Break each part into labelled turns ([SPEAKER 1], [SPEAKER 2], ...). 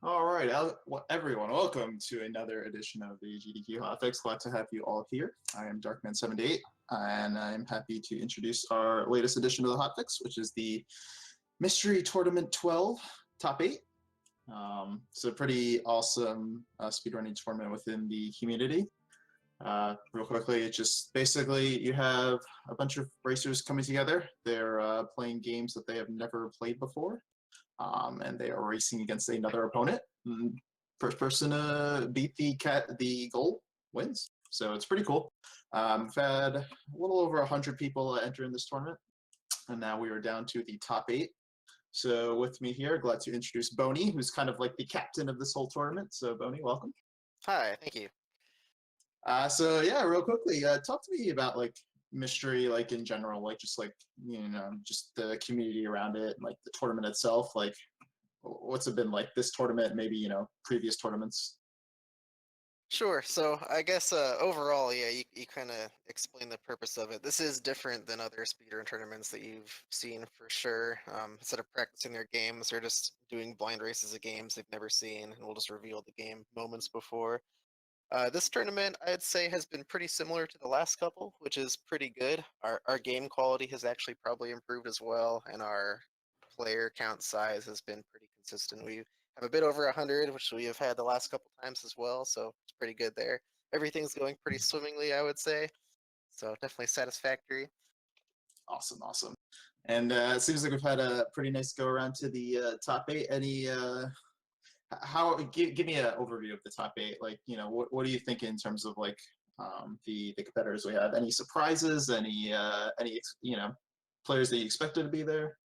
[SPEAKER 1] All right, everyone, welcome to another edition of the GDQ Hotfix. Glad to have you all here. I am Darkman78, and I'm happy to introduce our latest edition of the Hotfix, which is the Mystery Tournament 12 Top 8. It's a pretty awesome speedrunning tournament within the community. Real quickly, it's just basically you have a bunch of racers coming together. They're playing games that they have never played before. And they are racing against another opponent. First person to beat the goal wins. So it's pretty cool. We've had a little over 100 people enter in this tournament, and now we are down to the top 8. So with me here, glad to introduce Boney, who's kind of like the captain of this whole tournament. So Boney, welcome.
[SPEAKER 2] Hi, thank you.
[SPEAKER 1] So yeah, real quickly, talk to me about like mystery, like in general, like just like just the community around it, like the tournament itself. Like, what's it been like this tournament? Maybe previous tournaments.
[SPEAKER 2] Sure. So I guess overall, yeah, you kind of explain the purpose of it. This is different than other speedrun tournaments that you've seen for sure. Instead of practicing their games, they're just doing blind races of games they've never seen, and we'll just reveal the game moments before. This tournament, I'd say, has been pretty similar to the last couple, which is pretty good. Our game quality has actually probably improved as well, and our player count size has been pretty consistent. We have a bit over 100, which we have had the last couple times as well, so it's pretty good there. Everything's going pretty swimmingly, I would say, so definitely satisfactory.
[SPEAKER 1] Awesome, awesome. And it seems like we've had a pretty nice go around to the top 8. Any give me an overview of the top 8? Like, what do you think in terms of like the competitors we have? Any surprises? Any players that you expected to be there?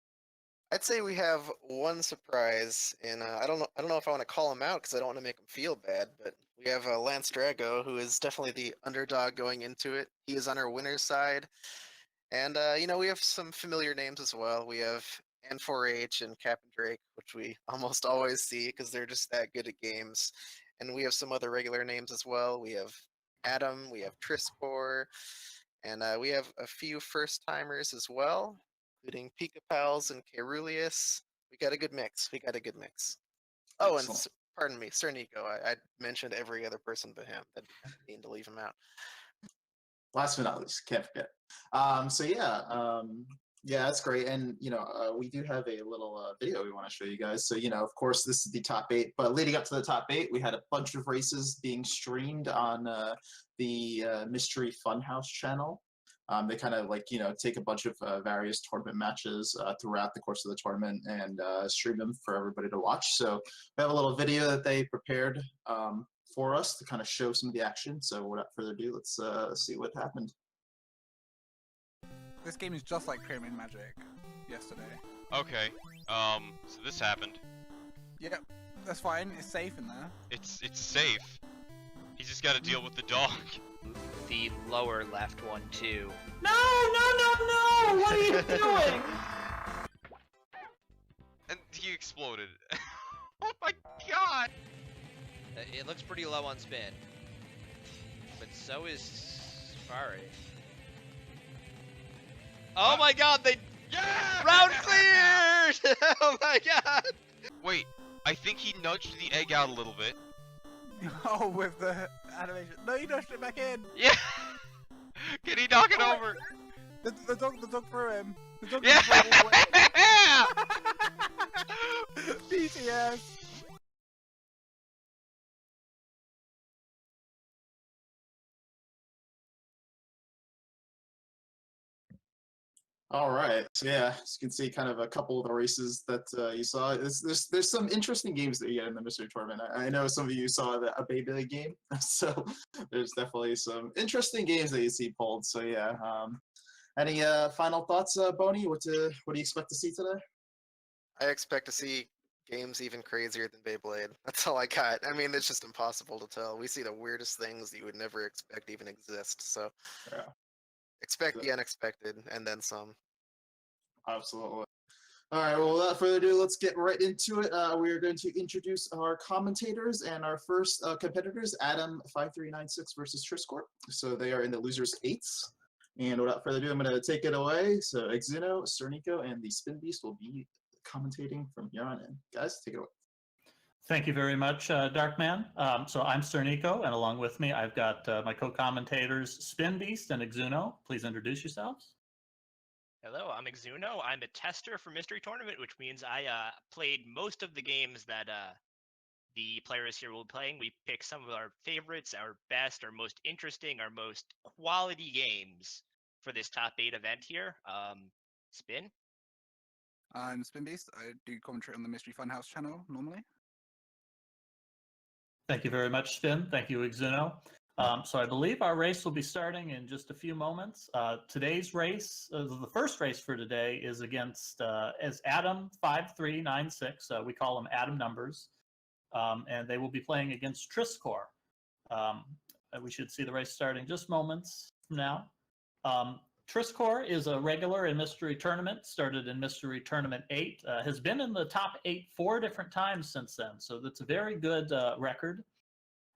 [SPEAKER 2] I'd say we have one surprise, and I don't know if I want to call him out because I don't want to make him feel bad, but we have Lancedrago, who is definitely the underdog going into it. He is on our winner's side, and we have some familiar names as well. We have N4H and Capndrake, which we almost always see because they're just that good at games, and we have some other regular names as well. We have Adam, we have Trisscorp, and we have a few first timers as well, including Pikapals and Caerulius. We got a good mix. Oh, and
[SPEAKER 1] Excellent.
[SPEAKER 2] pardon me, Sirniko. I mentioned every other person but him. That'd be mean to leave him out.
[SPEAKER 1] Last but not least, can't forget. So yeah, that's great. And we do have a little video we want to show you guys. So of course, this is the top 8. But leading up to the top 8, we had a bunch of races being streamed on the Mystery Funhouse channel. They kind of like take a bunch of various tournament matches throughout the course of the tournament and stream them for everybody to watch. So we have a little video that they prepared for us to kind of show some of the action. So without further ado, let's see what happened.
[SPEAKER 3] This game is just like Pyramid Magic yesterday.
[SPEAKER 4] Okay, so this happened.
[SPEAKER 3] Yep, that's fine. It's safe in there.
[SPEAKER 4] It's safe. He's just got to deal with the dog.
[SPEAKER 5] The lower left one too.
[SPEAKER 6] No! What are you doing?
[SPEAKER 4] And he exploded. Oh my god!
[SPEAKER 5] It looks pretty low on spin, but so is Fari. Oh my god, they...
[SPEAKER 4] Yeah!
[SPEAKER 5] Round cleared! Oh my god!
[SPEAKER 4] Wait, I think he nudged the egg out a little bit.
[SPEAKER 3] Oh, with the animation. No, you nudged it back in.
[SPEAKER 4] Yeah! Can he knock it over?
[SPEAKER 3] The dog threw him. The dog
[SPEAKER 4] Yeah!
[SPEAKER 3] threw him away. BTS.
[SPEAKER 1] All right, so yeah, as you can see, kind of a couple of the races that you saw. There's some interesting games that you get in the mystery tournament. I know some of you saw a Beyblade game, so there's definitely some interesting games that you see pulled. So yeah, any final thoughts, Boney? What do you expect to see today?
[SPEAKER 2] I expect to see games even crazier than Beyblade. That's all I got. I mean, it's just impossible to tell. We see the weirdest things that you would never expect even exist. So
[SPEAKER 1] Yeah.
[SPEAKER 2] expect the unexpected and then some.
[SPEAKER 1] Absolutely. All right, well, without further ado, let's get right into it. We are going to introduce our commentators and our first competitors, Adam5396 versus Trisscorp. So they are in the losers 8s. And without further ado, I'm going to take it away. So Exuno, Sirniko, and the Spin Beast will be commentating from here on in. Guys, take it away.
[SPEAKER 7] Thank you very much, Darkman. So I'm Sirniko, and along with me, I've got my co-commentators, Spin Beast and Exuno. Please introduce yourselves.
[SPEAKER 8] Hello, I'm Exuno. I'm a tester for Mystery Tournament, which means I played most of the games that the players here will be playing. We pick some of our favorites, our best, our most interesting, our most quality games for this top 8 event here. Spin?
[SPEAKER 3] I'm Spin Beast. I do commentary on the Mystery Funhouse channel normally.
[SPEAKER 7] Thank you very much, Spin. Thank you, Exuno. So I believe our race will be starting in just a few moments. Today's race, the first race for today, is against as Adam 5396. We call them Adam numbers, and they will be playing against Trisscorp. We should see the race starting just moments from now. Trisscorp is a regular in Mystery Tournament, started in Mystery Tournament 8, has been in the top 8 4 different times since then, so that's a very good record.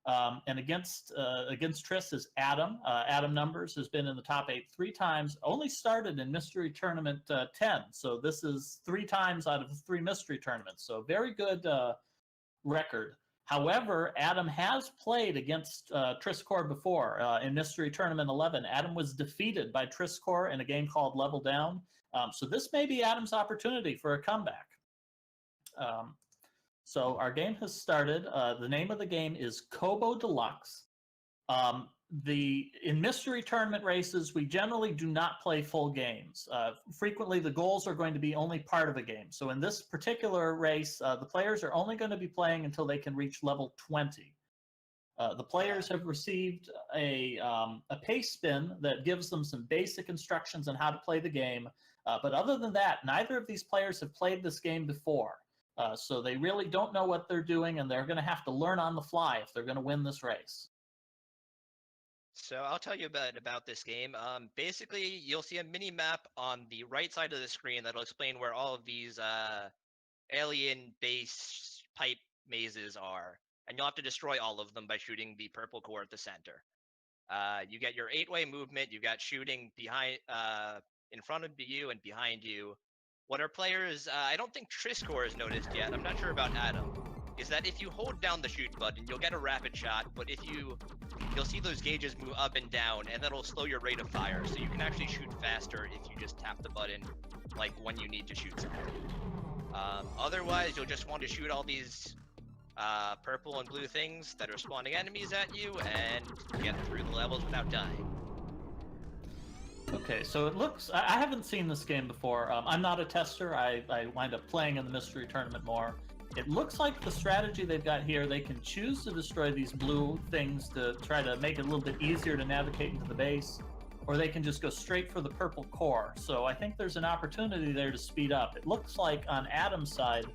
[SPEAKER 7] And against Triss is Adam. Adam Numbers has been in the top 8 3 times, only started in Mystery Tournament 10, so this is 3 times out of the 3 Mystery Tournaments, so very good record. However, Adam has played against Trisscorp before in Mystery Tournament 11. Adam was defeated by Trisscorp in a game called Level Down. So this may be Adam's opportunity for a comeback. So our game has started. The name of the game is Kobo Deluxe. In Mystery Tournament races, we generally do not play full games. Frequently, the goals are going to be only part of a game. So in this particular race, the players are only going to be playing until they can reach level 20. The players have received a pace spin that gives them some basic instructions on how to play the game. But other than that, neither of these players have played this game before. So they really don't know what they're doing, and they're going to have to learn on the fly if they're going to win this race.
[SPEAKER 8] So I'll tell you about this game. Basically, you'll see a mini map on the right side of the screen that'll explain where all of these alien base pipe mazes are, and you'll have to destroy all of them by shooting the purple core at the center. You get your 8-way movement. You got shooting behind, in front of you and behind you. What our players, I don't think Trisscorp has noticed yet. I'm not sure about Adam. Is that if you hold down the shoot button, you'll get a rapid shot, but if you'll see those gauges move up and down, and that'll slow your rate of fire, so you can actually shoot faster if you just tap the button, like when you need to shoot something. Otherwise, you'll just want to shoot all these purple and blue things that are spawning enemies at you, and get through the levels without dying.
[SPEAKER 7] Okay, so it looks... I haven't seen this game before. I'm not a tester. I wind up playing in the Mystery Tournament more. It looks like the strategy they've got here, they can choose to destroy these blue things to try to make it a little bit easier to navigate into the base, or they can just go straight for the purple core. So I think there's an opportunity there to speed up. It looks like on Adam's side,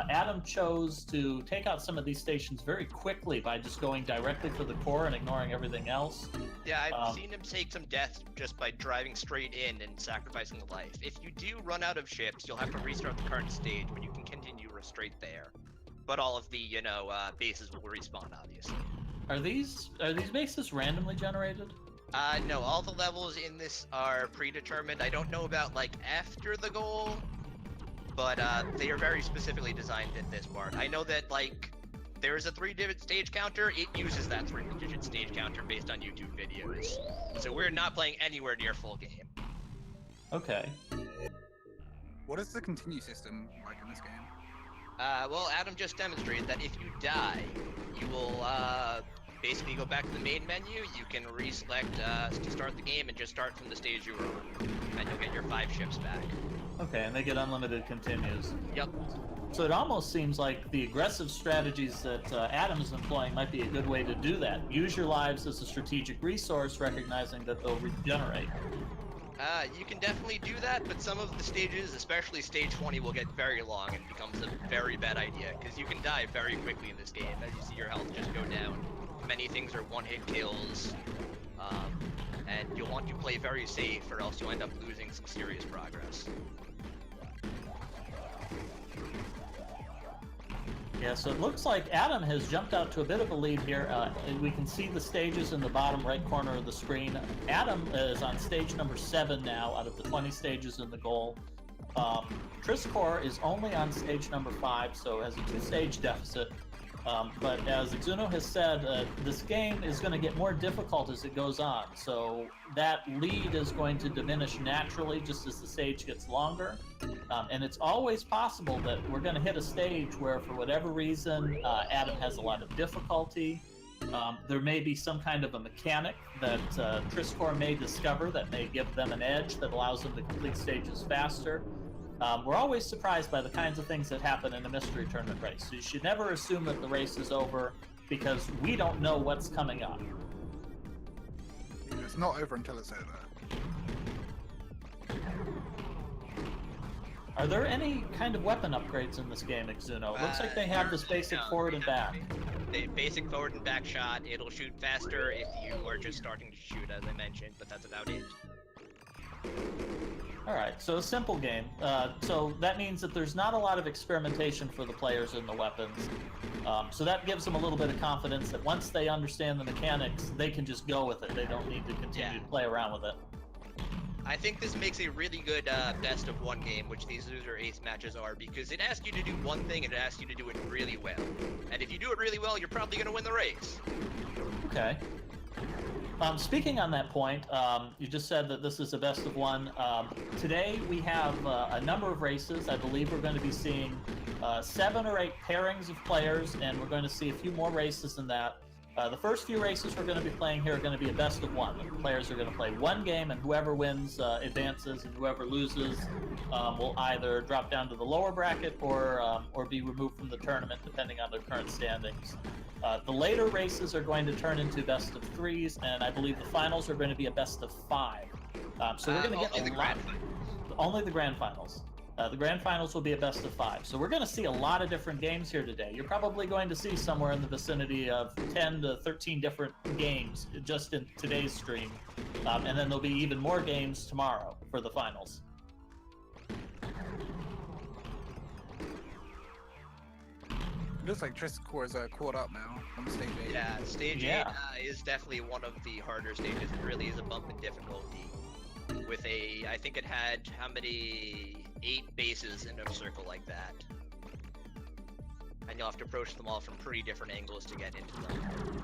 [SPEAKER 7] Adam chose to take out some of these stations very quickly by just going directly for the core and ignoring everything else.
[SPEAKER 8] Yeah, I've seen him take some death just by driving straight in and sacrificing a life. If you do run out of ships, you'll have to restart the current stage when you can continue straight there. But all of the, bases will respawn, obviously.
[SPEAKER 7] Are these bases randomly generated?
[SPEAKER 8] No, all the levels in this are predetermined. I don't know about, after the goal, but they are very specifically designed at this part. I know that, there is a 3-digit stage counter. It uses that 3-digit stage counter based on YouTube videos. So we're not playing anywhere near full game.
[SPEAKER 7] Okay.
[SPEAKER 3] What is the continue system like in this game?
[SPEAKER 8] Well, Adam just demonstrated that if you die, you will basically go back to the main menu. You can reselect to start the game and just start from the stage you were on, and you'll get your 5 ships back.
[SPEAKER 7] Okay, and they get unlimited continues.
[SPEAKER 8] Yep.
[SPEAKER 7] So it almost seems like the aggressive strategies that Adam's employing might be a good way to do that. Use your lives as a strategic resource, recognizing that they'll regenerate.
[SPEAKER 8] You can definitely do that, but some of the stages, especially stage 20, will get very long and becomes a very bad idea, because you can die very quickly in this game, as you see your health just go down. Many things are one-hit kills, and you'll want to play very safe, or else you'll end up losing some serious progress.
[SPEAKER 7] Yeah, so it looks like Adam has jumped out to a bit of a lead here. We can see the stages in the bottom right corner of the screen. Adam is on stage number 7 now out of the 20 stages in the goal. Trisscorp is only on stage number 5, so has a 2-stage deficit. But as Xuno has said, this game is going to get more difficult as it goes on. So that lead is going to diminish naturally just as the stage gets longer. And it's always possible that we're going to hit a stage where, for whatever reason, Adam has a lot of difficulty. There may be some kind of a mechanic that Trisscorp may discover that may give them an edge that allows them to complete stages faster. We're always surprised by the kinds of things that happen in a mystery tournament race. So you should never assume that the race is over because we don't know what's coming up.
[SPEAKER 3] It's not over until it's over.
[SPEAKER 7] Are there any kind of weapon upgrades in this game, Xuno? It looks like they have this basic forward and back.
[SPEAKER 8] The basic forward and back shot. It'll shoot faster if you are just starting to shoot, as I mentioned, but that's about it.
[SPEAKER 7] Alright, so a simple game. So that means that there's not a lot of experimentation for the players in the weapons. So that gives them a little bit of confidence that once they understand the mechanics, they can just go with it. They don't need to continue to play around with it.
[SPEAKER 8] I think this makes a really good best of one game, which these loser ace matches are, because it asks you to do one thing and it asks you to do it really well. And if you do it really well, you're probably going to win the race.
[SPEAKER 7] Okay. Speaking on that point, you just said that this is a best of one. Today we have a number of races. I believe we're going to be seeing 7 or 8 pairings of players, and we're going to see a few more races than that. The first few races we're going to be playing here are going to be a best of one. The players are going to play one game, and whoever wins advances, and whoever loses will either drop down to the lower bracket or be removed from the tournament, depending on their current standings. The later races are going to turn into best of 3s, and I believe the finals are going to be a best of 5. So we're going to get a lot. Only the grand finals. The grand finals will be a best of 5. So we're going to see a lot of different games here today. You're probably going to see somewhere in the vicinity of 10 to 13 different games just in today's stream. And then there'll be even more games tomorrow for the finals.
[SPEAKER 3] Looks like Trisscorp is caught up now on stage 8.
[SPEAKER 8] Yeah, stage 8 is definitely one of the harder stages. It really is a bump in difficulty. With I think it had, how many, 8 bases in a circle like that. And you'll have to approach them all from pretty different angles to get into them.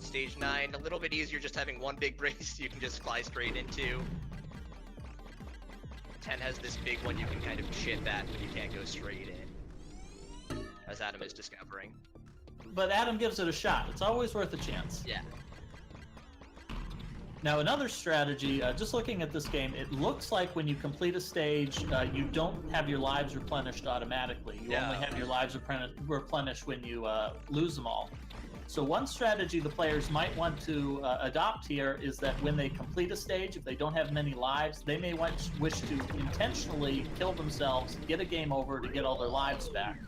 [SPEAKER 8] Stage 9, a little bit easier, just having one big brace you can just fly straight into. 10 has this big one you can kind of chip at, but you can't go straight in. As Adam is discovering.
[SPEAKER 7] But Adam gives it a shot. It's always worth a chance.
[SPEAKER 8] Yeah.
[SPEAKER 7] Now, another strategy, just looking at this game, it looks like when you complete a stage, you don't have your lives replenished automatically. You only have your lives replenished when you lose them all. So one strategy the players might want to adopt here is that when they complete a stage, if they don't have many lives, they may wish to intentionally kill themselves, get a game over to get all their lives back.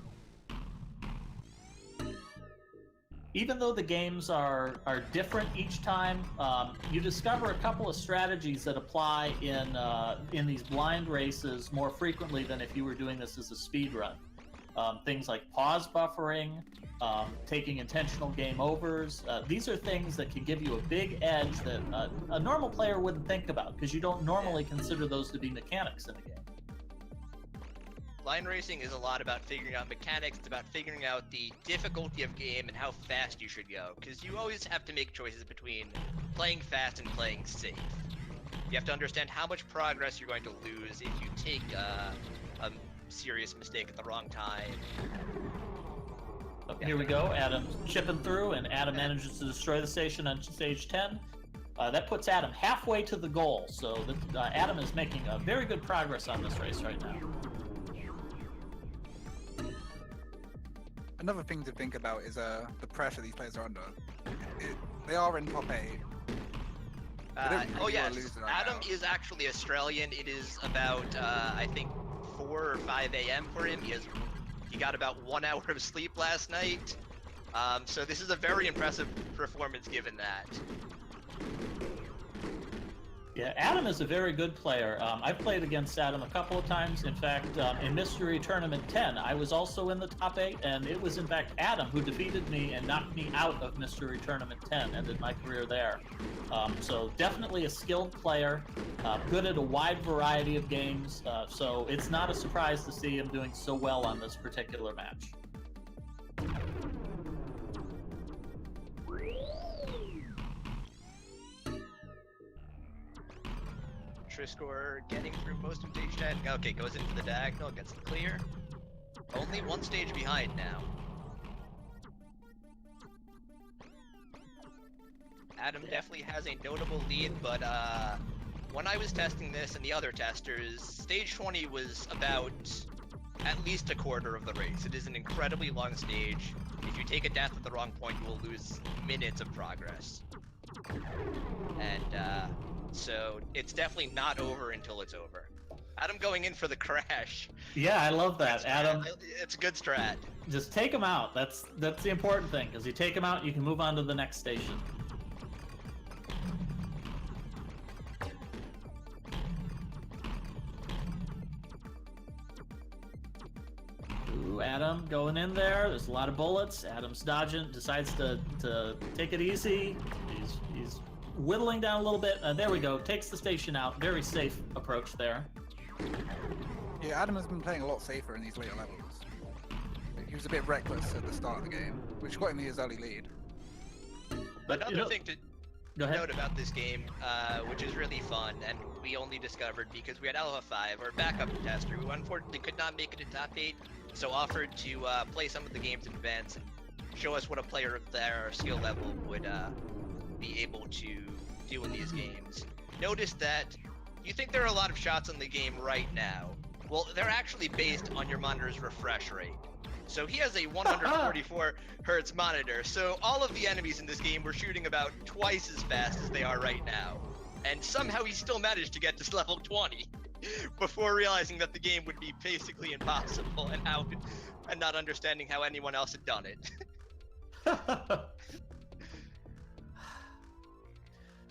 [SPEAKER 7] Even though the games are different each time, you discover a couple of strategies that apply in these blind races more frequently than if you were doing this as a speed run. Things like pause buffering, taking intentional game overs. These are things that can give you a big edge that a normal player wouldn't think about, because you don't normally consider those to be mechanics in a game.
[SPEAKER 8] Line racing is a lot about figuring out mechanics. It's about figuring out the difficulty of game and how fast you should go, because you always have to make choices between playing fast and playing safe. You have to understand how much progress you're going to lose if you take a serious mistake at the wrong time.
[SPEAKER 7] Here we go. Adam chipping through, and Adam manages to destroy the station on stage 10. That puts Adam halfway to the goal, so Adam is making very good progress on this race right now.
[SPEAKER 3] Another thing to think about is the pressure these players are under. They are in top 8.
[SPEAKER 8] Oh yes, Adam is actually Australian. It is about, I think, 4 or 5 a.m. for him. He got about 1 hour of sleep last night. So this is a very impressive performance given that.
[SPEAKER 7] Yeah, Adam is a very good player. I've played against Adam a couple of times. In fact, in Mystery Tournament 10, I was also in the top 8, and it was in fact Adam who defeated me and knocked me out of Mystery Tournament 10, ended my career there. So definitely a skilled player, good at a wide variety of games, so it's not a surprise to see him doing so well on this particular match.
[SPEAKER 8] Trisscorp getting through most of JJAT. Okay, goes into the diagonal, gets the clear. Only one stage behind now. Adam definitely has a notable lead, but when I was testing this and the other testers, stage 20 was about at least a quarter of the race. It is an incredibly long stage. If you take a death at the wrong point, you will lose minutes of progress. And so it's definitely not over until it's over. Adam going in for the crash.
[SPEAKER 7] Yeah, I love that, Adam.
[SPEAKER 8] It's a good strat.
[SPEAKER 7] Just take him out. That's the important thing, because you take him out, you can move on to the next station. Ooh, Adam going in there. There's a lot of bullets. Adam's dodging, decides to take it easy. He's whittling down a little bit. There we go. Takes the station out. Very safe approach there.
[SPEAKER 3] Yeah, Adam has been playing a lot safer in these later levels. He was a bit reckless at the start of the game, which got him his early lead.
[SPEAKER 7] But
[SPEAKER 8] Another thing to
[SPEAKER 7] go ahead.
[SPEAKER 8] note about this game, which is really fun, and we only discovered because we had Alpha 5, our backup tester, who unfortunately could not make it to top 8, so offered to play some of the games in advance and show us what a player of their skill level would be able to do in these games. Notice that you think there are a lot of shots in the game right now. Well, they're actually based on your monitor's refresh rate. So he has a 144 hertz monitor, so all of the enemies in this game were shooting about twice as fast as they are right now. And somehow he still managed to get to level 20 before realizing that the game would be basically impossible and not understanding how anyone else had done it.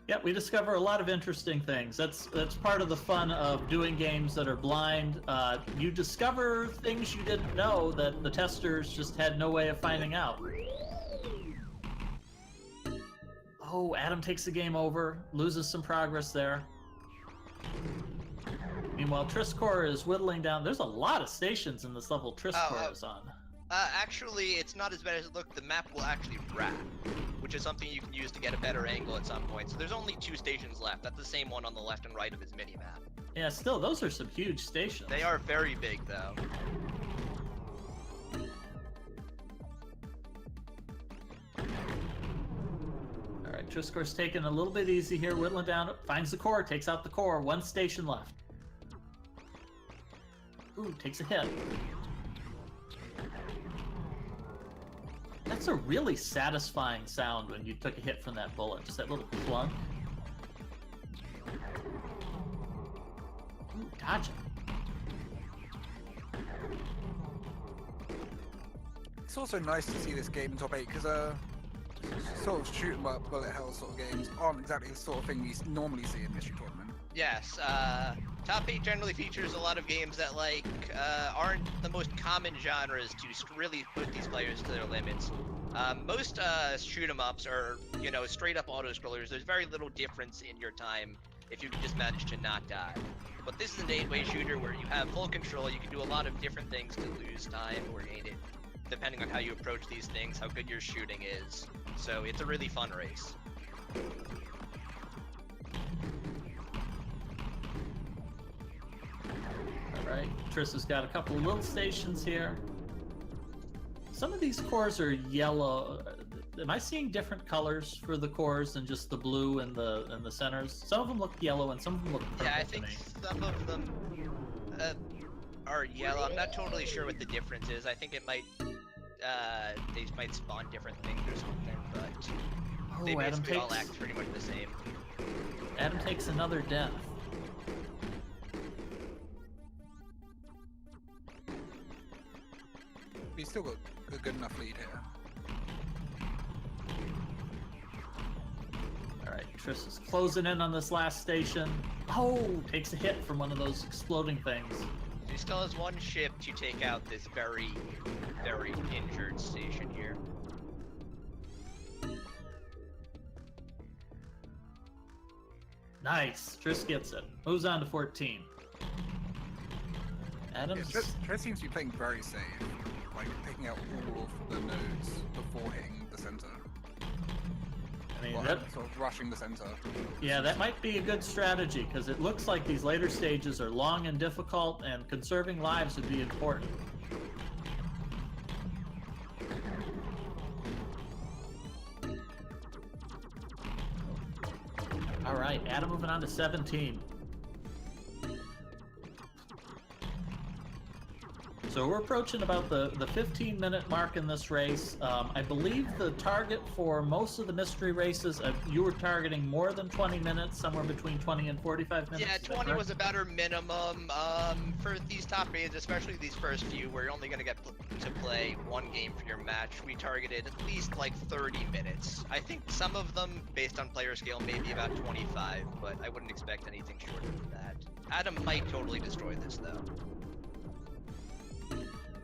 [SPEAKER 7] Yeah, we discover a lot of interesting things. That's part of the fun of doing games that are blind. You discover things you didn't know that the testers just had no way of finding out. Oh, Adam takes the game over, loses some progress there. Meanwhile, Trisscorp is whittling down. There's a lot of stations in this level Trisscorp is on.
[SPEAKER 8] Actually, it's not as bad as it looked. The map will actually wrap, which is something you can use to get a better angle at some point. So there's only 2 stations left. That's the same one on the left and right of his mini-map.
[SPEAKER 7] Yeah, still, those are some huge stations.
[SPEAKER 8] They are very big, though.
[SPEAKER 7] All right, Trisscorp's taking a little bit easy here, whittling down, finds the core, takes out the core, 1 station left. Ooh, takes a hit. That's a really satisfying sound when you took a hit from that bullet. Just that little clunk. Ooh, dodging.
[SPEAKER 3] It's also nice to see this game in top 8 because sort of shoot 'em up, bullet hell sort of games aren't exactly the sort of thing you normally see in Mystery Tournament.
[SPEAKER 8] Yes, top 8 generally features a lot of games that aren't the most common genres to really put these players to their limits. Most shoot 'em ups are, straight up auto scrollers. There's very little difference in your time if you can just manage to not die. But this is an 8-way shooter where you have full control. You can do a lot of different things to lose time or gain it, depending on how you approach these things, how good your shooting is. So it's a really fun race.
[SPEAKER 7] Alright, Triss has got a couple of little stations here. Some of these cores are yellow. Am I seeing different colors for the cores than just the blue and the centers? Some of them look yellow and some of them look purple.
[SPEAKER 8] Yeah, I
[SPEAKER 7] to
[SPEAKER 8] think
[SPEAKER 7] me.
[SPEAKER 8] some of them are yellow. I'm not totally sure what the difference is. I think it might they might spawn different things or something, but they
[SPEAKER 7] Adam
[SPEAKER 8] basically all
[SPEAKER 7] takes-
[SPEAKER 8] act pretty much the same.
[SPEAKER 7] Adam takes another death.
[SPEAKER 3] He's still got a good enough lead here.
[SPEAKER 7] Alright, Triss is closing in on this last station. Oh, takes a hit from one of those exploding things.
[SPEAKER 8] He still has one ship to take out this very, very injured station here.
[SPEAKER 7] Nice. Triss gets it. Moves on to 14.
[SPEAKER 3] Yeah,
[SPEAKER 7] Adams.
[SPEAKER 3] Triss seems to be playing very safe, like picking out all of the nodes before hitting the center.
[SPEAKER 7] I mean,
[SPEAKER 3] Well,
[SPEAKER 7] that,
[SPEAKER 3] sort of rushing the center.
[SPEAKER 7] yeah, that might be a good strategy because it looks like these later stages are long and difficult, and conserving lives would be important. All right, Adam moving on to 17. So we're approaching about the 15-minute mark in this race. I believe the target for most of the mystery races, you were targeting more than 20 minutes, somewhere between 20 and 45 minutes.
[SPEAKER 8] Yeah,
[SPEAKER 7] is that
[SPEAKER 8] 20
[SPEAKER 7] correct?
[SPEAKER 8] was about our minimum. For these top raids, especially these first few, where you're only going to get to play one game for your match, we targeted at least like 30 minutes. I think some of them, based on player scale, maybe about 25, but I wouldn't expect anything shorter than that. Adam might totally destroy this, though.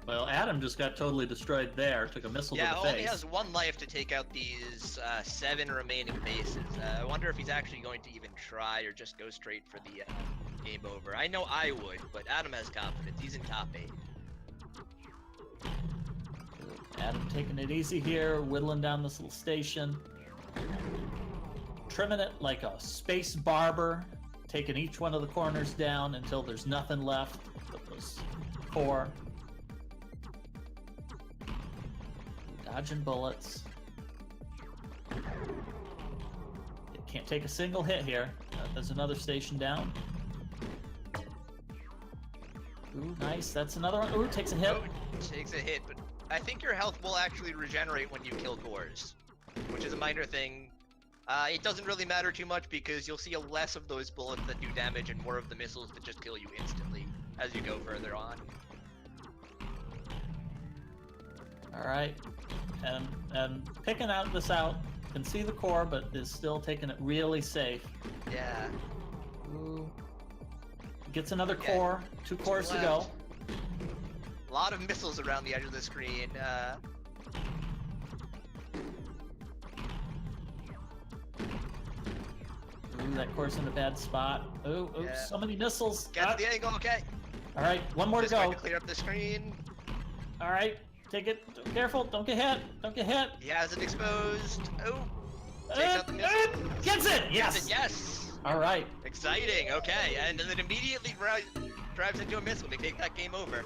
[SPEAKER 7] Well, Adam just got totally destroyed there, took a missile
[SPEAKER 8] Yeah,
[SPEAKER 7] to the
[SPEAKER 8] only
[SPEAKER 7] face.
[SPEAKER 8] has one life to take out these 7 remaining bases. I wonder if he's actually going to even try or just go straight for the game over. I know I would, but Adam has confidence. He's in top 8.
[SPEAKER 7] Adam taking it easy here, whittling down this little station. Trimming it like a space barber, taking each one of the corners down until there's nothing left but those 4. Dodging bullets. It can't take a single hit here. There's another station down. Ooh, nice. That's another one. Ooh, takes a hit.
[SPEAKER 8] Oh, takes a hit, but I think your health will actually regenerate when you kill cores, which is a minor thing. It doesn't really matter too much because you'll see less of those bullets that do damage and more of the missiles that just kill you instantly as you go further on.
[SPEAKER 7] All right. And picking this out, can see the core, but is still taking it really safe.
[SPEAKER 8] Yeah.
[SPEAKER 7] Ooh. Gets another
[SPEAKER 8] Yeah,
[SPEAKER 7] core, 2 cores to go.
[SPEAKER 8] A lot of missiles around the edge of the screen.
[SPEAKER 7] Ooh, that core's in a bad spot. Ooh,
[SPEAKER 8] Yeah.
[SPEAKER 7] so many missiles.
[SPEAKER 8] Get to the angle, okay.
[SPEAKER 7] All right, one more to
[SPEAKER 8] Just
[SPEAKER 7] go.
[SPEAKER 8] trying to clear up the screen.
[SPEAKER 7] All right, take it. Careful, don't get hit. Don't get hit.
[SPEAKER 8] He has it exposed. Oh, takes out the missile.
[SPEAKER 7] Gets it. Yes.
[SPEAKER 8] Gets it, yes.
[SPEAKER 7] All right.
[SPEAKER 8] Exciting. Okay, and then immediately drives into a missile to take that game over.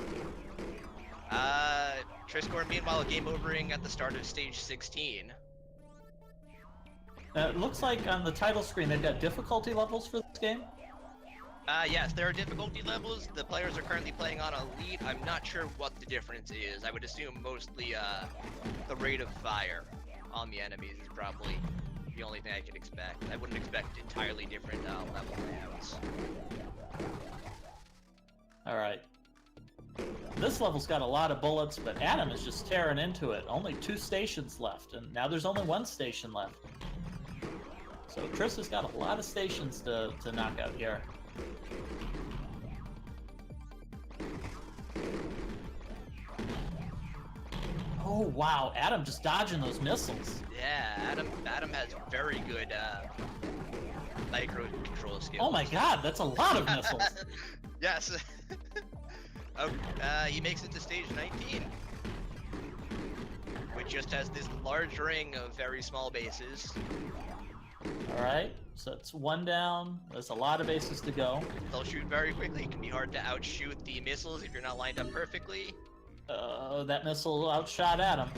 [SPEAKER 8] Trisscorp, meanwhile, game overing at the start of stage 16.
[SPEAKER 7] It looks like on the title screen they've got difficulty levels for this game.
[SPEAKER 8] Yes, there are difficulty levels. The players are currently playing on Elite. I'm not sure what the difference is. I would assume mostly the rate of fire on the enemies is probably the only thing I could expect. I wouldn't expect entirely different level layouts.
[SPEAKER 7] All right. This level's got a lot of bullets, but Adam is just tearing into it. Only 2 stations left, and now there's only 1 station left. So Triss has got a lot of stations to knock out here. Oh wow, Adam just dodging those missiles.
[SPEAKER 8] Yeah, Adam has very good micro control skills.
[SPEAKER 7] Oh my god, that's a lot of missiles.
[SPEAKER 8] Yes. Oh, he makes it to stage 19, which just has this large ring of very small bases.
[SPEAKER 7] All right, so it's 1 down. There's a lot of bases to go.
[SPEAKER 8] They'll shoot very quickly. It can be hard to outshoot the missiles if you're not lined up perfectly.
[SPEAKER 7] That missile outshot Adam.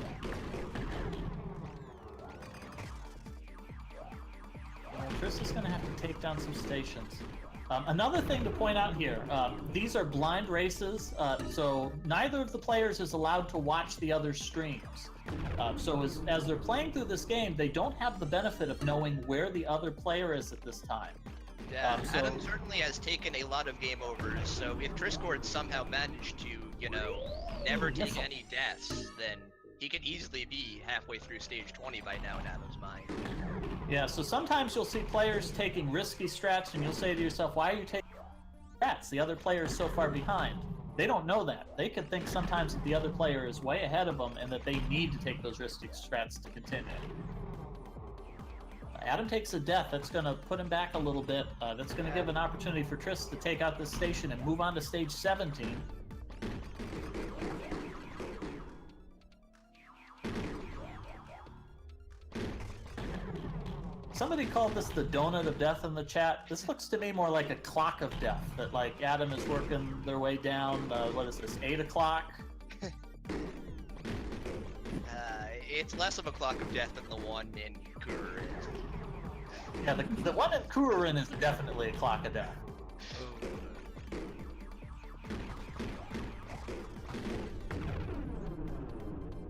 [SPEAKER 7] Triss is going to have to take down some stations. Another thing to point out here, these are blind races, so neither of the players is allowed to watch the other's streams. So as they're playing through this game, they don't have the benefit of knowing where the other player is at this time.
[SPEAKER 8] Yeah, Adam certainly has taken a lot of game overs, so if Trisscorp somehow managed to, never take any deaths, then he could easily be halfway through stage 20 by now in Adam's mind.
[SPEAKER 7] Yeah, so sometimes you'll see players taking risky strats, and you'll say to yourself, why are you taking strats? The other player is so far behind. They don't know that. They could think sometimes that the other player is way ahead of them and that they need to take those risky strats to continue. Adam takes a death. That's going to put him back a little bit. That's going to give an opportunity for Triss to take out this station and move on to stage 17. Somebody called this the donut of death in the chat. This looks to me more like a clock of death, that like Adam is working their way down, what is this, 8 o'clock?
[SPEAKER 8] It's less of a clock of death than the one in Kururin.
[SPEAKER 7] Yeah, the one in Kururin is definitely a clock of death.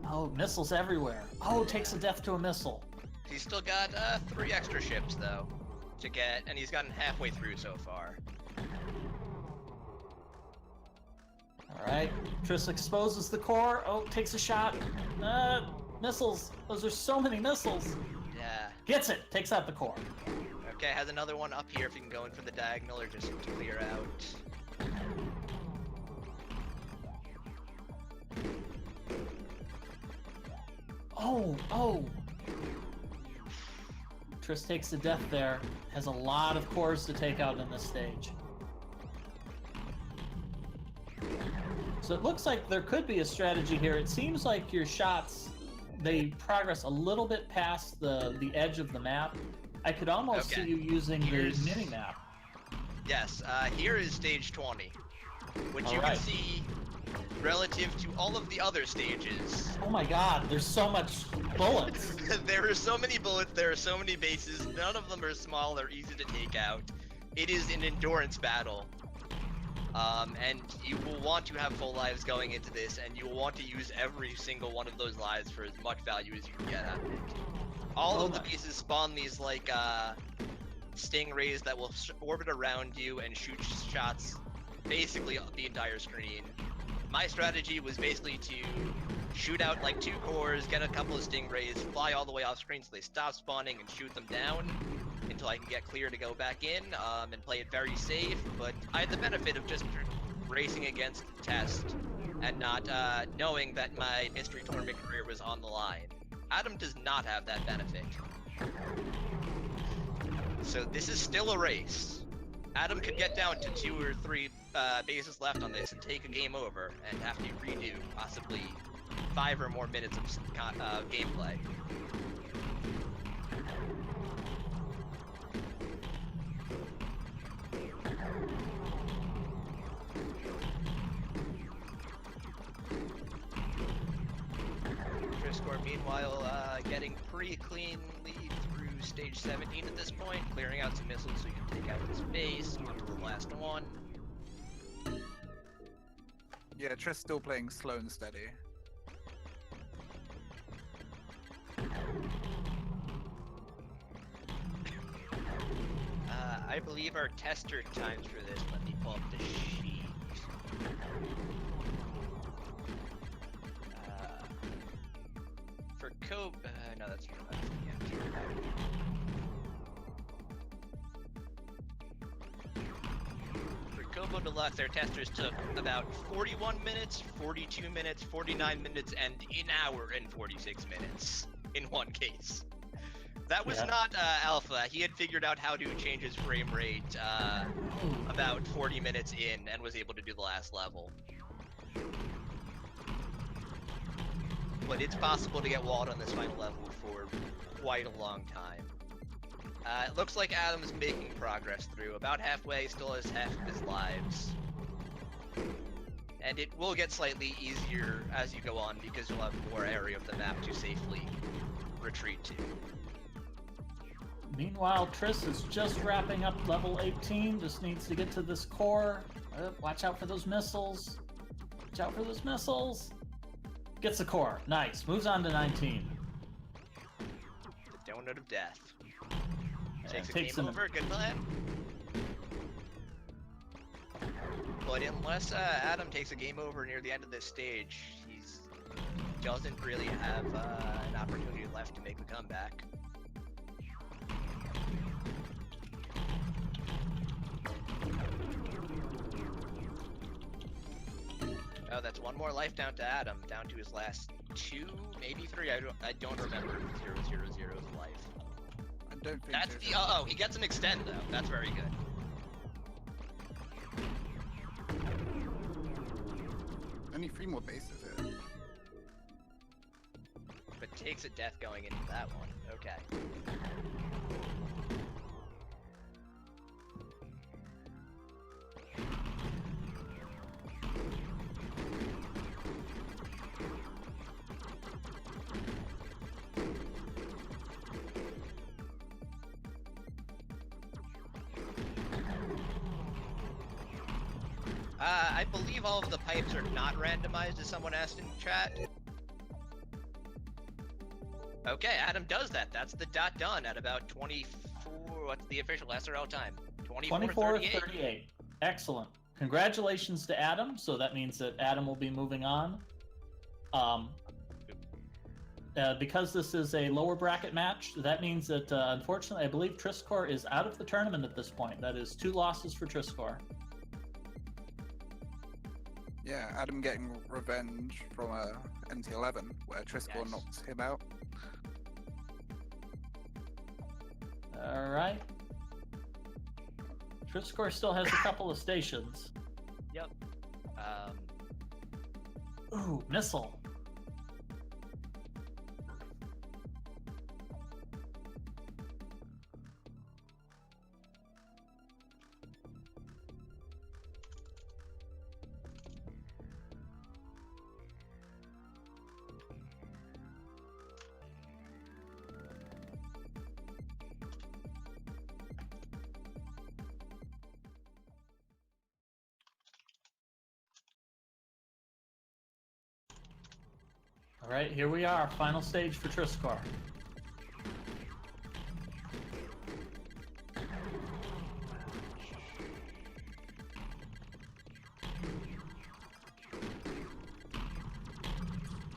[SPEAKER 7] Oh, missiles everywhere. Oh, takes a death to a missile.
[SPEAKER 8] He's still got 3 extra ships though to get, and he's gotten halfway through so far.
[SPEAKER 7] All right, Triss exposes the core. Oh, takes a shot. Missiles. Those are so many missiles.
[SPEAKER 8] Yeah.
[SPEAKER 7] Gets it. Takes out the core.
[SPEAKER 8] Okay, has another one up here if you can go in for the diagonal or just to clear out.
[SPEAKER 7] Oh. Triss takes a death there. Has a lot of cores to take out in this stage. So it looks like there could be a strategy here. It seems like your shots, they progress a little bit past the edge of the map. I could almost see you using the mini-map.
[SPEAKER 8] Yes, here is stage 20, which
[SPEAKER 7] All
[SPEAKER 8] you
[SPEAKER 7] right.
[SPEAKER 8] can see relative to all of the other stages.
[SPEAKER 7] Oh my god, there's so much bullets.
[SPEAKER 8] There are so many bullets, there are so many bases, none of them are small, they're easy to take out. It is an endurance battle. And you will want to have full lives going into this, and you will want to use every single one of those lives for as much value as you can get out of it. All of the bases spawn these, like, stingrays that will orbit around you and shoot shots basically the entire screen. My strategy was basically to shoot out like 2 cores, get a couple of stingrays, fly all the way off screen so they stop spawning and shoot them down until I can get clear to go back in and play it very safe. But I had the benefit of just racing against the test and not knowing that my mystery tournament career was on the line. Adam does not have that benefit. So this is still a race. Adam could get down to 2 or 3 bases left on this and take a game over and have to redo possibly 5 or more minutes of gameplay. Trisscorp, meanwhile, getting pretty cleanly through stage 17 at this point, clearing out some missiles so you can take out this base, on to the last one.
[SPEAKER 3] Yeah, Triss still playing slow and steady.
[SPEAKER 8] I believe our tester times for this, let me pull up the sheet. For Kobo, no, that's not what For Kobo Deluxe, our testers took about 41 minutes, 42 minutes, 49 minutes, and an hour and 46 minutes in one case. That was not alpha. He had figured out how to change his frame rate about 40 minutes in and was able to do the last level. But it's possible to get walled on this final level for quite a long time. It looks like Adam's making progress through. About halfway, still has half of his lives. And it will get slightly easier as you go on because you'll have more area of the map to safely retreat to.
[SPEAKER 7] Meanwhile, Triss is just wrapping up level 18, just needs to get to this core. Watch out for those missiles. Watch out for those missiles. Gets the core. Nice. Moves on to 19.
[SPEAKER 8] The donut of death. Takes a
[SPEAKER 7] takes
[SPEAKER 8] game over. Good plan. But unless Adam takes a game over near the end of this stage, he's doesn't really have an opportunity left to make a comeback. Oh, that's one more life down to Adam, down to his last 2, maybe 3. I don't remember 000's life.
[SPEAKER 3] I don't think
[SPEAKER 8] That's
[SPEAKER 3] so.
[SPEAKER 8] the oh, he gets an extend though. That's very good.
[SPEAKER 3] Only 3 more bases here.
[SPEAKER 8] But takes a death going into that one. Okay. I believe all of the pipes are not randomized, as someone asked in chat. Okay, Adam does that. That's the dot done at about 24. What's the official SRL time? 24:38.
[SPEAKER 7] 24:38. Excellent. Congratulations to Adam. So that means that Adam will be moving on. Because this is a lower bracket match, that means that unfortunately, I believe Trisscorp is out of the tournament at this point. That is 2 losses for Trisscorp.
[SPEAKER 3] Yeah, Adam getting revenge from NT11, where Trisscorp
[SPEAKER 8] Yes.
[SPEAKER 3] knocks him out.
[SPEAKER 7] All right. Trisscorp still has a couple of stations.
[SPEAKER 8] Yep.
[SPEAKER 7] Ooh, missile. All right, here we are, final stage for Trisscorp.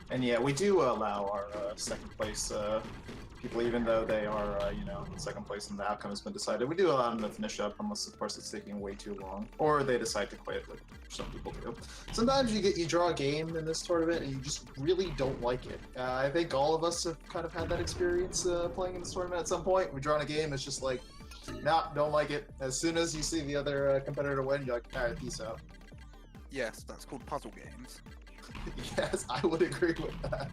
[SPEAKER 1] And yeah, we do allow our second place people, even though they are, you know, in second place and the outcome has been decided, we do allow them to finish up unless, of course, it's taking way too long, or they decide to quit, like some people do. Sometimes you draw a game in this tournament and you just really don't like it. I think all of us have kind of had that experience playing in this tournament at some point. We draw a game, it's just like, nah, don't like it. As soon as you see the other competitor win, you're like, alright, peace out.
[SPEAKER 3] Yes, that's called puzzle games.
[SPEAKER 1] Yes, I would agree with that.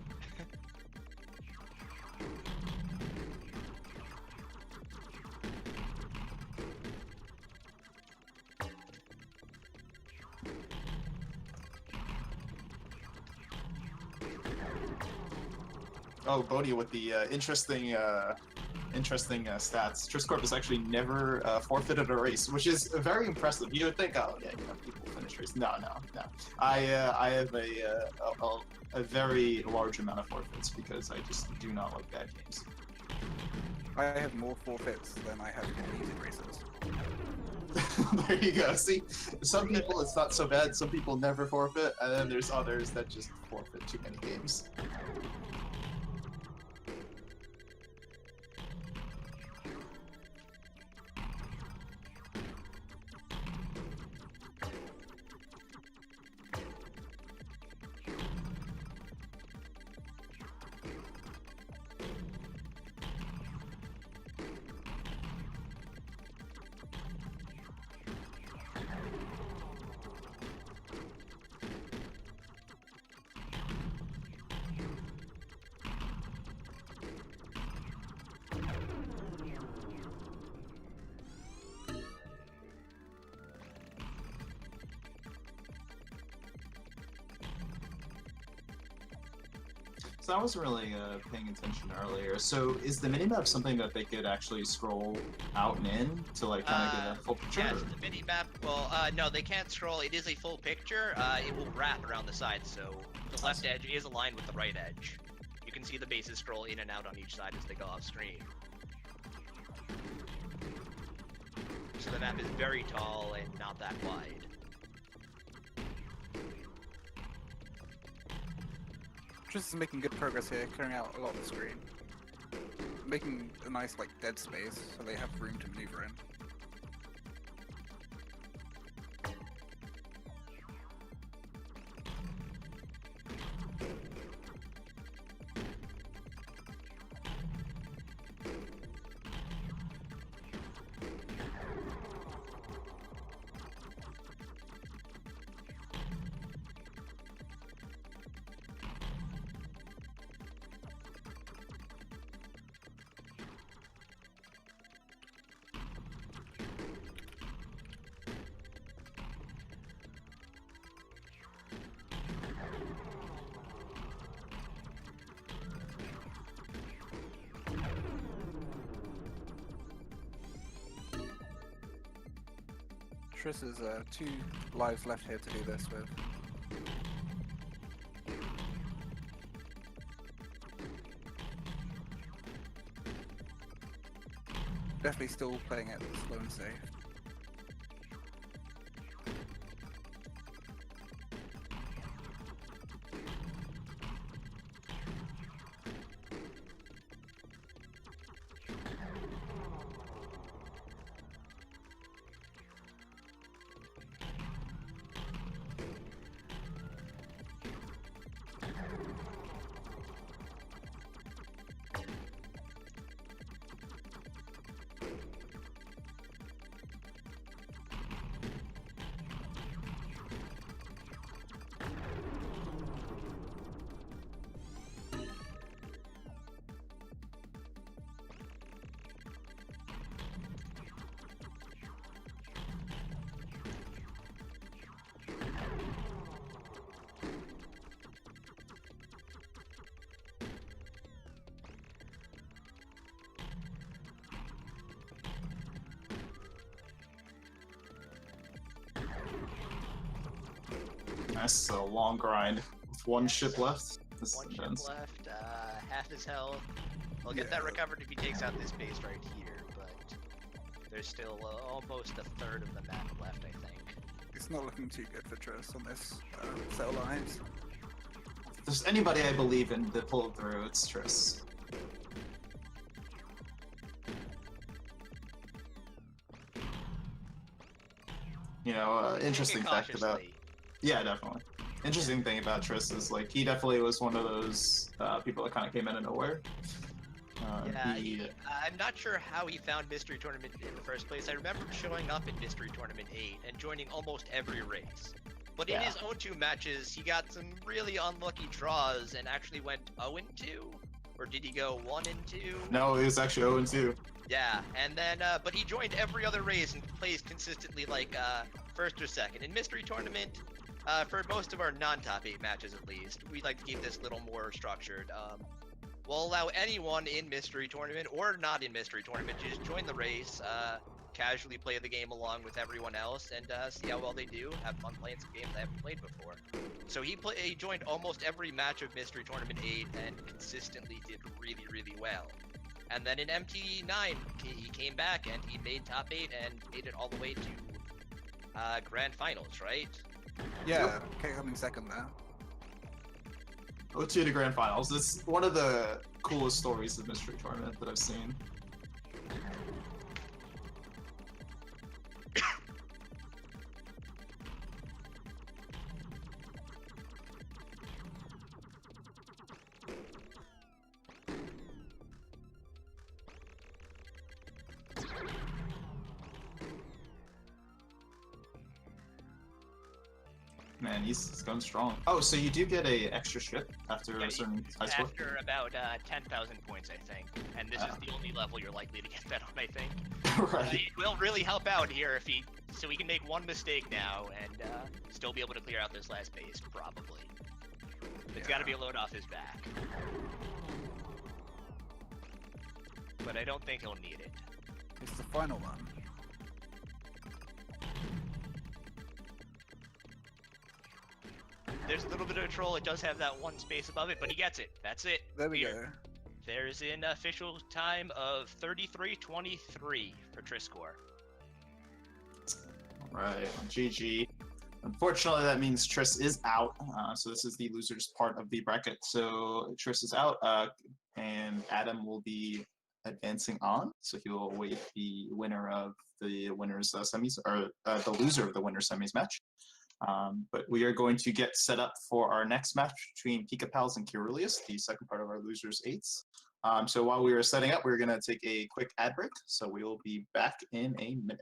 [SPEAKER 1] Oh, Bodhi with the interesting stats. Trisscorp has actually never forfeited a race, which is very impressive. You would think, oh yeah, you know, people finish races. No. I have a very large amount of forfeits because I just do not like bad games.
[SPEAKER 3] I have more forfeits than I have completed races.
[SPEAKER 1] There you go. See, some people it's not so bad. Some people never forfeit, and then there's others that just forfeit too many games. So I wasn't really paying attention earlier. So is the minimap something that they could actually scroll out and in to like kind of get a full picture?
[SPEAKER 8] Yes, the minimap. Well, no, they can't scroll. It is a full picture. It will wrap around the side, so the left edge is aligned with the right edge. You can see the bases scroll in and out on each side as they go off screen. So the map is very tall and not that wide.
[SPEAKER 3] Triss is making good progress here, clearing out a lot of the screen. Making a nice, like, dead space, so they have room to maneuver in. Triss has 2 lives left here to do this with. Definitely still playing it slow and safe.
[SPEAKER 1] Nice, a long grind with one ship left. This is
[SPEAKER 8] One ship
[SPEAKER 1] intense.
[SPEAKER 8] left, half his health. He'll get that recovered if he takes out this base right here, but there's still almost a third of the map left, I think.
[SPEAKER 3] It's not looking too good for Triss on this set of lines.
[SPEAKER 1] If there's anybody I believe in that pulled through, it's Triss. You know, interesting fact about...
[SPEAKER 8] Cautiously.
[SPEAKER 1] Yeah, definitely. Interesting thing about Triss is, like, he definitely was one of those people that kind of came out of nowhere.
[SPEAKER 8] Yeah, I'm not sure how he found Mystery Tournament in the first place. I remember him showing up in Mystery Tournament 8 and joining almost every race. But in his own 2 matches, he got some really unlucky draws and actually went 0-2? Or did he go 1-2?
[SPEAKER 1] No, it was actually 0-2.
[SPEAKER 8] Yeah, and then, but he joined every other race and plays consistently, like, first or second. In Mystery Tournament, for most of our non-top 8 matches at least, we like to keep this a little more structured. We'll allow anyone in Mystery Tournament, or not in Mystery Tournament, to just join the race, casually play the game along with everyone else, and see how well they do, have fun playing some games they haven't played before. So he joined almost every match of Mystery Tournament 8, and consistently did really, really well. And then in MT9, he came back, and he made top 8, and made it all the way to Grand Finals, right?
[SPEAKER 3] Yeah, okay, coming second there.
[SPEAKER 1] 0-2 to Grand Finals. It's one of the coolest stories of Mystery Tournament that I've seen. Man, he's going strong. Oh, so you do get a extra ship after a certain high score?
[SPEAKER 8] After about 10,000 points, I think. And this is the only level you're likely to get that on, I think.
[SPEAKER 1] Right.
[SPEAKER 8] It will really help out here if so he can make one mistake now and still be able to clear out this last base, probably. It's got to be a load off his back. But I don't think he'll need it.
[SPEAKER 3] It's the final one.
[SPEAKER 8] There's a little bit of a troll. It does have that one space above it, but he gets it. That's it.
[SPEAKER 3] There we go.
[SPEAKER 8] There's an official time of 33:23 for Trisscorp.
[SPEAKER 1] Right, GG. Unfortunately, that means Triss is out. So this is the losers part of the bracket. So Triss is out, and Adam will be advancing on. So he will await the winner of the winners semis, or the loser of the winner semis match. But we are going to get set up for our next match between Pikapals and Caerulius, the second part of our losers eights. So while we are setting up, we're going to take a quick ad break. So we will be back in a minute.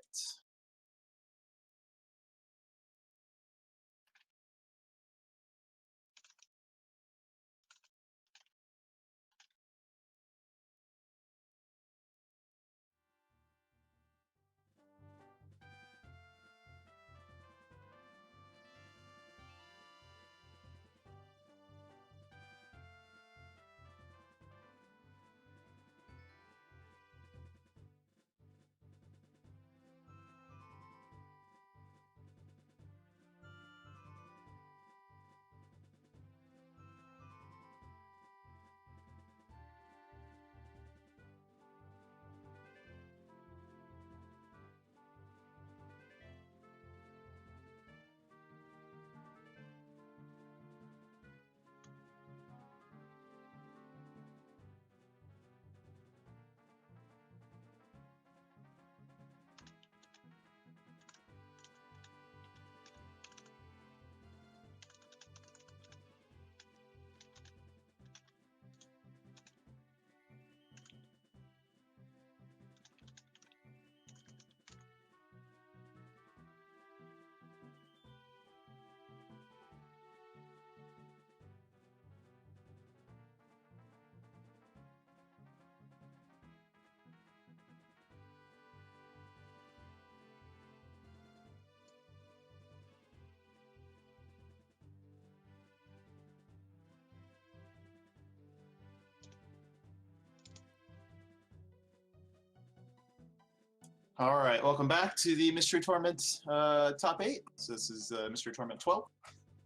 [SPEAKER 1] All right, welcome back to the Mystery Tournament top 8. So this is Mystery Tournament 12,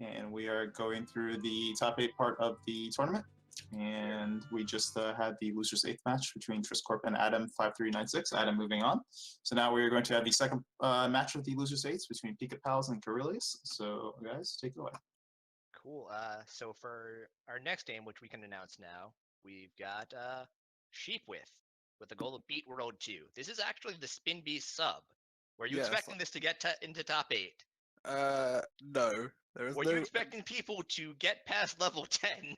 [SPEAKER 1] and we are going through the top 8 part of the tournament. And we just had the losers 8th match between Trisscorp and Adam 5396. Adam moving on. So now we're going to have the second match of the losers 8s between Pikapals and Caerulius. So guys, take it away.
[SPEAKER 8] Cool. So for our next game, which we can announce now, we've got Sheepwith with the goal of Beat World 2. This is actually the Spin Beast sub. Were you
[SPEAKER 3] Yes.
[SPEAKER 8] expecting this to get into top 8?
[SPEAKER 3] No. There is
[SPEAKER 8] Were
[SPEAKER 3] no...
[SPEAKER 8] you expecting people to get past level 10?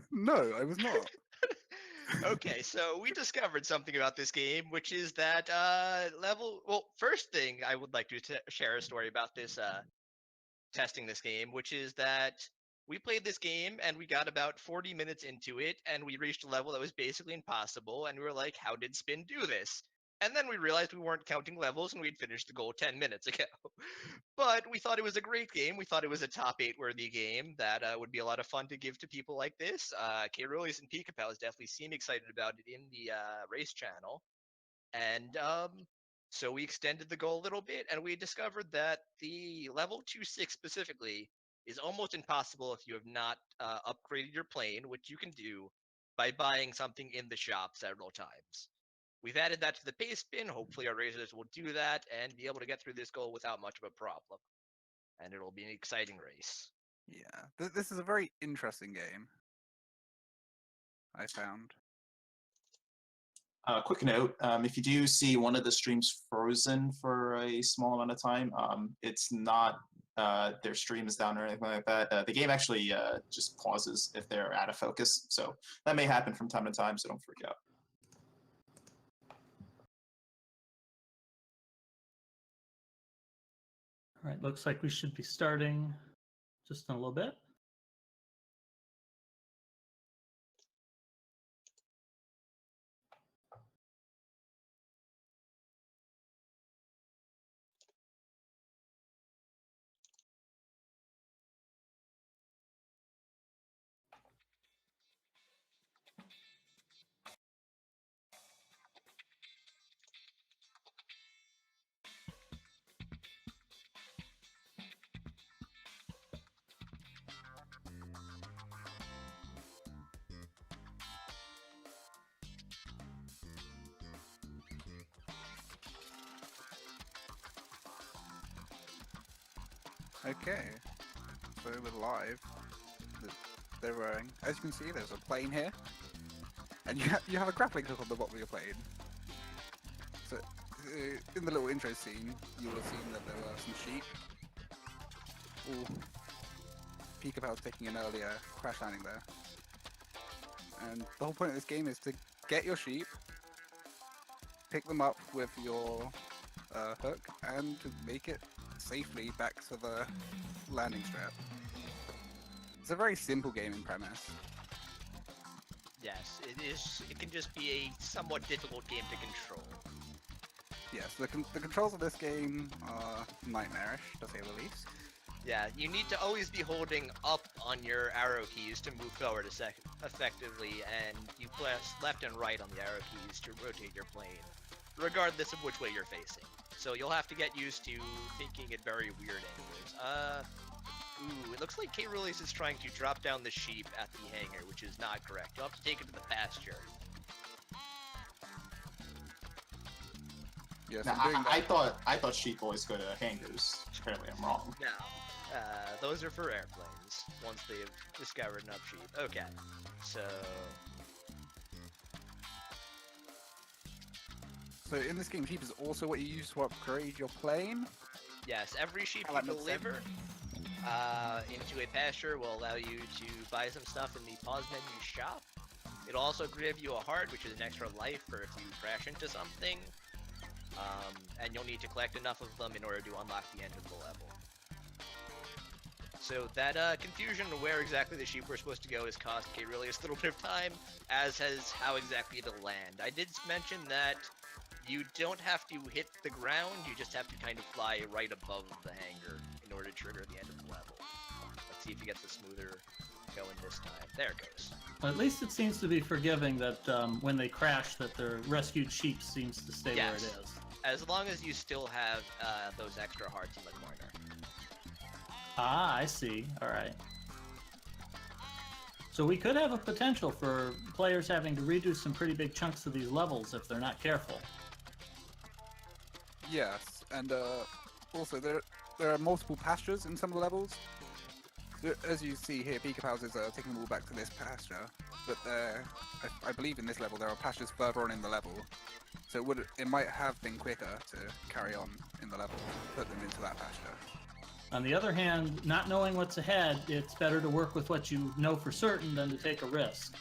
[SPEAKER 3] No, I was not.
[SPEAKER 8] Okay, so we discovered something about this game, which is that first thing I would like to share a story about this testing this game, which is that we played this game and we got about 40 minutes into it and we reached a level that was basically impossible, and we were like, how did Spin do this? And then we realized we weren't counting levels and we'd finished the goal 10 minutes ago. But we thought it was a great game. We thought it was a top 8 worthy game that would be a lot of fun to give to people like this. Caerulius and Pikapals definitely seem excited about it in the race channel. And so we extended the goal a little bit, and we discovered that the level 2-6 specifically is almost impossible if you have not upgraded your plane, which you can do by buying something in the shop several times. We've added that to the pace spin. Hopefully our racers will do that and be able to get through this goal without much of a problem. And it'll be an exciting race.
[SPEAKER 3] Yeah, this is a very interesting game, I found.
[SPEAKER 1] Quick note, if you do see one of the streams frozen for a small amount of time, it's not their stream is down or anything like that. The game actually just pauses if they're out of focus. So that may happen from time to time, so don't freak out.
[SPEAKER 7] All right, looks like we should be starting just in a little bit.
[SPEAKER 3] Okay, so we're live. They're as you can see, there's a plane here, and you have a grappling hook on the bottom of your plane. So in the little intro scene, you will have seen that there were some sheep. Ooh, Pikapals taking an earlier crash landing there. And the whole point of this game is to get your sheep, pick them up with your hook, and to make it safely back to the landing strap. It's a very simple game in premise.
[SPEAKER 8] Yes, it is. It can just be a somewhat difficult game to control.
[SPEAKER 3] Yes, the controls of this game are nightmarish, to say the least.
[SPEAKER 8] Yeah, you need to always be holding up on your arrow keys to move forward effectively, and you press left and right on the arrow keys to rotate your plane, regardless of which way you're facing. So you'll have to get used to thinking at very weird angles. Ooh, it looks like Caerulius is trying to drop down the sheep at the hangar, which is not correct. You'll have to take it to the pasture.
[SPEAKER 3] Yes,
[SPEAKER 1] Now,
[SPEAKER 3] I'm doing that.
[SPEAKER 1] I thought sheep always go to hangars. Apparently, I'm wrong.
[SPEAKER 8] Now, those are for airplanes, once they've discovered enough sheep. Okay, so...
[SPEAKER 3] So in this game, sheep is also what you use to upgrade your plane.
[SPEAKER 8] Yes, every sheep
[SPEAKER 3] Oh,
[SPEAKER 8] you
[SPEAKER 3] that makes sense.
[SPEAKER 8] deliver into a pasture will allow you to buy some stuff in the pause menu shop. It'll also give you a heart, which is an extra life for if you crash into something. And you'll need to collect enough of them in order to unlock the end of the level. So that confusion of where exactly the sheep were supposed to go has cost Caerulius a little bit of time, as has how exactly to land. I did mention that you don't have to hit the ground, you just have to kind of fly right above the hangar in order to trigger the end of the level. Let's see if he gets the smoother going this time. There it goes.
[SPEAKER 7] At least it seems to be forgiving that when they crash, that the rescued sheep seems to stay where it
[SPEAKER 8] Yes.
[SPEAKER 7] is.
[SPEAKER 8] As long as you still have those extra hearts in the corner.
[SPEAKER 7] Ah, I see. All right. So we could have a potential for players having to redo some pretty big chunks of these levels if they're not careful.
[SPEAKER 3] Yes, and also there are multiple pastures in some of the levels. So, as you see here, Pikapals is taking them all back to this pasture, but I believe in this level there are pastures further on in the level, so it might have been quicker to carry on in the level, put them into that pasture.
[SPEAKER 7] On the other hand, not knowing what's ahead, it's better to work with what you know for certain than to take a risk.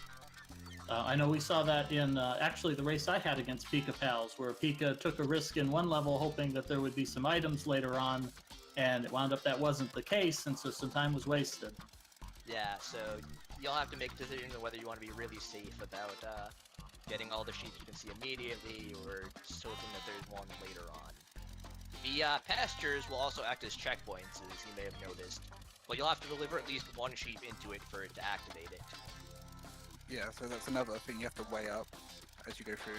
[SPEAKER 7] I know we saw that in actually the race I had against Pikapals, where Pika took a risk in one level hoping that there would be some items later on, and it wound up that wasn't the case, and so some time was wasted.
[SPEAKER 8] Yeah, so you'll have to make a decision on whether you want to be really safe about getting all the sheep you can see immediately, or just hoping that there's one later on. The pastures will also act as checkpoints, as you may have noticed, but you'll have to deliver at least one sheep into it for it to activate it.
[SPEAKER 3] Yeah, so that's another thing you have to weigh up as you go through.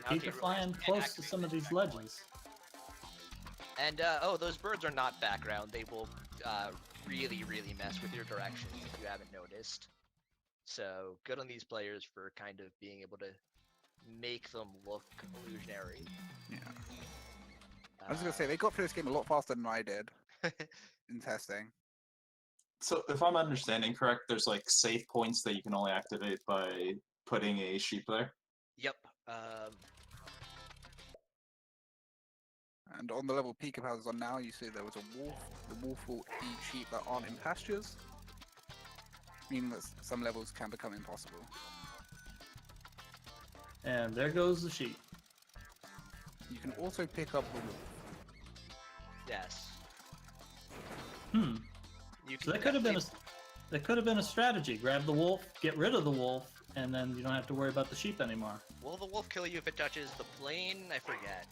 [SPEAKER 7] Keep it flying close to some of these ledges.
[SPEAKER 8] And, oh, those birds are not background. They will really, really mess with your directions if you haven't noticed. So, good on these players for kind of being able to make them look illusionary.
[SPEAKER 3] Yeah. I was gonna say, they got through this game a lot faster than I did in testing.
[SPEAKER 1] So, if I'm understanding correct, there's like safe points that you can only activate by putting a sheep there.
[SPEAKER 8] Yep.
[SPEAKER 3] And on the level Pikapals is on now, you see there was a wolf. The wolf will eat sheep that aren't in pastures, meaning that some levels can become impossible.
[SPEAKER 7] And there goes the sheep.
[SPEAKER 3] You can also pick up the wolf.
[SPEAKER 8] Yes.
[SPEAKER 7] Hmm.
[SPEAKER 8] You
[SPEAKER 7] So that could have been a strategy. Grab the wolf, get rid of the wolf, and then you don't have to worry about the sheep anymore.
[SPEAKER 8] Will the wolf kill you if it touches the plane? I forget.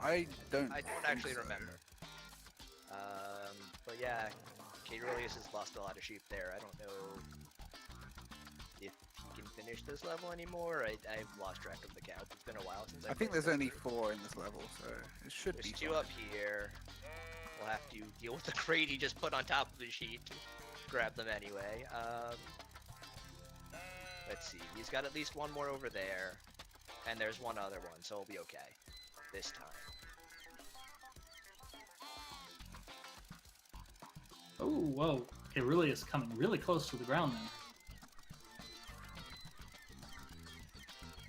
[SPEAKER 3] I don't
[SPEAKER 8] actually
[SPEAKER 3] so.
[SPEAKER 8] remember. But yeah, Caerulius has lost a lot of sheep there. I don't know if he can finish this level anymore. I've lost track of the count. It's been a while since
[SPEAKER 3] I think there's only 4 in this level, so it should be
[SPEAKER 8] There's 2
[SPEAKER 3] fine.
[SPEAKER 8] up here. We'll have to deal with the crate he just put on top of the sheet to grab them anyway. Let's see. He's got at least one more over there. And there's one other one, so we'll be okay. This time.
[SPEAKER 7] Oh, whoa. Caerulius coming really close to the ground then.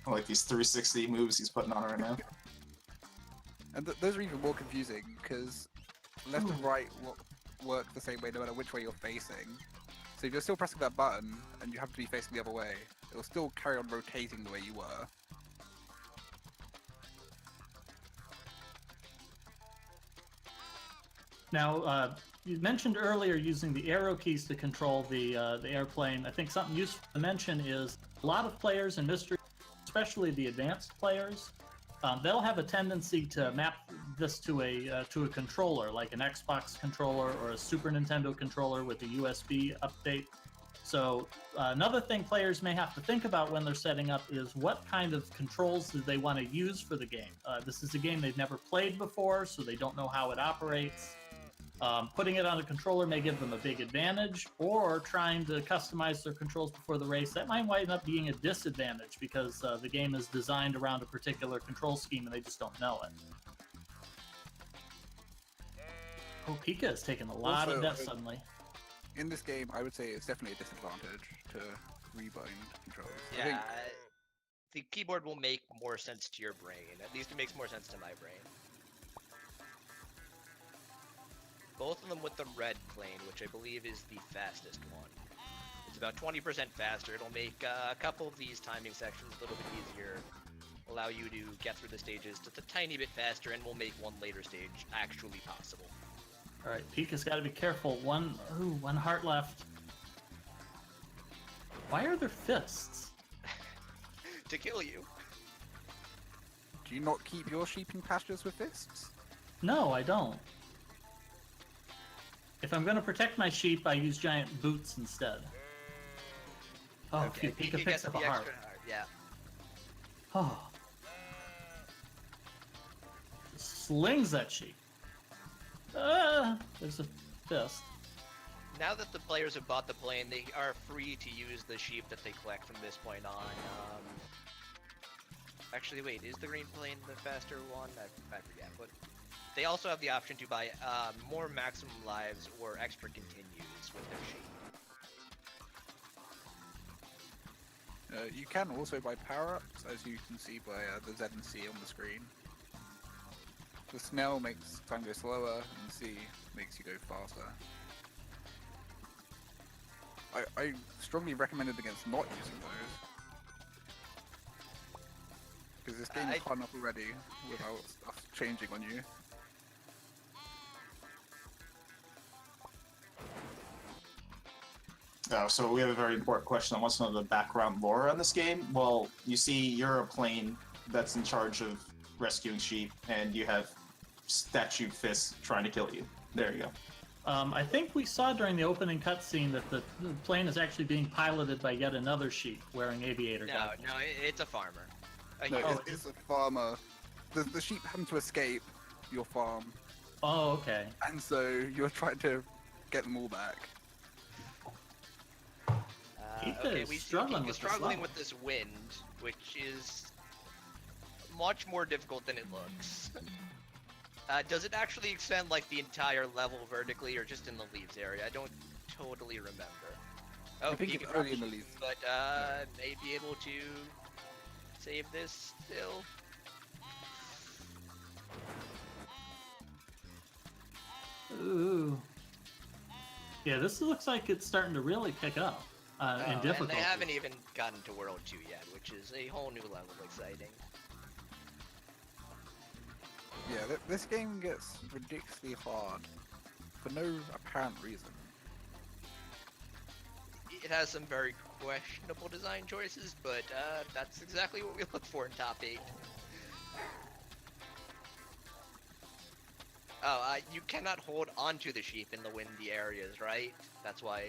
[SPEAKER 1] I like these 360 moves he's putting on right now.
[SPEAKER 3] And those are even more confusing because left and right work the same way no matter which way you're facing. So if you're still pressing that button and you have to be facing the other way, it'll still carry on rotating the way you were.
[SPEAKER 7] Now, you mentioned earlier using the arrow keys to control the airplane. I think something useful to mention is a lot of players in Mystery, especially the advanced players, they'll have a tendency to map this to a controller, like an Xbox controller or a Super Nintendo controller with a USB update. So another thing players may have to think about when they're setting up is what kind of controls do they want to use for the game. This is a game they've never played before, so they don't know how it operates. Putting it on a controller may give them a big advantage, or trying to customize their controls before the race, that might wind up being a disadvantage because the game is designed around a particular control scheme and they just don't know it. Oh, Pika has taken a lot of deaths suddenly.
[SPEAKER 3] In this game, I would say it's definitely a disadvantage to rebind controls. I
[SPEAKER 8] Yeah,
[SPEAKER 3] think
[SPEAKER 8] the keyboard will make more sense to your brain. At least it makes more sense to my brain. Both of them with the red plane, which I believe is the fastest one. It's about 20% faster. It'll make a couple of these timing sections a little bit easier. Allow you to get through the stages just a tiny bit faster, and will make one later stage actually possible.
[SPEAKER 7] All right, Pika's got to be careful. One heart left. Why are there fists?
[SPEAKER 8] To kill you.
[SPEAKER 3] do you not keep your sheep in pastures with fists?
[SPEAKER 7] No, I don't. If I'm going to protect my sheep, I use giant boots instead. Oh,
[SPEAKER 8] Okay,
[SPEAKER 7] Pika
[SPEAKER 8] you
[SPEAKER 7] picks
[SPEAKER 8] get
[SPEAKER 7] up a
[SPEAKER 8] the
[SPEAKER 7] heart.
[SPEAKER 8] extra heart, yeah.
[SPEAKER 7] Oh. Slings that sheep. There's a fist.
[SPEAKER 8] Now that the players have bought the plane, they are free to use the sheep that they collect from this point on. Actually, wait, is the green plane the faster one? I forget, but they also have the option to buy more maximum lives or extra continues with their sheep.
[SPEAKER 3] You can also buy power-ups, as you can see by the Z and C on the screen. The snail makes time go slower, and C makes you go faster. I strongly recommend it against not using those. Because this game is hard enough already without stuff changing on you.
[SPEAKER 1] Oh, so we have a very important question on what's some of the background lore on this game. Well, you see, you're a plane that's in charge of rescuing sheep, and you have statue fists trying to kill you. There you go.
[SPEAKER 7] I think we saw during the opening cutscene that the plane is actually being piloted by yet another sheep wearing aviator goggles.
[SPEAKER 8] No, it's a farmer.
[SPEAKER 3] No, it's a farmer. The sheep happen to escape your farm.
[SPEAKER 7] Oh, okay.
[SPEAKER 3] And so you're trying to get them all back.
[SPEAKER 7] Pika is struggling with this level.
[SPEAKER 8] with this wind, which is much more difficult than it looks. Does it actually extend like the entire level vertically, or just in the leaves area? I don't totally remember. Oh,
[SPEAKER 3] I think it's only in the leaves.
[SPEAKER 8] But may be able to save this still.
[SPEAKER 7] Ooh. Yeah, this looks like it's starting to really pick up in difficulty.
[SPEAKER 8] And they haven't even gotten to World 2 yet, which is a whole new level of exciting.
[SPEAKER 3] Yeah, this game gets ridiculously hard for no apparent reason.
[SPEAKER 8] It has some very questionable design choices, but that's exactly what we look for in top 8. Oh, you cannot hold onto the sheep in the windy areas, right? That's why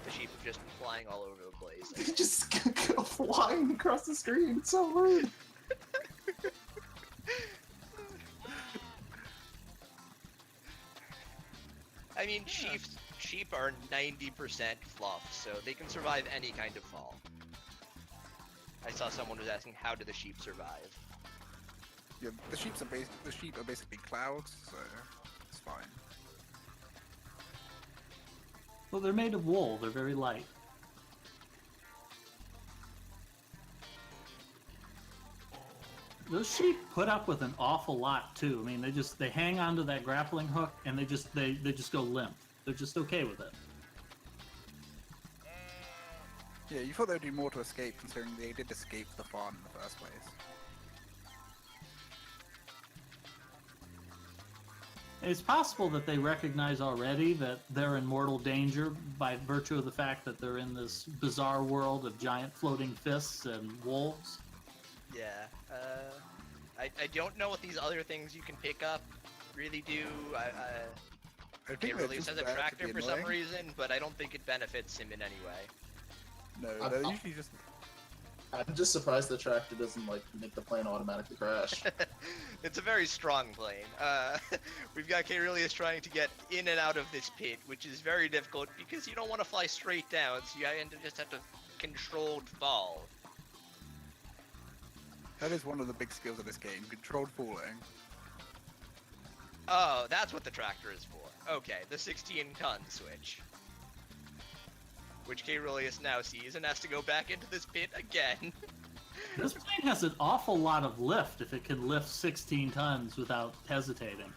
[SPEAKER 8] the sheep have just been flying all over the place.
[SPEAKER 1] They just go flying across the screen. It's so rude.
[SPEAKER 8] I mean, sheep are 90% fluff, so they can survive any kind of fall. I saw someone was asking, how do the sheep survive?
[SPEAKER 3] Yeah, the sheep are basically clouds, so it's fine.
[SPEAKER 7] Well, they're made of wool. They're very light. Those sheep put up with an awful lot too. I mean, they hang onto that grappling hook and they just go limp. They're just okay with it.
[SPEAKER 3] Yeah, you thought they'd do more to escape, considering they did escape the farm in the first place.
[SPEAKER 7] It's possible that they recognize already that they're in mortal danger by virtue of the fact that they're in this bizarre world of giant floating fists and wolves.
[SPEAKER 8] Yeah. I don't know what these other things you can pick up really do.
[SPEAKER 3] I think they're
[SPEAKER 8] Caerulius
[SPEAKER 3] just
[SPEAKER 8] has a
[SPEAKER 3] there to
[SPEAKER 8] tractor
[SPEAKER 3] be
[SPEAKER 8] for some
[SPEAKER 3] annoying.
[SPEAKER 8] reason, but I don't think it benefits him in any way.
[SPEAKER 3] No, they're usually just...
[SPEAKER 1] I'm just surprised the tractor doesn't like make the plane automatically crash.
[SPEAKER 8] It's a very strong plane. We've got Caerulius trying to get in and out of this pit, which is very difficult because you don't want to fly straight down, so you just have to controlled fall.
[SPEAKER 3] That is one of the big skills of this game, controlled falling.
[SPEAKER 8] Oh, that's what the tractor is for. Okay, the 16-ton switch. Which Caerulius now sees and has to go back into this pit again.
[SPEAKER 7] This plane has an awful lot of lift if it can lift 16 tons without hesitating.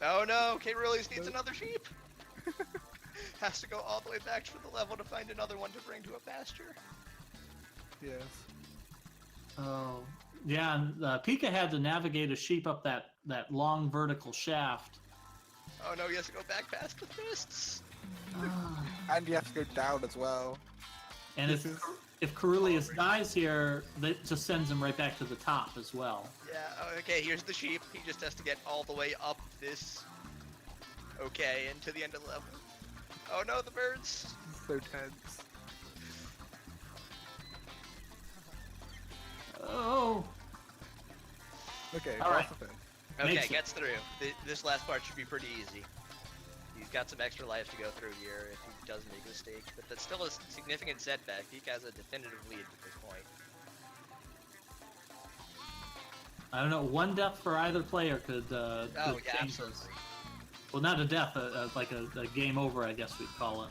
[SPEAKER 8] Oh no, Caerulius needs another sheep! Has to go all the way back to the level to find another one to bring to a pasture.
[SPEAKER 3] Yes.
[SPEAKER 7] Oh, yeah, and Pika had to navigate a sheep up that long vertical shaft.
[SPEAKER 8] Oh no, he has to go back past the fists!
[SPEAKER 3] And you have to go down as well.
[SPEAKER 7] And
[SPEAKER 3] This
[SPEAKER 7] if Caerulius dies here, that just sends him right back to the top as well.
[SPEAKER 8] Yeah, okay, here's the sheep. He just has to get all the way up this... Okay, and to the end of the level. Oh no, the birds!
[SPEAKER 3] So tense.
[SPEAKER 7] Oh,
[SPEAKER 3] Okay,
[SPEAKER 7] All right.
[SPEAKER 3] that's the thing.
[SPEAKER 8] Okay,
[SPEAKER 7] Makes it.
[SPEAKER 8] gets through. This last part should be pretty easy. He's got some extra life to go through here if he does make a mistake, but that's still a significant setback. He has a definitive lead at this point.
[SPEAKER 7] I don't know. One death for either player could
[SPEAKER 8] Oh yeah,
[SPEAKER 7] change this.
[SPEAKER 8] absolutely.
[SPEAKER 7] Well, not a death, like a game over, I guess we'd call it.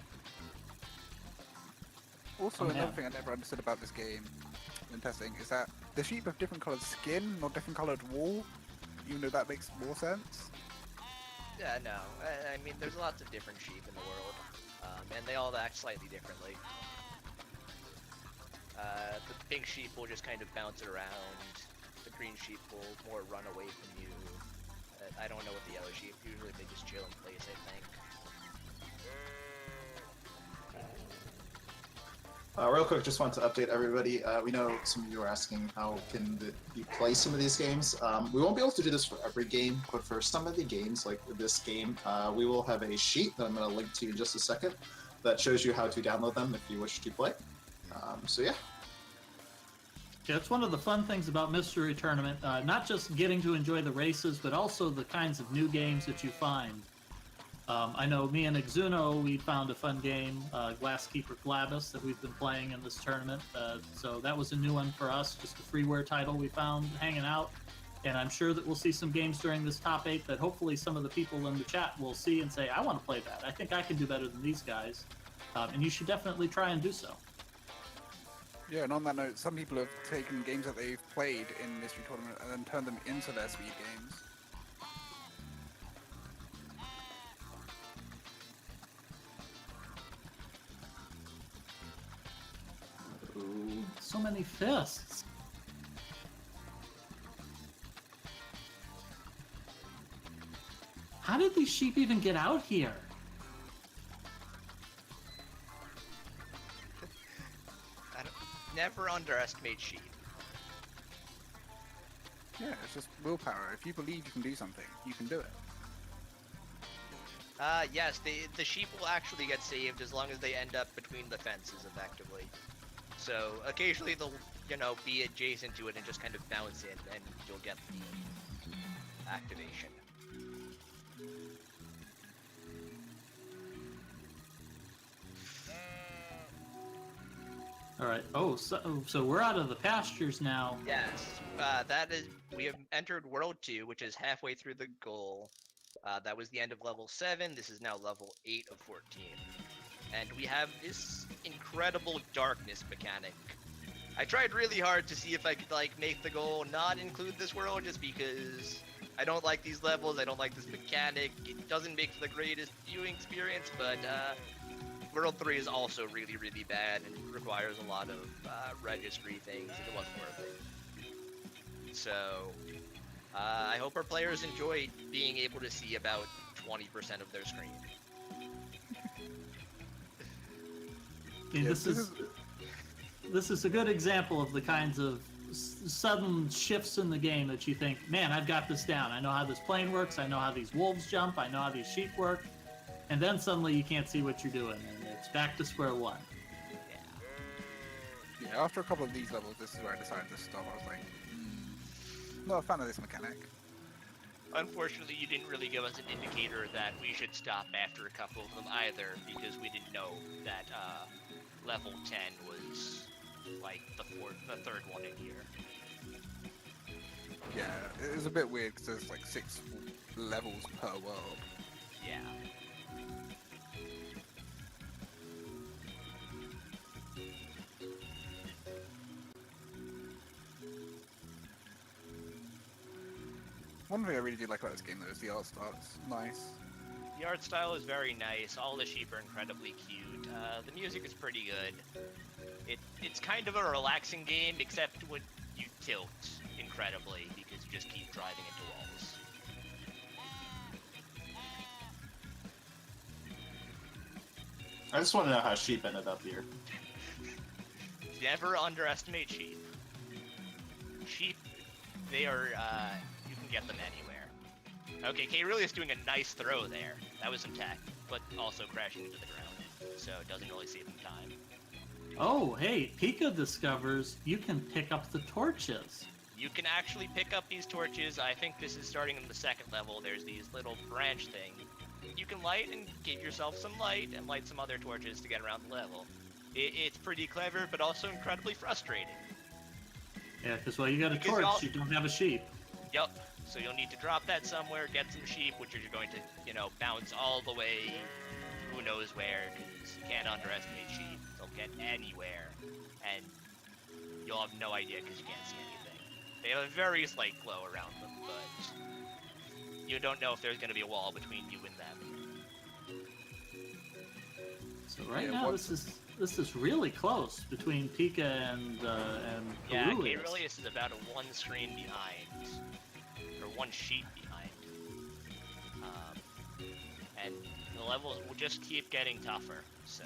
[SPEAKER 3] Also,
[SPEAKER 7] Oh,
[SPEAKER 3] another
[SPEAKER 7] man.
[SPEAKER 3] thing I never understood about this game in testing is that the sheep have different coloured skin, not different coloured wool, even though that makes more sense.
[SPEAKER 8] Yeah, no. I mean, there's lots of different sheep in the world, and they all act slightly differently. The pink sheep will just kind of bounce around. The green sheep will more run away from you. I don't know what the yellow sheep. Usually they just chill in place, I think.
[SPEAKER 1] Real quick, just want to update everybody. We know some of you are asking how can you play some of these games. We won't be able to do this for every game, but for some of the games, like this game, we will have a sheet that I'm going to link to in just a second that shows you how to download them if you wish to play. So yeah.
[SPEAKER 7] Yeah, it's one of the fun things about Mystery Tournament, not just getting to enjoy the races, but also the kinds of new games that you find. I know me and Exuno, we found a fun game, Glasskeeper Glabus, that we've been playing in this tournament. So that was a new one for us, just a freeware title we found hanging out. And I'm sure that we'll see some games during this top 8 that hopefully some of the people in the chat will see and say, I want to play that. I think I can do better than these guys. And you should definitely try and do so.
[SPEAKER 3] Yeah, and on that note, some people have taken games that they've played in Mystery Tournament and then turned them into their speed games.
[SPEAKER 7] Ooh, so many fists. How did these sheep even get out here?
[SPEAKER 8] Never underestimate sheep.
[SPEAKER 3] Yeah, it's just willpower. If you believe you can do something, you can do it.
[SPEAKER 8] Yes, the sheep will actually get saved as long as they end up between the fences, effectively. So, occasionally they'll, be adjacent to it and just kind of bounce in, and you'll get the activation.
[SPEAKER 7] All right. Oh, so we're out of the pastures now.
[SPEAKER 8] Yes, that is. We have entered World 2, which is halfway through the goal. That was the end of level 7. This is now level 8 of 14. And we have this incredible darkness mechanic. I tried really hard to see if I could like make the goal not include this world, just because I don't like these levels, I don't like this mechanic. It doesn't make for the greatest viewing experience, but World 3 is also really, really bad and requires a lot of registry things, and it wasn't worth it. So, I hope our players enjoy being able to see about 20% of their screen.
[SPEAKER 7] See, this is a good example of the kinds of sudden shifts in the game that you think, man, I've got this down. I know how this plane works. I know how these wolves jump. I know how these sheep work. And then suddenly you can't see what you're doing, and it's back to square one.
[SPEAKER 3] Yeah, after a couple of these levels, this is where I decided to stop. I was like, not a fan of this mechanic.
[SPEAKER 8] Unfortunately, you didn't really give us an indicator that we should stop after a couple of them either, because we didn't know that level 10 was like the third one in here.
[SPEAKER 3] Yeah, it was a bit weird because there's like 6 levels per world.
[SPEAKER 8] Yeah.
[SPEAKER 3] One thing I really do like about this game though is the art style. It's nice.
[SPEAKER 8] The art style is very nice. All the sheep are incredibly cute. The music is pretty good. It's kind of a relaxing game, except when you tilt incredibly because you just keep driving into walls.
[SPEAKER 1] I just want to know how sheep ended up here.
[SPEAKER 8] Never underestimate sheep. Sheep, they are, you can get them anywhere. Okay, Caerulius is doing a nice throw there. That was some tech, but also crashing into the ground, so it doesn't really save him time.
[SPEAKER 7] Oh, hey, Pika discovers you can pick up the torches.
[SPEAKER 8] You can actually pick up these torches. I think this is starting in the second level. There's these little branch things. You can light and give yourself some light and light some other torches to get around the level. It's pretty clever, but also incredibly frustrating.
[SPEAKER 7] Yeah, because, well, you got a
[SPEAKER 8] Because
[SPEAKER 7] torch, you don't have a sheep.
[SPEAKER 8] Yup. So you'll need to drop that somewhere, get some sheep, which are going to, you know, bounce all the way who knows where, because you can't underestimate sheep. They'll get anywhere, and you'll have no idea because you can't see anything. They have a very slight glow around them, but you don't know if there's going to be a wall between you and them.
[SPEAKER 7] So right
[SPEAKER 3] Yeah,
[SPEAKER 7] now, this is really close between Pika and
[SPEAKER 8] Yeah,
[SPEAKER 7] Caerulius.
[SPEAKER 8] Caerulius is about a one screen behind, or one sheet behind. And the levels will just keep getting tougher, so...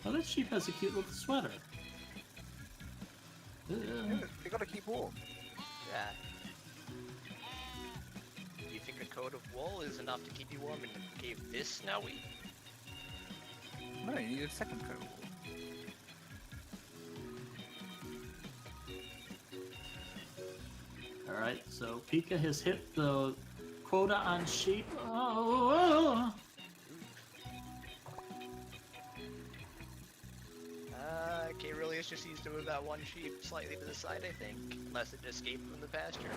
[SPEAKER 7] Oh, that sheep has a cute little sweater.
[SPEAKER 3] Yeah, they gotta keep warm.
[SPEAKER 8] Yeah. Do you think a coat of wool is enough to keep you warm in a cave this snowy?
[SPEAKER 3] No, you need a second coat.
[SPEAKER 7] Alright, so Pika has hit the quota on sheep. Oh!
[SPEAKER 8] Caerulius just needs to move that one sheep slightly to the side, I think. Unless it escaped from the pasture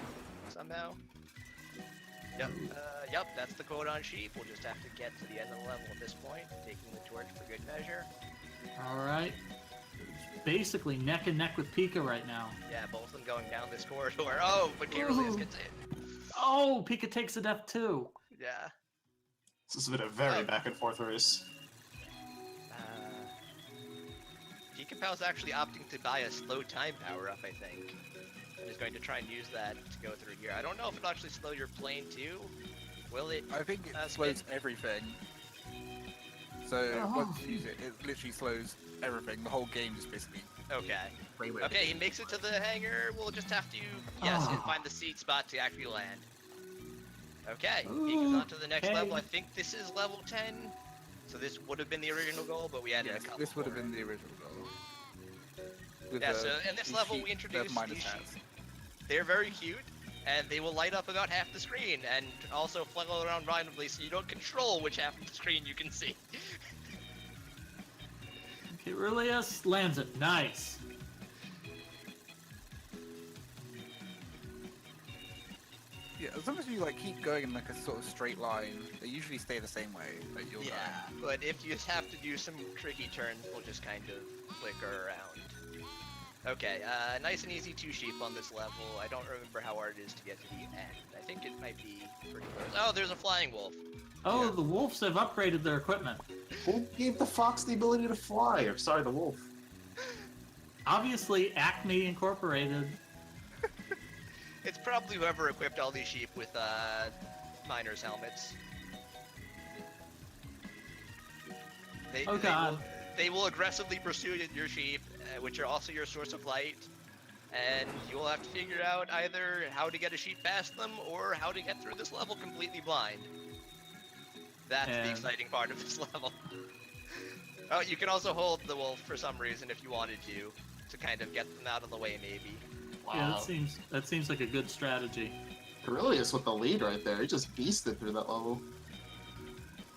[SPEAKER 8] somehow. Yep, yep, that's the quote on sheep. We'll just have to get to the end of the level at this point, taking the torch for good measure.
[SPEAKER 7] Alright. Basically neck and neck with Pika right now.
[SPEAKER 8] Yeah, both of them going down this corridor. Oh, but Caerulius gets it.
[SPEAKER 7] Oh, Pika takes a death too.
[SPEAKER 8] Yeah.
[SPEAKER 1] This has been a very back and forth race.
[SPEAKER 8] Pikapals actually opting to buy a slow time power up, I think. And is going to try and use that to go through here. I don't know if it'll actually slow your plane too. Will it?
[SPEAKER 3] I think it slows everything. So once you use it, it literally slows everything. The whole game is basically...
[SPEAKER 8] Okay.
[SPEAKER 3] way
[SPEAKER 8] Okay, he makes it to the hangar. We'll just have to, yes, and find the seat spot to actually land. Okay, Pika's on to the next level. I think this is level 10. So So this would have been the original goal, but we added
[SPEAKER 3] Yes,
[SPEAKER 8] a couple.
[SPEAKER 3] this would have
[SPEAKER 8] more.
[SPEAKER 3] been the original goal. With
[SPEAKER 8] Yeah,
[SPEAKER 3] the-
[SPEAKER 8] so in this
[SPEAKER 3] these
[SPEAKER 8] level
[SPEAKER 3] sheep,
[SPEAKER 8] we
[SPEAKER 3] they have
[SPEAKER 8] introduced
[SPEAKER 3] minus
[SPEAKER 8] these
[SPEAKER 3] hats.
[SPEAKER 8] sheep. They're very cute, and they will light up about half the screen, and also flail around randomly, so you don't control which half of the screen you can see.
[SPEAKER 7] Caerulius lands it. Nice.
[SPEAKER 3] Yeah, as long as you like keep going in like a sort of straight line, they usually stay the same way. Like you'll
[SPEAKER 8] Yeah, but if you have to do some tricky turns, we'll just kind of flicker around. Okay, nice and easy 2 sheep on this level. I don't remember how hard it is to get to the end. I think it might be pretty close. Oh, there's a flying wolf.
[SPEAKER 7] Oh,
[SPEAKER 3] Yeah.
[SPEAKER 7] the wolves have upgraded their equipment.
[SPEAKER 1] Who gave the fox the ability to fly? Or sorry, the wolf.
[SPEAKER 7] Obviously, Acme Incorporated.
[SPEAKER 8] It's probably whoever equipped all these sheep with miners' helmets.
[SPEAKER 7] Oh, God.
[SPEAKER 8] They will aggressively pursue your sheep, which are also your source of light, and you'll have to figure out either how to get a sheep past them or how to get through this level completely blind. That's the
[SPEAKER 7] And-
[SPEAKER 8] exciting part of this level. Oh, you can also hold the wolf for some reason if you wanted to kind of get them out of the way maybe.
[SPEAKER 7] Yeah,
[SPEAKER 1] Wow.
[SPEAKER 7] that seems like a good strategy.
[SPEAKER 1] Caerulius with the lead right there. He just beasted through that level.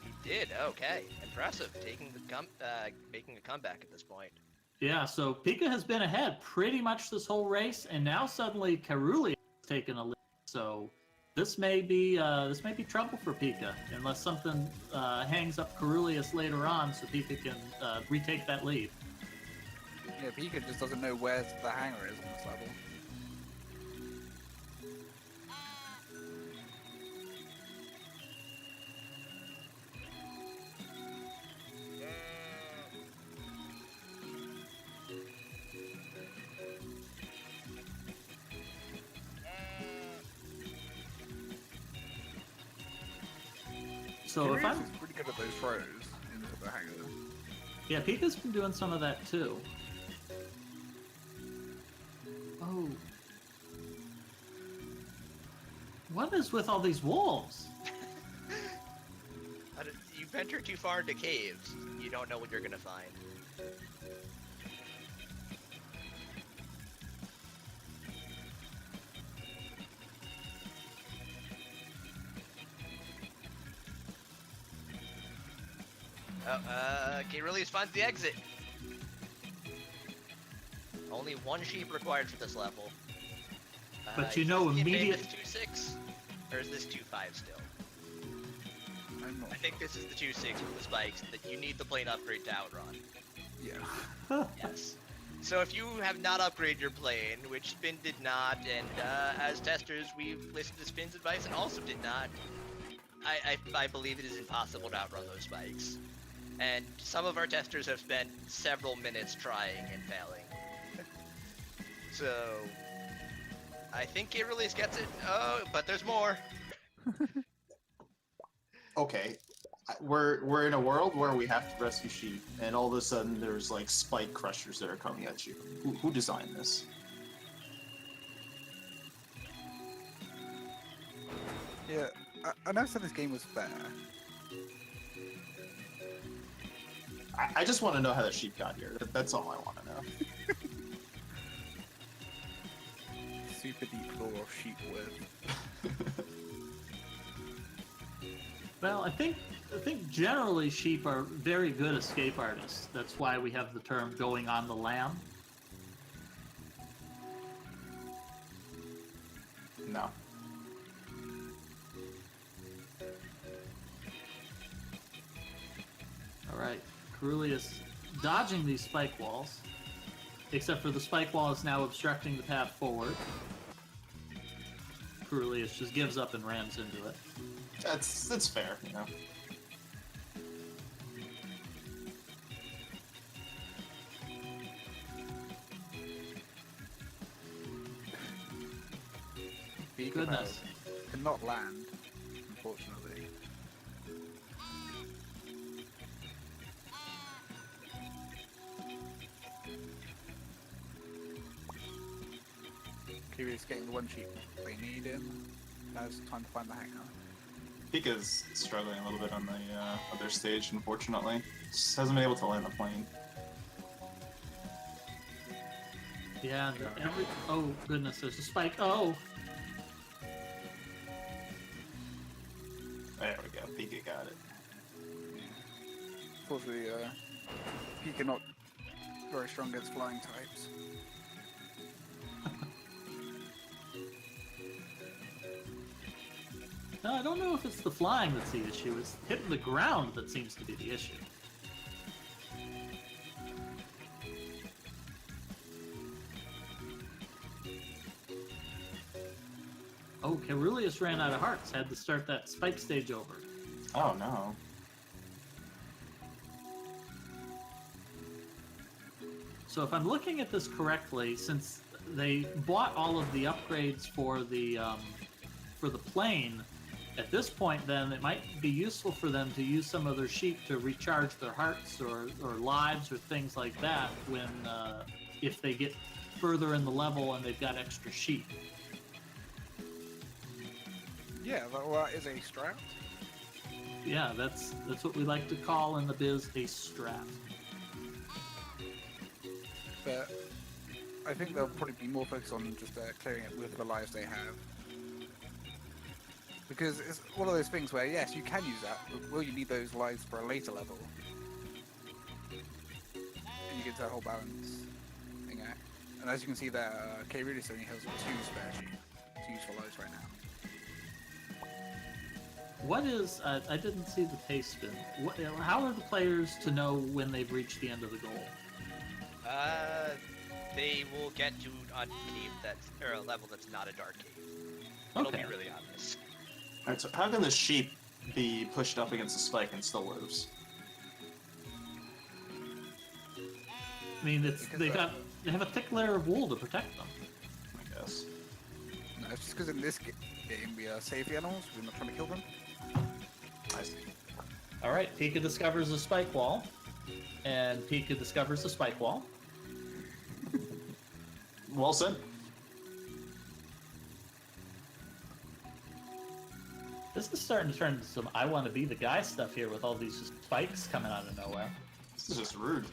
[SPEAKER 8] He did, okay. Impressive, making a comeback at this point.
[SPEAKER 7] Yeah, so Pika has been ahead pretty much this whole race, and now suddenly Caerulius has taken a lead. So this may be trouble for Pika, unless something hangs up Caerulius later on, so Pika can retake that lead.
[SPEAKER 3] Yeah, Pika just doesn't know where the hangar is on this level.
[SPEAKER 7] So if
[SPEAKER 3] Caerulius
[SPEAKER 7] I'm
[SPEAKER 3] is pretty good at those throws into the hangar.
[SPEAKER 7] Yeah, Pika's been doing some of that too. Oh. What is with all these wolves?
[SPEAKER 8] You venture too far into caves, you don't know what you're gonna find. Caerulius finds the exit. Only 1 sheep required for this level.
[SPEAKER 7] But you
[SPEAKER 8] is
[SPEAKER 7] know,
[SPEAKER 8] this the
[SPEAKER 7] immediate-
[SPEAKER 8] famous 2-6? Or is this 2-5 still?
[SPEAKER 3] I'm not
[SPEAKER 8] I think this is the 2-6 with the spikes that you need the plane upgrade to outrun.
[SPEAKER 3] Yeah.
[SPEAKER 8] Yes. So if you have not upgraded your plane, which Spin did not, and as testers we've listened to Spin's advice and also did not, I believe it is impossible to outrun those spikes. And some of our testers have spent several minutes trying and failing. So I think Caerulius gets it. Oh, but there's more.
[SPEAKER 1] Okay, we're in a world where we have to rescue sheep, and all of a sudden there's like spike crushers that are coming at you. Who designed this?
[SPEAKER 3] Yeah, I never said this game was fair.
[SPEAKER 1] I just want to know how the sheep got here. That's all I want to know.
[SPEAKER 3] Super deep lore of Sheepwith.
[SPEAKER 7] Well, I think generally sheep are very good escape artists. That's why we have the term "going on the lam."
[SPEAKER 1] No.
[SPEAKER 7] All right, Caerulius dodging these spike walls, except for the spike wall is now obstructing the path forward. Caerulius just gives up and rams into it.
[SPEAKER 1] That's fair, you know.
[SPEAKER 7] Goodness.
[SPEAKER 3] Cannot land, unfortunately. Caerulius getting the 1 sheep they need in. Now it's time to find the hangar.
[SPEAKER 1] Pika's struggling a little bit on the other stage, unfortunately. Just hasn't been able to land the plane.
[SPEAKER 7] Yeah, oh goodness, there's a spike. Oh!
[SPEAKER 1] There we go, Pika got it.
[SPEAKER 3] Unfortunately, Pika not very strong against flying types.
[SPEAKER 7] No, I don't know if it's the flying that's the issue. It's hitting the ground that seems to be the issue. Oh, Caerulius ran out of hearts. Had to start that spike stage over.
[SPEAKER 1] Oh no.
[SPEAKER 7] So if I'm looking at this correctly, since they bought all of the upgrades for the plane, at this point then it might be useful for them to use some of their sheep to recharge their hearts or lives or things like that when if they get further in the level and they've got extra sheep.
[SPEAKER 3] Yeah, that is a strat.
[SPEAKER 7] Yeah, that's what we like to call in the biz a strat.
[SPEAKER 3] But I think they'll probably be more focused on just clearing it with the lives they have. Because it's one of those things where, yes, you can use that, but will you need those lives for a later level? And you get that whole balance thing out. And as you can see there, Caerulius only has 2 spare sheep, 2 useful lives right now.
[SPEAKER 7] What is, I didn't see the taste spin. How are the players to know when they've reached the end of the goal?
[SPEAKER 8] They will get to a cave or a level that's not a dark cave. It'll be really obvious.
[SPEAKER 1] Alright, so how can the sheep be pushed up against the spike and still lives?
[SPEAKER 7] I mean, they have a thick layer of wool to protect them.
[SPEAKER 1] I guess.
[SPEAKER 3] No, it's just because in this game we save the animals, we're not trying to kill them.
[SPEAKER 1] I see.
[SPEAKER 7] Alright, Pika discovers a spike wall, and Pika discovers the spike wall.
[SPEAKER 1] Well said.
[SPEAKER 7] This is starting to turn into some I want to be the guy stuff here with all these spikes coming out of nowhere.
[SPEAKER 1] This is just rude.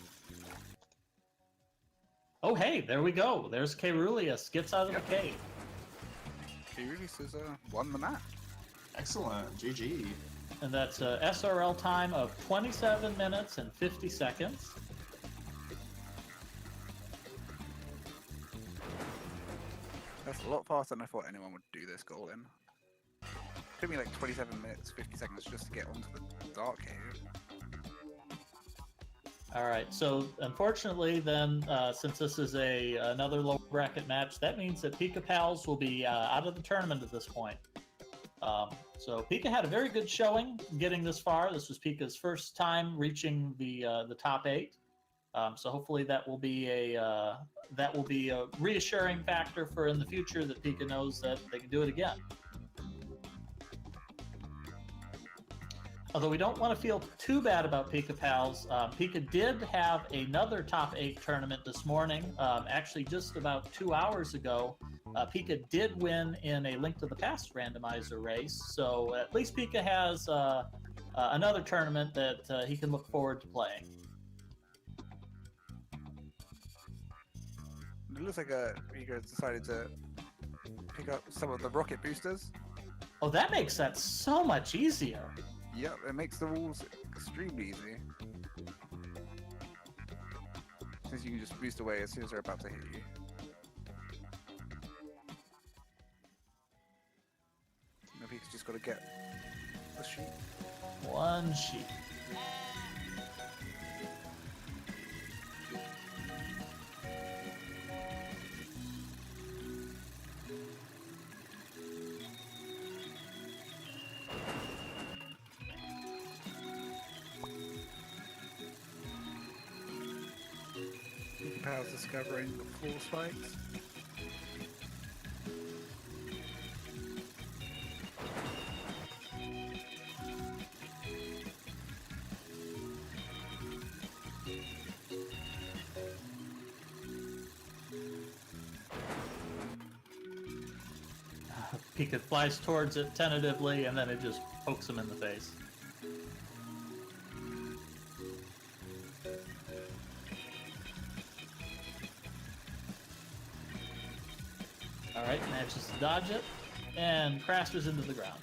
[SPEAKER 7] Oh hey, there we go. There's Caerulius, gets out of the cave.
[SPEAKER 3] Caerulius has won the match.
[SPEAKER 1] Excellent, GG.
[SPEAKER 7] And that's a SRL time of 27 minutes and 50 seconds.
[SPEAKER 3] That's a lot faster than I thought anyone would do this goal in. Took me like 27 minutes, 50 seconds just to get onto the dark cave.
[SPEAKER 7] Alright, so unfortunately then, since this is another low bracket match, that means that Pikapals will be out of the tournament at this point. So Pika had a very good showing getting this far. This was Pika's first time reaching the top 8. So hopefully that will be a reassuring factor for in the future that Pika knows that they can do it again. Although we don't want to feel too bad about Pikapals, Pika did have another top 8 tournament this morning. Actually, just about 2 hours ago, Pika did win in a Link to the Past randomizer race. So at least Pika has another tournament that he can look forward to playing.
[SPEAKER 3] It looks like Pika decided to pick up some of the rocket boosters.
[SPEAKER 7] Oh, that makes that so much easier.
[SPEAKER 3] Yep, it makes the rules extremely easy. Since you can just boost away as soon as they're about to hit you. Now Pika's just got to get the sheep.
[SPEAKER 7] One sheep.
[SPEAKER 3] Pikapals discovering the full spikes.
[SPEAKER 7] Pika flies towards it tentatively, and then it just pokes him in the face. Alright, manages to dodge it, and crashes into the ground.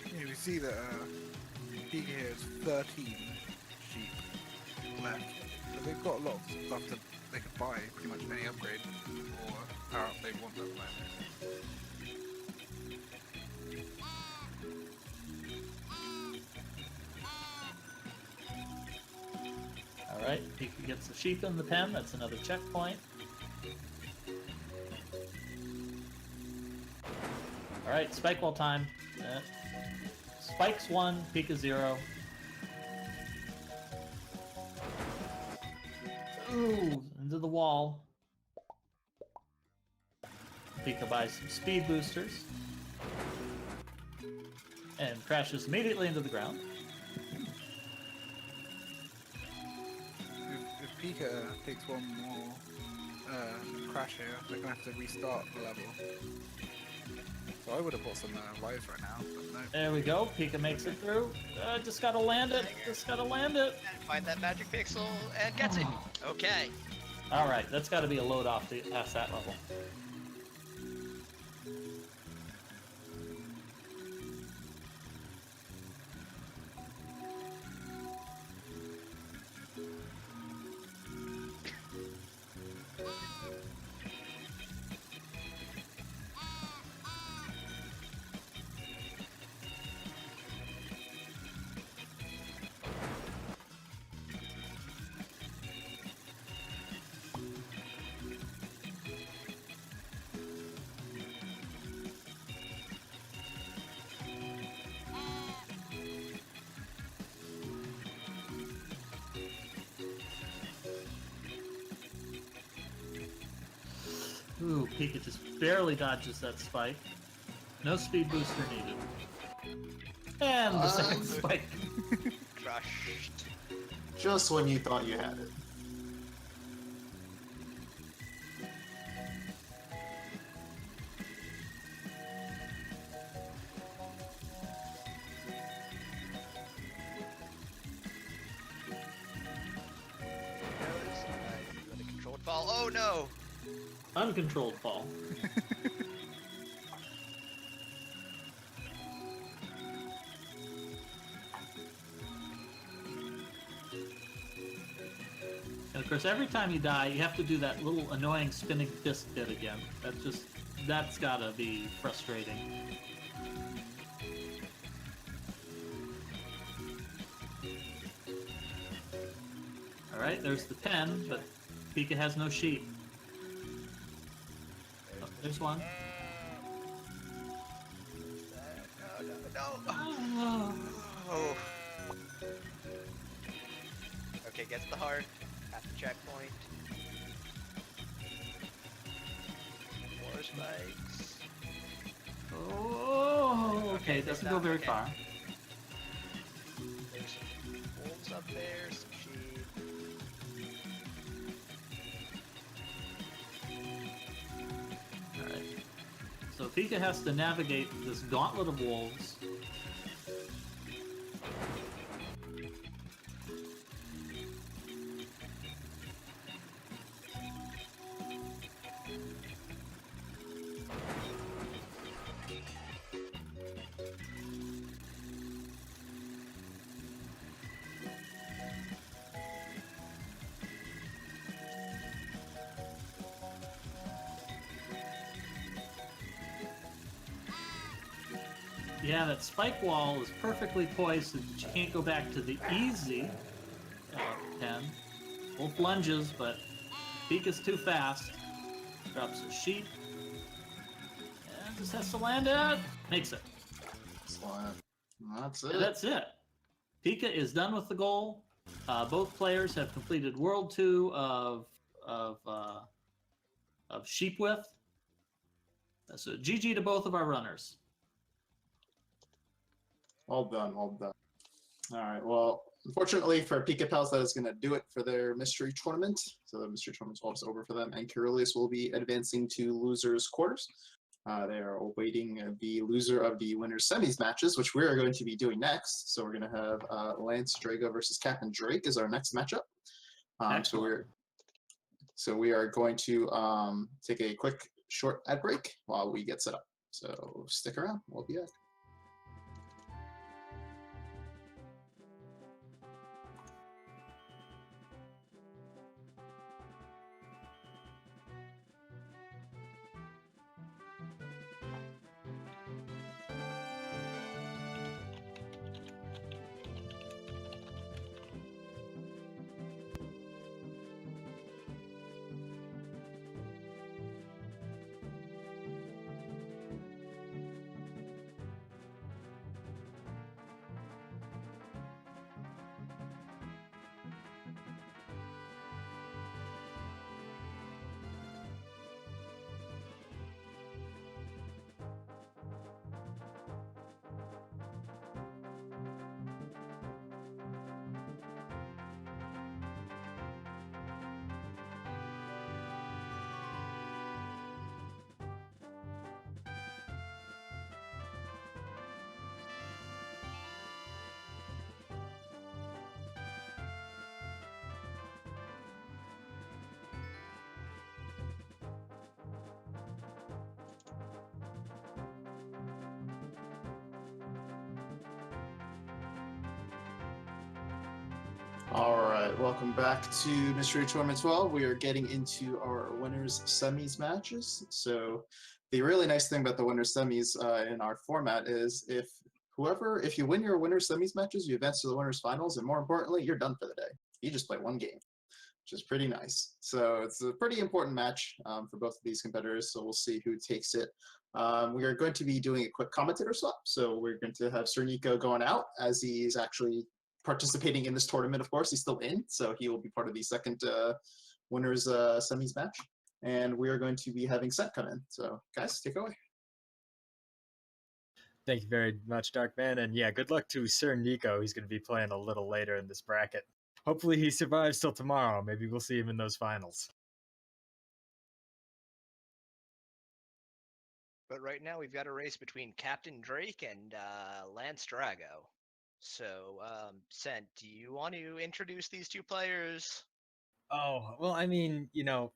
[SPEAKER 3] Yeah, we see that Pika here has 13 sheep left. So they've got a lot of stuff that they could buy pretty much any upgrade or power up they want at the moment.
[SPEAKER 7] Alright, Pika gets the sheep in the pen, that's another checkpoint. Alright, spike wall time. Spike's 1, Pika 0. Ooh, into the wall. Pika buys some speed boosters. And crashes immediately into the ground.
[SPEAKER 3] If Pika takes one more crash here, they're going to have to restart the level. So I would have bought some lives right now, but no.
[SPEAKER 7] There we go, Pika makes it through. Just gotta land it, just gotta land it.
[SPEAKER 8] And find that magic pixel and gets it. Okay.
[SPEAKER 7] Alright, that's gotta be a load off to pass that level. Ooh, Pika just barely dodges that spike. No speed booster needed. And the second spike.
[SPEAKER 8] Crushed.
[SPEAKER 1] Just when you thought you had it.
[SPEAKER 8] Doing a controlled fall. Oh no!
[SPEAKER 7] Uncontrolled fall. And of course, every time you die, you have to do that little annoying spinning fist bit again. That's gotta be frustrating. Alright, there's the pen, but Pika has no sheep. Oh, there's one.
[SPEAKER 8] No. Oh. Okay, gets the heart at the checkpoint. More spikes.
[SPEAKER 7] Oh, okay,
[SPEAKER 8] there's
[SPEAKER 7] doesn't go
[SPEAKER 8] that,
[SPEAKER 7] very
[SPEAKER 8] okay.
[SPEAKER 7] far.
[SPEAKER 8] There's some wolves up there, some sheep.
[SPEAKER 7] Alright. So Pika has to navigate this gauntlet of wolves. Yeah, that spike wall is perfectly poised so that you can't go back to the easy pen. Wolf lunges, but Pika's too fast. Drops a sheep. And just has to land it. Makes it.
[SPEAKER 1] Excellent. That's it.
[SPEAKER 7] And that's it. Pika is done with the goal. Both players have completed World 2 of Sheepwith. So GG to both of our runners.
[SPEAKER 1] Well done, well done. All right. Well, unfortunately for Pikapals, that is going to do it for their mystery tournament. So the mystery tournament's almost over for them, and Caerulius will be advancing to losers quarters. They are awaiting the loser of the winners semis matches, which we're going to be doing next. So we're going to have Lancedrago versus Capndrake is our next matchup. So we are going to take a quick short ad break while we get set up. So stick around. We'll be back. All right, welcome back to Mystery Tournament 12. We are getting into our winners semis matches. So the really nice thing about the winners semis in our format is if you win your winners semis matches, you advance to the winners finals, and more importantly, you're done for the day. You just play one game, which is pretty nice. So it's a pretty important match for both of these competitors. So we'll see who takes it. We are going to be doing a quick commentator swap. So we're going to have Sirniko going out as he's actually participating in this tournament. Of course, he's still in, so he will be part of the second winners semis match. And we are going to be having Sent come in. So guys, take it away.
[SPEAKER 9] Thank you very much, Darkman. And yeah, good luck to Sirniko. He's going to be playing a little later in this bracket. Hopefully he survives till tomorrow. Maybe we'll see him in those finals.
[SPEAKER 8] But right now we've got a race between Capndrake and Lancedrago. So, Sent, do you want to introduce these two players?
[SPEAKER 9] Oh, well, I mean,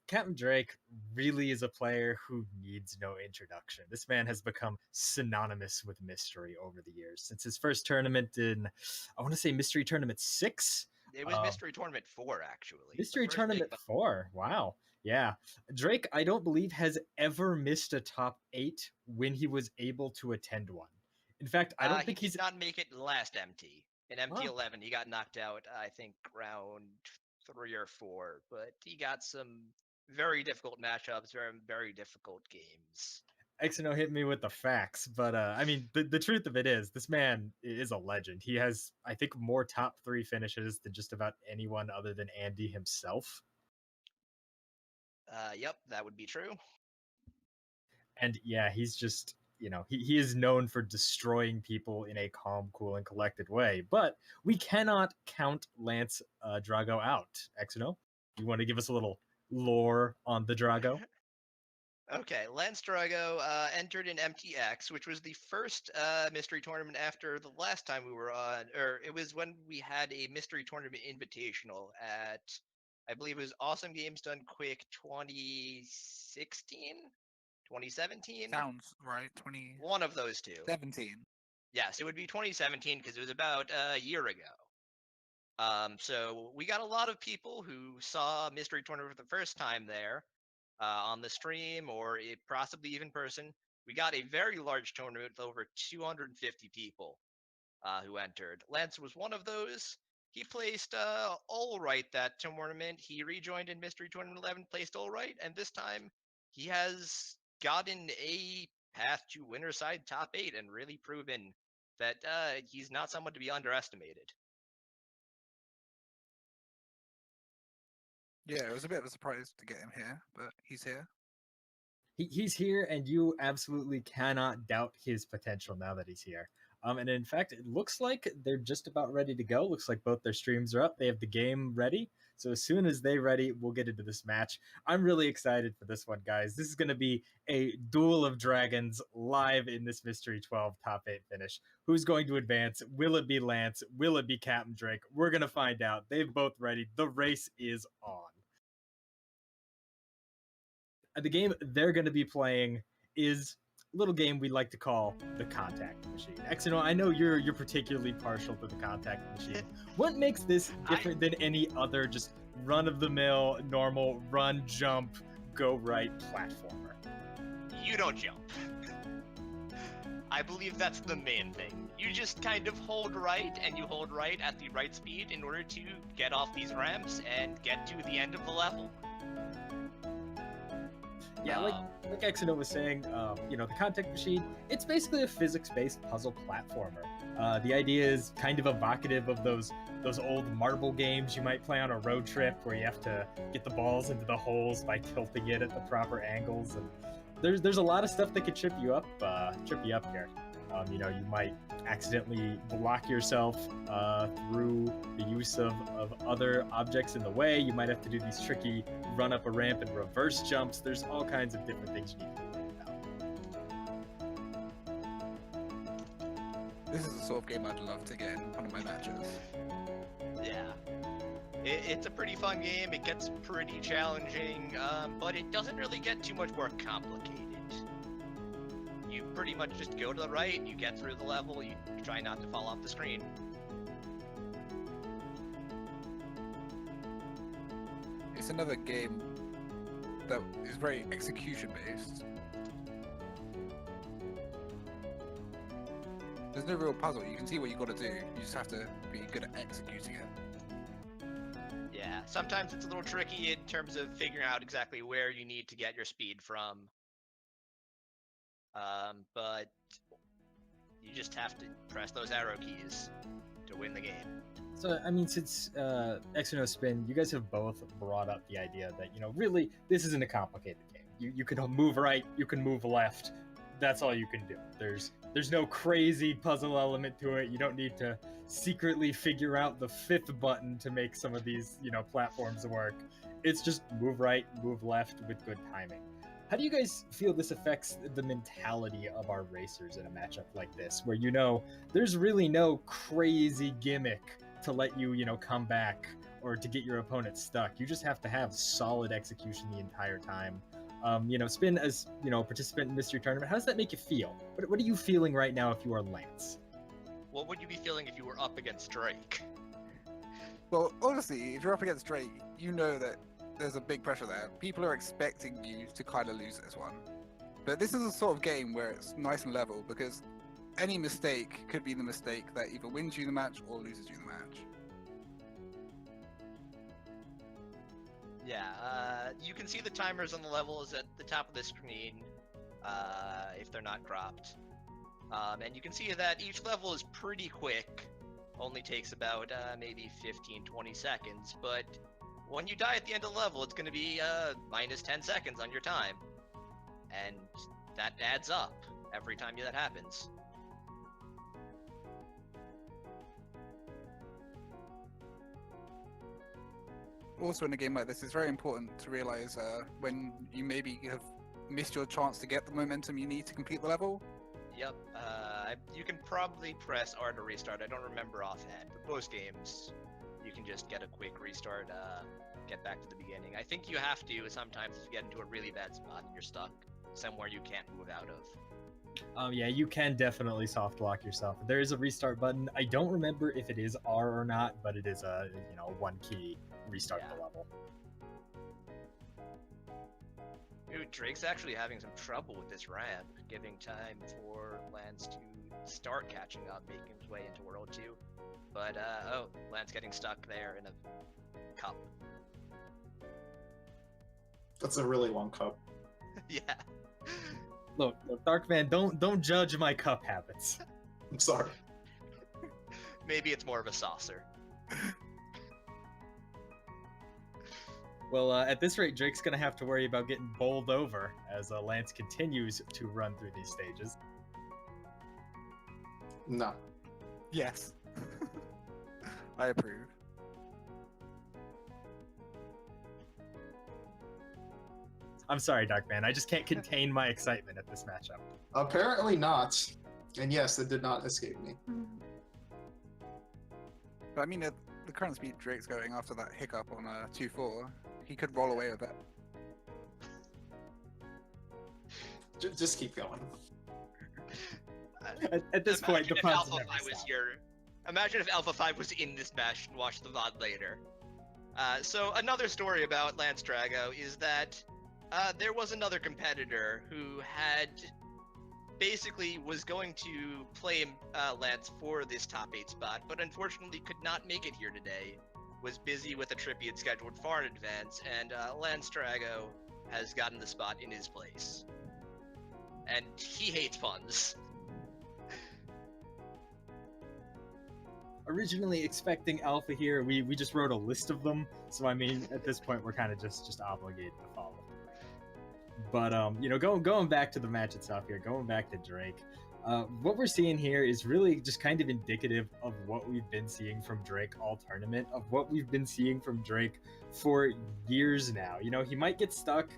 [SPEAKER 9] Capndrake really is a player who needs no introduction. This man has become synonymous with mystery over the years. Since his first tournament in, I want to say Mystery Tournament 6?
[SPEAKER 8] It was Mystery Tournament 4, actually.
[SPEAKER 9] Mystery Tournament 4, wow. Yeah. Drake, I don't believe, has ever missed a top 8 when he was able to attend one. In fact, I don't think
[SPEAKER 8] he did not make it in the last MT. In MT11, he got knocked out, I think, round 3 or 4, but he got some very difficult matchups, very difficult games.
[SPEAKER 9] XNO hit me with the facts, but I mean, the truth of it is, this man is a legend. He has, I think, more top 3 finishes than just about anyone other than Andy himself.
[SPEAKER 8] Yep, that would be true.
[SPEAKER 9] And yeah, he's just, he is known for destroying people in a calm, cool, and collected way. But we cannot count Lance Drago out. XNO, you want to give us a little lore on the Drago?
[SPEAKER 8] Okay, Lancedrago entered in MTX, which was the first mystery tournament after the last time we were on, or it was when we had a mystery tournament invitational at, I believe it was Awesome Games Done Quick 2016? 2017?
[SPEAKER 3] Sounds right.
[SPEAKER 8] One of those two.
[SPEAKER 3] 17.
[SPEAKER 8] Yes, it would be 2017 because it was about a year ago. So we got a lot of people who saw Mystery Tournament for the first time there on the stream or possibly even person. We got a very large tournament with over 250 people who entered. Lance was one of those. He placed all right that tournament. He rejoined in Mystery Tournament 11, placed all right, and this time he has gotten a path to winner side top 8 and really proven that he's not someone to be underestimated.
[SPEAKER 3] Yeah, it was a bit of a surprise to get him here, but he's here.
[SPEAKER 9] He's here, and you absolutely cannot doubt his potential now that he's here. And in fact, it looks like they're just about ready to go. Looks like both their streams are up. They have the game ready. So as soon as they're ready, we'll get into this match. I'm really excited for this one, guys. This is going to be a duel of dragons live in this Mystery 12 top 8 finish. Who's going to advance? Will it be Lance? Will it be Capndrake? We're going to find out. They've both ready. The race is on. The game they're going to be playing is a little game we like to call the contact machine. XNO, I know you're particularly partial to the contact machine. What makes this different than any other just run-of-the-mill, normal, run, jump, go right platformer?
[SPEAKER 8] You don't jump. I believe that's the main thing. You just kind of hold right, and you hold right at the right speed in order to get off these ramps and get to the end of the level.
[SPEAKER 9] Yeah, like XNO was saying, you know, the contact machine, it's basically a physics-based puzzle platformer. The idea is kind of evocative of those old marble games you might play on a road trip where you have to get the balls into the holes by tilting it at the proper angles. And there's a lot of stuff that could trip you up here. You know, you might accidentally block yourself through the use of other objects in the way. You might have to do these tricky run up a ramp and reverse jumps. There's all kinds of different things you need to think about.
[SPEAKER 3] This is the sort of game I'd love to get in one of my matches.
[SPEAKER 8] Yeah. It's a pretty fun game. It gets pretty challenging, but it doesn't really get too much more complicated. You pretty much just go to the right, you get through the level, you try not to fall off the screen.
[SPEAKER 3] It's another game that is very execution-based. There's no real puzzle. You can see what you got to do. You just have to be good at executing it.
[SPEAKER 8] Yeah, sometimes it's a little tricky in terms of figuring out exactly where you need to get your speed from. But you just have to press those arrow keys to win the game.
[SPEAKER 9] So, I mean, since XNO Spin, you guys have both brought up the idea that, you know, really, this isn't a complicated game. You can move right, you can move left. That's all you can do. There's no crazy puzzle element to it. You don't need to secretly figure out the 5th button to make some of these, you know, platforms work. It's just move right, move left with good timing. How do you guys feel this affects the mentality of our racers in a matchup like this, where, you know, there's really no crazy gimmick to let you, you know, come back or to get your opponent stuck? You just have to have solid execution the entire time. You know, Spin, as, you know, a participant in Mystery Tournament, how does that make you feel? What are you feeling right now if you are Lance?
[SPEAKER 8] What would you be feeling if you were up against Drake?
[SPEAKER 3] Well, honestly, if you're up against Drake, you know that there's a big pressure there. People are expecting you to kind of lose this one. But this is a sort of game where it's nice and level, because any mistake could be the mistake that either wins you the match or loses you the match.
[SPEAKER 8] Yeah, you can see the timers on the levels at the top of the screen, if they're not cropped. And you can see that each level is pretty quick, only takes about maybe 15-20 seconds, but when you die at the end of the level, it's going to be minus 10 seconds on your time. And that adds up every time that happens.
[SPEAKER 3] Also, in a game like this, it's very important to realize when you maybe have missed your chance to get the momentum you need to complete the level.
[SPEAKER 8] Yep, you can probably press R to restart. I don't remember offhand, but most games, you can just get a quick restart, get back to the beginning. I think you have to sometimes if you get into a really bad spot and you're stuck somewhere you can't move out of.
[SPEAKER 9] Yeah, you can definitely soft lock yourself. There is a restart button. I don't remember if it is R or not, but it is a, you know, one key restart the level.
[SPEAKER 8] Dude, Drake's actually having some trouble with this ramp, giving time for Lance to start catching up, making his way into World 2. But, oh, Lance getting stuck there in a cup.
[SPEAKER 1] That's a really long cup.
[SPEAKER 8] Yeah.
[SPEAKER 9] Look, Darkman, don't judge my cup habits.
[SPEAKER 1] I'm sorry.
[SPEAKER 8] Maybe it's more of a saucer.
[SPEAKER 9] Well, at this rate, Drake's going to have to worry about getting bowled over as Lance continues to run through these stages.
[SPEAKER 1] No.
[SPEAKER 3] Yes. I approve.
[SPEAKER 9] I'm sorry, Darkman. I just can't contain my excitement at this matchup.
[SPEAKER 1] Apparently not. And yes, it did not escape me.
[SPEAKER 3] But I mean, at the current speed Drake's going after that hiccup on 2-4, he could roll away with it.
[SPEAKER 1] Just keep going.
[SPEAKER 9] At this point, the
[SPEAKER 8] Imagine if
[SPEAKER 9] puns
[SPEAKER 8] Alpha
[SPEAKER 9] never
[SPEAKER 8] 5 was
[SPEAKER 9] stop.
[SPEAKER 8] here. Imagine if Alpha 5 was in this match and watched the VOD later. So another story about Lancedrago is that there was another competitor who had basically was going to play Lance for this top 8 spot, but unfortunately could not make it here today. Was busy with a trip he had scheduled far in advance, and Lancedrago has gotten the spot in his place. And he hates puns.
[SPEAKER 9] Originally expecting Alpha here, we just wrote a list of them, so I mean, at this point, we're kind of just obligated to follow. But you know, going back to the match itself here, going back to Drake, what we're seeing here is really just kind of indicative of what we've been seeing from Drake all tournament, of what we've been seeing from Drake for years now. You know, he might get stuck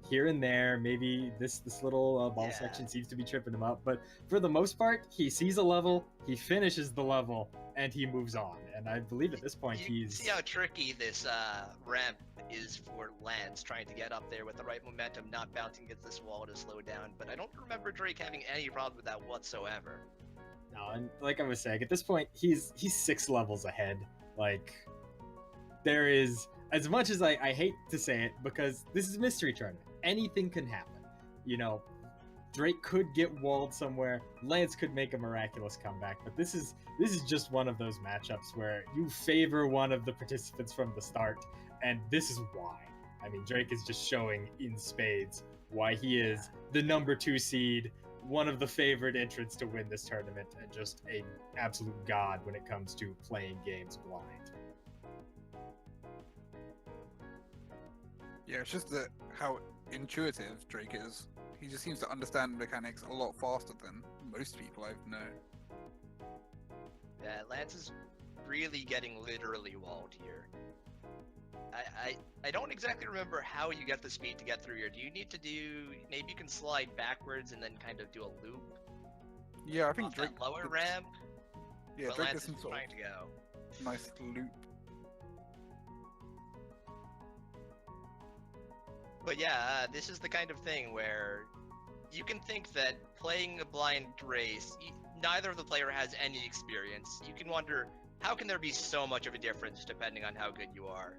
[SPEAKER 9] here and there, maybe this little ball section seems to be tripping him up, but for the most part, he sees a level, he finishes the level, and he moves on. And I believe at this point
[SPEAKER 8] You
[SPEAKER 9] he's...
[SPEAKER 8] see how tricky this ramp is for Lance, trying to get up there with the right momentum, not bouncing against this wall to slow down, but I don't remember Drake having any problem with that whatsoever.
[SPEAKER 9] No, and like I was saying, at this point, he's 6 levels ahead. Like, there is, as much as I hate to say it, because this is a mystery tournament, anything can happen. You know, Drake could get walled somewhere, Lance could make a miraculous comeback, but this is just one of those matchups where you favor one of the participants from the start, and this is why. I mean, Drake is just showing in spades why he is the number 2 seed, one of the favored entrants to win this tournament, and just an absolute god when it comes to playing games blind.
[SPEAKER 3] Yeah, it's just that how intuitive Drake is. He just seems to understand mechanics a lot faster than most people I've known.
[SPEAKER 8] Yeah, Lance is really getting literally walled here. I don't exactly remember how you get the speed to get through here. Do you need to do... Maybe you can slide backwards and then kind of do a loop?
[SPEAKER 3] Yeah, I think
[SPEAKER 8] Off
[SPEAKER 3] Drake...
[SPEAKER 8] that lower ramp?
[SPEAKER 3] Yeah,
[SPEAKER 8] but
[SPEAKER 3] Drake
[SPEAKER 8] Lance
[SPEAKER 3] does
[SPEAKER 8] is
[SPEAKER 3] some sort
[SPEAKER 8] trying to go.
[SPEAKER 3] of nice loop.
[SPEAKER 8] But yeah, this is the kind of thing where you can think that playing a blind race, neither of the player has any experience. You can wonder, how can there be so much of a difference depending on how good you are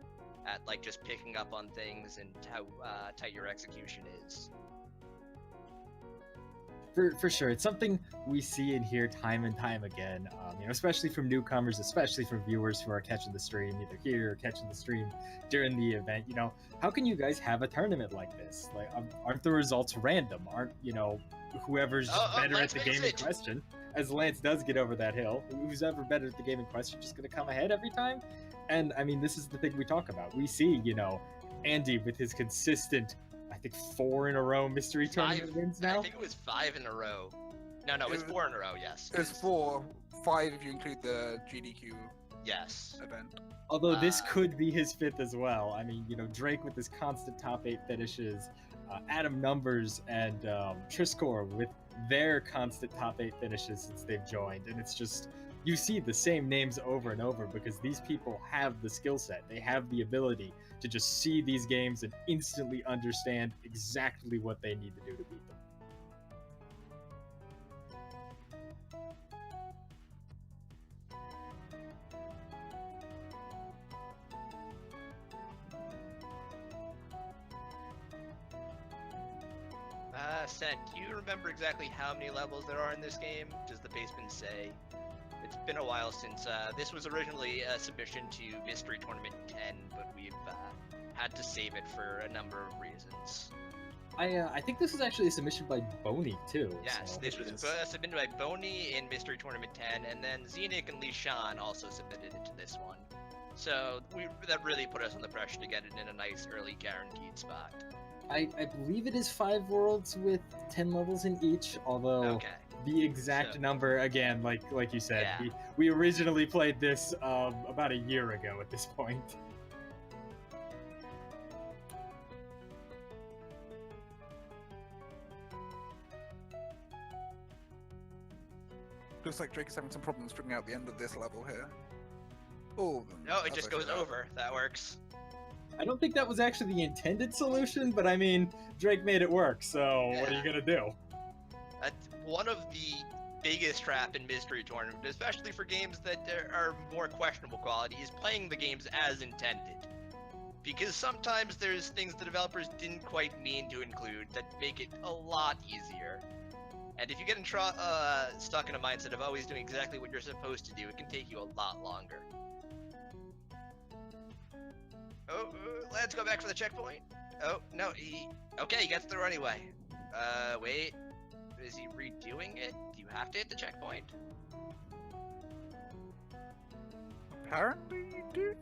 [SPEAKER 8] at like just picking up on things and how tight your execution is?
[SPEAKER 9] For sure, it's something we see and hear time and time again, you know, especially from newcomers, especially from viewers who are catching the stream either here or catching the stream during the event. You know, how can you guys have a tournament like this? Like, aren't the results random? Aren't, you know, whoever's just better at
[SPEAKER 8] Lance
[SPEAKER 9] the
[SPEAKER 8] makes
[SPEAKER 9] game in
[SPEAKER 8] it.
[SPEAKER 9] question, as Lance does get over that hill, who's ever better at the game in question just going to come ahead every time? And I mean, this is the thing we talk about. We see, you know, Andy with his consistent, I think 4 in a row mystery tournament wins now.
[SPEAKER 8] I think it was 5 in a row. No, it was 4 in a row, yes.
[SPEAKER 3] There's 4, 5 if you include the GDQ
[SPEAKER 8] Yes.
[SPEAKER 3] event.
[SPEAKER 9] Although this could be his 5th as well. I mean, you know, Drake with his constant top 8 finishes, Adam Numbers and Trisscorp with their constant top 8 finishes since they've joined, and it's just, you see the same names over and over because these people have the skill set. They have the ability to just see these games and instantly understand exactly what they need to do to beat them.
[SPEAKER 8] Seth, do you remember exactly how many levels there are in this game? Does the basement say? It's been a while since this was originally a submission to Mystery Tournament 10, but we've had to save it for a number of reasons.
[SPEAKER 9] I think this was actually a submission by Boney too.
[SPEAKER 8] Yes,
[SPEAKER 9] so.
[SPEAKER 8] this was submitted by Boney in Mystery Tournament 10, and then Xenic and Lishan also submitted into this one. So that really put us on the pressure to get it in a nice early guaranteed spot.
[SPEAKER 9] I believe it is 5 worlds with 10 levels in each, although the exact
[SPEAKER 8] So-
[SPEAKER 9] number again, like you said.
[SPEAKER 8] Yeah.
[SPEAKER 9] We originally played this about a year ago at this point.
[SPEAKER 3] Looks like Drake is having some problems figuring out the end of this level here. Oh,
[SPEAKER 8] No, it just goes over. That works.
[SPEAKER 9] I don't think that was actually the intended solution, but I mean, Drake made it work, so what are you
[SPEAKER 8] Yeah.
[SPEAKER 9] gonna do?
[SPEAKER 8] That's one of the biggest trap in Mystery Tournament, especially for games that are more questionable quality, is playing the games as intended. Because sometimes there's things the developers didn't quite mean to include that make it a lot easier. And if you get stuck in a mindset of always doing exactly what you're supposed to do, it can take you a lot longer. Oh, let's go back for the checkpoint. Oh, no, okay, he gets through anyway. Wait. Is he redoing it? Do you have to hit the checkpoint?
[SPEAKER 3] Apparently you do.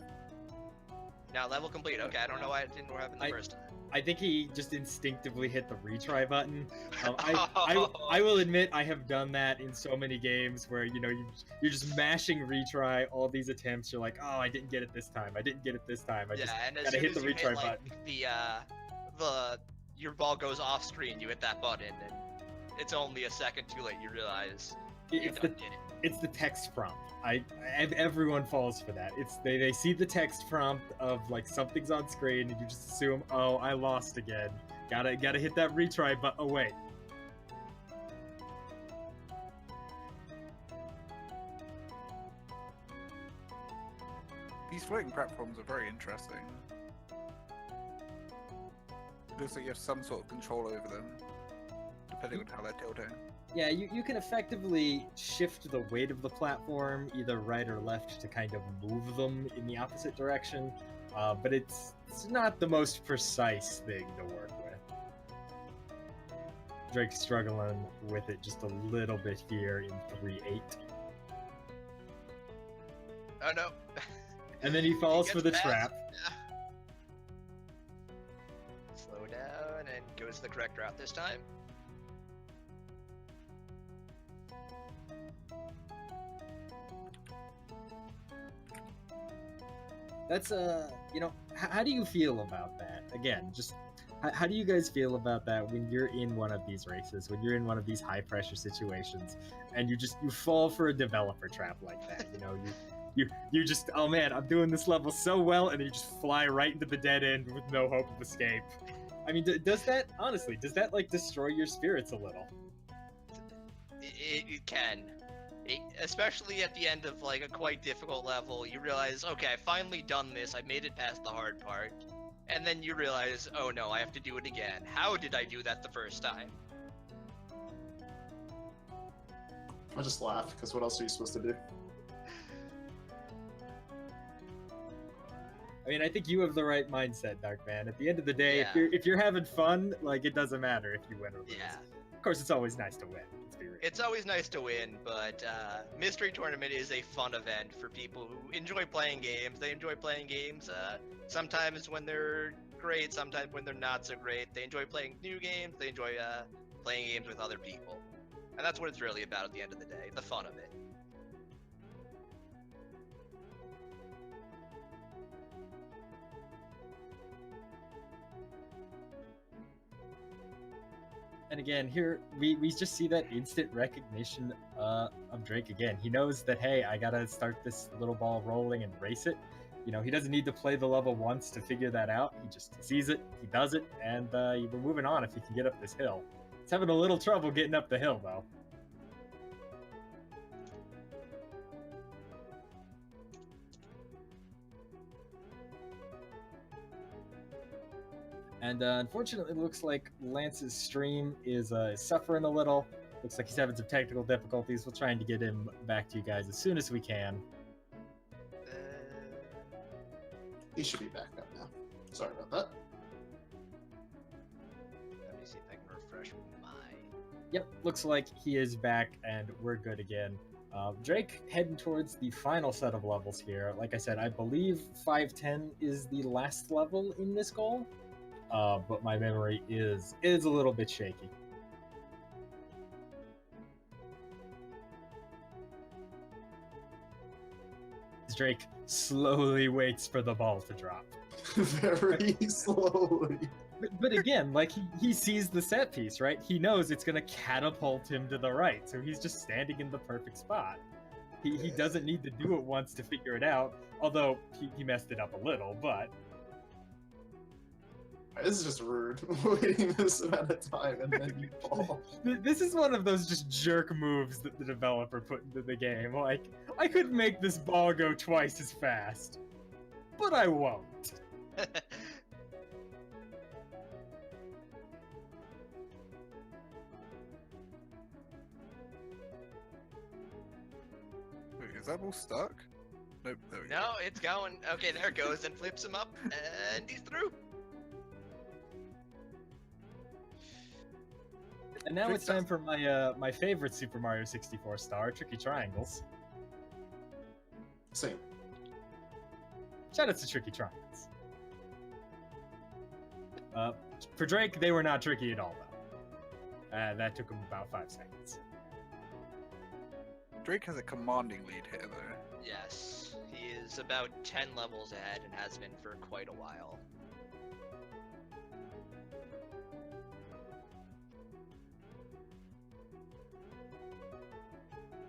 [SPEAKER 8] Now, level complete. Okay, I don't know why it didn't happen the first time.
[SPEAKER 9] I think he just instinctively hit the retry button. I will admit I have done that in so many games where you're just mashing retry all these attempts. You're like, oh, I didn't get it this time. I didn't get it this time. I just
[SPEAKER 8] and as
[SPEAKER 9] gotta
[SPEAKER 8] soon
[SPEAKER 9] hit
[SPEAKER 8] as
[SPEAKER 9] the
[SPEAKER 8] you
[SPEAKER 9] retry
[SPEAKER 8] hit,
[SPEAKER 9] button.
[SPEAKER 8] your ball goes off screen, you hit that button, and it's only a second too late. You realize
[SPEAKER 9] It's the
[SPEAKER 8] did it.
[SPEAKER 9] it's the text prompt. Everyone falls for that. It's they see the text prompt of like something's on screen and you just assume, oh, I lost again. Gotta hit that retry, but oh wait.
[SPEAKER 3] These floating platforms are very interesting. It looks like you have some sort of control over them, depending on how they're tilting.
[SPEAKER 9] Yeah, you can effectively shift the weight of the platform either right or left to kind of move them in the opposite direction, but it's not the most precise thing to work with. Drake's struggling with it just a little bit here in 3-8.
[SPEAKER 8] Oh no.
[SPEAKER 9] And then he falls for the
[SPEAKER 8] gets
[SPEAKER 9] trap.
[SPEAKER 8] past. Slow down and goes the correct route this time.
[SPEAKER 9] That's how do you feel about that? Again, just how do you guys feel about that when you're in one of these races, when you're in one of these high pressure situations, and you fall for a developer trap like that? You just, oh man, I'm doing this level so well, and you just fly right into the dead end with no hope of escape. I mean, does that like destroy your spirits a little?
[SPEAKER 8] It can. Especially at the end of like a quite difficult level, you realize, okay, I finally done this, I made it past the hard part, and then you realize, oh no, I have to do it again. How did I do that the first time?
[SPEAKER 1] I just laugh, because what else are you supposed to do?
[SPEAKER 9] I mean, I think you have the right mindset, Darkman. At the end of the day,
[SPEAKER 8] Yeah.
[SPEAKER 9] if you're having fun, like, it doesn't matter if you win or lose.
[SPEAKER 8] Yeah.
[SPEAKER 9] Of course, it's always nice to win. Let's be real.
[SPEAKER 8] It's always nice to win, but Mystery Tournament is a fun event for people who enjoy playing games. They enjoy playing games sometimes when they're great, sometimes when they're not so great. They enjoy playing new games. They enjoy playing games with other people. And that's what it's really about at the end of the day, the fun of it.
[SPEAKER 9] And again, here we just see that instant recognition of Drake again. He knows that, hey, I gotta start this little ball rolling and race it. He doesn't need to play the level once to figure that out. He just sees it, he does it, and we're moving on if he can get up this hill. He's having a little trouble getting up the hill, though. And unfortunately, it looks like Lance's stream is suffering a little. Looks like he's having some technical difficulties. We'll try to get him back to you guys as soon as we can.
[SPEAKER 1] He should be back up now. Sorry about that.
[SPEAKER 8] Let me see if I can refresh my...
[SPEAKER 9] Yep, looks like he is back and we're good again. Drake heading towards the final set of levels here. Like I said, I believe 510 is the last level in this goal. But my memory is a little bit shaky. as Drake slowly waits for the ball to drop.
[SPEAKER 1] Very slowly.
[SPEAKER 9] But again, like he sees the set piece, right? He knows it's gonna catapult him to the right, so he's just standing in the perfect spot. He doesn't need to do it once to figure it out, although he messed it up a little, but...
[SPEAKER 1] This is just rude, waiting this amount of time and then you fall.
[SPEAKER 9] This is one of those just jerk moves that the developer put into the game. Like, I could make this ball go twice as fast, but I won't.
[SPEAKER 3] Wait, is that ball stuck? Nope, there we go.
[SPEAKER 8] No, it's going. Okay, there it goes, and flips him up, and he's through.
[SPEAKER 9] And now it's time for my my favorite Super Mario 64 star, Tricky Triangles.
[SPEAKER 1] Same.
[SPEAKER 9] Shout out to Tricky Triangles. For Drake, they were not tricky at all, though. That took him about 5 seconds.
[SPEAKER 3] Drake has a commanding lead here, though.
[SPEAKER 8] Yes, he is about 10 levels ahead and has been for quite a while.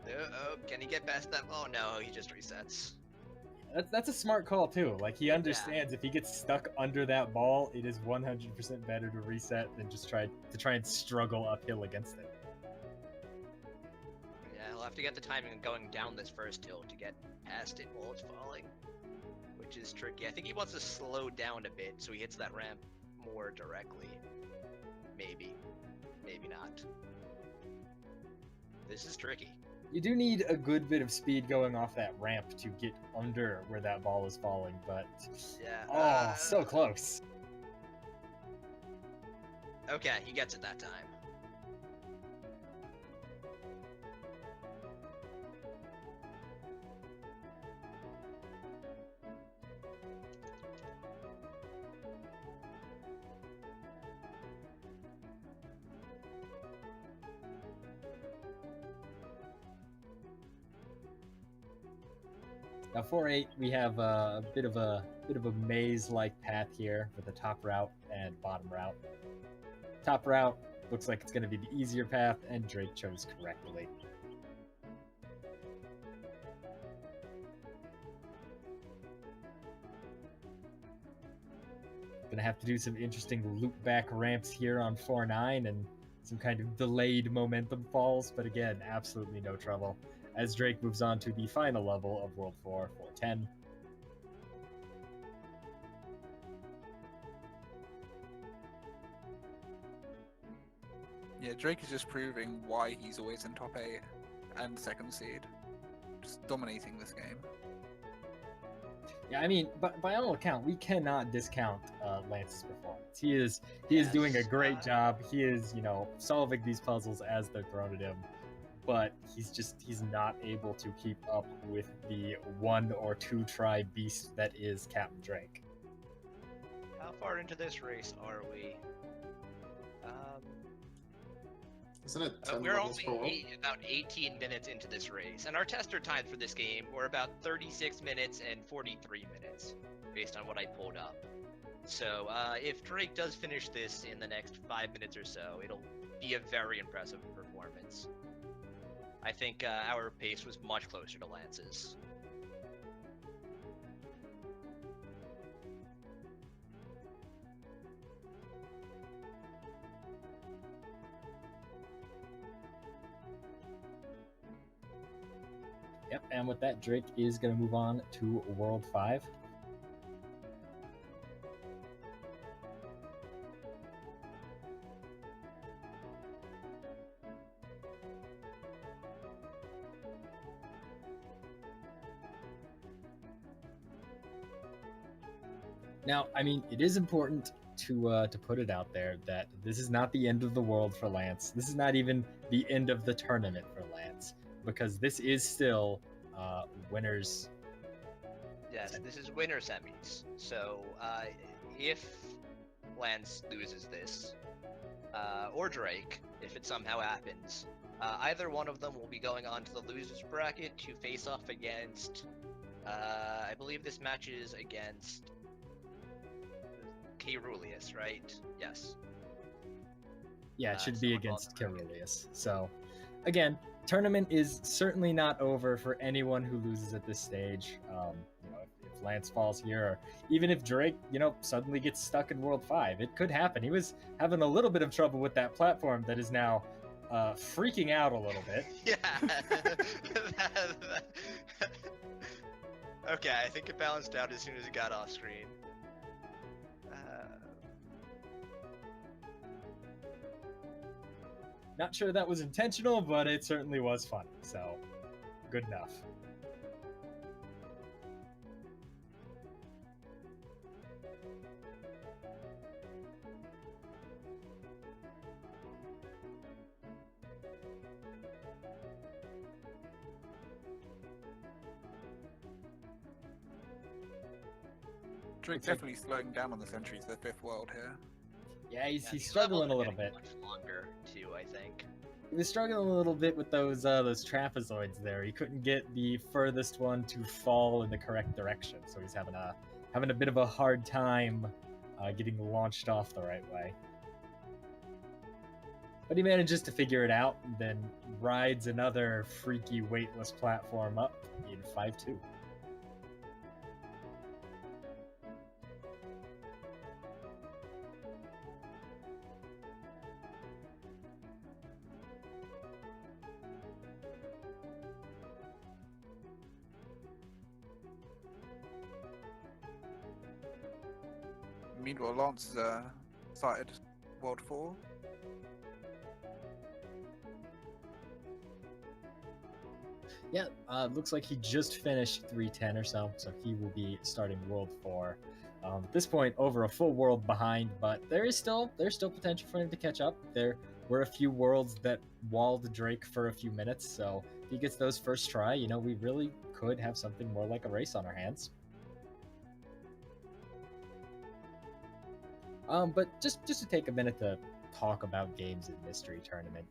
[SPEAKER 8] Oh, can he get past that? Oh no, he just resets.
[SPEAKER 9] That's a smart call too. Like he understands if he gets stuck under that ball, it is 100% better to reset than just try and struggle uphill against it.
[SPEAKER 8] Yeah, he'll have to get the timing of going down this first hill to get past it while it's falling, which is tricky. I think he wants to slow down a bit so he hits that ramp more directly. Maybe not. This is tricky.
[SPEAKER 9] You do need a good bit of speed going off that ramp to get under where that ball is falling, but
[SPEAKER 8] yeah.
[SPEAKER 9] So close.
[SPEAKER 8] Okay, he gets it that time.
[SPEAKER 9] Now 4-8, we have a bit of a maze-like path here with the top route and bottom route. Top route looks like it's going to be the easier path, and Drake chose correctly. Gonna have to do some interesting loop-back ramps here on 4-9 and some kind of delayed momentum falls, but again, absolutely no trouble, as Drake moves on to the final level of World 4, 4-10.
[SPEAKER 3] Yeah, Drake is just proving why he's always in top 8 and second seed. Just dominating this game.
[SPEAKER 9] Yeah, I mean, but by all account, we cannot discount Lance's performance. He is doing a great job. He is, solving these puzzles as they're thrown at him. But he's not able to keep up with the 1 or 2 try beast that is Capndrake.
[SPEAKER 8] How far into this race are we?
[SPEAKER 1] Isn't it 10
[SPEAKER 8] we're
[SPEAKER 1] levels per world?
[SPEAKER 8] only about 18 minutes into this race, and our tester times for this game were about 36 minutes and 43 minutes, based on what I pulled up. So if Drake does finish this in the next 5 minutes or so, it'll be a very impressive performance. I think our pace was much closer to Lance's.
[SPEAKER 9] Yep, and with that, Drake is going to move on to World 5. Now, I mean, it is important to put it out there that this is not the end of the world for Lance. This is not even the end of the tournament for Lance, because this is still winners.
[SPEAKER 8] Yes, this is winner semis. So if Lance loses this, or Drake, if it somehow happens, either one of them will be going on to the losers bracket to face off against I believe this match is against Caerulius, right? Yes.
[SPEAKER 9] Yeah, it should be
[SPEAKER 8] someone called
[SPEAKER 9] against
[SPEAKER 8] him.
[SPEAKER 9] Caerulius. So, again, tournament is certainly not over for anyone who loses at this stage. If Lance falls here, or even if Drake, suddenly gets stuck in World 5, it could happen. He was having a little bit of trouble with that platform that is now freaking out a little bit.
[SPEAKER 8] Yeah. Okay, I think it balanced out as soon as it got off screen.
[SPEAKER 9] Not sure that was intentional, but it certainly was funny, so good enough.
[SPEAKER 3] Drake's definitely slowing down on the sentries, the 5th world here.
[SPEAKER 9] Yeah, he's
[SPEAKER 8] these
[SPEAKER 9] struggling
[SPEAKER 8] levels
[SPEAKER 9] a
[SPEAKER 8] are
[SPEAKER 9] little
[SPEAKER 8] getting
[SPEAKER 9] bit.
[SPEAKER 8] Much longer too, I think.
[SPEAKER 9] He was struggling a little bit with those trapezoids there. He couldn't get the furthest one to fall in the correct direction, so he's having a bit of a hard time getting launched off the right way. But he manages to figure it out, and then rides another freaky weightless platform up in 5-2.
[SPEAKER 3] Meanwhile, Lance started World 4.
[SPEAKER 9] Yeah, looks like he just finished 310 or so he will be starting World 4. At this point, over a full world behind, but there's still potential for him to catch up. There were a few worlds that walled Drake for a few minutes, so if he gets those first try, we really could have something more like a race on our hands. But just to take a minute to talk about games in Mystery Tournament,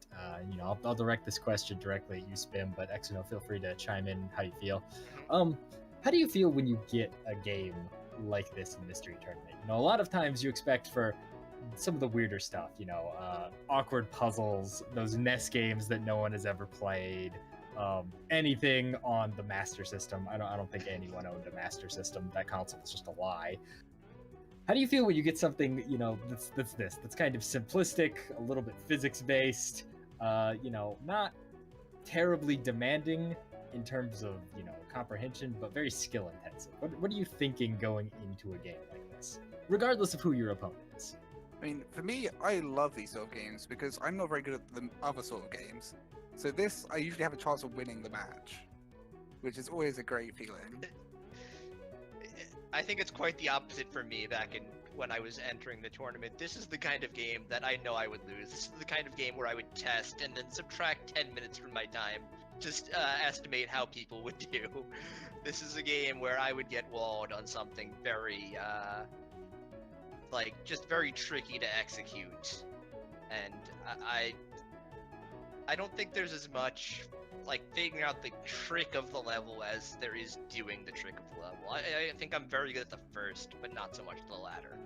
[SPEAKER 9] I'll direct this question directly at you, Spim, but Exino, feel free to chime in how you feel. How do you feel when you get a game like this in Mystery Tournament? A lot of times you expect for some of the weirder stuff, awkward puzzles, those NES games that no one has ever played, anything on the Master System. I don't think anyone owned a Master System. That console was just a lie. How do you feel when you get something, that's kind of simplistic, a little bit physics-based, not terribly demanding in terms of, comprehension, but very skill-intensive? What are you thinking going into a game like this, regardless of who your opponent is?
[SPEAKER 3] I mean, for me, I love these sort of games because I'm not very good at the other sort of games. So this, I usually have a chance of winning the match, which is always a great feeling.
[SPEAKER 8] I think it's quite the opposite for me when I was entering the tournament. This is the kind of game that I know I would lose. This is the kind of game where I would test and then subtract 10 minutes from my time, just estimate how people would do. This is a game where I would get walled on something very, just very tricky to execute. And I don't think there's as much figuring out the trick of the level as there is doing the trick of the level. I think I'm very good at the first, but not so much the latter.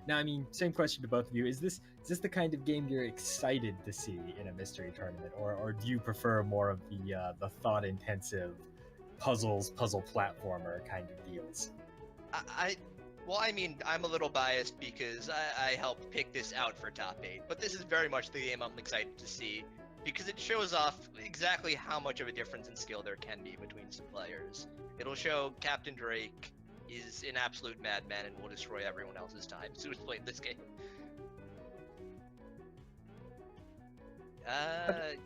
[SPEAKER 9] Now, I mean, same question to both of you. Is this the kind of game you're excited to see in a Mystery Tournament, or do you prefer more of the thought-intensive puzzle platformer kind of deals?
[SPEAKER 8] I'm a little biased because I helped pick this out for Top 8, but this is very much the game I'm excited to see, because it shows off exactly how much of a difference in skill there can be between some players. It'll show Capndrake is an absolute madman and will destroy everyone else's time as soon as played this game.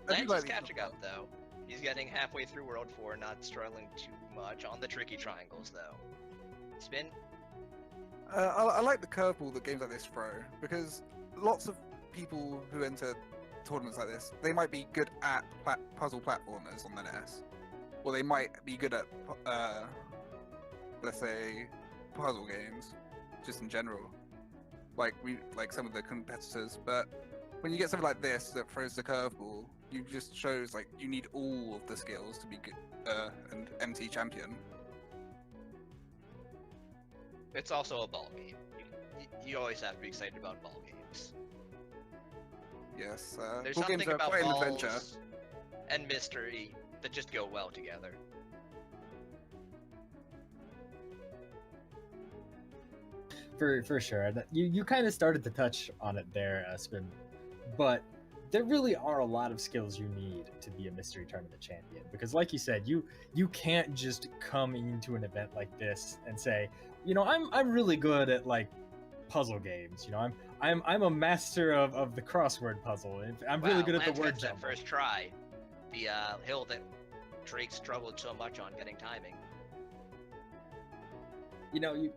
[SPEAKER 8] Lance is catching up though. He's getting halfway through World 4, not struggling too much on the tricky triangles though. Spin?
[SPEAKER 3] I like the curveball that games like this throw, because lots of people who enter tournaments like this, they might be good at puzzle platformers on the NES, or they might be good at, let's say, puzzle games, just in general, like some of the competitors. But when you get something like this that throws the curveball, you just shows like you need all of the skills to be good, an MT champion.
[SPEAKER 8] It's also a ball game. You always have to be excited about ball games.
[SPEAKER 3] Yes,
[SPEAKER 8] There's
[SPEAKER 3] ball games
[SPEAKER 8] something
[SPEAKER 3] are
[SPEAKER 8] about
[SPEAKER 3] quite an adventure.
[SPEAKER 8] balls and mystery that just go well together.
[SPEAKER 9] For sure. You kind of started to touch on it there, Spin, but there really are a lot of skills you need to be a mystery tournament champion, because like you said, you can't just come into an event like this and say, you know, I'm really good at like puzzle games, you know, I'm a master of the crossword puzzle, and I'm really good at the word
[SPEAKER 8] that
[SPEAKER 9] jumble.
[SPEAKER 8] first try, the hill that Drake struggled so much on getting timing.
[SPEAKER 9] You know, you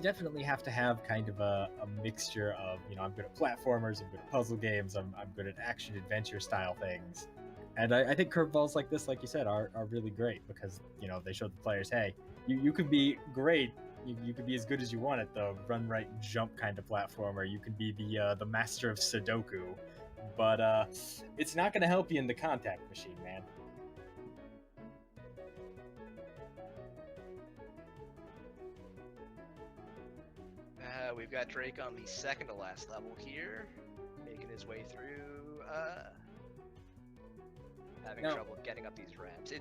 [SPEAKER 9] definitely have to have kind of a mixture of, you know, I'm good at platformers, I'm good at puzzle games, I'm good at action adventure style things. And I think curveballs like this, like you said, are really great because, you know, they show the players, hey, you can be great, you can be as good as you want at the run, right, jump kind of platformer, you can be the master of Sudoku, but it's not going to help you in the contact machine, man.
[SPEAKER 8] We've got Drake on the second to last level here, making his way through, having trouble getting up these ramps.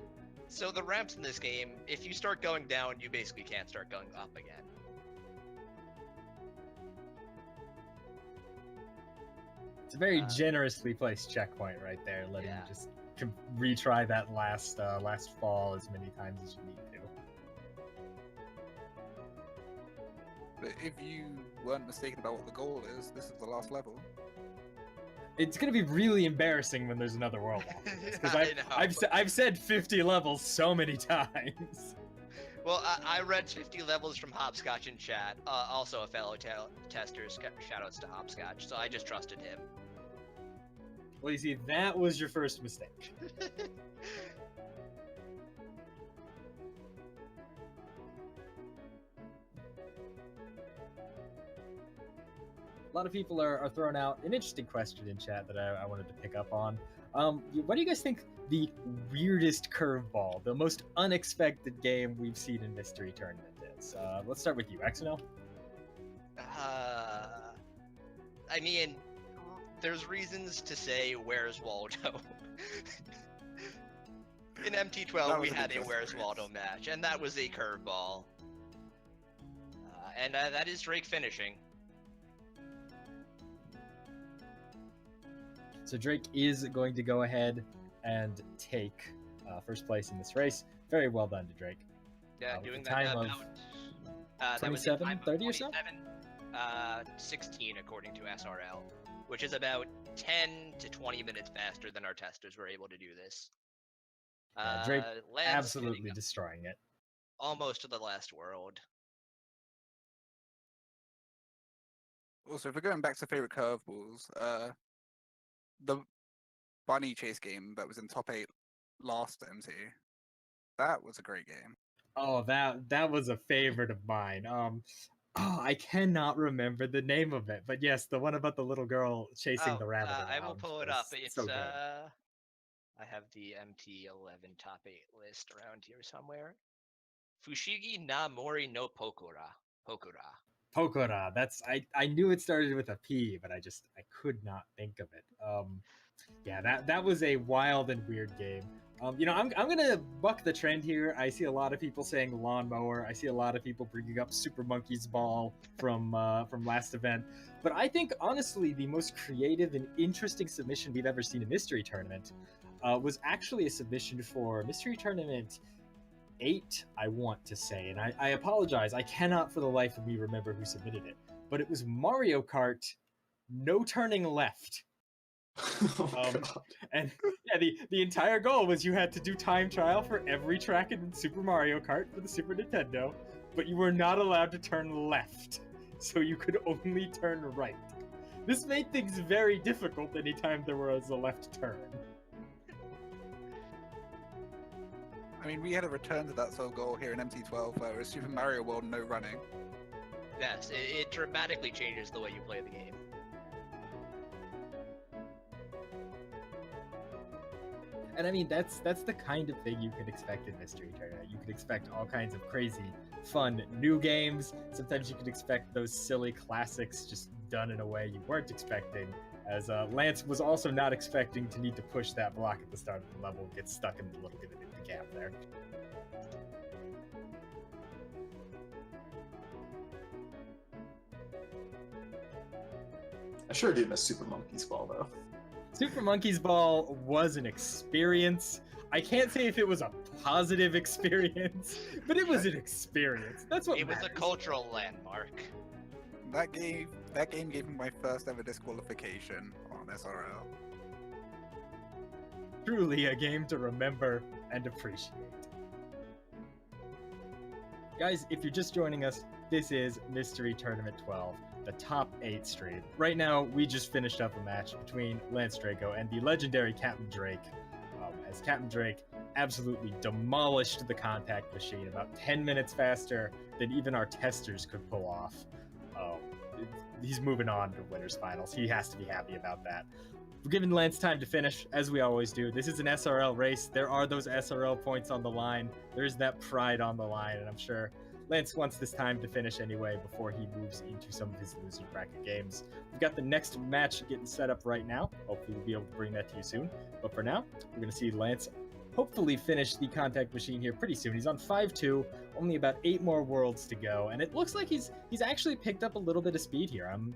[SPEAKER 8] So the ramps in this game, if you start going down, you basically can't start going up again.
[SPEAKER 9] It's a very generously placed checkpoint right there, letting you just retry that last fall as many times as you need to.
[SPEAKER 3] But if you weren't mistaken about what the goal is, this is the last level.
[SPEAKER 9] It's gonna be really embarrassing when there's another world because I've said 50 levels so many times.
[SPEAKER 8] Well, I read 50 levels from Hopscotch in chat, also a fellow tester. Shoutouts to Hopscotch, so I just trusted him.
[SPEAKER 9] Well, you see, that was your first mistake. A lot of people are throwing out an interesting question in chat that I wanted to pick up on. What do you guys think the weirdest curveball, the most unexpected game we've seen in Mystery Tournament is? Let's start with you, XNL.
[SPEAKER 8] I mean, there's reasons to say, where's Waldo? In MT12, we had a Where's Waldo match, and that was a curveball. And that is Drake finishing.
[SPEAKER 9] So Drake is going to go ahead and take first place in this race. Very well done to Drake.
[SPEAKER 8] Yeah, doing that
[SPEAKER 9] time
[SPEAKER 8] about
[SPEAKER 9] 27, 30 or so?
[SPEAKER 8] 16 according to SRL, which is about 10 to 20 minutes faster than our testers were able to do this.
[SPEAKER 9] Drake
[SPEAKER 8] Lance
[SPEAKER 9] absolutely destroying it.
[SPEAKER 8] Almost to the last world.
[SPEAKER 3] Also, if we're going back to favorite curveballs, the bunny chase game that was in top 8 last MT, that was a great game.
[SPEAKER 9] Oh, that was a favorite of mine. I cannot remember the name of it, but yes, the one about the little girl chasing the rabbit around.
[SPEAKER 8] I will pull it up. It's
[SPEAKER 9] so good.
[SPEAKER 8] I have the MT11 top 8 list around here somewhere. Fushigi na Mori no Pokora.
[SPEAKER 9] Pokora. That's I knew it started with a P, but I could not think of it. Yeah, that was a wild and weird game. You know, I'm gonna buck the trend here. I see a lot of people saying lawnmower. I see a lot of people bringing up Super Monkey's Ball from last event. But I think honestly, the most creative and interesting submission we've ever seen in Mystery Tournament was actually a submission for Mystery Tournament 8, I want to say, and I apologize. I cannot for the life of me remember who submitted it, but it was Mario Kart, no turning left. And yeah, the entire goal was you had to do time trial for every track in Super Mario Kart for the Super Nintendo, but you were not allowed to turn left, so you could only turn right. This made things very difficult anytime there was a left turn.
[SPEAKER 3] I mean, we had a return to that sort of goal here in MT12, where it was Super Mario World, no running.
[SPEAKER 8] Yes, it dramatically changes the way you play the game.
[SPEAKER 9] And I mean, that's the kind of thing you could expect in Mystery Tournament. You could expect all kinds of crazy, fun, new games. Sometimes you could expect those silly classics just done in a way you weren't expecting, as Lance was also not expecting to need to push that block at the start of the level and get stuck in a little bit of the gap there.
[SPEAKER 1] I sure do miss Super Monkey's Ball, though.
[SPEAKER 9] Super Monkey's Ball was an experience. I can't say if it was a positive experience, but it was an experience. That's what
[SPEAKER 8] It was
[SPEAKER 9] matters.
[SPEAKER 8] a cultural landmark.
[SPEAKER 3] That game gave me my first ever disqualification on SRL.
[SPEAKER 9] Truly a game to remember and appreciate. Guys, if you're just joining us, this is Mystery Tournament 12, the top 8 stream. Right now, we just finished up a match between Lancedrago and the legendary Capndrake, as Capndrake absolutely demolished the contact machine about 10 minutes faster than even our testers could pull off. He's moving on to winners finals. He has to be happy about that. We're giving Lance time to finish, as we always do. This is an SRL race. There are those SRL points on the line. There's that pride on the line, and I'm sure Lance wants this time to finish anyway before he moves into some of his loser bracket games. We've got the next match getting set up right now. Hopefully we'll be able to bring that to you soon. But for now, we're going to see Lance hopefully finish the contact machine here pretty soon. He's on 5-2, only about 8 more worlds to go, and it looks like he's actually picked up a little bit of speed here. I'm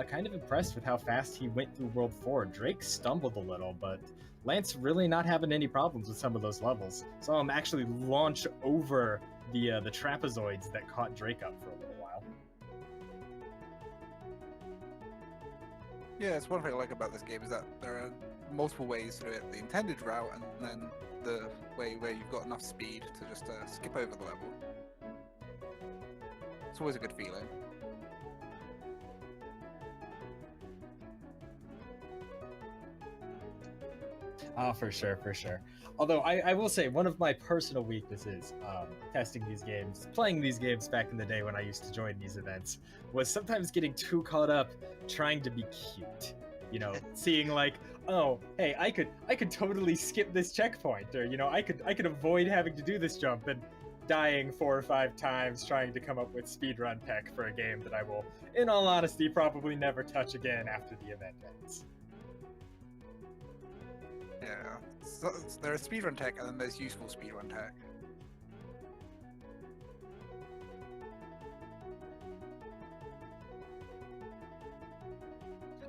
[SPEAKER 9] kind of impressed with how fast he went through World 4. Drake stumbled a little, but Lance really not having any problems with some of those levels. Saw him actually launch over the trapezoids that caught Drake up for a little while.
[SPEAKER 3] Yeah, it's one thing I like about this game is that there are multiple ways to do it. The intended route, and then the way where you've got enough speed to just skip over the level. It's always a good feeling.
[SPEAKER 9] Oh, for sure, for sure. Although I will say one of my personal weaknesses testing these games, playing these games back in the day when I used to join these events, was sometimes getting too caught up trying to be cute. You know, seeing like, oh, hey, I could totally skip this checkpoint, or you know, I could avoid having to do this jump, and dying 4 or 5 times trying to come up with speedrun tech for a game that I will, in all honesty, probably never touch again after the event ends.
[SPEAKER 3] Yeah, so there's speedrun tech, and then there's useful speedrun tech.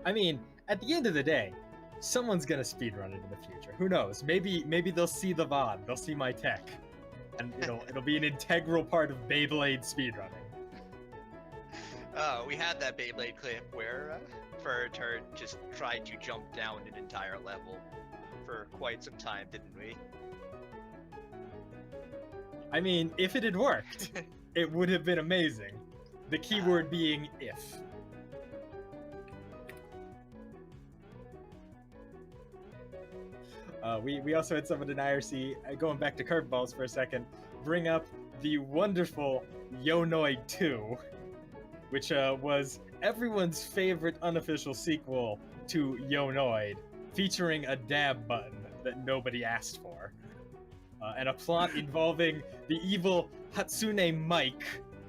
[SPEAKER 9] I mean, at the end of the day, someone's gonna speedrun it in the future. Who knows? Maybe they'll see the VOD, they'll see my tech, and it'll be an integral part of Beyblade speedrunning.
[SPEAKER 8] We had that Beyblade clip where Furturd just tried to jump down an entire level for quite some time, didn't we?
[SPEAKER 9] I mean, if it had worked, it would have been amazing. The keyword being if. We also had someone in IRC, going back to curveballs for a second, bring up the wonderful Yonoid 2, which was everyone's favorite unofficial sequel to Yonoid, featuring a dab button that nobody asked for, and a plot involving the evil Hatsune Mike,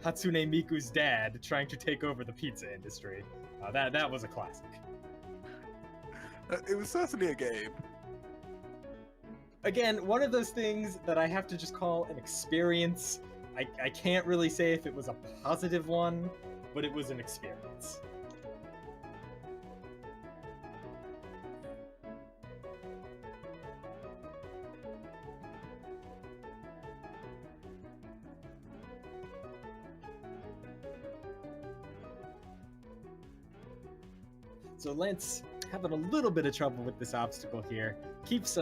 [SPEAKER 9] Hatsune Miku's dad, trying to take over the pizza industry. That was a classic.
[SPEAKER 3] It was certainly a game.
[SPEAKER 9] Again, one of those things that I have to just call an experience. I can't really say if it was a positive one, but it was an experience. So Lance having a little bit of trouble with this obstacle here. Keeps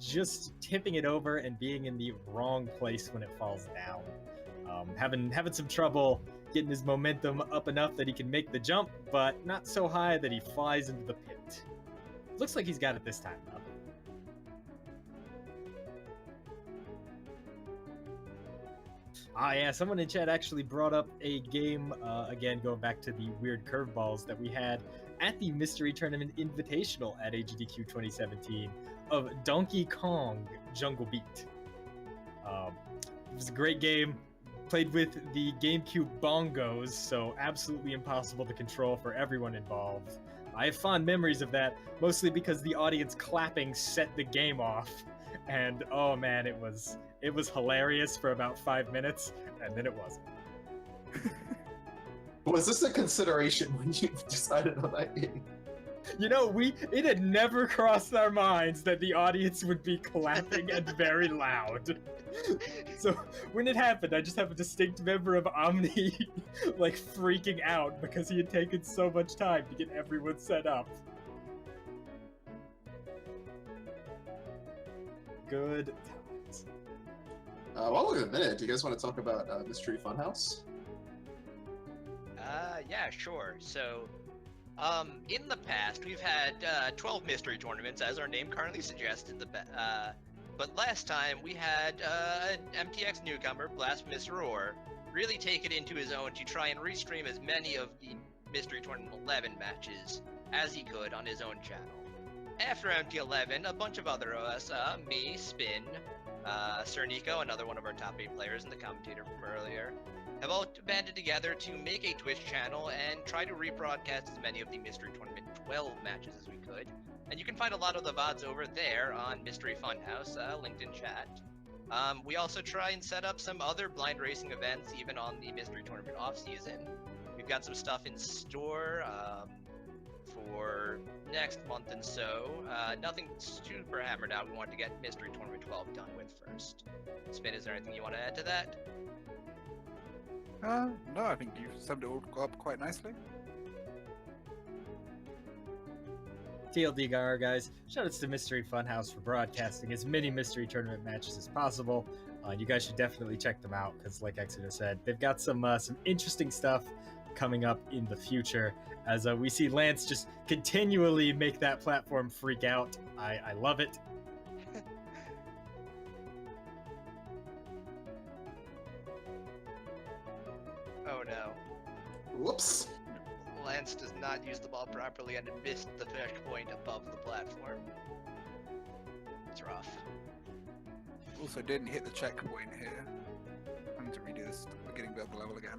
[SPEAKER 9] just tipping it over and being in the wrong place when it falls down. Having some trouble getting his momentum up enough that he can make the jump, but not so high that he flies into the pit. Looks like he's got it this time, though. Yeah, someone in chat actually brought up a game, again, going back to the weird curveballs that we had at the Mystery Tournament Invitational at AGDQ 2017 of Donkey Kong Jungle Beat. It was a great game. Played with the GameCube bongos, so absolutely impossible to control for everyone involved. I have fond memories of that, mostly because the audience clapping set the game off. And oh man, it was hilarious for about 5 minutes, and then it wasn't.
[SPEAKER 1] Was this a consideration when you decided on that game?
[SPEAKER 9] You know, it had never crossed our minds that the audience would be clapping and very loud. So when it happened, I just have a distinct member of Omni like freaking out because he had taken so much time to get everyone set up. Good times.
[SPEAKER 1] While we're in a minute, do you guys want to talk about Mystery Funhouse?
[SPEAKER 8] Yeah, sure. So, in the past, we've had 12 mystery tournaments, as our name currently suggests. But last time, we had an MTX newcomer, Blasphemous Roar, really take it into his own to try and restream as many of the Mystery Tournament 11 matches as he could on his own channel. After MT11, a bunch of other of us, me, Spin, Sirniko, another one of our top 8 players and the commentator from earlier, have all banded together to make a Twitch channel and try to rebroadcast as many of the Mystery Tournament 12 matches as we could. And you can find a lot of the VODs over there on Mystery Funhouse, linked in chat. We also try and set up some other blind racing events, even on the Mystery Tournament off-season. We've got some stuff in store for next month and so. Nothing super hammered out. We want to get Mystery Tournament 12 done with first. Spin, is there anything you want to add to that?
[SPEAKER 3] No, I think you've summed it all up quite nicely.
[SPEAKER 9] TLDR, guys. Shoutouts to Mystery Funhouse for broadcasting as many Mystery Tournament matches as possible. You guys should definitely check them out because, like Exeter said, they've got some interesting stuff coming up in the future. As we see Lance just continually make that platform freak out. I love it.
[SPEAKER 8] Oh no.
[SPEAKER 1] Whoops.
[SPEAKER 8] Lance does not use the ball properly and missed the checkpoint above the platform. It's rough.
[SPEAKER 3] Also didn't hit the checkpoint here. I'm going to redo this beginning of the level again.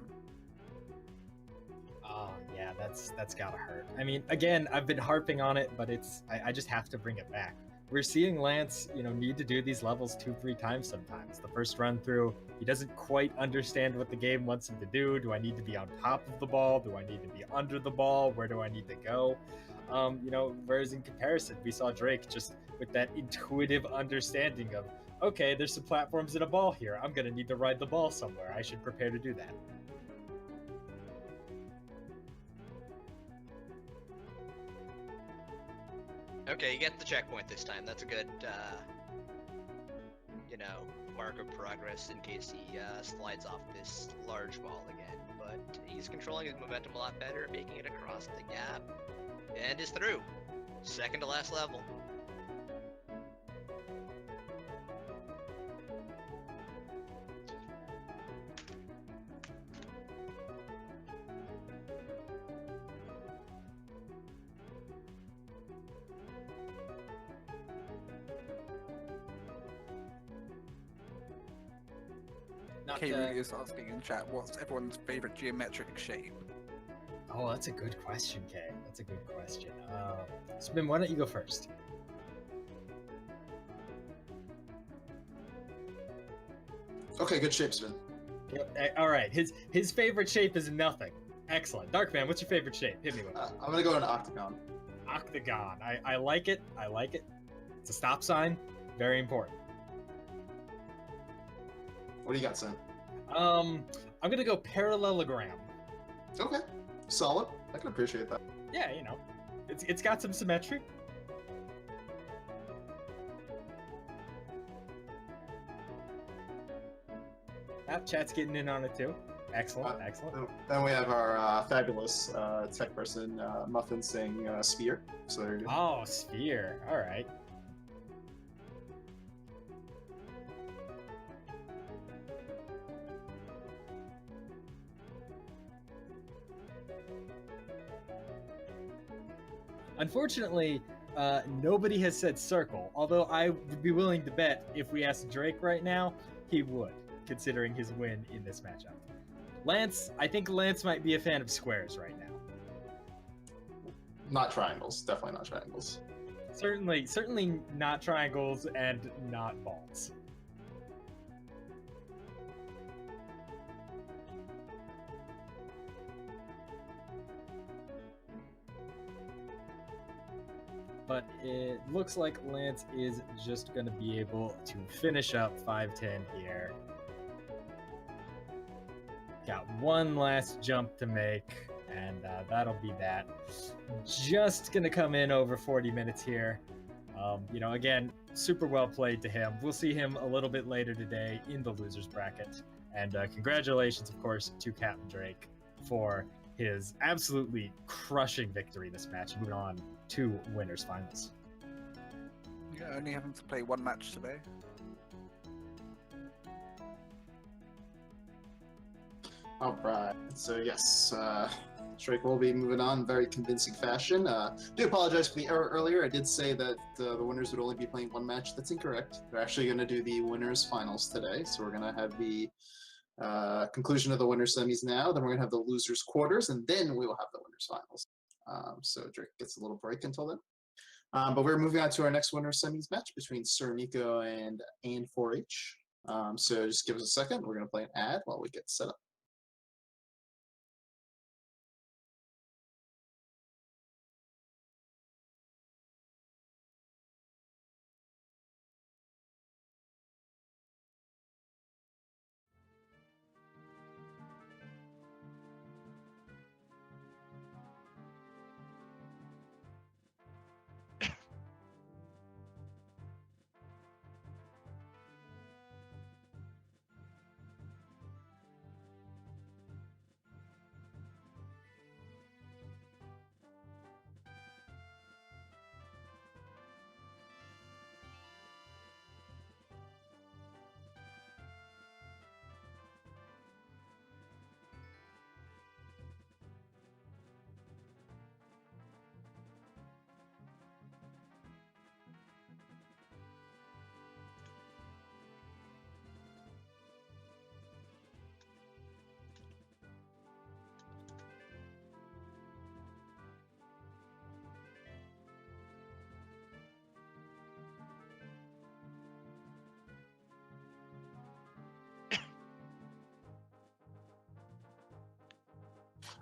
[SPEAKER 9] Oh yeah, that's gotta hurt. I mean, again, I've been harping on it, but I just have to bring it back. We're seeing Lance, need to do these levels 2-3 times sometimes. The first run through, he doesn't quite understand what the game wants him to do. Do I need to be on top of the ball? Do I need to be under the ball? Where do I need to go? Whereas in comparison, we saw Drake just with that intuitive understanding of, okay, there's some platforms and a ball here. I'm gonna need to ride the ball somewhere. I should prepare to do that.
[SPEAKER 8] Okay, you get the checkpoint this time. That's a good, mark of progress in case he slides off this large wall again. But he's controlling his momentum a lot better, making it across the gap, and is through. Second to last level.
[SPEAKER 3] Caerulius asking in chat, what's everyone's favorite geometric shape?
[SPEAKER 9] Oh, that's a good question, Kay. That's a good question. Spin, why don't you go first?
[SPEAKER 1] Okay, good shape, Spin.
[SPEAKER 9] Yep. All right. His favorite shape is nothing. Excellent. Darkman, what's your favorite shape? Hit me with it.
[SPEAKER 1] I'm gonna go in an octagon.
[SPEAKER 9] Octagon. I like it. I like it. It's a stop sign. Very important.
[SPEAKER 1] What do you got, Sam?
[SPEAKER 9] I'm gonna go parallelogram.
[SPEAKER 1] Okay, solid. I can appreciate that.
[SPEAKER 9] Yeah, it's got some symmetry. Chat's getting in on it too. Excellent, excellent.
[SPEAKER 1] Then we have our fabulous tech person, Muffin, saying Sphere. So there you go.
[SPEAKER 9] Oh, Sphere. All right. Unfortunately, nobody has said circle, although I would be willing to bet if we asked Drake right now, he would, considering his win in this matchup. Lance, I think Lance might be a fan of squares right now.
[SPEAKER 1] Not triangles. Definitely not triangles.
[SPEAKER 9] Certainly not triangles and not balls. But it looks like Lance is just going to be able to finish up 5-10 here. Got one last jump to make, and that'll be that. Just going to come in over 40 minutes here. Again, super well played to him. We'll see him a little bit later today in the losers bracket. And congratulations, of course, to Capndrake for his absolutely crushing victory this match, moving on to winners finals.
[SPEAKER 3] Yeah, only having to play one match today.
[SPEAKER 1] All right. So yes, Drake will be moving on in very convincing fashion. Do apologize for the error earlier. I did say that the winners would only be playing one match. That's incorrect. They're actually going to do the winners finals today. So we're going to have the conclusion of the winners semis now. Then we're going to have the losers quarters, and then we will have the winners finals. So Drake gets a little break until then. But we're moving on to our next winners semis match between Sirniko and 4H. So just give us a second. We're going to play an ad while we get set up.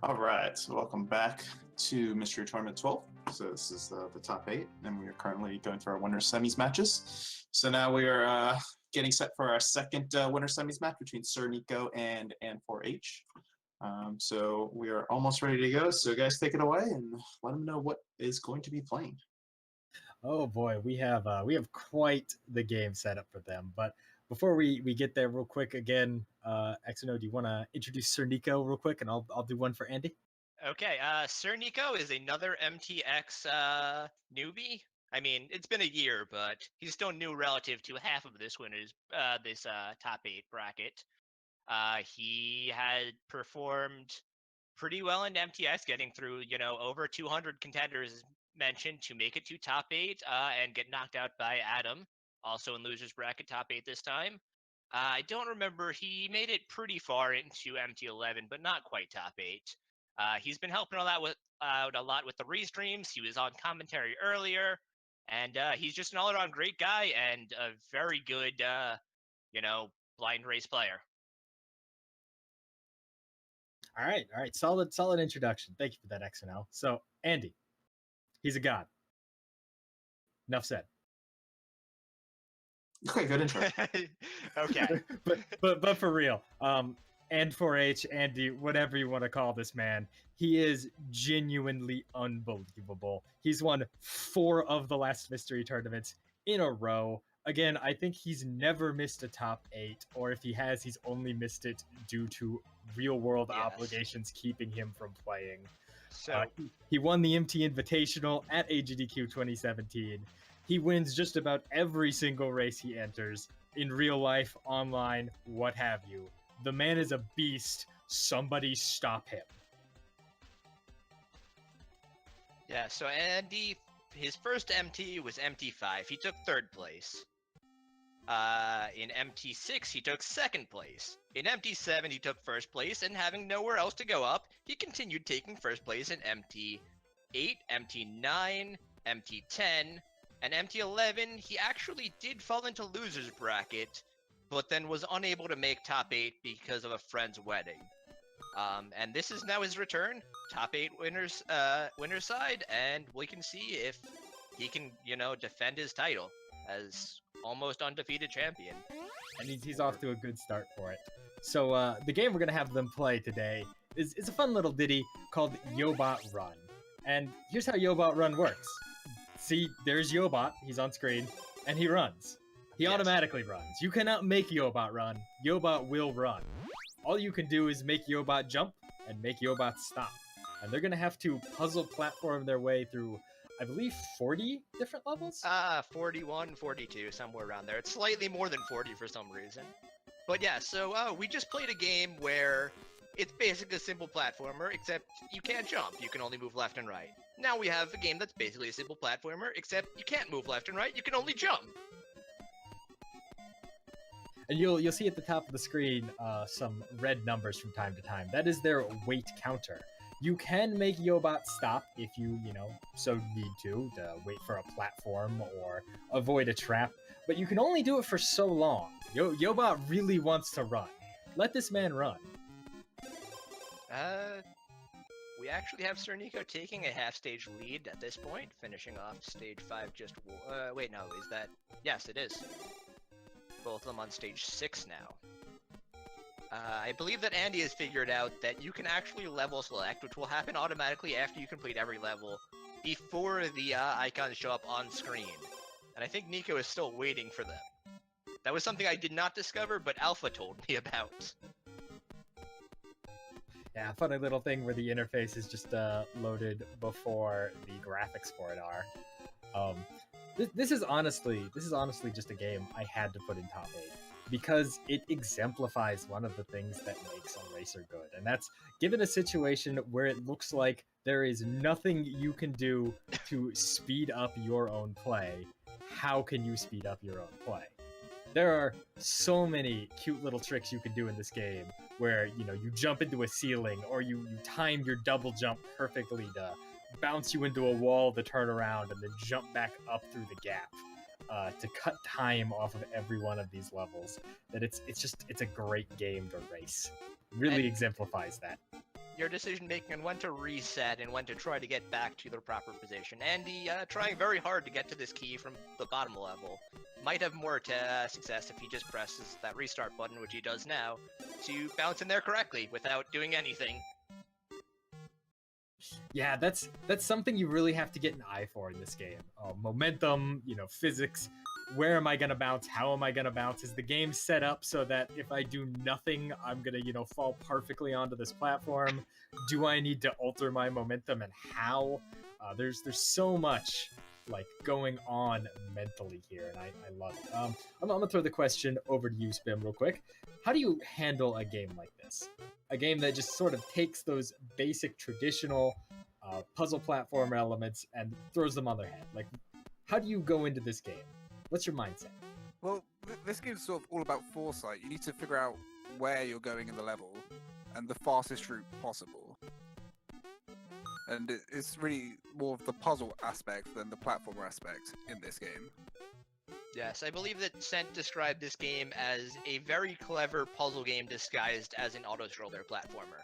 [SPEAKER 1] All right, so welcome back to Mystery Tournament 12. So this is the top 8, and we are currently going through our winner semis matches. So now we are getting set for our second winner semis match between Sirniko and 4H. So we are almost ready to go. So guys, take it away and let them know what is going to be playing.
[SPEAKER 9] Oh boy, we have quite the game set up for them. But before we get there, real quick, again, XNO, do you want to introduce Sirniko real quick, and I'll do one for Andy?
[SPEAKER 8] Okay, Sirniko is another MTX newbie. I mean, it's been a year, but he's still new relative to half of this winners, this top 8 bracket. He had performed pretty well in MTX, getting through, over 200 contenders mentioned to make it to top 8 and get knocked out by Adam, also in losers bracket, top 8 this time. I don't remember, he made it pretty far into MT11, but not quite top 8. He's been helping out a lot with the restreams. He was on commentary earlier, and he's just an all-around great guy and a very good, blind race player.
[SPEAKER 9] All right, solid introduction. Thank you for that, XNL. So, Andy, he's a god. Enough said.
[SPEAKER 1] Okay, good intro.
[SPEAKER 8] Okay.
[SPEAKER 9] but for real, and 4H, Andy, whatever you want to call this man, he is genuinely unbelievable. He's won 4 of the last mystery tournaments in a row. Again, I think he's never missed a top 8, or if he has, he's only missed it due to real-world obligations keeping him from playing.
[SPEAKER 8] So
[SPEAKER 9] he won the MT Invitational at AGDQ 2017. He wins just about every single race he enters, in real life, online, what have you. The man is a beast. Somebody stop him.
[SPEAKER 8] Yeah, so Andy, his first MT was MT5. He took 3rd place. In MT6, he took 2nd place. In MT7, he took 1st place, and having nowhere else to go up, he continued taking 1st place in MT8, MT9, MT10, and MT11. He actually did fall into loser's bracket, but then was unable to make top 8 because of a friend's wedding. And this is now his return, top 8 winners side, and we can see if he can, defend his title as almost undefeated champion.
[SPEAKER 9] And he's off to a good start for it. So the game we're gonna have them play today is a fun little ditty called Yobot Run. And here's how Yobot Run works. See, there's Yobot, he's on screen, and he runs. He automatically runs. You cannot make Yobot run. Yobot will run. All you can do is make Yobot jump and make Yobot stop. And they're gonna have to puzzle platform their way through, I believe, 40 different levels?
[SPEAKER 8] 41, 42, somewhere around there. It's slightly more than 40 for some reason. But yeah, so we just played a game where it's basically a simple platformer, except you can't jump. You can only move left and right. Now we have a game that's basically a simple platformer, except you can't move left and right. You can only jump.
[SPEAKER 9] And you'll see at the top of the screen some red numbers from time to time. That is their weight counter. You can make Yobot stop if you so need to wait for a platform or avoid a trap, but you can only do it for so long. Yobot really wants to run. Let this man run.
[SPEAKER 8] We actually have Sirniko taking a half-stage lead at this point, finishing off stage 5 just... wait, no, is that... Yes, it is. Both of them on stage 6 now. I believe that Andy has figured out that you can actually level select, which will happen automatically after you complete every level, before the icons show up on screen. And I think Nico is still waiting for them. That was something I did not discover, but Alpha told me about.
[SPEAKER 9] Yeah, funny little thing where the interface is just loaded before the graphics for it are. This is honestly just a game I had to put in top 8 because it exemplifies one of the things that makes a racer good, and that's given a situation where it looks like there is nothing you can do to speed up your own play. How can you speed up your own play? There are so many cute little tricks you can do in this game where, you jump into a ceiling or you time your double jump perfectly to bounce you into a wall to turn around and then jump back up through the gap to cut time off of every one of these levels. That it's a great game to race. Really exemplifies that.
[SPEAKER 8] Your decision making on when to reset and when to try to get back to the proper position. Andy trying very hard to get to this key from the bottom level. Might have more success if he just presses that restart button, which he does now, to bounce in there correctly without doing anything.
[SPEAKER 9] Yeah, that's something you really have to get an eye for in this game. Momentum, physics. Where am I gonna bounce? How am I gonna bounce? Is the game set up so that if I do nothing, I'm gonna, fall perfectly onto this platform? Do I need to alter my momentum, and how? There's so much going on mentally here, and I love it. I'm gonna throw the question over to you, Spim, real quick. How do you handle a game like this? A game that just sort of takes those basic traditional puzzle platformer elements and throws them on their head. How do you go into this game? What's your mindset?
[SPEAKER 3] Well, this game's sort of all about foresight. You need to figure out where you're going in the level and the fastest route possible. And it's really more of the puzzle aspect than the platformer aspect in this game.
[SPEAKER 8] Yes, I believe that Sent described this game as a very clever puzzle game disguised as an auto-scroller platformer.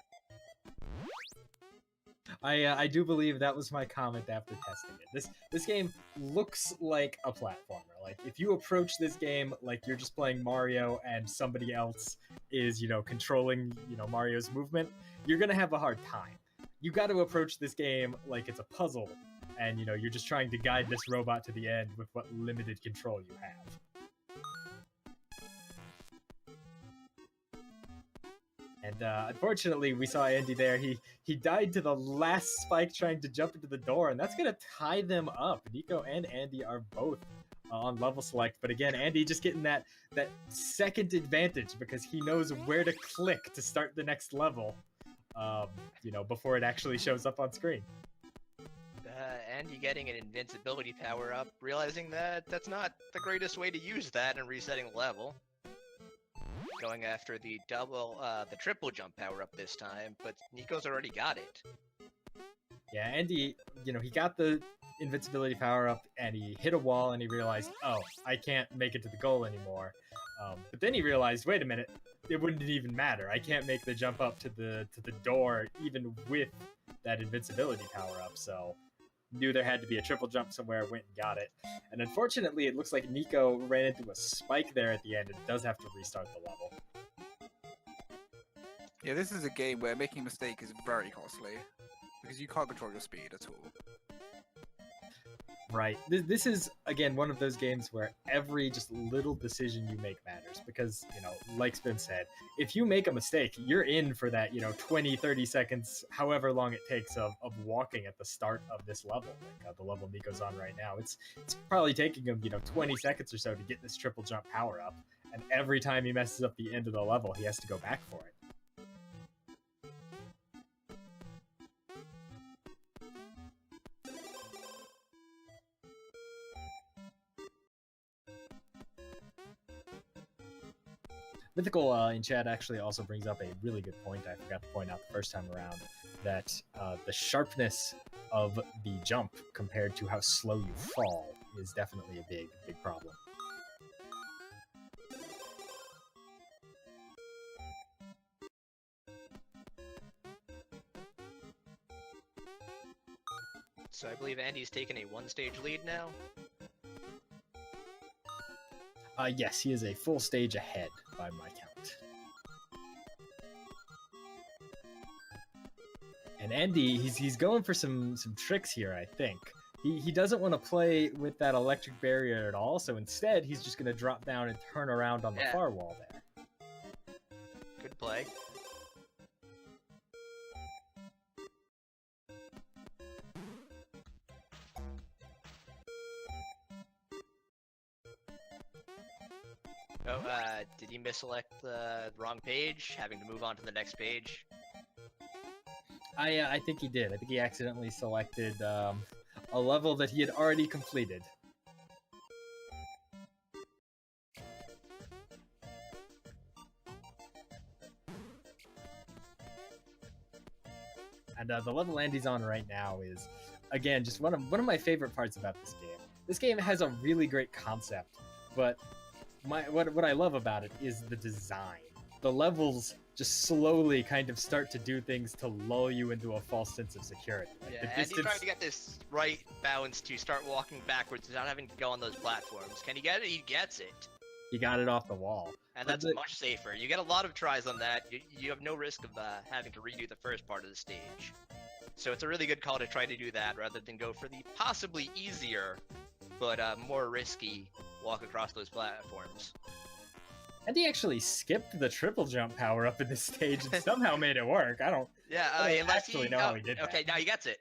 [SPEAKER 9] I do believe that was my comment after testing it. This game looks like a platformer. If you approach this game like you're just playing Mario and somebody else is, controlling, Mario's movement, you're gonna have a hard time. You got to approach this game like it's a puzzle, and you're just trying to guide this robot to the end with what limited control you have. And unfortunately, we saw Andy there. He died to the last spike trying to jump into the door, and that's gonna tie them up. Nico and Andy are both on level select, but again, Andy just getting that second advantage because he knows where to click to start the next level. Before it actually shows up on screen.
[SPEAKER 8] Andy getting an invincibility power up, realizing that that's not the greatest way to use that and resetting the level. Going after the triple jump power up this time, but Nico's already got it.
[SPEAKER 9] Yeah, Andy, you know, he got the invincibility power up and he hit a wall and he realized, oh, I can't make it to the goal anymore. But then he realized, wait a minute, it wouldn't even matter. I can't make the jump up to the door even with that invincibility power up. So knew there had to be a triple jump somewhere, went and got it. And unfortunately, it looks like Nico ran into a spike there at the end and does have to restart the level.
[SPEAKER 3] Yeah, this is a game where making a mistake is very costly, because you can't control your speed at all.
[SPEAKER 9] Right. This is, again, one of those games where every just little decision you make matters, because, you know, like's been said, if you make a mistake, you're in for that, you know, 20, 30 seconds, however long it takes of walking at the start of this level, like the level Nico's on right now. It's probably taking him, you know, 20 seconds or so to get this triple jump power up, and every time he messes up the end of the level, he has to go back for it. Mythical in chat actually also brings up a really good point I forgot to point out the first time around, that the sharpness of the jump compared to how slow you fall is definitely a big problem.
[SPEAKER 8] So I believe Andy's taken a one-stage lead now.
[SPEAKER 9] Yes, he is a full stage ahead by my count. And Andy, he's going for some tricks here, I think. He doesn't want to play with that electric barrier at all, so instead he's just going to drop down and turn around on the far wall there.
[SPEAKER 8] Good play. Oh, did he misselect the wrong page, having to move on to the next page?
[SPEAKER 9] I think he did. I think he accidentally selected a level that he had already completed. And the level Andy's on right now is, again, just one of my favorite parts about this game. This game has a really great concept, but what I love about it is the design. The levels just slowly kind of start to do things to lull you into a false sense of security. Like
[SPEAKER 8] yeah, Andy's trying to get this right balance to start walking backwards without having to go on those platforms. Can he get it? He gets it.
[SPEAKER 9] He got it off the wall.
[SPEAKER 8] And that's much safer. You get a lot of tries on that. You have no risk of having to redo the first part of the stage. So it's a really good call to try to do that rather than go for the possibly easier but more risky walk across those platforms.
[SPEAKER 9] And he actually skipped the triple jump power up in this stage and somehow made it work. I don't actually know how he did that.
[SPEAKER 8] Okay, now he gets it.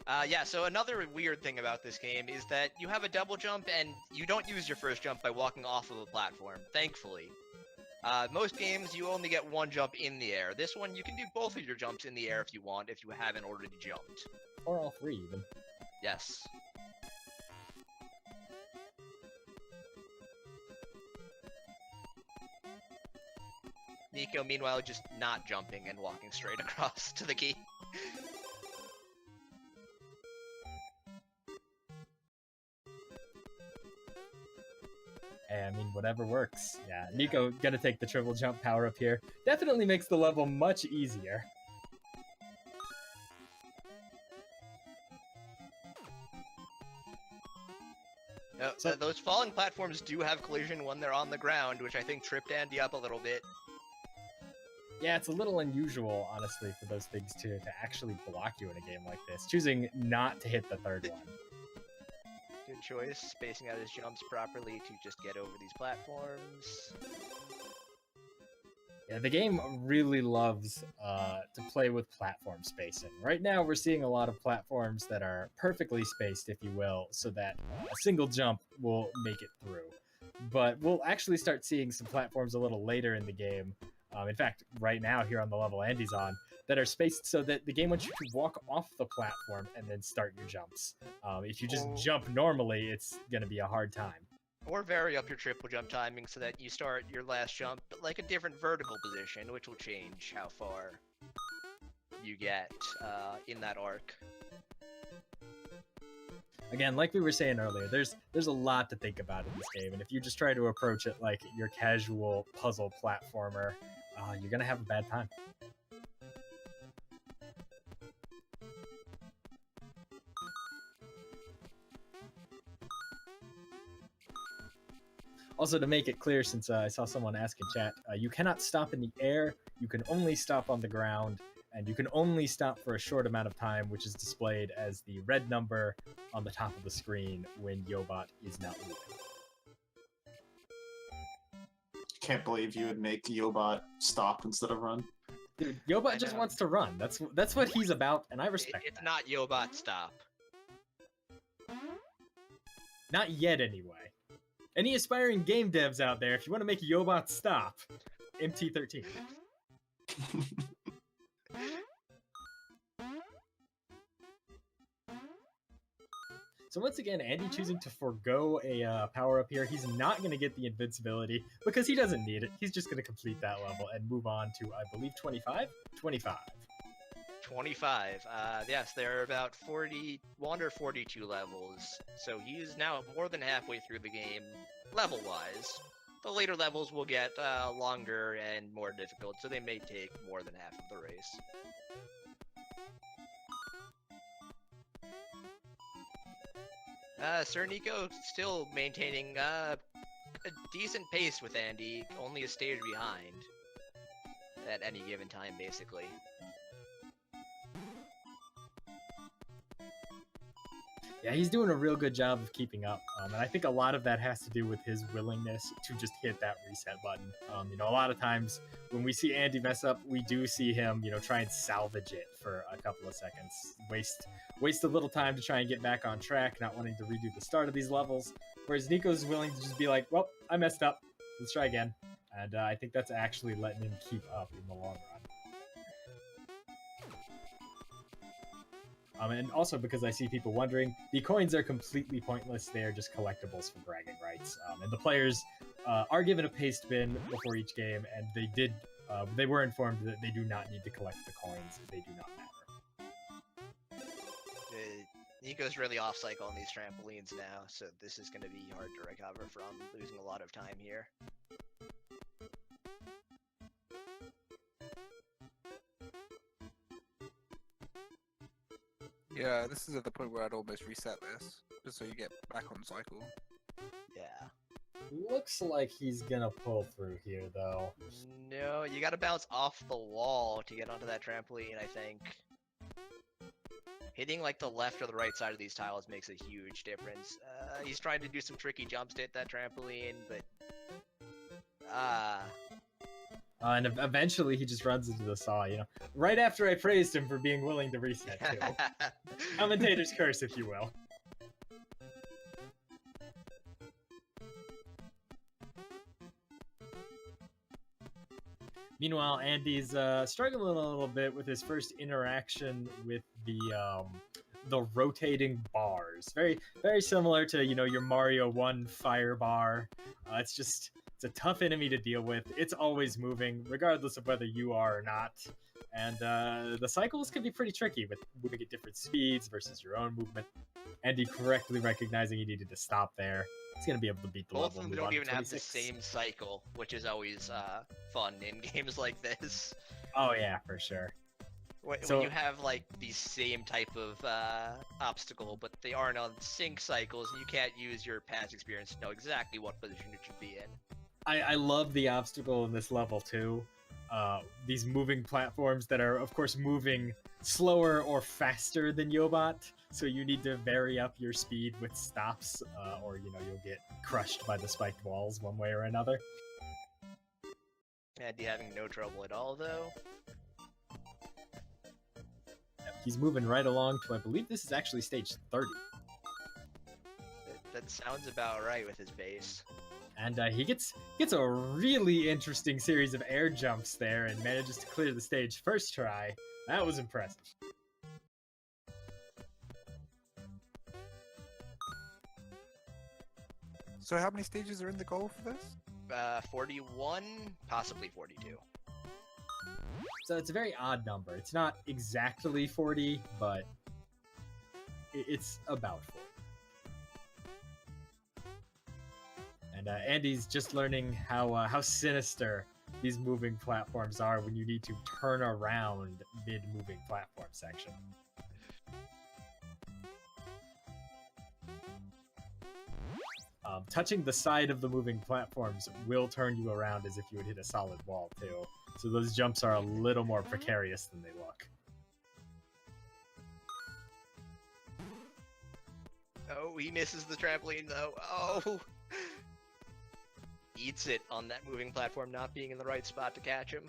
[SPEAKER 8] Yeah, so another weird thing about this game is that you have a double jump and you don't use your first jump by walking off of a platform, thankfully. Most games, you only get one jump in the air. This one, you can do both of your jumps in the air if you want, if you haven't already jumped.
[SPEAKER 9] Or all three, even.
[SPEAKER 8] Yes. Nico, meanwhile, just not jumping and walking straight across to the key.
[SPEAKER 9] Hey, I mean, whatever works. Yeah, Nico gonna take the triple jump power up here. Definitely makes the level much easier.
[SPEAKER 8] So those falling platforms do have collision when they're on the ground, which I think tripped Andy up a little bit.
[SPEAKER 9] Yeah, it's a little unusual, honestly, for those things to actually block you in a game like this. Choosing not to hit the third one.
[SPEAKER 8] Good choice, spacing out his jumps properly to just get over these platforms.
[SPEAKER 9] Yeah, the game really loves to play with platform spacing. Right now, we're seeing a lot of platforms that are perfectly spaced, if you will, so that a single jump will make it through. But we'll actually start seeing some platforms a little later in the game In fact, right now here on the level Andy's on, that are spaced so that the game wants you to walk off the platform and then start your jumps. If you just jump normally, it's going to be a hard time.
[SPEAKER 8] Or vary up your triple jump timing so that you start your last jump at like a different vertical position, which will change how far you get in that arc.
[SPEAKER 9] Again, like we were saying earlier, there's a lot to think about in this game, and if you just try to approach it like your casual puzzle platformer, you're gonna have a bad time. Also, to make it clear, since I saw someone ask in chat, you cannot stop in the air, you can only stop on the ground, and you can only stop for a short amount of time, which is displayed as the red number on the top of the screen when Yobot is not moving.
[SPEAKER 1] Can't believe you would make Yobot stop instead of run.
[SPEAKER 9] Dude, Yobot just wants to run. That's what he's about, and I respect
[SPEAKER 8] It's
[SPEAKER 9] that.
[SPEAKER 8] not Yobot stop.
[SPEAKER 9] Not yet, anyway. Any aspiring game devs out there, if you want to make Yobot stop, MT13. So once again, Andy choosing to forego a power-up here. He's not going to get the invincibility because he doesn't need it. He's just going to complete that level and move on to, I believe, 25? 25.
[SPEAKER 8] 25. Yes, there are about 41 or 42 levels, so he's now more than halfway through the game, level-wise. The later levels will get longer and more difficult, so they may take more than half of the race. Sirniko still maintaining a decent pace with Andy, only a stage behind at any given time, basically.
[SPEAKER 9] Yeah, he's doing a real good job of keeping up, and I think a lot of that has to do with his willingness to just hit that reset button. You know, a lot of times when we see Andy mess up, we do see him, you know, try and salvage it for a couple of seconds, waste a little time to try and get back on track, not wanting to redo the start of these levels. Whereas Nico's willing to just be like, well, I messed up, let's try again, and I think that's actually letting him keep up in the long run. And also because I see people wondering, the coins are completely pointless. They are just collectibles for bragging rights. And the players are given a paste bin before each game, and they were informed that they do not need to collect the coins. They do not matter.
[SPEAKER 8] Nico's really off cycle on these trampolines now, so this is going to be hard to recover from, losing a lot of time here.
[SPEAKER 3] Yeah, this is at the point where I'd almost reset this, just so you get back on cycle.
[SPEAKER 8] Yeah.
[SPEAKER 9] Looks like he's gonna pull through here, though.
[SPEAKER 8] No, you gotta bounce off the wall to get onto that trampoline, I think. Hitting like the left or the right side of these tiles makes a huge difference. He's trying to do some tricky jumps to hit that trampoline, but...
[SPEAKER 9] And eventually he just runs into the saw, you know. Right after I praised him for being willing to reset, too. Commentator's curse, if you will. Meanwhile, Andy's struggling a little bit with his first interaction with the rotating bars. Very, very similar to, you know, your Mario 1 fire bar. It's a tough enemy to deal with. It's always moving, regardless of whether you are or not. And the cycles can be pretty tricky with moving at different speeds versus your own movement. Andy correctly recognizing he needed to stop there. He's going to be able to beat the level.
[SPEAKER 8] Both of them don't even have the same cycle, which is always fun in games like this.
[SPEAKER 9] Oh yeah, for sure.
[SPEAKER 8] When you have like the same type of obstacle, but they aren't on sync cycles, and you can't use your past experience to know exactly what position it should be in.
[SPEAKER 9] I love the obstacle in this level too. These moving platforms that are, of course, moving slower or faster than Yobot, so you need to vary up your speed with stops, or you know you'll get crushed by the spiked walls one way or another.
[SPEAKER 8] Andy having no trouble at all, though.
[SPEAKER 9] Yep, he's moving right along to, I believe this is actually stage 30.
[SPEAKER 8] That sounds about right with his base.
[SPEAKER 9] And he gets a really interesting series of air jumps there and manages to clear the stage first try. That was impressive.
[SPEAKER 3] So how many stages are in the goal for this?
[SPEAKER 8] 41, possibly 42.
[SPEAKER 9] So it's a very odd number. It's not exactly 40, but it's about 40. And Andy's just learning how sinister these moving platforms are when you need to turn around mid-moving platform section. Touching the side of the moving platforms will turn you around as if you would hit a solid wall too. So those jumps are a little more precarious than they look.
[SPEAKER 8] Oh, he misses the trampoline though. Oh! Eats it on that moving platform not being in the right spot to catch him.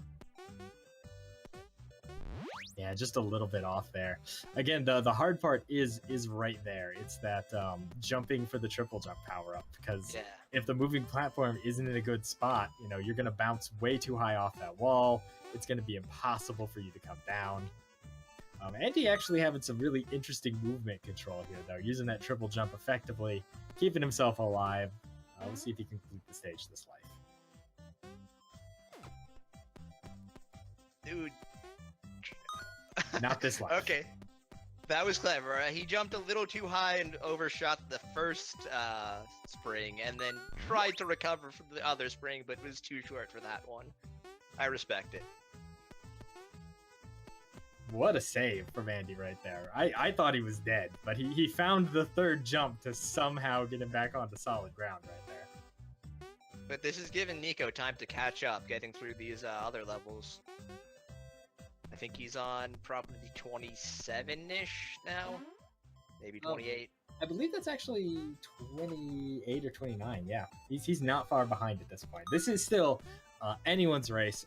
[SPEAKER 9] Yeah, just a little bit off there. Again, the hard part is right there. It's that jumping for the triple jump power up, because
[SPEAKER 8] Yeah.
[SPEAKER 9] if the moving platform isn't in a good spot, you know, you're gonna bounce way too high off that wall. It's gonna be impossible for you to come down. Andy actually having some really interesting movement control here, though, using that triple jump effectively, keeping himself alive. We'll see if he can complete the stage this life.
[SPEAKER 8] Dude.
[SPEAKER 9] Not this life.
[SPEAKER 8] Okay. That was clever. He jumped a little too high and overshot the first spring, and then tried to recover from the other spring, but was too short for that one. I respect it.
[SPEAKER 9] What a save from Andy right there. I thought he was dead, but he found the third jump to somehow get him back onto solid ground right there.
[SPEAKER 8] But this has given Nico time to catch up, getting through these other levels. I think he's on probably 27-ish now? Maybe 28.
[SPEAKER 9] I believe that's actually 28 or 29, yeah. He's not far behind at this point. This is still anyone's race.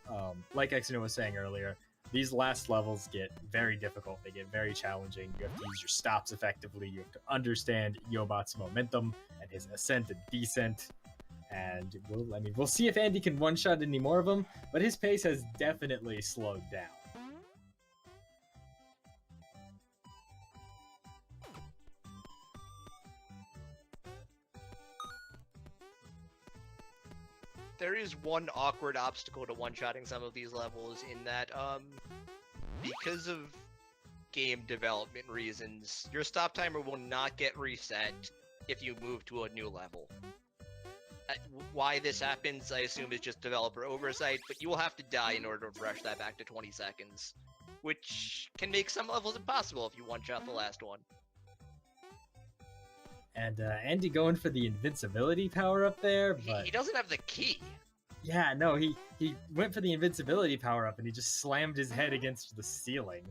[SPEAKER 9] Like Exino was saying earlier, these last levels get very difficult. They get very challenging. You have to use your stops effectively. You have to understand Yobot's momentum and his ascent and descent. And we'll see if Andy can one-shot any more of them, but his pace has definitely slowed down.
[SPEAKER 8] There is one awkward obstacle to one-shotting some of these levels in that, because of game development reasons, your stop timer will not get reset if you move to a new level. Why this happens, I assume, is just developer oversight, but you will have to die in order to rush that back to 20 seconds, which can make some levels impossible if you one-shot the last one.
[SPEAKER 9] And Andy going for the invincibility power up there, but
[SPEAKER 8] He doesn't have the key.
[SPEAKER 9] yeah, no, he went for the invincibility power up and he just slammed his head against the ceiling.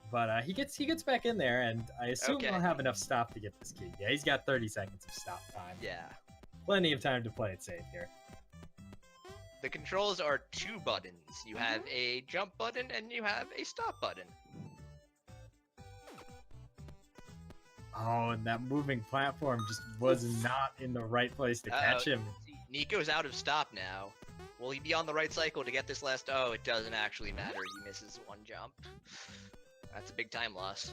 [SPEAKER 9] But he gets back in there, and I assume
[SPEAKER 8] Okay.
[SPEAKER 9] he'll have enough stop to get this key. Yeah, he's got 30 seconds of stop time.
[SPEAKER 8] Yeah.
[SPEAKER 9] Plenty of time to play it safe here.
[SPEAKER 8] The controls are two buttons. You have a jump button and you have a stop button.
[SPEAKER 9] Oh, and that moving platform just was not in the right place to catch him.
[SPEAKER 8] See, Nico's out of stop now. Will he be on the right cycle to get this last? Oh, it doesn't actually matter. He misses one jump. That's a big time loss.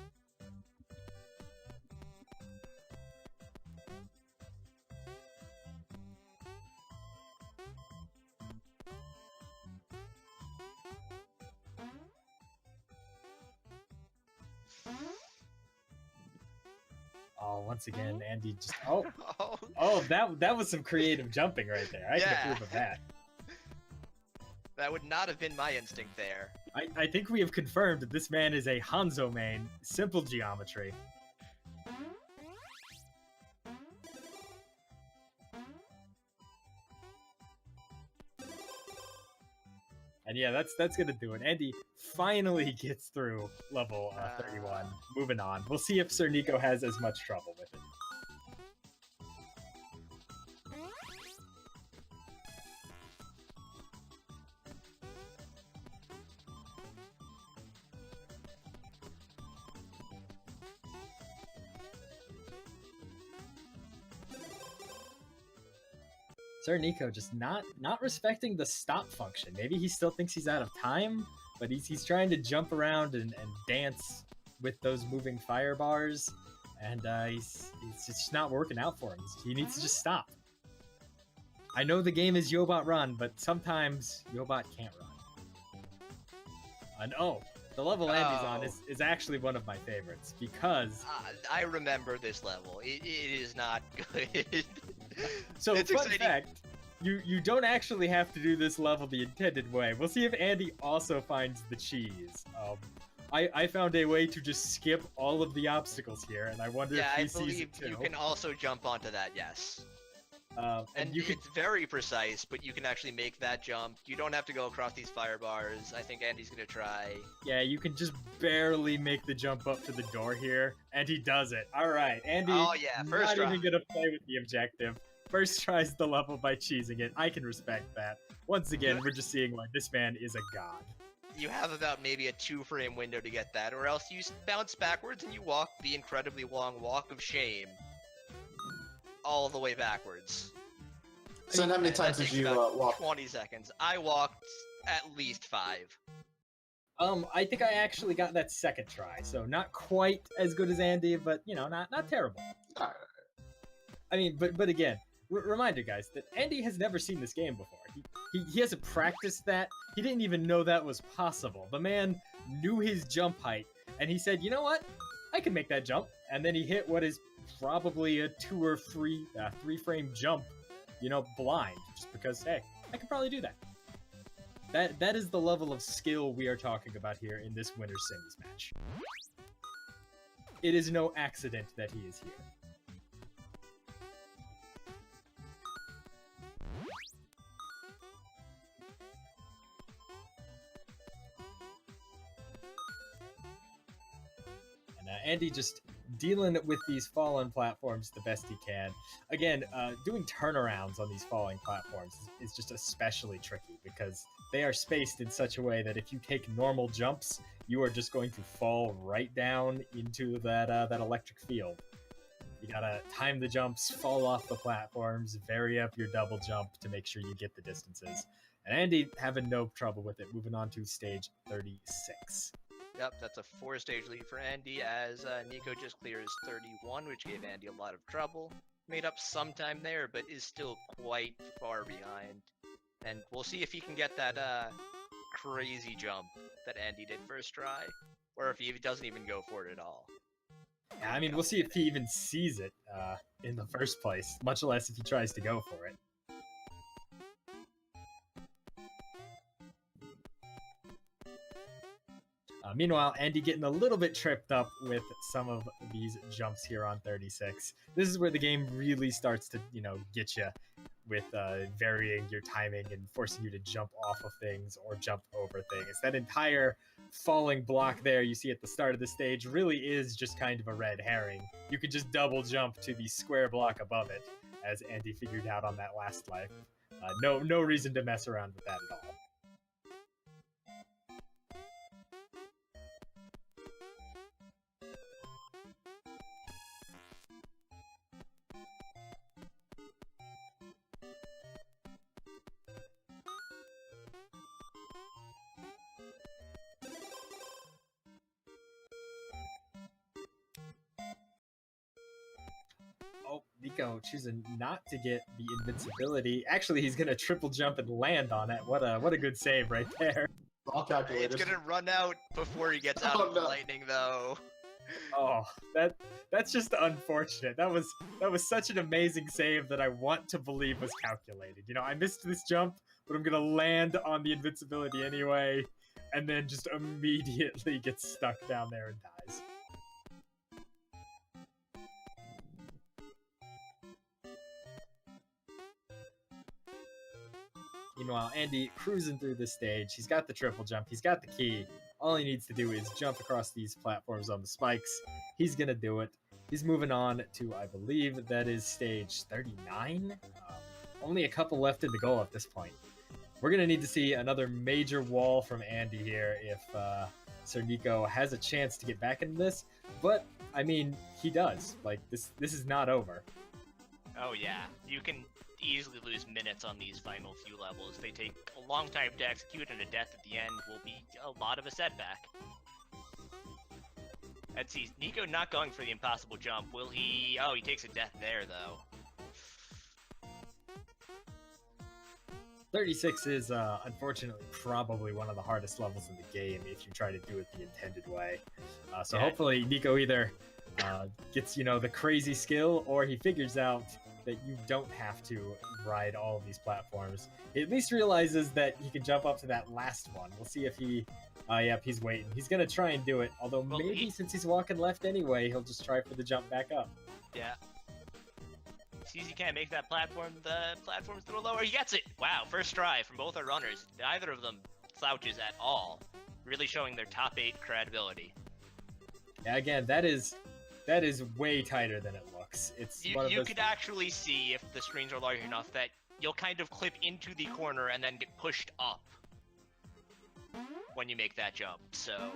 [SPEAKER 9] Oh, once again, Andy just oh
[SPEAKER 8] Oh,
[SPEAKER 9] that was some creative jumping right there. I can
[SPEAKER 8] Yeah.
[SPEAKER 9] approve of that.
[SPEAKER 8] that would not have been my instinct there.
[SPEAKER 9] I think we have confirmed that this man is a Hanzo main. Simple geometry. And yeah, that's gonna do it. Andy finally gets through level 31. Moving on. We'll see if Sirniko has as much trouble with it. Sirniko just not respecting the stop function. Maybe he still thinks he's out of time, but he's trying to jump around and dance with those moving fire bars, and it's just not working out for him. He needs to just stop. I know the game is Yobot run, but sometimes Yobot can't run. And the level Andy's on is actually one of my favorites, because...
[SPEAKER 8] I remember this level. It is not good.
[SPEAKER 9] So,
[SPEAKER 8] it's
[SPEAKER 9] fun
[SPEAKER 8] exciting.
[SPEAKER 9] fact, you don't actually have to do this level the intended way. We'll see if Andy also finds the cheese. I found a way to just skip all of the obstacles here, and I wonder if he
[SPEAKER 8] I
[SPEAKER 9] sees
[SPEAKER 8] believe
[SPEAKER 9] it too.
[SPEAKER 8] you can also jump onto that, yes. And
[SPEAKER 9] you can...
[SPEAKER 8] it's very precise, but you can actually make that jump. You don't have to go across these fire bars. I think Andy's gonna try.
[SPEAKER 9] Yeah, you can just barely make the jump up to the door here, and he does it. All right, Andy.
[SPEAKER 8] Oh yeah, first
[SPEAKER 9] not
[SPEAKER 8] try.
[SPEAKER 9] even gonna play with the objective. First tries the level by cheesing it. I can respect that. Once again, we're just seeing why this man is a god.
[SPEAKER 8] You have about maybe a 2-frame window to get that, or else you bounce backwards and you walk the incredibly long walk of shame all the way backwards.
[SPEAKER 1] So how many times
[SPEAKER 8] That
[SPEAKER 1] did
[SPEAKER 8] takes
[SPEAKER 1] you
[SPEAKER 8] about
[SPEAKER 1] walk?
[SPEAKER 8] 20 seconds. I walked at least 5.
[SPEAKER 9] I think I actually got that second try, so not quite as good as Andy, but not terrible.
[SPEAKER 1] Alright.
[SPEAKER 9] I mean, but again, reminder, guys, that Andy has never seen this game before. He hasn't practiced that. He didn't even know that was possible. The man knew his jump height, and he said, you know what? I can make that jump. And then he hit what is probably a 2 or 3 frame jump, blind, just because, hey, I can probably do that. That is the level of skill we are talking about here in this Winter Semis match. It is no accident that he is here. Andy just dealing with these fallen platforms the best he can. Again, doing turnarounds on these falling platforms is just especially tricky because they are spaced in such a way that if you take normal jumps, you are just going to fall right down into that electric field. You gotta time the jumps, fall off the platforms, vary up your double jump to make sure you get the distances. And Andy having no trouble with it, moving on to stage 36.
[SPEAKER 8] Yep, that's a 4-stage lead for Andy, as Nico just clears 31, which gave Andy a lot of trouble. Made up some time there, but is still quite far behind. And we'll see if he can get that crazy jump that Andy did first try, or if he doesn't even go for it at all.
[SPEAKER 9] Yeah, I mean, we'll see if he even sees it in the first place, much less if he tries to go for it. Meanwhile, Andy getting a little bit tripped up with some of these jumps here on 36. This is where the game really starts to, get you with varying your timing and forcing you to jump off of things or jump over things. That entire falling block there you see at the start of the stage really is just kind of a red herring. You can just double jump to the square block above it, as Andy figured out on that last life. No reason to mess around with that at all. Oh, Nico choosing not to get the invincibility. Actually, he's gonna triple jump and land on it. What a good save right there.
[SPEAKER 1] All calculated.
[SPEAKER 8] It's gonna run out before he gets out of the lightning, though.
[SPEAKER 9] Oh, that's just unfortunate. That was such an amazing save that I want to believe was calculated. I missed this jump, but I'm gonna land on the invincibility anyway, and then just immediately get stuck down there and dies. Meanwhile, Andy cruising through this stage. He's got the triple jump. He's got the key. All he needs to do is jump across these platforms on the spikes. He's going to do it. He's moving on to, I believe, that is stage 39. Only a couple left in the goal at this point. We're going to need to see another major wall from Andy here if Sirniko has a chance to get back into this. But, I mean, he does. Like, this is not over.
[SPEAKER 8] Oh yeah, you can easily lose minutes on these final few levels. They take a long time to execute, and a death at the end will be a lot of a setback. Let's see, Nico not going for the impossible jump. Will he? Oh, he takes a death there, though.
[SPEAKER 9] 36 is, unfortunately, probably one of the hardest levels in the game if you try to do it the intended way. So
[SPEAKER 8] Yeah.
[SPEAKER 9] hopefully Nico either gets, the crazy skill, or he figures out that you don't have to ride all of these platforms. He at least realizes that he can jump up to that last one. We'll see if he... yep, he's waiting. He's gonna try and do it, although
[SPEAKER 8] Well,
[SPEAKER 9] maybe since he's walking left anyway, he'll just try for the jump back up.
[SPEAKER 8] Yeah. Sees he can't make that platform. The platform's a little lower. He gets it. Wow, first try from both our runners. Neither of them slouches at all. Really showing their top 8 credibility.
[SPEAKER 9] Yeah, again, that is way tighter than it looks. It's one of
[SPEAKER 8] You
[SPEAKER 9] those...
[SPEAKER 8] could actually see, if the screens are large enough, that you'll kind of clip into the corner and then get pushed up when you make that jump, so...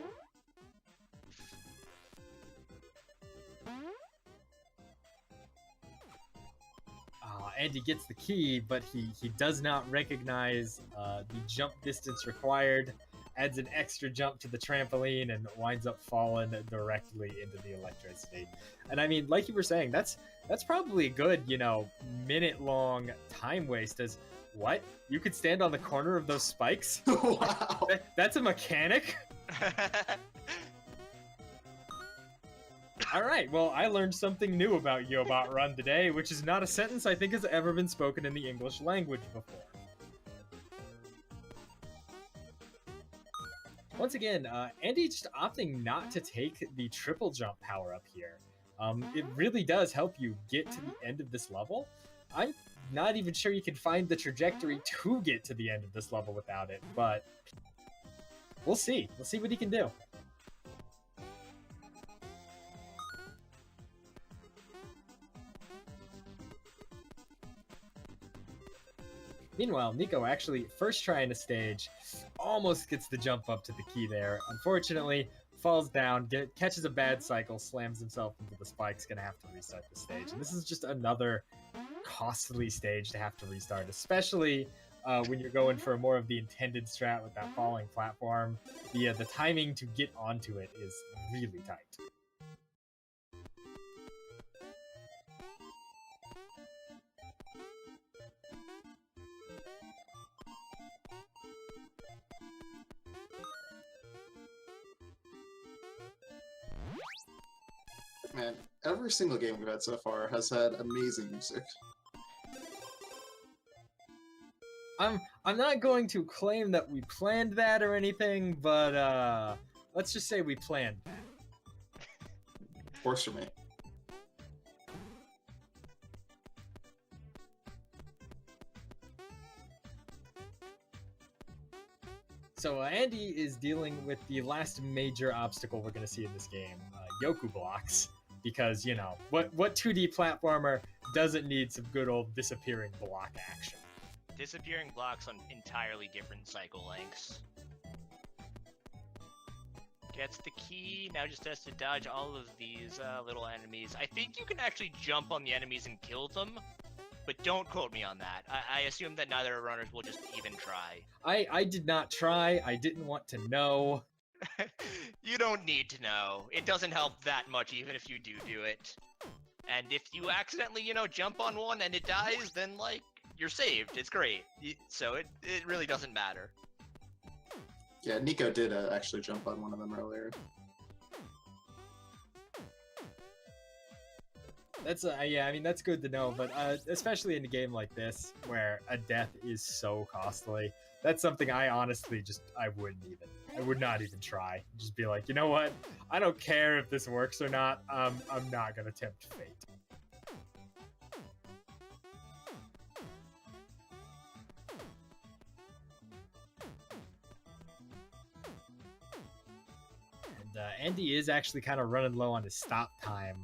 [SPEAKER 9] And he gets the key, but he does not recognize the jump distance required, adds an extra jump to the trampoline, and winds up falling directly into the electricity. And I mean, like you were saying, that's probably a good, minute-long time waste. As what? You could stand on the corner of those spikes?
[SPEAKER 1] Wow.
[SPEAKER 9] That's a mechanic? All right, well, I learned something new about Yobot Run today, which is not a sentence I think has ever been spoken in the English language before. Once again, Andy just opting not to take the triple jump power-up here. It really does help you get to the end of this level. I'm not even sure you can find the trajectory to get to the end of this level without it, but we'll see. We'll see what he can do. Meanwhile, Nico actually first trying to stage, almost gets the jump up to the key there. Unfortunately, falls down, catches a bad cycle, slams himself into the spikes, gonna have to restart the stage. And this is just another costly stage to have to restart, especially when you're going for more of the intended strat with that falling platform. The timing to get onto it is really tight.
[SPEAKER 1] Man, every single game we've had so far has had amazing music.
[SPEAKER 9] I'm not going to claim that we planned that or anything, but let's just say we planned that.
[SPEAKER 1] Works for me.
[SPEAKER 9] So Andy is dealing with the last major obstacle we're going to see in this game, Yoku blocks, because, what 2D platformer doesn't need some good old disappearing block action?
[SPEAKER 8] Disappearing blocks on entirely different cycle lengths. Gets the key, now just has to dodge all of these little enemies. I think you can actually jump on the enemies and kill them, but don't quote me on that. I assume that neither runners will just even try.
[SPEAKER 9] I did not try, I didn't want to know.
[SPEAKER 8] You don't need to know. It doesn't help that much even if you do it. And if you accidentally, jump on one and it dies, then, you're saved. It's great. So it really doesn't matter.
[SPEAKER 1] Yeah, Nico did actually jump on one of them earlier.
[SPEAKER 9] That's yeah, I mean that's good to know, but especially in a game like this where a death is so costly, that's something I honestly I would not even try. Just be like, you know what? I don't care if this works or not. I'm not gonna tempt fate. Andy is actually kind of running low on his stop time,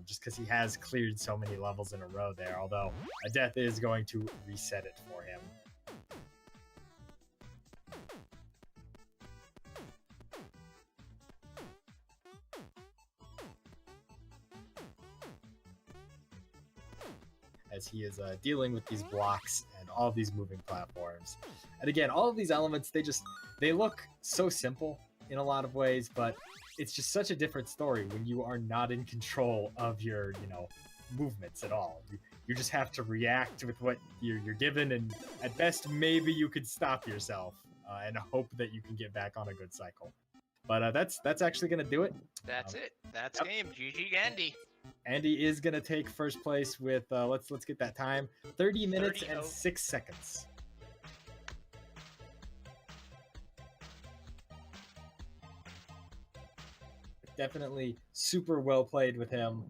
[SPEAKER 9] just because he has cleared so many levels in a row there, although a death is going to reset it for him. as he is dealing with these blocks and all of these moving platforms. And again, all of these elements, they look so simple in a lot of ways, but it's just such a different story when you are not in control of your, movements at all. You just have to react with what you're given, and at best, maybe you could stop yourself and hope that you can get back on a good cycle. But that's actually going to do it.
[SPEAKER 8] That's it. That's
[SPEAKER 9] Yep.
[SPEAKER 8] game. GG Andy.
[SPEAKER 9] Andy is going to take first place with, let's get that time, 30 minutes
[SPEAKER 8] 30
[SPEAKER 9] and
[SPEAKER 8] oh.
[SPEAKER 9] 6 seconds. Definitely super well played with him.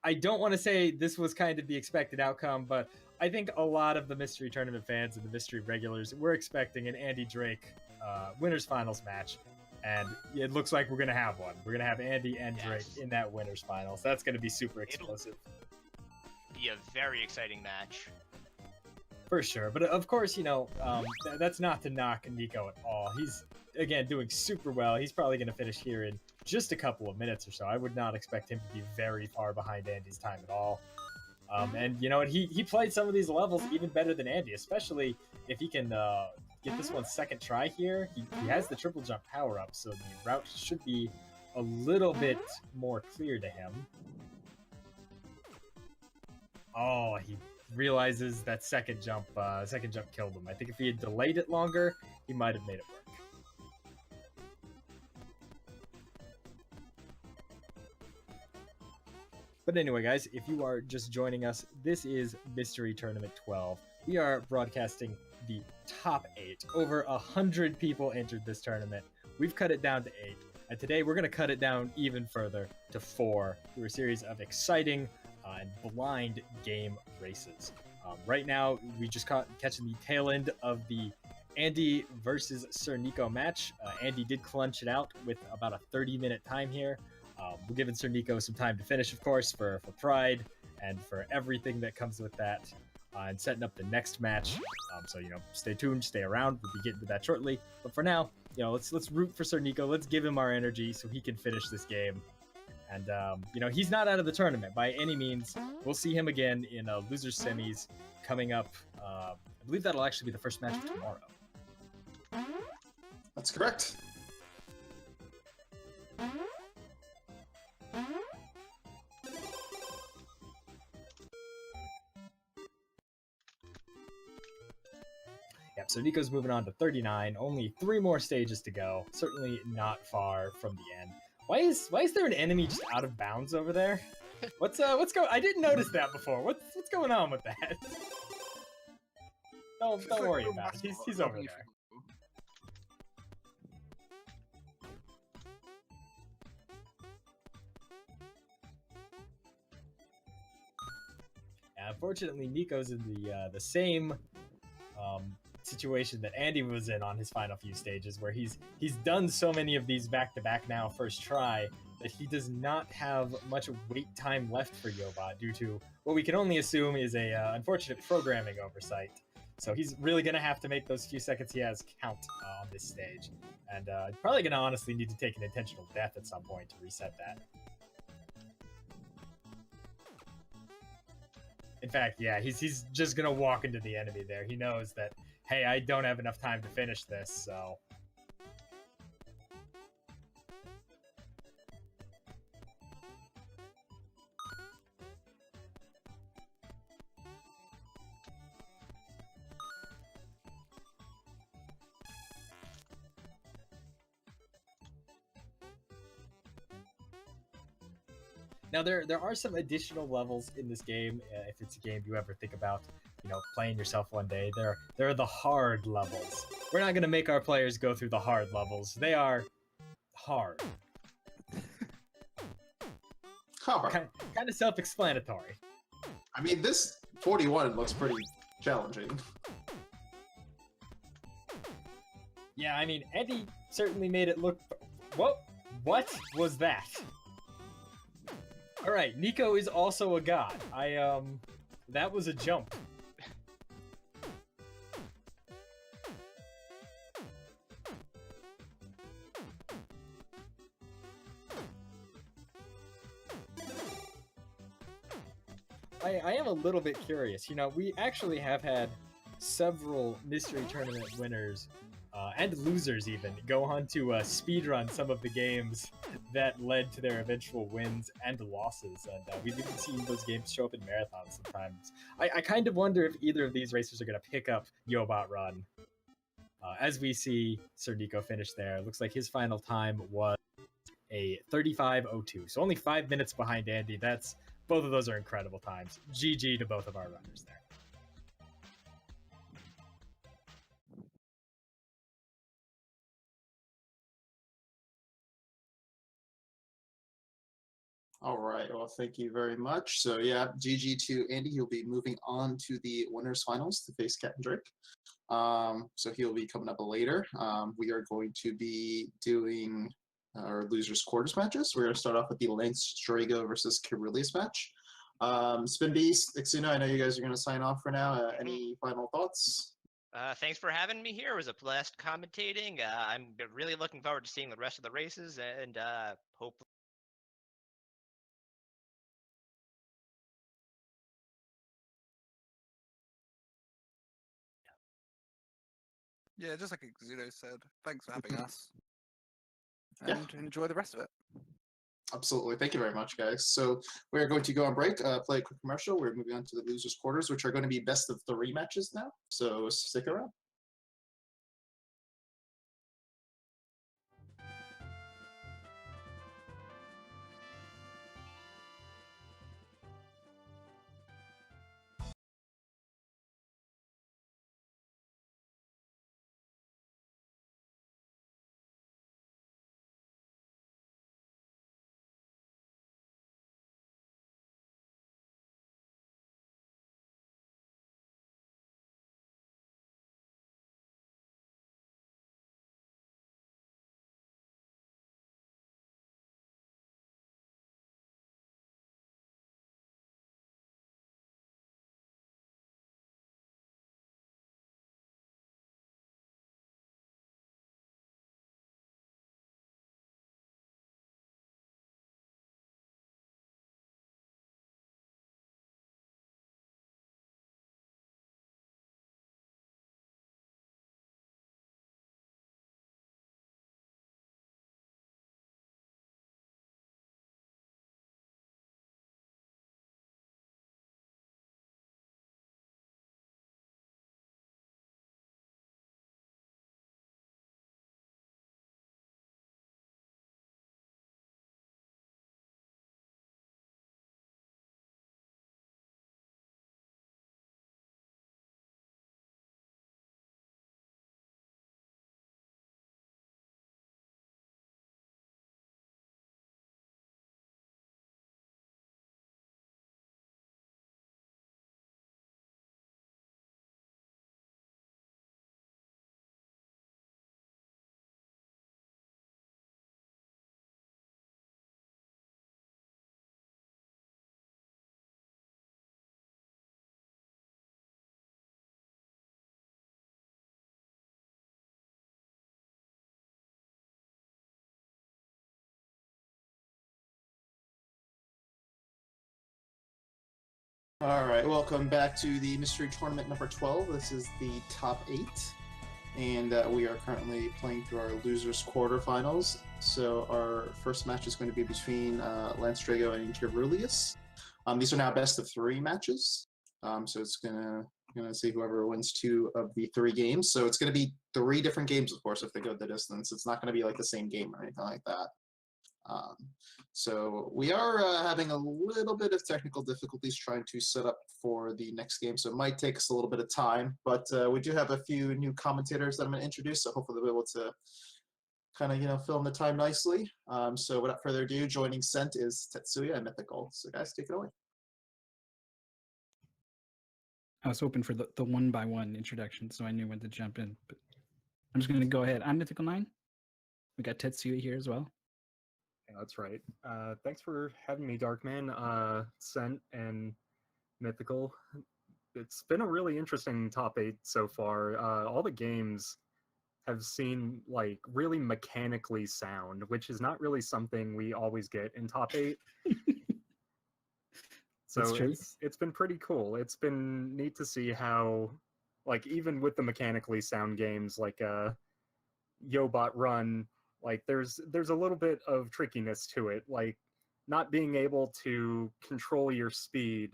[SPEAKER 9] I don't want to say this was kind of the expected outcome, but I think a lot of the Mystery Tournament fans and the Mystery regulars were expecting an Andy Drake winners finals match, and it looks like we're going to have one. We're going to have Andy and Drake
[SPEAKER 8] Yes.
[SPEAKER 9] in that winners finals. That's going to be super explosive.
[SPEAKER 8] Be a very exciting match.
[SPEAKER 9] For sure. But of course, that's not to knock Nico at all. He's, again, doing super well. He's probably going to finish here in just a couple of minutes or so. I would not expect him to be very far behind Andy's time at all. And you know what? He played some of these levels even better than Andy, especially if he can get this one second try here. He has the triple jump power up, so the route should be a little bit more clear to him. Oh, he realizes that second jump killed him. I think if he had delayed it longer, he might have made it work. But anyway, guys, if you are just joining us, this is Mystery Tournament 12. We are broadcasting the top 8. Over 100 people entered this tournament. We've cut it down to 8. And today we're going to cut it down even further to 4 through a series of exciting and blind game races. Right now, we just catching the tail end of the Andy versus Sirniko match. Andy did clutch it out with about a 30-minute time here. We're giving Sirniko some time to finish, of course, for pride and for everything that comes with that, and setting up the next match. So stay tuned, stay around. We'll be getting to that shortly. But for now, let's root for Sirniko. Let's give him our energy so he can finish this game. And he's not out of the tournament by any means. We'll see him again in losers semis coming up. I believe that'll actually be the first match of tomorrow.
[SPEAKER 1] That's correct.
[SPEAKER 9] Yep, so Nico's moving on to 39. Only 3 more stages to go. Certainly not far from the end. Why is there an enemy just out of bounds over there? What's going? I didn't notice that before. What's going on with that? Don't worry about it. He's over there. Unfortunately, Nico's in the same situation that Andy was in on his final few stages, where he's done so many of these back-to-back now first try that he does not have much wait time left for Yobot due to what we can only assume is a unfortunate programming oversight. So he's really going to have to make those few seconds he has count on this stage, and probably going to honestly need to take an intentional death at some point to reset that. In fact, yeah, he's just going to walk into the enemy there. He knows that, hey, I don't have enough time to finish this, so... Now, there are some additional levels in this game, if it's a game you ever think about, playing yourself one day. There are the hard levels. We're not going to make our players go through the hard levels. They are hard.
[SPEAKER 1] Hard.
[SPEAKER 9] Kind of self-explanatory.
[SPEAKER 1] I mean, this 41 looks pretty challenging.
[SPEAKER 9] Yeah, I mean, Eddie certainly made it look... What was that? Alright, Nico is also a god. That was a jump. I am a little bit curious. You know, we actually have had several mystery tournament winners and losers even go on to speedrun some of the games that led to their eventual wins and losses, and we've even seen those games show up in marathons sometimes. I kind of wonder if either of these racers are going to pick up Yobot Run. As we see Sirniko finish there, looks like his final time was a 35:02, so only 5 minutes behind Andy. Both of those are incredible times. GG to both of our runners there.
[SPEAKER 1] All right. Well, thank you very much. So yeah, GG to Andy. He'll be moving on to the winners finals to face Capndrake. So he'll be coming up later. We are going to be doing our losers quarters matches. We're going to start off with the Lancedrago versus Caerulius match. Spin Beast, Ixuna, I know you guys are going to sign off for now. Any final thoughts?
[SPEAKER 8] Thanks for having me here. It was a blast commentating. I'm really looking forward to seeing the rest of the races, and hopefully.
[SPEAKER 3] Yeah, just like Exudo said, thanks for having us.
[SPEAKER 1] Yeah.
[SPEAKER 3] And enjoy the rest of it.
[SPEAKER 1] Absolutely. Thank you very much, guys. So we're going to go on break, play a quick commercial. We're moving on to the losers quarters, which are going to be best of 3 matches now. So stick around. All right, welcome back to the mystery tournament number 12. This is the top 8, and we are currently playing through our losers quarterfinals. So our first match is going to be between Lancedrago and Caerulius. These are now best of 3 matches. So it's gonna see whoever wins 2 of the 3 games. So it's gonna be 3 different games, of course, if they go the distance. It's not gonna be like the same game or anything like that. So we are having a little bit of technical difficulties trying to set up for the next game, so it might take us a little bit of time, but we do have a few new commentators that I'm going to introduce, so hopefully they'll be able to kind of, fill in the time nicely. So without further ado, joining Sent is Tetsuya and Mythical. So guys, take it away.
[SPEAKER 10] I was hoping for the 1-by-1 introduction, so I knew when to jump in, but I'm just going to go ahead. I'm Mythical 9. We got Tetsuya here as well.
[SPEAKER 11] Yeah, that's right. Thanks for having me, Darkman, Sent, and Mythical. It's been a really interesting top 8 so far. All the games have seemed like really mechanically sound, which is not really something we always get in top 8. So
[SPEAKER 10] That's true.
[SPEAKER 11] it's been pretty cool. It's been neat to see how, like, even with the mechanically sound games like Yobot Run, like there's a little bit of trickiness to it. Like not being able to control your speed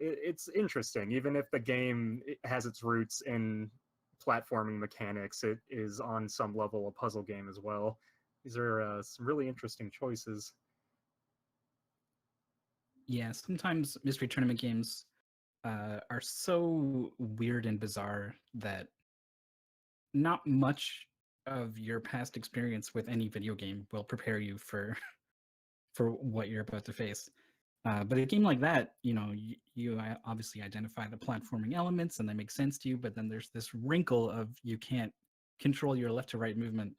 [SPEAKER 11] it's interesting. Even if the game has its roots in platforming mechanics, it is on some level a puzzle game as well. These are some really interesting choices.
[SPEAKER 10] Yeah, sometimes mystery tournament games are so weird and bizarre that not much of your past experience with any video game will prepare you for what you're about to face. But a game like that, you obviously identify the platforming elements and they make sense to you, but then there's this wrinkle of you can't control your left to right movement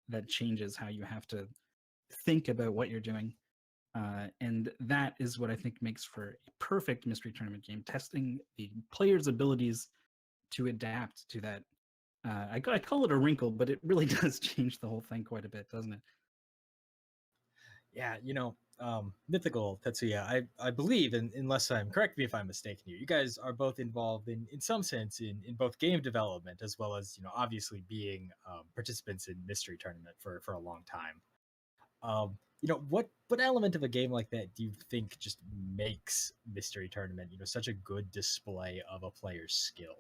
[SPEAKER 10] that changes how you have to think about what you're doing. And that is what I think makes for a perfect mystery tournament game, testing the player's abilities to adapt to that. I call it a wrinkle, but it really does change the whole thing quite a bit, doesn't it?
[SPEAKER 9] Yeah, Mythical, Tetsuya, I believe, and unless correct me if I'm mistaken here, you guys are both involved in some sense in both game development as well as, obviously being participants in Mystery Tournament for a long time. What element of a game like that do you think just makes Mystery Tournament, such a good display of a player's skill?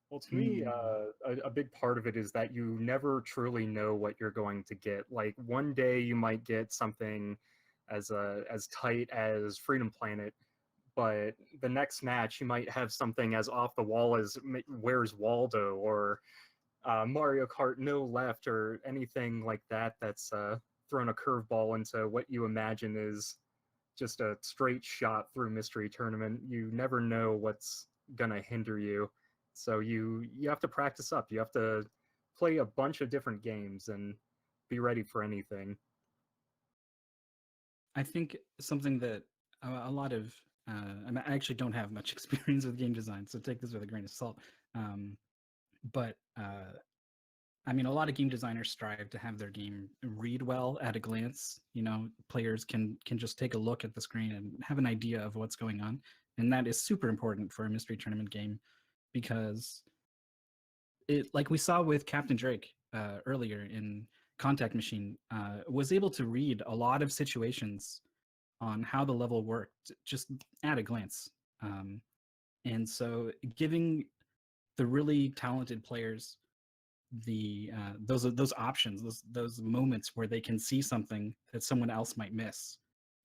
[SPEAKER 11] Well, to me, a big part of it is that you never truly know what you're going to get. Like one day you might get something as tight as Freedom Planet, but the next match you might have something as off the wall as Where's Waldo or Mario Kart No Left or anything like that that's thrown a curveball into what you imagine is just a straight shot through Mystery Tournament. You never know what's gonna hinder you. So you have to practice up. You have to play a bunch of different games and be ready for anything.
[SPEAKER 10] I think something that a lot of I actually don't have much experience with game design, so take this with a grain of salt. But I mean, a lot of game designers strive to have their game read well at a glance. Players can just take a look at the screen and have an idea of what's going on, and that is super important for a mystery tournament game. Because it, like we saw with Capndrake earlier in Contact Machine, was able to read a lot of situations on how the level worked just at a glance. And so giving the really talented players those options, those moments where they can see something that someone else might miss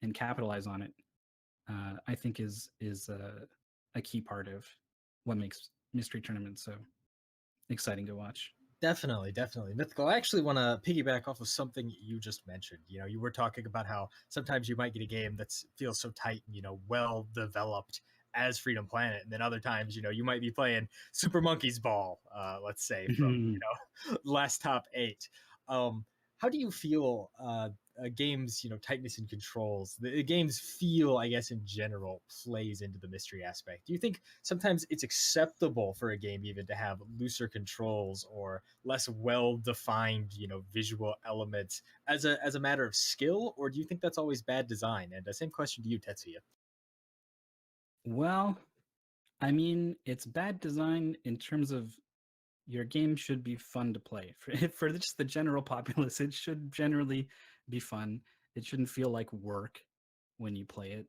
[SPEAKER 10] and capitalize on it, I think is a key part of what makes Mystery Tournament so exciting to watch.
[SPEAKER 9] Definitely. Mythical, I actually want to piggyback off of something you just mentioned. You were talking about how sometimes you might get a game that feels so tight and, well developed as Freedom Planet, and then other times, you might be playing Super Monkey's Ball, let's say, from, last top 8. How do you feel games, tightness and controls, the game's feel, I guess, in general, plays into the mystery aspect? Do you think sometimes it's acceptable for a game even to have looser controls or less well-defined, visual elements as a matter of skill, or do you think that's always bad design? And the same question to you, Tetsuya.
[SPEAKER 10] Well, I mean, it's bad design in terms of your game should be fun to play. For just the general populace, it should generally be fun. It shouldn't feel like work when you play it.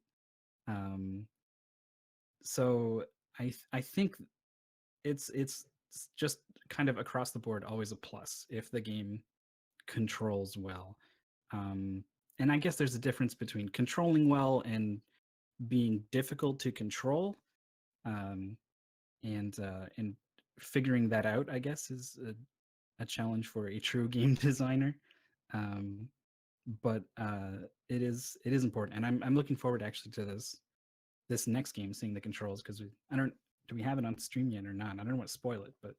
[SPEAKER 10] So I think it's just kind of across the board always a plus if the game controls well. And I guess there's a difference between controlling well and being difficult to control. And figuring that out, I guess, is a challenge for a true game designer. But it is important, and I'm looking forward actually to this next game, seeing the controls, because do we have it on stream yet or not? I don't want to spoil it, but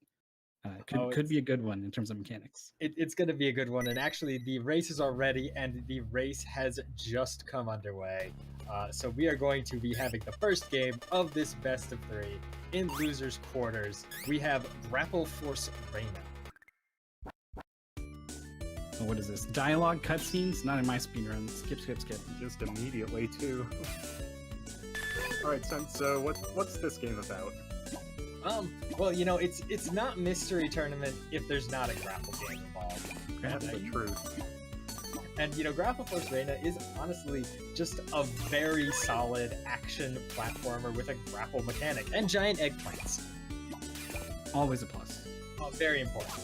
[SPEAKER 10] could be a good one in terms of mechanics.
[SPEAKER 9] It's going to be a good one, and actually the races are ready, and the race has just come underway. So we are going to be having the first game of this best of 3 in losers quarters. We have Grapple Force Rena.
[SPEAKER 10] what is this? Dialogue cutscenes? Not in my speedrun. Skip, skip, skip.
[SPEAKER 11] Just immediately too. All right, so what's this game about?
[SPEAKER 9] Well, it's not Mystery Tournament if there's not a grapple game involved.
[SPEAKER 11] That's the truth.
[SPEAKER 9] And Grapple plus Rena is honestly just a very solid action platformer with a grapple mechanic and giant eggplants.
[SPEAKER 10] Always a plus.
[SPEAKER 9] Very important.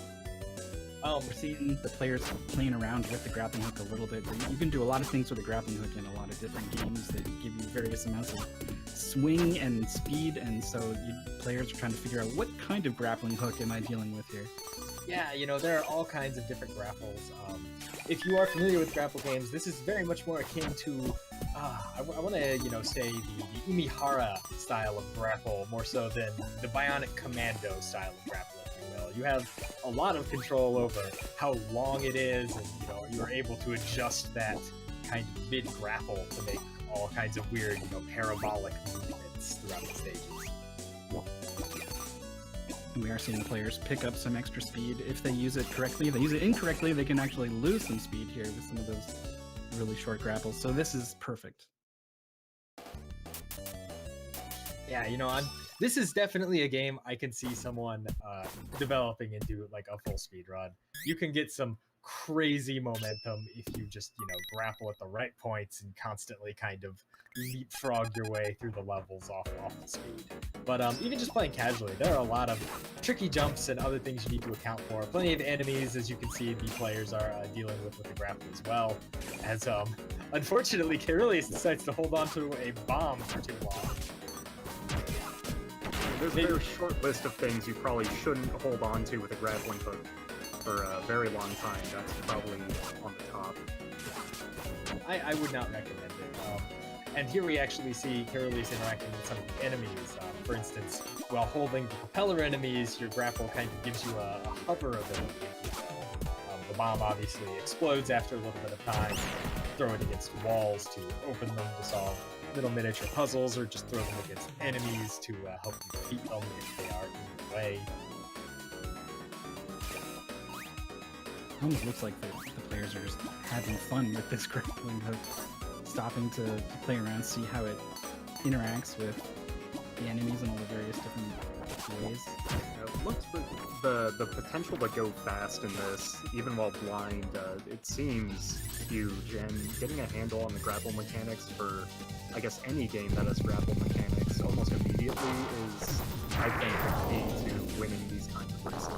[SPEAKER 10] We're seeing the players playing around with the grappling hook a little bit. You can do a lot of things with a grappling hook in a lot of different games that give you various amounts of swing and speed, and so players are trying to figure out what kind of grappling hook am I dealing with here.
[SPEAKER 9] Yeah, there are all kinds of different grapples. If you are familiar with grapple games, this is very much more akin to, I want to, say the Umihara style of grapple more so than the Bionic Commando style of grapple, if you will. You have a lot of control over how long it is, and you're able to adjust that kind of mid-grapple to make all kinds of weird, parabolic movements throughout the stages.
[SPEAKER 10] And we are seeing the players pick up some extra speed if they use it correctly. If they use it incorrectly, they can actually lose some speed here with some of those really short grapples. So this is perfect.
[SPEAKER 9] Yeah, this is definitely a game I can see someone developing into like a full speed run. You can get some crazy momentum if you just grapple at the right points and constantly kind of leapfrog your way through the levels off the speed. But even just playing casually, there are a lot of tricky jumps and other things you need to account for. Plenty of enemies, as you can see, the players are dealing with the grapple as well. As unfortunately, Caerulius decides to hold on to a bomb for too long.
[SPEAKER 11] There's a very short list of things you probably shouldn't hold on to with a grappling hook for a very long time. That's probably on the top.
[SPEAKER 9] I would not recommend it. And here we actually see Caerulius interacting with some of the enemies. For instance, while holding the propeller enemies, your grapple kind of gives you a hover ability. The bomb obviously explodes after a little bit of time. Throw it against walls to open them to solve little miniature puzzles, or just throw them against enemies to help you defeat them if they are in your way.
[SPEAKER 10] It almost looks like the players are just having fun with this grappling hook, stopping to play around, see how it interacts with the enemies in all the various different ways.
[SPEAKER 11] It looks for the potential to go fast in this, even while blind. It seems huge, and getting a handle on the grapple mechanics for, I guess, any game that has grapple mechanics almost immediately is, I think, the key to winning these kinds of races.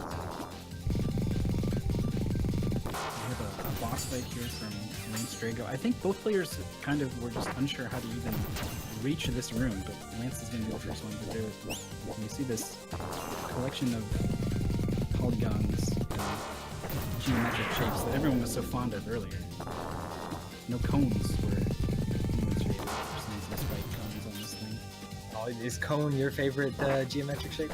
[SPEAKER 10] We have a boss fight here from Lancedrago. I think both players kind of were just unsure how to even reach this room, but Lance is going to be the first one to do it. And you see this collection of polygons and geometric shapes that everyone was so fond of earlier. No cones were demonstrated for some of the spike cones on this thing.
[SPEAKER 9] Oh, is cone your favorite geometric shape?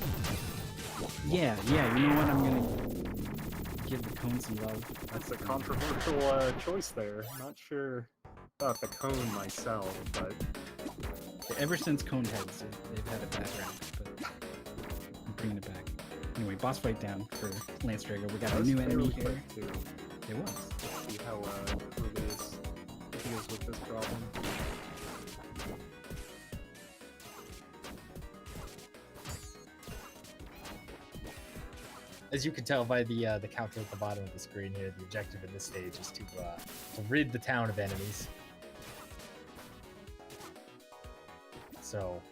[SPEAKER 10] Yeah, you know what? I'm going to give the cone some love.
[SPEAKER 11] That's a controversial choice there. Not sure about the cone myself, but
[SPEAKER 10] ever since cone heads, they've had a bad rap, but I'm bringing it back. Anyway, boss fight down for Lancedrago. We got a new enemy here.
[SPEAKER 11] Too.
[SPEAKER 10] It was.
[SPEAKER 11] Let's see how Caerulius deals with this problem.
[SPEAKER 9] As you can tell by the counter at the bottom of the screen here, the objective in this stage is to rid the town of enemies. So,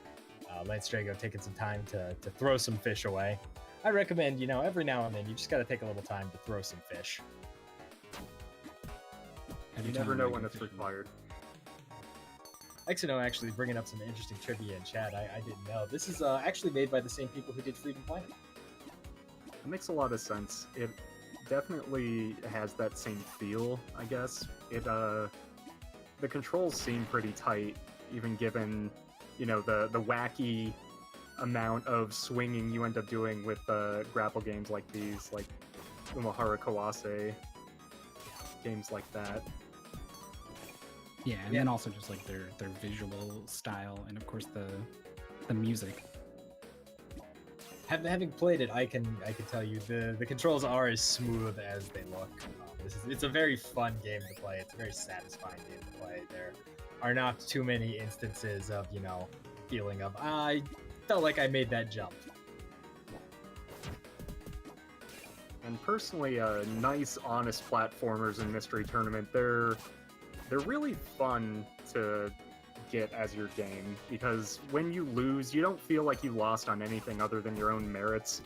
[SPEAKER 9] Lancedrago taking some time to throw some fish away. I recommend, every now and then you just got to take a little time to throw some fish.
[SPEAKER 11] You never know when it's required.
[SPEAKER 9] XNO actually bringing up some interesting trivia in chat. I didn't know. This is actually made by the same people who did Freedom Planet.
[SPEAKER 11] It makes a lot of sense. It definitely has that same feel, I guess. The controls seem pretty tight, even given, the wacky amount of swinging you end up doing with grapple games like these, like Umihara Kawase, games like that.
[SPEAKER 10] Yeah, and then also just like their visual style, and of course the music.
[SPEAKER 9] Having played it, I can tell you the controls are as smooth as they look. It's a very fun game to play. It's a very satisfying game to play. There are not too many instances of feeling of I felt like I made that jump.
[SPEAKER 11] And personally, nice, honest platformers in Mystery Tournament, they're really fun to get as your game, because when you lose, you don't feel like you lost on anything other than your own merits.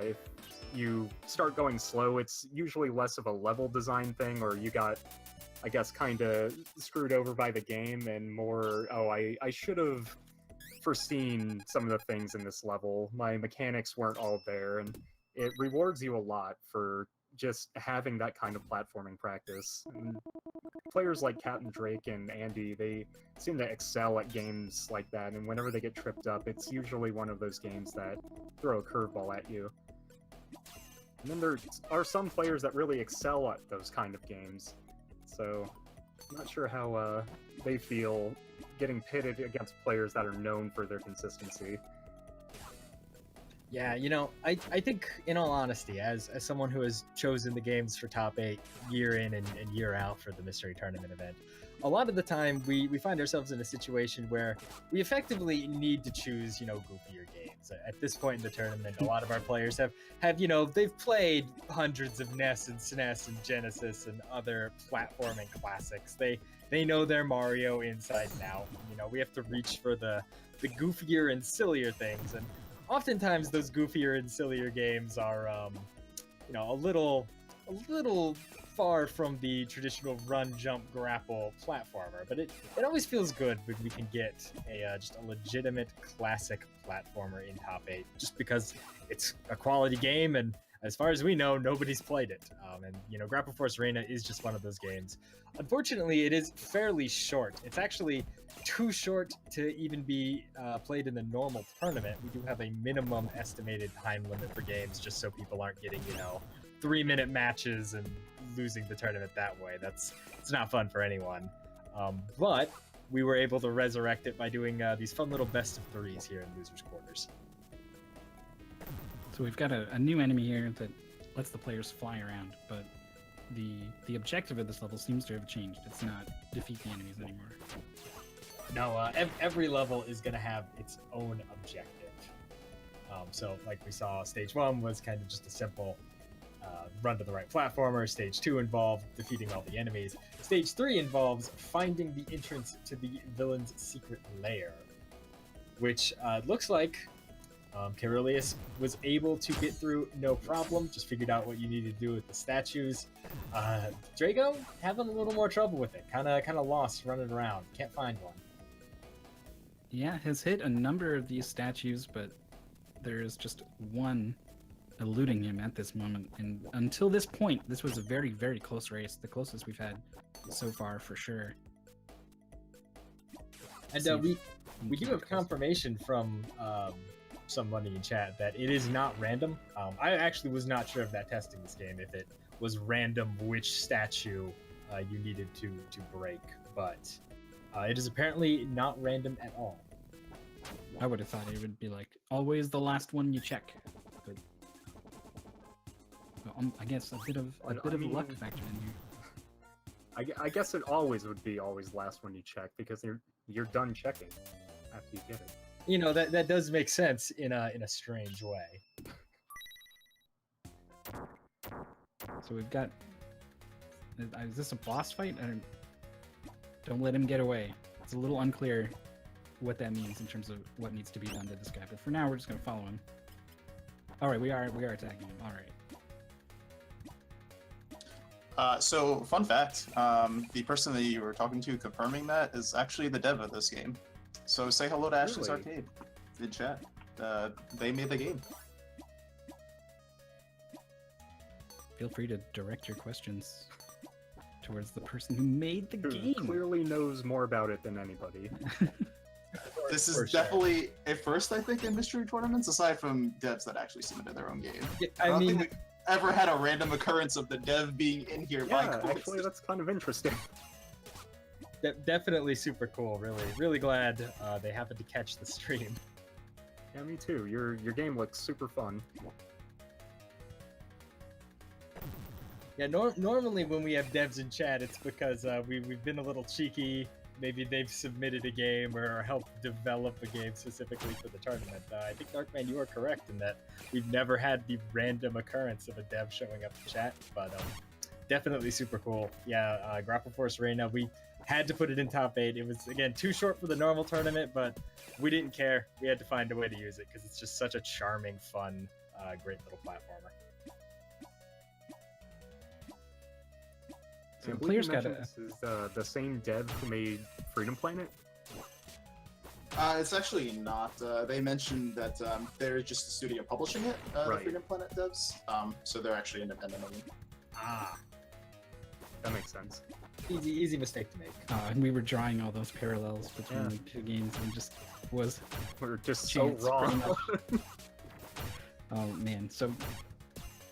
[SPEAKER 11] If you start going slow, it's usually less of a level design thing, or you got, I guess, kind of screwed over by the game, and more, oh, I should have foreseen some of the things in this level. My mechanics weren't all there, and it rewards you a lot for just having that kind of platforming practice. And players like Capndrake and Andy, they seem to excel at games like that, and whenever they get tripped up, it's usually one of those games that throw a curveball at you. And then there are some players that really excel at those kind of games, so I'm not sure how they feel getting pitted against players that are known for their consistency.
[SPEAKER 9] Yeah, I think, in all honesty, as someone who has chosen the games for top 8 year in and year out for the Mystery Tournament event, a lot of the time we find ourselves in a situation where we effectively need to choose, goofier games. At this point in the tournament, a lot of our players have they've played hundreds of NES and SNES and Genesis and other platforming classics. They know their Mario inside and out. We have to reach for the goofier and sillier things, and oftentimes those goofier and sillier games are a little far from the traditional run, jump, grapple platformer, but it always feels good when we can get just a legitimate classic platformer in top 8, just because it's a quality game, and as far as we know, nobody's played it. And Grapple Force Rena is just one of those games. Unfortunately, it is fairly short. It's actually too short to even be played in the normal tournament. We do have a minimum estimated time limit for games, just so people aren't getting 3-minute matches and losing the tournament that way. It's not fun for anyone. But we were able to resurrect it by doing these fun little best of 3s here in Losers Quarters.
[SPEAKER 10] So we've got a new enemy here that lets the players fly around, but the objective of this level seems to have changed. It's not defeat the enemies anymore.
[SPEAKER 9] No, every level is going to have its own objective. So like we saw, stage 1 was kind of just a simple run to the right platformer. Stage 2 involved defeating all the enemies. Stage 3 involves finding the entrance to the villain's secret lair, which looks like Caerulius was able to get through no problem, just figured out what you need to do with the statues. Drago having a little more trouble with it, kind of lost running around, can't find one.
[SPEAKER 10] Yeah, has hit a number of these statues, but there is just one eluding him at this moment. And until this point, this was a very, very close race, the closest we've had so far for sure.
[SPEAKER 9] And we do have confirmation from somebody in chat that it is not random. I actually was not sure of that testing this game, if it was random which statue you needed to break, but it is apparently not random at all.
[SPEAKER 10] I would have thought it would be like always the last one you check, but I guess a bit of luck factor in here.
[SPEAKER 11] I guess it always would be always last one you check, because you're done checking after you get it.
[SPEAKER 9] That does make sense in a strange way.
[SPEAKER 10] So we've got. Is this a boss fight? Don't let him get away. It's a little unclear what that means in terms of what needs to be done to this guy, but for now we're just gonna follow him. All right, we are attacking him. All right.
[SPEAKER 1] So, fun fact, the person that you were talking to confirming that is actually the dev of this game. So say hello to Ashley's
[SPEAKER 11] Really?
[SPEAKER 1] Arcade in chat. They made the game.
[SPEAKER 10] Feel free to direct your questions towards the person who made the
[SPEAKER 11] Who
[SPEAKER 10] game.
[SPEAKER 11] clearly knows more about it than anybody.
[SPEAKER 1] This
[SPEAKER 9] For
[SPEAKER 1] is
[SPEAKER 9] sure.
[SPEAKER 1] definitely a first, I think, in mystery tournaments, aside from devs that actually submitted their own game.
[SPEAKER 9] Yeah,
[SPEAKER 1] I
[SPEAKER 9] I
[SPEAKER 1] don't
[SPEAKER 9] mean,
[SPEAKER 1] think we've ever had a random occurrence of the dev being in here by
[SPEAKER 11] Yeah,
[SPEAKER 1] coincidence.
[SPEAKER 11] actually, that's kind of interesting.
[SPEAKER 9] definitely super cool. Really glad they happened to catch the stream.
[SPEAKER 11] Yeah, me too. Your game looks super fun.
[SPEAKER 9] Yeah, normally when we have devs in chat, it's because we've been a little cheeky. Maybe they've submitted a game or helped develop a game specifically for the tournament. I think, Darkman, you are correct in that we've never had the random occurrence of a dev showing up in chat, but definitely super cool. Yeah, Grapple Force Rena, we had to put it in top 8. It was, again, too short for the normal tournament, but we didn't care. We had to find a way to use it because it's just such a charming, fun, great little platformer.
[SPEAKER 11] So
[SPEAKER 10] The players got
[SPEAKER 11] this is the same dev who made Freedom Planet.
[SPEAKER 1] It's actually not. They mentioned that they're just a studio publishing it, the
[SPEAKER 11] Right.
[SPEAKER 1] Freedom Planet devs. So they're actually independent of them.
[SPEAKER 9] Ah,
[SPEAKER 11] That makes sense.
[SPEAKER 9] easy mistake to make.
[SPEAKER 10] And we were drawing all those parallels between the two games, and just was
[SPEAKER 11] We're just so
[SPEAKER 10] chance, pretty
[SPEAKER 11] wrong.
[SPEAKER 10] much. Oh man, so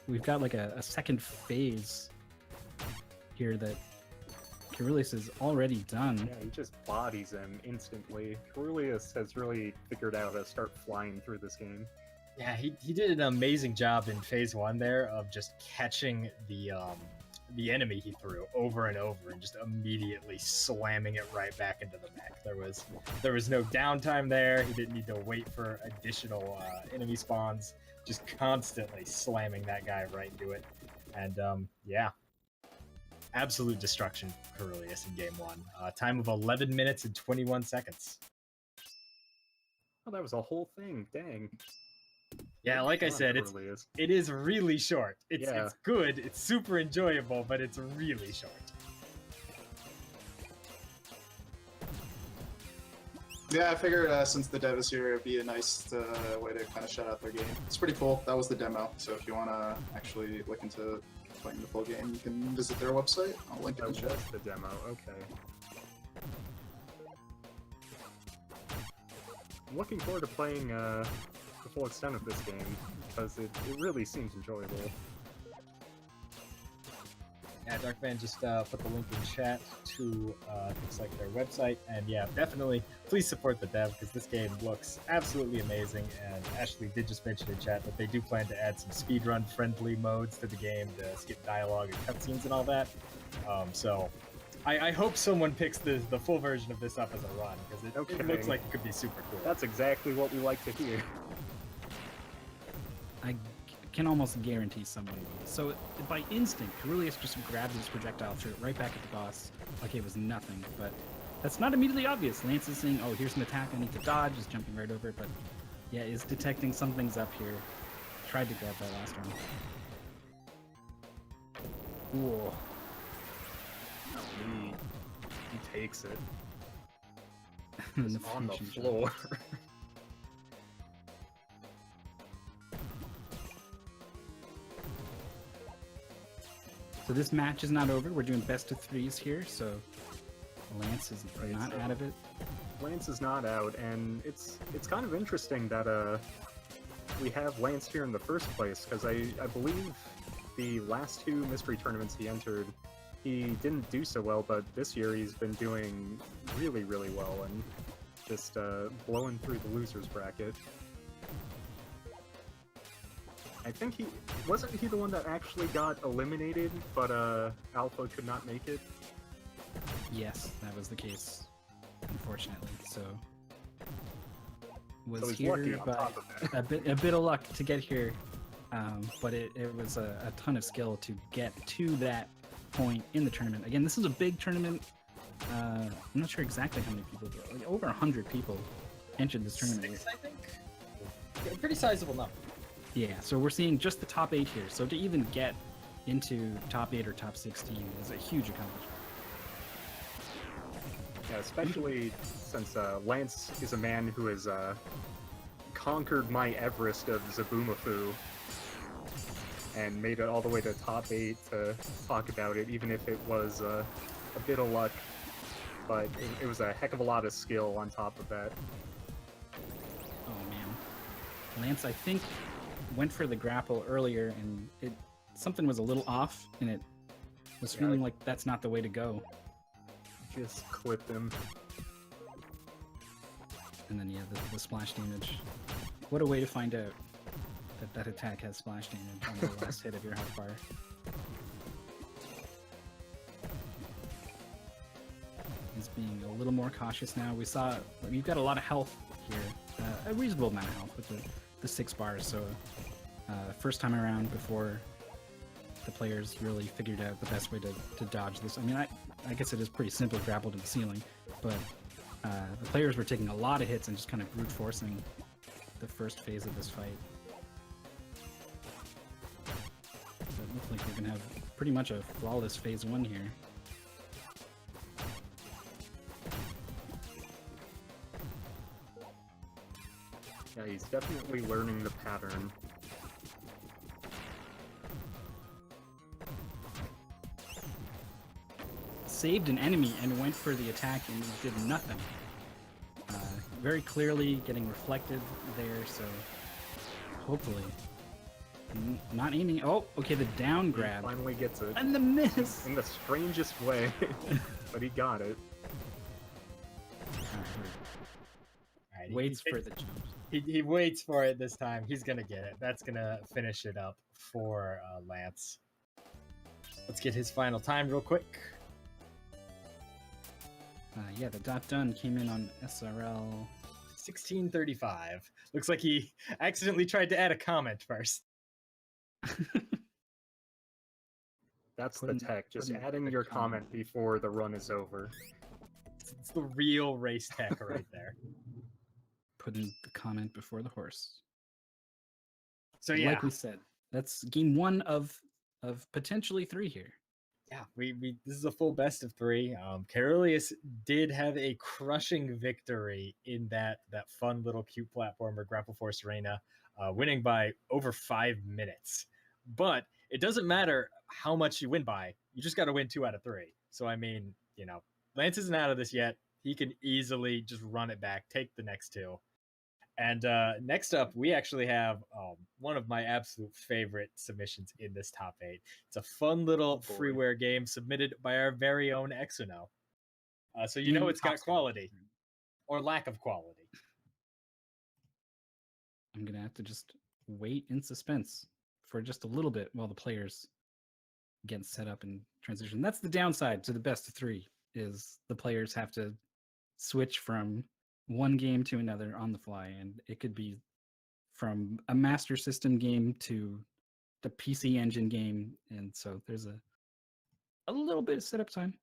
[SPEAKER 10] we've got like a second phase here that Caerulius is already done.
[SPEAKER 11] Yeah, he just bodies him instantly. Caerulius has really figured out how to start flying through this game.
[SPEAKER 9] Yeah, he did an amazing job in phase 1 there of just catching the enemy he threw over and over and just immediately slamming it right back into the mech. There was no downtime there. He didn't need to wait for additional enemy spawns. Just constantly slamming that guy right into it. And yeah, absolute destruction for Caerulius in game 1. Time of 11 minutes and 21 seconds.
[SPEAKER 11] Oh, that was a whole thing. Dang.
[SPEAKER 9] Yeah, like I
[SPEAKER 11] Come on,
[SPEAKER 9] said,
[SPEAKER 11] Caerulius.
[SPEAKER 9] it is really short. It's
[SPEAKER 11] Yeah.
[SPEAKER 9] it's good, it's super enjoyable, but it's really short.
[SPEAKER 1] Yeah, I figured since the dev is here, it'd be a nice way to kind of shout out their game. It's pretty cool. That was the demo. So if you want to actually look into playing the full game, you can visit their website. I'll link it in
[SPEAKER 11] That
[SPEAKER 1] the chat.
[SPEAKER 11] was the demo. Okay. I'm looking forward to playing the full extent of this game because it really seems enjoyable.
[SPEAKER 9] Yeah, Darkman just put the link in chat to things like their website, and yeah, definitely please support the dev because this game looks absolutely amazing. And Ashley did just mention in chat that they do plan to add some speedrun friendly modes to the game to skip dialogue and cutscenes and all that. So I hope someone picks the full version of this up as a run because it looks like it could be super cool.
[SPEAKER 11] That's exactly what we like to hear.
[SPEAKER 10] I can almost guarantee someone will. So by instinct, Caerulius just grabbed his projectile, threw it right back at the boss like it was nothing. But that's not immediately obvious. Lance is saying, "Oh, here's an attack I need to dodge," is jumping right over it. But yeah, is detecting something's up here. Tried to grab that last round. Cool.
[SPEAKER 11] He takes it.
[SPEAKER 10] And
[SPEAKER 11] It's on the
[SPEAKER 10] fusion
[SPEAKER 11] floor.
[SPEAKER 10] So this match is not over. We're doing best of 3s here, so Lance is
[SPEAKER 11] Right,
[SPEAKER 10] not
[SPEAKER 11] so-
[SPEAKER 10] out of it.
[SPEAKER 11] Lance is not out, and it's kind of interesting that we have Lance here in the first place because I believe the last 2 mystery tournaments he entered, he didn't do so well, but this year he's been doing really, really well and just blowing through the losers bracket. I think wasn't he the one that actually got eliminated, but Alpha could not make it?
[SPEAKER 10] Yes, that was the case, unfortunately. So was
[SPEAKER 11] So he's
[SPEAKER 10] here
[SPEAKER 11] lucky on
[SPEAKER 10] by
[SPEAKER 11] top of that.
[SPEAKER 10] a bit of luck to get here, but it was a ton of skill to get to that point in the tournament. Again, this is a big tournament. I'm not sure exactly how many people, like over 100 people entered this tournament.
[SPEAKER 9] 6, I think. Yeah, pretty sizable number.
[SPEAKER 10] Yeah, so we're seeing just the top 8 here. So to even get into top 8 or top 16 is a huge accomplishment.
[SPEAKER 11] Yeah, especially since Lance is a man who has conquered my Everest of Zaboomafoo and made it all the way to top 8 to talk about it, even if it was a bit of luck. But it was a heck of a lot of skill on top of that.
[SPEAKER 10] Oh man, Lance, I think went for the grapple earlier, and something was a little off, and it was feeling like that's not the way to go.
[SPEAKER 11] Just clipped him.
[SPEAKER 10] And then yeah, the splash damage. what a way to find out that that attack has splash damage on the last hit of your health bar. He's being a little more cautious now. We've got a lot of health here, a reasonable amount of health with the 6 bars. So first time around, before the players really figured out the best way to dodge this. I mean, I guess it is pretty simple, grapple to the ceiling, but the players were taking a lot of hits and just kind of brute forcing the first phase of this fight. So it looks like we're gonna have pretty much a flawless phase 1 here.
[SPEAKER 11] Yeah, he's definitely learning the pattern.
[SPEAKER 10] Saved an enemy and went for the attack and did nothing. Very clearly getting reflected there, so hopefully not aiming. Oh, okay, the down grab.
[SPEAKER 11] He finally gets it.
[SPEAKER 10] And the miss!
[SPEAKER 11] In the strangest way, but he got it.
[SPEAKER 9] Alright,
[SPEAKER 10] Waits for the jump.
[SPEAKER 9] He waits for it this time. He's gonna get it. That's gonna finish it up for Lance. Let's get his final time real quick.
[SPEAKER 10] Yeah, the dot done came in on SRL
[SPEAKER 9] 16:35. Looks like he accidentally tried to add a comment first.
[SPEAKER 11] That's the tech, just adding your comment before the run is over.
[SPEAKER 9] It's the real race tech right there.
[SPEAKER 10] Putting the comment before the horse.
[SPEAKER 9] So yeah,
[SPEAKER 10] like we said, that's game 1 of potentially 3 here.
[SPEAKER 9] yeah, we this is a full best of 3. Caerulius did have a crushing victory in that fun little cute platformer Grapple Force Rena, winning by over 5 minutes. But it doesn't matter how much you win by; you just got to win 2 out of 3. So I mean, you know, Lance isn't out of this yet. He can easily just run it back, take the next 2. And next up, we actually have one of my absolute favorite submissions in this top 8. It's a fun little freeware game submitted by our very own Exuno. So you know it's got quality, or lack of quality.
[SPEAKER 10] I'm going to have to just wait in suspense for just a little bit while the players get set up and transition. That's the downside to the best of 3, is the players have to switch from one game to another on the fly, and it could be from a Master System game to the PC Engine game, and so there's a little bit of setup time.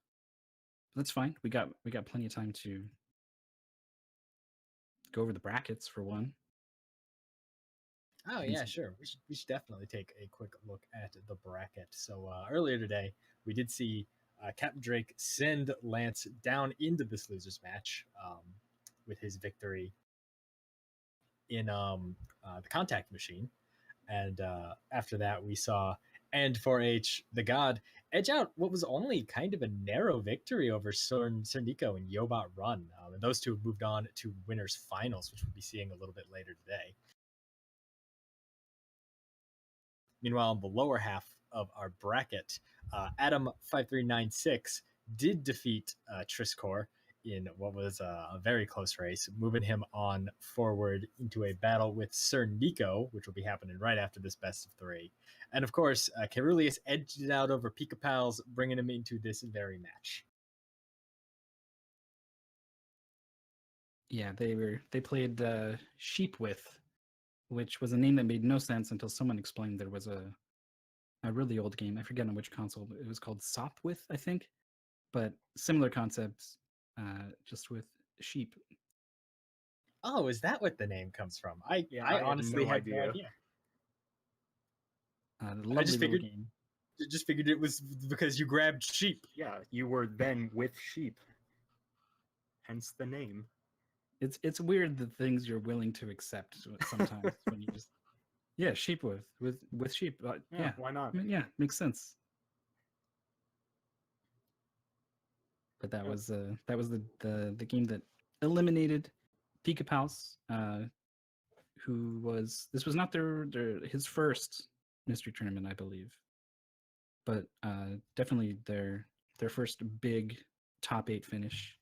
[SPEAKER 10] That's fine. We got plenty of time to go over the brackets for one.
[SPEAKER 9] Oh yeah, sure. We should definitely take a quick look at the bracket. So earlier today, we did see Capndrake send Lance down into this losers match with his victory in the contact machine, and after that we saw N4H the God edge out what was only kind of a narrow victory over Sirniko and Yobot Run, and those two have moved on to winners finals, which we'll be seeing a little bit later today. Meanwhile, in the lower half of our bracket, Adam5396 did defeat Trisscorp in what was a very close race, moving him on forward into a battle with Sirniko, which will be happening right after this best of 3. And of course, Caerulius edged it out over Pikapals, bringing him into this very match.
[SPEAKER 10] Yeah, they played Sheepwith, which was a name that made no sense until someone explained there was a really old game. I forget on which console, but it was called Sopwith, I think. But similar concepts, just with sheep.
[SPEAKER 9] Oh, is that what the name comes from? I honestly had no idea. I just figured it was because you grabbed sheep.
[SPEAKER 11] Yeah, you were then with sheep. Hence the name.
[SPEAKER 10] It's weird the things you're willing to accept sometimes when you just sheep with sheep. Yeah,
[SPEAKER 11] why not?
[SPEAKER 10] I mean, yeah, makes sense. But that was the game that eliminated Pikapals, who this was not his first mystery tournament, I believe, but definitely their first big top 8 finish.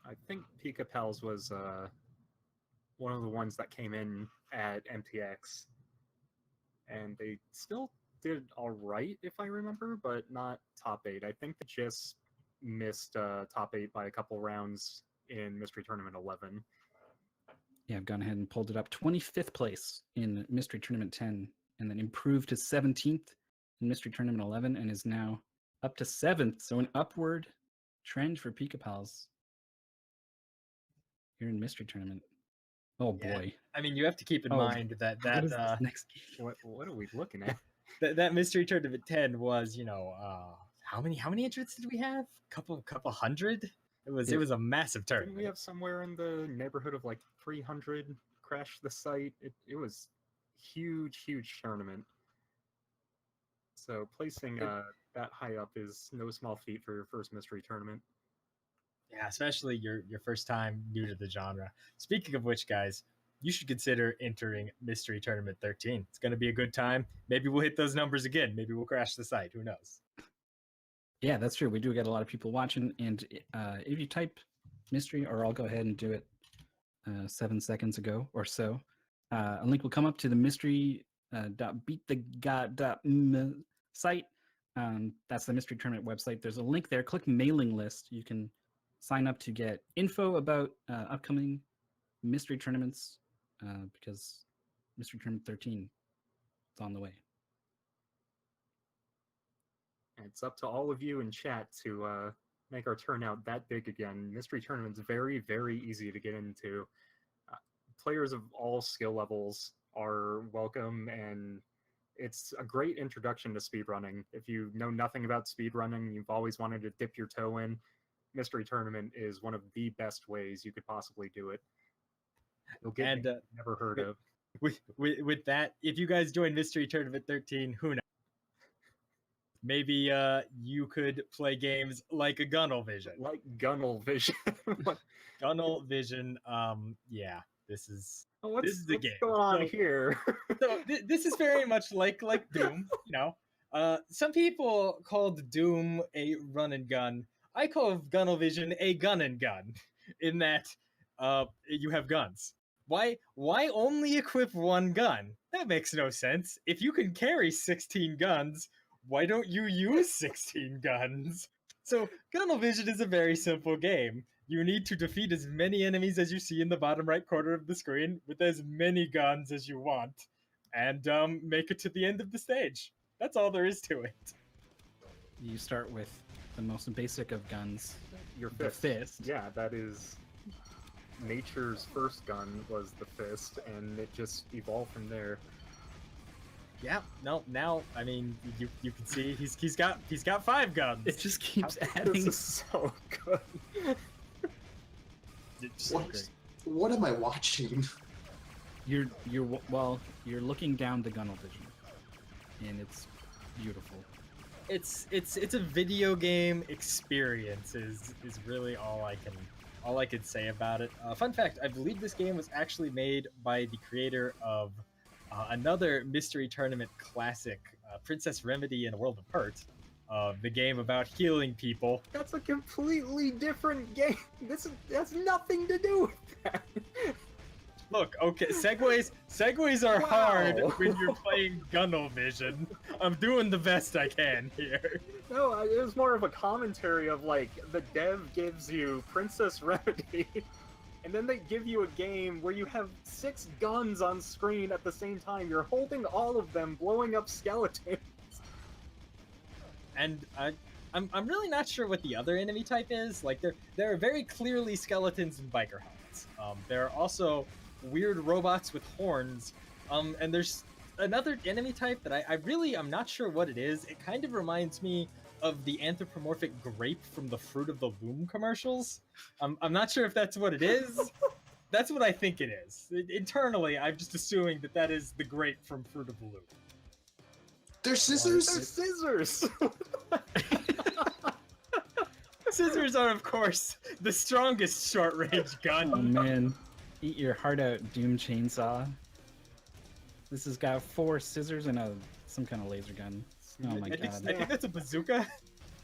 [SPEAKER 11] I think Pikapals was one of the ones that came in at MTX, and they still did all right, if I remember, but not top 8. I think they just missed top 8 by a couple rounds in Mystery Tournament 11.
[SPEAKER 10] Yeah, I've gone ahead and pulled it up. 25th place in Mystery Tournament 10, and then improved to 17th in Mystery Tournament 11, and is now up to 7th. So an upward trend for Pikapals here in Mystery Tournament. Oh boy!
[SPEAKER 9] I mean, you have to keep in mind that
[SPEAKER 10] what is this next game?
[SPEAKER 11] What are we looking at?
[SPEAKER 9] that Mystery Tournament 10 was, how many entrants did we have? Couple hundred. It was a massive
[SPEAKER 11] Didn't
[SPEAKER 9] tournament.
[SPEAKER 11] we have somewhere in the neighborhood of like 300 crash the site? It was huge tournament. So placing that high up is no small feat for your first Mystery Tournament.
[SPEAKER 9] Yeah, especially your first time new to the genre. Speaking of which, guys, you should consider entering Mystery Tournament 13. It's going to be a good time. Maybe we'll hit those numbers again. Maybe we'll crash the site. Who knows?
[SPEAKER 10] Yeah, that's true. We do get a lot of people watching, and if you type mystery, or I'll go ahead and do it 7 seconds ago or so, a link will come up to the mystery.beatthegod.m site. That's the Mystery Tournament website. There's a link there. Click mailing list. You can sign up to get info about upcoming mystery tournaments, because Mystery Tournament 13 is on the way.
[SPEAKER 11] And it's up to all of you in chat to make our turnout that big again. Mystery Tournament's very, very easy to get into. Players of all skill levels are welcome, and it's a great introduction to speedrunning. If you know nothing about speedrunning, you've always wanted to dip your toe in, Mystery Tournament is one of the best ways you could possibly do it. You'll get
[SPEAKER 9] And,
[SPEAKER 11] things you've never heard of.
[SPEAKER 9] With that, if you guys join Mystery Tournament 13, who knows? Maybe you could play games like a Gunnel Vision.
[SPEAKER 11] Like Gunnel Vision.
[SPEAKER 9] Gunnel Vision, yeah, this is
[SPEAKER 11] What's
[SPEAKER 9] the game.
[SPEAKER 11] going on here?
[SPEAKER 9] So this is very much like Doom, Some people called Doom a run and gun. I call Gunnel Vision a gun and gun, in that you have guns. Why only equip one gun? That makes no sense. If you can carry 16 guns, why don't you use 16 guns? So Gunnel Vision is a very simple game. You need to defeat as many enemies as you see in the bottom right corner of the screen with as many guns as you want, and make it to the end of the stage. That's all there is to it.
[SPEAKER 10] You start with the most basic of guns,
[SPEAKER 11] Your
[SPEAKER 10] the fist.
[SPEAKER 11] Yeah, that is nature's first gun was the fist, and it just evolved from there.
[SPEAKER 9] Yeah, no, now I mean you can see he's got 5 guns.
[SPEAKER 10] It just keeps
[SPEAKER 11] This
[SPEAKER 10] adding.
[SPEAKER 11] is so good.
[SPEAKER 9] It's so
[SPEAKER 1] What?
[SPEAKER 9] great.
[SPEAKER 1] What am I watching?
[SPEAKER 10] You're looking down the Gunnel Vision, and it's beautiful.
[SPEAKER 9] It's a video game experience is really all I can say about it. Fun fact: I believe this game was actually made by the creator of another Mystery Tournament classic, Princess Remedy in a World of Hurt, the game about healing people.
[SPEAKER 11] That's a completely different game. This has nothing to do with that.
[SPEAKER 9] Look, okay, segues are
[SPEAKER 11] Wow.
[SPEAKER 9] hard when you're playing Gunnel Vision. I'm doing the best I can here.
[SPEAKER 11] No, it was more of a commentary of like the dev gives you Princess Remedy, and then they give you a game where you have 6 guns on screen at the same time. You're holding all of them, blowing up skeletons.
[SPEAKER 9] And I'm really not sure what the other enemy type is. Like there are very clearly skeletons and biker helmets. There are also weird robots with horns. And there's another enemy type that I'm not sure what it is. It kind of reminds me of the anthropomorphic grape from the Fruit of the Loom commercials. I'm not sure if that's what it is. That's what I think it is. Internally, I'm just assuming that is the grape from Fruit of the Loom.
[SPEAKER 1] They're scissors?
[SPEAKER 11] They're scissors!
[SPEAKER 9] Scissors are, of course, the strongest short-range gun.
[SPEAKER 10] Oh man, eat your heart out, Doom Chainsaw. This has got 4 scissors and some kind of laser gun. Oh my
[SPEAKER 9] I
[SPEAKER 10] god.
[SPEAKER 9] think that's a bazooka.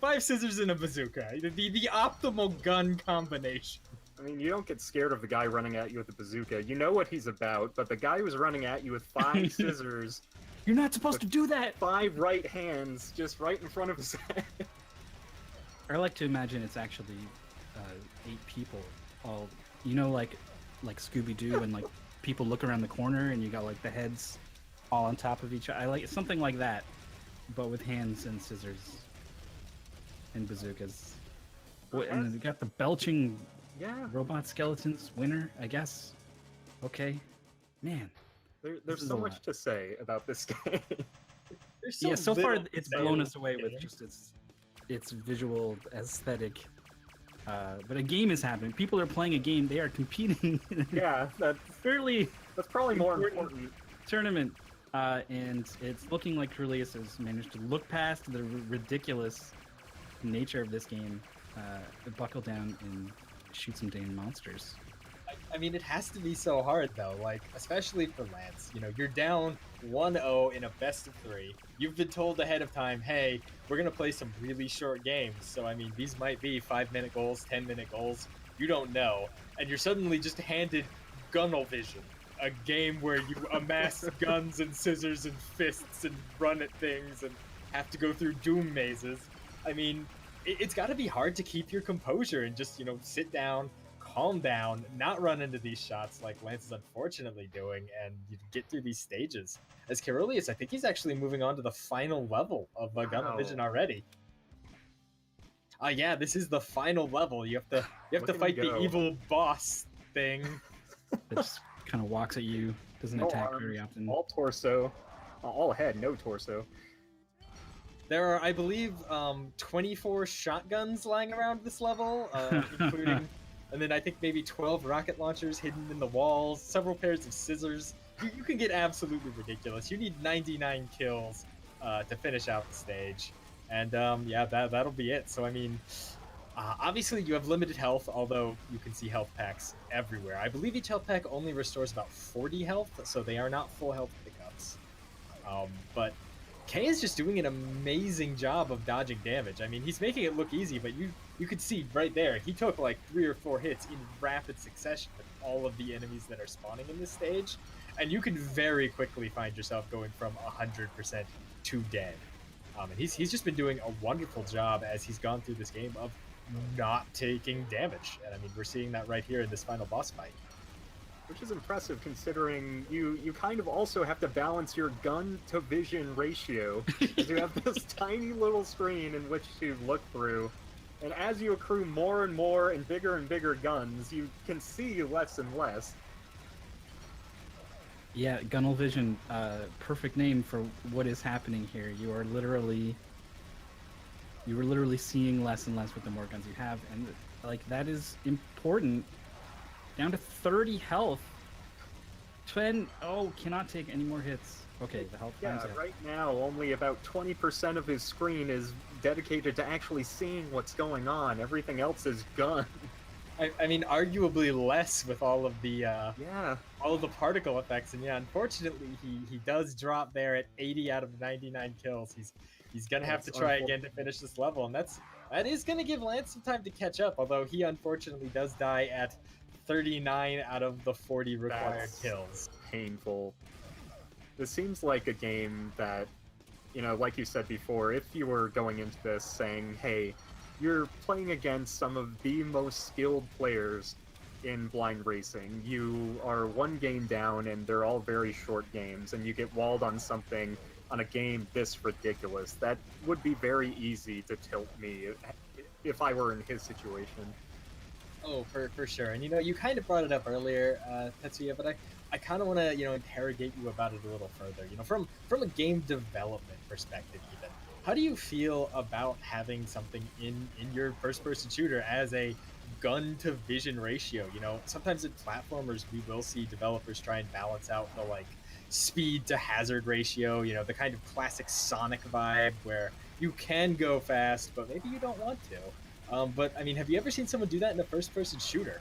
[SPEAKER 9] 5 scissors and a bazooka. The optimal gun combination.
[SPEAKER 11] I mean, you don't get scared of the guy running at you with a bazooka. You know what he's about, but the guy who's running at you with 5 scissors,
[SPEAKER 10] You're not supposed to do that!
[SPEAKER 11] 5 right hands, just right in front of his head.
[SPEAKER 10] I like to imagine it's actually 8 people, all like Scooby-Doo, and like people look around the corner, and you got like the heads all on top of each other. I like something like that, but with hands and scissors and bazookas. And you got the belching robot skeletons winner, I guess. Okay, man.
[SPEAKER 11] There's so much to say about this game.
[SPEAKER 10] So far it's blown us away with just its visual aesthetic. But a game is happening. People are playing a game. They are competing.
[SPEAKER 11] Yeah, that's probably more important
[SPEAKER 10] tournament. And it's looking like Caerulius has managed to look past the ridiculous nature of this game, buckle down and shoot some damn monsters.
[SPEAKER 9] I mean, it has to be so hard though, like especially for Lance. You're down 1-0 in a best of 3. You've been told ahead of time, hey, we're gonna play some really short games. So I mean, these might be 5-minute goals, 10-minute goals. You don't know, and you're suddenly just handed Gunnel Vision, a game where you amass guns and scissors and fists and run at things and have to go through doom mazes. I mean, it's got to be hard to keep your composure and just sit down, calm down, not run into these shots like Lance is unfortunately doing, and you get through these stages. As Caerulius, I think he's actually moving on to the final level of Gunnel Vision already. Yeah, this is the final level. You have to fight the evil boss thing.
[SPEAKER 10] That just kind of walks at you, doesn't attack very often.
[SPEAKER 11] All torso, all head, no torso.
[SPEAKER 9] There are, I believe, 24 shotguns lying around this level, including, and then I think maybe 12 rocket launchers hidden in the walls, several pairs of scissors. You can get absolutely ridiculous. You need 99 kills to finish out the stage. And yeah, that'll be it. So, I mean, obviously you have limited health, although you can see health packs everywhere. I believe each health pack only restores about 40 health, so they are not full health pickups. But Kay is just doing an amazing job of dodging damage. I mean, he's making it look easy, but you could see right there, he took like 3 or 4 hits in rapid succession with all of the enemies that are spawning in this stage, and you can very quickly find yourself going from 100% to dead. And he's just been doing a wonderful job as he's gone through this game of not taking damage. And I mean, we're seeing that right here in this final boss fight.
[SPEAKER 11] Which is impressive considering you kind of also have to balance your gun to vision ratio. You have this tiny little screen in which to look through, and as you accrue more and more and bigger guns, you can see less and less.
[SPEAKER 10] Yeah, Gunnel Vision, perfect name for what is happening here. You are literally seeing less and less with the more guns you have, and like that is important. Down to 30 health. Cannot take any more hits. Okay, the health time's out.
[SPEAKER 11] Right now, only about 20% of his screen is dedicated to actually seeing what's going on. Everything else is gone.
[SPEAKER 9] I mean, arguably less with all of the all of the particle effects, and yeah, unfortunately, he does drop there at 80 out of 99 kills. He's gonna have to try again to finish this level, and that is gonna give Lance some time to catch up. Although he unfortunately does die at 39 out of the 40 required kills.
[SPEAKER 11] Painful. This seems like a game that, like you said before, if you were going into this saying, hey, you're playing against some of the most skilled players in blind racing, you are 1 game down and they're all very short games, and you get walled on something on a game this ridiculous, that would be very easy to tilt me if I were in his situation.
[SPEAKER 9] Oh, for sure. And you kind of brought it up earlier, Tetsuya, but I kind of want to interrogate you about it a little further. From a game development perspective, even, how do you feel about having something in your first-person shooter as a gun-to-vision ratio? Sometimes in platformers, we will see developers try and balance out the speed-to-hazard ratio. The kind of classic Sonic vibe where you can go fast, but maybe you don't want to. But, I mean, have you ever seen someone do that in a first-person shooter?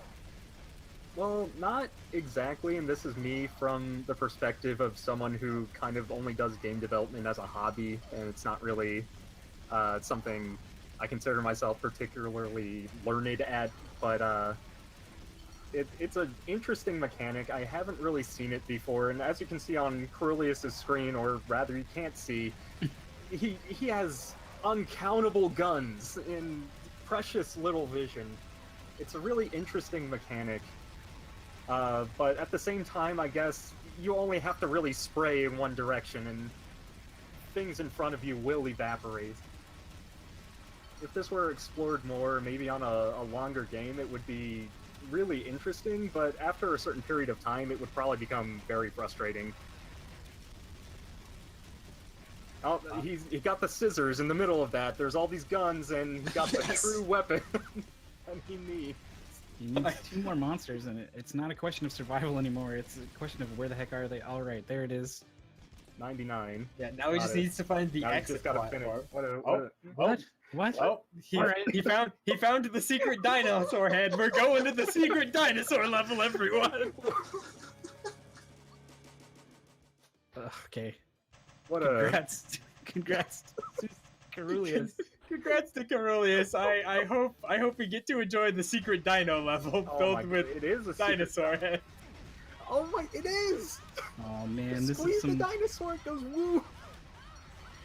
[SPEAKER 11] Well, not exactly, and this is me from the perspective of someone who kind of only does game development as a hobby, and it's not really something I consider myself particularly learned at, but It's an interesting mechanic. I haven't really seen it before, and as you can see on Caerulius' screen, or rather you can't see, he has uncountable guns in precious little vision. It's a really interesting mechanic. But at the same time, I guess you only have to really spray in one direction, and things in front of you will evaporate. If this were explored more, maybe on a longer game, it would be really interesting, but after a certain period of time, it would probably become very frustrating. Oh, he got the scissors in the middle of that. There's all these guns, and he got the true weapon and he needs.
[SPEAKER 10] He needs 2 more monsters, and it's not a question of survival anymore. It's a question of where the heck are they? All right, there it is.
[SPEAKER 11] 99.
[SPEAKER 9] Yeah, now he just needs to find the exit platform.
[SPEAKER 10] What? What?
[SPEAKER 9] Oh, he found the secret dinosaur head. We're going to the secret dinosaur level, everyone.
[SPEAKER 10] Okay.
[SPEAKER 11] Congrats
[SPEAKER 10] to Caerulius.
[SPEAKER 9] Congrats to Caerulius. I hope we get to enjoy the secret dino level filled with
[SPEAKER 11] it is a
[SPEAKER 9] dinosaur head.
[SPEAKER 11] Oh my, it is!
[SPEAKER 10] Oh man, this
[SPEAKER 11] Squeeze
[SPEAKER 10] is some
[SPEAKER 11] the dinosaur, it goes woo!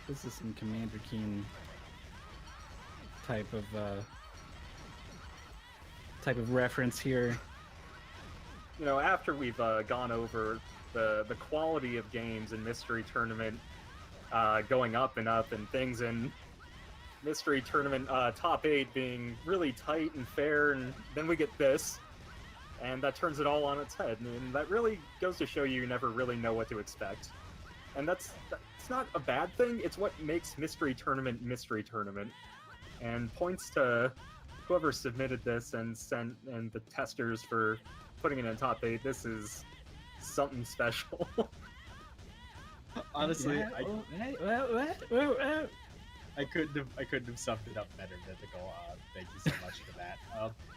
[SPEAKER 10] This is some Commander Keen type of reference here.
[SPEAKER 11] You know, after we've gone over the quality of games in Mystery Tournament going up and things in Mystery Tournament top 8 being really tight and fair, and then we get this, and that turns it all on its head, and that really goes to show you never really know what to expect. And that's not a bad thing, it's what makes Mystery Tournament, and points to whoever submitted this and the testers for putting it in top 8. This is something special.
[SPEAKER 9] Honestly,
[SPEAKER 10] Yeah,
[SPEAKER 9] I couldn't have summed it up better, Mythical. Thank you so much for that.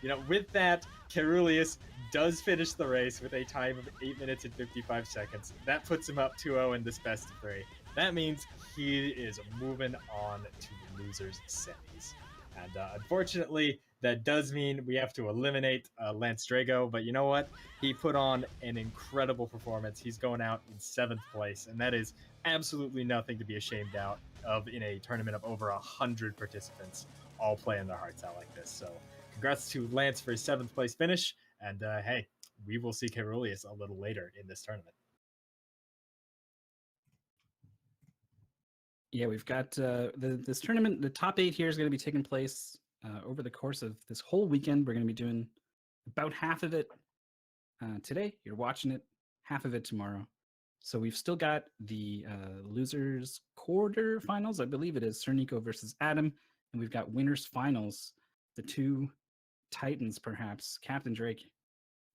[SPEAKER 9] You know, with that, Caerulius does finish the race with a time of 8 minutes and 55 seconds. That puts him up 2-0 in this best of 3. That means he is moving on to the losers' semis. And unfortunately, that does mean we have to eliminate Lancedrago, but you know what? He put on an incredible performance. He's going out in 7th place, and that is absolutely nothing to be ashamed of in a tournament of over 100 participants, all playing their hearts out like this. So congrats to Lance for his 7th place finish, and hey, we will see Caerulius a little later in this tournament.
[SPEAKER 10] Yeah, we've got this tournament. The top 8 here is going to be taking place over the course of this whole weekend. We're going to be doing about half of it today. You're watching it, half of it tomorrow. So we've still got the losers quarterfinals. I believe it is Sirniko versus Adam, and we've got winners finals. The 2 titans, perhaps Capndrake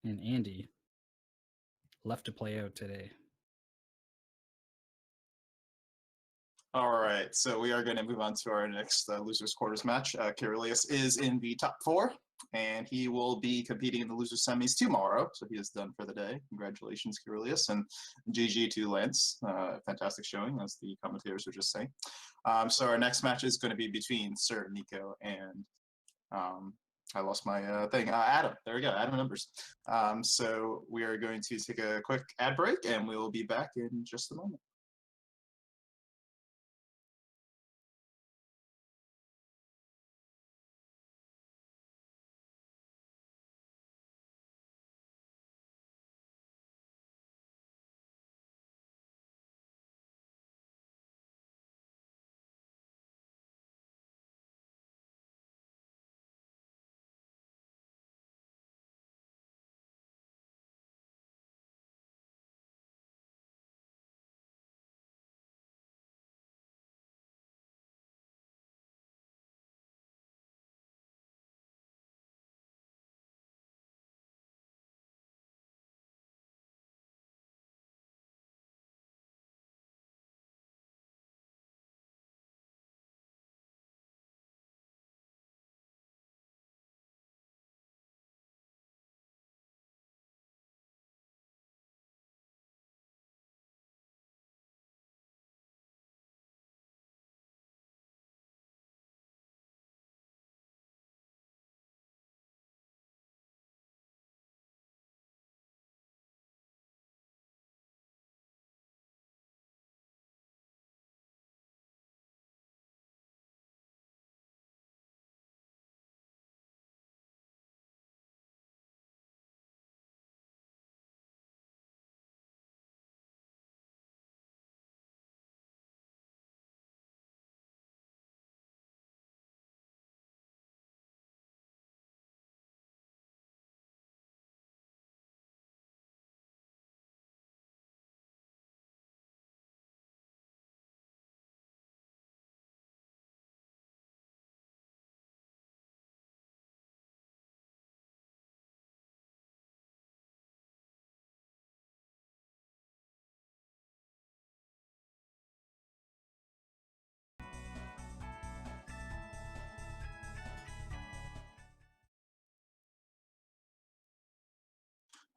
[SPEAKER 10] and Andy, left to play out today.
[SPEAKER 1] All right, so we are going to move on to our next losers quarters match. Caerulius is in the top 4, and he will be competing in the losers semis tomorrow. So he is done for the day. Congratulations, Caerulius, and GG to Lance. Fantastic showing, as the commentators were just saying. So our next match is going to be between Sirniko and I lost my thing. Adam. There we go. Adam numbers. So we are going to take a quick ad break, and we will be back in just a moment.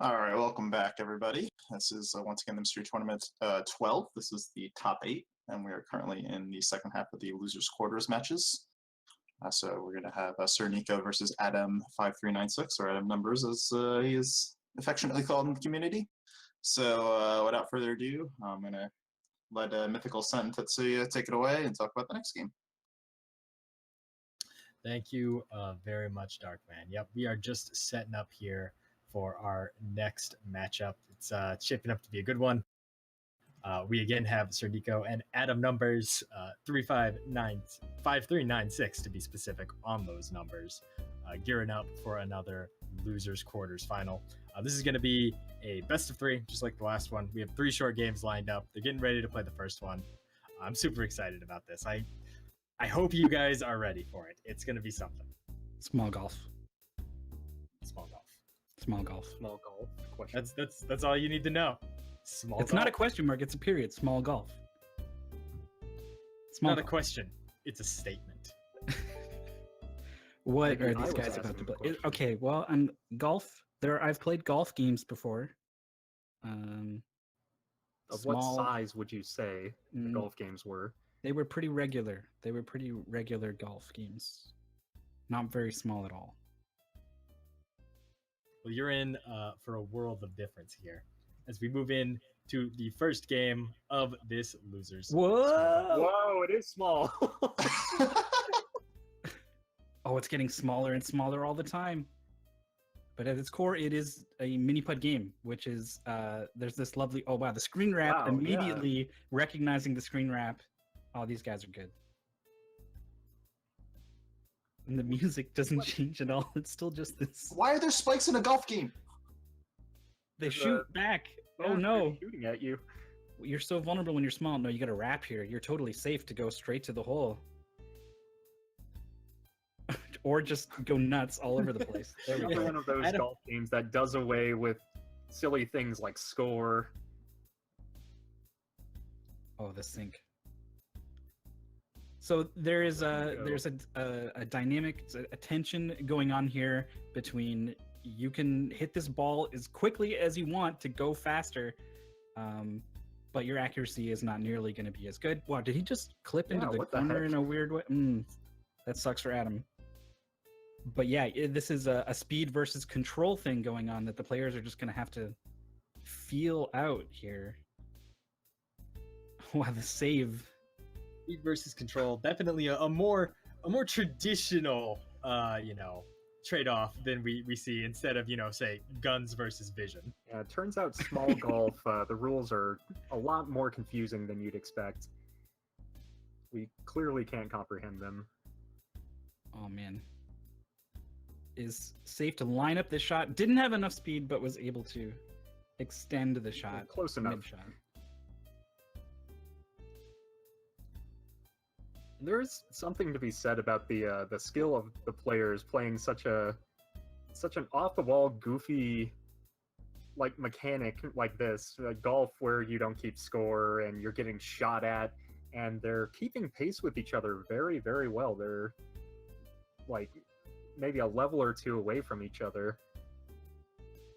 [SPEAKER 1] All right, welcome back, everybody. This is once again the Mystery Tournament 12. This is the top 8, and we are currently in the second half of the losers quarters matches. So we're going to have Sirniko versus Adam 5396, or Adam Numbers, as he is affectionately called in the community. So without further ado, I'm going to let Mythical Sun and Tetsuya take it away and talk about the next game.
[SPEAKER 9] Thank you very much, Darkman. Yep, we are just setting up here for our next matchup. It's shaping up to be a good one. We again have Sirniko and Adam Numbers, 5396 to be specific on those numbers, gearing up for another losers quarters final. This is going to be a best of 3, just like the last one. We have 3 short games lined up. They're getting ready to play the first one. I'm super excited about this. I hope you guys are ready for it. It's going to be something.
[SPEAKER 10] Small golf.
[SPEAKER 9] Small golf.
[SPEAKER 10] Small golf.
[SPEAKER 11] Small golf. Question.
[SPEAKER 9] That's all you need to know. Small
[SPEAKER 10] It's
[SPEAKER 9] golf.
[SPEAKER 10] not a question mark, it's a period. Small golf.
[SPEAKER 9] Not a question. It's a statement.
[SPEAKER 10] What
[SPEAKER 11] Maybe
[SPEAKER 10] are
[SPEAKER 11] I
[SPEAKER 10] these
[SPEAKER 11] was
[SPEAKER 10] guys about
[SPEAKER 11] asking
[SPEAKER 10] to
[SPEAKER 11] the
[SPEAKER 10] play?
[SPEAKER 11] question.
[SPEAKER 10] Okay, well, golf. I've played golf games before.
[SPEAKER 11] Of what size would you say the
[SPEAKER 10] Mm.
[SPEAKER 11] golf games were?
[SPEAKER 10] They were pretty regular. They were pretty regular golf games. Not very small at all.
[SPEAKER 9] Well, you're in for a world of difference here as we move in to the first game of this losers.
[SPEAKER 11] Whoa, it is small.
[SPEAKER 10] Oh, it's getting smaller and smaller all the time. But at its core, it is a mini putt game, which is there's this lovely. Oh wow, the screen wrap
[SPEAKER 11] Wow, yeah.
[SPEAKER 10] immediately recognizing the screen wrap. Oh, these guys are good. And the music doesn't change at all. It's still just this.
[SPEAKER 1] Why are there spikes in a golf game?
[SPEAKER 10] They
[SPEAKER 11] There's
[SPEAKER 10] shoot back. Oh
[SPEAKER 11] Yeah,
[SPEAKER 10] no.
[SPEAKER 11] they're shooting at you.
[SPEAKER 10] You're so vulnerable when you're small. No, you got a wrap here. You're totally safe to go straight to the hole. Or just go nuts all over the place. There we
[SPEAKER 11] Another
[SPEAKER 10] go.
[SPEAKER 11] one of those golf games that does away with silly things like score.
[SPEAKER 10] Oh, the sync. So there is
[SPEAKER 11] There you
[SPEAKER 10] there's a dynamic, a tension going on here between you can hit this ball as quickly as you want to go faster, but your accuracy is not nearly going to be as good. Wow, did he just clip into
[SPEAKER 11] Yeah,
[SPEAKER 10] the
[SPEAKER 11] what the
[SPEAKER 10] corner
[SPEAKER 11] heck?
[SPEAKER 10] in a weird way? That sucks for Adam. But yeah, this is a speed versus control thing going on that the players are just going to have to feel out here. Wow, the save.
[SPEAKER 9] Speed versus control, definitely a more traditional trade-off than we see instead of say guns versus vision.
[SPEAKER 11] Yeah, it turns out small golf, the rules are a lot more confusing than you'd expect. We clearly can't comprehend them.
[SPEAKER 10] Oh man. Is safe to line up this shot. Didn't have enough speed, but was able to extend the shot.
[SPEAKER 11] Close enough.
[SPEAKER 10] Mid-shot.
[SPEAKER 11] There's something to be said about the skill of the players playing such an off the wall goofy like mechanic like this, golf where you don't keep score and you're getting shot at, and they're keeping pace with each other very, very well. They're like maybe a level or two away from each other.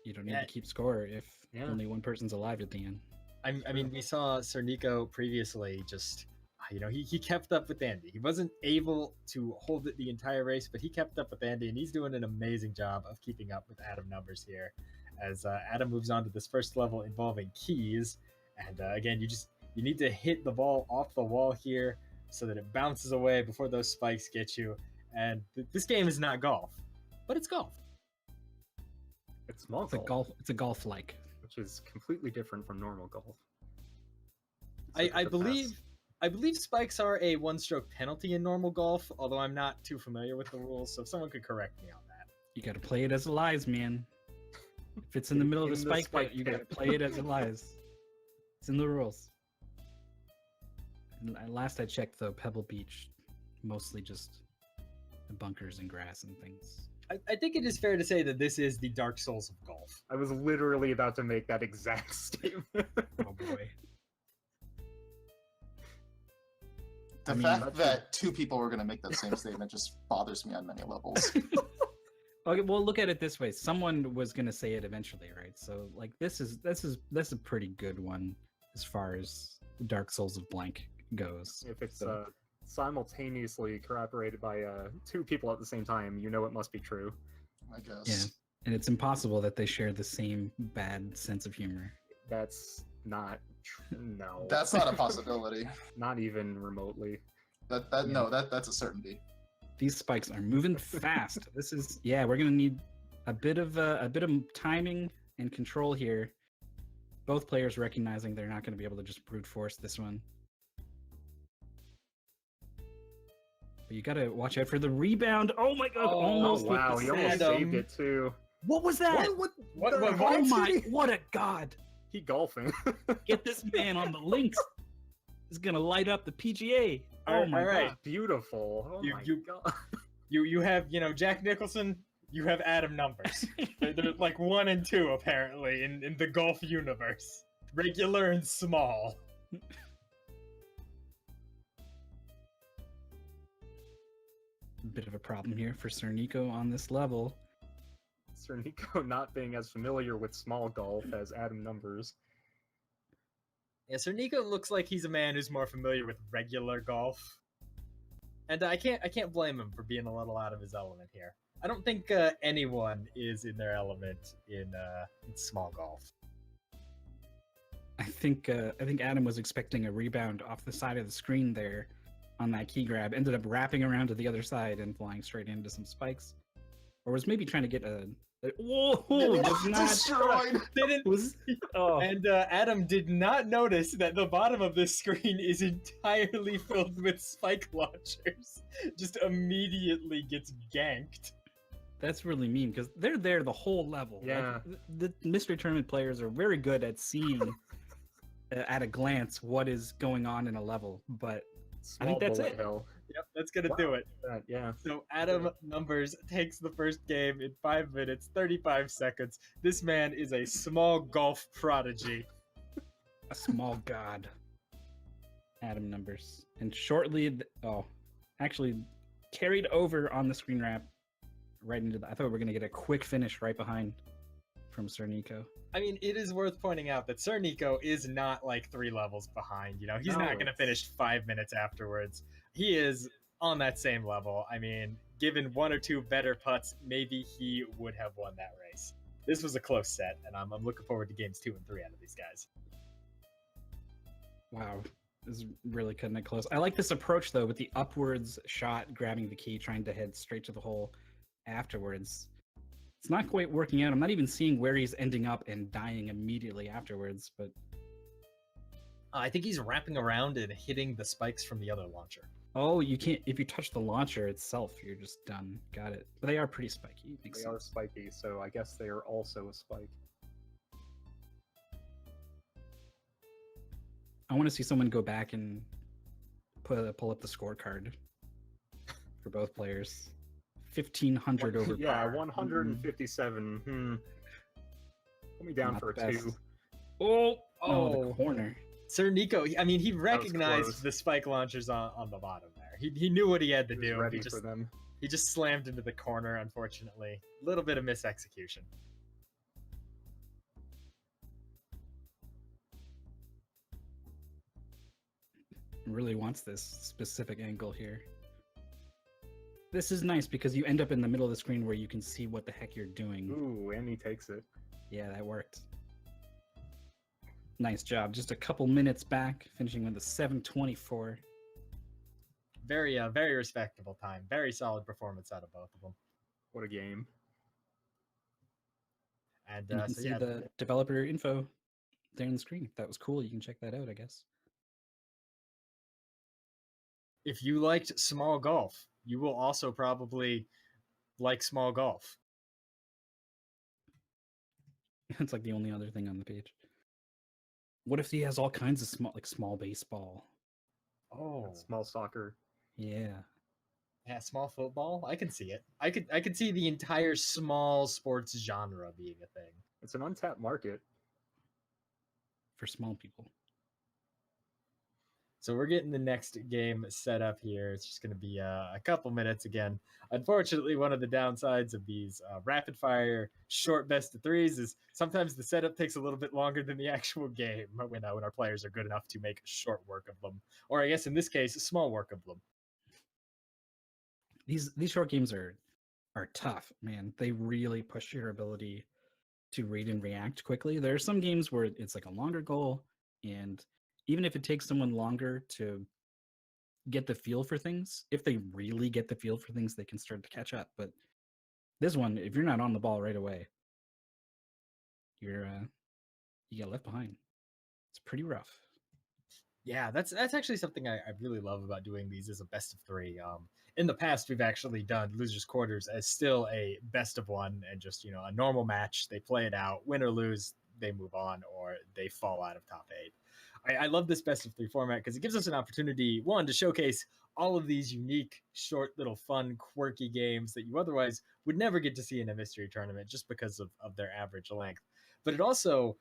[SPEAKER 10] You don't need to keep score if
[SPEAKER 11] Yeah.
[SPEAKER 10] only one person's alive at the end.
[SPEAKER 9] I mean, we saw Sirniko previously just, he kept up with Andy. He wasn't able to hold it the entire race, but he kept up with Andy, and he's doing an amazing job of keeping up with Adam Numbers here. As Adam moves on to this first level involving keys, and again, you need to hit the ball off the wall here so that it bounces away before those spikes get you. And this game is not golf, but it's golf.
[SPEAKER 11] It's small
[SPEAKER 10] It's a golf. It's a golf like.
[SPEAKER 11] which is completely different from normal golf.
[SPEAKER 9] I believe spikes are a one-stroke penalty in normal golf, although I'm not too familiar with the rules, so if someone could correct me on that.
[SPEAKER 10] You got to play it as it lies, man. If it's in the middle of the
[SPEAKER 11] In the
[SPEAKER 10] spike
[SPEAKER 11] spike
[SPEAKER 10] pit, you got to
[SPEAKER 11] pit.
[SPEAKER 10] play it as it lies. It's in the rules. And last I checked, though, Pebble Beach, mostly just bunkers and grass and things.
[SPEAKER 9] I think it is fair to say that this is the Dark Souls of golf.
[SPEAKER 11] I was literally about to make that exact statement.
[SPEAKER 10] Oh boy.
[SPEAKER 1] The fact that two people were going to make that same statement just bothers me on many levels.
[SPEAKER 10] Okay, well, look at it this way. Someone was gonna say it eventually, right? So, like, this is a pretty good one as far as Dark Souls of Blank goes.
[SPEAKER 11] If it's
[SPEAKER 10] So,
[SPEAKER 11] simultaneously corroborated by two people at the same time, you know it must be true.
[SPEAKER 1] I guess.
[SPEAKER 10] yeah, and it's impossible that they share the same bad sense of humor.
[SPEAKER 11] That's not true. No.
[SPEAKER 1] That's not a possibility.
[SPEAKER 11] Not even remotely.
[SPEAKER 1] That's a certainty.
[SPEAKER 10] These spikes are moving fast. This is we're gonna need a bit of timing and control here. Both players recognizing they're not gonna be able to just brute force this one. But you gotta watch out for the rebound. Oh my god! Almost.
[SPEAKER 11] Oh, wow,
[SPEAKER 10] with
[SPEAKER 11] he
[SPEAKER 10] the
[SPEAKER 11] almost
[SPEAKER 10] sand.
[SPEAKER 11] saved it too.
[SPEAKER 10] What was that?
[SPEAKER 9] What?
[SPEAKER 10] Oh my! What a god!
[SPEAKER 11] He golfing.
[SPEAKER 10] Get this man on the links. He's gonna light up the PGA. Oh my
[SPEAKER 9] all right.
[SPEAKER 10] god!
[SPEAKER 11] Beautiful. Oh my god.
[SPEAKER 9] You have Jack Nicholson. You have Adam numbers. they're like 1 and 2 apparently in the golf universe. Regular and small.
[SPEAKER 10] Bit of a problem here for Sirniko on this level.
[SPEAKER 11] Sirniko not being as familiar with small golf as Adam numbers.
[SPEAKER 9] Yeah, Sirniko looks like he's a man who's more familiar with regular golf. And I can't blame him for being a little out of his element here. I don't think anyone is in their element in small golf.
[SPEAKER 10] I think Adam was expecting a rebound off the side of the screen there on that key grab. Ended up wrapping around to the other side and flying straight into some spikes, or was maybe trying to get a whoa! Was not
[SPEAKER 1] Destroyed.
[SPEAKER 9] And Adam did not notice that the bottom of this screen is entirely filled with spike launchers. Just immediately gets ganked.
[SPEAKER 10] That's really mean because they're there the whole level.
[SPEAKER 11] Yeah.
[SPEAKER 10] Like, the mystery tournament players are very good at seeing at a glance what is going on in a level, but I think that's it.
[SPEAKER 11] Hell.
[SPEAKER 9] Yep, that's gonna do it.
[SPEAKER 11] Yeah.
[SPEAKER 9] So Adam Numbers takes the first game in 5 minutes, 35 seconds. This man is a small golf prodigy.
[SPEAKER 10] A small god. Adam Numbers. And shortly, actually carried over on the screen wrap right into I thought we were going to get a quick finish right behind from Sirniko.
[SPEAKER 9] I mean, it is worth pointing out that Sirniko is not like 3 levels behind, you know? He's not going to finish 5 minutes afterwards. He is on that same level. I mean, given 1 or 2 better putts, maybe he would have won that race. This was a close set, and I'm looking forward to games 2 and 3 out of these guys.
[SPEAKER 10] Wow. This is really cutting it close. I like this approach, though, with the upwards shot, grabbing the key, trying to head straight to the hole afterwards. It's not quite working out. I'm not even seeing where he's ending up and dying immediately afterwards, but...
[SPEAKER 9] I think he's wrapping around and hitting the spikes from the other launcher.
[SPEAKER 10] Oh, you can't... If you touch the launcher itself, you're just done. Got it. But they are pretty spiky.
[SPEAKER 11] They are spiky, so I guess they are also a spike.
[SPEAKER 10] I want to see someone go back and pull up the scorecard for both players. 1,500 over
[SPEAKER 11] Yeah,
[SPEAKER 10] par.
[SPEAKER 11] 157. Put me down
[SPEAKER 10] Not
[SPEAKER 11] for a
[SPEAKER 10] the best.
[SPEAKER 11] 2.
[SPEAKER 10] Oh, the corner.
[SPEAKER 9] Sirniko, I mean, he recognized
[SPEAKER 11] close.
[SPEAKER 9] the spike launchers on the bottom there. He knew what he had to
[SPEAKER 11] He was
[SPEAKER 9] do.
[SPEAKER 11] ready
[SPEAKER 9] He just,
[SPEAKER 11] for them.
[SPEAKER 9] he just slammed into the corner, unfortunately. A little bit of misexecution.
[SPEAKER 10] Really wants this specific angle here. This is nice because you end up in the middle of the screen where you can see what the heck you're doing.
[SPEAKER 11] Ooh, and he takes it.
[SPEAKER 10] Yeah, that worked. Nice job. Just a couple minutes back, finishing with a 7:24.
[SPEAKER 9] Very respectable time. Very solid performance out of both of them.
[SPEAKER 11] What a game.
[SPEAKER 9] And
[SPEAKER 10] You can
[SPEAKER 9] so
[SPEAKER 10] see
[SPEAKER 9] yeah,
[SPEAKER 10] the developer info there on the screen. If that was cool, you can check that out, I guess.
[SPEAKER 9] if you liked small golf, you will also probably like small golf.
[SPEAKER 10] It's like the only other thing on the page. What if he has all kinds of small baseball?
[SPEAKER 9] Oh,
[SPEAKER 11] Small soccer.
[SPEAKER 10] Yeah.
[SPEAKER 9] yeah, small football. I can see it. I could see the entire small sports genre being a thing.
[SPEAKER 11] It's an untapped market.
[SPEAKER 10] For small people.
[SPEAKER 9] So we're getting the next game set up here. It's just going to be a couple minutes again. Unfortunately, one of the downsides of these rapid fire short best of threes is sometimes the setup takes a little bit longer than the actual game when our players are good enough to make short work of them, or I guess in this case, small work of them.
[SPEAKER 10] These short games are tough, man. They really push your ability to read and react quickly. There are some games where it's like a longer goal, and even if it takes someone longer to get the feel for things, if they really get the feel for things, they can start to catch up. But this one, if you're not on the ball right away, you get left behind. It's pretty rough.
[SPEAKER 9] Yeah, that's actually something I really love about doing these as a best of three. In the past, we've actually done losers quarters as still a best of one, and just a normal match. They play it out, win or lose, they move on, or they fall out of top 8. I love this best of 3 format because it gives us an opportunity, one, to showcase all of these unique, short, little, fun, quirky games that you otherwise would never get to see in a mystery tournament just because of their average length. But it also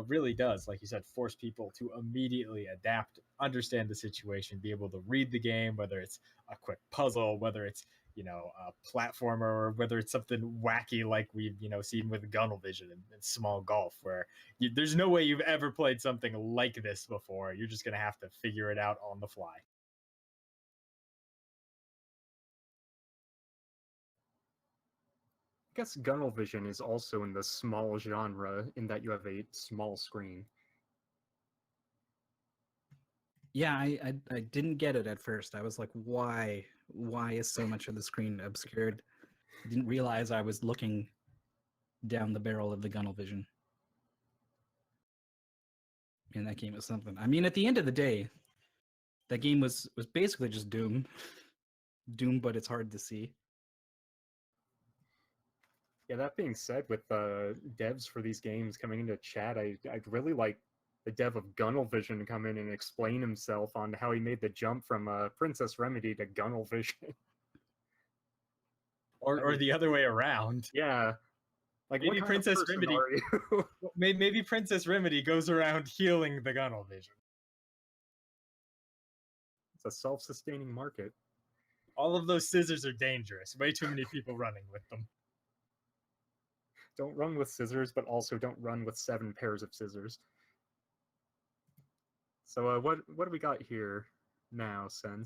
[SPEAKER 9] really does, like you said, force people to immediately adapt, understand the situation, be able to read the game, whether it's a quick puzzle, whether it's, a platformer, or whether it's something wacky like we've, seen with Gunnel Vision and small golf, where there's no way you've ever played something like this before. You're just going to have to figure it out on the fly.
[SPEAKER 11] I guess Gunnel Vision is also in the small genre in that you have a small screen.
[SPEAKER 10] Yeah, I didn't get it at first. I was like, why is so much of the screen obscured? I didn't realize I was looking down the barrel of the Gunnel Vision. And that game was something. I mean, at the end of the day, that game was basically just Doom. Doom, but it's hard to see.
[SPEAKER 11] Yeah, that being said, with devs for these games coming into chat, I'd really like the dev of Gunnel Vision to come in and explain himself on how he made the jump from Princess Remedy to Gunnel Vision.
[SPEAKER 9] Or the other way around.
[SPEAKER 11] Yeah. Like,
[SPEAKER 9] maybe Princess Remedy. Maybe Princess Remedy goes around healing the Gunnel Vision.
[SPEAKER 11] It's a self-sustaining market.
[SPEAKER 9] All of those scissors are dangerous. Way too many people running with them.
[SPEAKER 11] Don't run with scissors, but also don't run with 7 pairs of scissors. So what do we got here now, Send?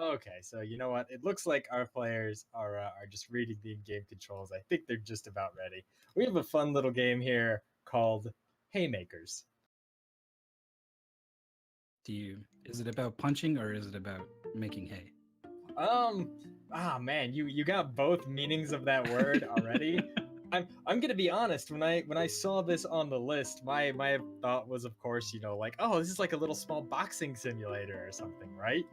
[SPEAKER 9] Okay, so you know what? It looks like our players are just reading the in-game controls. I think they're just about ready. We have a fun little game here called Haymakers.
[SPEAKER 10] Is it about punching or is it about making hay?
[SPEAKER 9] Man, you got both meanings of that word already. I'm gonna be honest. When I saw this on the list, my thought was, of course, like, oh, this is like a little small boxing simulator or something, right?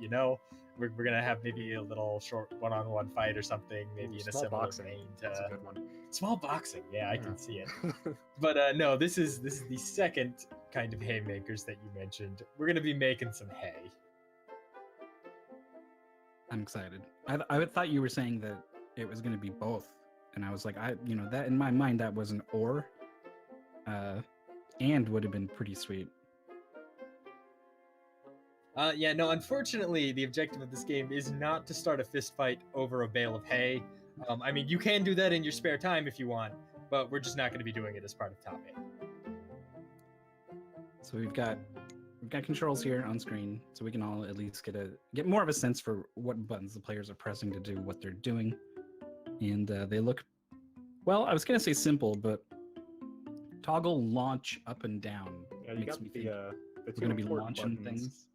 [SPEAKER 9] We're gonna have maybe a little short one-on-one fight or something, maybe in a similar vein to
[SPEAKER 11] That's a good one.
[SPEAKER 9] Small boxing. Yeah, I can see it. But no, this is the second kind of haymakers that you mentioned. We're gonna be making some hay.
[SPEAKER 10] I'm excited. I thought you were saying that it was going to be both, and I was like, that in my mind that was an or, and would have been pretty sweet.
[SPEAKER 9] Yeah, no, unfortunately, the objective of this game is not to start a fist fight over a bale of hay. I mean, you can do that in your spare time if you want, but we're just not going to be doing it as part of Top 8.
[SPEAKER 10] So we've got controls here on screen, so we can all at least get more of a sense for what buttons the players are pressing to do what they're doing. And they look, well, I was going to say simple, but toggle launch up and down makes me think we're going to be launching things.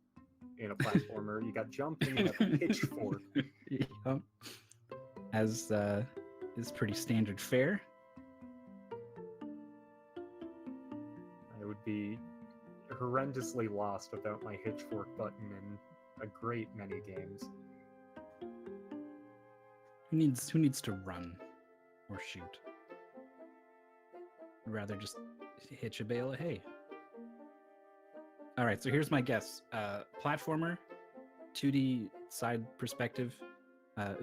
[SPEAKER 11] In a platformer, you got jump and you got pitchfork.
[SPEAKER 10] Yep. As is pretty standard fare.
[SPEAKER 11] I would be horrendously lost without my pitchfork button in a great many games.
[SPEAKER 10] Who needs to run or shoot? I'd rather just hitch a bale of hay. All right, so here's my guess. Platformer, 2D side perspective,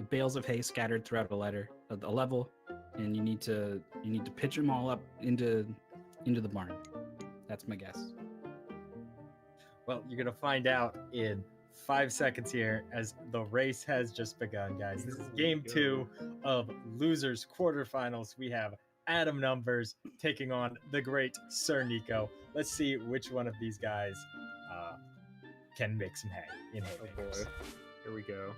[SPEAKER 10] bales of hay scattered throughout a level, and you need to pitch them all up into the barn. That's my guess.
[SPEAKER 9] Well, you're gonna find out in 5 seconds here as the race has just begun, guys. This is game 2 of losers quarterfinals. We have Adam Numbers taking on the great Sirniko. Let's see which one of these guys can make some hay in Haymakers.
[SPEAKER 11] boy. Here we go.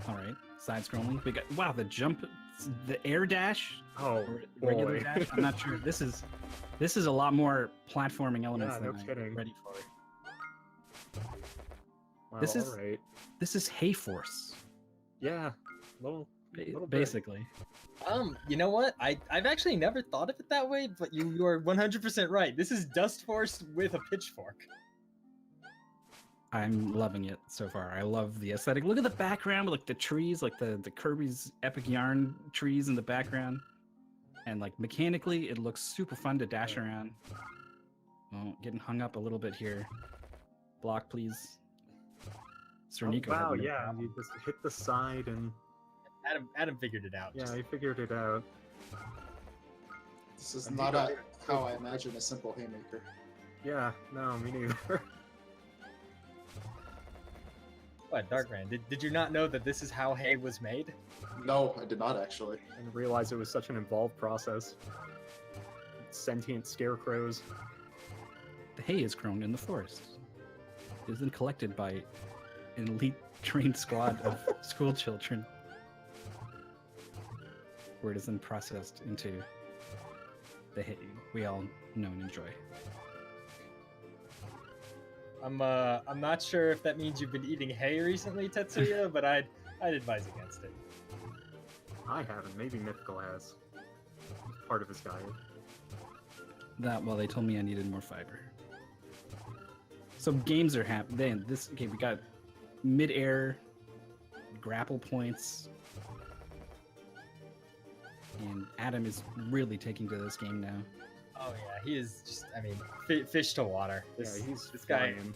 [SPEAKER 10] All right, side scrolling. We got the jump, the air dash,
[SPEAKER 11] Oh,
[SPEAKER 10] or regular
[SPEAKER 11] boy.
[SPEAKER 10] dash. I'm not sure. This is a lot more platforming elements
[SPEAKER 11] Yeah,
[SPEAKER 10] than
[SPEAKER 11] no
[SPEAKER 10] I'm
[SPEAKER 11] kidding.
[SPEAKER 10] ready for.
[SPEAKER 11] Wow,
[SPEAKER 10] This is-
[SPEAKER 11] all right.
[SPEAKER 10] This is Hay Force,
[SPEAKER 11] Yeah, little bit.
[SPEAKER 10] basically.
[SPEAKER 9] You know what? I've actually never thought of it that way, but you are 100% right. This is Dust Force with a pitchfork.
[SPEAKER 10] I'm loving it so far. I love the aesthetic. Look at the background, like the trees, like the Kirby's Epic Yarn trees in the background. And like mechanically, it looks super fun to dash around. Oh, getting hung up a little bit here. Block, please. Sirniko.
[SPEAKER 11] Oh, wow,
[SPEAKER 10] having a
[SPEAKER 11] yeah,
[SPEAKER 10] problem.
[SPEAKER 11] you just hit the side and
[SPEAKER 9] Adam figured it out.
[SPEAKER 11] yeah,
[SPEAKER 9] Just-
[SPEAKER 11] I figured it out.
[SPEAKER 1] This is not how I imagine a simple haymaker.
[SPEAKER 11] Yeah, no, me neither.
[SPEAKER 9] What, Darkman? Did you not know that this is how hay was made?
[SPEAKER 1] No, I did not actually.
[SPEAKER 11] I didn't realize it was such an involved process. Sentient scarecrows.
[SPEAKER 10] The hay is grown in the forest. It is then collected by an elite trained squad of school children, where it is then processed into the hay we all know and enjoy.
[SPEAKER 9] I'm not sure if that means you've been eating hay recently, Tetsuya, but I'd advise against it.
[SPEAKER 11] I haven't. Maybe Mythical has. It's part of his diet.
[SPEAKER 10] They told me I needed more fiber. So games are happening. We got mid-air grapple points, and Adam is really taking to this game now.
[SPEAKER 9] Oh yeah, he is just, I mean, fish to water. This guy,
[SPEAKER 11] flying.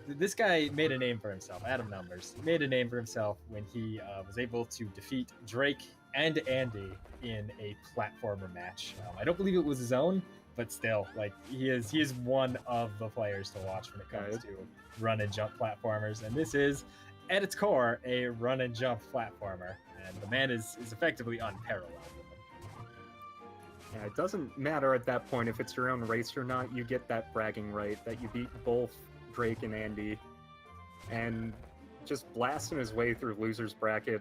[SPEAKER 9] this guy made a name for himself. Adam Numbers made a name for himself when he was able to defeat Drake and Andy in a platformer match. I don't believe it was his own, but still, like he is one of the players to watch when it comes to run and jump platformers, and this is, at its core, a run and jump platformer, and the man is effectively unparalleled.
[SPEAKER 11] Yeah, it doesn't matter at that point if it's your own race or not. You get that bragging right that you beat both Drake and Andy, and just blasting his way through losers bracket.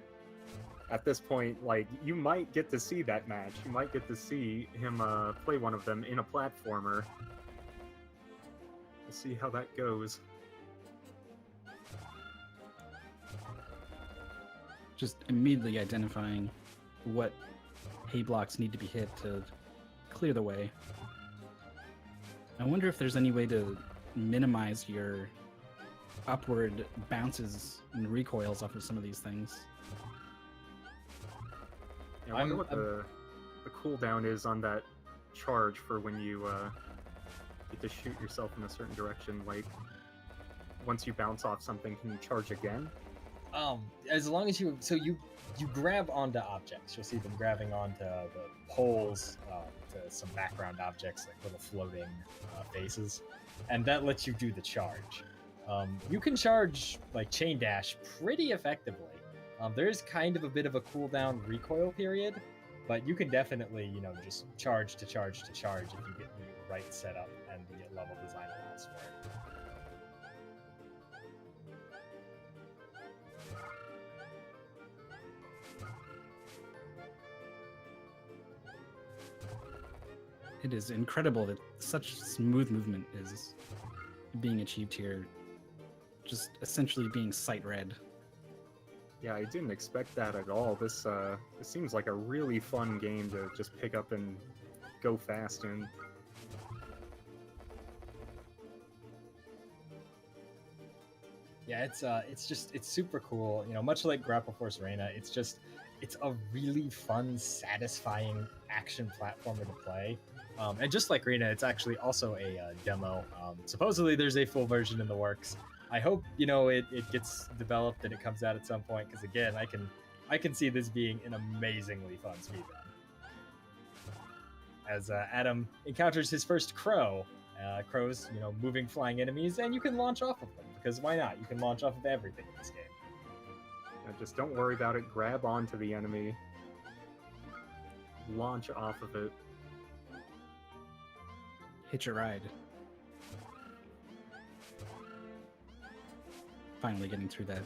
[SPEAKER 11] At this point, like, you might get to see that match. You might get to see him play one of them in a platformer. We'll see how that goes.
[SPEAKER 10] Just immediately identifying what hay blocks need to be hit to clear the way. I wonder if there's any way to minimize your upward bounces and recoils off of some of these things.
[SPEAKER 11] Yeah, I wonder what the cooldown is on that charge for when you get to shoot yourself in a certain direction. Like, once you bounce off something, can you charge again?
[SPEAKER 9] As long as you grab onto objects, you'll see them grabbing onto the poles, to some background objects like little floating faces, and that lets you do the charge. You can charge like chain dash pretty effectively. There is kind of a bit of a cooldown recoil period, but you can definitely, just charge to charge to charge if you get the right setup and the level design allows for it.
[SPEAKER 10] It is incredible that such smooth movement is being achieved here, just essentially being sight read.
[SPEAKER 11] Yeah, I didn't expect that at all. This seems like a really fun game to just pick up and go fast in.
[SPEAKER 9] Yeah, it's super cool. Much like Grapple Force Rena, it's a really fun, satisfying action platformer to play. And just like Rena, it's actually also a demo. Supposedly there's a full version in the works. I hope, it gets developed and it comes out at some point, because again, I can see this being an amazingly fun speedrun. As Adam encounters his first crow Crows, moving flying enemies, and you can launch off of them, because why not? You can launch off of everything in this game.
[SPEAKER 11] Just don't worry about it. Grab onto the enemy. Launch off of it.
[SPEAKER 10] Hitch a ride. Finally getting through that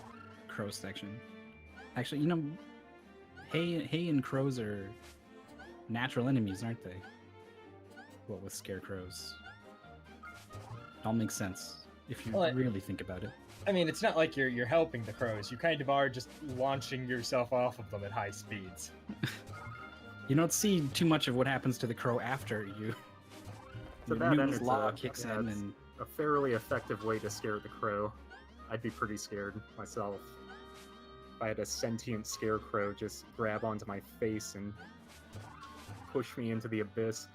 [SPEAKER 10] crow section. Actually, hay and crows are natural enemies, aren't they? What with scarecrows? It all makes sense if you really think about it.
[SPEAKER 9] I mean, it's not like you're helping the crows. You kind of are just launching yourself off of them at high speeds.
[SPEAKER 10] You don't see too much of what happens to the crow after you.
[SPEAKER 11] So that
[SPEAKER 10] Newton's law kicks in,
[SPEAKER 11] it's
[SPEAKER 10] and
[SPEAKER 11] a fairly effective way to scare the crow. I'd be pretty scared myself. If I had a sentient scarecrow just grab onto my face and push me into the abyss.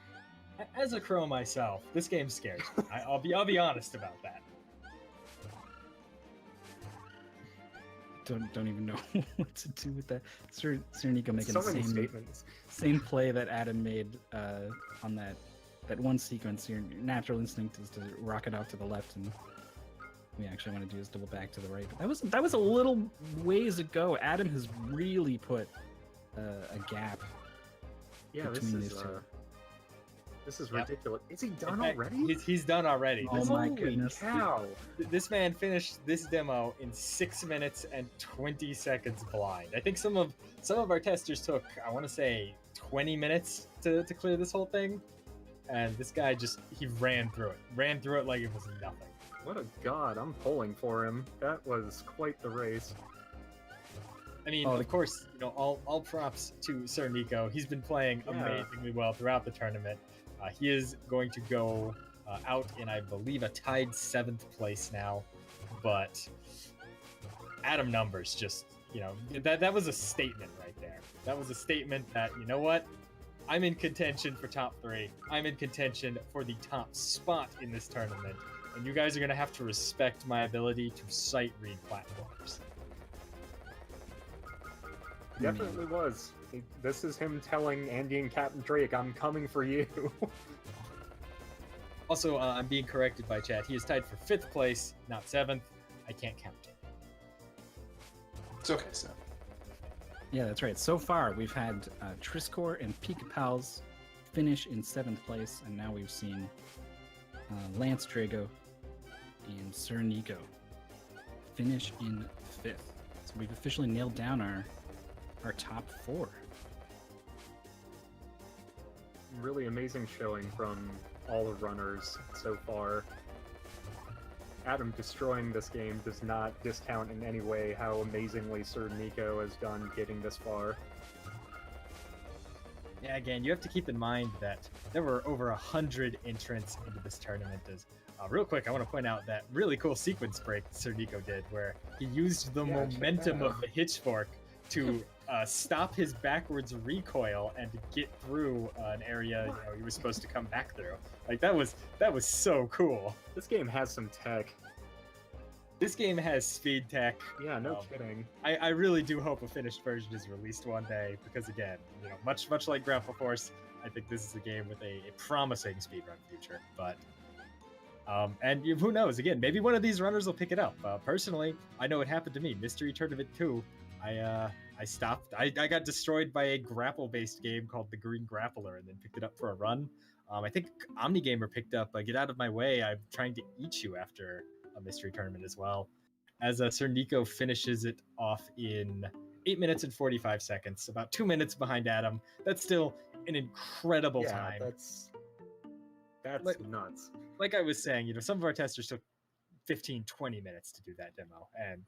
[SPEAKER 9] As a crow myself, this game scares me. I'll be honest about that.
[SPEAKER 10] don't even know what to do with that. Sirniko making
[SPEAKER 11] So
[SPEAKER 10] the
[SPEAKER 11] many statements.
[SPEAKER 10] same play that Adam made on that one sequence. Your natural instinct is to rocket off to the left, and we actually want to do is double back to the right. But that was a little ways ago. Adam has really put a gap between these two.
[SPEAKER 11] This is ridiculous. Is he done already?
[SPEAKER 9] He's done already.
[SPEAKER 10] Oh my goodness.
[SPEAKER 11] Cow.
[SPEAKER 9] This man finished this demo in 6 minutes and 20 seconds blind. I think some of our testers took, I want to say, 20 minutes to clear this whole thing. And this guy he ran through it like it was nothing.
[SPEAKER 11] What a god. I'm pulling for him. That was quite the race.
[SPEAKER 9] I mean, of course, all props to Sirniko. He's been playing amazingly well throughout the tournament. He is going to go out in, I believe, a tied 7th place now. But Adam numbers that was a statement right there. That was a statement that, you know what? I'm in contention for top 3. I'm in contention for the top spot in this tournament. And you guys are going to have to respect my ability to sight read platforms.
[SPEAKER 11] Definitely was. This is him telling Andy and Capndrake, I'm coming for you.
[SPEAKER 9] Also, I'm being corrected by chat. He is tied for 5th place, not 7th. I can't count.
[SPEAKER 1] It's okay, so.
[SPEAKER 10] Yeah, that's right. So far, we've had Trisscorp and Pikapals finish in 7th place, and now we've seen Lancedrago and Sirniko finish in 5th. So we've officially nailed down our top 4.
[SPEAKER 11] Really amazing showing from all the runners so far. Adam destroying this game does not discount in any way how amazingly Sirniko has done getting this far.
[SPEAKER 9] Yeah, again, you have to keep in mind that there were over 100 entrants into this tournament. Real quick, I want to point out that really cool sequence break Sirniko did, where he used the momentum of the hitchfork to stop his backwards recoil and to get through an area he was supposed to come back through. Like that was so cool.
[SPEAKER 11] This game has some tech.
[SPEAKER 9] This game has speed tech.
[SPEAKER 11] Yeah, no kidding.
[SPEAKER 9] I really do hope a finished version is released one day, because again, much like Grapple Force, I think this is a game with a promising speedrun future. But and who knows? Again, maybe one of these runners will pick it up. Personally, I know it happened to me. Mystery Tournament 2. I stopped. I got destroyed by a grapple-based game called The Green Grappler, and then picked it up for a run. I think OmniGamer picked up Get Out of My Way, I'm Trying to Eat You after a Mystery Tournament as well. As Sirniko finishes it off in 8 minutes and 45 seconds, about 2 minutes behind Adam. That's still an incredible time.
[SPEAKER 11] That's nuts.
[SPEAKER 9] Like I was saying, some of our testers took 15, 20 minutes to do that demo, and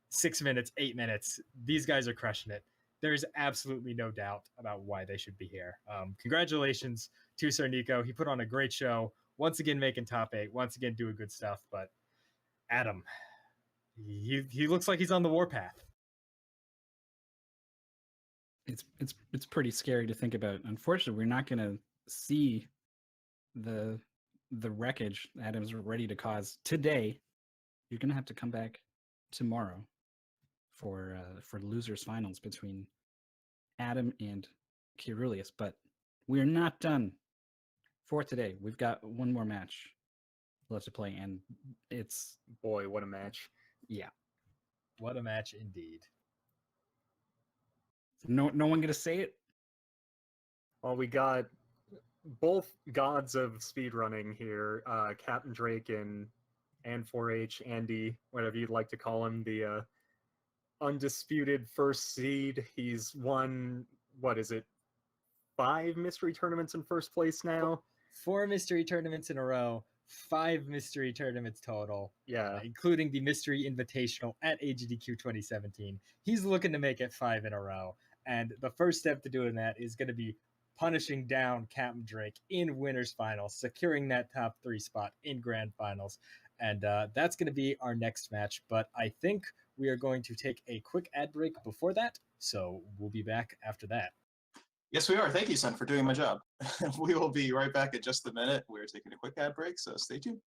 [SPEAKER 9] 6 minutes, 8 minutes, these guys are crushing it. There's absolutely no doubt about why they should be here. Congratulations to Sirniko. He put on a great show. Once again, making top 8. Once again, doing good stuff. But Adam, he looks like he's on the warpath.
[SPEAKER 10] It's pretty scary to think about. Unfortunately, we're not going to see the wreckage Adam's ready to cause today. You're going to have to come back tomorrow for losers finals between Adam and Caerulius. But we're not done for today. We've got one more match love to play, and it's
[SPEAKER 11] Boy, what a match.
[SPEAKER 10] yeah.
[SPEAKER 9] What a match indeed.
[SPEAKER 10] No one gonna say it.
[SPEAKER 11] Well, we got both gods of speedrunning here, Capndrake and 4H, Andy, whatever you'd like to call him, the undisputed first seed. He's won, what is it, 5 mystery tournaments in first place now?
[SPEAKER 9] 4 mystery tournaments in a row, 5 mystery tournaments total.
[SPEAKER 11] Yeah.
[SPEAKER 9] Including the mystery invitational at AGDQ 2017. He's looking to make it 5 in a row. And the first step to doing that is going to be punishing down Capndrake in winners finals, securing that top 3 spot in grand finals. And that's going to be our next match. But I think we are going to take a quick ad break before that. So we'll be back after that.
[SPEAKER 1] Yes, we are. Thank you, son, for doing my job. We will be right back in just a minute. We're taking a quick ad break, so stay tuned.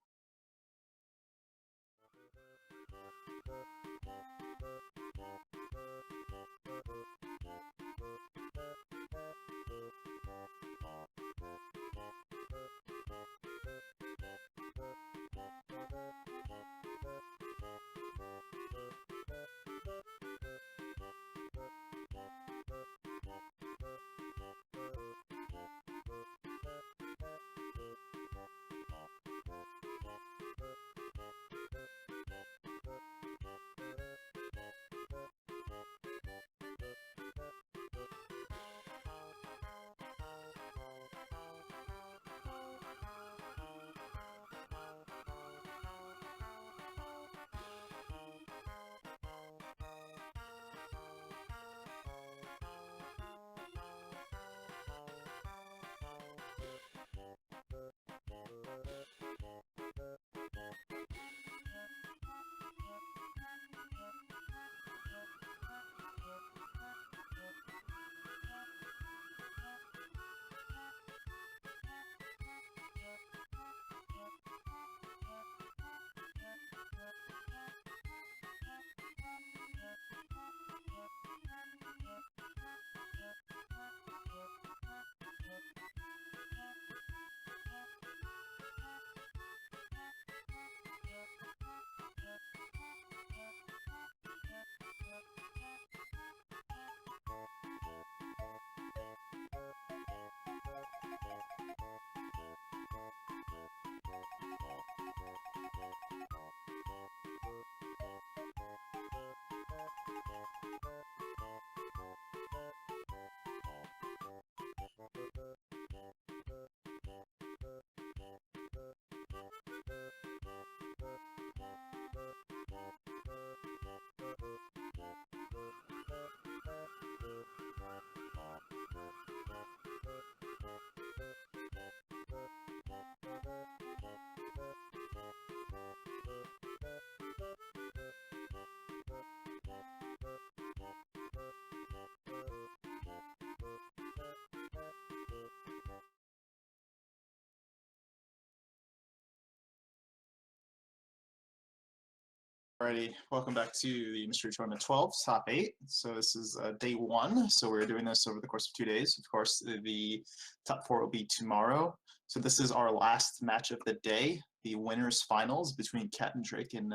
[SPEAKER 1] Alrighty, welcome back to the Mystery Tournament 12, top 8. So this is day 1, so we're doing this over the course of 2 days. Of course, the top 4 will be tomorrow. So this is our last match of the day, the winners finals between Capndrake and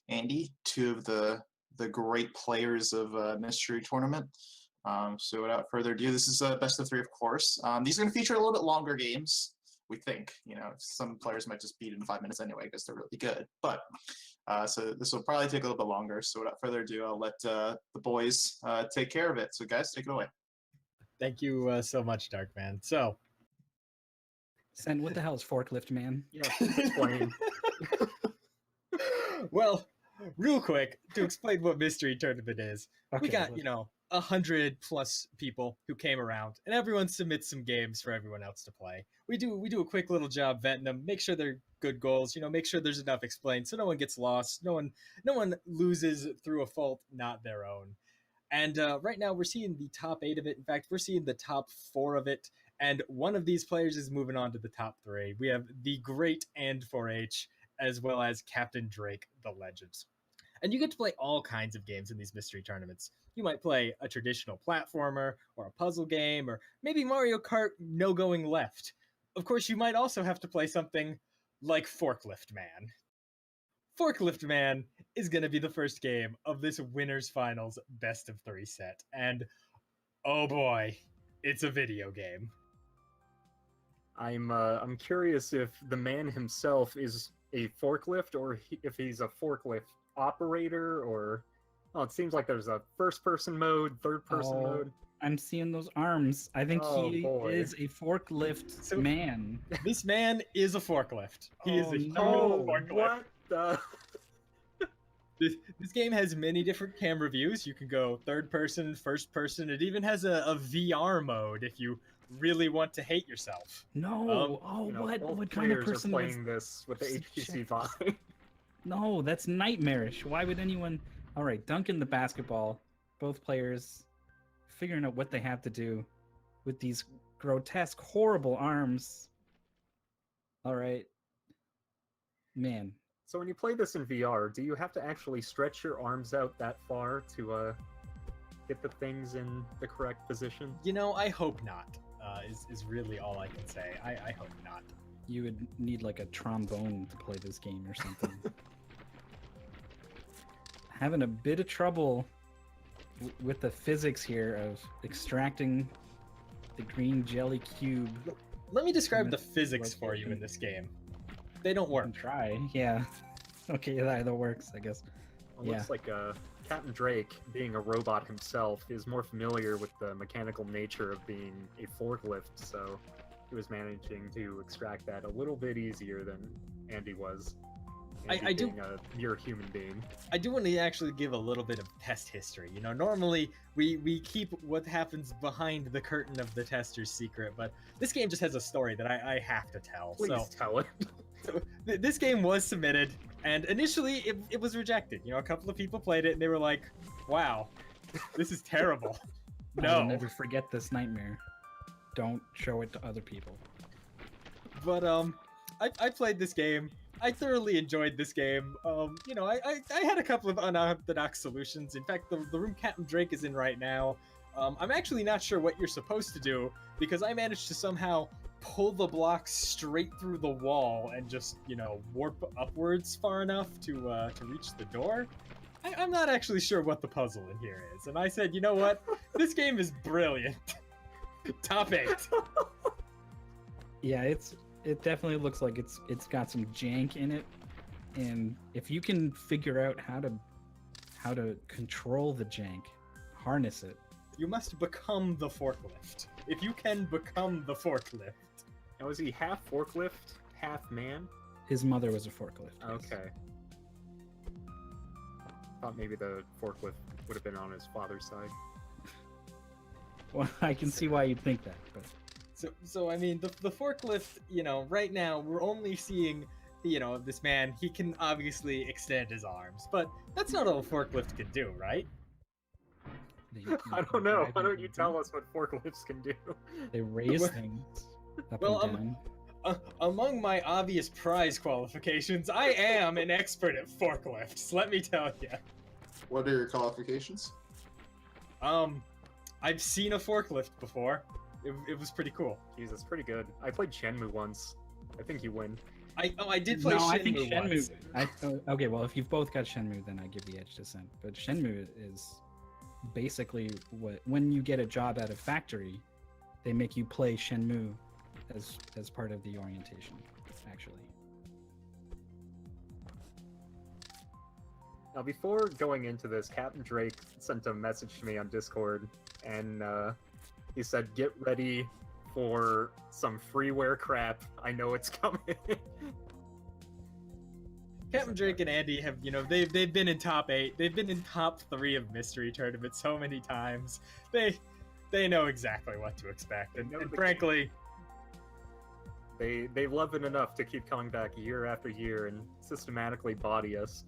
[SPEAKER 1] Andy, 2 of the great players of Mystery Tournament. So without further ado, this is best of 3, of course. These are going to feature a little bit longer games, we think. You know, some players might just beat in 5 minutes anyway because they're really good. But so this will probably take a little bit longer. So without further ado, I'll let the boys take care of it. So guys, take it away.
[SPEAKER 9] Thank you so much, Darkman. So,
[SPEAKER 10] Sen, what the hell is forklift, man?
[SPEAKER 11] Yeah, explain.
[SPEAKER 9] Well, real quick, to explain what Mystery Tournament is, we
[SPEAKER 10] Okay,
[SPEAKER 9] got, 100+ people who came around, and everyone submits some games for everyone else to play. We do a quick little job vetting them, make sure they're good goals, make sure there's enough explained so no one gets lost, no one loses through a fault not their own. And right now we're seeing the top 8 of it. In fact, we're seeing the top 4 of it, and one of these players is moving on to the top 3. We have the great and 4H, as well as Capndrake, the Legends. And you get to play all kinds of games in these mystery tournaments. You might play a traditional platformer, or a puzzle game, or maybe Mario Kart No Going Left. Of course, you might also have to play something like Forklift Man. Forklift Man is going to be the first game of this Winners Finals best of 3 set, and oh boy, it's a video game.
[SPEAKER 11] I'm curious if the man himself is a forklift, or if he's a forklift operator, or it seems like there's a first-person mode, third-person mode.
[SPEAKER 10] I'm seeing those arms. I think he is a forklift man.
[SPEAKER 9] This man is a forklift. He is a human forklift.
[SPEAKER 11] What the?
[SPEAKER 9] This game has many different camera views. You can go third person, first person. It even has a VR mode if you really want to hate yourself.
[SPEAKER 10] No. What kind of person
[SPEAKER 11] are playing this with the HTC Vive?
[SPEAKER 10] No, that's nightmarish. Why would anyone? All right, dunking the basketball. Both players figuring out what they have to do with these grotesque, horrible arms. All right, man.
[SPEAKER 11] So when you play this in VR, do you have to actually stretch your arms out that far to get the things in the correct position?
[SPEAKER 9] You know, I hope not. Is really all I can say. I hope not.
[SPEAKER 10] You would need like a trombone to play this game or something. Having a bit of trouble with the physics here of extracting the green jelly cube.
[SPEAKER 9] Let me describe the physics for you in this game. They don't work.
[SPEAKER 10] Try, yeah. Okay, that either works, I guess.
[SPEAKER 11] It looks like Capndrake, being a robot himself, is more familiar with the mechanical nature of being a forklift, so he was managing to extract that a little bit easier than Andy was.
[SPEAKER 9] I do
[SPEAKER 11] being a mere human being.
[SPEAKER 9] I do want to actually give a little bit of test history. You know, normally we keep what happens behind the curtain of the tester's secret, but this game just has a story that I have to tell.
[SPEAKER 11] Please tell it.
[SPEAKER 9] So this game was submitted, and initially it was rejected. You know, a couple of people played it, and they were like, wow, this is terrible. No.
[SPEAKER 10] I'll never forget this nightmare. Don't show it to other people.
[SPEAKER 9] But, I played this game. I thoroughly enjoyed this game. You know, I had a couple of unorthodox solutions. In fact, the room Capndrake is in right now, I'm actually not sure what you're supposed to do, because I managed to somehow pull the blocks straight through the wall and just, you know, warp upwards far enough to reach the door. I'm not actually sure what the puzzle in here is, and I said, you know what? This game is brilliant. Top 8.
[SPEAKER 10] Yeah, it definitely looks like it's got some jank in it, and if you can figure out how to control the jank, harness it.
[SPEAKER 9] You must become the forklift. If you can become the forklift.
[SPEAKER 11] Now, is he half forklift, half man?
[SPEAKER 10] His mother was a forklift. Yes.
[SPEAKER 11] Okay. Thought maybe the forklift would have been on his father's side.
[SPEAKER 10] Well, I can see why you'd think that, but...
[SPEAKER 9] So I mean, the forklift, you know, right now we're only seeing, you know, this man, he can obviously extend his arms, but that's not all a forklift can do, right?
[SPEAKER 11] I don't know. Why don't you tell us what forklifts can do?
[SPEAKER 10] They raise things up and down.
[SPEAKER 9] Among my obvious prize qualifications, I am an expert at forklifts, let me tell you.
[SPEAKER 1] What are your qualifications?
[SPEAKER 9] I've seen a forklift before. It was pretty cool.
[SPEAKER 11] Jesus, pretty good. I played Shenmue once. I think you win.
[SPEAKER 9] I did play Shenmue
[SPEAKER 10] I think
[SPEAKER 9] once.
[SPEAKER 10] Okay, well, if you've both got Shenmue, then I give the edge to Sen. But Shenmue is basically when you get a job at a factory, they make you play Shenmue as part of the orientation, actually.
[SPEAKER 11] Now, before going into this, Capndrake sent a message to me on Discord, and he said, "Get ready for some freeware crap. I know it's coming."
[SPEAKER 9] Capndrake and Andy have, you know, they've been in top 8. They've been in top 3 of mystery tournaments so many times. They know exactly what to expect, and frankly,
[SPEAKER 11] they love it enough to keep coming back year after year and systematically body us.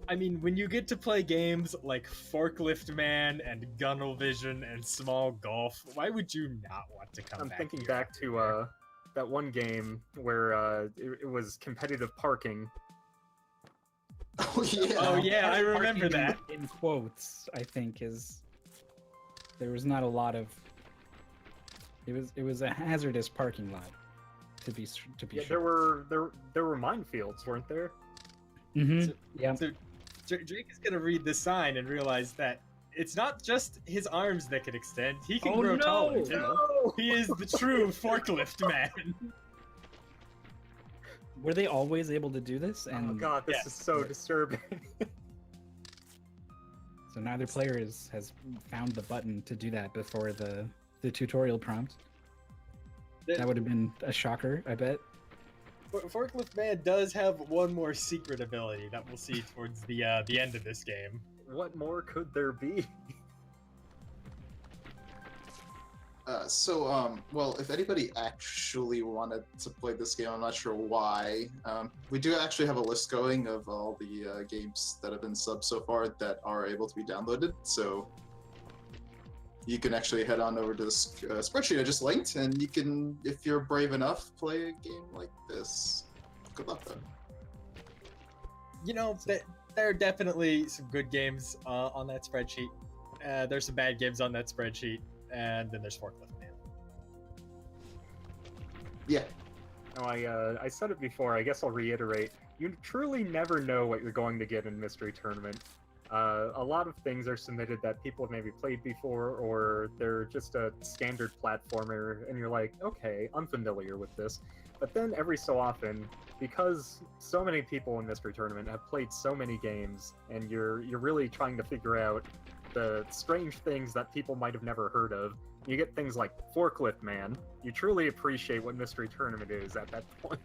[SPEAKER 9] I mean, when you get to play games like Forklift Man and Gunnel Vision and Small Golf, why would you not want to come back?
[SPEAKER 11] I'm thinking back to that one game where it was competitive parking.
[SPEAKER 1] Oh yeah.
[SPEAKER 9] Oh yeah, I remember that.
[SPEAKER 10] In quotes, I think there was not a lot of. It was a hazardous parking lot. To be
[SPEAKER 11] Yeah,
[SPEAKER 10] sure.
[SPEAKER 11] there were minefields, weren't there?
[SPEAKER 10] Mm-hmm.
[SPEAKER 9] So,
[SPEAKER 10] Yeah.
[SPEAKER 9] so Drake is gonna read this sign and realize that it's not just his arms that can extend. He can grow taller too.
[SPEAKER 11] No!
[SPEAKER 9] He is the true forklift man.
[SPEAKER 10] Were they always able to do this?
[SPEAKER 11] Oh
[SPEAKER 10] And
[SPEAKER 11] god, this
[SPEAKER 9] yes.
[SPEAKER 11] is so disturbing.
[SPEAKER 10] so neither player has found the button to do that before the tutorial prompt. That would have been a shocker, I bet.
[SPEAKER 9] Forklift Man does have one more secret ability that we'll see towards the end of this game.
[SPEAKER 11] What more could there be?
[SPEAKER 1] Well, if anybody actually wanted to play this game, I'm not sure why. We do actually have a list going of all the games that have been subbed so far that are able to be downloaded, so you can actually head on over to this spreadsheet I just linked, and you can, if you're brave enough, play a game like this. Good luck, though.
[SPEAKER 9] You know, there are definitely some good games on that spreadsheet. There's some bad games on that spreadsheet, and then there's Forklift Man.
[SPEAKER 1] Yeah.
[SPEAKER 11] No, I said it before, I guess I'll reiterate. You truly never know what you're going to get in Mystery Tournament. A lot of things are submitted that people have maybe played before, or they're just a standard platformer, and you're like, okay, I'm familiar with this. But then every so often, because so many people in Mystery Tournament have played so many games, and you're really trying to figure out the strange things that people might have never heard of, you get things like Forklift Man. You truly appreciate what Mystery Tournament is at that point.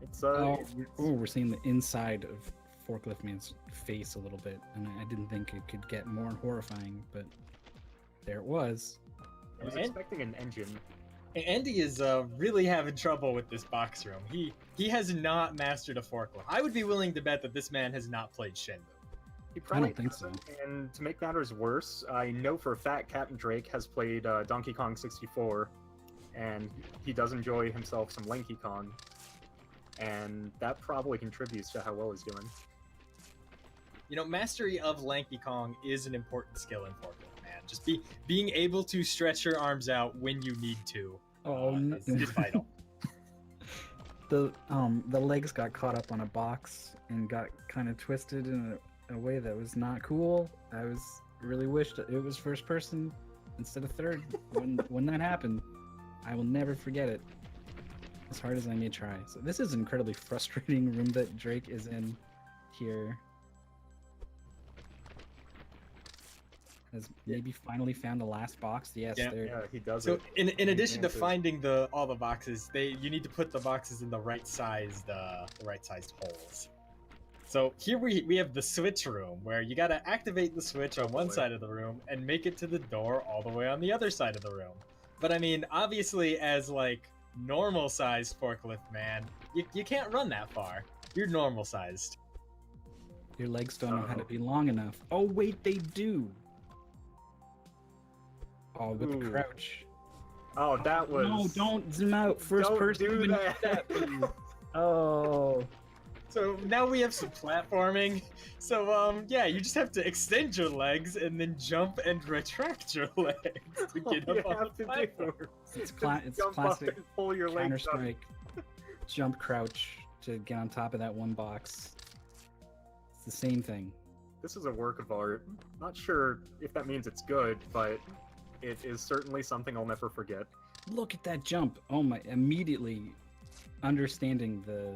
[SPEAKER 11] It's
[SPEAKER 10] we're seeing the inside of Forklift Man's face a little bit, and I didn't think it could get more horrifying, but there it was.
[SPEAKER 11] I was expecting an engine.
[SPEAKER 9] Andy is really having trouble with this box room. He has not mastered a forklift. I would be willing to bet that this man has not played Shenmue.
[SPEAKER 11] He probably
[SPEAKER 10] don't think so.
[SPEAKER 11] And to make matters worse, I know for a fact Capndrake has played Donkey Kong 64, and he does enjoy himself some Lanky Kong, and that probably contributes to how well he's doing.
[SPEAKER 9] You know, mastery of Lanky Kong is an important skill in Forklift Man. Just being able to stretch your arms out when you need to is vital.
[SPEAKER 10] The legs got caught up on a box and got kind of twisted in a way that was not cool. I really wished it was first person instead of third when that happened. I will never forget it, as hard as I may try. So this is an incredibly frustrating room that Drake is in here. Has maybe finally found the last box. Yes,
[SPEAKER 9] Yeah.
[SPEAKER 11] Yeah, he does
[SPEAKER 9] So
[SPEAKER 11] it.
[SPEAKER 9] in addition to
[SPEAKER 11] answers.
[SPEAKER 9] finding all the boxes, you need to put the boxes in the right sized holes. So here we have the switch room, where you gotta activate the switch on one side of the room and make it to the door all the way on the other side of the room. But I mean, obviously, as like normal sized Forklift Man, you can't run that far. You're normal sized.
[SPEAKER 10] Your legs don't know how to be long enough. Oh wait, they do. Oh, with the
[SPEAKER 11] Ooh.
[SPEAKER 10] crouch.
[SPEAKER 11] Oh, that was...
[SPEAKER 10] No, don't zoom out. First
[SPEAKER 11] Don't
[SPEAKER 10] person.
[SPEAKER 11] do
[SPEAKER 10] when you
[SPEAKER 11] that.
[SPEAKER 10] please. Oh.
[SPEAKER 9] So now we have some platforming. So yeah, you just have to extend your legs and then jump and retract your legs to get
[SPEAKER 11] All you
[SPEAKER 9] up on
[SPEAKER 11] have
[SPEAKER 9] the
[SPEAKER 11] to
[SPEAKER 9] platform.
[SPEAKER 11] do
[SPEAKER 10] It's
[SPEAKER 11] is jump up
[SPEAKER 10] classic
[SPEAKER 11] and pull your legs up.
[SPEAKER 10] Counter-Strike. Jump crouch to get on top of that one box. It's the same thing.
[SPEAKER 11] This is a work of art. Not sure if that means it's good, but it is certainly something I'll never forget.
[SPEAKER 10] Look at that jump. Oh my, immediately understanding the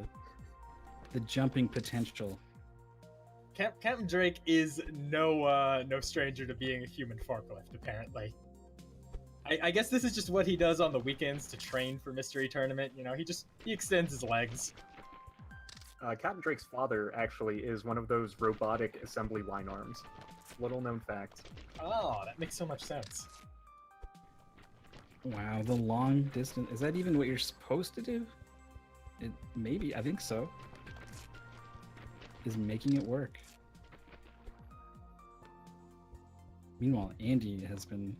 [SPEAKER 10] jumping potential.
[SPEAKER 9] Capndrake is no stranger to being a human forklift, apparently. I guess this is just what he does on the weekends to train for Mystery Tournament. You know, he extends his legs.
[SPEAKER 11] Capndrake's father actually is one of those robotic assembly line arms. Little known fact.
[SPEAKER 9] Oh, that makes so much sense.
[SPEAKER 10] Wow, the long distance. Is that even what you're supposed to do? Maybe, I think so. Is making it work. Meanwhile, Andy has been...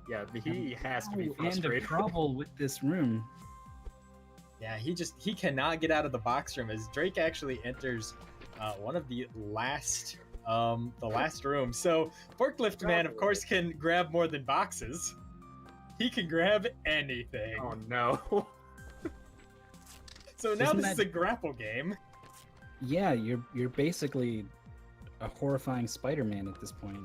[SPEAKER 11] Yeah, he has to be
[SPEAKER 10] and
[SPEAKER 11] frustrated.
[SPEAKER 10] trouble with this room.
[SPEAKER 9] Yeah, he cannot get out of the box room as Drake actually enters one of the last rooms. So Forklift Man, of course, can grab more than boxes. He can grab anything.
[SPEAKER 11] Oh no.
[SPEAKER 9] So now
[SPEAKER 10] Isn't
[SPEAKER 9] this
[SPEAKER 10] that-
[SPEAKER 9] is a grapple game.
[SPEAKER 10] Yeah, you're basically a horrifying Spider-Man at this point.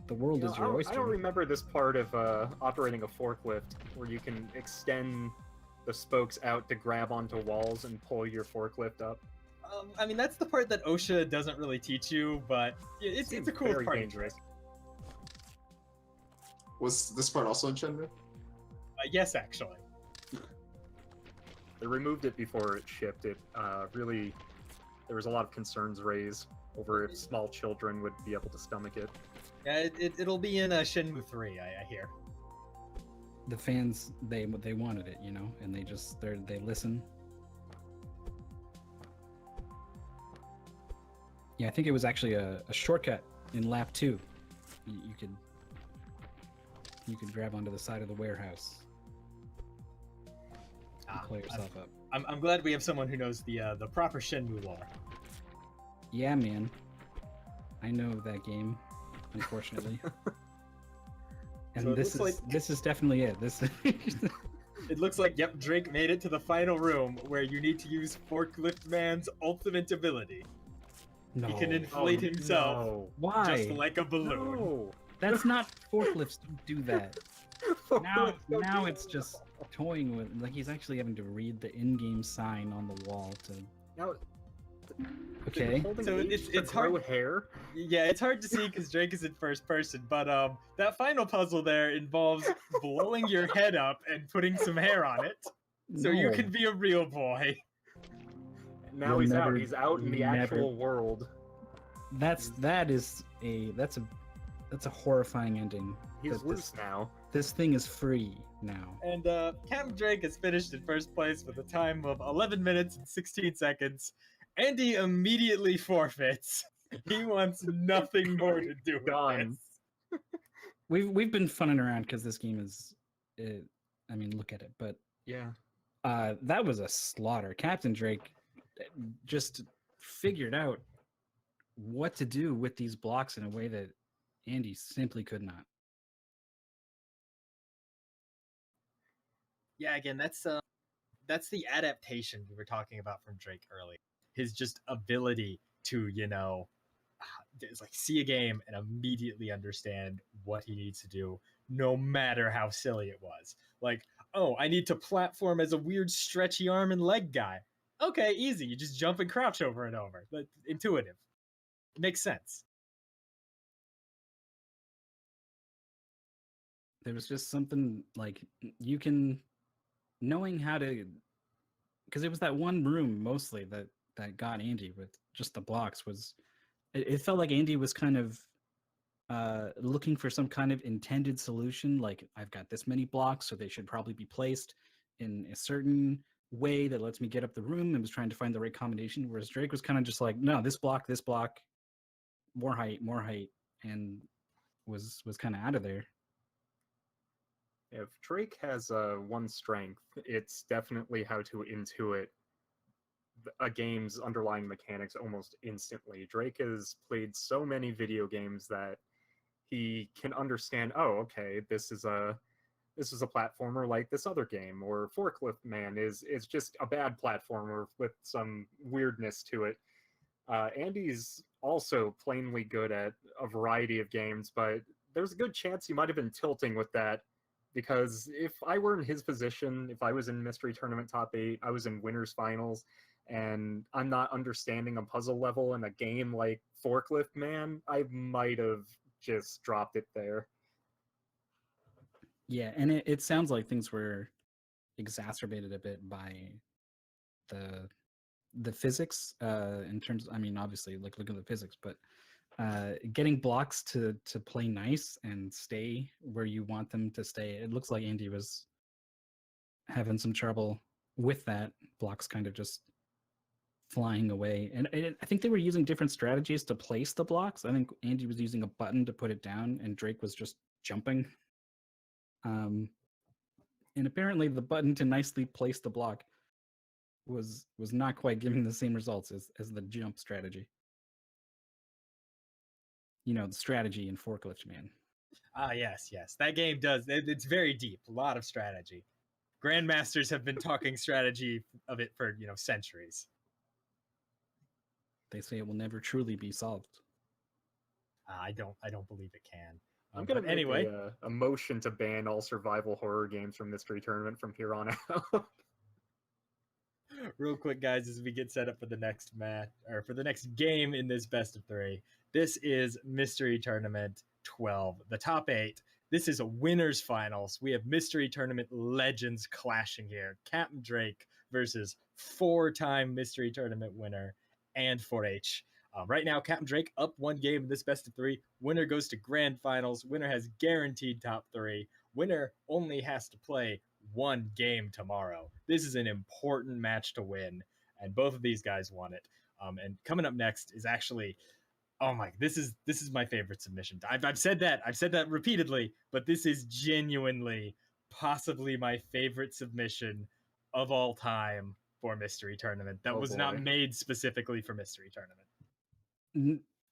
[SPEAKER 10] The world
[SPEAKER 11] You know,
[SPEAKER 10] is your oyster.
[SPEAKER 11] I don't remember this part of operating a forklift where you can extend the spokes out to grab onto walls and pull your forklift up.
[SPEAKER 9] I mean, that's the part that OSHA doesn't really teach you, but it's
[SPEAKER 11] Seems
[SPEAKER 9] a cool
[SPEAKER 11] very
[SPEAKER 9] part.
[SPEAKER 11] dangerous.
[SPEAKER 1] Was this part also in Shenmue?
[SPEAKER 9] Yes, actually.
[SPEAKER 11] They removed it before it shipped. It really, there was a lot of concerns raised over if small children would be able to stomach it.
[SPEAKER 9] Yeah, it'll be in Shenmue 3, I hear.
[SPEAKER 10] The fans, they wanted it, you know, and they listen. Yeah, I think it was actually a shortcut in lap 2. You could grab onto the side of the warehouse. And pull yourself up.
[SPEAKER 9] I'm glad we have someone who knows the proper Shenmue lore.
[SPEAKER 10] Yeah, man. I know that game, unfortunately. And
[SPEAKER 9] So it
[SPEAKER 10] this
[SPEAKER 9] looks
[SPEAKER 10] is definitely it. This
[SPEAKER 9] It looks like, yep, Drake made it to the final room where you need to use Forklift Man's ultimate ability.
[SPEAKER 10] no.
[SPEAKER 9] He can inflate himself
[SPEAKER 11] No.
[SPEAKER 10] Why?
[SPEAKER 9] just like a balloon.
[SPEAKER 11] No.
[SPEAKER 10] That's not forklifts. Don't do that. Now,
[SPEAKER 11] Don't
[SPEAKER 10] now
[SPEAKER 11] do
[SPEAKER 10] it's
[SPEAKER 11] that.
[SPEAKER 10] just toying with. Like he's actually having to read the in-game sign on the wall to.
[SPEAKER 11] Now,
[SPEAKER 10] Okay.
[SPEAKER 11] holding
[SPEAKER 9] So
[SPEAKER 11] H
[SPEAKER 9] it's
[SPEAKER 11] to grow
[SPEAKER 9] hard-
[SPEAKER 11] hair.
[SPEAKER 9] Yeah, it's hard to see because Drake is in first person, but that final puzzle there involves blowing your head up and putting some hair on it, so you
[SPEAKER 10] No.
[SPEAKER 9] can be a real boy.
[SPEAKER 11] Now
[SPEAKER 10] You'll
[SPEAKER 11] he's
[SPEAKER 10] never-
[SPEAKER 11] out. He's out in the
[SPEAKER 10] never-
[SPEAKER 11] actual world.
[SPEAKER 10] That's a horrifying ending.
[SPEAKER 11] He's
[SPEAKER 10] that
[SPEAKER 11] loose now.
[SPEAKER 10] This thing is free now.
[SPEAKER 9] And Capndrake has finished in first place with a time of 11 minutes and 16 seconds. Andy immediately forfeits. He wants nothing more to do with
[SPEAKER 11] Done.
[SPEAKER 9] this.
[SPEAKER 10] We've been funning around because this game is. I mean, look at it, but
[SPEAKER 11] Yeah.
[SPEAKER 10] that was a slaughter. Capndrake just figured out what to do with these blocks in a way that Andy simply could not.
[SPEAKER 9] Yeah, again, that's the adaptation we were talking about from Drake earlier. His just ability to, it's like see a game and immediately understand what he needs to do, no matter how silly it was. Like, oh, I need to platform as a weird stretchy arm and leg guy. Okay, easy. You just jump and crouch over and over. But intuitive. It makes sense.
[SPEAKER 10] There was just something like you can knowing how to, because it was that one room mostly that got Andy with just the blocks. Was it felt like Andy was kind of looking for some kind of intended solution, like I've got this many blocks, so they should probably be placed in a certain way that lets me get up the room, and was trying to find the right combination, whereas Drake was kind of just like, no, this block, more height, and was kind of out of there.
[SPEAKER 11] If Drake has one strength, it's definitely how to intuit a game's underlying mechanics almost instantly. Drake has played so many video games that he can understand, oh, okay, this is a platformer like this other game, or Forklift Man is just a bad platformer with some weirdness to it. Andy's also plainly good at a variety of games, but there's a good chance he might have been tilting with that, because if I were in his position, if I was in Mystery Tournament Top 8, I was in Winners Finals, and I'm not understanding a puzzle level in a game like Forklift Man, I might have just dropped it there.
[SPEAKER 10] Yeah, and it sounds like things were exacerbated a bit by the physics in terms, I mean, obviously, like, look at the physics, but getting blocks to play nice and stay where you want them to stay. It looks like Andy was having some trouble with that. Blocks kind of just flying away, and I think they were using different strategies to place the blocks. I think Andy was using a button to put it down, and Drake was just jumping. And apparently the button to nicely place the block was not quite giving the same results as the jump strategy. You know, the strategy in Forklift Man.
[SPEAKER 9] Ah, yes. That game does. It's very deep. A lot of strategy. Grandmasters have been talking strategy of it for centuries.
[SPEAKER 10] They say it will never truly be solved.
[SPEAKER 9] I don't believe it can.
[SPEAKER 11] I'm gonna
[SPEAKER 9] but
[SPEAKER 11] make
[SPEAKER 9] anyway,
[SPEAKER 11] a motion to ban all survival horror games from Mystery Tournament from here on out.
[SPEAKER 9] real quick, guys, as we get set up for the next match or for the next game in this best of 3. This is Mystery Tournament 12, the top 8. This is a winners finals. We have Mystery Tournament legends clashing here. Capndrake versus 4-time Mystery Tournament winner and 4H. Right now, Capndrake up 1 game in this best of 3. Winner goes to grand finals. Winner has guaranteed top 3. Winner only has to play 1 game tomorrow. This is an important match to win, and both of these guys won it. And coming up next is actually, this is my favorite submission. I've said that repeatedly, but this is genuinely possibly my favorite submission of all time for Mystery Tournament. That was not made specifically for Mystery Tournament.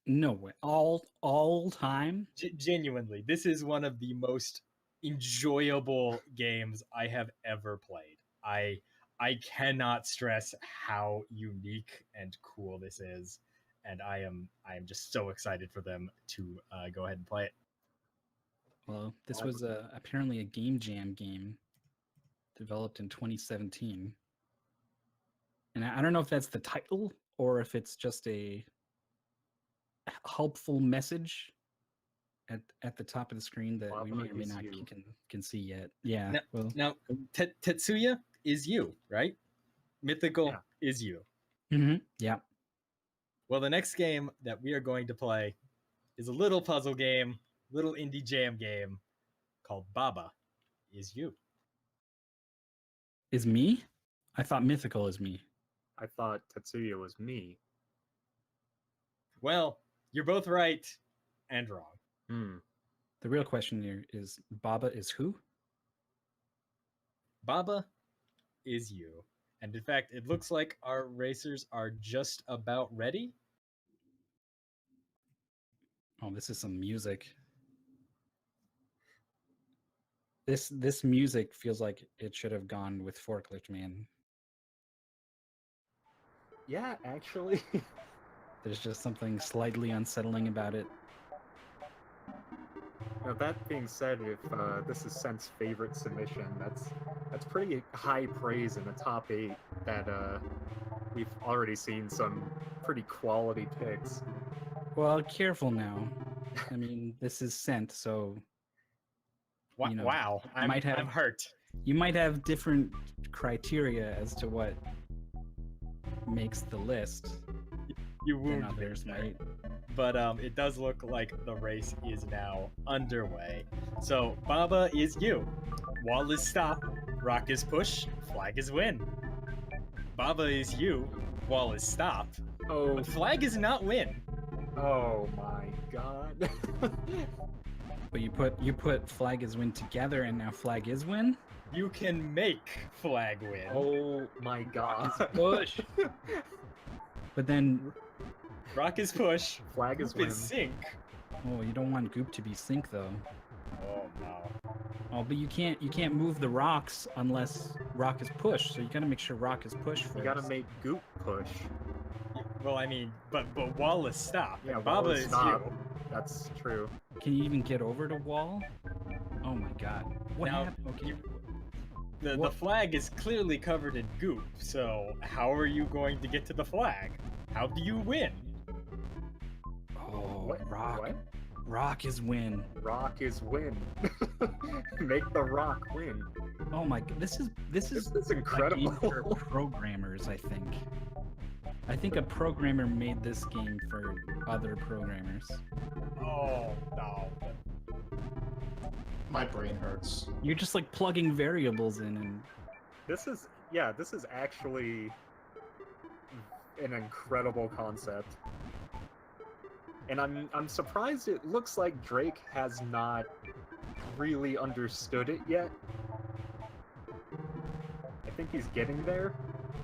[SPEAKER 10] No way. All time?
[SPEAKER 9] Genuinely, this is one of the most enjoyable games I have ever played. I cannot stress how unique and cool this is, and I am just so excited for them to go ahead and play it.
[SPEAKER 10] Well, this was apparently a Game Jam game developed in 2017, and I don't know if that's the title or if it's just a helpful message at the top of the screen that we may or may not can see yet. Yeah.
[SPEAKER 9] Now Tetsuya is you, right? Mythical is you.
[SPEAKER 10] Mm-hmm. Yeah.
[SPEAKER 9] Well, the next game that we are going to play is a little puzzle game, little indie jam game called Baba is you.
[SPEAKER 10] Is me? I thought Mythical is me.
[SPEAKER 11] I thought Tetsuya was me.
[SPEAKER 9] Well, you're both right and wrong.
[SPEAKER 10] The real question here is, Baba is who?
[SPEAKER 9] Baba is you. And in fact, it looks like our racers are just about ready.
[SPEAKER 10] Oh, this is some music. This music feels like it should have gone with Forklift Man.
[SPEAKER 11] Yeah, actually.
[SPEAKER 10] There's just something slightly unsettling about it.
[SPEAKER 11] Now, that being said, if this is Sent's favorite submission, that's pretty high praise in the top 8 that we've already seen some pretty quality picks.
[SPEAKER 10] Well, careful now. I mean, this is Sent, so...
[SPEAKER 9] Wow, I'm hurt.
[SPEAKER 10] You might have different criteria as to what makes the list.
[SPEAKER 9] You wound
[SPEAKER 10] others, right?
[SPEAKER 9] But it does look like the race is now underway. So Baba is you. Wall is stop. Rock is push. Flag is win. Baba is you. Wall is stop.
[SPEAKER 11] Oh.
[SPEAKER 9] But flag is not win.
[SPEAKER 11] Oh my god.
[SPEAKER 10] But you put flag is win together, and now flag is win.
[SPEAKER 9] You can make flag win.
[SPEAKER 11] Oh my god.
[SPEAKER 10] Push. But then.
[SPEAKER 9] Rock is push.
[SPEAKER 11] Flag is win.
[SPEAKER 9] Sink.
[SPEAKER 10] Oh, you don't want Goop to be sink though.
[SPEAKER 9] Oh no.
[SPEAKER 10] Oh, but you can't move the rocks unless rock is push. So you gotta make sure rock is push first.
[SPEAKER 11] You gotta make Goop push.
[SPEAKER 9] Well, I mean, but Wall is stop.
[SPEAKER 11] Yeah,
[SPEAKER 9] Baba
[SPEAKER 11] Wall is stop.
[SPEAKER 9] you.
[SPEAKER 11] That's true.
[SPEAKER 10] Can you even get over to Wall? Oh my god. What happened? Okay.
[SPEAKER 9] The flag is clearly covered in goop, so how are you going to get to the flag? How do you win?
[SPEAKER 10] Oh, Rock is win.
[SPEAKER 11] Rock is win. Make the rock win.
[SPEAKER 10] Oh my god, this is
[SPEAKER 11] incredible.
[SPEAKER 10] A game for programmers, I think. I think a programmer made this game for other programmers.
[SPEAKER 9] Oh no.
[SPEAKER 1] My brain hurts.
[SPEAKER 10] You're just like plugging variables in and
[SPEAKER 11] this is actually an incredible concept. And I'm surprised it looks like Drake has not really understood it yet. I think he's getting there.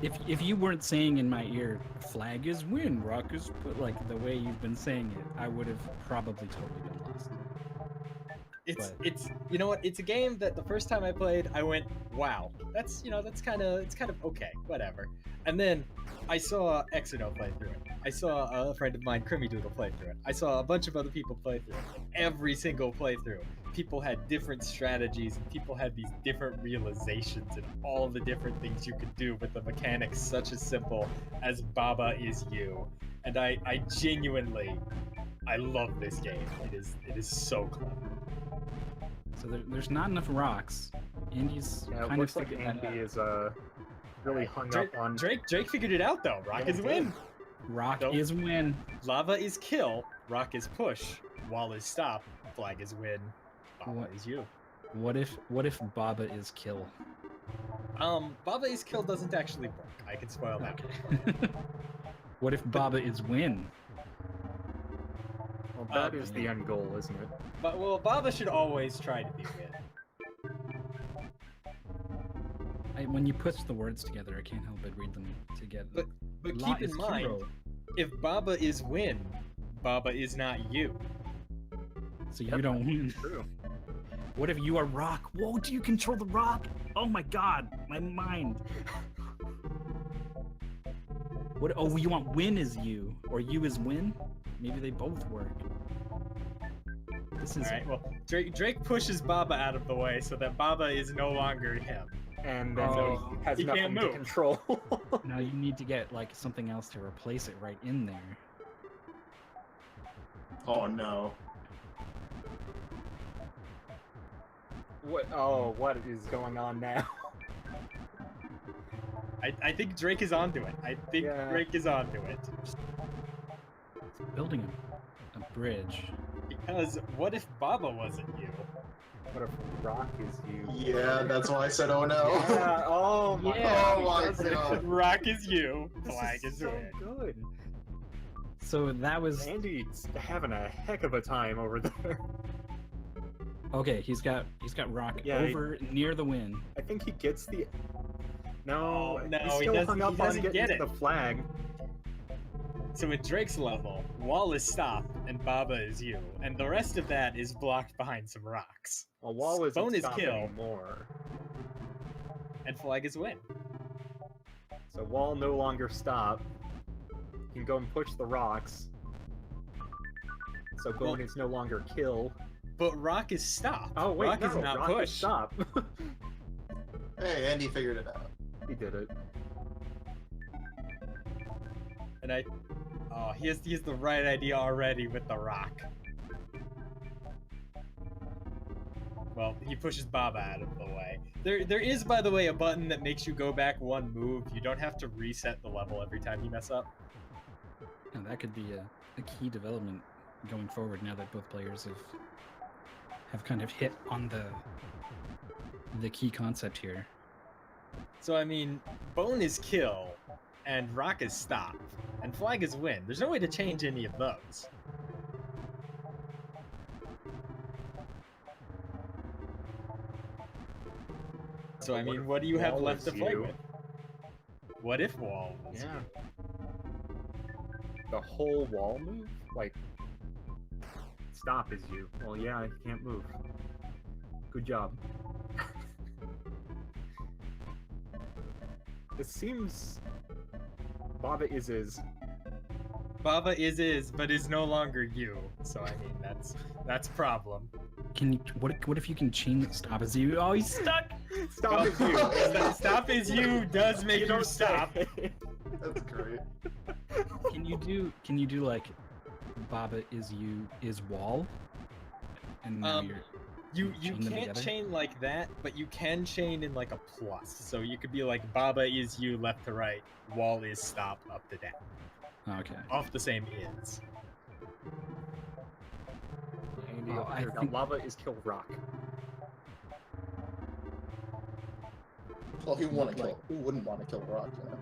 [SPEAKER 10] If you weren't saying in my ear, flag is win, rock is put, like the way you've been saying it, I would have probably totally been lost.
[SPEAKER 9] It's
[SPEAKER 10] But-
[SPEAKER 9] it's you know what? It's a game that the first time I played, I went, wow, that's that's kind of okay, whatever. And then I saw Exino play through it. I saw a friend of mine, Crimmy Doodle, play through it. I saw a bunch of other people play through it. Every single playthrough, people had different strategies and people had these different realizations and all the different things you could do with the mechanics such as simple as Baba is you. And I genuinely, I love this game. It is so clever.
[SPEAKER 10] So there's not enough rocks. Andy's
[SPEAKER 11] Yeah, it
[SPEAKER 10] kind
[SPEAKER 11] looks
[SPEAKER 10] of
[SPEAKER 11] like
[SPEAKER 10] figured that
[SPEAKER 11] Andy
[SPEAKER 10] out.
[SPEAKER 11] is really hung
[SPEAKER 9] Drake,
[SPEAKER 11] up on
[SPEAKER 9] Drake figured it out though. Rock
[SPEAKER 11] Yeah,
[SPEAKER 9] is
[SPEAKER 11] he
[SPEAKER 9] win.
[SPEAKER 11] did.
[SPEAKER 10] Rock
[SPEAKER 9] Nope.
[SPEAKER 10] is win.
[SPEAKER 9] Lava is kill. Rock is push. Wall is stop. Flag is win. Baba
[SPEAKER 10] What?
[SPEAKER 9] is you.
[SPEAKER 10] What if Baba is kill?
[SPEAKER 9] Baba is kill doesn't actually work. I can spoil that.
[SPEAKER 10] Okay. What if Baba is win?
[SPEAKER 11] Well, that is the end goal, isn't it?
[SPEAKER 9] But well, Baba should always try to be win.
[SPEAKER 10] When you put the words together, I can't help but read them together.
[SPEAKER 9] But
[SPEAKER 10] La
[SPEAKER 9] keep in
[SPEAKER 10] is
[SPEAKER 9] mind,
[SPEAKER 10] hero.
[SPEAKER 9] if Baba is win, Baba is not you.
[SPEAKER 10] So you don't win.
[SPEAKER 11] True.
[SPEAKER 10] What if you are rock? Whoa, do you control the rock? Oh my god, my mind. What? Oh, you want win is you, or you is win? Maybe they both work. This is
[SPEAKER 9] Alright, well, Drake pushes Baba out of the way so that Baba is no longer him.
[SPEAKER 11] And then
[SPEAKER 10] Oh.
[SPEAKER 11] he has
[SPEAKER 9] He can't
[SPEAKER 11] nothing to
[SPEAKER 9] move.
[SPEAKER 11] control.
[SPEAKER 10] now you need to get like something else to replace it right in there.
[SPEAKER 1] Oh no.
[SPEAKER 11] What? Oh, what is going on now?
[SPEAKER 9] I think Drake is onto it. I think
[SPEAKER 11] Yeah.
[SPEAKER 9] Drake is onto it.
[SPEAKER 10] Building a bridge.
[SPEAKER 9] Because what if Baba wasn't you?
[SPEAKER 11] What if rock is you?
[SPEAKER 1] Yeah, that's why I said oh no.
[SPEAKER 11] Yeah, oh my
[SPEAKER 10] Yeah.
[SPEAKER 1] Oh my
[SPEAKER 11] God.
[SPEAKER 1] god.
[SPEAKER 9] Rock is you.
[SPEAKER 11] This
[SPEAKER 9] Flag is
[SPEAKER 11] so
[SPEAKER 9] win.
[SPEAKER 11] good.
[SPEAKER 10] So that was
[SPEAKER 11] Andy's having a heck of a time over there.
[SPEAKER 10] okay. He's got rock
[SPEAKER 11] Yeah,
[SPEAKER 10] over near the win.
[SPEAKER 11] I think he gets the. No,
[SPEAKER 9] Oh, no,
[SPEAKER 11] he's
[SPEAKER 9] he
[SPEAKER 11] still
[SPEAKER 9] doesn't-
[SPEAKER 11] hung
[SPEAKER 9] he
[SPEAKER 11] up on
[SPEAKER 9] doesn't
[SPEAKER 11] getting
[SPEAKER 9] get
[SPEAKER 11] to
[SPEAKER 9] it.
[SPEAKER 11] the flag.
[SPEAKER 9] So at Drake's level, wall is stop and Baba is you, and the rest of that is blocked behind some rocks.
[SPEAKER 11] A wall isn't
[SPEAKER 9] Bone is
[SPEAKER 11] stop
[SPEAKER 9] kill.
[SPEAKER 11] anymore.
[SPEAKER 9] And flag is win.
[SPEAKER 11] So wall no longer stop. You can go and push the rocks. So bone
[SPEAKER 9] Well-
[SPEAKER 11] is no longer kill.
[SPEAKER 9] But rock is stop.
[SPEAKER 11] Oh wait,
[SPEAKER 9] rock
[SPEAKER 11] no,
[SPEAKER 9] is not
[SPEAKER 11] rock
[SPEAKER 9] push.
[SPEAKER 11] is stop.
[SPEAKER 1] Hey, Andy figured it out.
[SPEAKER 11] He did it.
[SPEAKER 9] And oh, he has the right idea already with the rock. Well, he pushes Baba out of the way. There is, by the way, a button that makes you go back one move. You don't have to reset the level every time you mess up.
[SPEAKER 10] And that could be a key development going forward now that both players have kind of hit on the key concept here.
[SPEAKER 9] So I mean, bone is kill, and rock is stop, and flag is win. There's no way to change any of those. So I
[SPEAKER 11] What
[SPEAKER 9] mean,
[SPEAKER 11] if
[SPEAKER 9] what do you have
[SPEAKER 11] wall
[SPEAKER 9] left
[SPEAKER 11] is
[SPEAKER 9] to play
[SPEAKER 11] you?
[SPEAKER 9] with? What if wall was
[SPEAKER 11] Yeah. The whole wall move? Like, stop is you. Well, yeah, I can't move. Good job. It seems Baba is.
[SPEAKER 9] Baba is, but is no longer you. So I mean, that's a problem.
[SPEAKER 10] Can you? What if you can chain stop as you? Oh, he's stuck.
[SPEAKER 11] Stop is you.
[SPEAKER 9] Stop is you does make you
[SPEAKER 11] don't
[SPEAKER 9] stop.
[SPEAKER 11] say.
[SPEAKER 1] That's great.
[SPEAKER 10] Can you do like Baba is you is wall? And now
[SPEAKER 9] You
[SPEAKER 10] chain them
[SPEAKER 9] can't
[SPEAKER 10] together?
[SPEAKER 9] chain like that, but you can chain in like a plus. So you could be like Baba is you left to right, wall is stop up to down.
[SPEAKER 10] Okay.
[SPEAKER 9] Off the same is.
[SPEAKER 11] Andy,
[SPEAKER 10] Oh,
[SPEAKER 11] over
[SPEAKER 10] I
[SPEAKER 11] here. Now,
[SPEAKER 10] think-
[SPEAKER 11] lava is kill rock.
[SPEAKER 1] Well, who wouldn't want to kill Rock, you know?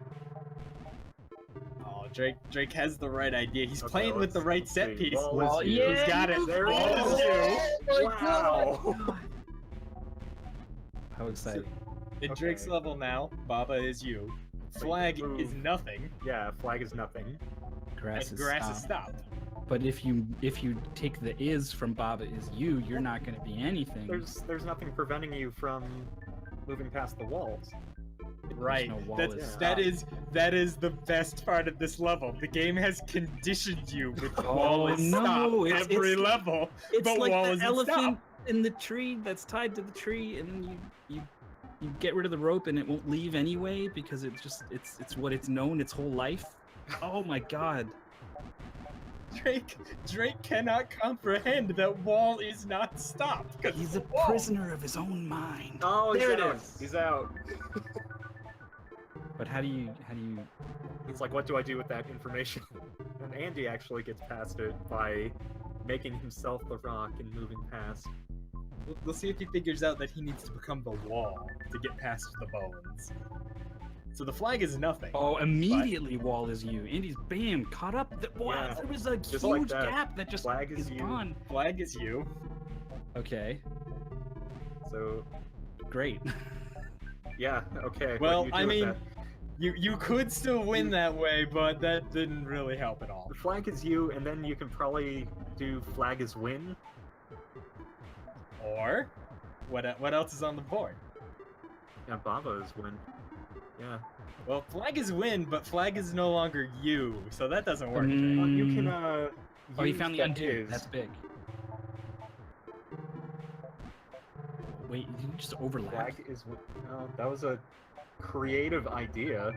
[SPEAKER 9] Oh, Drake has the right idea. He's
[SPEAKER 11] Okay,
[SPEAKER 9] playing with the
[SPEAKER 11] let's
[SPEAKER 9] right set
[SPEAKER 11] see.
[SPEAKER 9] piece.
[SPEAKER 11] Wall is
[SPEAKER 9] He's
[SPEAKER 11] you.
[SPEAKER 9] got it.
[SPEAKER 11] There he
[SPEAKER 9] Wall
[SPEAKER 11] is.
[SPEAKER 9] is you.
[SPEAKER 11] Wow.
[SPEAKER 10] How exciting!
[SPEAKER 9] In Drake's
[SPEAKER 11] Okay.
[SPEAKER 9] level now, Baba is you. Flag is
[SPEAKER 11] move.
[SPEAKER 9] nothing,
[SPEAKER 11] Yeah, flag is nothing.
[SPEAKER 10] Grass
[SPEAKER 9] and
[SPEAKER 10] is
[SPEAKER 9] grass is
[SPEAKER 10] stop.
[SPEAKER 9] stopped.
[SPEAKER 10] But if you take the is from Baba is you, you're not going to be anything.
[SPEAKER 11] There's nothing preventing you from moving past the walls.
[SPEAKER 9] Right.
[SPEAKER 10] no wall
[SPEAKER 9] That is the best part of this level. The game has conditioned you with wall is stop every level,
[SPEAKER 10] It's
[SPEAKER 9] but
[SPEAKER 10] like
[SPEAKER 9] wall
[SPEAKER 10] the
[SPEAKER 9] is
[SPEAKER 10] elephant in the tree that's tied to the tree, and then you get rid of the rope, and it won't leave anyway because it's what it's known its whole life. Oh my god.
[SPEAKER 9] Drake cannot comprehend that wall is not stop.
[SPEAKER 10] He's a prisoner of his own mind.
[SPEAKER 11] Oh,
[SPEAKER 10] There
[SPEAKER 11] he's
[SPEAKER 10] it
[SPEAKER 11] out.
[SPEAKER 10] is.
[SPEAKER 11] He's out.
[SPEAKER 10] But how do you
[SPEAKER 11] He's like, what do I do with that information? And Andy actually gets past it by making himself the rock and moving past.
[SPEAKER 9] We'll see if he figures out that he needs to become the wall to get past the bones. So the flag is nothing.
[SPEAKER 10] Oh, immediately wall is you. Andy's bam, caught up.
[SPEAKER 11] Yeah,
[SPEAKER 10] There was a
[SPEAKER 11] just
[SPEAKER 10] huge
[SPEAKER 11] like that.
[SPEAKER 10] gap that just
[SPEAKER 11] Flag is you.
[SPEAKER 10] gone.
[SPEAKER 9] Flag is you.
[SPEAKER 10] Okay,
[SPEAKER 11] So,
[SPEAKER 10] great.
[SPEAKER 11] yeah, okay. what
[SPEAKER 9] Well,
[SPEAKER 11] do you do
[SPEAKER 9] I
[SPEAKER 11] with
[SPEAKER 9] mean,
[SPEAKER 11] that?
[SPEAKER 9] you could still win that way, but that didn't really help at all.
[SPEAKER 11] The flag is you, and then you can probably do flag is win.
[SPEAKER 9] Or what else is on the board?
[SPEAKER 11] Yeah, Baba is win. Yeah.
[SPEAKER 9] Well, flag is win, but flag is no longer you, so that doesn't work.
[SPEAKER 11] You can,
[SPEAKER 10] Oh, you
[SPEAKER 11] use
[SPEAKER 10] found the
[SPEAKER 11] that
[SPEAKER 10] undo.
[SPEAKER 11] is.
[SPEAKER 10] That's big. Wait, did you just overlap?
[SPEAKER 11] Flag is win. No, that was a creative idea.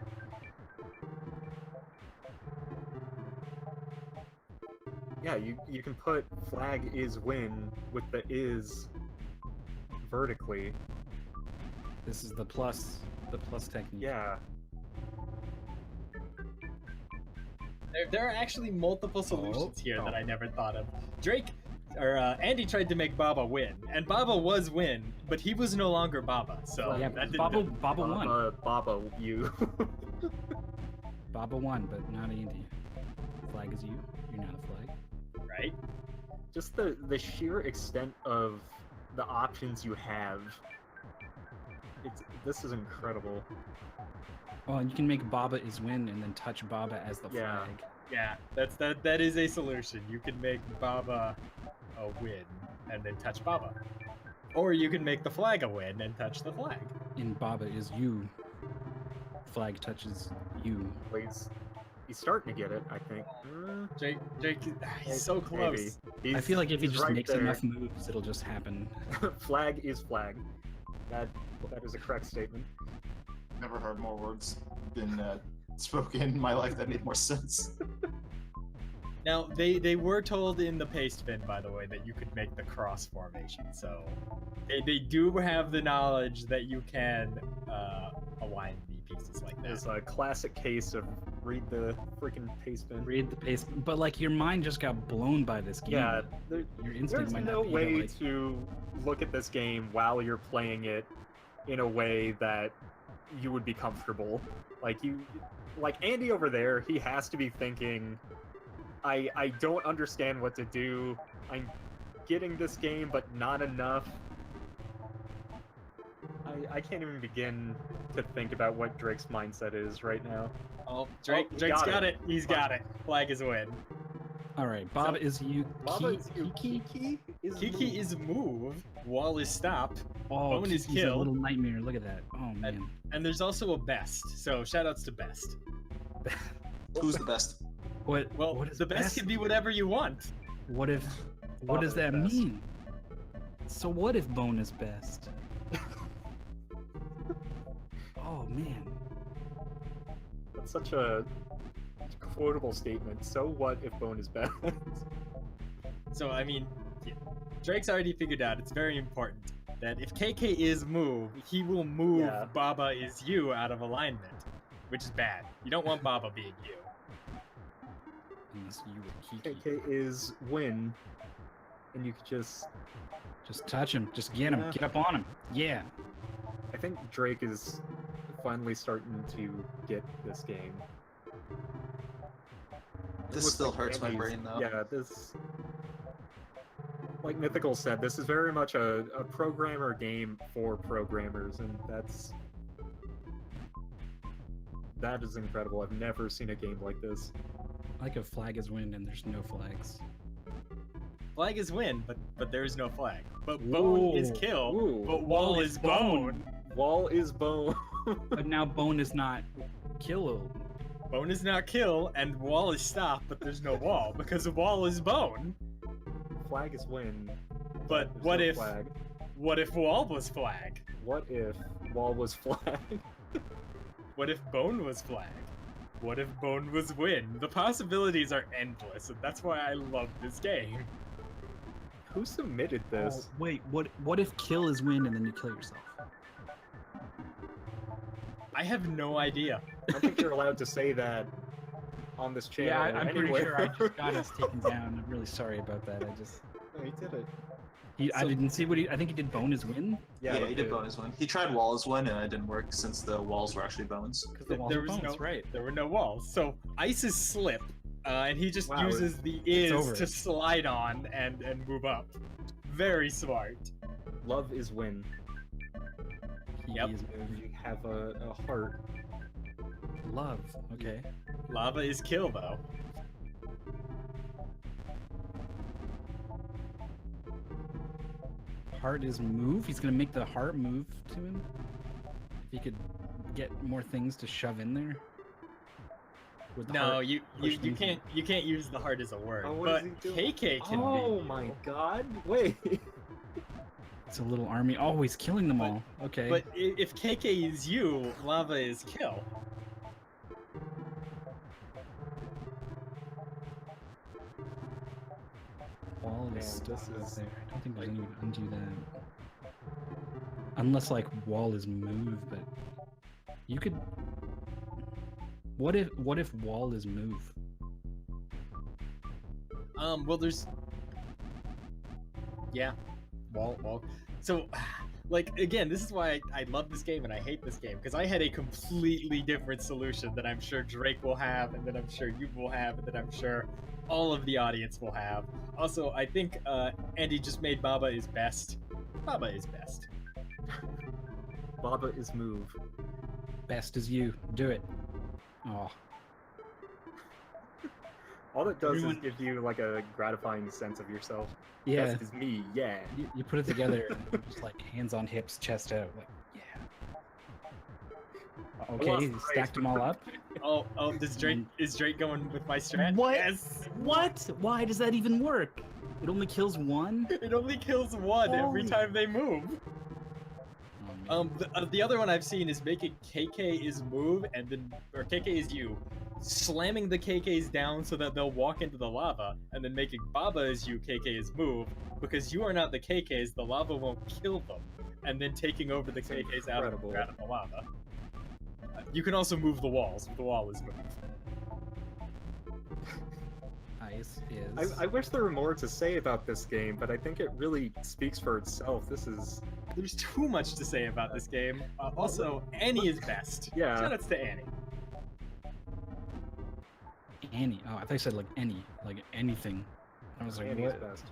[SPEAKER 11] Yeah, you can put flag is win with the is vertically.
[SPEAKER 10] This is the plus technique.
[SPEAKER 11] Yeah.
[SPEAKER 9] There are actually multiple solutions here that I never thought of. Andy tried to make Baba win, and Baba was win, but he was no longer Baba, so
[SPEAKER 10] Yeah,
[SPEAKER 9] that didn't
[SPEAKER 10] Baba won.
[SPEAKER 11] Baba, you.
[SPEAKER 10] Baba won, but not Andy. Flag is you. You're not a flag.
[SPEAKER 9] right?
[SPEAKER 11] Just the sheer extent of the options you have. This is incredible.
[SPEAKER 10] Well, you can make Baba is win and then touch Baba as the
[SPEAKER 11] Yeah.
[SPEAKER 10] flag.
[SPEAKER 9] Yeah, that is a solution. You can make Baba a win and then touch Baba. Or you can make the flag a win and touch the flag.
[SPEAKER 10] In Baba is you. Flag touches you.
[SPEAKER 11] He's starting to get it, I think.
[SPEAKER 9] Jake, he's so close.
[SPEAKER 10] I feel like if he
[SPEAKER 11] he's
[SPEAKER 10] just
[SPEAKER 11] right
[SPEAKER 10] makes
[SPEAKER 11] there.
[SPEAKER 10] enough moves, it'll just happen.
[SPEAKER 11] Flag is flag. That is a correct statement.
[SPEAKER 1] Never heard more words been spoken in my life that made more sense.
[SPEAKER 9] Now, they were told in the paste bin, by the way, that you could make the cross formation, so they do have the knowledge that you can align the pieces like that.
[SPEAKER 11] There's a classic case of read the freaking paste bin.
[SPEAKER 10] Read the pace, but like your mind just got blown by this game.
[SPEAKER 11] Yeah,
[SPEAKER 10] Your instinct
[SPEAKER 11] there's
[SPEAKER 10] might
[SPEAKER 11] no
[SPEAKER 10] not be
[SPEAKER 11] way
[SPEAKER 10] to, like,
[SPEAKER 11] to look at this game while you're playing it in a way that you would be comfortable. Like Andy over there, he has to be thinking, I don't understand what to do. I'm getting this game, but not enough. I can't even begin to think about what Drake's mindset is right now.
[SPEAKER 9] Oh, Drake's
[SPEAKER 11] he
[SPEAKER 9] got it. He's got it. Flag is a win.
[SPEAKER 10] All right, Baba is you.
[SPEAKER 11] Baba is you. Kiki
[SPEAKER 9] is move. Wall is stop.
[SPEAKER 10] Oh,
[SPEAKER 9] Bone is
[SPEAKER 10] Kiki's a
[SPEAKER 9] kill.
[SPEAKER 10] little nightmare. Look at that. Oh man.
[SPEAKER 9] And there's also a best. So shoutouts to best.
[SPEAKER 1] Who's the best?
[SPEAKER 10] What?
[SPEAKER 9] Well,
[SPEAKER 10] what is
[SPEAKER 9] the best can be whatever you want.
[SPEAKER 10] What if? What
[SPEAKER 11] Baba
[SPEAKER 10] does
[SPEAKER 11] is
[SPEAKER 10] that
[SPEAKER 11] best.
[SPEAKER 10] mean? So what if Bone is best? Oh man.
[SPEAKER 11] That's such a quotable statement. So what if Bone is best?
[SPEAKER 9] So I mean, yeah, Drake's already figured out it's very important that if KK is move, he will move
[SPEAKER 11] Yeah.
[SPEAKER 9] Baba is you out of alignment, which is bad. You don't want Baba being you.
[SPEAKER 10] Unless you with Kiki.
[SPEAKER 11] KK is win, and you could just.
[SPEAKER 10] Just touch him. Just get him.
[SPEAKER 11] Yeah.
[SPEAKER 10] Get up on him. Yeah.
[SPEAKER 11] I think Drake is finally starting to get this game. It
[SPEAKER 1] This
[SPEAKER 11] looks
[SPEAKER 1] still
[SPEAKER 11] like
[SPEAKER 1] hurts my
[SPEAKER 11] Andy's-
[SPEAKER 1] brain, though.
[SPEAKER 11] Yeah, this. Like Mythical said, this is very much a programmer game for programmers, and that is incredible. I've never seen a game like this.
[SPEAKER 10] I like a flag is win and there's no flags.
[SPEAKER 9] Flag is win, but there is no flag. But bone is kill.
[SPEAKER 11] Ooh.
[SPEAKER 9] But wall is bone.
[SPEAKER 11] Wall is bone.
[SPEAKER 10] But now bone is not kill.
[SPEAKER 9] Bone is not kill, and wall is stop, but there's no wall because the wall is bone.
[SPEAKER 11] Flag is win.
[SPEAKER 9] But
[SPEAKER 11] There's
[SPEAKER 9] what
[SPEAKER 11] no
[SPEAKER 9] if
[SPEAKER 11] flag?
[SPEAKER 9] what if wall was flag?
[SPEAKER 11] What if wall was flag?
[SPEAKER 9] What if bone was flag? What if bone was win? The possibilities are endless, and that's why I love this game.
[SPEAKER 11] Who submitted this?
[SPEAKER 10] Oh, wait, what if kill is win and then you kill yourself?
[SPEAKER 9] I have no idea.
[SPEAKER 11] I don't think you're allowed to say that on this channel.
[SPEAKER 10] Yeah, I'm pretty
[SPEAKER 11] anywhere.
[SPEAKER 10] sure I just got us taken down. I'm really sorry about that. I just
[SPEAKER 11] No, he did it.
[SPEAKER 10] I didn't see what I think he did bone is win.
[SPEAKER 1] Yeah, he did bonus one. He tried wall as one, and it didn't work since the walls were actually bones.
[SPEAKER 10] Because the walls
[SPEAKER 9] There
[SPEAKER 10] are
[SPEAKER 9] was
[SPEAKER 10] bones,
[SPEAKER 9] no
[SPEAKER 10] right?
[SPEAKER 9] There were no walls. So ice is slip, and he just
[SPEAKER 11] Wow,
[SPEAKER 9] uses the
[SPEAKER 10] it's
[SPEAKER 9] is
[SPEAKER 10] over.
[SPEAKER 9] to slide on and move up. Very smart.
[SPEAKER 11] Love is win.
[SPEAKER 9] Yep.
[SPEAKER 10] He is moved.
[SPEAKER 11] You have a heart.
[SPEAKER 10] Love. Okay.
[SPEAKER 9] Lava is kill though.
[SPEAKER 10] Heart is move. He's gonna make the heart move to him. If he could get more things to shove in there. With the
[SPEAKER 9] No,
[SPEAKER 10] heart,
[SPEAKER 9] you
[SPEAKER 10] push things in.
[SPEAKER 9] can't use the heart as a word.
[SPEAKER 11] Oh, what
[SPEAKER 9] but
[SPEAKER 11] is he doing?
[SPEAKER 9] KK can
[SPEAKER 11] Oh
[SPEAKER 9] be.
[SPEAKER 11] my god! Wait.
[SPEAKER 10] It's a little army. Oh, he's killing them all. Okay.
[SPEAKER 9] But if KK is you, lava is kill.
[SPEAKER 10] wall
[SPEAKER 11] Man,
[SPEAKER 10] is still
[SPEAKER 11] this
[SPEAKER 10] out
[SPEAKER 11] is,
[SPEAKER 10] there. I don't think there's any way to undo that. Unless like wall is move, but you could. What if wall is move?
[SPEAKER 9] Well, there's. Yeah, wall. So, like again, this is why I love this game and I hate this game because I had a completely different solution that I'm sure Drake will have, and that I'm sure you will have, and that I'm sure all of the audience will have. Also, I think Andy just made Baba is best. Baba is best.
[SPEAKER 11] Baba is move.
[SPEAKER 10] Best is you. Do it. Oh.
[SPEAKER 11] All it does
[SPEAKER 10] Everyone-
[SPEAKER 11] is give you like a gratifying sense of yourself.
[SPEAKER 10] Yeah.
[SPEAKER 11] Best is me, yeah.
[SPEAKER 10] You put it together and you're just like hands on hips, chest out, like yeah. Okay,
[SPEAKER 11] lost
[SPEAKER 10] he
[SPEAKER 11] the
[SPEAKER 10] stacked them all up.
[SPEAKER 9] Oh, is Drake going with my strat?
[SPEAKER 10] What?
[SPEAKER 9] Yes.
[SPEAKER 10] What? Why does that even work? It only kills one.
[SPEAKER 9] It only kills one every
[SPEAKER 10] Holy-
[SPEAKER 9] time they move.
[SPEAKER 10] Oh, man.
[SPEAKER 9] The other one I've seen is making KK is move and then or KK is you, slamming the KKs down so that they'll walk into the lava, and then making Baba is you, KK is move, because you are not the KKs, the lava won't kill them, and then taking over the
[SPEAKER 11] That's
[SPEAKER 9] KKs out of
[SPEAKER 11] incredible.
[SPEAKER 9] the lava. You can also move the walls. The wall is moved.
[SPEAKER 10] Ice is.
[SPEAKER 11] I wish there were more to say about this game, but I think it really speaks for itself. This is
[SPEAKER 9] There's too much to say about this game. Also, Annie is best.
[SPEAKER 11] Yeah.
[SPEAKER 9] Shoutouts to Annie.
[SPEAKER 10] Annie. Oh, I thought you said like any, like anything. I was like,
[SPEAKER 11] Annie's
[SPEAKER 10] what?
[SPEAKER 11] best.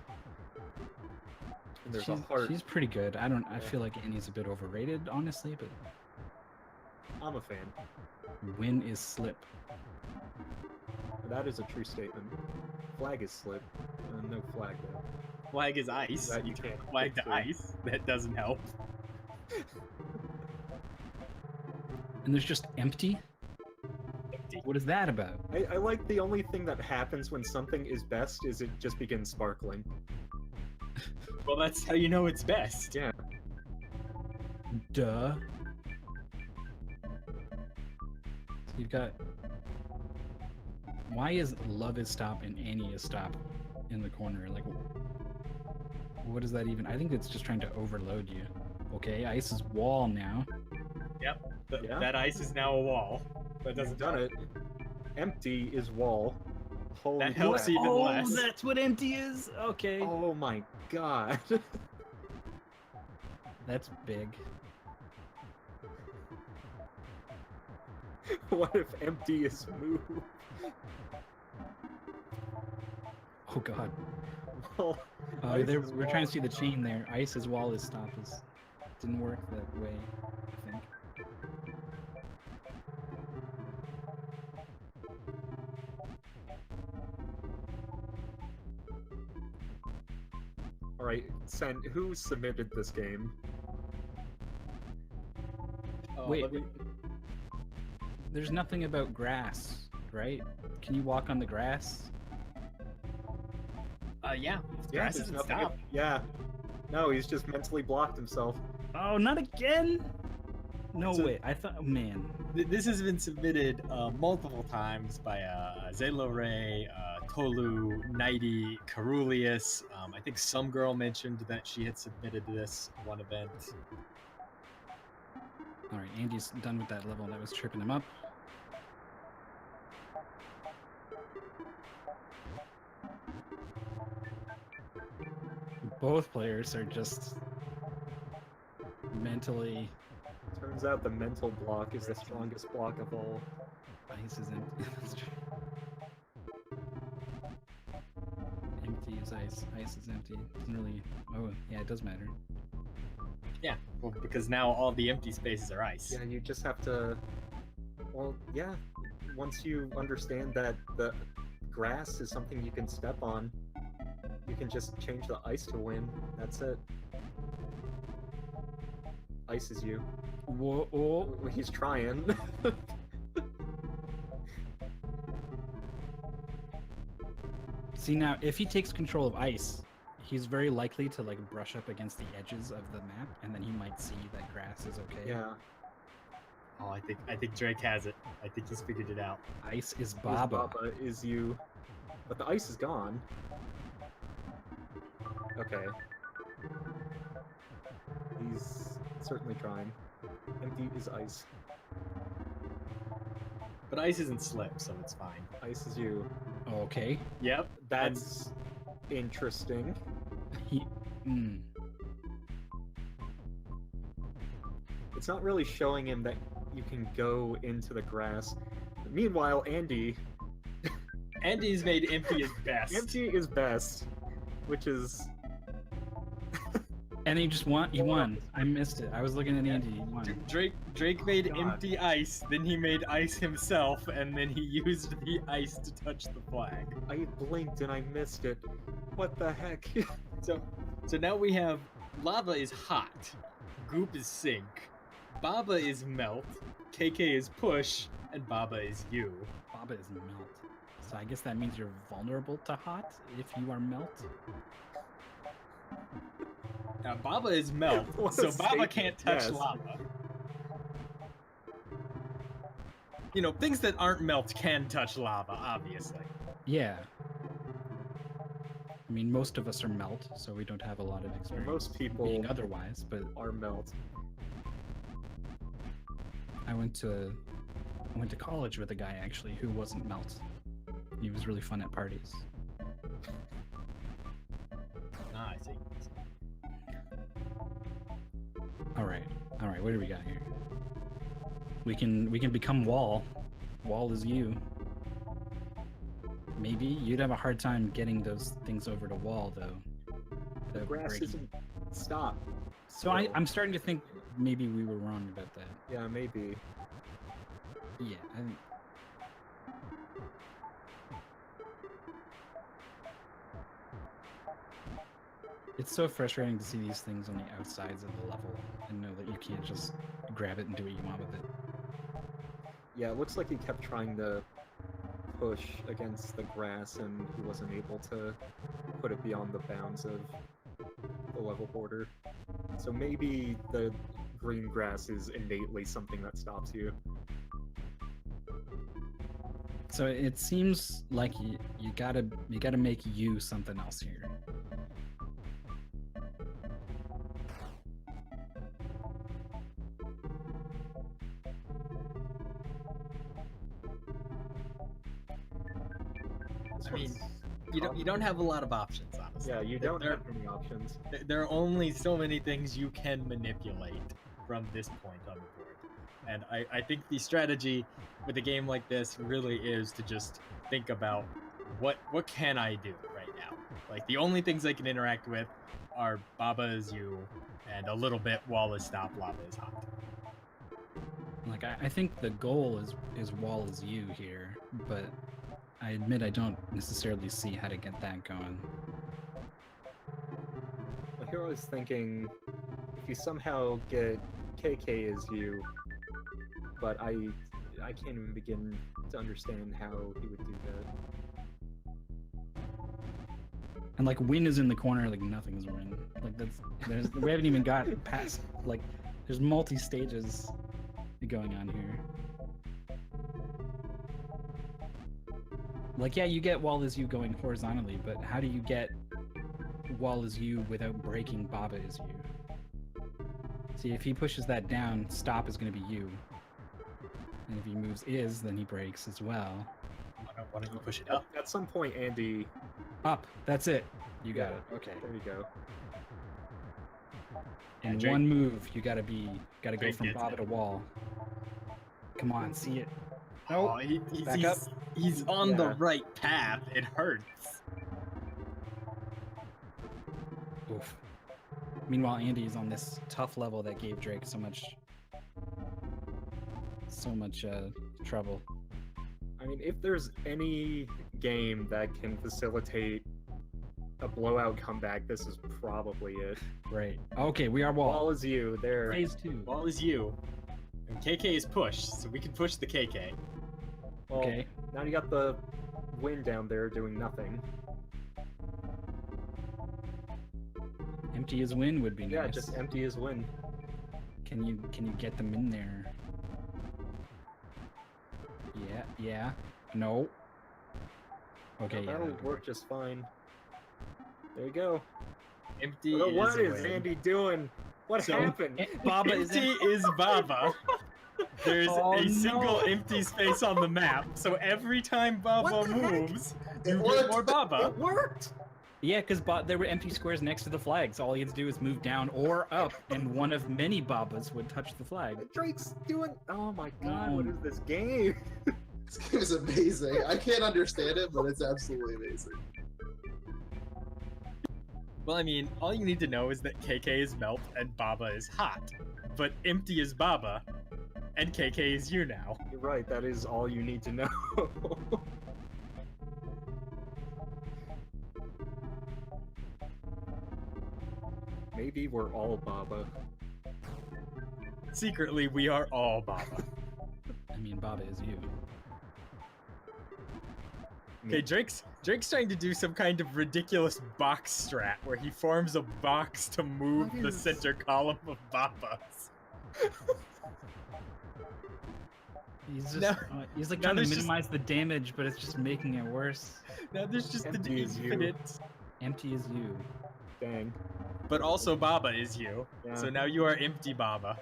[SPEAKER 11] And there's
[SPEAKER 10] she's,
[SPEAKER 11] a heart.
[SPEAKER 10] she's pretty good. I feel like Annie's a bit overrated, honestly, but
[SPEAKER 11] I'm a fan.
[SPEAKER 10] win is slip.
[SPEAKER 11] That is a true statement. Flag is slip. No flag though.
[SPEAKER 9] Flag is ice.
[SPEAKER 11] That
[SPEAKER 9] You
[SPEAKER 11] you
[SPEAKER 9] turn
[SPEAKER 11] can't
[SPEAKER 9] flag
[SPEAKER 11] get
[SPEAKER 9] to
[SPEAKER 11] through.
[SPEAKER 9] ice. That doesn't help.
[SPEAKER 10] And there's just empty. What is that about?
[SPEAKER 11] I like the only thing that happens when something is best is it just begins sparkling.
[SPEAKER 9] Well, that's how you know it's best.
[SPEAKER 11] Yeah.
[SPEAKER 10] Duh. So you've got. Why is love is stop and Annie is stop in the corner? Like, what is that even? I think it's just trying to overload you. Okay, ice is wall now.
[SPEAKER 9] Yep.
[SPEAKER 11] Yeah.
[SPEAKER 9] That ice is now a wall. That doesn't
[SPEAKER 11] You've done it. Empty is wall. Holy
[SPEAKER 9] That helps
[SPEAKER 11] crap.
[SPEAKER 9] even less.
[SPEAKER 10] That's what empty is. Okay.
[SPEAKER 11] Oh my god.
[SPEAKER 10] That's big.
[SPEAKER 11] What if empty is move?
[SPEAKER 10] Oh god.
[SPEAKER 11] Well, ice is
[SPEAKER 10] We're trying
[SPEAKER 11] wall.
[SPEAKER 10] to see the chain there. Ice is wall is stop is. Didn't work that way, I think.
[SPEAKER 11] All right, Sen, who submitted this game?
[SPEAKER 10] Wait,
[SPEAKER 9] let me-
[SPEAKER 10] there's nothing about grass, right? Can you walk on the grass?
[SPEAKER 9] Yeah.
[SPEAKER 11] Yeah,
[SPEAKER 9] Grass
[SPEAKER 11] there's
[SPEAKER 9] doesn't
[SPEAKER 11] nothing.
[SPEAKER 9] stop.
[SPEAKER 11] Yeah. No, he's just mentally blocked himself.
[SPEAKER 10] Oh, not again! No
[SPEAKER 9] So-
[SPEAKER 10] way. I thought, man.
[SPEAKER 9] This has been submitted multiple times by Zelore, Kolu, Nighty, Caerulius. I think some girl mentioned that she had submitted this one event.
[SPEAKER 10] All right, Andy's done with that level that was tripping him up. Both players are just mentally.
[SPEAKER 11] Turns out the mental block is the strongest block of all.
[SPEAKER 10] Ice is empty. That's true. Empty is ice. Ice is empty. Doesn't really. Oh, yeah, it does matter.
[SPEAKER 9] Yeah, well, because now all the empty spaces are ice.
[SPEAKER 11] Yeah, you just have to. Well, yeah. Once you understand that the grass is something you can step on, you can just change the ice to win. That's it. Ice is you.
[SPEAKER 10] Whoa! Oh.
[SPEAKER 11] He's trying.
[SPEAKER 10] See now, if he takes control of ice, he's very likely to like brush up against the edges of the map, and then he might see that grass is okay.
[SPEAKER 11] Yeah.
[SPEAKER 9] Oh, I think Drake has it. I think he's figured it out.
[SPEAKER 10] Ice is
[SPEAKER 11] His
[SPEAKER 10] Baba.
[SPEAKER 11] Baba is you. But the ice is gone. Okay. He's certainly trying. Empty is ice.
[SPEAKER 9] But ice isn't slip, so it's fine.
[SPEAKER 11] Ice is you.
[SPEAKER 10] Okay.
[SPEAKER 9] Yep.
[SPEAKER 11] That's interesting.
[SPEAKER 10] He. Mm.
[SPEAKER 11] It's not really showing him that you can go into the grass. Meanwhile,
[SPEAKER 9] Andy's made empty his best.
[SPEAKER 11] empty is best, which is
[SPEAKER 10] And he just won. He won. I missed it. I was looking at Andy. He won.
[SPEAKER 9] Drake made
[SPEAKER 11] God.
[SPEAKER 9] empty ice, then he made ice himself, and then he used the ice to touch the flag.
[SPEAKER 11] I blinked and I missed it. What the heck?
[SPEAKER 9] So now we have lava is hot, goop is sink, Baba is melt, KK is push, and Baba is you.
[SPEAKER 10] Baba is melt. So I guess that means you're vulnerable to hot if you are melt.
[SPEAKER 9] Now Baba is melt,
[SPEAKER 11] What a
[SPEAKER 9] so Baba
[SPEAKER 11] statement,
[SPEAKER 9] can't touch
[SPEAKER 11] yes.
[SPEAKER 9] lava. You know, things that aren't melt can touch lava, obviously.
[SPEAKER 10] Yeah. I mean, most of us are melt, so we don't have a lot of experience
[SPEAKER 11] Most people
[SPEAKER 10] being otherwise. But
[SPEAKER 11] are melt.
[SPEAKER 10] I went to college with a guy actually who wasn't melt. He was really fun at parties.
[SPEAKER 9] Ah, I see.
[SPEAKER 10] All right. What do we got here? We can become wall. Wall is you. Maybe you'd have a hard time getting those things over to wall though.
[SPEAKER 11] The grass
[SPEAKER 10] breaking.
[SPEAKER 11] isn't stop.
[SPEAKER 10] So I'm starting to think maybe we were wrong about that.
[SPEAKER 11] Yeah, maybe.
[SPEAKER 10] Yeah. It's so frustrating to see these things on the outsides of the level and know that you can't just grab it and do what you want with it.
[SPEAKER 11] Yeah, it looks like he kept trying to push against the grass and he wasn't able to put it beyond the bounds of the level border. So maybe the green grass is innately something that stops you.
[SPEAKER 10] So it seems like you gotta make you something else here.
[SPEAKER 9] I mean, you don't have a lot of options, honestly.
[SPEAKER 11] Yeah, you don't have any options.
[SPEAKER 9] There are only so many things you can manipulate from this point on the board. And I think the strategy with a game like this really is to just think about what can I do right now? Like, the only things I can interact with are Baba is you, and a little bit wall is stop, lava is hot.
[SPEAKER 10] Like I think the goal is wall is you here, but I admit I don't necessarily see how to get that going.
[SPEAKER 11] Here I was thinking, if you somehow get KK as you, but I can't even begin to understand how he would do that.
[SPEAKER 10] And like Win is in the corner, like nothing's Win. Like we haven't even got past, like there's multi-stages going on here. Like, yeah, you get Wall is you going horizontally, but how do you get Wall is you without breaking Baba is you? See, if he pushes that down, stop is going to be you. And if he moves is, then he breaks as well.
[SPEAKER 9] Why don't you push it up?
[SPEAKER 11] At some point, Andy...
[SPEAKER 10] Up. That's it. You got it. Okay.
[SPEAKER 11] There you go.
[SPEAKER 10] In
[SPEAKER 9] Drake-
[SPEAKER 10] one move, you gotta go
[SPEAKER 9] Drake
[SPEAKER 10] from
[SPEAKER 9] gets
[SPEAKER 10] Baba
[SPEAKER 9] it.
[SPEAKER 10] to Wall. Come on, see it.
[SPEAKER 9] Oh,
[SPEAKER 10] Nope. Back up.
[SPEAKER 9] he's on the
[SPEAKER 11] Yeah.
[SPEAKER 9] right path. It hurts.
[SPEAKER 10] Oof. Meanwhile, Andy is on this tough level that gave Drake so much trouble.
[SPEAKER 11] I mean, if there's any game that can facilitate a blowout comeback, this is probably it.
[SPEAKER 10] Right. Okay, we are Wall.
[SPEAKER 11] Wall is you, there.
[SPEAKER 10] Phase 2.
[SPEAKER 9] Wall is you. And KK is pushed, so we can push the KK.
[SPEAKER 11] Well,
[SPEAKER 10] Okay.
[SPEAKER 11] now you got the Win down there doing nothing.
[SPEAKER 10] Empty as Win would be nice.
[SPEAKER 11] Yeah, just empty as Win.
[SPEAKER 10] Can you get them in there? Yeah. No. Okay, yeah.
[SPEAKER 11] That'll work just fine. There you go.
[SPEAKER 9] Empty
[SPEAKER 11] Oh,
[SPEAKER 9] is
[SPEAKER 11] what is
[SPEAKER 9] Win.
[SPEAKER 11] Andy doing? What
[SPEAKER 9] So-
[SPEAKER 11] happened?
[SPEAKER 10] Baba is
[SPEAKER 9] Empty is Baba. There's
[SPEAKER 10] Oh,
[SPEAKER 9] a single
[SPEAKER 10] no.
[SPEAKER 9] empty space on the map, so every time Baba
[SPEAKER 11] What the heck?
[SPEAKER 9] moves, you
[SPEAKER 1] It
[SPEAKER 9] get
[SPEAKER 1] worked.
[SPEAKER 9] more Baba.
[SPEAKER 11] It worked!
[SPEAKER 10] Yeah, because there were empty squares next to the flags. All he had to do was move down or up, and one of many Babas would touch the flag.
[SPEAKER 11] Drake's doing... Oh my god, what is this game?
[SPEAKER 1] This game is amazing. I can't understand it, but it's absolutely amazing.
[SPEAKER 9] Well, I mean, all you need to know is that KK is Melt and Baba is Hot. But Empty is Baba, and KK is you now.
[SPEAKER 11] You're right, that is all you need to know. Maybe we're all Baba.
[SPEAKER 9] Secretly, we are all Baba.
[SPEAKER 10] I mean, Baba is you.
[SPEAKER 9] Okay, Drake's trying to do some kind of ridiculous box strat where he forms a box to move
[SPEAKER 11] What
[SPEAKER 9] the
[SPEAKER 11] is-
[SPEAKER 9] center column of Babas.
[SPEAKER 10] He's just
[SPEAKER 9] No.
[SPEAKER 10] he's like
[SPEAKER 9] No,
[SPEAKER 10] trying to
[SPEAKER 9] there's just-
[SPEAKER 10] minimize the damage, but it's just making it worse.
[SPEAKER 9] Now there's just an
[SPEAKER 11] Empty is you.
[SPEAKER 9] infinite.
[SPEAKER 10] Empty is you.
[SPEAKER 11] Dang.
[SPEAKER 9] But also Baba is you. So
[SPEAKER 11] Yeah.
[SPEAKER 9] now you are Empty Baba.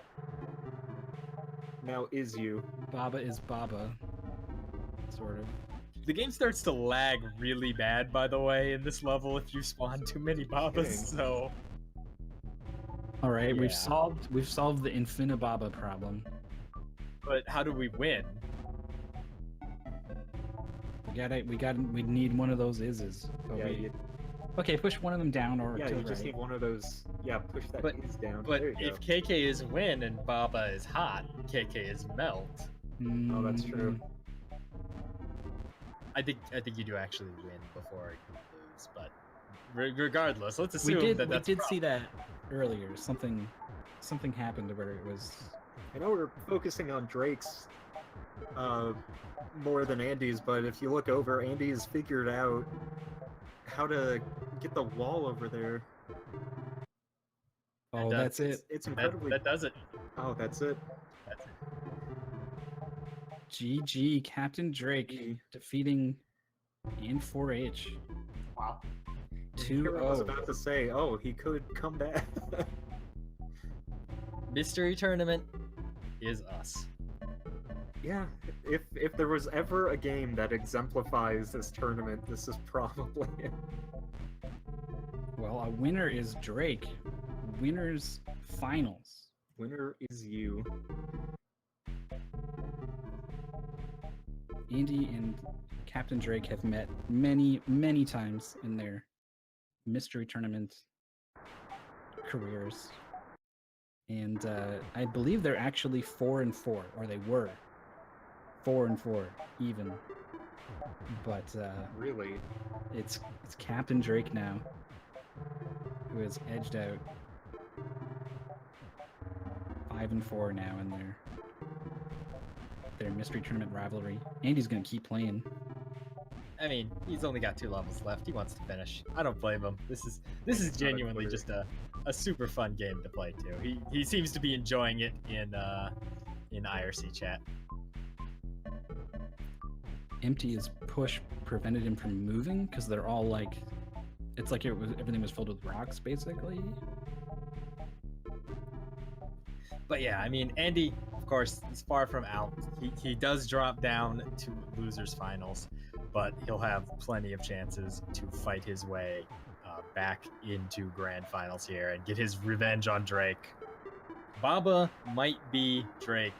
[SPEAKER 11] Now is you.
[SPEAKER 10] Baba is Baba. Sort of.
[SPEAKER 9] The game starts to lag really bad, by the way, in this level if you spawn too many Babas,
[SPEAKER 11] Kidding.
[SPEAKER 9] so...
[SPEAKER 10] All right, we've
[SPEAKER 9] Yeah.
[SPEAKER 10] solved the Infinibaba problem.
[SPEAKER 9] But how do we win?
[SPEAKER 10] We need one of those ises. But
[SPEAKER 11] Yeah,
[SPEAKER 10] okay, push one of them down or
[SPEAKER 11] yeah,
[SPEAKER 10] to
[SPEAKER 11] you
[SPEAKER 10] the
[SPEAKER 11] just
[SPEAKER 10] right.
[SPEAKER 11] need one of those. Yeah, push that
[SPEAKER 9] But-
[SPEAKER 11] is down.
[SPEAKER 9] But
[SPEAKER 11] there you
[SPEAKER 9] if
[SPEAKER 11] go.
[SPEAKER 9] KK is Win and Baba is Hot, KK is Melt.
[SPEAKER 11] Oh, that's true.
[SPEAKER 9] I think you do actually win before you lose, but regardless, let's
[SPEAKER 10] We
[SPEAKER 9] assume
[SPEAKER 10] did
[SPEAKER 9] that
[SPEAKER 10] we
[SPEAKER 9] that's
[SPEAKER 10] did see that earlier. Something happened where it was.
[SPEAKER 11] I know we're focusing on Drake's more than Andy's, but if you look over, Andy's figured out how to get the wall over there.
[SPEAKER 10] Oh,
[SPEAKER 9] does-
[SPEAKER 10] that's it.
[SPEAKER 11] It's
[SPEAKER 9] that,
[SPEAKER 11] incredibly.
[SPEAKER 9] that does it.
[SPEAKER 11] Oh, that's it.
[SPEAKER 9] That's it.
[SPEAKER 10] GG Captain Drake defeating in 4H.
[SPEAKER 1] Wow.
[SPEAKER 10] 2-0.
[SPEAKER 11] I was about to say, oh, he could come back.
[SPEAKER 9] Mystery tournament is us.
[SPEAKER 11] Yeah, if there was ever a game that exemplifies this tournament, this is probably it.
[SPEAKER 10] Well, a winner is Drake. Winners finals.
[SPEAKER 11] Winner is you.
[SPEAKER 10] Andy and Captain Drake have met many, many times in their mystery tournament careers. And I believe they're actually 4-4, or they were 4-4 even. But
[SPEAKER 11] Really?
[SPEAKER 10] it's Captain Drake now, who has edged out 5-4 now in their mystery tournament rivalry. Andy's gonna keep playing.
[SPEAKER 9] I mean, he's only got 2 levels left. He wants to finish. I don't blame him. This is genuinely just a super fun game to play too. He seems to be enjoying it in IRC chat.
[SPEAKER 10] Empty's push prevented him from moving because they're all like, it's like everything was filled with rocks basically.
[SPEAKER 9] But yeah, I mean, Andy, of course, is far from out. He does drop down to losers finals, but he'll have plenty of chances to fight his way back into grand finals here and get his revenge on Drake. Baba might be Drake,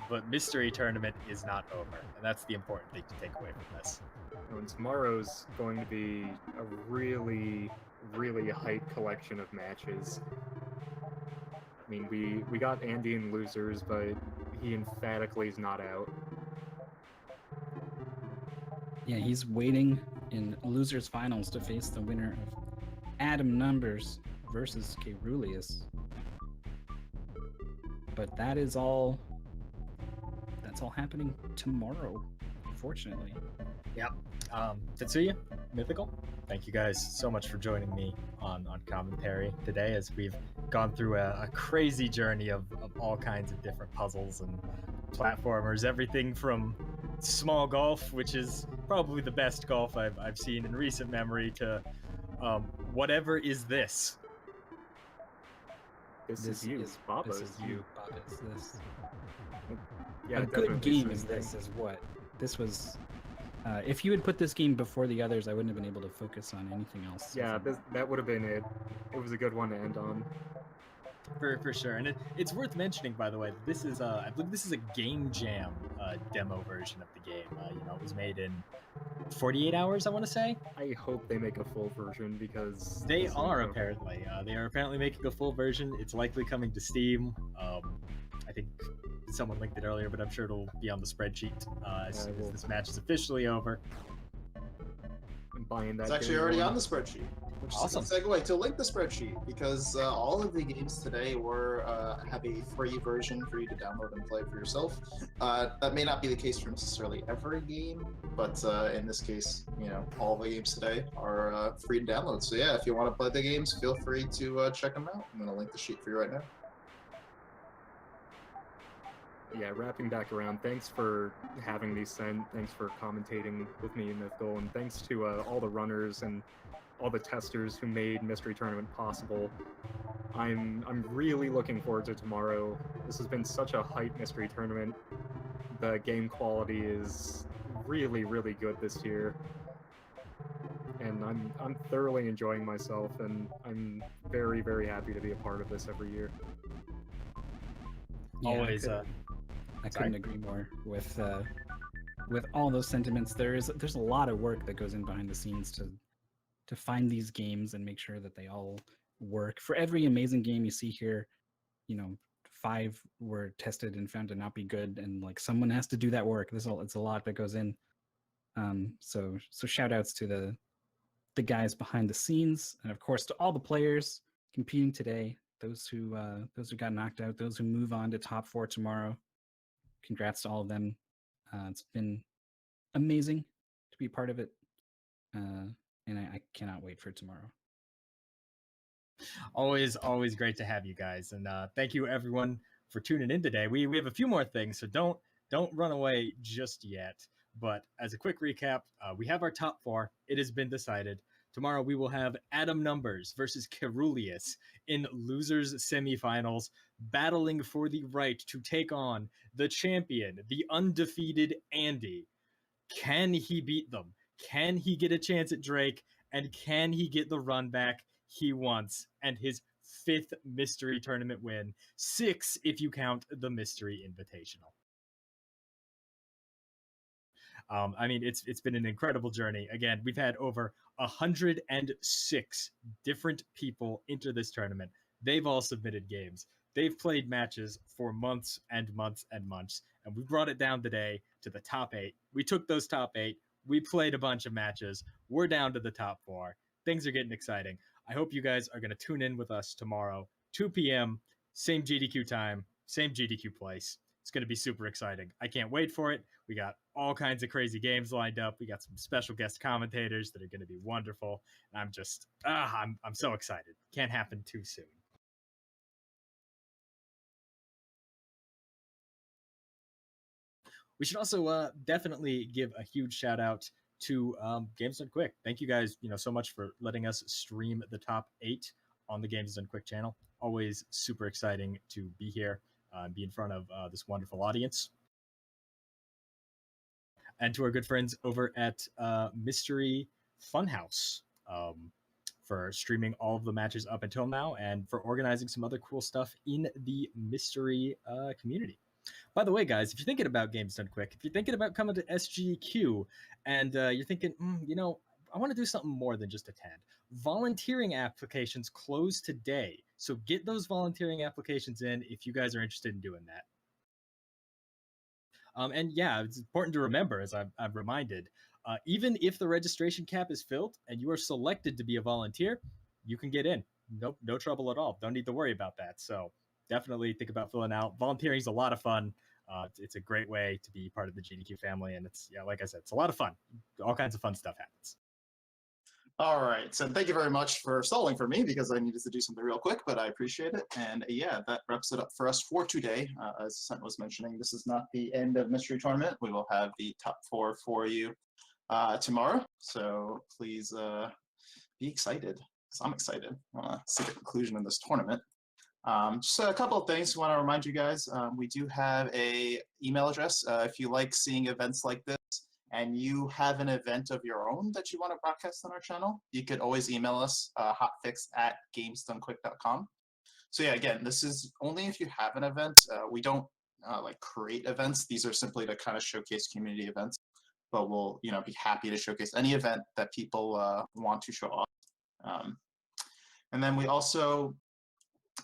[SPEAKER 9] but mystery tournament is not over, and that's the important thing to take away from this.
[SPEAKER 11] And tomorrow's going to be a really, really hype collection of matches. I mean, we got Andy in losers, but he emphatically is not out.
[SPEAKER 10] Yeah, he's waiting in losers finals to face the winner of Adam Numbers versus Caerulius. But that's all happening tomorrow, unfortunately.
[SPEAKER 9] Yep. Tetsuya, Mythical, thank you guys so much for joining me on commentary today as we've gone through a crazy journey of all kinds of different puzzles and platformers, everything from small golf, which is probably the best golf I've seen in recent memory, to whatever is this?
[SPEAKER 11] This is you. Baba is you.
[SPEAKER 10] Baba is this.
[SPEAKER 11] Yeah,
[SPEAKER 10] a good game is this, is what? This was... if you had put this game before the others, I wouldn't have been able to focus on anything else.
[SPEAKER 11] Yeah, that would have been it. It was a good one to end on.
[SPEAKER 9] For sure, and it's worth mentioning, by the way, that this is I believe this is a Game Jam demo version of the game. It was made in 48 hours, I want to say.
[SPEAKER 11] I hope they make a full version because
[SPEAKER 9] they are apparently. They are apparently making a full version. It's likely coming to Steam. I think someone linked it earlier, but I'm sure it'll be on the spreadsheet as soon as this match is officially over.
[SPEAKER 11] I'm buying that.
[SPEAKER 1] It's actually already on the spreadsheet. Which
[SPEAKER 9] awesome.
[SPEAKER 1] is a segue to link the spreadsheet, because all of the games today have a free version for you to download and play for yourself. That may not be the case for necessarily every game, but in this case, all the games today are free to download. So yeah, if you want to play the games, feel free to check them out. I'm going to link the sheet for you right now.
[SPEAKER 11] Yeah, wrapping back around, thanks for having me sent, thanks for commentating with me in Mythical, and thanks to all the runners and all the testers who made Mystery Tournament possible. I'm really looking forward to tomorrow. This has been such a hype Mystery Tournament. The game quality is really, really good this year. And I'm thoroughly enjoying myself, and I'm very, very happy to be a part of this every year.
[SPEAKER 10] Yeah,
[SPEAKER 9] Always
[SPEAKER 10] I couldn't agree more with all those sentiments. There's a lot of work that goes in behind the scenes to find these games and make sure that they all work. For every amazing game you see here, 5 were tested and found to not be good, and like someone has to do that work. It's a lot that goes in. So shout outs to the guys behind the scenes, and of course to all the players competing today. Those who got knocked out, those who move on to top 4 tomorrow. Congrats to all of them. It's been amazing to be part of it. And I cannot wait for tomorrow.
[SPEAKER 9] Always great to have you guys, and thank you everyone for tuning in today. We have a few more things, so don't run away just yet. But as a quick recap, we have our top 4. It has been decided. Tomorrow we will have Adam Numbers versus Caerulius in losers semifinals, battling for the right to take on the champion, the undefeated Andy. Can he beat them? Can he get a chance at Drake? And can he get the run back he wants and his 5th mystery tournament win? 6 if you count the mystery invitational. I mean, it's been an incredible journey. Again, we've had over 106 different people enter this tournament. They've all submitted games. They've played matches for months and months and months, and we brought it down today to the top 8. We took those top 8. We played a bunch of matches. We're down to the top 4. Things are getting exciting. I hope you guys are going to tune in with us tomorrow, 2 p.m., same GDQ time, same GDQ place. It's going to be super exciting. I can't wait for it. We got all kinds of crazy games lined up. We got some special guest commentators that are going to be wonderful. And I'm just, I'm so excited. Can't happen too soon. We should also definitely give a huge shout out to Games Done Quick. Thank you guys, so much for letting us stream the top 8 on the Games Done Quick channel. Always super exciting to be here, be in front of this wonderful audience. And to our good friends over at Mystery Funhouse for streaming all of the matches up until now and for organizing some other cool stuff in the mystery community. By the way, guys, if you're thinking about Games Done Quick, if you're thinking about coming to SGQ and you're thinking, I want to do something more than just attend, volunteering applications close today. So get those volunteering applications in if you guys are interested in doing that. And yeah, it's important to remember, as I've reminded, even if the registration cap is filled and you are selected to be a volunteer, you can get in. No trouble at all. Don't need to worry about that. So definitely think about filling out. Volunteering is a lot of fun. It's a great way to be part of the GDQ family. And it's, like I said, it's a lot of fun. All kinds of fun stuff happens.
[SPEAKER 1] All right, so thank you very much for stalling for me because I needed to do something real quick, but I appreciate it. And yeah, that wraps it up for us for today. As Sent was mentioning, this is not the end of Mystery Tournament. We will have the top 4 for you tomorrow. So please be excited, because I'm excited. I want to see the conclusion of this tournament. Just a couple of things I want to remind you guys. We do have a email address. If you like seeing events like this, and you have an event of your own that you want to broadcast on our channel, you could always email us, hotfix@gamesdonequick.com. So yeah, again, this is only if you have an event. We don't create events. These are simply to kind of showcase community events. But we'll be happy to showcase any event that people want to show off. And then we also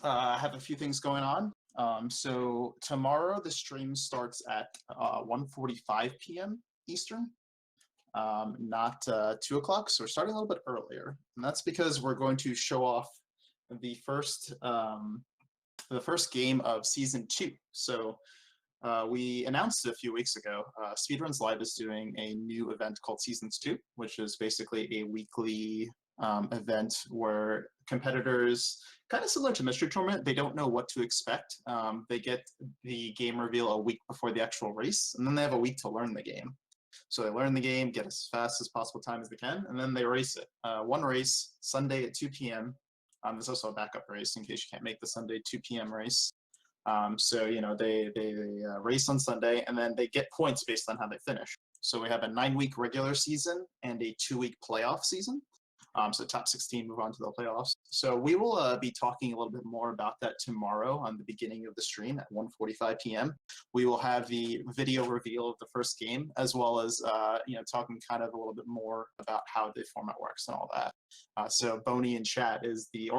[SPEAKER 1] have a few things going on. So tomorrow the stream starts at 1:45 p.m. Eastern, not 2 o'clock. So we're starting a little bit earlier, and that's because we're going to show off the first game of season 2. So we announced a few weeks ago, Speedruns Live is doing a new event called Seasons 2, which is basically a weekly event where competitors, kind of similar to Mystery Tournament, they don't know what to expect. They get the game reveal a week before the actual race, and then they have a week to learn the game. So they learn the game, get as fast as possible time as they can, and then they race it. One race, Sunday at 2 p.m. There's also a backup race in case you can't make the Sunday 2 p.m. race. So, they race on Sunday, and then they get points based on how they finish. So we have a 9-week regular season and a 2-week playoff season. So top 16 move on to the playoffs. So we will be talking a little bit more about that tomorrow on the beginning of the stream at 1:45 p.m. We will have the video reveal of the first game, as well as talking kind of a little bit more about how the format works and all that. So Boney in chat is the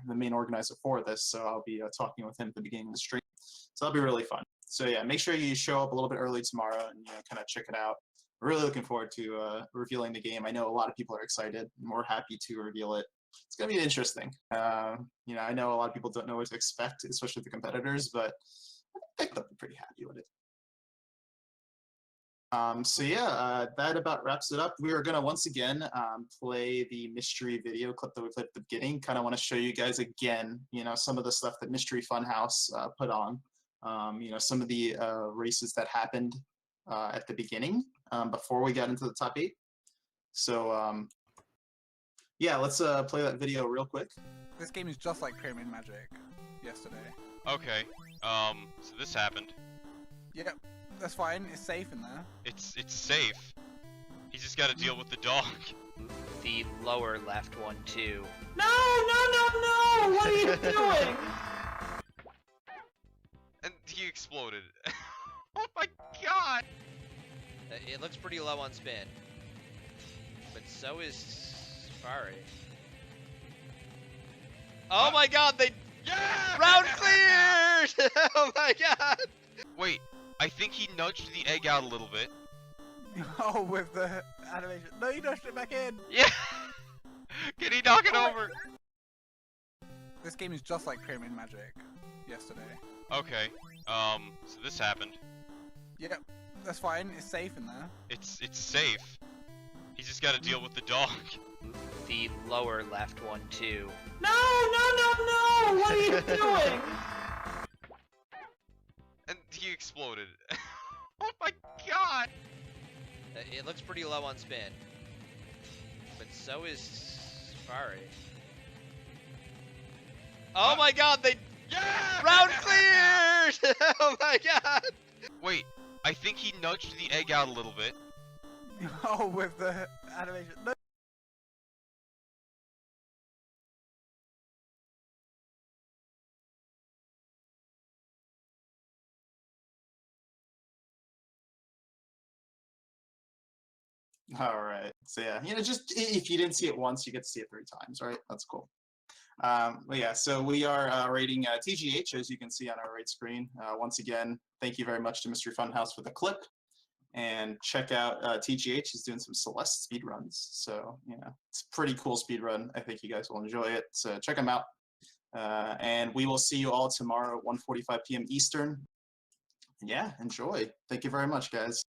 [SPEAKER 1] main organizer for this. So I'll be talking with him at the beginning of the stream. So that'll be really fun. So yeah, make sure you show up a little bit early tomorrow and kind of check it out. Really looking forward to revealing the game. I know a lot of people are excited, and we're happy to reveal it. It's going to be interesting. I know a lot of people don't know what to expect, especially the competitors, but I think they'll be pretty happy with it. So yeah, that about wraps it up. We are going to once again play the mystery video clip that we played at the beginning. Kind of want to show you guys again, some of the stuff that Mystery Funhouse put on. Some of the races that happened at the beginning before we got into the top 8. So yeah, let's play that video real quick.
[SPEAKER 3] This game is just like Pyramid Magic yesterday.
[SPEAKER 4] Okay, so this happened.
[SPEAKER 3] Yep, that's fine. It's safe in there.
[SPEAKER 4] It's safe. He's just got to deal with the dog.
[SPEAKER 8] The lower left one too.
[SPEAKER 6] No! What are you doing?
[SPEAKER 4] And he exploded. Oh my god!
[SPEAKER 5] It looks pretty low on spin. But so is Fari. Oh my god,
[SPEAKER 4] Yeah!
[SPEAKER 5] round cleared! Oh my god!
[SPEAKER 4] Wait, I think he nudged the egg out a little bit.
[SPEAKER 3] Oh, with the animation. No, you nudged it back in.
[SPEAKER 4] Yeah! Can he knock it over?
[SPEAKER 3] This game is just like Pyramid Magic yesterday.
[SPEAKER 4] Okay. So this happened.
[SPEAKER 3] Yep, that's fine. It's safe in there.
[SPEAKER 4] It's safe. He's just got to deal with the dog.
[SPEAKER 8] The lower left one too.
[SPEAKER 6] No, no, no, no! What are you doing?
[SPEAKER 4] And he exploded. Oh my god!
[SPEAKER 5] It looks pretty low on spin. But so is Fari. Oh my god, they
[SPEAKER 4] Yeah!
[SPEAKER 5] round cleared! Oh my god!
[SPEAKER 4] Wait, I think he nudged the egg out a little bit.
[SPEAKER 3] Oh, with the animation. No.
[SPEAKER 1] All right. So yeah, just if you didn't see it once, you get to see it 3 times, right? That's cool. But yeah, so we are rating TGH, as you can see on our right screen. Once again, thank you very much to Mystery Funhouse for the clip. And check out TGH. He's doing some Celeste speed runs. So, it's a pretty cool speed run. I think you guys will enjoy it. So check him out. And we will see you all tomorrow at 1:45 p.m. Eastern. Yeah, enjoy. Thank you very much, guys.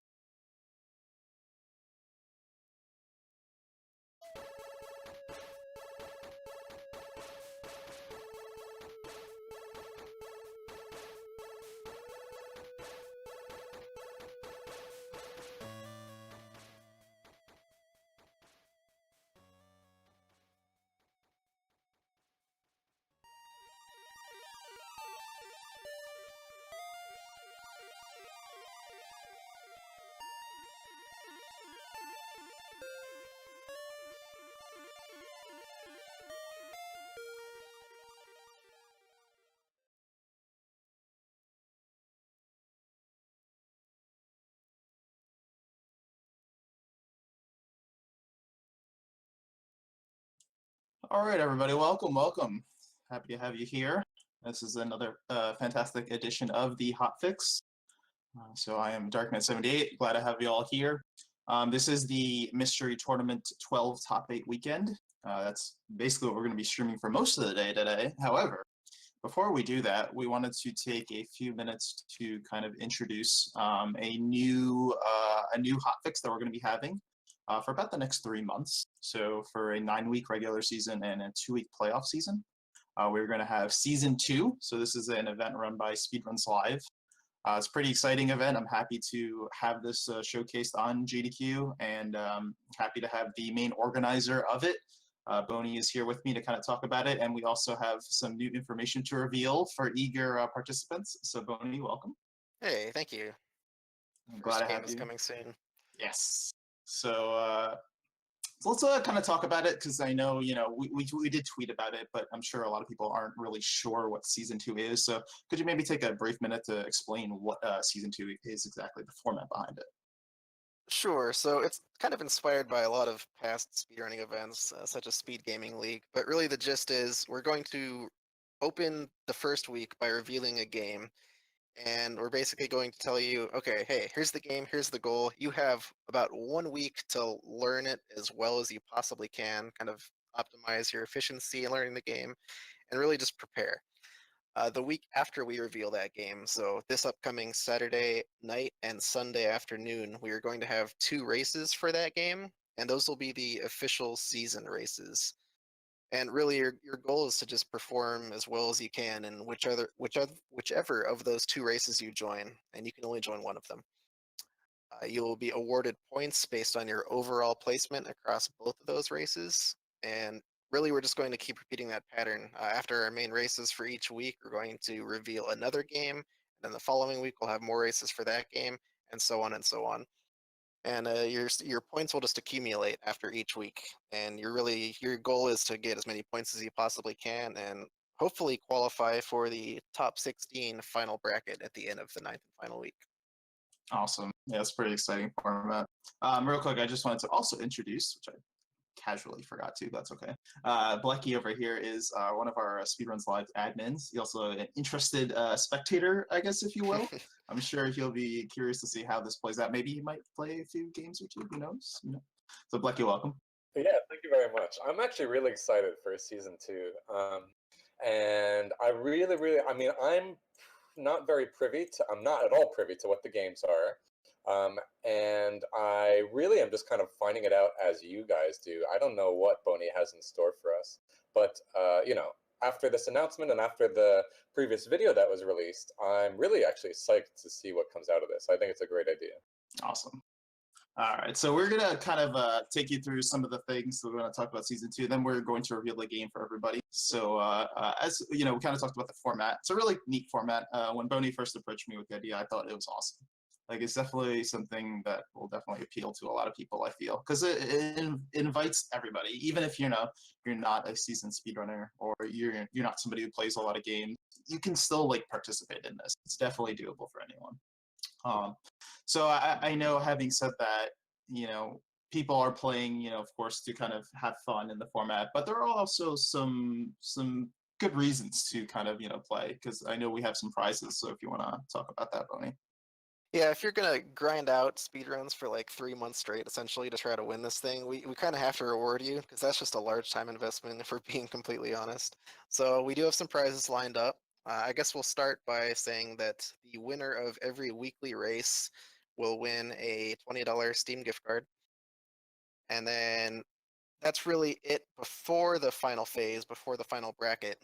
[SPEAKER 1] All right, everybody, welcome. Happy to have you here. This is another fantastic edition of the Hotfix. So I am Darkman78, glad to have you all here. This is the Mystery Tournament 12 Top 8 weekend. That's basically what we're going to be streaming for most of the day today. However, before we do that, we wanted to take a few minutes to kind of introduce a new hotfix that we're going to be having for about the next 3 months. So for a 9-week regular season and a 2-week playoff season, we're going to have Season 2. So this is an event run by Speedruns Live. It's a pretty exciting event. I'm happy to have this showcased on JDQ, and happy to have the main organizer of it. Boney is here with me to kind of talk about it, and we also have some new information to reveal for eager participants. So Boney, welcome.
[SPEAKER 2] Hey, thank you.
[SPEAKER 1] I'm glad to have
[SPEAKER 2] is
[SPEAKER 1] you.
[SPEAKER 2] coming soon.
[SPEAKER 1] Yes. So let's kind of talk about it, because I know, we did tweet about it, but I'm sure a lot of people aren't really sure what Season 2 is. So could you maybe take a brief minute to explain what Season 2 is exactly, the format behind it?
[SPEAKER 2] Sure. So it's kind of inspired by a lot of past speedrunning events, such as Speed Gaming League. But really the gist is we're going to open the first week by revealing a game. And we're basically going to tell you, okay, hey, here's the game, here's the goal. You have about 1 week to learn it as well as you possibly can, kind of optimize your efficiency in learning the game, and really just prepare. The week after we reveal that game, so this upcoming Saturday night and Sunday afternoon, we are going to have 2 races for that game, and those will be the official season races. And really, your goal is to just perform as well as you can in whichever of those 2 races you join, and you can only join one of them. You will be awarded points based on your overall placement across both of those races, and really we're just going to keep repeating that pattern. After our main races for each week, we're going to reveal another game, and then the following week we'll have more races for that game, and so on and so on. And your points will just accumulate after each week, and your goal is to get as many points as you possibly can, and hopefully qualify for the top 16 final bracket at the end of the 9th and final week.
[SPEAKER 1] Awesome. Yeah, it's a pretty exciting format. Real quick, I just wanted to also introduce, which I casually forgot to, that's okay. Blecky over here is one of our Speedruns Live admins. He's also an interested spectator, I guess, if you will. I'm sure he'll be curious to see how this plays out. Maybe he might play a few games or 2, who knows? So Blecky, welcome.
[SPEAKER 12] Yeah, thank you very much. I'm actually really excited for season 2. And I really, I mean, I'm not at all privy to what the games are. And I really am just kind of finding it out as you guys do. I don't know what Boney has in store for us, but after this announcement and after the previous video that was released, I'm really actually psyched to see what comes out of this. I think it's a great idea.
[SPEAKER 1] Awesome. All right, so we're gonna kind of take you through some of the things that we're gonna talk about season 2. Then we're going to reveal the game for everybody. So as you know, we kind of talked about the format. It's a really neat format. When Boney first approached me with the idea, I thought it was awesome. Like, it's definitely something that will definitely appeal to a lot of people, I feel, because it invites everybody, even if you're not a seasoned speedrunner or you're not somebody who plays a lot of games. You can still like participate in this. It's definitely doable for anyone. So I know, having said that, people are playing, of course, to kind of have fun in the format, but there are also some good reasons to kind of, play, because I know we have some prizes. So if you want to talk about that, Boney.
[SPEAKER 2] Yeah, if you're gonna grind out speedruns for like 3 months straight, essentially, to try to win this thing, we kind of have to reward you, because that's just a large time investment, if we're being completely honest. So we do have some prizes lined up. I guess we'll start by saying that the winner of every weekly race will win a $20 Steam gift card. And then that's really it before the final phase, before the final bracket.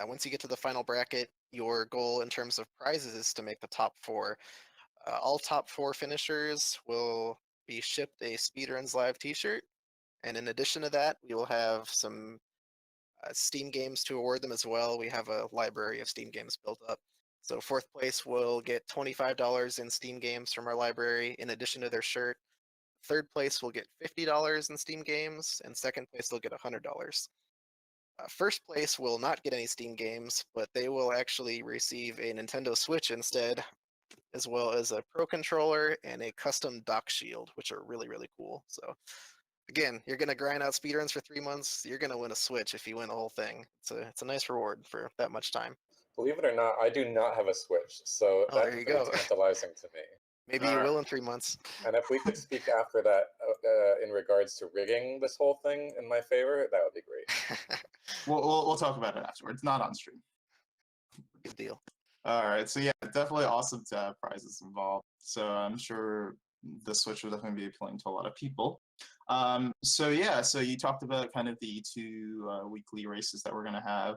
[SPEAKER 2] Once you get to the final bracket, your goal in terms of prizes is to make the top 4. All top 4 finishers will be shipped a Speedruns Live t-shirt. And in addition to that, we will have some Steam games to award them as well. We have a library of Steam games built up. So 4th place will get $25 in Steam games from our library in addition to their shirt. 3rd place will get $50 in Steam games, and 2nd place they'll get $100. 1st place will not get any Steam games, but they will actually receive a Nintendo Switch instead, as well as a Pro Controller and a custom dock shield, which are really, really cool. So again, you're going to grind out speedruns for 3 months, you're going to win a Switch if you win the whole thing. It's a nice reward for that much time.
[SPEAKER 12] Believe it or not, I do not have a Switch, so that's
[SPEAKER 2] there you
[SPEAKER 12] very
[SPEAKER 2] go.
[SPEAKER 12] tantalizing to me.
[SPEAKER 2] Maybe you will in 3 months.
[SPEAKER 12] And if we could speak after that in regards to rigging this whole thing in my favor, that would be great.
[SPEAKER 1] We'll talk about it afterwards, not on stream.
[SPEAKER 2] Good deal.
[SPEAKER 1] All right, so yeah, definitely awesome to have prizes involved. So I'm sure the Switch will definitely be appealing to a lot of people. So yeah, so you talked about kind of the 2 weekly races that we're going to have.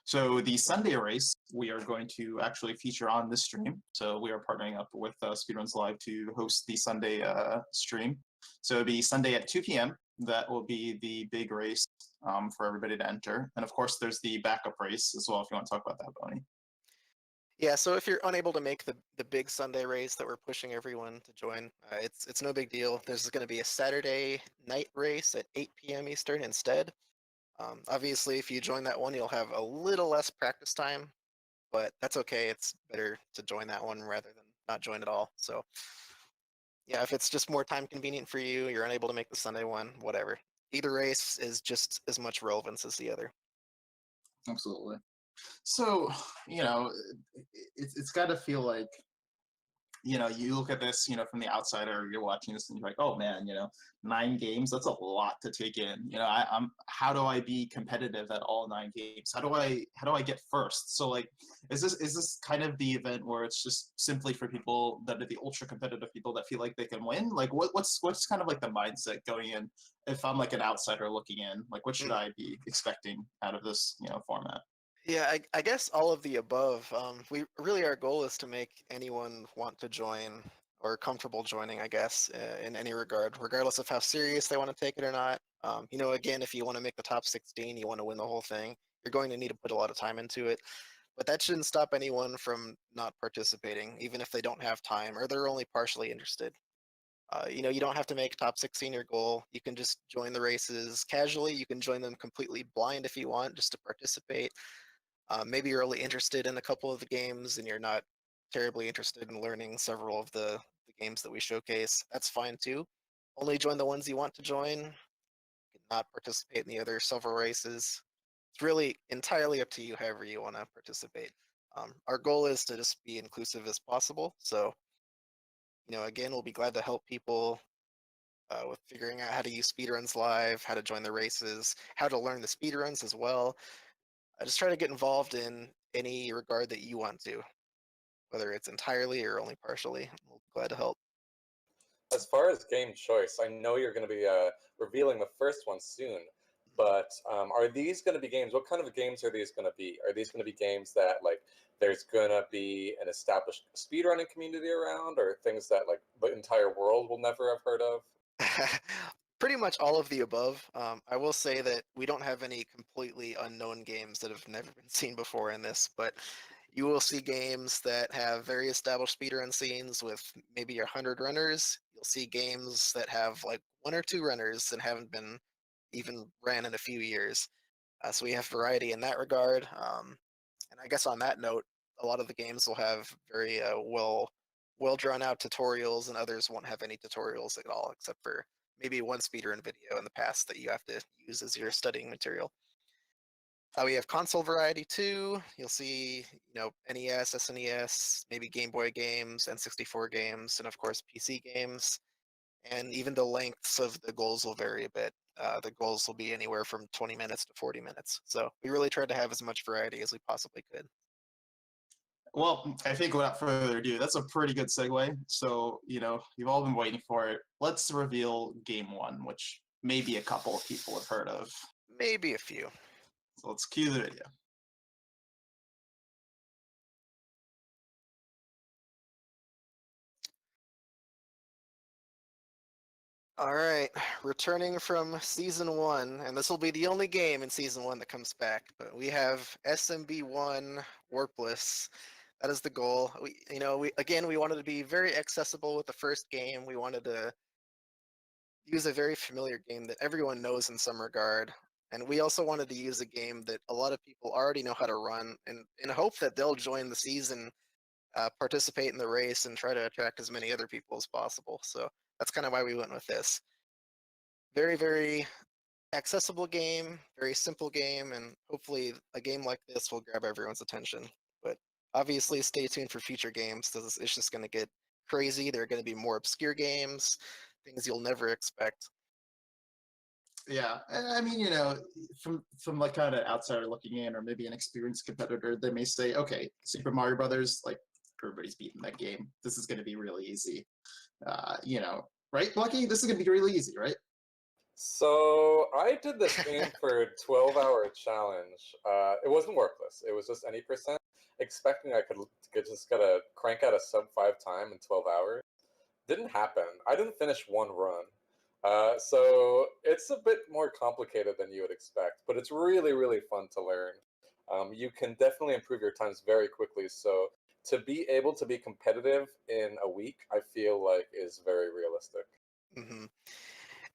[SPEAKER 1] So the Sunday race, we are going to actually feature on this stream. So we are partnering up with Speedruns Live to host the Sunday stream. So it'll be Sunday at 2 p.m. That will be the big race for everybody to enter. And of course, there's the backup race as well, if you want to talk about that, Boney.
[SPEAKER 2] Yeah, so if you're unable to make the big Sunday race that we're pushing everyone to join, it's no big deal. There's going to be a Saturday night race at 8 p.m. Eastern instead. Obviously, if you join that one, you'll have a little less practice time, but that's okay. It's better to join that one rather than not join at all. So yeah, if it's just more time convenient for you, you're unable to make the Sunday one, whatever. Either race is just as much relevance as the other.
[SPEAKER 1] Absolutely. So, it's got to feel like, you look at this, from the outsider, you're watching this and you're like, oh man, 9 games, that's a lot to take in. How do I be competitive at all 9 games? How do I get first? So like, is this kind of the event where it's just simply for people that are the ultra competitive people that feel like they can win? Like what's kind of like the mindset going in if I'm like an outsider looking in? Like, what should I be expecting out of this, format?
[SPEAKER 2] Yeah, I guess all of the above. Our goal is to make anyone want to join or comfortable joining, I guess, in any regard, regardless of how serious they want to take it or not. Again, if you want to make the top 16, you want to win the whole thing, you're going to need to put a lot of time into it. But that shouldn't stop anyone from not participating, even if they don't have time or they're only partially interested. You don't have to make top 16 your goal. You can just join the races casually. You can join them completely blind if you want, just to participate. Maybe you're only interested in a couple of the games and you're not terribly interested in learning several of the games that we showcase. That's fine too. Only join the ones you want to join. Not participate in the other several races. It's really entirely up to you however you want to participate. Our goal is to just be inclusive as possible. So, again, we'll be glad to help people with figuring out how to use speedruns live, how to join the races, how to learn the speedruns as well. I just try to get involved in any regard that you want to, whether it's entirely or only partially. We'll be glad to help.
[SPEAKER 12] As far as game choice, I know you're going to be revealing the first one soon, but are these going to be games? What kind of games are these going to be? Are these going to be games that like there's going to be an established speedrunning community around, or things that like the entire world will never have heard of?
[SPEAKER 2] Pretty much all of the above. I will say that we don't have any completely unknown games that have never been seen before in this, but you will see games that have very established speedrun scenes with maybe 100 runners. You'll see games that have like 1 or 2 runners that haven't been even ran in a few years. So we have variety in that regard. And I guess on that note, a lot of the games will have very well drawn out tutorials, and others won't have any tutorials at all, except for maybe one speedrun video in the past that you have to use as your studying material. We have console variety too. You'll see, NES, SNES, maybe Game Boy games, N64 games, and of course PC games. And even the lengths of the goals will vary a bit. The goals will be anywhere from 20 minutes to 40 minutes. So we really tried to have as much variety as we possibly could.
[SPEAKER 1] Well, I think without further ado, that's a pretty good segue. So, you've all been waiting for it. Let's reveal game 1, which maybe a couple of people have heard of.
[SPEAKER 2] Maybe a few.
[SPEAKER 1] So let's cue the video.
[SPEAKER 2] All right, returning from Season 1, and this will be the only game in Season 1 that comes back, but we have SMB1 Warpless. That is the goal. We wanted to be very accessible with the first game. We wanted to use a very familiar game that everyone knows in some regard. And we also wanted to use a game that a lot of people already know how to run, and in hope that they'll join the season, participate in the race, and try to attract as many other people as possible. So that's kind of why we went with this. Very, very accessible game, very simple game, and hopefully a game like this will grab everyone's attention. But obviously stay tuned for future games, because it's just going to get crazy. There are going to be more obscure games, things you'll never expect.
[SPEAKER 1] Yeah, I mean, from like kind of outsider looking in, or maybe an experienced competitor, they may say, okay, Super Mario Brothers, like everybody's beating that game. This is going to be really easy. Right, Lucky? This is going to be really easy, right?
[SPEAKER 12] So I did this game for a 12-hour challenge. It wasn't worthless. It was just any percent, expecting I could just get a crank out a sub 5 time in 12 hours. Didn't happen. I didn't finish one run. So it's a bit more complicated than you would expect, but it's really, really fun to learn. You can definitely improve your times very quickly. So to be able to be competitive in a week, I feel like is very realistic.
[SPEAKER 2] Mm-hmm.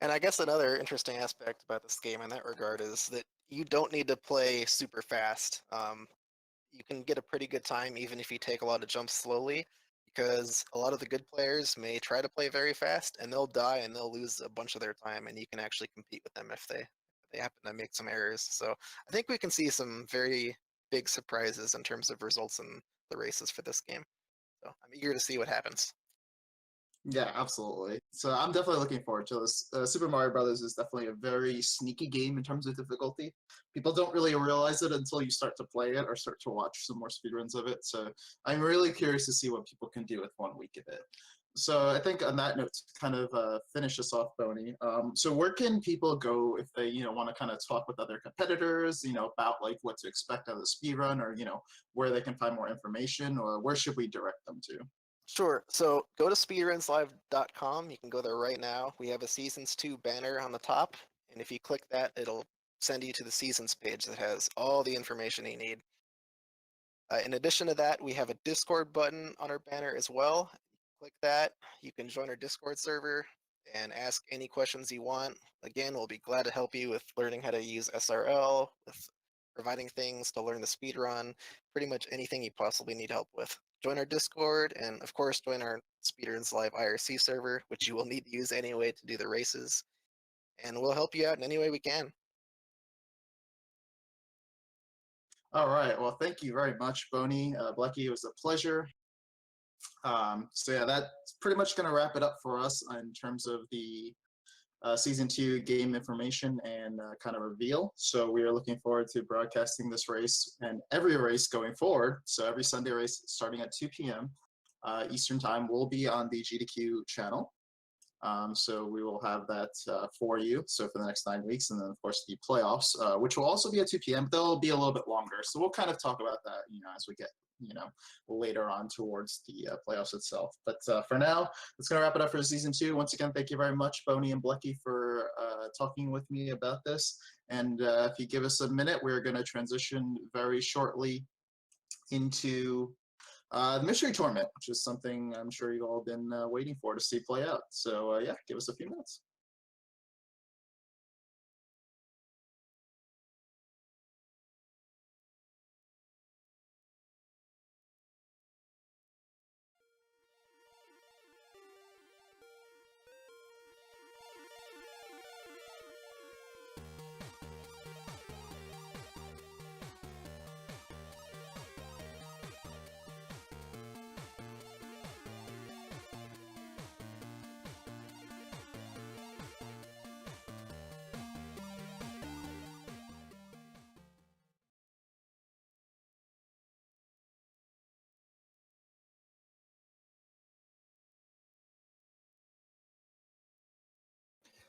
[SPEAKER 2] And I guess another interesting aspect about this game in that regard is that you don't need to play super fast. You can get a pretty good time even if you take a lot of jumps slowly, because a lot of the good players may try to play very fast and they'll die and they'll lose a bunch of their time, and you can actually compete with them if they happen to make some errors. So I think we can see some very big surprises in terms of results in the races for this game. So I'm eager to see what happens.
[SPEAKER 1] Yeah, absolutely. So I'm definitely looking forward to this. Super Mario Brothers is definitely a very sneaky game in terms of difficulty. People don't really realize it until you start to play it or start to watch some more speedruns of it. So I'm really curious to see what people can do with 1 week of it. So I think on that note, to kind of finish us off, Boney. So where can people go if they, want to kind of talk with other competitors, about like what to expect out of the speedrun, or where they can find more information, or where should we direct them to?
[SPEAKER 2] Sure. So go to speedrunslive.com. You can go there right now. We have a Seasons 2 banner on the top, and if you click that, it'll send you to the Seasons page that has all the information you need. In addition to that, we have a Discord button on our banner as well. Click that. You can join our Discord server and ask any questions you want. Again, we'll be glad to help you with learning how to use SRL, with providing things to learn the speedrun, pretty much anything you possibly need help with. Join our Discord, and of course, join our Speedruns Live IRC server, which you will need to use anyway to do the races. And we'll help you out in any way we can.
[SPEAKER 1] All right. Well, thank you very much, Boney. Blecky, it was a pleasure. So yeah, that's pretty much going to wrap it up for us in terms of the Season 2 game information and kind of reveal. So we are looking forward to broadcasting this race and every race going forward. So every Sunday race starting at 2 p.m. Eastern Time will be on the GDQ channel. So we will have that for you. So for the next 9 weeks, and then of course the playoffs, which will also be at 2 p.m. They'll be a little bit longer. So we'll kind of talk about that, as we get, later on towards the playoffs itself. But for now, that's gonna wrap it up for season 2. Once again, thank you very much, Boney and Blecky, for talking with me about this. And if you give us a minute, we're gonna transition very shortly into the mystery tournament, which is something I'm sure you've all been waiting for to see play out. So yeah, give us a few minutes.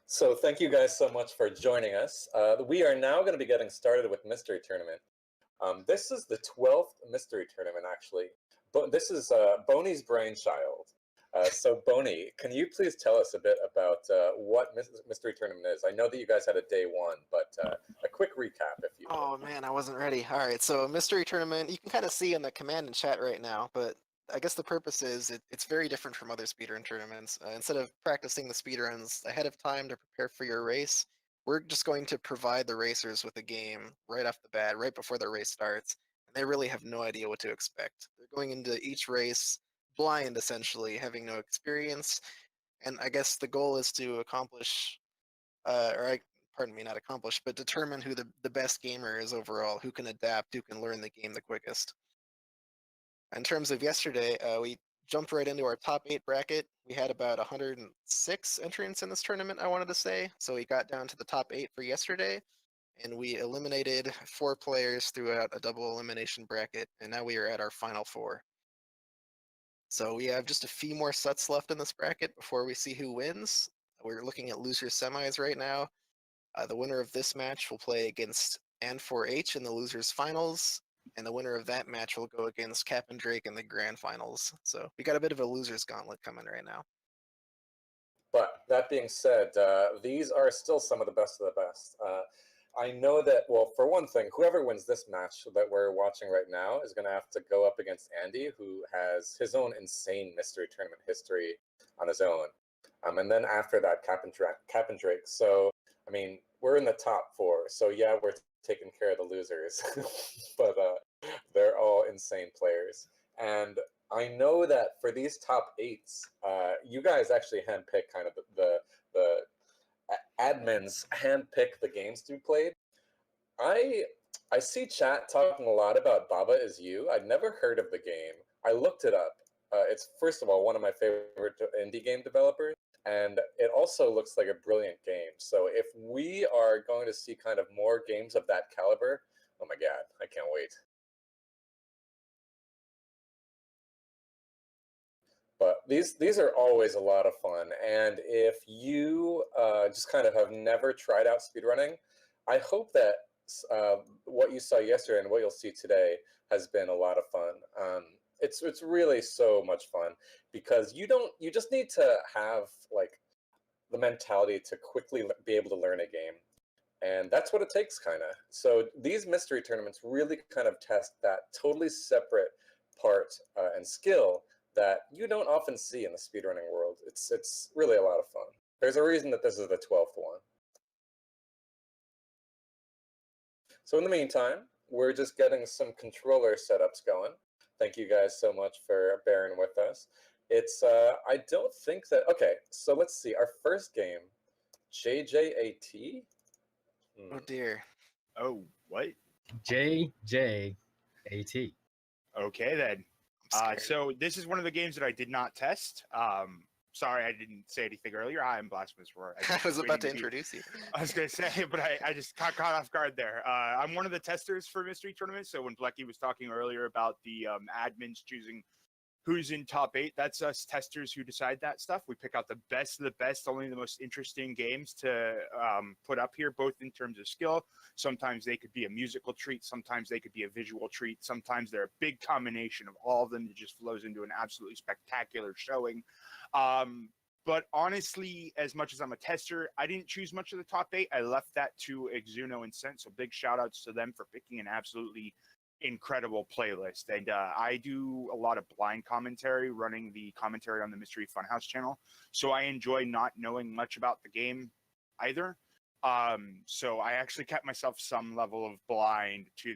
[SPEAKER 12] So thank you guys so much for joining us. We are now going to be getting started with Mystery Tournament. This is the 12th Mystery Tournament, actually. But this is Boney's brainchild. So Boney, can you please tell us a bit about what Mystery Tournament is? I know that you guys had a day 1, but a quick recap, if you will.
[SPEAKER 2] Oh man, I wasn't ready. All right, so Mystery Tournament, you can kind of see in the command and chat right now, but I guess the purpose is it's very different from other speedrun tournaments. Instead of practicing the speedruns ahead of time to prepare for your race, we're just going to provide the racers with a game right off the bat, right before the race starts, and they really have no idea what to expect. They're going into each race blind, essentially, having no experience, and I guess the goal is to accomplish, pardon me, not accomplish, but determine who the best gamer is overall, who can adapt, who can learn the game the quickest. In terms of yesterday, we jumped right into our top 8 bracket. We had about 106 entrants in this tournament, I wanted to say. So we got down to the top 8 for yesterday, and we eliminated 4 players throughout a double elimination bracket, and now we are at our final 4. So we have just a few more sets left in this bracket before we see who wins. We're looking at losers semis right now. The winner of this match will play against N4H in the losers finals, and the winner of that match will go against Capndrake in the grand finals. So we got a bit of a losers gauntlet coming right now.
[SPEAKER 12] But that being said, these are still some of the best of the best. I know that, well, for one thing, whoever wins this match that we're watching right now is going to have to go up against Andy, who has his own insane mystery tournament history on his own. And then after that, Capndrake. So, I mean, we're in the top 4. So, yeah, we're taking care of the losers. But they're all insane players. And I know that for these top 8s, you guys actually handpick kind of the admins handpick the games to be played. I see chat talking a lot about Baba Is You. I'd never heard of the game. I looked it up. It's, first of all, one of my favorite indie game developers, and it also looks like a brilliant game. So if we are going to see kind of more games of that caliber, oh my god, I can't wait. But these are always a lot of fun, and if you just kind of have never tried out speedrunning, I hope that what you saw yesterday and what you'll see today has been a lot of fun. It's really so much fun because you just need to have like the mentality to quickly be able to learn a game, and that's what it takes, kind of. So these mystery tournaments really kind of test that totally separate part and skill that you don't often see in the speedrunning world. It's really a lot of fun. There's a reason that this is the 12th one. So in the meantime, we're just getting some controller setups going. Thank you guys so much for bearing with us. It's, I don't think that, okay, so let's see, our first game, JJAT?
[SPEAKER 2] Oh dear.
[SPEAKER 13] Oh, what?
[SPEAKER 9] JJAT.
[SPEAKER 13] Okay then. So this is one of the games that I did not test. sorry I didn't say anything earlier. I am Blasphemous Roar.
[SPEAKER 2] I was about to introduce you.
[SPEAKER 13] I was going to say, but I just got caught off guard there. I'm one of the testers for Mystery Tournament, so when Blecky was talking earlier about the admins choosing who's in top 8, that's us testers who decide that stuff. We pick out the best of the best, only the most interesting games to put up here, both in terms of skill. Sometimes they could be a musical treat. Sometimes they could be a visual treat. Sometimes they're a big combination of all of them that just flows into an absolutely spectacular showing. But honestly, as much as I'm a tester, I didn't choose much of the top 8. I left that to Exuno and Sent, so big shout outs to them for picking an absolutely incredible playlist. And I do a lot of blind commentary, running the commentary on the Mystery Funhouse channel, so I enjoy not knowing much about the game either. So I actually kept myself some level of blind to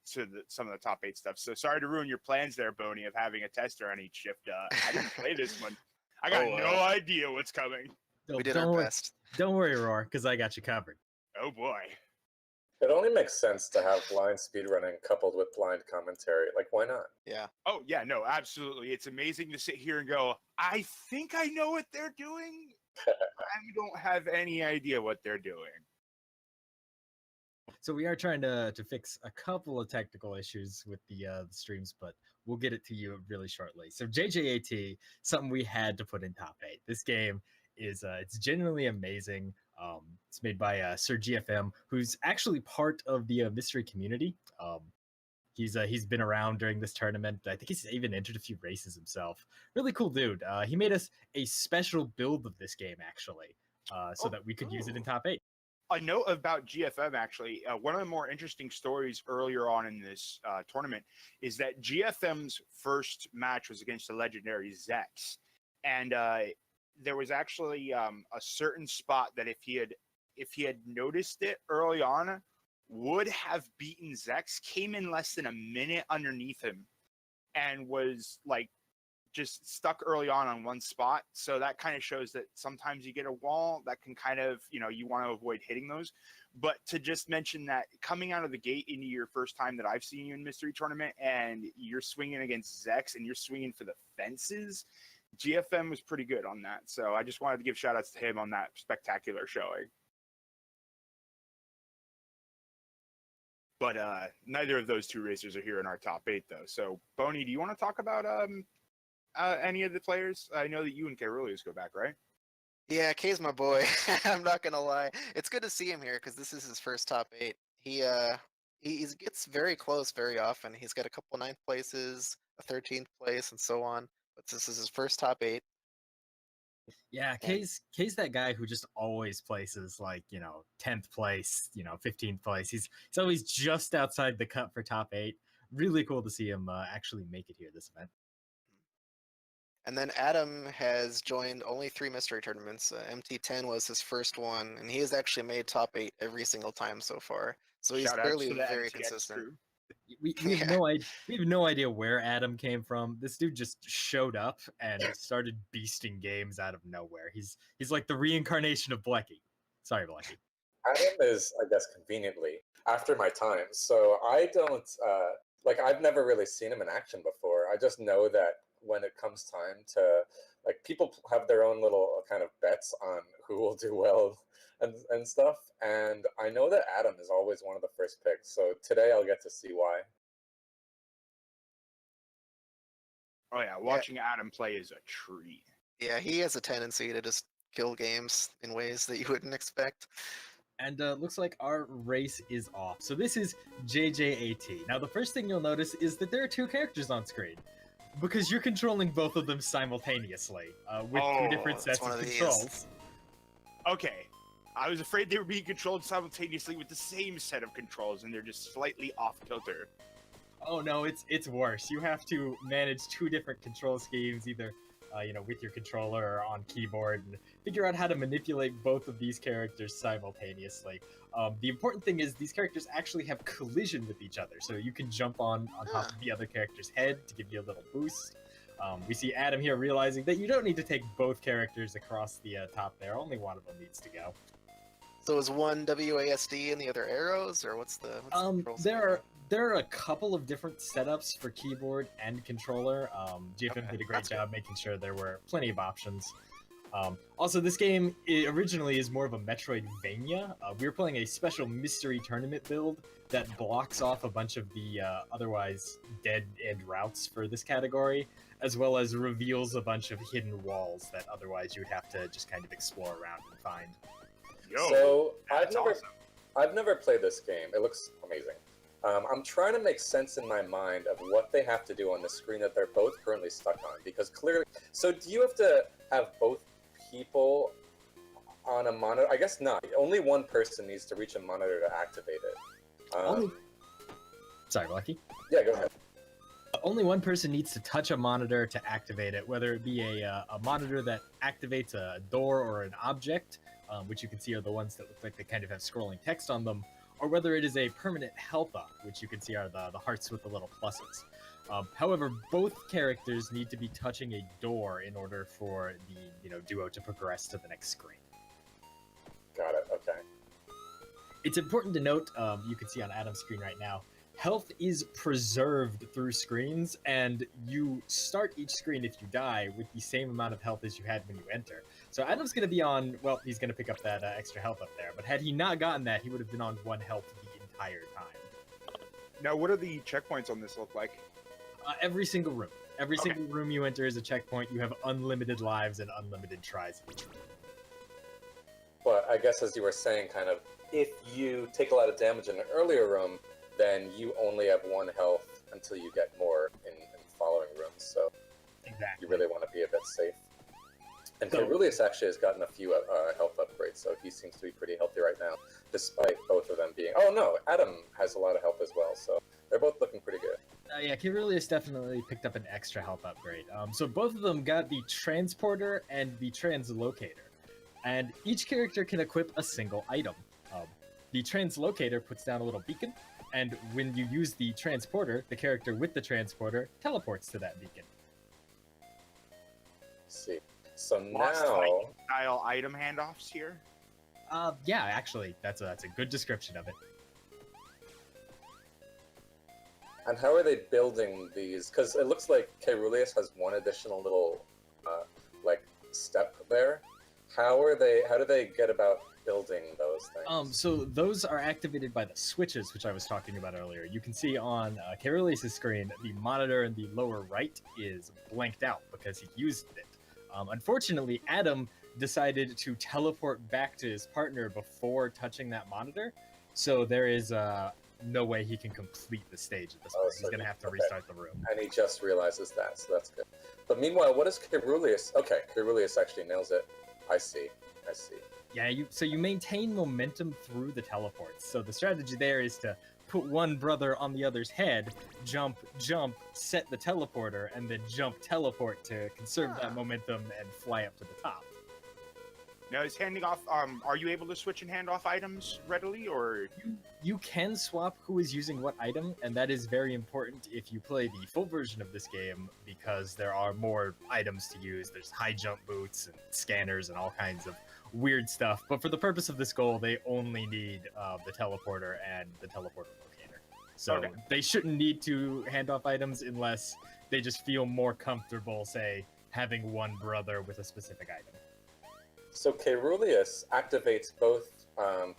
[SPEAKER 13] some of the top 8 stuff. So sorry to ruin your plans there, Boney, of having a tester on each shift. I didn't play this one. I got no idea what's coming.
[SPEAKER 2] We did our best.
[SPEAKER 9] Don't worry, Roar, because I got you covered.
[SPEAKER 13] Oh boy.
[SPEAKER 12] It only makes sense to have blind speedrunning coupled with blind commentary. Like, why not?
[SPEAKER 2] Yeah.
[SPEAKER 13] Oh, yeah, no, absolutely. It's amazing to sit here and go, I think I know what they're doing. I don't have any idea what they're doing.
[SPEAKER 9] So we are trying to fix a couple of technical issues with the streams, but we'll get it to you really shortly. So JJAT, something we had to put in top 8. This game is it's genuinely amazing. It's made by Sir GFM, who's actually part of the mystery community. He's been around during this tournament. I think he's even entered a few races himself. Really cool dude. He made us a special build of this game, actually, so that we could use it in top 8.
[SPEAKER 13] A note about GFM, actually, one of the more interesting stories earlier on in this tournament is that GFM's first match was against the legendary Zex. And there was actually a certain spot that if he had noticed it early on, would have beaten Zex, came in less than a minute underneath him, and was like just stuck early on one spot. So that kind of shows that sometimes you get a wall that can kind of, you want to avoid hitting those. But to just mention that coming out of the gate into your first time that I've seen you in Mystery Tournament, and you're swinging against Zex and you're swinging for the fences, GFM was pretty good on that. So I just wanted to give shout outs to him on that spectacular showing. But neither of those two racers are here in our top 8, though. So, Boney, do you want to talk about any of the players? I know that you and Caerulius go back, right?
[SPEAKER 2] Yeah, Kay's my boy. I'm not gonna lie. It's good to see him here because this is his first top 8. He gets very close very often. He's got a couple 9th places, a 13th place, and so on. But this is his first top 8.
[SPEAKER 9] Yeah, Kay's that guy who just always places like, 10th place, 15th place. He's always just outside the cut for top 8. Really cool to see him actually make it here this event.
[SPEAKER 2] And then Adam has joined only 3 mystery tournaments. MT10 was his first one, and he has actually made top 8 every single time so far. So he's clearly very consistent.
[SPEAKER 9] We have no idea where Adam came from. This dude just showed up and started beasting games out of nowhere. He's like the reincarnation of Blecky. Sorry, Blecky.
[SPEAKER 12] Adam is, I guess, conveniently after my time, so I don't I've never really seen him in action before. I just know that when it comes time to, people have their own little kind of bets on who will do well and stuff, and I know that Adam is always one of the first picks, so today I'll get to see why.
[SPEAKER 13] Oh yeah, watching Adam play is a treat.
[SPEAKER 2] Yeah, he has a tendency to just kill games in ways that you wouldn't expect.
[SPEAKER 9] And looks like our race is off. So this is JJAT. Now the first thing you'll notice is that there are 2 characters on screen, because you're controlling both of them simultaneously with 2 different sets of controls.
[SPEAKER 13] Okay. I was afraid they were being controlled simultaneously with the same set of controls, and they're just slightly off kilter.
[SPEAKER 9] Oh no, it's worse. You have to manage 2 different control schemes, either with your controller or on keyboard, and figure out how to manipulate both of these characters simultaneously. The important thing is these characters actually have collision with each other, so you can jump on top of the other character's head to give you a little boost. We see Adam here realizing that you don't need to take both characters across the top there. Only one of them needs to go.
[SPEAKER 2] So is one WASD and the other arrows, or what's the controls?
[SPEAKER 9] There are a couple of different setups for keyboard and controller. GFM did a great job making sure there were plenty of options. Also, this game originally is more of a Metroidvania. We were playing a special mystery tournament build that blocks off a bunch of the otherwise dead-end routes for this category, as well as reveals a bunch of hidden walls that otherwise you would have to just kind of explore around and find.
[SPEAKER 12] So I've never played this game. It looks amazing. I'm trying to make sense in my mind of what they have to do on the screen that they're both currently stuck on, because clearly... So do you have to have both people on a monitor? I guess not. Only one person needs to reach a monitor to activate it.
[SPEAKER 9] Sorry, Lucky?
[SPEAKER 12] Yeah, go ahead.
[SPEAKER 9] Only one person needs to touch a monitor to activate it, whether it be a monitor that activates a door or an object, which you can see are the ones that look like they kind of have scrolling text on them, or whether it is a permanent health up, which you can see are the hearts with the little pluses. However, both characters need to be touching a door in order for the duo to progress to the next screen.
[SPEAKER 12] Got it, okay.
[SPEAKER 9] It's important to note, you can see on Adam's screen right now, health is preserved through screens, and you start each screen if you die with the same amount of health as you had when you enter. So Adam's going to be on, well, he's going to pick up that extra health up there, but had he not gotten that, he would have been on 1 health the entire time.
[SPEAKER 13] Now, what do the checkpoints on this look like?
[SPEAKER 9] Every single room. Every single room you enter is a checkpoint. You have unlimited lives and unlimited tries in each room.
[SPEAKER 12] But I guess as you were saying, kind of, if you take a lot of damage in an earlier room, then you only have 1 health until you get more in following rooms, so
[SPEAKER 9] exactly.
[SPEAKER 12] You really want to be a bit safe. And Caerulius actually has gotten a few health upgrades, so he seems to be pretty healthy right now, despite both of them being... Oh no, Adam has a lot of health as well, so they're both looking pretty good.
[SPEAKER 9] Yeah, Caerulius definitely picked up an extra health upgrade. So both of them got the Transporter and the Translocator, and each character can equip a single item. The Translocator puts down a little beacon, and when you use the Transporter, the character with the Transporter teleports to that beacon.
[SPEAKER 12] Let's see. So
[SPEAKER 13] Lost
[SPEAKER 12] now...
[SPEAKER 13] Viking style item handoffs here?
[SPEAKER 9] Yeah, actually, that's a good description of it.
[SPEAKER 12] And how are they building these? Because it looks like Caerulius has 1 additional little, step there. How do they get about building those things?
[SPEAKER 9] So those are activated by the switches, which I was talking about earlier. You can see on Caerulius' screen, the monitor in the lower right is blanked out because he used it. Unfortunately, Adam decided to teleport back to his partner before touching that monitor, so there is no way he can complete the stage at this point. He's going to have to restart the room.
[SPEAKER 12] And he just realizes that, so that's good. But meanwhile, what is Caerulius? Okay, Caerulius actually nails it. I see.
[SPEAKER 9] Yeah, you maintain momentum through the teleports. So the strategy there is to put one brother on the other's head, jump, set the teleporter, and then jump, teleport to conserve that momentum and fly up to the top.
[SPEAKER 13] Now, is handing off, are you able to switch and hand off items readily, or?
[SPEAKER 9] You can swap who is using what item, and that is very important if you play the full version of this game, because there are more items to use. There's high jump boots and scanners and all kinds of weird stuff. But for the purpose of this goal, they only need the teleporter and the teleporter locator. So they shouldn't need to hand off items unless they just feel more comfortable, say, having one brother with a specific item.
[SPEAKER 12] So Caerulius activates both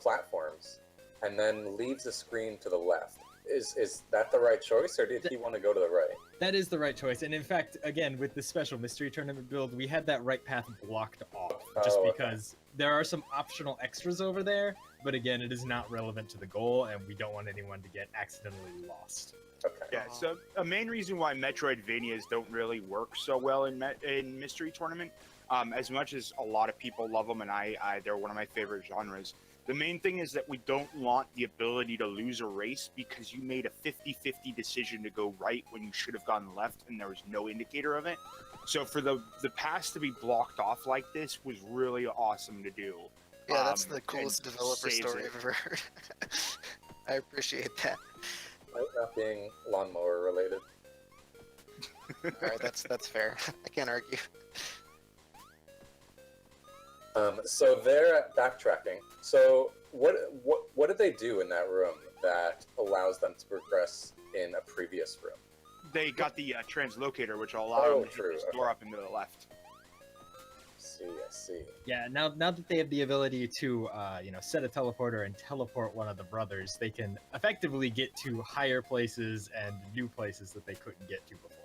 [SPEAKER 12] platforms and then leaves the screen to the left. Is that the right choice, or did he want to go to the right?
[SPEAKER 9] That is the right choice, and in fact, again, with this special mystery tournament build, we had that right path blocked off, just because there are some optional extras over there, but again, it is not relevant to the goal, and we don't want anyone to get accidentally lost.
[SPEAKER 12] Okay.
[SPEAKER 13] Yeah, so a main reason why Metroidvanias don't really work so well in Mystery Tournament, as much as a lot of people love them, and they're one of my favorite genres, the main thing is that we don't want the ability to lose a race because you made a 50-50 decision to go right when you should have gone left and there was no indicator of it. So for the paths to be blocked off like this was really awesome to do.
[SPEAKER 2] Yeah, that's the coolest developer story I've ever heard. I appreciate that.
[SPEAKER 12] Might not being lawnmower related.
[SPEAKER 2] Alright, that's fair. I can't argue.
[SPEAKER 12] So they're backtracking. So what did they do in that room? that allows them to progress in a previous room.
[SPEAKER 13] They got the translocator, which will allow them to hit this door up into the left.
[SPEAKER 12] I see.
[SPEAKER 9] Yeah, now that they have the ability to, set a teleporter and teleport one of the brothers, they can effectively get to higher places and new places that they couldn't get to before.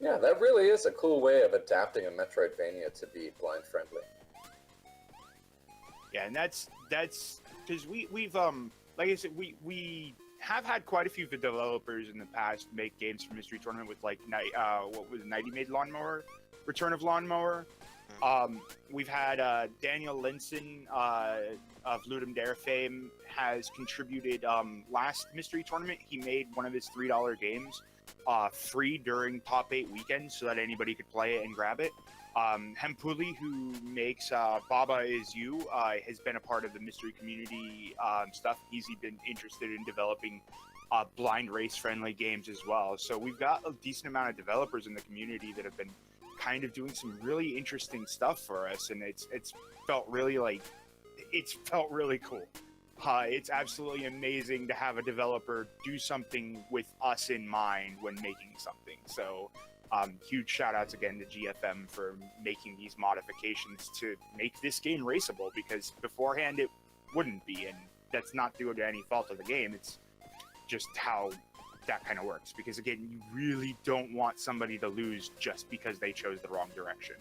[SPEAKER 12] Yeah, that really is a cool way of adapting a Metroidvania to be blind friendly.
[SPEAKER 13] Yeah, and that's because we've like I said, we have had quite a few developers in the past make games for Mystery Tournament with like what was it, 90 Made Lawnmower, Return of Lawnmower. We've had Daniel Linson of Ludum Dare fame has contributed last Mystery Tournament. He made one of his $3 games free during top 8 weekends so that anybody could play it and grab it. Hempuli, who makes Baba Is You, has been a part of the mystery community stuff. He's been interested in developing blind race-friendly games as well. So we've got a decent amount of developers in the community that have been kind of doing some really interesting stuff for us, and it's felt really cool. It's absolutely amazing to have a developer do something with us in mind when making something. So huge shout outs again to GFM for making these modifications to make this game raceable, because beforehand it wouldn't be, and that's not due to any fault of the game. It's just how that kind of works, because again, you really don't want somebody to lose just because they chose the wrong direction.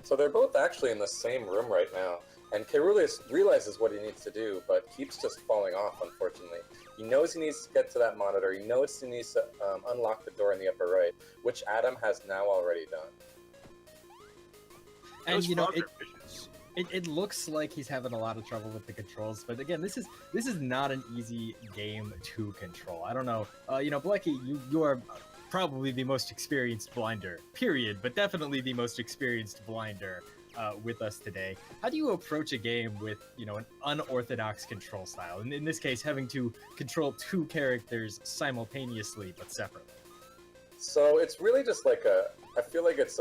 [SPEAKER 12] So they're both actually in the same room right now, and Caerulius realizes what he needs to do, but keeps just falling off, unfortunately. He knows he needs to get to that monitor, he knows he needs to unlock the door in the upper right, which Adam has now already done.
[SPEAKER 9] And it looks like he's having a lot of trouble with the controls, but again, this is not an easy game to control. I don't know, Blecky, you are probably the most experienced blinder, period, but definitely the most experienced blinder with us today. How do you approach a game with, an unorthodox control style? And in this case, having to control 2 characters simultaneously but separately.
[SPEAKER 12] So it's really just like I feel like it's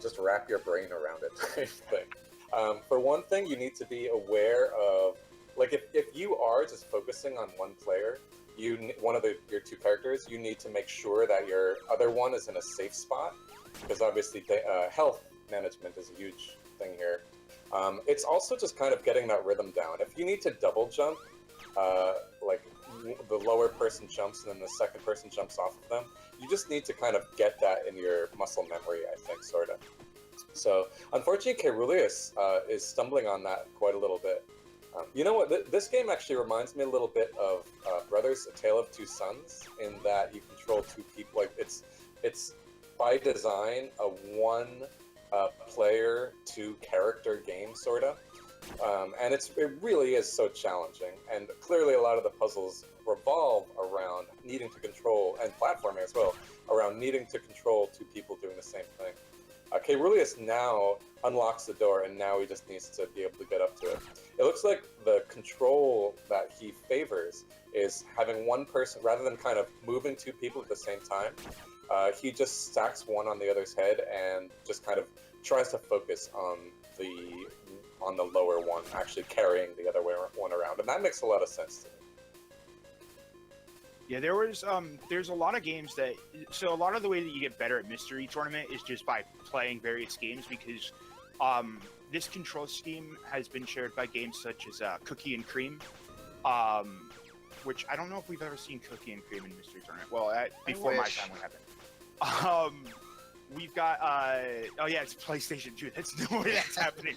[SPEAKER 12] just wrap your brain around it type thing. For one thing, you need to be aware of, like, if you are just focusing on one player, one of your 2 characters, you need to make sure that your other one is in a safe spot, because obviously health management is a huge thing here. It's also just kind of getting that rhythm down. If you need to double jump, like the lower person jumps and then the second person jumps off of them, you just need to kind of get that in your muscle memory, I think, sort of. So, unfortunately, Caerulius is stumbling on that quite a little bit. You know what? This game actually reminds me a little bit of Brothers: A Tale of Two Sons, in that you control 2 people. Like it's by design a one player, 2 character game, sort of. And it really is so challenging. And clearly, a lot of the puzzles revolve around needing to control, and platforming as well, around needing to control 2 people doing the same thing. Caerulius now unlocks the door, and now he just needs to be able to get up to it. It looks like the control that he favors is having one person, rather than kind of moving 2 people at the same time, he just stacks one on the other's head and just kind of tries to focus on the lower one, actually carrying the other one around, and that makes a lot of sense to me.
[SPEAKER 13] Yeah, there's a lot of games that, so a lot of the way that you get better at Mystery Tournament is just by playing various games, because this control scheme has been shared by games such as Cookie and Cream, which I don't know if we've ever seen Cookie and Cream in Mystery Tournament. Well, before my time we haven't. We've got, oh yeah, it's PlayStation 2. That's no way that's happening.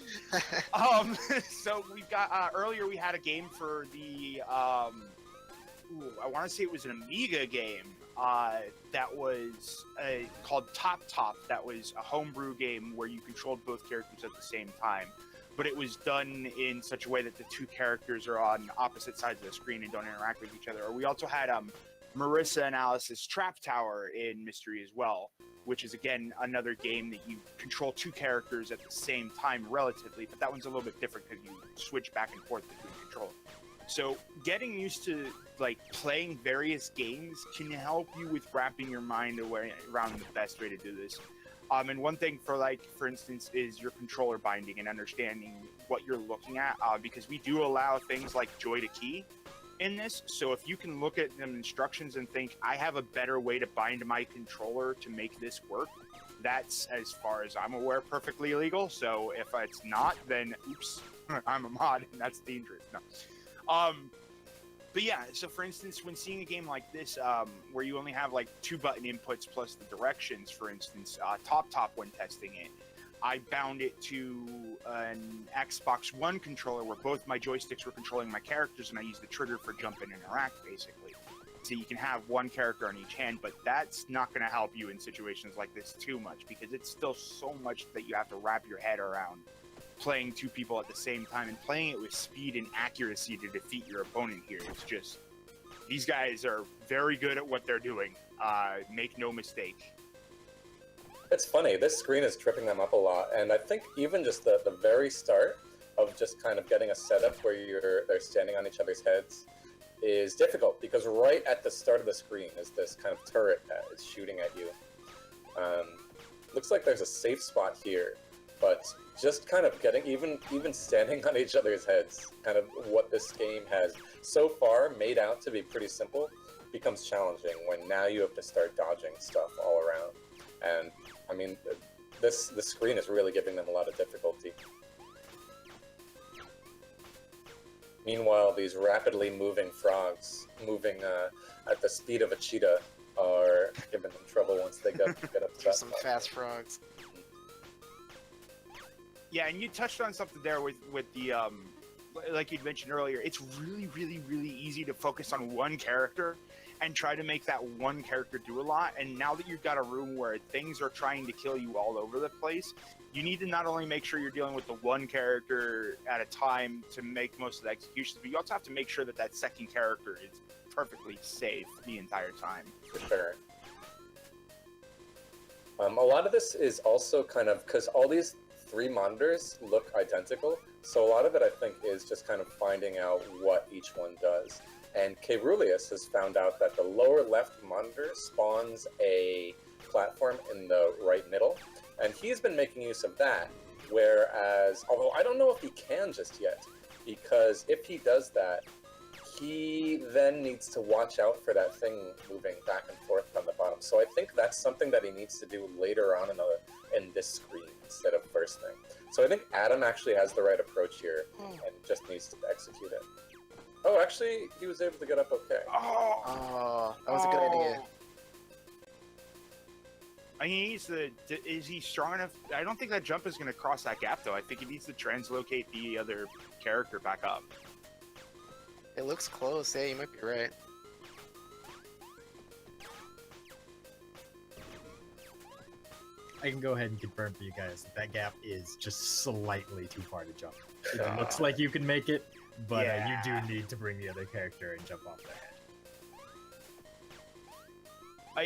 [SPEAKER 13] So we've got, earlier we had a game for the, I want to say it was an Amiga game that was called Top Top. That was a homebrew game where you controlled both characters at the same time. But it was done in such a way that the 2 characters are on opposite sides of the screen and don't interact with each other. Or we also had Marissa Analysis Trap Tower in Mystery as well, which is, again, another game that you control 2 characters at the same time relatively, but that one's a little bit different because you switch back and forth between control. So getting used to like playing various games can help you with wrapping your mind around the best way to do this. And one thing for instance, is your controller binding and understanding what you're looking at, because we do allow things like joy to key, in this. So if you can look at the instructions and think, I have a better way to bind my controller to make this work, that's, as far as I'm aware, perfectly legal. So if it's not, then oops, I'm a mod, and that's dangerous. No. But yeah, so for instance, when seeing a game like this, where you only have like 2 button inputs plus the directions, for instance, top when testing it, I bound it to an Xbox One controller where both my joysticks were controlling my characters, and I used the trigger for jump and interact, basically. So you can have one character on each hand, but that's not going to help you in situations like this too much, because it's still so much that you have to wrap your head around playing 2 people at the same time and playing it with speed and accuracy to defeat your opponent here. It's just, these guys are very good at what they're doing. Make no mistake.
[SPEAKER 12] It's funny, this screen is tripping them up a lot, and I think even just the very start of just kind of getting a setup where they're standing on each other's heads is difficult, because right at the start of the screen is this kind of turret that is shooting at you. Looks like there's a safe spot here, but just kind of getting, even standing on each other's heads, kind of what this game has so far made out to be pretty simple, becomes challenging when now you have to start dodging stuff all around. And I mean, the screen is really giving them a lot of difficulty. Meanwhile, these rapidly moving frogs, moving at the speed of a cheetah, are giving them trouble once they get up to that
[SPEAKER 2] Some
[SPEAKER 12] spot.
[SPEAKER 2] fast frogs.
[SPEAKER 13] Yeah, and you touched on something there with the, like you'd mentioned earlier, it's really, really, really easy to focus on one character and try to make that one character do a lot. And now that you've got a room where things are trying to kill you all over the place, you need to not only make sure you're dealing with the one character at a time to make most of the executions, but you also have to make sure that that second character is perfectly safe the entire time.
[SPEAKER 12] For sure. A lot of this is also kind of, because all these 3 monitors look identical, so a lot of it, I think, is just kind of finding out what each one does. And Caerulius has found out that the lower left monitor spawns a platform in the right middle, and he's been making use of that, whereas, although I don't know if he can just yet, because if he does that, he then needs to watch out for that thing moving back and forth on the bottom. So I think that's something that he needs to do later on in this screen instead of first thing. So I think Adam actually has the right approach here and just needs to execute it. Oh, actually, he was able to get up okay.
[SPEAKER 2] Oh, that was a good idea.
[SPEAKER 13] I mean, is he strong enough? I don't think that jump is going to cross that gap, though. I think he needs to translocate the other character back up.
[SPEAKER 2] It looks close. Yeah, you might be right.
[SPEAKER 9] I can go ahead and confirm for you guys that gap is just slightly too far to jump. It looks like you can make it, but you do need to bring the other character and jump off their head.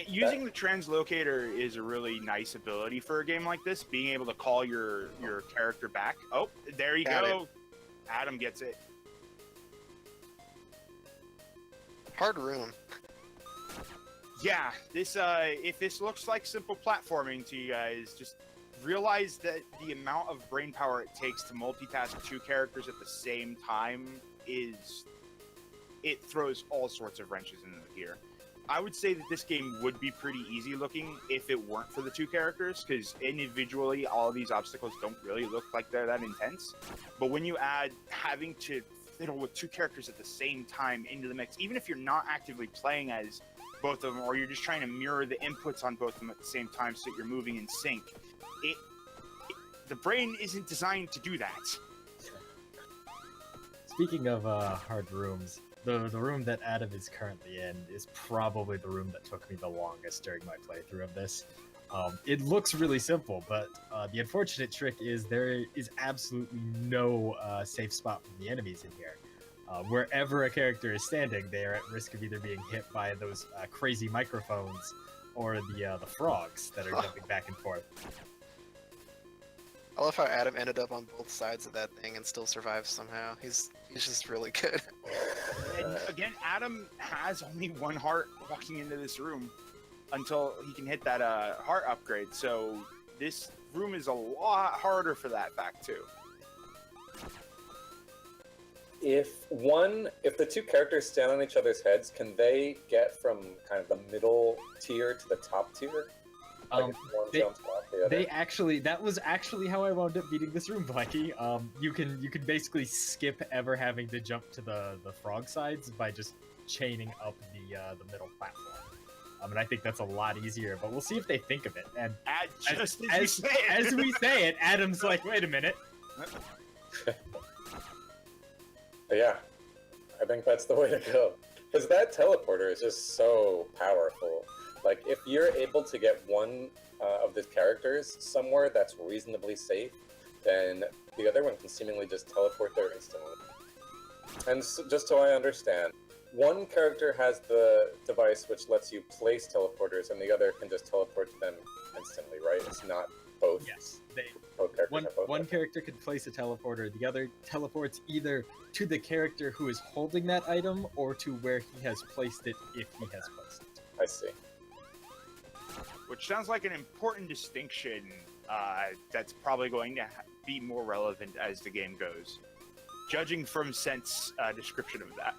[SPEAKER 13] Using the translocator is a really nice ability for a game like this, being able to call your character back. Oh, there you go. Adam gets it.
[SPEAKER 2] Hard room.
[SPEAKER 13] Yeah, this if this looks like simple platforming to you guys, just realize that the amount of brain power it takes to multitask 2 characters at the same time it throws all sorts of wrenches into the gear. I would say that this game would be pretty easy looking if it weren't for the 2 characters, because individually all of these obstacles don't really look like they're that intense. But when you add having to fiddle with 2 characters at the same time into the mix, even if you're not actively playing as both of them, or you're just trying to mirror the inputs on both of them at the same time so that you're moving in sync, the brain isn't designed to do that.
[SPEAKER 9] Speaking of hard rooms, the room that Adam is currently in is probably the room that took me the longest during my playthrough of this. It looks really simple, but the unfortunate trick is there is absolutely no safe spot from the enemies in here. Wherever a character is standing, they are at risk of either being hit by those crazy microphones or the frogs that are jumping back and forth.
[SPEAKER 2] I love how Adam ended up on both sides of that thing and still survived somehow. He's just really good.
[SPEAKER 13] And again, Adam has only 1 heart walking into this room until he can hit that heart upgrade. So this room is a lot harder for that fact too.
[SPEAKER 12] if the two characters stand on each other's heads, can they get from kind of the middle tier to the top tier? Like if one jumps off the other?
[SPEAKER 9] That was actually how I wound up beating this room, Blackie. You can basically skip ever having to jump to the frog sides by just chaining up the middle platform. And I think that's a lot easier, but we'll see if they think of it. And as we say it, Adam's like, wait a minute.
[SPEAKER 12] Yeah, I think that's the way to go. Because that teleporter is just so powerful. Like, if you're able to get one of the characters somewhere that's reasonably safe, then the other one can seemingly just teleport there instantly. And so, just so I understand, one character has the device which lets you place teleporters, and the other can just teleport to them instantly, right? It's not both.
[SPEAKER 9] Yes.
[SPEAKER 12] Both characters have both.
[SPEAKER 9] One character can place a teleporter, the other teleports either to the character who is holding that item or to where he has placed it if he has placed it.
[SPEAKER 12] I see.
[SPEAKER 13] Which sounds like an important distinction that's probably going to be more relevant as the game goes, judging from Sent's description of that.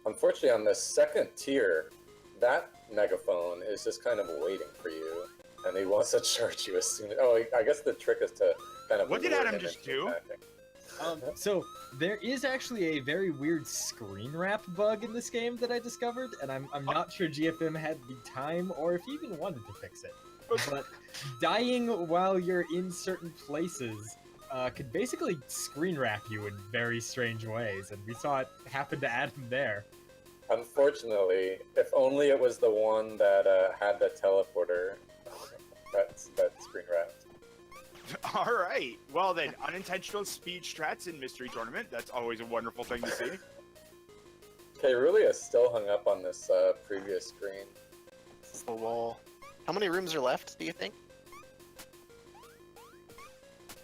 [SPEAKER 12] Unfortunately, on the second tier, that megaphone is just kind of waiting for you, and he wants to charge you as soon as... Oh, I guess the trick is to kind of...
[SPEAKER 13] What did Adam just do?
[SPEAKER 9] So there is actually a very weird screen wrap bug in this game that I discovered, and I'm not sure GFM had the time or if he even wanted to fix it. But dying while you're in certain places could basically screen wrap you in very strange ways, and we saw it happen to Adam there.
[SPEAKER 12] Unfortunately, if only it was the one that had the teleporter that screen wrapped.
[SPEAKER 13] All right. Well then, unintentional speed strats in Mystery Tournament. That's always a wonderful thing to see.
[SPEAKER 12] Caerulius still hung up on this previous screen.
[SPEAKER 2] This is the wall. How many rooms are left, do you think?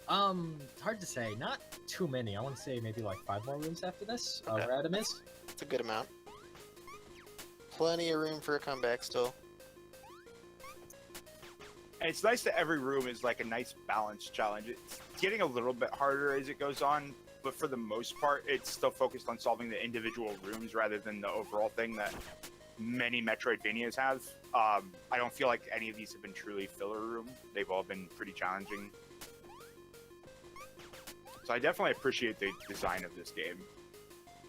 [SPEAKER 9] Hard to say. Not too many. I want to say maybe like 5 more rooms after this, where Adam is.
[SPEAKER 2] It's a good amount. Plenty of room for a comeback still.
[SPEAKER 13] And it's nice that every room is like a nice balanced challenge. It's getting a little bit harder as it goes on, but for the most part, it's still focused on solving the individual rooms rather than the overall thing that many Metroidvanias have. I don't feel like any of these have been truly filler room. They've all been pretty challenging. So I definitely appreciate the design of this game.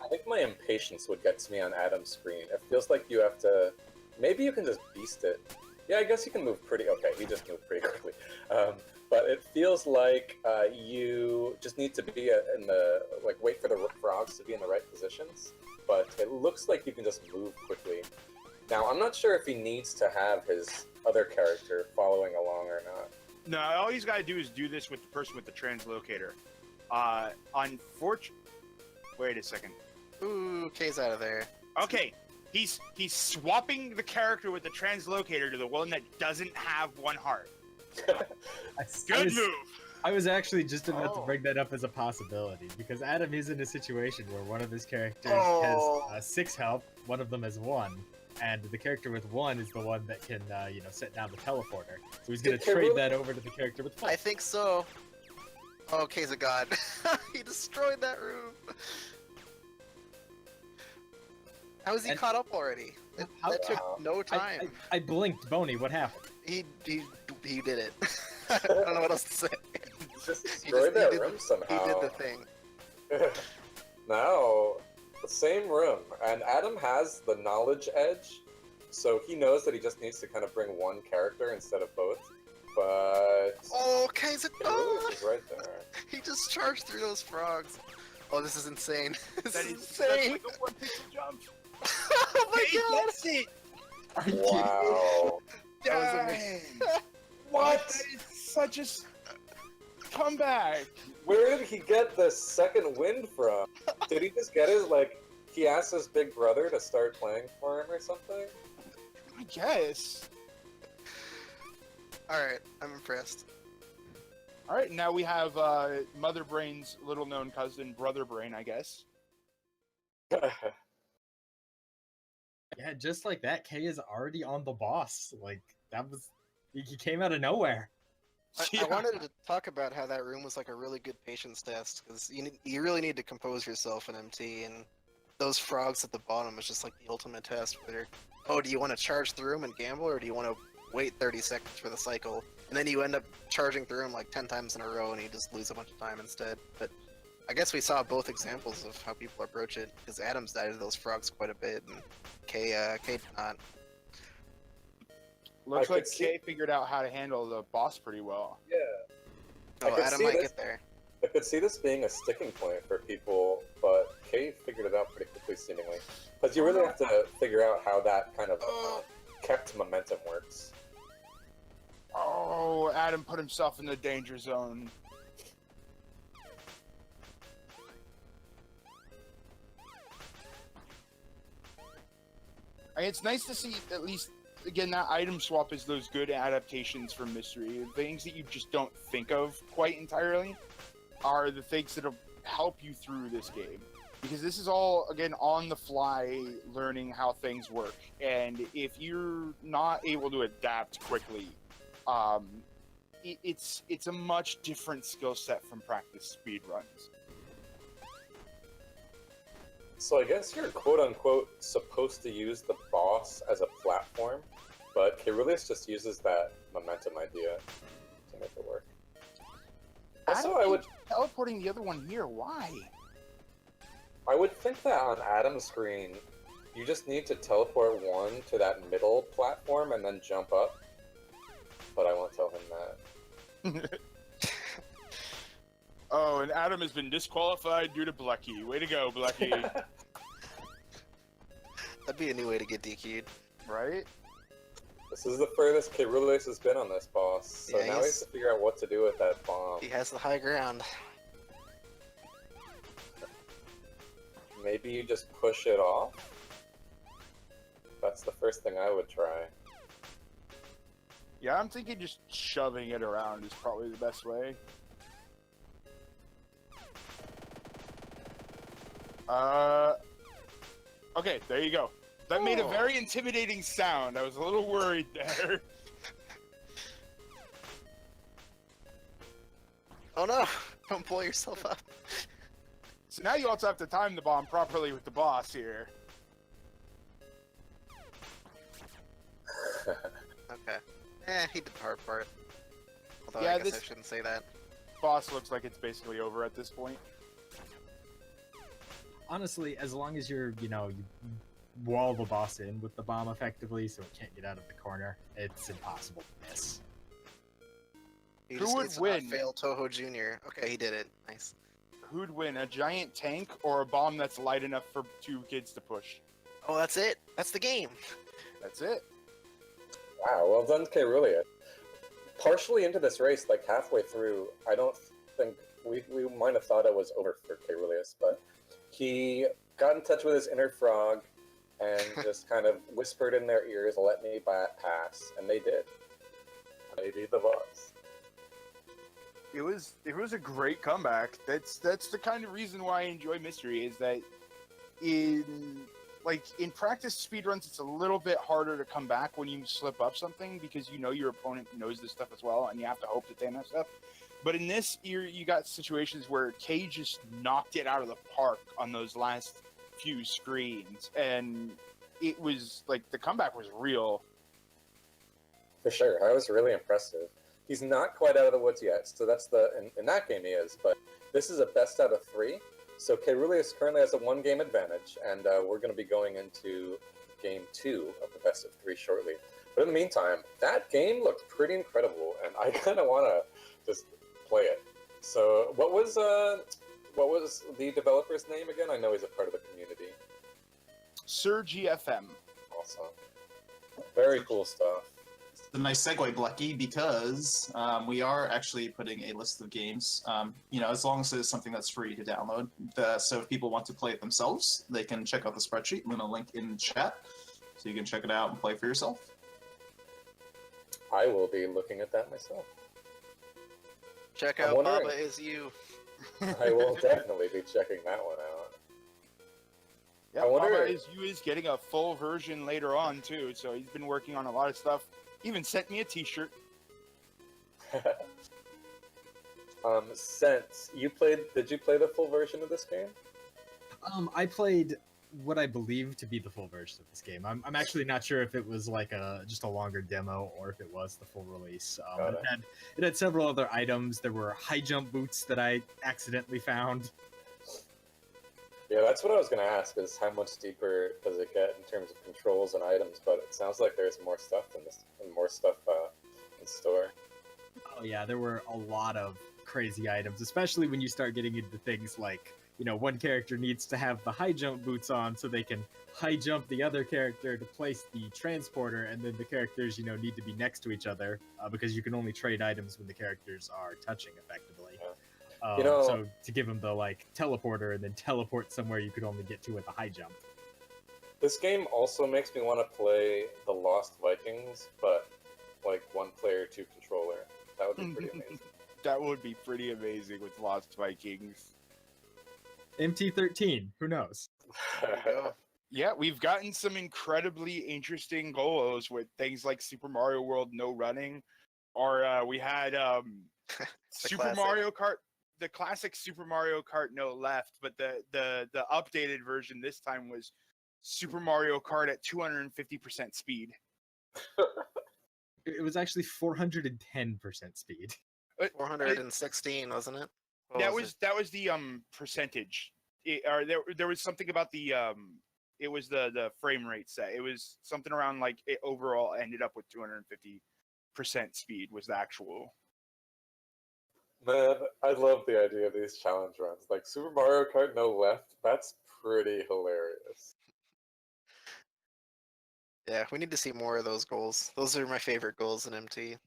[SPEAKER 12] I think my impatience would get to me on Adam's screen. It feels like you have to... Maybe you can just beast it. Yeah, I guess you can move pretty... Okay, he just moved pretty quickly. But it feels like you just need to be in the... Like, wait for the frogs to be in the right positions. But it looks like you can just move quickly. Now, I'm not sure if he needs to have his other character following along or not.
[SPEAKER 13] No, all he's got to do is do this with the person with the translocator. Unfortunately... Wait a second.
[SPEAKER 2] Ooh, K's out of there.
[SPEAKER 13] Okay, he's swapping the character with the translocator to the one that doesn't have one heart. Good move!
[SPEAKER 9] I was actually just about to bring that up as a possibility, because Adam is in a situation where one of his characters has 6 health, one of them has 1, and the character with 1 is the one that can, set down the teleporter. So he's going to trade that over to the character with 4.
[SPEAKER 2] I think so. Oh, K's a god. He destroyed that room. How is he caught up already? That took no time.
[SPEAKER 9] I blinked, Boney. What happened?
[SPEAKER 2] He did it. I don't know what else to say.
[SPEAKER 12] Just destroyed that room somehow.
[SPEAKER 2] He did the thing.
[SPEAKER 12] Now, the same room, and Adam has the knowledge edge, so he knows that he just needs to kind of bring one character instead of both. But
[SPEAKER 2] K's
[SPEAKER 12] right there.
[SPEAKER 2] He just charged through those frogs. Oh, this is insane. This is
[SPEAKER 13] insane.
[SPEAKER 2] insane.
[SPEAKER 13] Like a one-pixel jump.
[SPEAKER 2] Oh my god!
[SPEAKER 13] That's it.
[SPEAKER 12] Wow.
[SPEAKER 2] That was amazing.
[SPEAKER 13] What? That is such a comeback.
[SPEAKER 12] Where did he get the second wind from? Did he just get his, he asked his big brother to start playing for him or something?
[SPEAKER 13] I guess.
[SPEAKER 2] Alright, I'm impressed.
[SPEAKER 13] Alright, now we have Mother Brain's little known cousin, Brother Brain, I guess.
[SPEAKER 9] Yeah, just like that, K is already on the boss. He came out of nowhere.
[SPEAKER 2] I wanted to talk about how that room was like a really good patience test, because you really need to compose yourself in MT, and those frogs at the bottom is just like the ultimate test where, oh, do you want to charge through them and gamble, or do you want to wait 30 seconds for the cycle? And then you end up charging through them like 10 times in a row, and you just lose a bunch of time instead. But I guess we saw both examples of how people approach it, because Adams died to those frogs quite a bit, and K did not.
[SPEAKER 13] Looks like Kay figured out how to handle the boss pretty well.
[SPEAKER 12] Yeah.
[SPEAKER 2] Oh, Adam might get there.
[SPEAKER 12] I could see this being a sticking point for people, but Kay figured it out pretty quickly, seemingly. Because you really have to figure out how that kind of kept momentum works.
[SPEAKER 13] Oh, Adam put himself in the danger zone. It's nice to see, at least, again, that item swap is those good adaptations from Mystery. The things that you just don't think of quite entirely are the things that'll help you through this game. Because this is all, again, on the fly, learning how things work. And if you're not able to adapt quickly, it's a much different skill set from practice speedruns.
[SPEAKER 12] So I guess you're quote-unquote supposed to use the boss as a platform, but Caerulius just uses that momentum idea to make it work. Also, I would
[SPEAKER 13] teleporting the other one here. Why?
[SPEAKER 12] I would think that on Adam's screen, you just need to teleport one to that middle platform and then jump up. But I won't tell him that.
[SPEAKER 13] Oh, and Adam has been disqualified due to Blecky. Way to go, Blecky.
[SPEAKER 2] That'd be a new way to get DQ'd.
[SPEAKER 13] Right?
[SPEAKER 12] This is the furthest Caerulius has been on this boss, so
[SPEAKER 2] Yeah,
[SPEAKER 12] now he has to figure out what to do with that bomb.
[SPEAKER 2] He has the high ground.
[SPEAKER 12] Maybe you just push it off? That's the first thing I would try.
[SPEAKER 13] Yeah, I'm thinking just shoving it around is probably the best way. Okay, there you go. That made a very intimidating sound. I was a little worried there.
[SPEAKER 2] Oh no! Don't blow yourself up.
[SPEAKER 13] So now you also have to time the bomb properly with the boss here.
[SPEAKER 2] Okay. He did the hard part. Although
[SPEAKER 13] Yeah,
[SPEAKER 2] I guess I
[SPEAKER 13] this-
[SPEAKER 2] shouldn't say that.
[SPEAKER 13] Boss looks like it's basically over at this point.
[SPEAKER 9] Honestly, as long as you wall the boss in with the bomb effectively so it can't get out of the corner, it's impossible to miss.
[SPEAKER 2] He
[SPEAKER 13] Who
[SPEAKER 2] just
[SPEAKER 13] would
[SPEAKER 2] needs to
[SPEAKER 13] win?
[SPEAKER 2] not fail Toho Jr. Okay, he did it. Nice.
[SPEAKER 13] Who'd win, a giant tank or a bomb that's light enough for two kids to push?
[SPEAKER 2] Oh, that's it. That's the game.
[SPEAKER 13] That's it.
[SPEAKER 12] Wow, well done, Caerulius. Partially into this race, like halfway through, I don't think we might have thought it was over for Caerulius, but he got in touch with his inner frog and just kind of whispered in their ears, "Let me pass," and they did. They beat the boss.
[SPEAKER 13] It was a great comeback. That's the kind of reason why I enjoy Mystery, is that in practice speedruns it's a little bit harder to come back when you slip up something, because you know your opponent knows this stuff as well and you have to hope that they mess up. But in this, you got situations where Kay just knocked it out of the park on those last few screens, and it was like the comeback was real.
[SPEAKER 12] For sure, that was really impressive. He's not quite out of the woods yet, so that's in that game he is, but this is a best out of 3. So Caerulius currently has a 1-game advantage, and we're going to be going into game 2 of the best of 3 shortly. But in the meantime, that game looked pretty incredible, and I kind of want to just play it. So what was the developer's name again? I know he's a part of the community.
[SPEAKER 13] Sir GFM.
[SPEAKER 12] Awesome. Very cool stuff.
[SPEAKER 1] It's a nice segue, Blecky, because we are actually putting a list of games, as long as it's something that's free to download. So if people want to play it themselves, they can check out the spreadsheet. I'm going to link in the chat, so you can check it out and play for yourself.
[SPEAKER 12] I will be looking at that myself.
[SPEAKER 2] Check
[SPEAKER 12] I'm
[SPEAKER 2] out
[SPEAKER 12] wondering-
[SPEAKER 2] Baba Is You.
[SPEAKER 12] I will definitely be checking that one out.
[SPEAKER 13] Yeah,
[SPEAKER 12] I wonder-
[SPEAKER 13] Baba Is You is getting a full version later on too, so he's been working on a lot of stuff. Even sent me a t-shirt.
[SPEAKER 12] Since you played, did you play the full version of this game?
[SPEAKER 9] I played what I believe to be the full version of this game. I'm actually not sure if it was like just a longer demo or if it was the full release. It had several other items. There were high jump boots that I accidentally found.
[SPEAKER 12] Yeah, that's what I was going to ask, is how much deeper does it get in terms of controls and items, but it sounds like there's more stuff in this, and more stuff in store.
[SPEAKER 9] Oh yeah, there were a lot of crazy items, especially when you start getting into things like, you know, one character needs to have the high jump boots on so they can high jump the other character to place the transporter, and then the characters, you know, need to be next to each other because you can only trade items when the characters are touching effectively.
[SPEAKER 12] Yeah. You know,
[SPEAKER 9] so to give them the like teleporter and then teleport somewhere you could only get to with a high jump.
[SPEAKER 12] This game also makes me want to play the Lost Vikings, but like 1 player, 2 controller. That would be pretty amazing.
[SPEAKER 13] That would be pretty amazing with Lost Vikings.
[SPEAKER 9] MT13, who knows?
[SPEAKER 13] Yeah, we've gotten some incredibly interesting golos with things like Super Mario World no running, or we had Super
[SPEAKER 2] classic.
[SPEAKER 13] Mario Kart, the classic Super Mario Kart no left, but the updated version this time was Super Mario Kart at 250% speed.
[SPEAKER 9] It was actually 410% speed.
[SPEAKER 2] 416, wasn't it?
[SPEAKER 13] That was the percentage. There was something about the it was the frame rate set. It was something around like it overall ended up with 250% speed was the actual.
[SPEAKER 12] Man, I love the idea of these challenge runs. Like Super Mario Kart no left, that's pretty hilarious.
[SPEAKER 2] Yeah, we need to see more of those goals. Those are my favorite goals in MT.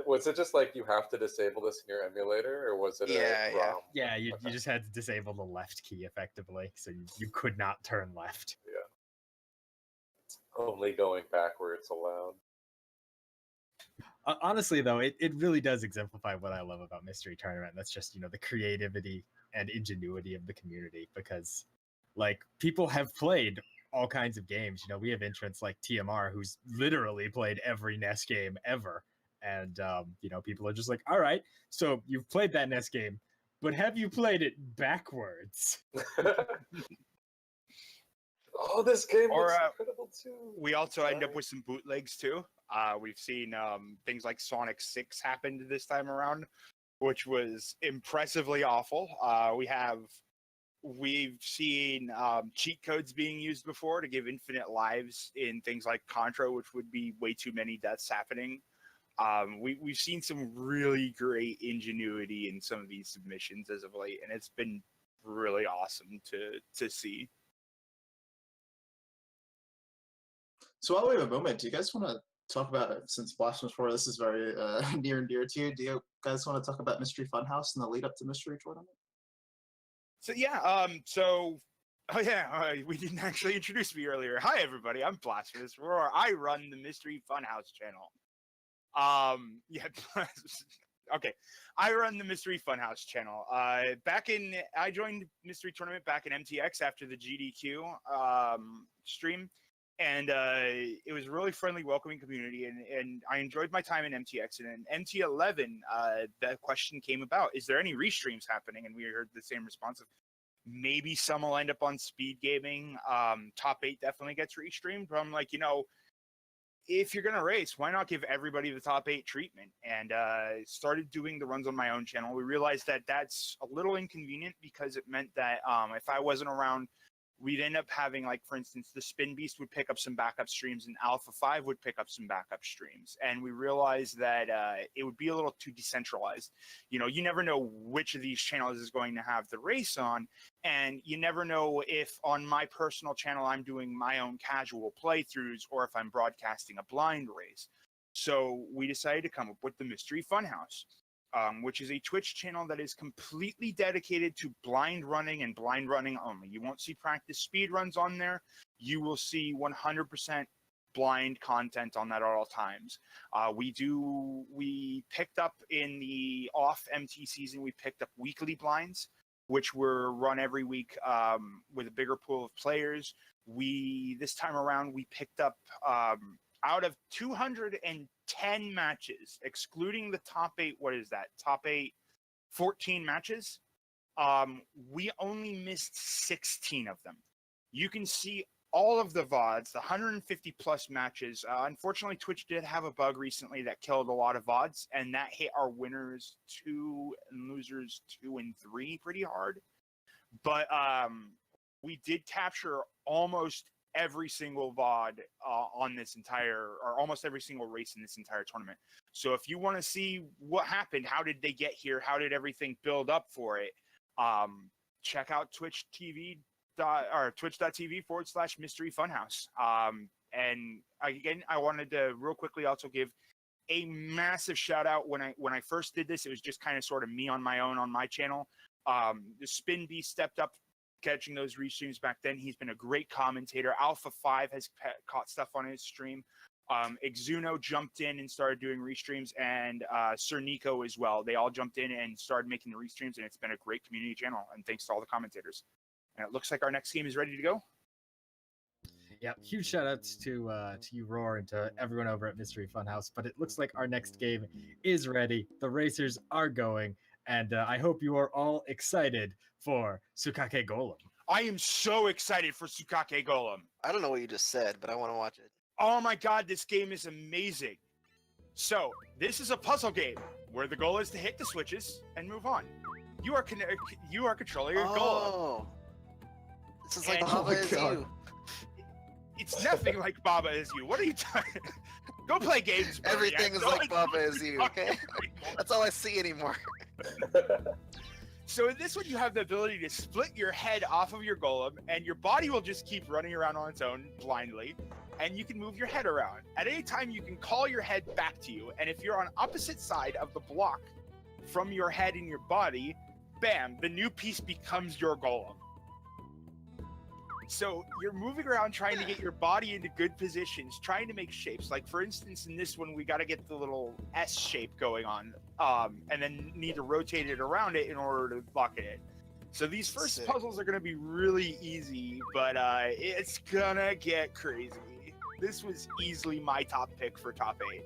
[SPEAKER 12] Was it just like you have to disable this in your emulator, or was it a ROM?
[SPEAKER 9] Yeah, you just had to disable the left key effectively, so you could not turn left.
[SPEAKER 12] Yeah. Only going backwards allowed.
[SPEAKER 9] Honestly, though, it really does exemplify what I love about Mystery Tournament. That's just, you know, the creativity and ingenuity of the community, because, like, people have played all kinds of games. You know, we have entrants like TMR, who's literally played every NES game ever. And, you know, people are just like, all right, so you've played that NES game, but have you played it backwards?
[SPEAKER 12] Oh, this game looks incredible too.
[SPEAKER 13] We also end up with some bootlegs too. We've seen things like Sonic 6 happen this time around, which was impressively awful. We've seen cheat codes being used before to give infinite lives in things like Contra, which would be way too many deaths happening. We've seen some really great ingenuity in some of these submissions as of late, and it's been really awesome to see.
[SPEAKER 1] So while we have a moment, do you guys want to talk about it? Since Blasphemous 4, this is very near and dear to you. Do you guys want to talk about Mystery Funhouse and the lead up to Mystery Tournament?
[SPEAKER 13] So yeah, we didn't actually introduce me earlier. Hi everybody, I'm Blasphemous 4. I run the Mystery Funhouse channel. Okay. I run the Mystery Funhouse channel. I joined Mystery Tournament back in MTX after the GDQ stream, and it was a really friendly, welcoming community, and I enjoyed my time in MTX. And in MT11, the question came about: is there any restreams happening? And we heard the same response of maybe some will end up on Speed Gaming. Top 8 definitely gets restreamed, but I'm like, you know, if you're going to race, why not give everybody the top 8 treatment? And started doing the runs on my own channel. We realized that that's a little inconvenient because it meant that if I wasn't around, we'd end up having, like, for instance, the Spin Beast would pick up some backup streams and Alpha 5 would pick up some backup streams. And we realized that it would be a little too decentralized. You know, you never know which of these channels is going to have the race on. And you never know if on my personal channel I'm doing my own casual playthroughs or if I'm broadcasting a blind race. So we decided to come up with the Mystery Funhouse, which is a Twitch channel that is completely dedicated to blind running and blind running only. You won't see practice speed runs on there. You will see 100% blind content on that at all times. We picked up in the off MT season, we picked up weekly blinds, which were run every week with a bigger pool of players. This time around, we picked up out of 210 10 matches, excluding the top 8, what is that? Top 8, 14 matches. We only missed 16 of them. You can see all of the VODs, the 150 plus matches. Unfortunately, Twitch did have a bug recently that killed a lot of VODs, and that hit our winners 2 and losers 2 and 3 pretty hard. But we did capture almost every single VOD on this entire, or almost every single race in this entire tournament. So if you want to see what happened, how did they get here, how did everything build up for it, check out twitch.tv /Mystery Funhouse. And again, I wanted to real quickly also give a massive shout out. When I first did this, it was just kind of sort of me on my own on my channel. The Spin Bee stepped up catching those restreams back then. He's been a great commentator. Alpha 5 has caught stuff on his stream. Exuno jumped in and started doing restreams, and Sirniko as well. They all jumped in and started making the restreams, and it's been a great community channel. And thanks to all the commentators. And it looks like our next game is ready to go.
[SPEAKER 9] Yeah, huge shout outs to you, Roar, and to everyone over at Mystery Funhouse. But it looks like our next game is ready. The racers are going, and I hope you are all excited for Tsukekae Golem.
[SPEAKER 13] I am so excited for Tsukekae Golem.
[SPEAKER 2] I don't know what you just said, but I want to watch it.
[SPEAKER 13] Oh my god, this game is amazing. So, this is a puzzle game where the goal is to hit the switches and move on. You are controlling your golem.
[SPEAKER 2] This is like
[SPEAKER 13] And-
[SPEAKER 2] Baba is you.
[SPEAKER 13] It's nothing like Baba is you. What are you talking? Go play games. Buddy.
[SPEAKER 2] Everything is like Baba is you, okay? That's all I see anymore.
[SPEAKER 13] So in this one, you have the ability to split your head off of your golem, and your body will just keep running around on its own blindly, and you can move your head around. At any time, you can call your head back to you, and if you're on opposite side of the block from your head and your body, bam, the new piece becomes your golem. So you're moving around trying to get your body into good positions, trying to make shapes. Like for instance, in this one, we got to get the little S shape going on, and then need to rotate it around it in order to lock it in. So these first
[SPEAKER 2] Sick.
[SPEAKER 13] puzzles are going to be really easy, but it's gonna get crazy. This was easily my top pick for top 8.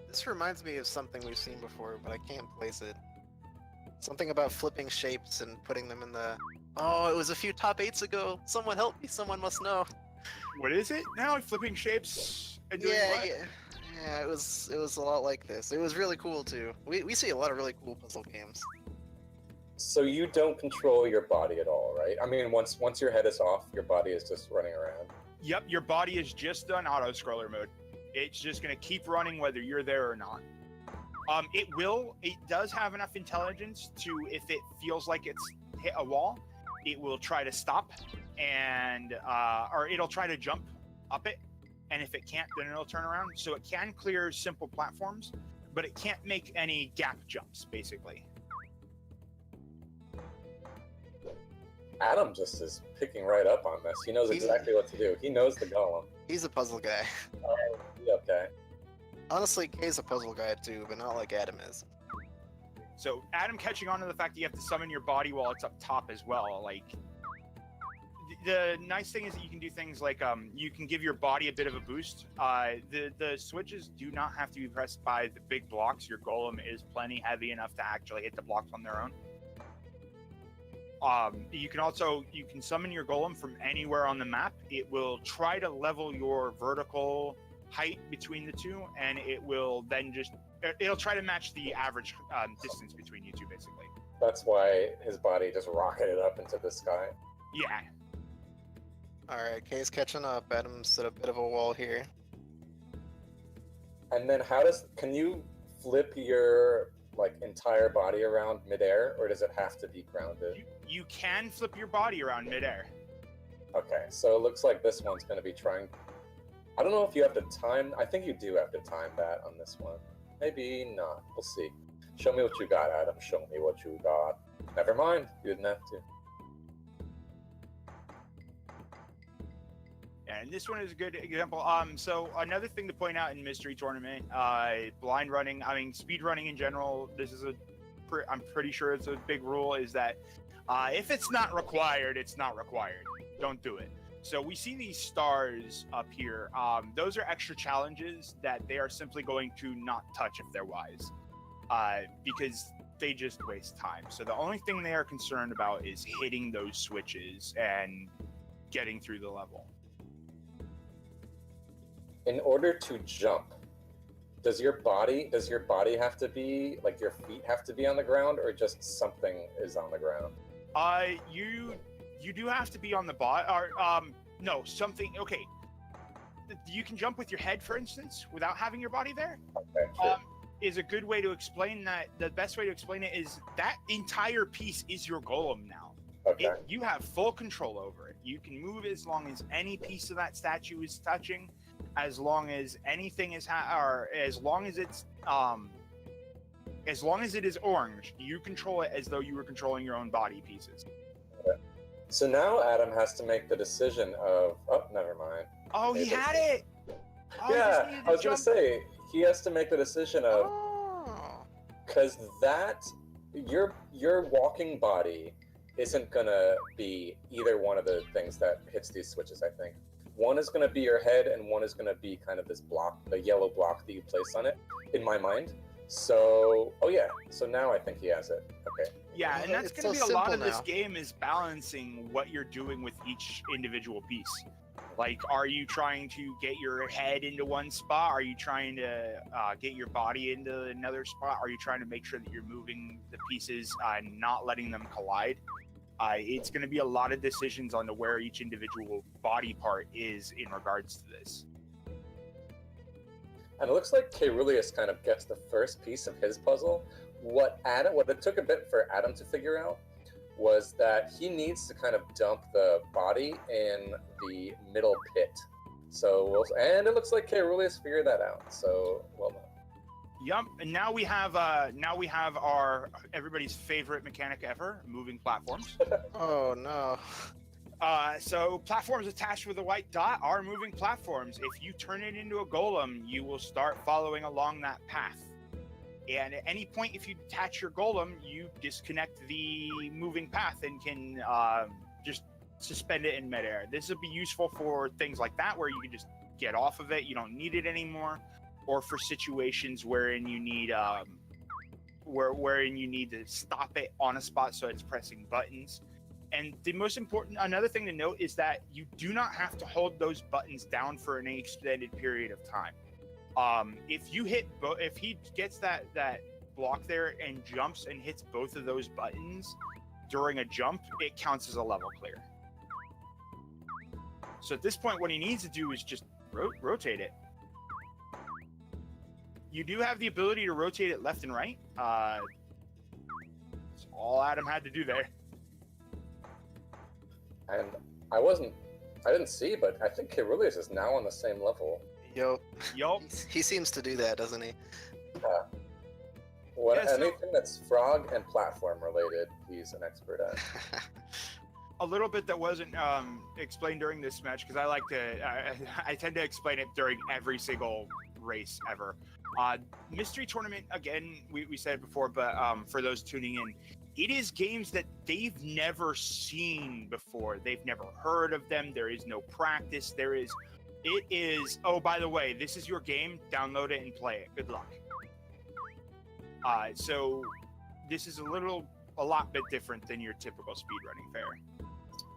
[SPEAKER 2] This reminds me of something we've seen before, but I can't place it. Something about flipping shapes and putting them in the... Oh, it was a few top 8s ago. Someone help me. Someone must know.
[SPEAKER 13] What is it now? Flipping shapes and doing
[SPEAKER 2] Yeah,
[SPEAKER 13] what?
[SPEAKER 2] yeah. It was a lot like this. It was really cool too. We see a lot of really cool puzzle games.
[SPEAKER 12] So you don't control your body at all, right? I mean, once your head is off, your body is just running around.
[SPEAKER 13] Yep, your body is just on auto scroller mode. It's just gonna keep running whether you're there or not. It does have enough intelligence to, if it feels like it's hit a wall, it will try to stop and, or it'll try to jump up it. And if it can't, then it'll turn around. So it can clear simple platforms, but it can't make any gap jumps, basically.
[SPEAKER 12] Adam just is picking right up on this. He knows exactly what to do. He knows the golem.
[SPEAKER 2] He's a puzzle guy.
[SPEAKER 12] Okay.
[SPEAKER 2] Honestly, Kay's a puzzle guy too, but not like Adam is.
[SPEAKER 13] So Adam catching on to the fact that you have to summon your body while it's up top as well. Like, the nice thing is that you can do things like you can give your body a bit of a boost. The switches do not have to be pressed by the big blocks. Your golem is plenty heavy enough to actually hit the blocks on their own. You can summon your golem from anywhere on the map. It will try to level your vertical height between the two, and it will then it'll try to match the average distance between you two, basically.
[SPEAKER 12] That's why his body just rocketed up into the sky.
[SPEAKER 13] Yeah.
[SPEAKER 2] Alright, Kay's catching up. Adam's at a bit of a wall here.
[SPEAKER 12] And then can you flip your entire body around midair, or does it have to be grounded?
[SPEAKER 13] You can flip your body around midair.
[SPEAKER 12] Okay, so it looks like this one's going to be trying... I don't know if you have to time... I think you do have to time that on this one. Maybe not. We'll see. Show me what you got, Adam. Show me what you got. Never mind. You didn't have to.
[SPEAKER 13] And this one is a good example. So another thing to point out in Mystery Tournament, blind running, speed running in general, this is I'm pretty sure it's a big rule, is that if it's not required, it's not required. Don't do it. So we see these stars up here. Those are extra challenges that they are simply going to not touch if they're wise, because they just waste time. So the only thing they are concerned about is hitting those switches and getting through the level.
[SPEAKER 12] In order to jump, does your body have to be, like, your feet have to be on the ground, or just something is on the ground?
[SPEAKER 13] You do have to be on the bot, or no, something. Okay, you can jump with your head, for instance, without having your body there.
[SPEAKER 12] Okay, sure.
[SPEAKER 13] Is a good way to explain that. The best way to explain it is that entire piece is your golem now.
[SPEAKER 12] Okay.
[SPEAKER 13] You have full control over it. You can move as long as any piece of that statue is touching, as long as anything is, or as long as it's as long as it is orange, you control it as though you were controlling your own body pieces.
[SPEAKER 12] Okay. So now Adam has to make the decision of. Oh, never mind.
[SPEAKER 13] Oh, he had it. Oh,
[SPEAKER 12] Yeah, I was gonna say he has to make the decision of, because that your walking body isn't gonna be either one of the things that hits these switches. I think one is gonna be your head, and one is gonna be kind of this block, the yellow block that you place on it. In my mind. So, oh yeah. So now I think he has it. Okay.
[SPEAKER 13] Yeah, and that's
[SPEAKER 2] It's
[SPEAKER 13] going to
[SPEAKER 2] so
[SPEAKER 13] be a lot
[SPEAKER 2] simple
[SPEAKER 13] of this
[SPEAKER 2] now.
[SPEAKER 13] game is balancing what you're doing with each individual piece. Like, are you trying to get your head into one spot? Are you trying to get your body into another spot? Are you trying to make sure that you're moving the pieces and not letting them collide? It's going to be a lot of decisions on where each individual body part is in regards to this.
[SPEAKER 12] And it looks like Caerulius kind of gets the first piece of his puzzle. What it took a bit for Adam to figure out was that he needs to kind of dump the body in the middle pit. So, and it looks like Caerulius figured that out. So, well done.
[SPEAKER 13] Yup, and now we have our everybody's favorite mechanic ever, moving platforms.
[SPEAKER 2] Oh no.
[SPEAKER 13] So platforms attached with a white dot are moving platforms. If you turn it into a golem, you will start following along that path. And at any point, if you detach your golem, you disconnect the moving path and can just suspend it in midair. This will be useful for things like that, where you can just get off of it, you don't need it anymore, or for situations wherein you need wherein you need to stop it on a spot so it's pressing buttons. And the most important, another thing to note is that you do not have to hold those buttons down for an extended period of time. If he gets that block there and jumps and hits both of those buttons during a jump, it counts as a level clear. So at this point, what he needs to do is just rotate it. You do have the ability to rotate it left and right. That's all Adam had to do there.
[SPEAKER 12] And I didn't see, but I think Caerulius is now on the same level.
[SPEAKER 2] Yup.
[SPEAKER 13] Yup.
[SPEAKER 2] He seems to do that, doesn't he?
[SPEAKER 12] Anything that's frog and platform related, he's an expert at.
[SPEAKER 13] A little bit that wasn't explained during this match, because I tend to explain it during every single race ever. Mystery Tournament, again, we said it before, but for those tuning in, it is games that they've never seen before. They've never heard of them. There is no practice. It is, oh, by the way, this is your game. Download it and play it. Good luck. So this is a lot bit different than your typical speedrunning fare.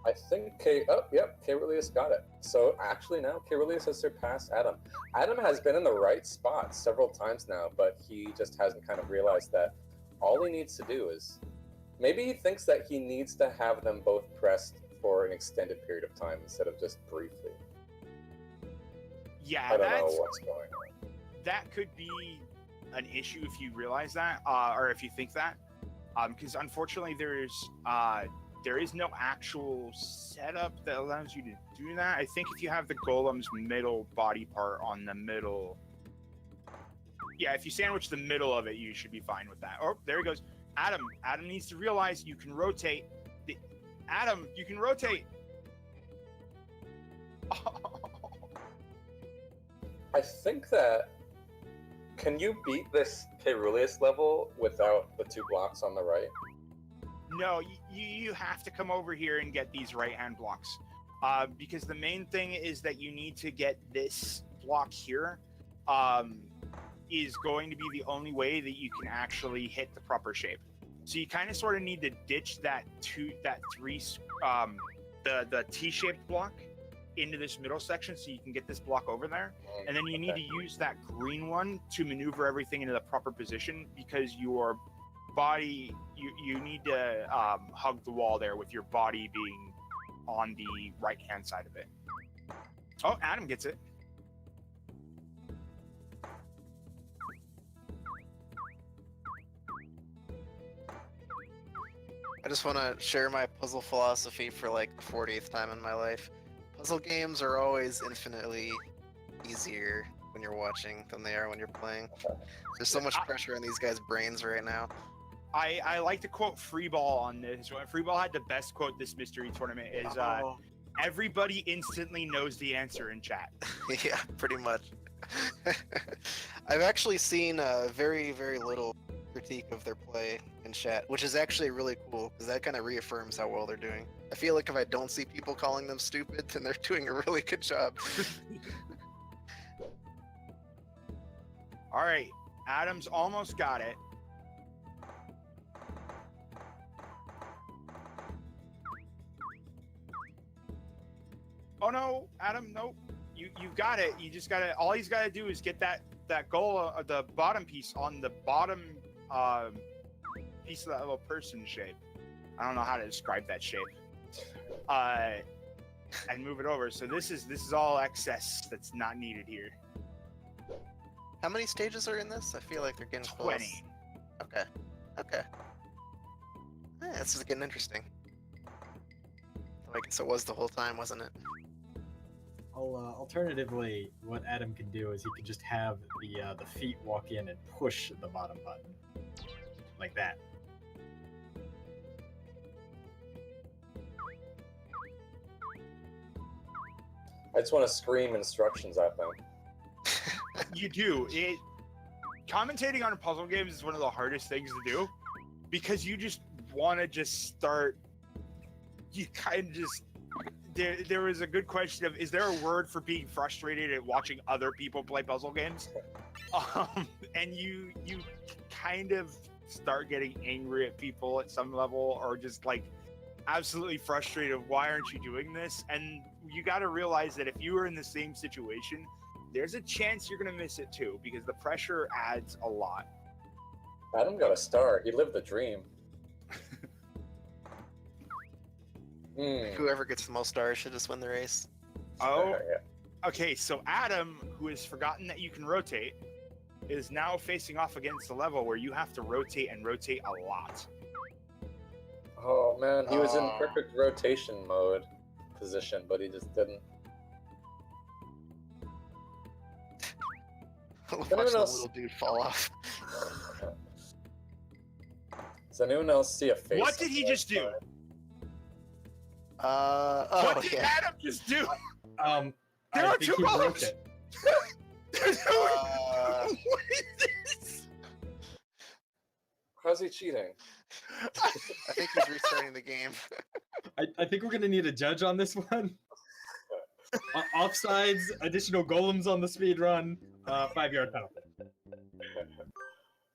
[SPEAKER 12] I think Caerulius got it. So actually now Caerulius has surpassed Adam. Adam has been in the right spot several times now, but he just hasn't kind of realized that all he needs to do is, maybe he thinks that he needs to have them both pressed for an extended period of time instead of just briefly.
[SPEAKER 13] Yeah,
[SPEAKER 12] I don't know what's going on.
[SPEAKER 13] That could be an issue if you realize that, or if you think that, because unfortunately there is no actual setup that allows you to do that. I think if you have the golem's middle body part on the middle, yeah, if you sandwich the middle of it, you should be fine with that. Oh, there he goes. Adam needs to realize you can rotate. Adam, you can rotate.
[SPEAKER 12] I think that, can you beat this Caerulius level without the 2 blocks on the right?
[SPEAKER 13] No, you have to come over here and get these right-hand blocks. because the main thing is that you need to get this block here. Is going to be the only way that you can actually hit the proper shape. So you kind of sort of need to ditch that the T-shaped block into this middle section so you can get this block over there. And then you need to use that green one to maneuver everything into the proper position, because your body, you need to hug the wall there with your body being on the right-hand side of it. Oh, Adam gets it.
[SPEAKER 2] I just want to share my puzzle philosophy for like the 40th time in my life. Puzzle games are always infinitely easier when you're watching than they are when you're playing. There's so much pressure on these guys' brains right now.
[SPEAKER 13] I like to quote Freeball on this. Freeball had the best quote this mystery tournament is everybody instantly knows the answer in chat.
[SPEAKER 2] Yeah, pretty much. I've actually seen very, very little critique of their play in chat, which is actually really cool because that kind of reaffirms how well they're doing. I feel like if I don't see people calling them stupid, then they're doing a really good job.
[SPEAKER 13] All right, Adam's almost got it. Oh no, Adam, nope. You've got it. You just gotta. All he's gotta do is get that goal, the bottom piece on the bottom piece of that little person shape. I don't know how to describe that shape. And move it over. So this is all excess that's not needed here.
[SPEAKER 2] How many stages are in this? I feel like they're getting
[SPEAKER 13] 20.
[SPEAKER 2] close. Okay. Okay. This is getting interesting. I guess it was the whole time, wasn't it?
[SPEAKER 9] Alternatively, what Adam can do is he can just have the feet walk in and push the bottom button, like that.
[SPEAKER 12] I just want to scream instructions at them.
[SPEAKER 13] You do. Commentating on puzzle games is one of the hardest things to do, because you just want to just start. You kind of just. There was a good question of, is there a word for being frustrated at watching other people play puzzle games? And you kind of start getting angry at people at some level, or just like absolutely frustrated. Why aren't you doing this? And you got to realize that if you were in the same situation, there's a chance you're going to miss it too, because the pressure adds a lot.
[SPEAKER 12] Adam got a star. He lived the dream.
[SPEAKER 2] Whoever gets the most stars should just win the race.
[SPEAKER 13] Oh, okay. So Adam, who has forgotten that you can rotate, is now facing off against the level where you have to rotate and rotate a lot.
[SPEAKER 12] Oh man, he was in perfect rotation mode position, but he just didn't.
[SPEAKER 2] Watch the little dude fall off.
[SPEAKER 12] Does anyone else see a face?
[SPEAKER 13] What did he just do?
[SPEAKER 2] What
[SPEAKER 13] did Adam just do?
[SPEAKER 9] There
[SPEAKER 13] are two goals.
[SPEAKER 2] What
[SPEAKER 13] is this?
[SPEAKER 12] How's he cheating?
[SPEAKER 2] I think he's restarting the game.
[SPEAKER 9] I think we're gonna need a judge on this one. Offsides, additional golems on the speed run, 5-yard penalty.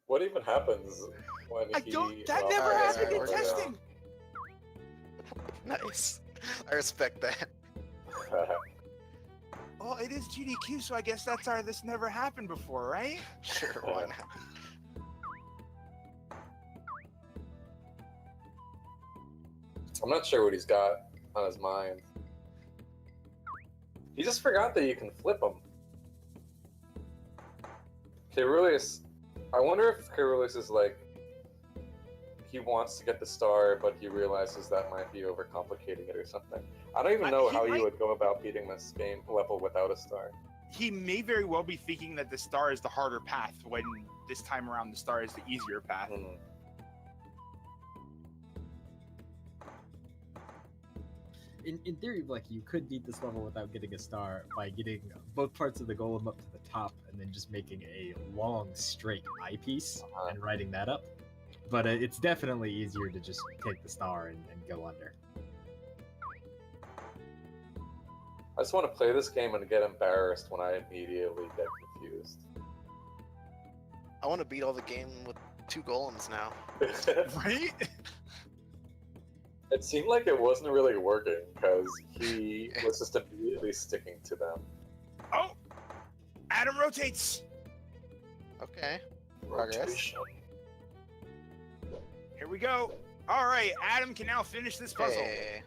[SPEAKER 12] What even happens when
[SPEAKER 13] That never happened in testing.
[SPEAKER 2] Nice. I respect that.
[SPEAKER 13] Well, it is GDQ, so I guess that's our this never happened before, right?
[SPEAKER 2] Sure, why not?
[SPEAKER 12] I'm not sure what he's got on his mind. He just forgot that you can flip him. Caerulius, I wonder if Caerulius is like, he wants to get the star, but he realizes that might be overcomplicating it or something. I don't even know how you would go about beating this game level without a star.
[SPEAKER 13] He may very well be thinking that the star is the harder path, when this time around the star is the easier path.
[SPEAKER 9] In theory, like, you could beat this level without getting a star by getting both parts of the golem up to the top and then just making a long, straight eyepiece and riding that up. But it's definitely easier to just take the star and go under.
[SPEAKER 12] I just want to play this game and get embarrassed when I immediately get confused.
[SPEAKER 2] I want to beat all the game with 2 golems now.
[SPEAKER 13] Right?
[SPEAKER 12] It seemed like it wasn't really working because he was just immediately sticking to them.
[SPEAKER 13] Oh! Adam rotates!
[SPEAKER 2] Okay. Progress.
[SPEAKER 12] Rotation.
[SPEAKER 13] Here we go. All right, Adam can now finish this puzzle.
[SPEAKER 2] Hey.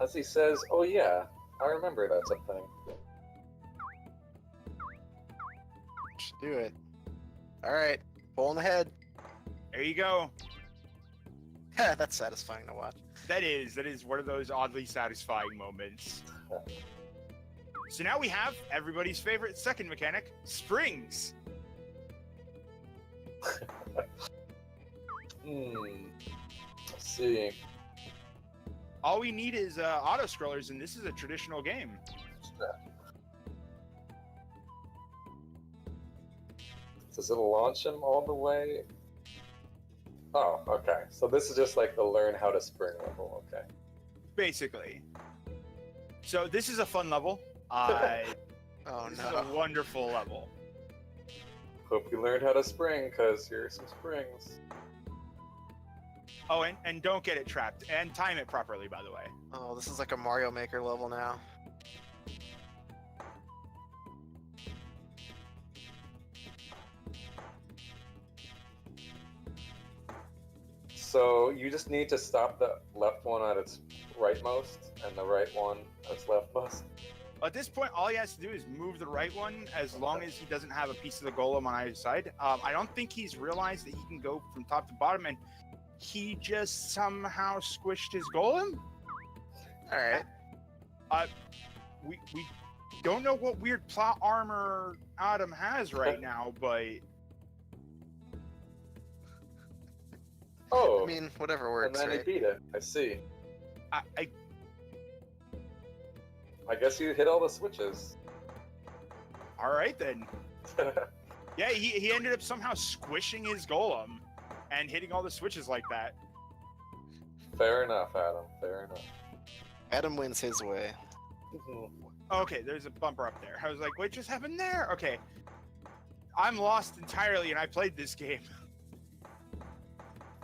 [SPEAKER 12] As he says, oh yeah, I remember that's a thing.
[SPEAKER 2] Should do it. All right. Pull in the head.
[SPEAKER 13] There you go.
[SPEAKER 2] That's satisfying to watch.
[SPEAKER 13] That is one of those oddly satisfying moments. So now we have everybody's favorite second mechanic, springs.
[SPEAKER 12] Let's see.
[SPEAKER 13] All we need is auto scrollers, and this is a traditional game.
[SPEAKER 12] Does it launch him all the way? Oh, okay. So this is just like the learn how to spring level, okay.
[SPEAKER 13] Basically. So this is a fun level.
[SPEAKER 2] Oh
[SPEAKER 13] This
[SPEAKER 2] no.
[SPEAKER 13] is a wonderful level.
[SPEAKER 12] Hope you learned how to spring, because here's some springs.
[SPEAKER 13] Oh, and don't get it trapped. And time it properly, by the way.
[SPEAKER 2] Oh, this is like a Mario Maker level now.
[SPEAKER 12] So you just need to stop the left one at its rightmost, and the right one at its leftmost.
[SPEAKER 13] At this point, all he has to do is move the right one as long as he doesn't have a piece of the golem on either side. I don't think he's realized that he can go from top to bottom, and he just somehow squished his golem.
[SPEAKER 2] All right.
[SPEAKER 13] We don't know what weird plot armor Adam has right now, but
[SPEAKER 12] Oh,
[SPEAKER 2] I mean, whatever
[SPEAKER 12] and
[SPEAKER 2] works,
[SPEAKER 12] then
[SPEAKER 2] right?
[SPEAKER 12] he beat it. I see.
[SPEAKER 13] I
[SPEAKER 12] guess you hit all the switches.
[SPEAKER 13] all right then. Yeah, he ended up somehow squishing his golem and hitting all the switches like that.
[SPEAKER 12] Fair enough, Adam. Fair enough.
[SPEAKER 2] Adam wins his way.
[SPEAKER 13] Okay, there's a bumper up there. I was like, what just happened there? Okay. I'm lost entirely, and I played this game.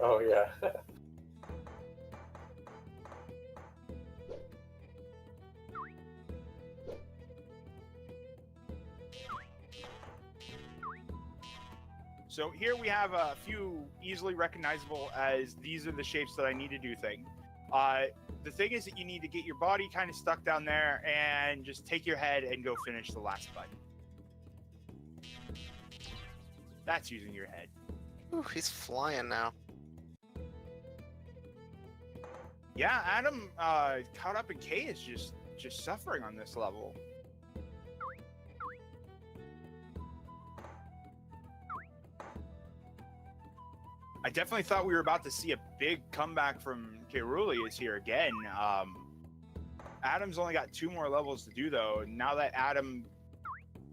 [SPEAKER 12] Oh, yeah.
[SPEAKER 13] So here we have a few easily recognizable as these are the shapes that I need to do thing. The thing is that you need to get your body kind of stuck down there and just take your head and go finish the last button. That's using your head.
[SPEAKER 2] Ooh, he's flying now.
[SPEAKER 13] Yeah, Adam caught up in K is just suffering on this level. I definitely thought we were about to see a big comeback from Caerulius here again. Adam's only got 2 more levels to do though. Now that Adam,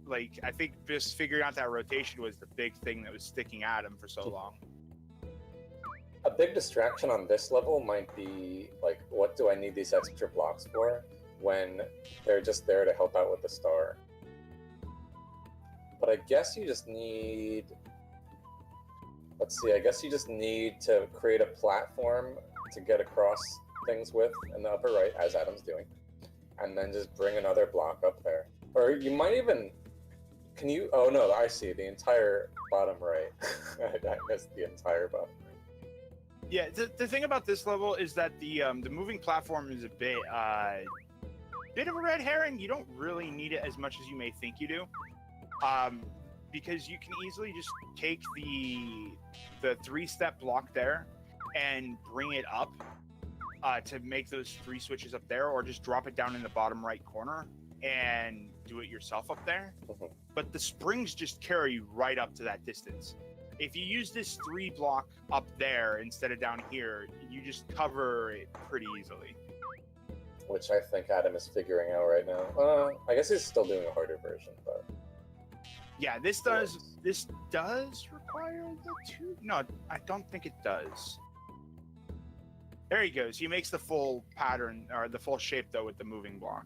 [SPEAKER 13] like, I think just figuring out that rotation was the big thing that was sticking Adam for so long.
[SPEAKER 12] A big distraction on this level might be, like, what do I need these extra blocks for when they're just there to help out with the star? But I guess you just need... Let's see, I guess you just need to create a platform to get across things with in the upper right, as Adam's doing, and then just bring another block up there. Or you might even... Can you... Oh no, I see, the entire bottom right. I missed the entire bottom right.
[SPEAKER 13] Yeah, the thing about this level is that the moving platform is a bit of a red herring. You don't really need it as much as you may think you do, because you can easily just take the 3-step block there and bring it up to make those 3 switches up there, or just drop it down in the bottom right corner and do it yourself up there. But the springs just carry you right up to that distance. If you use this 3 block up there instead of down here, you just cover it pretty easily.
[SPEAKER 12] Which I think Adam is figuring out right now. I guess he's still doing a harder version, but...
[SPEAKER 13] Yeah, this does require the 2... No, I don't think it does. There he goes. He makes the full pattern, or the full shape, though, with the moving block.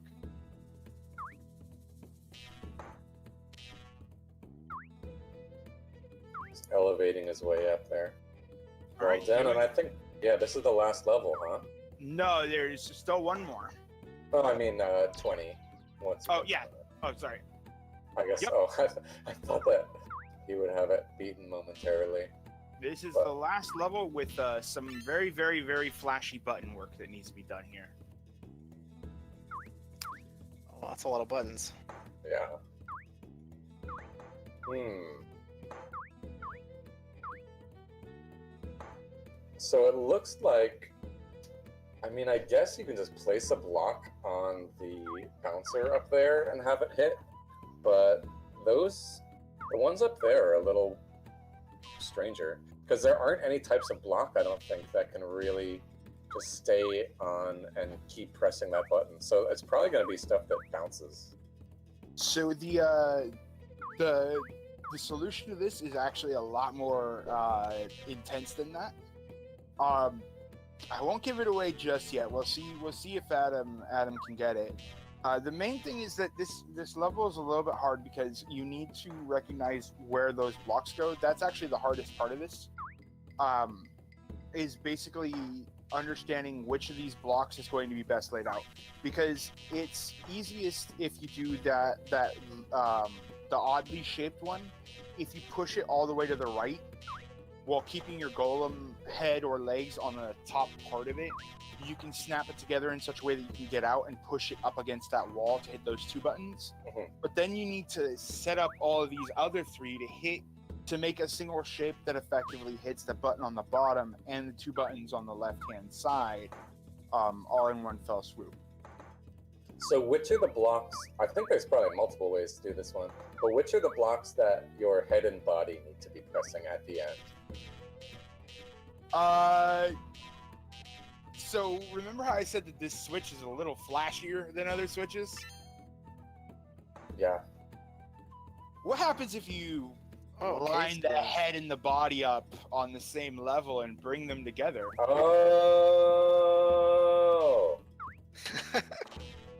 [SPEAKER 12] He's elevating his way up there.
[SPEAKER 13] All right,
[SPEAKER 12] Well done, and I think, yeah, this is the last level, huh?
[SPEAKER 13] No, there's still one more.
[SPEAKER 12] Oh, I mean, 20. Once
[SPEAKER 13] Oh, yeah. Oh, sorry.
[SPEAKER 12] I guess
[SPEAKER 13] Yep.
[SPEAKER 12] so. I thought that he would have it beaten momentarily.
[SPEAKER 13] This is the last level with some very, very, very flashy button work that needs to be done here.
[SPEAKER 2] Oh, that's a lot of buttons.
[SPEAKER 12] Yeah. So it looks like, I mean, I guess you can just place a block on the bouncer up there and have it hit, but the ones up there are a little stranger, because there aren't any types of block, I don't think, that can really just stay on and keep pressing that button. So it's probably going to be stuff that bounces.
[SPEAKER 13] So the solution to this is actually a lot more intense than that. I won't give it away just yet. We'll see if Adam can get it. The main thing is that this level is a little bit hard because you need to recognize where those blocks go. That's actually the hardest part of this. Is basically understanding which of these blocks is going to be best laid out, because it's easiest if you do the oddly shaped one. If you push it all the way to the right while keeping your golem head or legs on the top part of it, you can snap it together in such a way that you can get out and push it up against that wall to hit those two buttons. But then you need to set up all of these other three to make a single shape that effectively hits the button on the bottom and the two buttons on the left-hand side, all in one fell swoop.
[SPEAKER 12] So which are the blocks, I think there's probably multiple ways to do this one, but which are the blocks that your head and body need to be pressing at the end?
[SPEAKER 13] So remember how I said that this switch is a little flashier than other switches?
[SPEAKER 12] Yeah.
[SPEAKER 13] What happens if you line the head and the body up on the same level and bring them together?
[SPEAKER 12] Oh.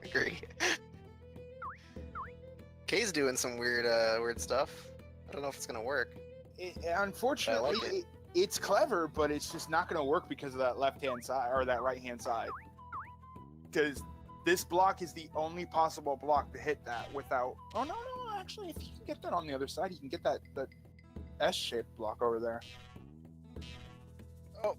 [SPEAKER 2] Agree. Kay's doing some weird stuff. I don't know if it's gonna work.
[SPEAKER 13] Unfortunately, it's clever, but it's just not gonna work because of that left-hand side or that right-hand side. Because this block is the only possible block to hit that without. Oh no! Actually, if you can get that on the other side, you can get that S-shaped block over there. Oh.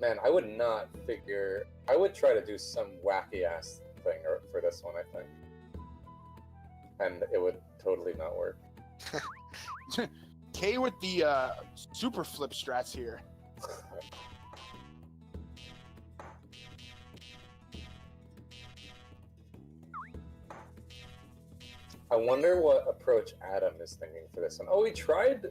[SPEAKER 12] Man, I would not figure. I would try to do some wacky ass thing for this one, I think, and it would totally not work.
[SPEAKER 13] K with the super flip strats here.
[SPEAKER 12] I wonder what approach Adam is thinking for this one. Oh, he tried.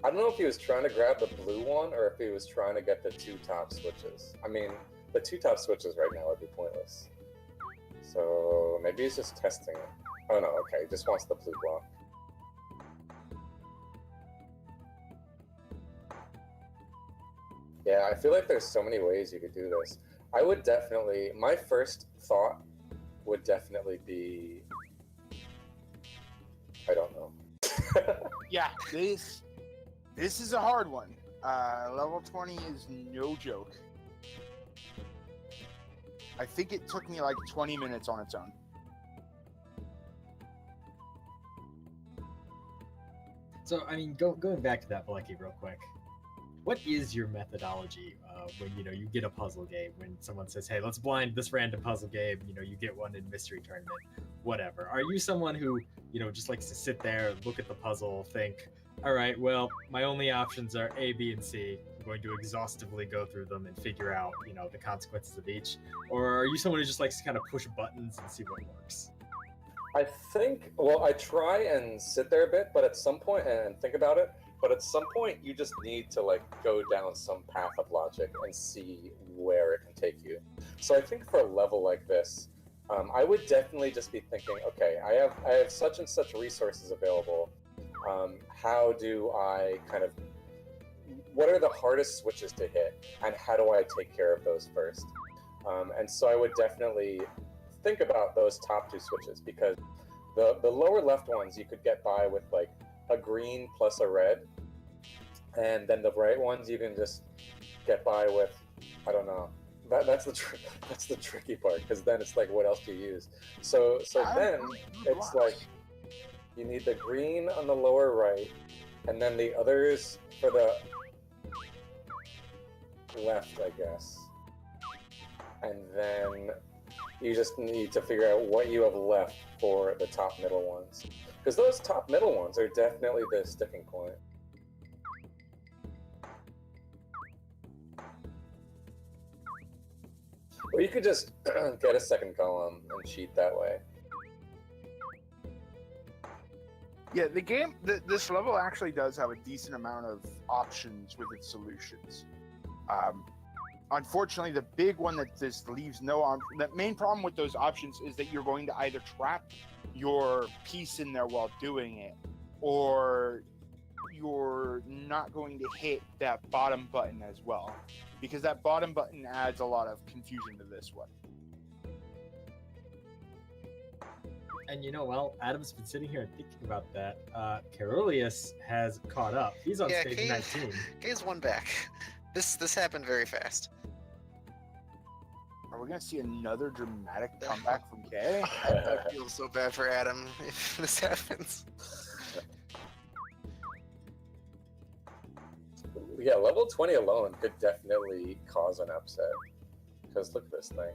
[SPEAKER 12] I don't know if he was trying to grab the blue one or if he was trying to get the two top switches. I mean, the two top switches right now would be pointless. So maybe he's just testing it. Oh no, okay, he just wants the blue block. Yeah, I feel like there's so many ways you could do this. I would definitely, my first thought would definitely be, I don't know.
[SPEAKER 13] Yeah, this is a hard one. Level 20 is no joke. I think it took me like 20 minutes on its own.
[SPEAKER 9] So, I mean, going back to that, Blecky, real quick. What is your methodology when, you get a puzzle game, when someone says, hey, let's blind this random puzzle game, you get one in Mystery Tournament, whatever. Are you someone who, just likes to sit there, look at the puzzle, think, all right, well, my only options are A, B, and C. I'm going to exhaustively go through them and figure out, the consequences of each? Or are you someone who just likes to kind of push buttons and see what works?
[SPEAKER 12] I think, well, I try and sit there a bit, but at some point, and think about it, but at some point you just need to go down some path of logic and see where it can take you. So I think for a level like this, I would definitely just be thinking, okay, I have such and such resources available. how do I what are the hardest switches to hit, and how do I take care of those first? And so I would definitely think about those top two switches, because the lower left ones you could get by with like a green plus a red, and then the right ones you can just get by with, I don't know. That's the tricky part, because then it's like, what else do you use? So then it's like you need the green on the lower right, and then the others for the left, I guess. And then you just need to figure out what you have left for the top middle ones, because those top middle ones are definitely the sticking point. Or you could just get a second column and cheat that way.
[SPEAKER 13] Yeah, the game, this level actually does have a decent amount of options with its solutions. Unfortunately, the big one that just leaves no the main problem with those options is that you're going to either trap your piece in there while doing it, or you're not going to hit that bottom button as well, because that bottom button adds a lot of confusion to this one.
[SPEAKER 9] And well, Adam's been sitting here and thinking about that. Caerulius has caught up. He's on stage 19.
[SPEAKER 2] Kae's one back. This happened very fast.
[SPEAKER 13] Are we going to see another dramatic comeback from Kae?
[SPEAKER 2] I feel so bad for Adam if this happens.
[SPEAKER 12] Yeah, level 20 alone could definitely cause an upset. Because look at this thing.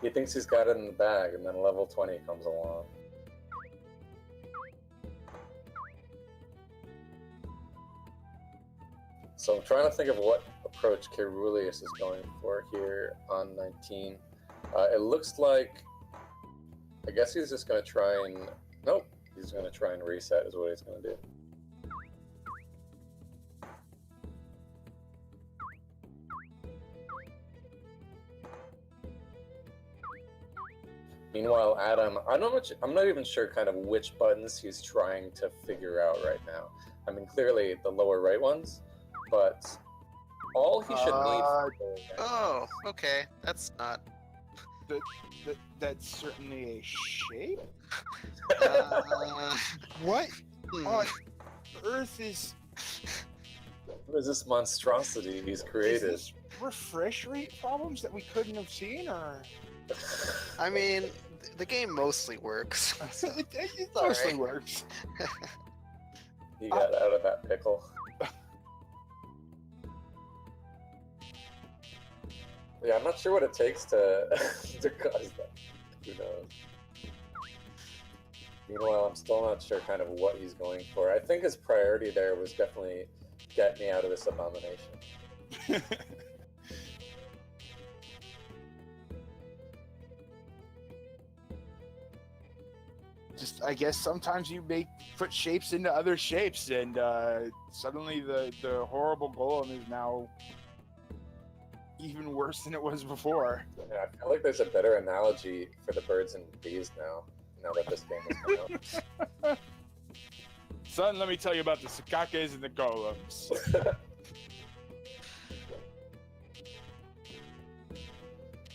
[SPEAKER 12] He thinks he's got it in the bag, and then level 20 comes along. So I'm trying to think of what approach Caerulius is going for here on 19. It looks like, I guess he's just going to try and, nope, he's going to try and reset is what he's going to do. Meanwhile, Adam, I'm not even sure kind of which buttons he's trying to figure out right now. I mean, clearly the lower right ones, but all he should need.
[SPEAKER 2] Oh, okay. That's not.
[SPEAKER 13] That's certainly a shape. What on earth is?
[SPEAKER 12] What is this monstrosity he's created?
[SPEAKER 13] Is this refresh rate problems that we couldn't have seen, or?
[SPEAKER 2] I mean, the game mostly works. So
[SPEAKER 13] it mostly works.
[SPEAKER 12] He got out of that pickle. Yeah, I'm not sure what it takes to cause that. Who knows? Meanwhile, I'm still not sure kind of what he's going for. I think his priority there was definitely get me out of this abomination.
[SPEAKER 13] Just, I guess sometimes you put shapes into other shapes, and suddenly the horrible golem is now even worse than it was before.
[SPEAKER 12] Yeah, I feel like there's a better analogy for the birds and bees now that this game has come out.
[SPEAKER 13] Son, let me tell you about the Tsukekaes and the golems.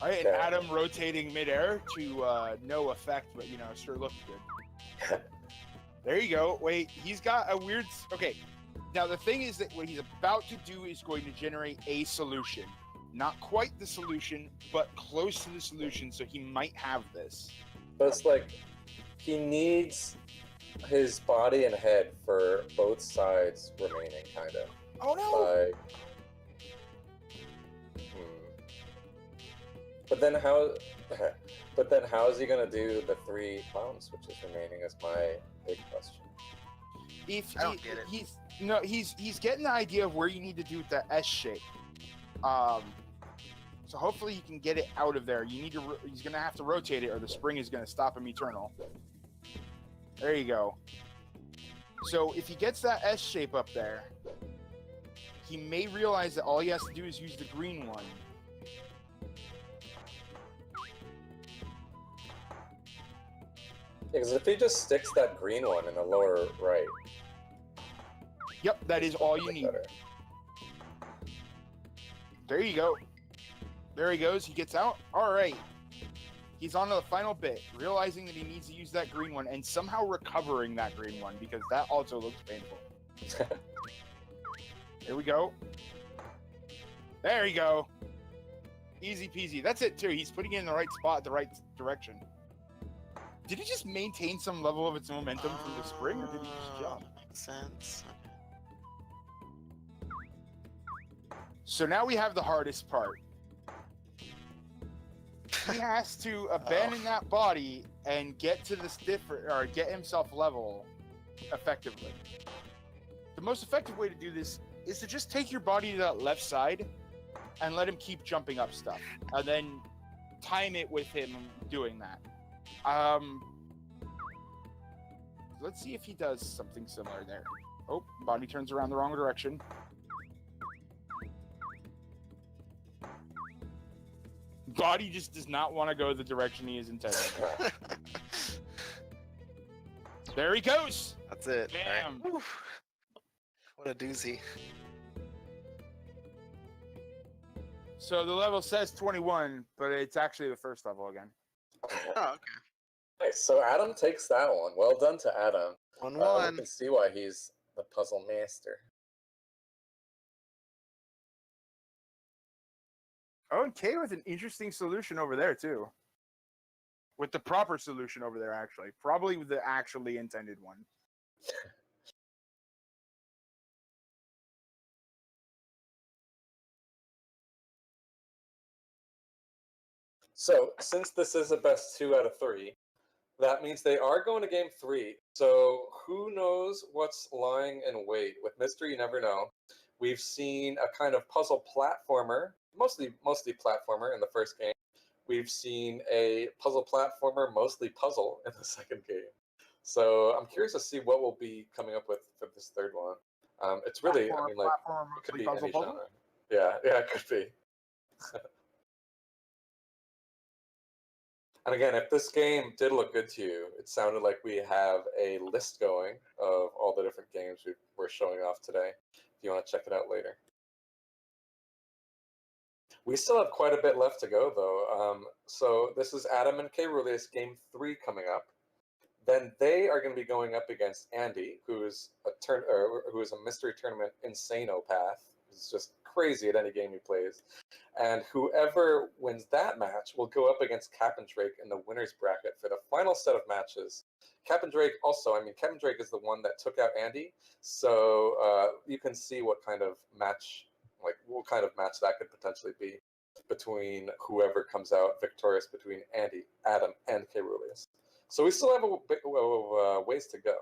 [SPEAKER 13] All right, and Adam rotating midair to no effect, but sure looked good. There you go. Wait, he's got a weird. Okay, now the thing is that what he's about to do is going to generate a solution. Not quite the solution, but close to the solution, so he might have this.
[SPEAKER 12] But it's like he needs his body and head for both sides remaining, kind of.
[SPEAKER 13] Oh no!
[SPEAKER 12] But then how is he gonna do the 3 palm switches remaining? Is my big question.
[SPEAKER 2] I don't get it.
[SPEAKER 13] He's getting the idea of where you need to do the S shape. So hopefully he can get it out of there. He's gonna have to rotate it, or the spring is gonna stop him eternal. There you go. So if he gets that S shape up there, he may realize that all he has to do is use the green one.
[SPEAKER 12] Because if he just sticks that green one in the lower right.
[SPEAKER 13] Yep, that is all you need.
[SPEAKER 12] Better.
[SPEAKER 13] There you go. There he goes. He gets out. All right. He's on to the final bit, realizing that he needs to use that green one and somehow recovering that green one because that also looks painful. Here we go. There you go. Easy peasy. That's it, too. He's putting it in the right spot, the right direction. Did he just maintain some level of its momentum from the spring, or did he just jump?
[SPEAKER 2] Makes sense.
[SPEAKER 13] So now we have the hardest part. He has to abandon that body and get to the stiffer, or get himself level effectively. The most effective way to do this is to just take your body to that left side and let him keep jumping up stuff, and then time it with him doing that. Let's see if he does something similar there. Oh, body turns around the wrong direction. Body just does not want to go the direction he is intended. There he goes!
[SPEAKER 2] That's it.
[SPEAKER 13] Bam!
[SPEAKER 2] Right. What a doozy.
[SPEAKER 13] So the level says 21, but it's actually the first level again.
[SPEAKER 2] Oh, okay.
[SPEAKER 12] Nice. So Adam takes that one. Well done to Adam.
[SPEAKER 2] 1-1.
[SPEAKER 12] We can see why he's the puzzle master.
[SPEAKER 13] Oh, and K with an interesting solution over there, too. With the proper solution over there, actually. Probably the actually intended one.
[SPEAKER 12] So, since this is a best 2 out of 3, that means they are going to game 3. So, who knows what's lying in wait? With Mystery, you never know. We've seen a kind of puzzle platformer, mostly platformer in the first game. We've seen a puzzle platformer, mostly puzzle, in the second game. So, I'm curious to see what we'll be coming up with for this third one. It's really, I mean, like, it could be any genre. Yeah, it could be. And again, if this game did look good to you, it sounded like we have a list going of all the different games we're showing off today, if you want to check it out later. We still have quite a bit left to go, though. So this is Adam and Caerulius game 3 coming up. Then they are going to be going up against Andy, who's a mystery tournament insano path. He's just crazy at any game he plays. And whoever wins that match will go up against Capndrake in the winner's bracket for the final set of matches. Capndrake Capndrake is the one that took out Andy, so you can see what kind of match that could potentially be between whoever comes out victorious between Andy, Adam, and Caerulius. So we still have a bit of ways to go.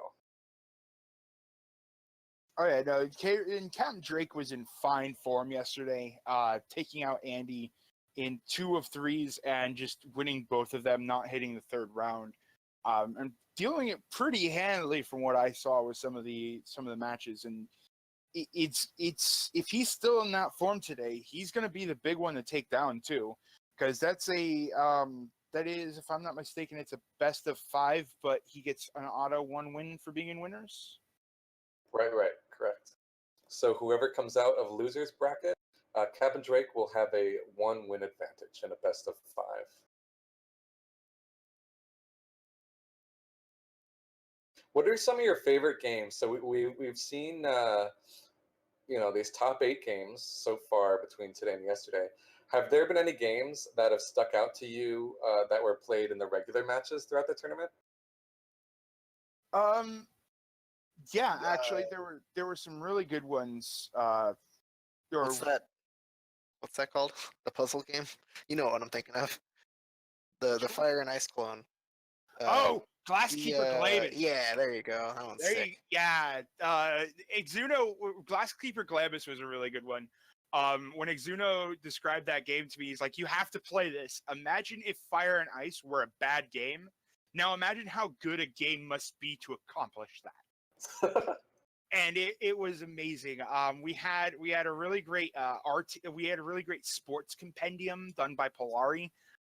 [SPEAKER 13] Oh yeah, no. Capndrake was in fine form yesterday, taking out Andy in 2 of 3s and just winning both of them, not hitting the third round, and dealing it pretty handily from what I saw with some of the matches. And it's if he's still in that form today, he's going to be the big one to take down too, because that's that is, if I'm not mistaken, it's a best of 5, but he gets an auto 1 win for being in winners.
[SPEAKER 12] Right, correct. So whoever comes out of loser's bracket, Capndrake will have a 1 win advantage in a best of 5. What are some of your favorite games? So we've seen these top 8 games so far between today and yesterday. Have there been any games that have stuck out to you that were played in the regular matches throughout the tournament?
[SPEAKER 13] Yeah, actually, there were some really good ones.
[SPEAKER 2] What's that? What's that called? The puzzle game? You know what I'm thinking of. The Fire and Ice clone.
[SPEAKER 13] Glasskeeper Glamis.
[SPEAKER 2] Yeah, there you go. That one's sick.
[SPEAKER 13] Exuno Glasskeeper Glamis was a really good one. When Exuno described that game to me, he's like, "You have to play this. Imagine if Fire and Ice were a bad game. Now imagine how good a game must be to accomplish that." And it was amazing. We had a really great sports compendium done by Polari,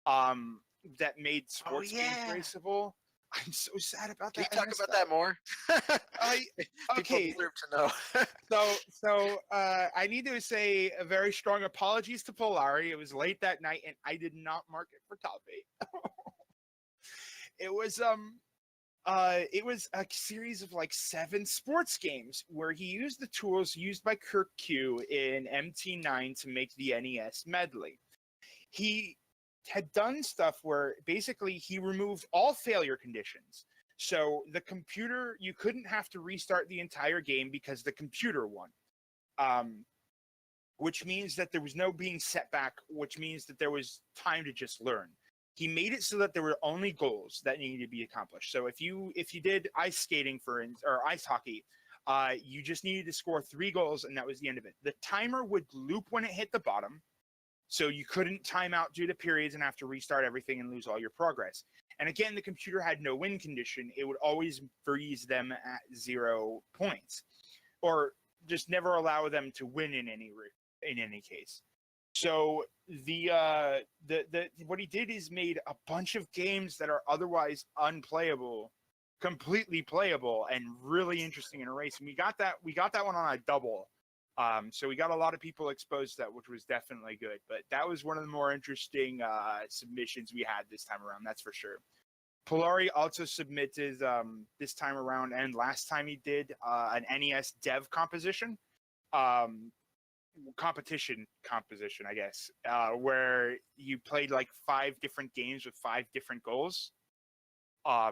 [SPEAKER 13] that made sports games raceable. I'm so sad about
[SPEAKER 2] Can
[SPEAKER 13] that.
[SPEAKER 2] you talk about that more?
[SPEAKER 13] Okay.
[SPEAKER 2] People deserve to know.
[SPEAKER 13] So I need to say a very strong apologies to Polari. It was late that night, and I did not mark it for top 8. It was a series of like 7 sports games where he used the tools used by Kirk Q in MT9 to make the NES medley. He had done stuff where basically he removed all failure conditions. So the computer, you couldn't have to restart the entire game because the computer won. Which means that there was no being set back, which means that there was time to just learn. He made it so that there were only goals that needed to be accomplished. So if you did ice skating or ice hockey, you just needed to score 3 goals and that was the end of it. The timer would loop when it hit the bottom. So you couldn't time out due to periods and have to restart everything and lose all your progress. And again, the computer had no win condition. It would always freeze them at 0 points, or just never allow them to win in any case. So what he did is made a bunch of games that are otherwise unplayable, completely playable and really interesting in a race. And we got that one on a double. So we got a lot of people exposed to that, which was definitely good. But that was one of the more interesting submissions we had this time around, that's for sure. Polari also submitted this time around, and last time he did an NES dev competition, I guess, where you played like 5 different games with 5 different goals,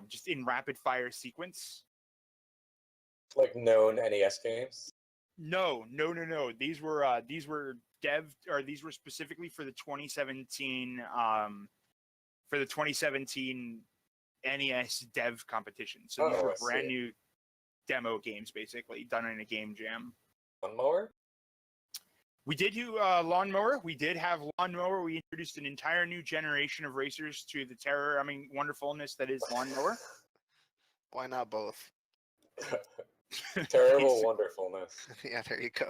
[SPEAKER 13] just in rapid fire sequence.
[SPEAKER 12] Like known NES games?
[SPEAKER 13] No. These were these were specifically for the 2017 NES dev competition. So these were brand new demo games, basically done in a game jam.
[SPEAKER 12] Lawnmower?
[SPEAKER 13] We did do Lawnmower. We did have Lawnmower. We introduced an entire new generation of racers to the wonderfulness that is Lawnmower.
[SPEAKER 2] Why not both?
[SPEAKER 12] Terrible wonderfulness.
[SPEAKER 2] Yeah, there you go.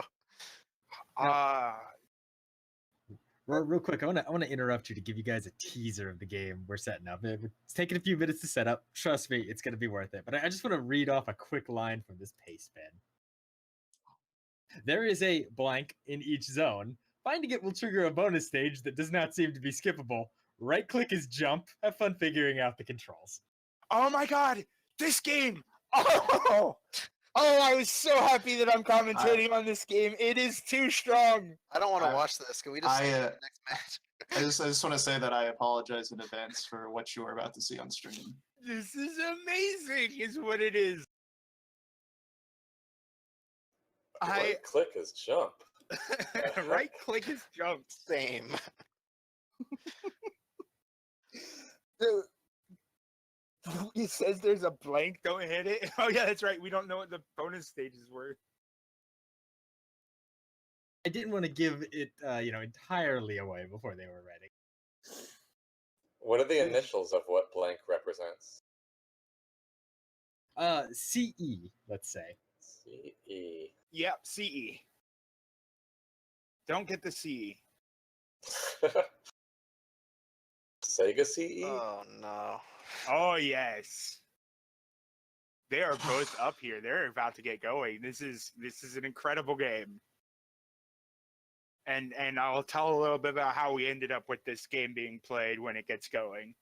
[SPEAKER 9] Real quick, I want to interrupt you to give you guys a teaser of the game we're setting up. It's taking a few minutes to set up. Trust me, it's going to be worth it. But I just want to read off a quick line from this pace spin. There is a blank in each zone. Finding it will trigger a bonus stage that does not seem to be skippable. Right-click is jump. Have fun figuring out the controls.
[SPEAKER 13] Oh my god! This game! Oh, I was so happy that I'm commentating on this game. It is too strong.
[SPEAKER 2] I don't want to watch this. Can we just see the next match?
[SPEAKER 1] I just want to say that I apologize in advance for what you are about to see on stream.
[SPEAKER 13] This is amazing, is what it is.
[SPEAKER 12] Right click is jump.
[SPEAKER 13] Right click is jump.
[SPEAKER 2] Same.
[SPEAKER 13] It says there's a blank, don't hit it. Oh yeah, that's right. We don't know what the bonus stages were.
[SPEAKER 9] I didn't want to give it, entirely away before they were ready.
[SPEAKER 12] What are the initials of what blank represents?
[SPEAKER 9] CE, let's say.
[SPEAKER 12] CE.
[SPEAKER 13] Yep, CE. Don't get the CE.
[SPEAKER 12] Sega CE?
[SPEAKER 2] Oh no.
[SPEAKER 13] Oh yes. They are both up here. They're about to get going. This is an incredible game. And I'll tell a little bit about how we ended up with this game being played when it gets going.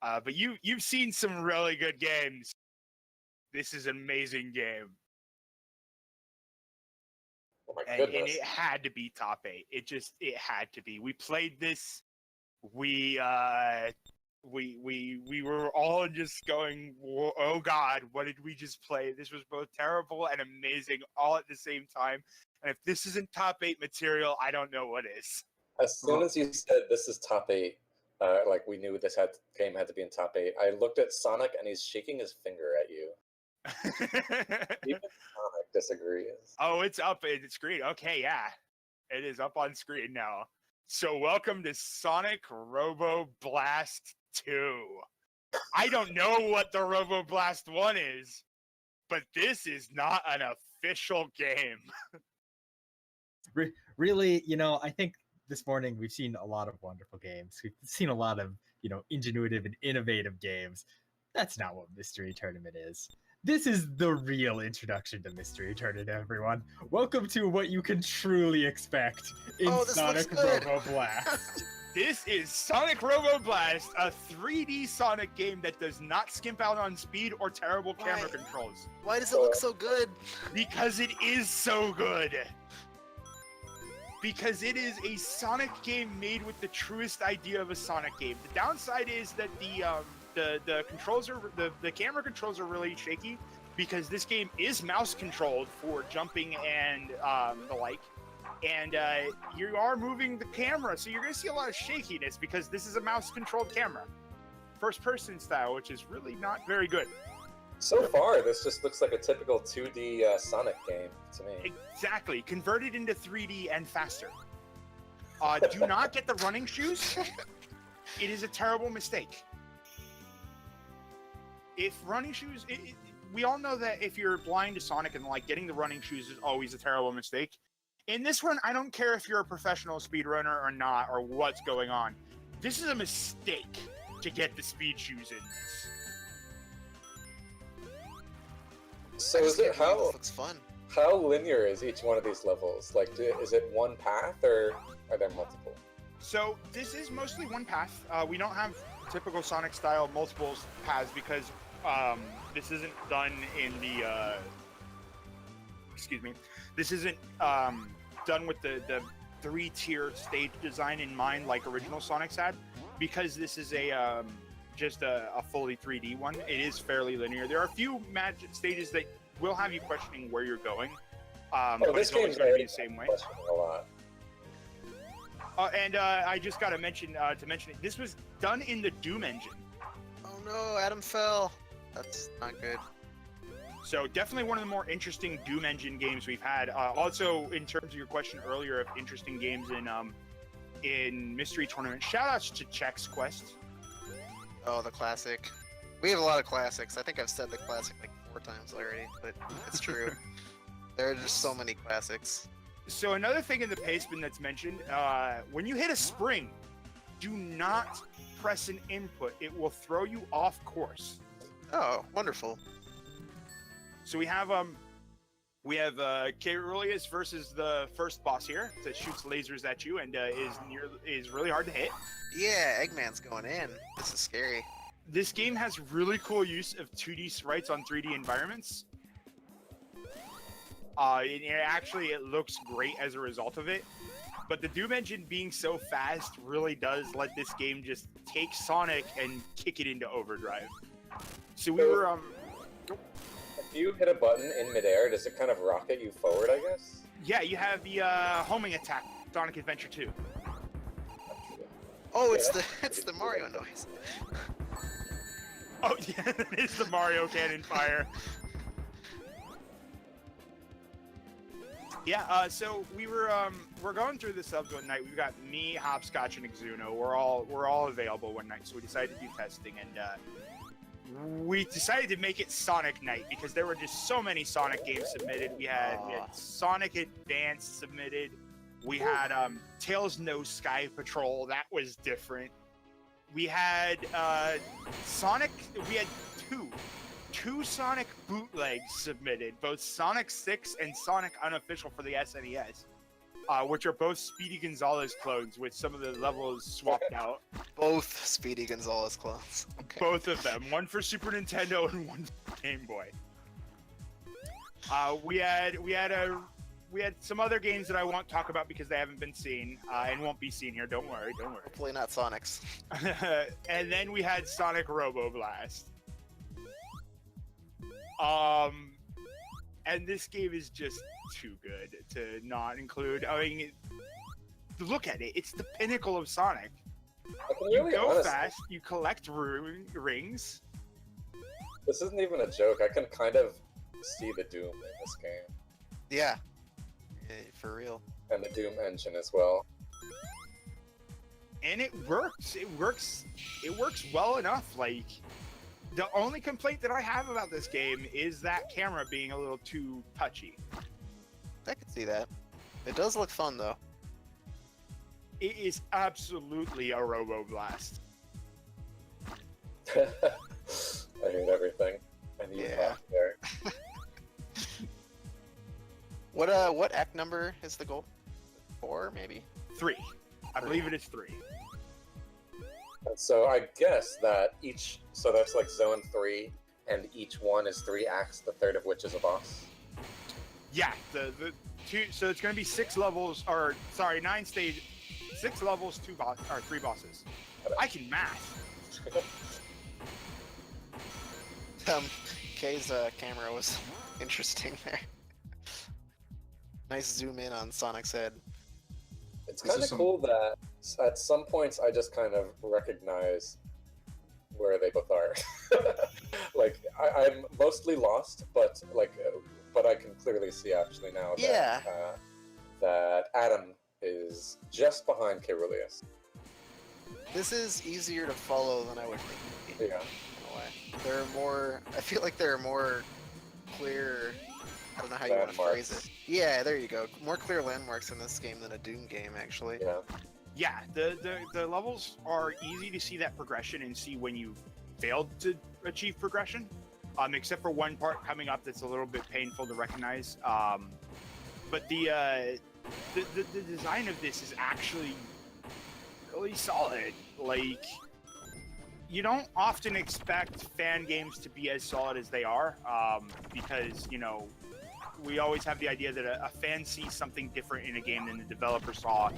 [SPEAKER 13] But you've seen some really good games. This is an amazing game.
[SPEAKER 12] Oh my
[SPEAKER 13] and
[SPEAKER 12] goodness.
[SPEAKER 13] it had to be top 8. It had to be. We played this. We were all just going, oh god, what did we just play? This was both terrible and amazing all at the same time. And if this isn't top 8 material, I don't know what is.
[SPEAKER 12] As soon as you said this is top 8, like we knew this game had to be in top 8, I looked at Sonic and he's shaking his finger at you. Even Sonic disagrees.
[SPEAKER 13] Oh, it's up on screen. Okay, yeah. It is up on screen now. So welcome to Sonic Robo Blast 2. I don't know what the Robo Blast 1 is, but this is not an official game.
[SPEAKER 9] Really, I think this morning we've seen a lot of wonderful games. We've seen a lot of, ingenuitive and innovative games. That's not what Mystery Tournament is. This is the real introduction to Mystery Tournament, everyone. Welcome to what you can truly expect in Sonic Robo Blast.
[SPEAKER 13] This is Sonic Robo Blast, a 3D Sonic game that does not skimp out on speed or terrible camera controls.
[SPEAKER 2] Why does it look so good?
[SPEAKER 13] Because it is so good. Because it is a Sonic game made with the truest idea of a Sonic game. The downside is that the controls are the camera controls are really shaky because this game is mouse controlled for jumping and the like. And you are moving the camera, so you're going to see a lot of shakiness because this is a mouse-controlled camera. First-person style, which is really not very good.
[SPEAKER 12] So far, this just looks like a typical 2D Sonic game to me.
[SPEAKER 13] Exactly. Converted into 3D and faster. Do not get the running shoes. It is a terrible mistake. If running shoes... we all know that if you're blind to Sonic and like getting the running shoes is always a terrible mistake. In this one, I don't care if you're a professional speedrunner or not, or what's going on. This is a mistake to get the speed shoes in this.
[SPEAKER 12] So is it how
[SPEAKER 2] This looks fun.
[SPEAKER 12] How linear is each one of these levels? Like, is it one path or are there multiple?
[SPEAKER 13] So this is mostly one path. We don't have typical Sonic style multiple paths because this isn't done in the excuse me. This isn't done with the 3-tier stage design in mind like original Sonic's had. Because this is a just a fully 3D one, it is fairly linear. There are a few stages that will have you questioning where you're going, but it's always going to be the same way.
[SPEAKER 12] A lot.
[SPEAKER 13] And I just got to mention it. This was done in the Doom engine.
[SPEAKER 2] Oh no, Adam fell. That's not good.
[SPEAKER 13] So definitely one of the more interesting Doom engine games we've had. Also, in terms of your question earlier of interesting games in Mystery Tournament, shoutouts to Chex Quest.
[SPEAKER 2] Oh, the classic. We have a lot of classics. I think I've said the classic like 4 times already, but it's true. There are just so many classics.
[SPEAKER 13] So another thing in the pastebin that's mentioned, when you hit a spring, do not press an input. It will throw you off course.
[SPEAKER 2] Oh, wonderful.
[SPEAKER 13] So we have Caerulius versus the first boss here that shoots lasers at you and is really hard to hit.
[SPEAKER 2] Yeah, Eggman's going in. This is scary.
[SPEAKER 13] This game has really cool use of 2D sprites on 3D environments. It looks great as a result of it. But the Doom engine being so fast really does let this game just take Sonic and kick it into overdrive. So we were
[SPEAKER 12] If you hit a button in midair, does it kind of rocket you forward, I guess?
[SPEAKER 13] Yeah, you have the homing attack, Sonic Adventure 2.
[SPEAKER 2] Oh, it's the Mario noise.
[SPEAKER 13] Oh yeah, that is the Mario cannon fire. Yeah, so we're going through the subs one night. We've got me, Hopscotch, and Exuno. We're all available one night, so we decided to do testing, and we decided to make it Sonic Night because there were just so many Sonic games submitted. We had Sonic Advance submitted. We had Tails No Sky Patrol. That was different. We had Sonic. We had two Sonic bootlegs submitted, both Sonic 6 and Sonic Unofficial for the SNES, which are both Speedy Gonzalez clones with some of the levels swapped out.
[SPEAKER 2] Both Speedy Gonzalez clones. Okay.
[SPEAKER 13] Both of them, one for Super Nintendo and one for Game Boy. We had some other games that I won't talk about because they haven't been seen and won't be seen here. Don't worry.
[SPEAKER 2] Hopefully not Sonic's.
[SPEAKER 13] And then we had Sonic Robo Blast. And this game is just too good to not include. I mean, look at it. It's the pinnacle of Sonic. You go fast, you collect rings.
[SPEAKER 12] This isn't even a joke. I can kind of see the Doom in this game.
[SPEAKER 2] Yeah, for real.
[SPEAKER 12] And the Doom engine as well.
[SPEAKER 13] And it works. It works well enough. Like, the only complaint that I have about this game is that camera being a little too touchy.
[SPEAKER 2] I can see that. It does look fun, though.
[SPEAKER 13] It is absolutely a Robo Blast.
[SPEAKER 12] I hate everything. And you
[SPEAKER 2] Yeah.
[SPEAKER 12] there.
[SPEAKER 2] What act number is the goal? 4, maybe?
[SPEAKER 13] 3. I believe it is 3.
[SPEAKER 12] And so I guess that so that's like zone 3, and each one is 3 acts, the third of which is a boss.
[SPEAKER 13] Yeah, the 2. So it's going to be 6 levels, or sorry, 9 stage, 6 levels, 3 bosses. I can math.
[SPEAKER 2] Kay's camera was interesting there. Nice zoom in on Sonic's head.
[SPEAKER 12] It's kind of cool that at some points I just kind of recognize where they both are. Like I'm mostly lost, but I can clearly see actually now that that Adam is just behind Caerulius.
[SPEAKER 2] This is easier to follow than I would think.
[SPEAKER 12] Yeah.
[SPEAKER 2] In a way. There are more. I feel like there are more clear. I don't know how you want to phrase it. Yeah, there you go. More clear landmarks in this game than a Doom game, actually.
[SPEAKER 12] Yeah.
[SPEAKER 13] Yeah, the levels are easy to see that progression and see when you've failed to achieve progression. Except for one part coming up that's a little bit painful to recognize. But the design of this is actually really solid. Like, you don't often expect fan games to be as solid as they are, because, you know, we always have the idea that a fan sees something different in a game than the developer saw,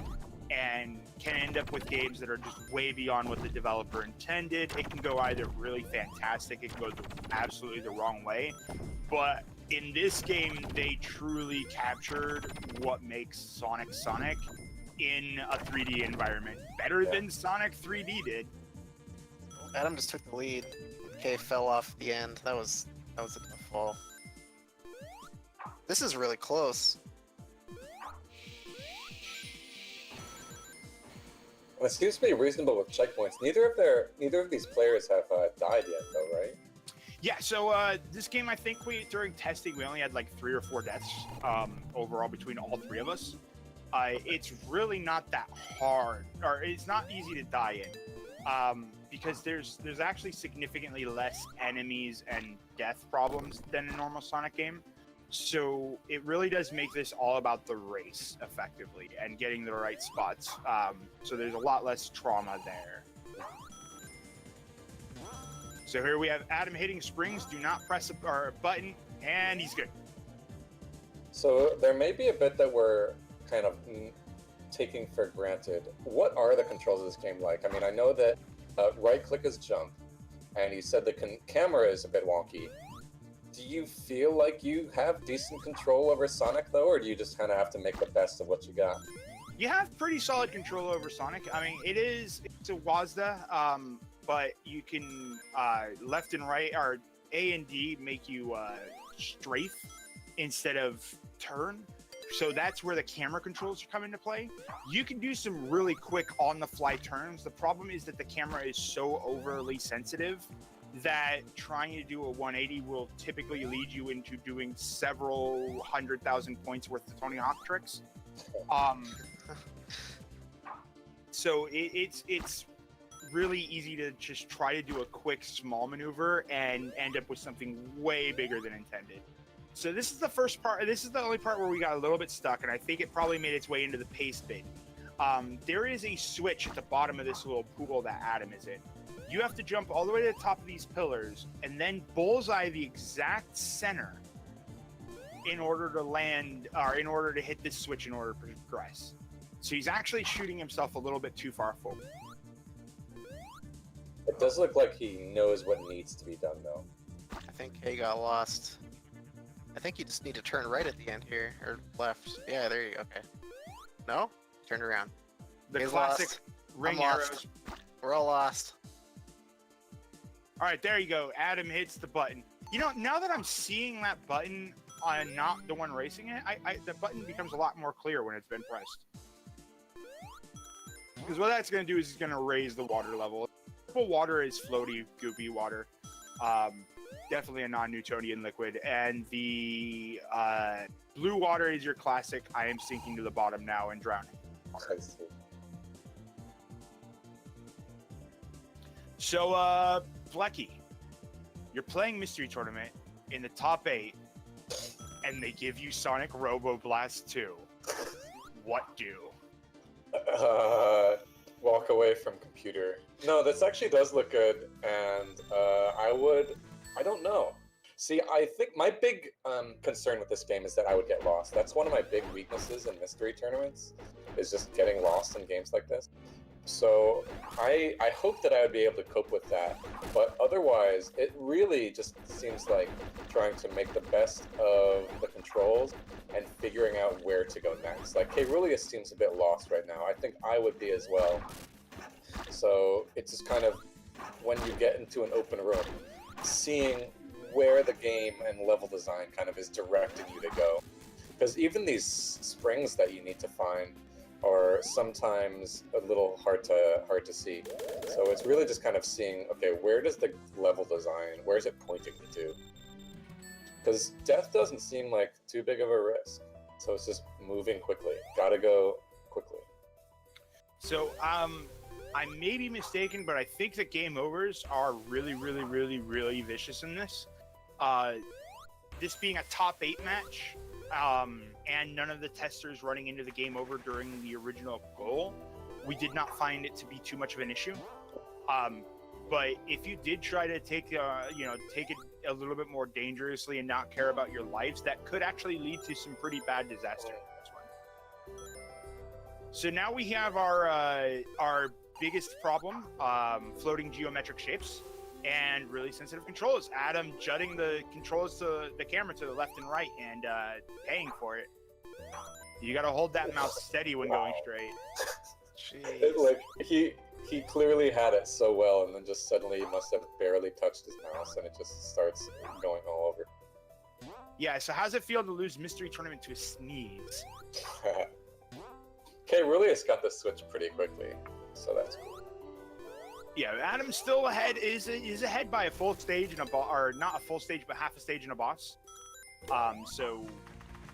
[SPEAKER 13] and can end up with games that are just way beyond what the developer intended. It can go either really fantastic, it can go absolutely the wrong way. But in this game, they truly captured what makes Sonic in a 3D environment. Better than Sonic 3D did.
[SPEAKER 2] Adam just took the lead. Okay, fell off the end. That was a tough fall. This is really close.
[SPEAKER 12] It seems to be reasonable with checkpoints. Neither of these players have died yet, though, right?
[SPEAKER 13] Yeah, so this game, I think during testing, we only had like 3 or 4 deaths overall between all 3 of us. It's really not that hard, or it's not easy to die in, because there's actually significantly less enemies and death problems than a normal Sonic game. So it really does make this all about the race, effectively, and getting the right spots. So there's a lot less trauma there. So here we have Adam hitting springs. Do not press a button, and he's good.
[SPEAKER 12] So there may be a bit that we're kind of taking for granted. What are the controls of this game like? I mean, I know that right-click is jump, and you said the camera is a bit wonky. Do you feel like you have decent control over Sonic, though, or do you just kind of have to make the best of what you got?
[SPEAKER 13] You have pretty solid control over Sonic. I mean, it's a WASD, but you can left and right, or A and D make you strafe instead of turn. So that's where the camera controls come into play. You can do some really quick on-the-fly turns. The problem is that the camera is so overly sensitive that trying to do a 180 will typically lead you into doing several 100,000 points worth of Tony Hawk tricks. So it's really easy to just try to do a quick small maneuver and end up with something way bigger than intended. So this is the first part. This is the only part where we got a little bit stuck, and I think it probably made its way into the pace bit. There is a switch at the bottom of this little pool that Adam is in. You have to jump all the way to the top of these pillars and then bullseye the exact center in order to land, or in order to hit this switch in order to progress. So he's actually shooting himself a little bit too far forward.
[SPEAKER 12] It does look like he knows what needs to be done, though.
[SPEAKER 2] I think Kay got lost. I think you just need to turn right at the end here, or left. Yeah, there you go. Okay. No? Turned around.
[SPEAKER 13] The
[SPEAKER 2] Kay's
[SPEAKER 13] classic
[SPEAKER 2] lost.
[SPEAKER 13] ring
[SPEAKER 2] I'm lost.
[SPEAKER 13] arrows.
[SPEAKER 2] We're all lost.
[SPEAKER 13] All right, there you go. Adam hits the button. You know, now that I'm seeing that button on not the one racing it, the button becomes a lot more clear when it's been pressed. Because what that's going to do is it's going to raise the water level. Purple water is floaty, goopy water. Definitely a non-Newtonian liquid. And the blue water is your classic, I am sinking to the bottom now and drowning. So, Flecky, You're playing Mystery Tournament in the top 8, and they give you Sonic Robo Blast 2. What do?
[SPEAKER 12] Walk away from computer. No, this actually does look good, and I don't know. See, I think my big concern with this game is that I would get lost. That's one of my big weaknesses in mystery tournaments, is just getting lost in games like this. So I hope that I would be able to cope with that, but otherwise, it really just seems like trying to make the best of the controls and figuring out where to go next. Like, Caerulius seems a bit lost right now. I think I would be as well. So it's just kind of, when you get into an open room, seeing where the game and level design kind of is directing you to go. Because even these springs that you need to find are sometimes a little hard to see. So it's really just kind of seeing, okay, where does the level design, where is it pointing me to? Because death doesn't seem like too big of a risk. So it's just moving quickly. Gotta go quickly.
[SPEAKER 13] So, I may be mistaken, but I think the game overs are really, really, really, really vicious in this. This being a top 8 match, and none of the testers running into the game over during the original goal, we did not find it to be too much of an issue. But if you did try to take it a little bit more dangerously and not care about your lives, that could actually lead to some pretty bad disaster in this one. So now we have our biggest problem, floating geometric shapes and really sensitive controls. Adam jutting the controls to the camera to the left and right and paying for it. You gotta hold that mouse steady when going straight.
[SPEAKER 12] It, like, he clearly had it so well, and then just suddenly he must have barely touched his mouse, and it just starts going all over.
[SPEAKER 13] Yeah, so how's it feel to lose Mystery Tournament to a sneeze?
[SPEAKER 12] Caerulius got the switch pretty quickly, so that's cool.
[SPEAKER 13] Yeah, Adam's still ahead. Is ahead by a full stage and a boss, or not a full stage, but half a stage and a boss. So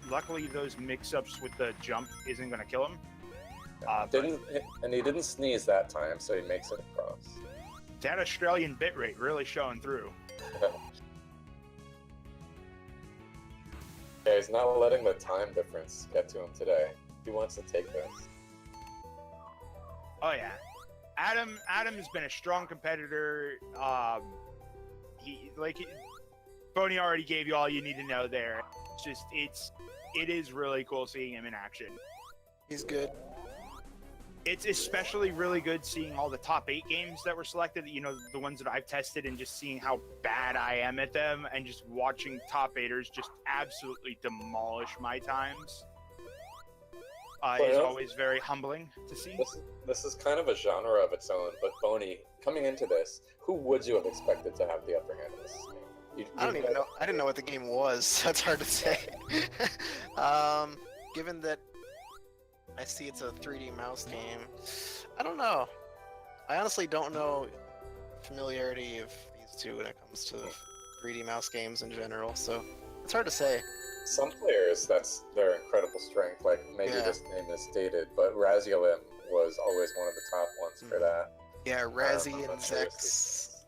[SPEAKER 13] luckily those mix-ups with the jump isn't going to kill him.
[SPEAKER 12] He didn't sneeze that time, so he makes it across.
[SPEAKER 13] That Australian bitrate really showing through.
[SPEAKER 12] Yeah, he's not letting the time difference get to him today. He wants to take this.
[SPEAKER 13] Oh yeah, Adam's been a strong competitor. Boney already gave you all you need to know there. It is really cool seeing him in action.
[SPEAKER 2] He's good.
[SPEAKER 13] It's especially really good seeing all the top 8 games that were selected, the ones that I've tested, and just seeing how bad I am at them, and just watching top 8ers just absolutely demolish my times. Is always very humbling to see.
[SPEAKER 12] This is kind of a genre of its own, but Boney, coming into this, who would you have expected to have the upper hand in this game?
[SPEAKER 2] I don't even know. I didn't know what the game was. That's hard to say. Given that I see it's a 3D mouse game, I don't know. I honestly don't know familiarity of these two when it comes to 3D mouse games in general, so it's hard to say.
[SPEAKER 12] Some players, that's their incredible strength, like maybe this name is dated, but Razialim was always one of the top ones for that.
[SPEAKER 2] Yeah, Razzie and Zex,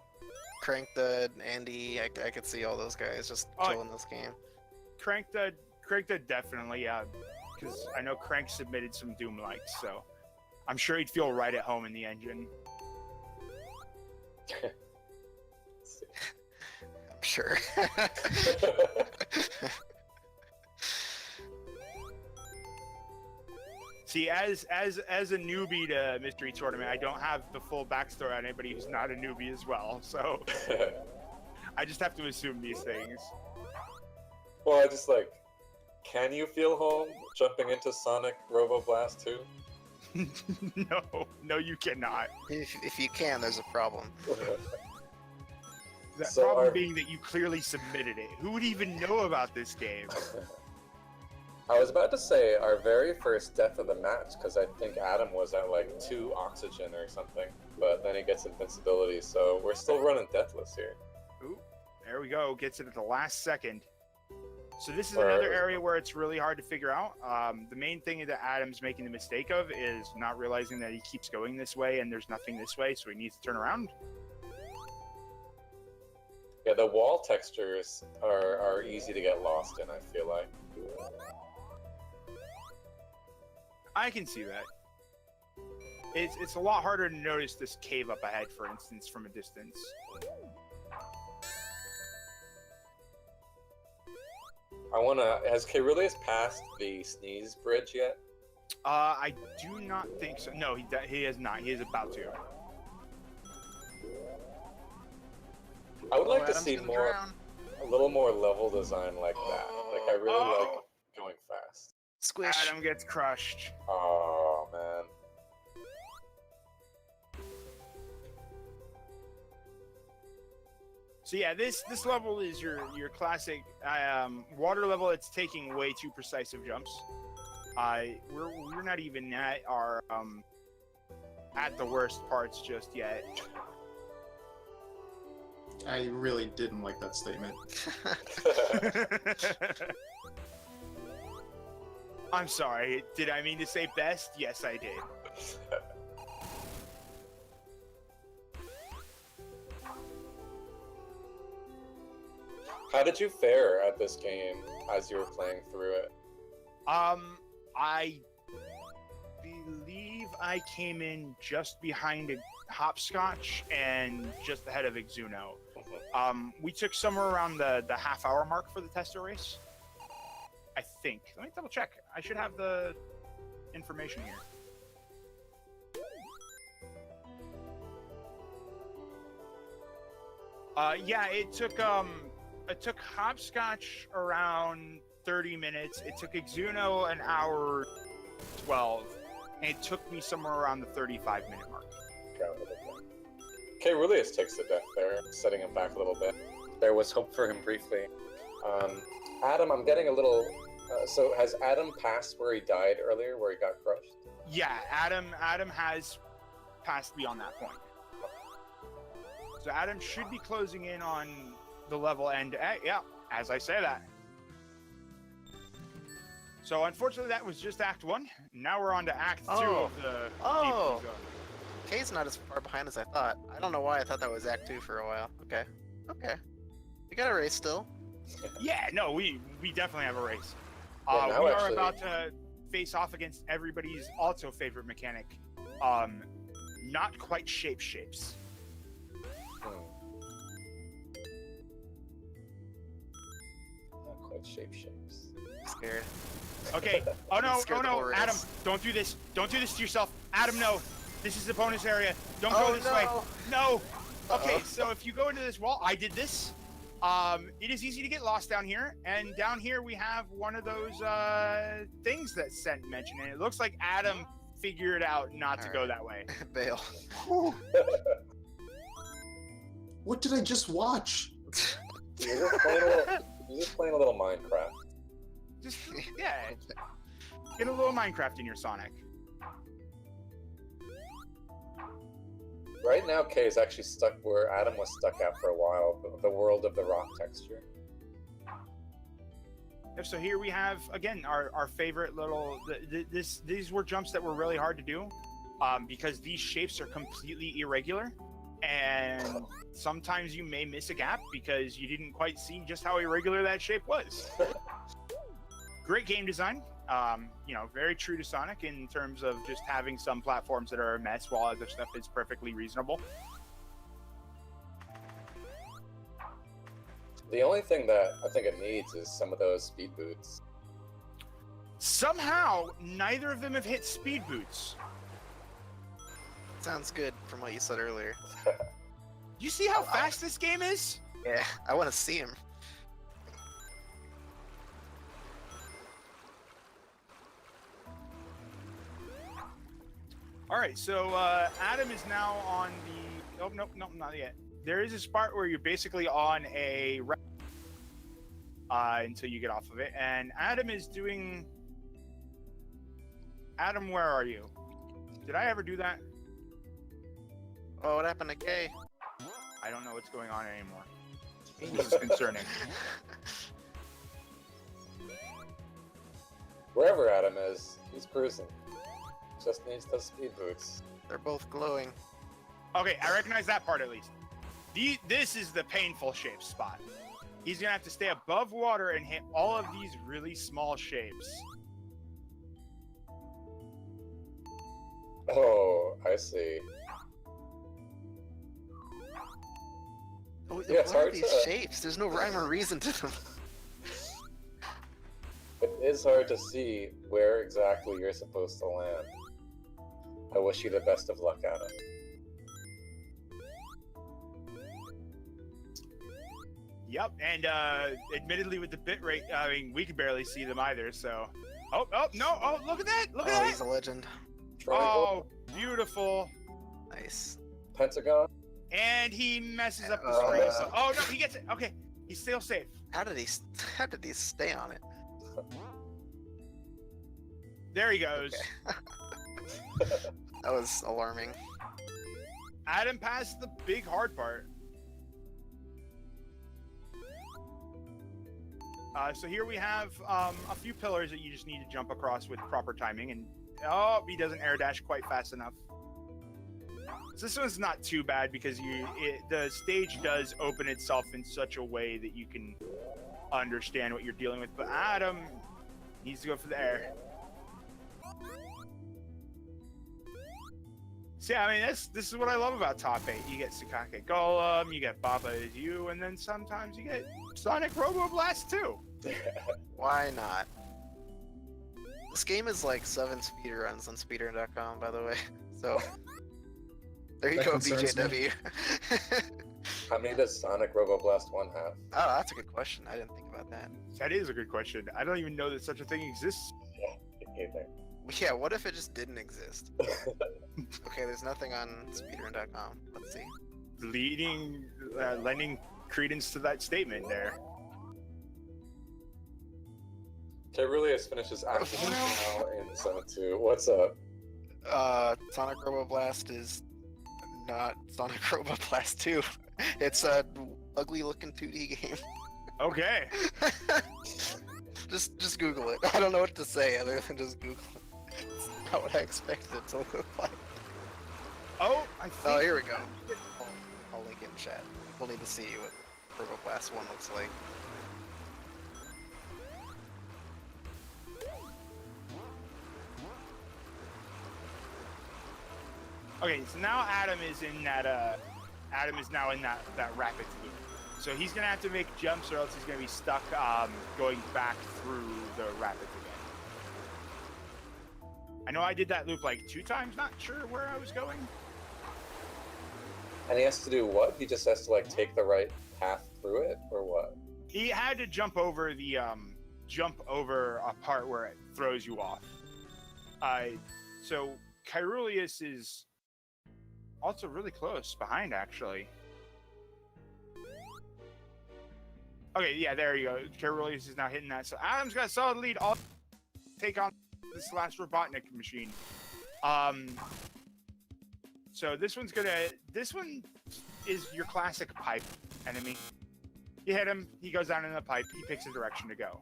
[SPEAKER 2] Crankdud, Andy, I could see all those guys just killing this game.
[SPEAKER 13] Crankdud definitely, yeah, because I know Crank submitted some Doom likes, so I'm sure he'd feel right at home in the engine.
[SPEAKER 2] I'm sure.
[SPEAKER 13] See, as a newbie to Mystery Tournament, I don't have the full backstory on anybody who's not a newbie as well, so I just have to assume these things.
[SPEAKER 12] Well, I just can you feel home jumping into Sonic Robo Blast 2?
[SPEAKER 13] No, you cannot.
[SPEAKER 2] If you can, there's a problem.
[SPEAKER 13] That problem being that you clearly submitted it. Who would even know about this game?
[SPEAKER 12] I was about to say our very first death of the match, because I think Adam was at 2 oxygen or something, but then he gets invincibility, so we're still running deathless here.
[SPEAKER 13] Ooh, there we go. Gets it at the last second. So this is another area where it's really hard to figure out. The main thing that Adam's making the mistake of is not realizing that he keeps going this way and there's nothing this way, so he needs to turn around.
[SPEAKER 12] Yeah, the wall textures are easy to get lost in, I feel like.
[SPEAKER 13] I can see that. It's a lot harder to notice this cave up ahead, for instance, from a distance.
[SPEAKER 12] Has Caerulius passed the sneeze bridge yet?
[SPEAKER 13] I do not think so. No, he has not. He is about to.
[SPEAKER 12] I would like to
[SPEAKER 2] Adam's
[SPEAKER 12] see
[SPEAKER 2] gonna
[SPEAKER 12] more,
[SPEAKER 2] drown.
[SPEAKER 12] a little more level design like that. Like, I really like
[SPEAKER 13] Oh.
[SPEAKER 12] going fast.
[SPEAKER 2] Squish.
[SPEAKER 13] Adam gets crushed.
[SPEAKER 12] Oh, man.
[SPEAKER 13] So yeah, this level is your classic water level. It's taking way too precise of jumps. We're not even at our at the worst parts just yet.
[SPEAKER 1] I really didn't like that statement.
[SPEAKER 13] I'm sorry. Did I mean to say best? Yes, I did.
[SPEAKER 12] How did you fare at this game as you were playing through it?
[SPEAKER 13] I believe I came in just behind a Hopscotch and just ahead of Exuno. We took somewhere around the half-hour mark for the tester race. I think. Let me double check. I should have the information here. Yeah, it took Hopscotch around 30 minutes. It took Exuno an hour 12, and it took me somewhere around the 35-minute mark.
[SPEAKER 12] Caerulius takes the death there, setting him back a little bit. There was hope for him briefly. Adam, I'm getting a little... so has Adam passed where he died earlier, where he got crushed?
[SPEAKER 13] Yeah, Adam has passed beyond that point. So Adam should be closing in on the level end. Yeah, as I say that. So unfortunately, that was just Act 1. Now we're on to Act 2 of the
[SPEAKER 2] Oh.
[SPEAKER 13] Deep Blue Zone.
[SPEAKER 2] Kay's not as far behind as I thought. I don't know why I thought that was Act 2 for a while. Okay. Okay. We got a race still.
[SPEAKER 13] Yeah, no, we definitely have a race.
[SPEAKER 12] Yeah,
[SPEAKER 13] We
[SPEAKER 12] now
[SPEAKER 13] are
[SPEAKER 12] actually-
[SPEAKER 13] about to face off against everybody's also favorite mechanic. Not quite shapes.
[SPEAKER 12] Not quite shapes.
[SPEAKER 2] Scared.
[SPEAKER 13] Okay. Oh no,
[SPEAKER 2] Scared
[SPEAKER 13] oh
[SPEAKER 2] the
[SPEAKER 13] no,
[SPEAKER 2] whole race.
[SPEAKER 13] Adam, don't do this. Don't do this to yourself. Adam, no. This is the bonus area. Don't go this way. No. Okay, so if you go into this wall, I did this. It is easy to get lost down here, and down here we have one of those things that Sent mentioned, and it looks like Adam figured out not to go that way.
[SPEAKER 2] Bail.
[SPEAKER 1] What did I just watch?
[SPEAKER 12] You're just playing a little Minecraft.
[SPEAKER 13] Just yeah, get a little Minecraft in your Sonic.
[SPEAKER 12] Right now, Kay is actually stuck where Adam was stuck at for a while, the world of the rock texture.
[SPEAKER 13] So here we have, again, our favorite little... These were jumps that were really hard to do because these shapes are completely irregular. And sometimes you may miss a gap because you didn't quite see just how irregular that shape was. Great game design. You know, very true to Sonic in terms of just having some platforms that are a mess while other stuff is perfectly reasonable.
[SPEAKER 12] The only thing that I think it needs is some of those speed boots.
[SPEAKER 13] Somehow, neither of them have hit speed boots.
[SPEAKER 2] Sounds good from what you said earlier.
[SPEAKER 13] You see how fast this game is?
[SPEAKER 2] Yeah, I want to see him.
[SPEAKER 13] All right, so Adam is now on the... Oh, nope, not yet. There is a spot where you're basically on a until you get off of it, and Adam is doing... Adam, where are you? Did I ever do that?
[SPEAKER 2] Oh, what happened to Kay?
[SPEAKER 13] I don't know what's going on anymore. This is concerning.
[SPEAKER 12] Wherever Adam is, he's cruising. Just needs those speed boots.
[SPEAKER 2] They're both glowing.
[SPEAKER 13] Okay, I recognize that part at least. This is the painful shape spot. He's gonna have to stay above water and hit all of these really small shapes.
[SPEAKER 12] Oh, I see.
[SPEAKER 2] Oh,
[SPEAKER 12] Yeah, it's
[SPEAKER 2] what are
[SPEAKER 12] hard
[SPEAKER 2] these
[SPEAKER 12] to-
[SPEAKER 2] shapes? There's no rhyme or reason to them.
[SPEAKER 12] It is hard to see where exactly you're supposed to land. I wish you the best of luck, Adam.
[SPEAKER 13] Yep, and admittedly with the bit rate, I mean, we can barely see them either, so... Oh, no, oh, look at that, look at
[SPEAKER 2] Oh,
[SPEAKER 13] that!
[SPEAKER 2] he's a legend.
[SPEAKER 13] Oh, beautiful.
[SPEAKER 2] Nice.
[SPEAKER 12] Pentagon?
[SPEAKER 13] And he messes up the
[SPEAKER 2] Oh,
[SPEAKER 13] screen.
[SPEAKER 2] yeah.
[SPEAKER 13] So, oh, no, he gets it. Okay, he's still safe.
[SPEAKER 2] How did he stay on it?
[SPEAKER 13] There he goes.
[SPEAKER 2] That was alarming.
[SPEAKER 13] Adam passed the big hard part. So here we have a few pillars that you just need to jump across with proper timing, and oh, he doesn't air dash quite fast enough. So this one's not too bad because the stage does open itself in such a way that you can understand what you're dealing with. But Adam needs to go for the air. See, I mean, this is what I love about top 8. You get Tsukekae Golem, you get Baba as you, and then sometimes you get Sonic Robo Blast too.
[SPEAKER 2] Why not? This game is like 7 speedruns on speedrun.com, by the way. So there you
[SPEAKER 12] That
[SPEAKER 2] go,
[SPEAKER 12] concerns me.
[SPEAKER 2] BJW.
[SPEAKER 12] How many does Sonic Robo Blast 1 have?
[SPEAKER 2] Oh, that's a good question. I didn't think about that.
[SPEAKER 13] That is a good question. I don't even know that such a thing exists.
[SPEAKER 12] Yeah, either.
[SPEAKER 2] Yeah, what if it just didn't exist? Okay, there's nothing on speedrun.com. Let's see.
[SPEAKER 13] Lending credence to that statement there.
[SPEAKER 12] Caerulius finishes active now in Zone 2. What's up?
[SPEAKER 2] Sonic Robo Blast is not Sonic Robo Blast 2. It's a ugly looking 2D game.
[SPEAKER 13] Okay.
[SPEAKER 2] Just Google it. I don't know what to say other than just Google it. It's not what I expected it to look like.
[SPEAKER 13] Oh, I think...
[SPEAKER 2] Oh, here we go. I'll link it in chat. We'll need to see what Robo Blast 1 looks like.
[SPEAKER 13] Okay, so now Adam is in that. Adam is now in that rapid loop. So he's gonna have to make jumps, or else he's gonna be stuck going back through the rapids again. I know I did that loop like 2 times. Not sure where I was going.
[SPEAKER 12] And he has to do what? He just has to like take the right path through it, or what?
[SPEAKER 13] He had to jump over the a part where it throws you off. So Caerulius is also really close behind, actually. Okay, yeah, there you go. Caerulius is now hitting that. So Adam's got a solid lead. I'll take on this last Robotnik machine. So this one is your classic pipe enemy. You hit him, he goes down in the pipe, he picks a direction to go.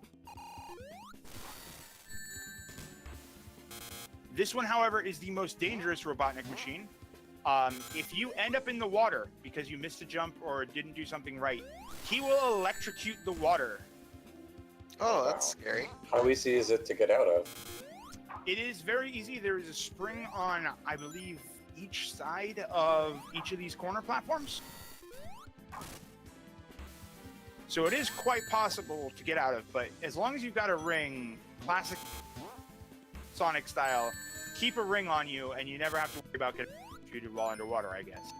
[SPEAKER 13] This one, however, is the most dangerous Robotnik machine. If you end up in the water because you missed a jump or didn't do something right, he will electrocute the water.
[SPEAKER 2] Oh, that's scary.
[SPEAKER 12] How easy is it to get out of?
[SPEAKER 13] It is very easy. There is a spring on, I believe, each side of each of these corner platforms. So it is quite possible to get out of, but as long as you've got a ring, classic Sonic style, keep a ring on you and you never have to worry about getting treated while underwater, I guess.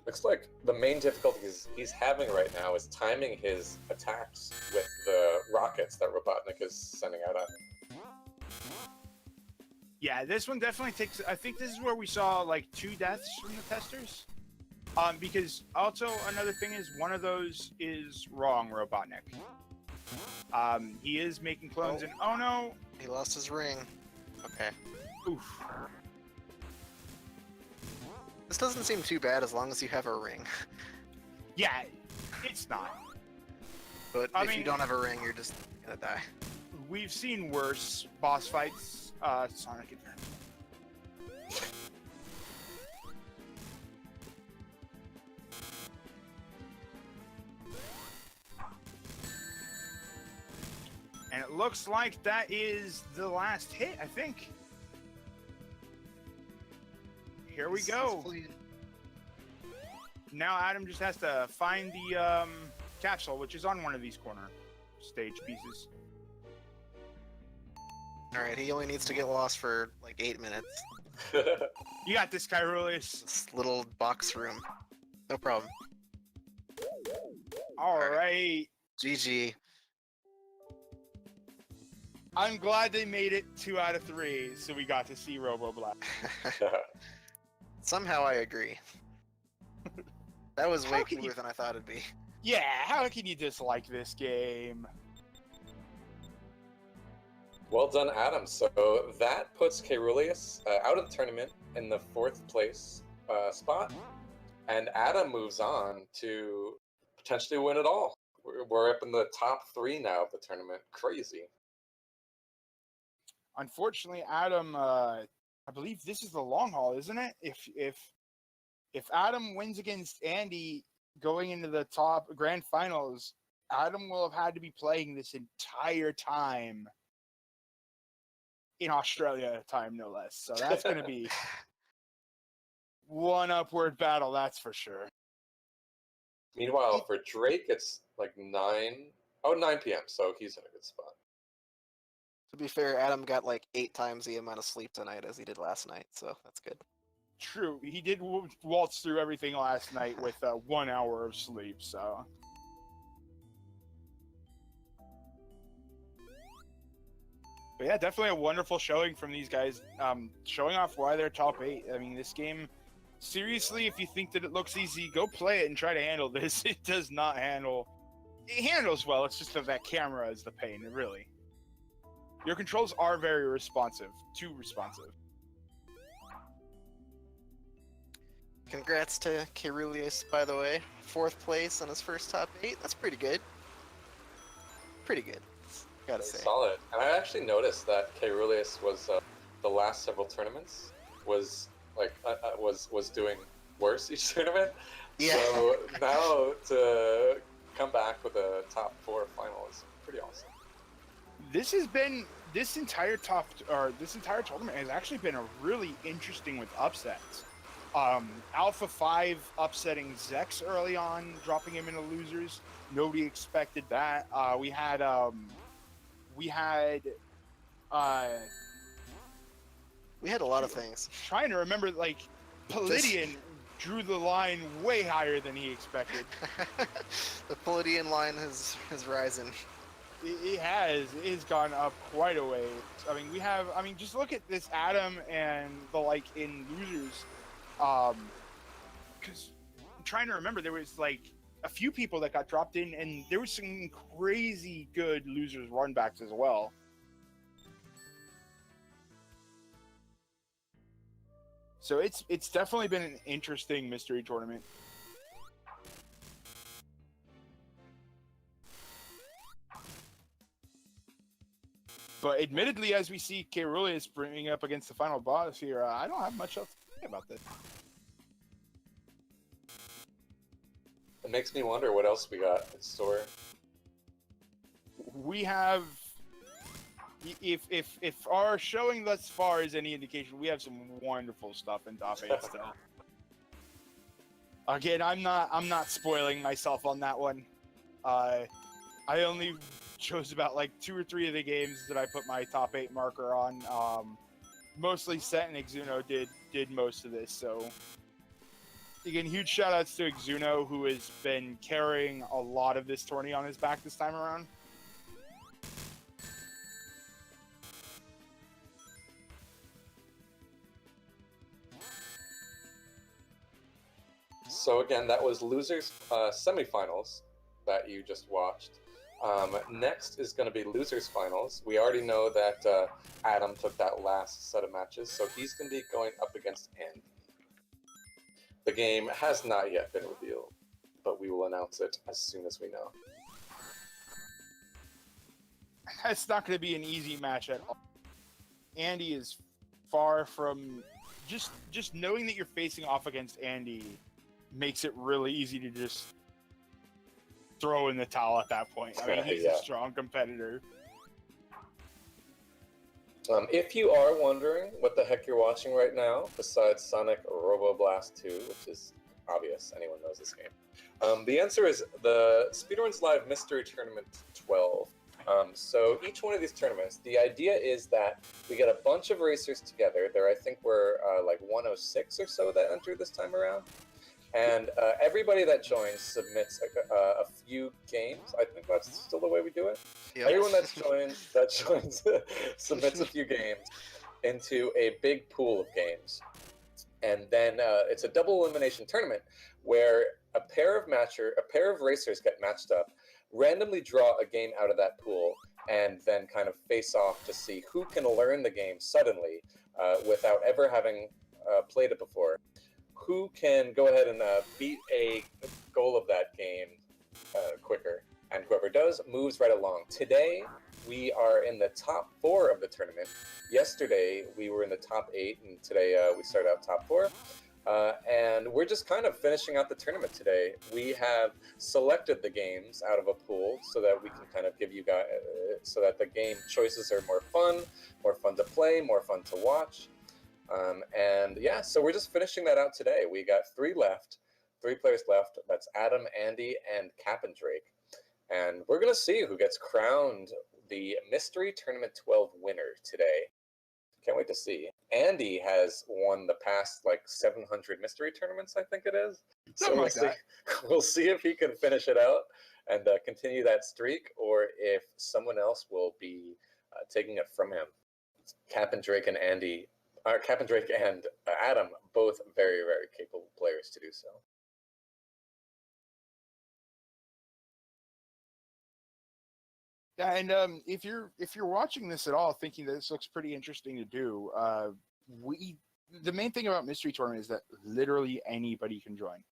[SPEAKER 12] Looks like the main difficulty he's having right now is timing his attacks with the rockets that Robotnik is sending out at him.
[SPEAKER 13] Yeah, this one definitely takes... I think this is where we saw, like, 2 deaths from the testers. Because also another thing is one of those is wrong, Robotnik. He is making clones and... Oh, no!
[SPEAKER 2] He lost his ring. Okay.
[SPEAKER 13] Oof.
[SPEAKER 2] This doesn't seem too bad as long as you have a ring.
[SPEAKER 13] Yeah, it's not.
[SPEAKER 2] But
[SPEAKER 13] I
[SPEAKER 2] if you
[SPEAKER 13] mean-
[SPEAKER 2] don't have a ring, you're just gonna die.
[SPEAKER 13] we've seen worse boss fights. Sonic Adventure. And it looks like that is the last hit, I think. Here we go. Now Adam just has to find the capsule, which is on one of these corner stage pieces.
[SPEAKER 2] Alright, he only needs to get lost for like 8 minutes.
[SPEAKER 13] You got this, Caerulius.
[SPEAKER 2] This little box room. No problem.
[SPEAKER 13] Alright.
[SPEAKER 2] GG.
[SPEAKER 13] I'm glad they made it 2 out of 3, so we got to see Robo Black.
[SPEAKER 2] Somehow I agree. That was way cooler than I thought it'd be.
[SPEAKER 13] Yeah, how can you dislike this game?
[SPEAKER 12] Well done, Adam. So that puts Caerulius out of the tournament in the 4th place spot, and Adam moves on to potentially win it all. We're up in the top 3 now of the tournament. Crazy.
[SPEAKER 13] Unfortunately, Adam, I believe this is the long haul, isn't it? If Adam wins against Andy going into the top grand finals, Adam will have had to be playing this entire time in Australia time, no less. So that's going to be one upward battle, that's for sure.
[SPEAKER 12] Meanwhile, for Drake, it's like 9 p.m., so he's in a good spot.
[SPEAKER 2] To be fair, Adam got like 8 times the amount of sleep tonight as he did last night, so that's good.
[SPEAKER 13] True, he did waltz through everything last night with 1 hour of sleep, so. But yeah, definitely a wonderful showing from these guys, showing off why they're top 8. I mean, this game, seriously, if you think that it looks easy, go play it and try to handle this. It does not handle. It handles well, it's just that camera is the pain, really. Your controls are very responsive, too responsive.
[SPEAKER 2] Congrats to Caerulius, by the way. 4th place on his first top 8. That's pretty good. Pretty good, gotta say.
[SPEAKER 12] Solid. And I actually noticed that Caerulius was the last several tournaments was like was doing worse each tournament.
[SPEAKER 2] Yeah.
[SPEAKER 12] So now to come back with a top 4 final is pretty awesome.
[SPEAKER 13] This entire tournament has actually been a really interesting with upsets. Alpha 5 upsetting Zex early on, dropping him into losers. Nobody expected that. We had a
[SPEAKER 2] lot of things.
[SPEAKER 13] Trying to remember, like, Palladian drew the line way higher than he expected.
[SPEAKER 2] The Palladian line has risen.
[SPEAKER 13] It has. It has gone up quite a way. I mean, just look at this Adam and the like in losers. Because I'm trying to remember, there was like a few people that got dropped in, and there was some crazy good losers runbacks as well. So it's definitely been an interesting mystery tournament. But admittedly, as we see Caerulius bringing up against the final boss here, I don't have much else to say about this.
[SPEAKER 12] It makes me wonder what else we got in store.
[SPEAKER 13] We have, if our showing thus far is any indication, we have some wonderful stuff in top 8 still. Again, I'm not spoiling myself on that one. I only chose about like 2 or 3 of the games that I put my top 8 marker on. Mostly Set and Exuno did most of this, so again, huge shout outs to Exuno, who has been carrying a lot of this tourney on his back this time around.
[SPEAKER 12] So again, that was losers semifinals that you just watched. Next is going to be losers finals. We already know that Adam took that last set of matches, so he's going to be going up against Andy. The game has not yet been revealed, but we will announce it as soon as we know.
[SPEAKER 13] That's not going to be an easy match at all. Andy is far from just knowing that you're facing off against Andy makes it really easy to just throw in the towel at that point. I mean, he's a strong competitor.
[SPEAKER 12] If you are wondering what the heck you're watching right now, besides Sonic Robo Blast 2, which is obvious, anyone knows this game, the answer is the Speedruns Live Mystery Tournament 12. So each one of these tournaments, the idea is that we get a bunch of racers together. I think we're like 106 or so that enter this time around. And everybody that joins submits a few games. I think that's still the way we do it. Yep. Everyone that joins submits a few games into a big pool of games. And then it's a double elimination tournament where a pair of racers get matched up, randomly draw a game out of that pool, and then kind of face off to see who can learn the game suddenly without ever having played it before. Who can go ahead and beat a goal of that game quicker. And whoever does moves right along. Today, we are in the top 4 of the tournament. Yesterday, we were in the top 8, and today we started out top 4. And we're just kind of finishing out the tournament today. We have selected the games out of a pool so that we can kind of give you guys, so that the game choices are more fun to play, more fun to watch. And yeah, so we're just finishing that out today. We got 3 players left. That's Adam, Andy, and Capndrake. And we're going to see who gets crowned the Mystery Tournament 12 winner today. Can't wait to see. Andy has won the past like 700 mystery tournaments, I think it is.
[SPEAKER 13] Something like that.
[SPEAKER 12] We'll see if he can finish it out and continue that streak, or if someone else will be taking it from him. Capndrake and Adam, both very, very capable players to do so.
[SPEAKER 13] Yeah, and if you're watching this at all, thinking that this looks pretty interesting to do, the main thing about Mystery Tournament is that literally anybody can join.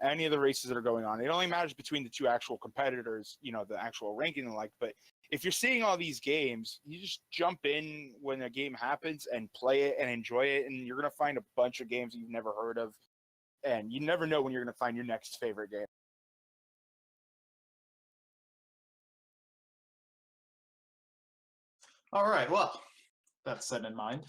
[SPEAKER 13] Any of the races that are going on. It only matters between the 2 actual competitors, the actual ranking and the like. But if you're seeing all these games, you just jump in when a game happens and play it and enjoy it, and you're gonna find a bunch of games that you've never heard of, and you never know when you're gonna find your next favorite game.
[SPEAKER 1] All right, well, that's set in mind.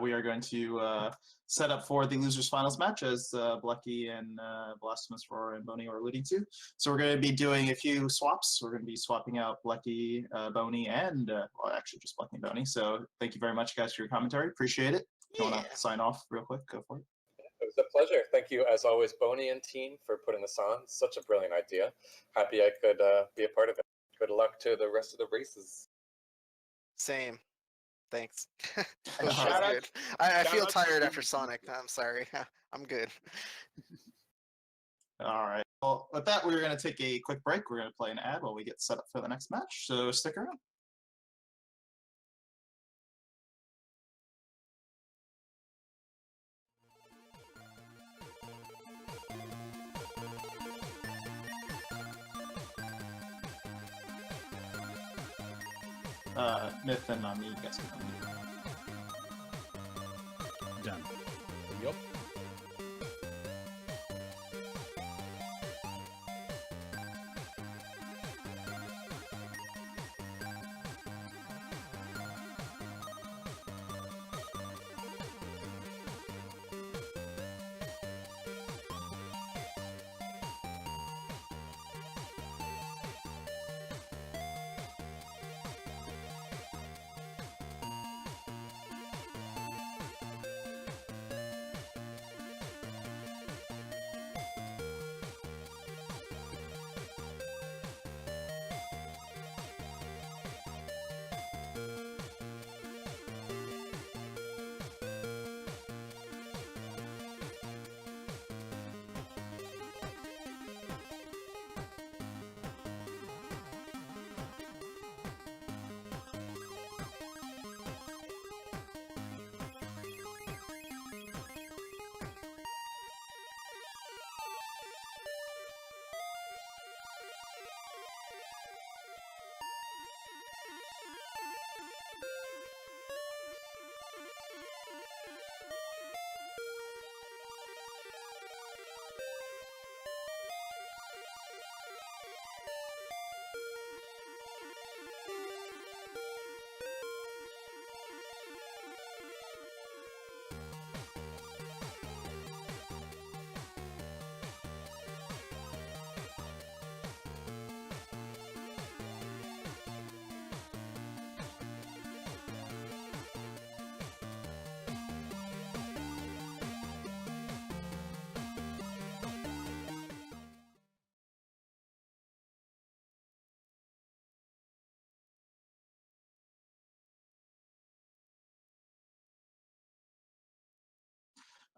[SPEAKER 1] We are going to set up for the losers finals match, as Blecky and Blasphemous Roar and Boney are alluding to. So we're going to be doing a few swaps. We're going to be swapping out Blecky, Boney, and well, actually just Blecky and Boney. So thank you very much, guys, for your commentary. Appreciate it. If you want to sign off real quick, go for it.
[SPEAKER 12] It was a pleasure. Thank you, as always, Boney and team, for putting this on. Such a brilliant idea. Happy I could be a part of it. Good luck to the rest of the races.
[SPEAKER 2] Same. Thanks.
[SPEAKER 13] Shout out-
[SPEAKER 2] Good. I feel
[SPEAKER 13] shout out to
[SPEAKER 2] tired
[SPEAKER 13] you.
[SPEAKER 2] after Sonic. I'm sorry. I'm good.
[SPEAKER 1] All right. Well, with that, we're going to take a quick break. We're going to play an ad while we get set up for the next match. So stick around. Myth and me, you guys can unmute.
[SPEAKER 10] Done.
[SPEAKER 9] Yup.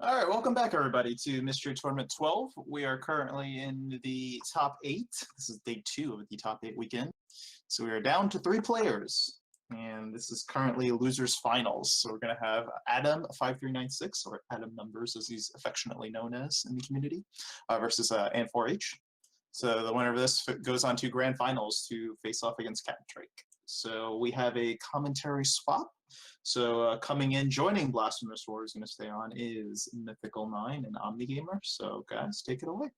[SPEAKER 1] All right, welcome back, everybody, to Mystery Tournament 12. We are currently in the top 8. This is day 2 of the top 8 weekend. So we are down to 3 players, and this is currently losers finals. So we're going to have Adam5396, or Adam Numbers, as he's affectionately known as in the community, versus An4H. So the winner of this goes on to grand finals to face off against Capndrake. So we have a commentary swap. So coming in, joining Blasphemous War is going to stay on is Mythical9 and OmniGamer. So guys, take it away.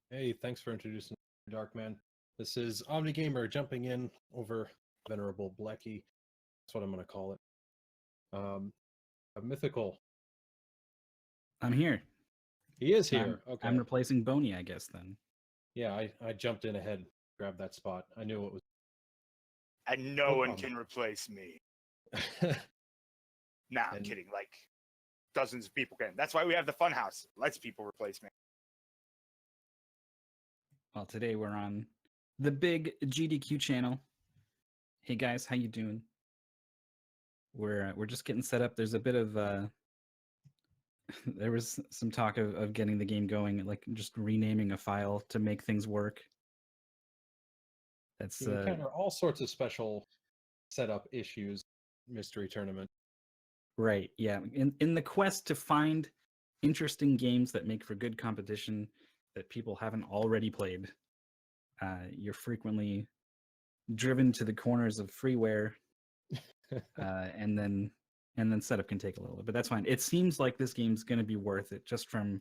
[SPEAKER 14] Hey, thanks for introducing Darkman. This is OmniGamer jumping in over Venerable Blecky. That's what I'm going to call it. A Mythical.
[SPEAKER 10] I'm here.
[SPEAKER 14] He is here. Okay.
[SPEAKER 10] I'm replacing Boney, I guess, then.
[SPEAKER 14] Yeah, I jumped in ahead, grabbed that spot. I knew it was.
[SPEAKER 13] And no one can replace me. Nah, I'm kidding. Like, dozens of people can. That's why we have the Funhouse. Lets people replace me.
[SPEAKER 10] Well, today we're on the big GDQ channel. Hey guys, how you doing? We're just getting set up. There's a bit of there was some talk of getting the game going, like just renaming a file to make things work. That's
[SPEAKER 14] you encounter all sorts of special setup issues. Mystery Tournament.
[SPEAKER 10] Right, yeah. In the quest to find interesting games that make for good competition that people haven't already played, you're frequently driven to the corners of freeware, and then setup can take a little bit, but that's fine. It seems like this game's going to be worth it, just from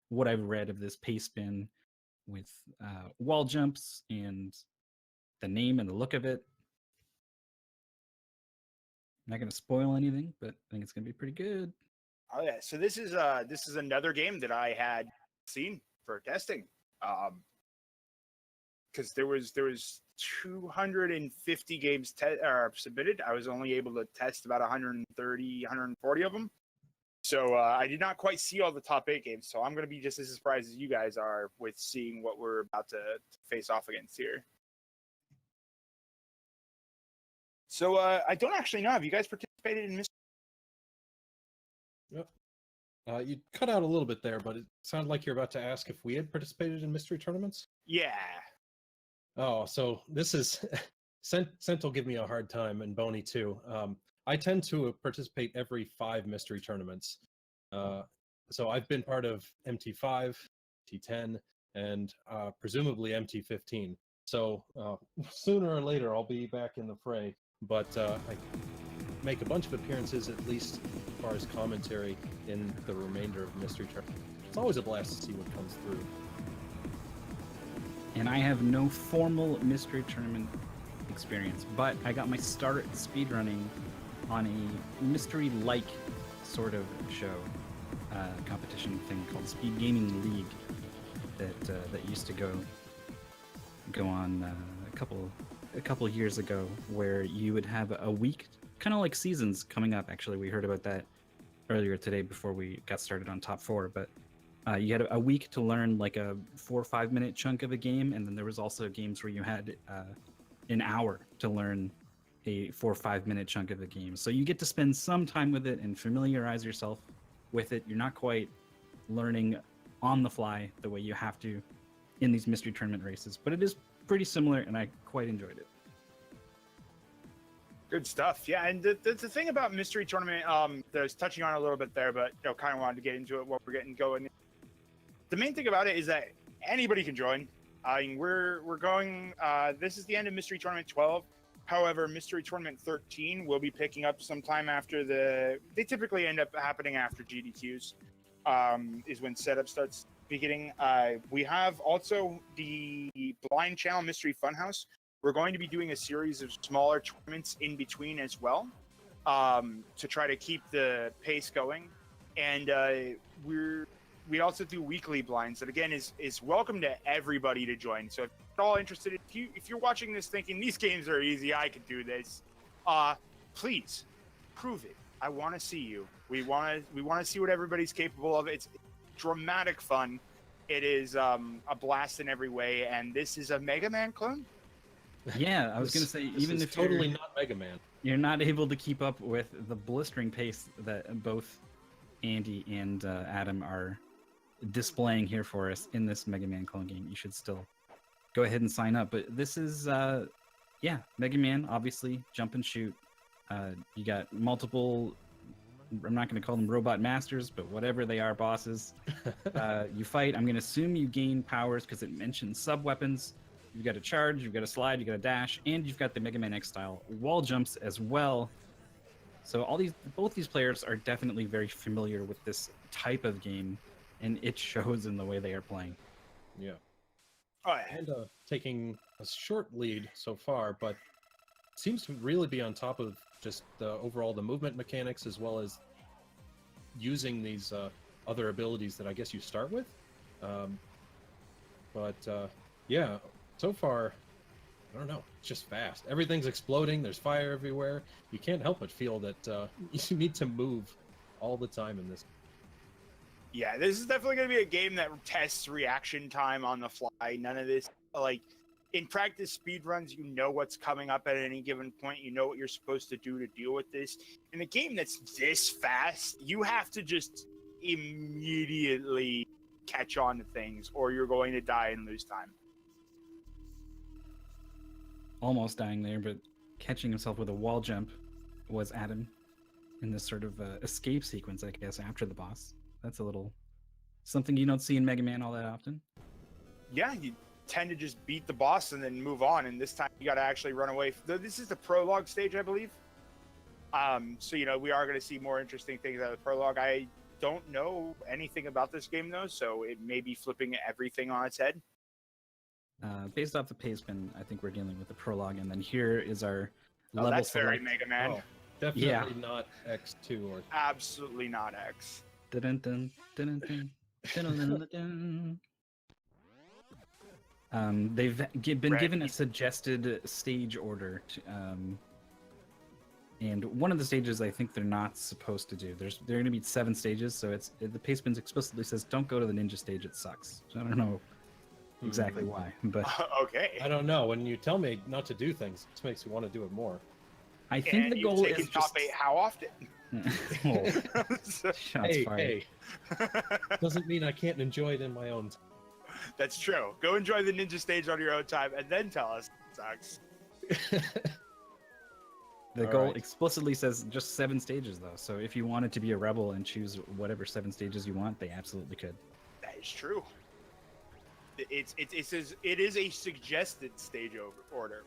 [SPEAKER 10] what I've read of this pace spin with wall jumps and the name and the look of it. I'm not going to spoil anything, but I think it's going to be pretty good.
[SPEAKER 13] Oh yeah, so this is another game that I had seen for testing, because there was 250 games submitted. I was only able to test about 130, 140 of them. So I did not quite see all the top 8 games. So I'm going to be just as surprised as you guys are with seeing what we're about to face off against here. So I don't actually know. Have you guys participated in Mystery?
[SPEAKER 14] Yep. You cut out a little bit there, but it sounded like you're about to ask if we had participated in mystery tournaments.
[SPEAKER 13] Yeah.
[SPEAKER 14] Oh, so this is Sent will give me a hard time, and Boney too. I tend to participate every 5 mystery tournaments. So I've been part of MT5, MT10, and presumably MT15. So sooner or later I'll be back in the fray. But I make a bunch of appearances, at least as far as commentary, in the remainder of mystery tournament. It's always a blast to see what comes through.
[SPEAKER 10] And I have no formal mystery tournament experience, but I got my start speedrunning on a mystery-like sort of show, competition thing called Speed Gaming League that used to go on a couple years ago, where you would have a week, kind of like seasons coming up. Actually, we heard about that earlier today before we got started on top 4, but you had a week to learn like a 4 or 5 minute chunk of a game, and then there was also games where you had an hour to learn a 4 or 5 minute chunk of the game. So you get to spend some time with it and familiarize yourself with it. You're not quite learning on the fly the way you have to in these mystery tournament races, but it is pretty similar, and I quite enjoyed it.
[SPEAKER 13] Good stuff. Yeah, and the thing about mystery tournament, that I was touching on a little bit there, but kind of wanted to get into it while we're getting going. The main thing about it is that anybody can join. We're going. This is the end of Mystery Tournament 12. However, Mystery Tournament 13 will be picking up sometime after They typically end up happening after GDQs. Is when setup starts beginning. We have also the Blind Channel Mystery Funhouse. We're going to be doing a series of smaller tournaments in between as well, to try to keep the pace going. And we also do weekly blinds that, again, is welcome to everybody to join. So if you're all interested, if you're watching this thinking these games are easy, I could do this, please prove it. I want to see you. We want to see what everybody's capable of. It's dramatic fun. It is a blast in every way, and this is a Mega Man clone.
[SPEAKER 10] Yeah, I was going to say, even if
[SPEAKER 14] totally not Mega Man,
[SPEAKER 10] you're not able to keep up with the blistering pace that both Andy and Adam are displaying here for us in this Mega Man clone game, you should still go ahead and sign up. But this is, yeah, Mega Man, obviously, jump and shoot. You got multiple, I'm not going to call them robot masters, but whatever they are, bosses. You fight. I'm going to assume you gain powers because it mentions sub-weapons. You've got a charge, you've got a slide, you've got a dash, and you've got the Mega Man X style wall jumps as well. So both these players are definitely very familiar with this type of game, and it shows in the way they are playing.
[SPEAKER 14] Yeah.
[SPEAKER 13] Oh, yeah.
[SPEAKER 14] And taking a short lead so far, but seems to really be on top of just the movement mechanics, as well as using these other abilities that I guess you start with. Yeah, so far, I don't know, it's just fast. Everything's exploding, there's fire everywhere. You can't help but feel that you need to move all the time in this.
[SPEAKER 13] Yeah, this is definitely going to be a game that tests reaction time on the fly. None of this, like, in practice speedruns, you know what's coming up at any given point. You know what you're supposed to do to deal with this. In a game that's this fast, you have to just immediately catch on to things, or you're going to die and lose time.
[SPEAKER 10] Almost dying there, but catching himself with a wall jump was Adam in this sort of escape sequence, I guess, after the boss. That's a little something you don't see in Mega Man all that often.
[SPEAKER 13] Yeah, you tend to just beat the boss and then move on, and this time you got to actually run away. This is the prologue stage, I believe. So, you know, we are going to see more interesting things out of the prologue. I don't know anything about this game, though, so it may be flipping everything on its head.
[SPEAKER 10] Based off the pace bin, I think we're dealing with the prologue, and then here is our
[SPEAKER 13] Oh,
[SPEAKER 10] level
[SPEAKER 13] that's very
[SPEAKER 10] select.
[SPEAKER 13] Mega Man.
[SPEAKER 14] Oh, definitely not X2 or...
[SPEAKER 13] Absolutely not X.
[SPEAKER 10] Dun, dun, dun, dun, dun, dun, dun, dun. They've been given a suggested stage order, and one of the stages I think they're not supposed to do. There are going to be 7 stages, so the pace bin explicitly says don't go to the ninja stage. It sucks. So I don't know exactly why, but
[SPEAKER 13] okay.
[SPEAKER 14] I don't know. When you tell me not to do things, it makes me want to do it more.
[SPEAKER 10] I think the goal is
[SPEAKER 13] top 8 how often?
[SPEAKER 10] Shots fired.
[SPEAKER 14] Hey. Doesn't mean I can't enjoy it in my own time.
[SPEAKER 13] That's true. Go enjoy the ninja stage on your own time, and then tell us it sucks.
[SPEAKER 10] The goal explicitly says just 7 stages, though. So if you wanted to be a rebel and choose whatever 7 stages you want, they absolutely could.
[SPEAKER 13] That is true. It says it is a suggested stage order.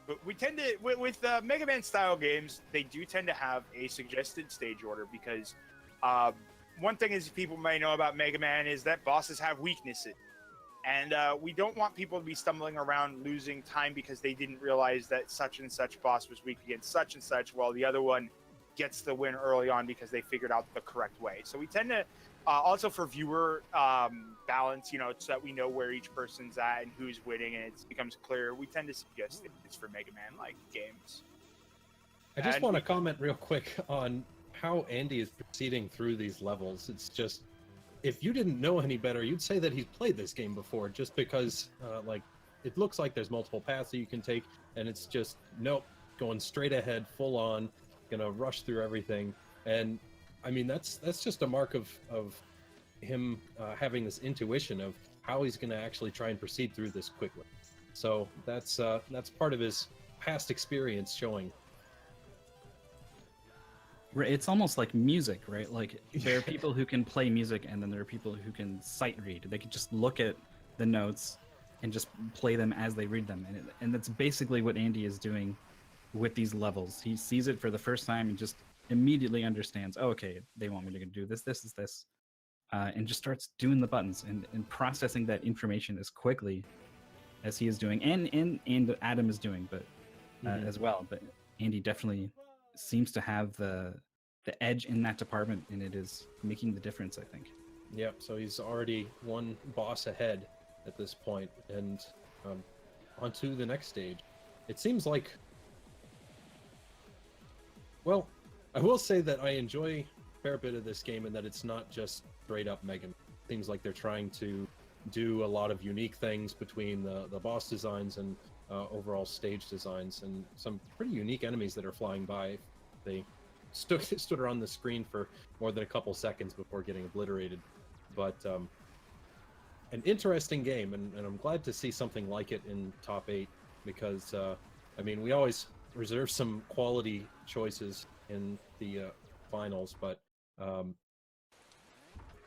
[SPEAKER 13] But we tend to with Mega Man style games, they do tend to have a suggested stage order because one thing is people may know about Mega Man is that bosses have weaknesses. And we don't want people to be stumbling around losing time because they didn't realize that such and such boss was weak against such and such, while the other one gets the win early on because they figured out the correct way. So we tend to, also for viewer balance, you know, so that we know where each person's at and who's winning and it becomes clear, we tend to suggest it's for Mega Man-like games.
[SPEAKER 14] I just want to comment real quick on how Andy is proceeding through these levels. It's just, if you didn't know any better, you'd say that he's played this game before, just because, like, it looks like there's multiple paths that you can take, and it's just, nope, going straight ahead, full on, gonna rush through everything. And, I mean, that's just a mark of him having this intuition of how he's gonna actually try and proceed through this quickly. So that's part of his past experience showing.
[SPEAKER 10] It's almost like music, right? Like there are people who can play music, and then there are people who can sight read. They can just look at the notes and just play them as they read them, and that's basically what Andy is doing with these levels. He sees it for the first time and just immediately understands, oh, okay, they want me to do this, and just starts doing the buttons and processing that information as quickly as he is doing, and Adam is doing, but as well. But Andy definitely seems to have the edge in that department, and it is making the difference, I think.
[SPEAKER 14] Yep, so he's already one boss ahead at this point, and on to the next stage. It seems like, well, I will say that I enjoy a fair bit of this game, and that it's not just straight up Mega Man. It seems like they're trying to do a lot of unique things between the boss designs and overall stage designs, and some pretty unique enemies that are flying by. They stood around the screen for more than a couple seconds before getting obliterated. But an interesting game, and I'm glad to see something like it in top 8 because I mean, we always reserve some quality choices in the finals, but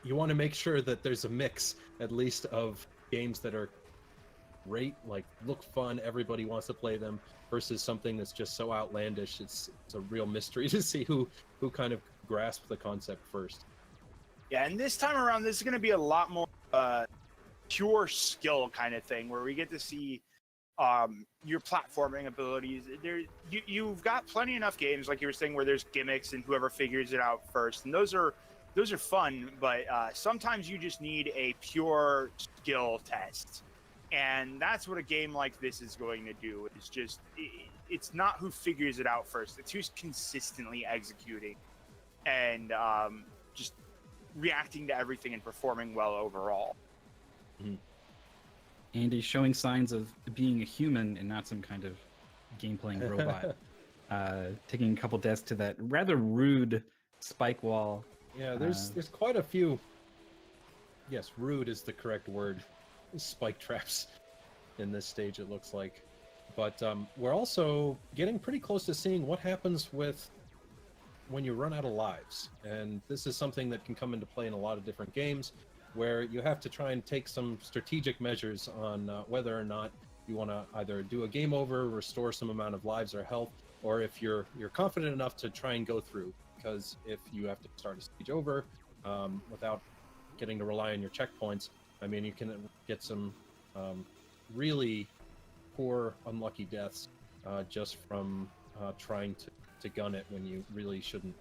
[SPEAKER 14] you want to make sure that there's a mix, at least, of games that are great, like look fun, everybody wants to play them, versus something that's just so outlandish. It's a real mystery to see who kind of grasps the concept first.
[SPEAKER 13] Yeah, and this time around, this is going to be a lot more pure skill kind of thing, where we get to see your platforming abilities. You've got plenty enough games, like you were saying, where there's gimmicks and whoever figures it out first, and those are fun. But sometimes you just need a pure skill test, and that's what a game like this is going to do. It's just it's not who figures it out first; it's who's consistently executing and just reacting to everything and performing well overall.
[SPEAKER 14] Mm-hmm.
[SPEAKER 10] And he's showing signs of being a human and not some kind of game-playing robot. Taking a couple deaths to that rather rude spike wall.
[SPEAKER 14] Yeah, there's quite a few. Yes, rude is the correct word. Spike traps in this stage, it looks like. But we're also getting pretty close to seeing what happens with when you run out of lives. And this is something that can come into play in a lot of different games, where you have to try and take some strategic measures on whether or not you want to either do a game over, restore some amount of lives or health, or if you're confident enough to try and go through. Because if you have to start a stage over without getting to rely on your checkpoints, I mean, you can get some really poor, unlucky deaths just from trying to gun it when you really shouldn't.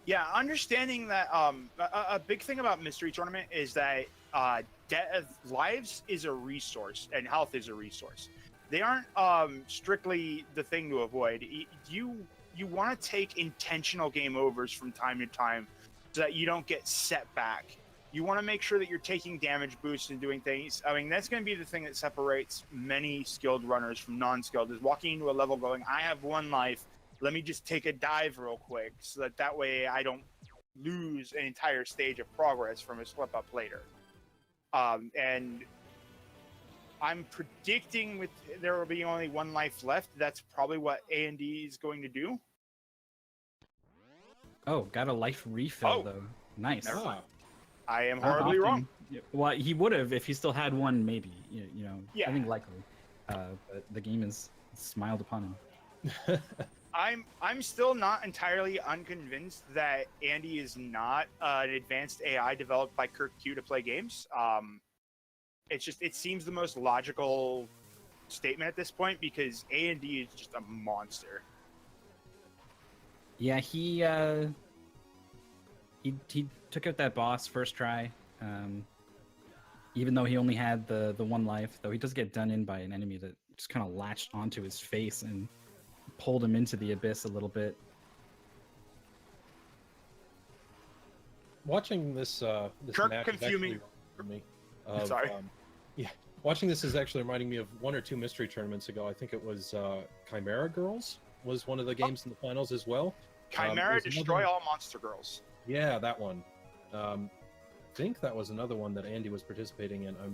[SPEAKER 13] Yeah, understanding that a big thing about Mystery Tournament is that lives is a resource and health is a resource. They aren't strictly the thing to avoid. You want to take intentional game overs from time to time so that you don't get set back. You want to make sure that you're taking damage boosts and doing things. I mean, that's going to be the thing that separates many skilled runners from non-skilled, is walking into a level going, I have 1 life, let me just take a dive real quick, so that way I don't lose an entire stage of progress from a slip up later. And I'm predicting with there will be only 1 life left. That's probably what A&D is going to do.
[SPEAKER 10] Oh, got a life refill though. Nice.
[SPEAKER 13] Never mind. I am horribly wrong.
[SPEAKER 10] Well, he would have if he still had 1, maybe. You know,
[SPEAKER 13] Yeah.
[SPEAKER 10] I think likely. But the game has smiled upon him.
[SPEAKER 13] I'm still not entirely unconvinced that Andy is not an advanced AI developed by Kirk Q to play games. It seems the most logical statement at this point, because A&D is just a monster.
[SPEAKER 10] Yeah, he took out that boss first try. Even though he only had the 1 life, though he does get done in by an enemy that just kind of latched onto his face and pulled him into the abyss a little bit.
[SPEAKER 14] Watching this
[SPEAKER 13] Kirk
[SPEAKER 14] match is
[SPEAKER 13] confusing.
[SPEAKER 14] actually for me. Of,
[SPEAKER 13] Sorry.
[SPEAKER 14] Yeah, watching this is actually reminding me of 1 or 2 mystery tournaments ago. I think it was Chimera Girls was one of the games in the finals as well.
[SPEAKER 13] Chimera Destroy All Monster Girls.
[SPEAKER 14] Yeah, that one. I think that was another one that Andy was participating in. I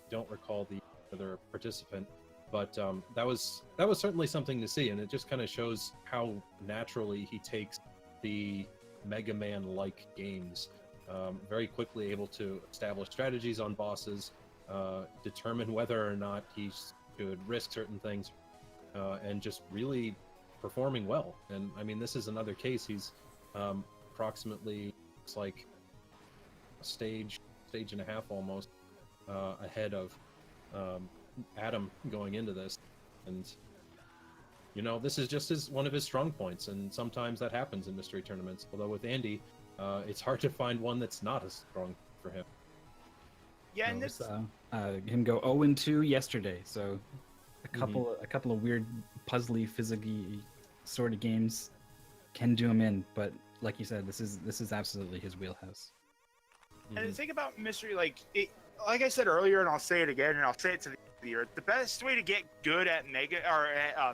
[SPEAKER 14] don't recall the other participant, but that was certainly something to see, and it just kind of shows how naturally he takes the Mega Man-like games. Very quickly able to establish strategies on bosses, determine whether or not he should risk certain things, and just really performing well. And I mean, this is another case. He's approximately, looks like a stage and a half almost ahead of Adam going into this. And you know, this is just one of his strong points, and sometimes that happens in mystery tournaments. Although with Andy, it's hard to find one that's not as strong for him.
[SPEAKER 13] Yeah, and this
[SPEAKER 10] him go 0-2 yesterday, so a couple of weird puzzly, physically sort of games can do him in. But like you said, this is absolutely his wheelhouse.
[SPEAKER 13] And the thing about mystery, like I said earlier, and I'll say it again, and I'll say it to the earth, the best way to get good at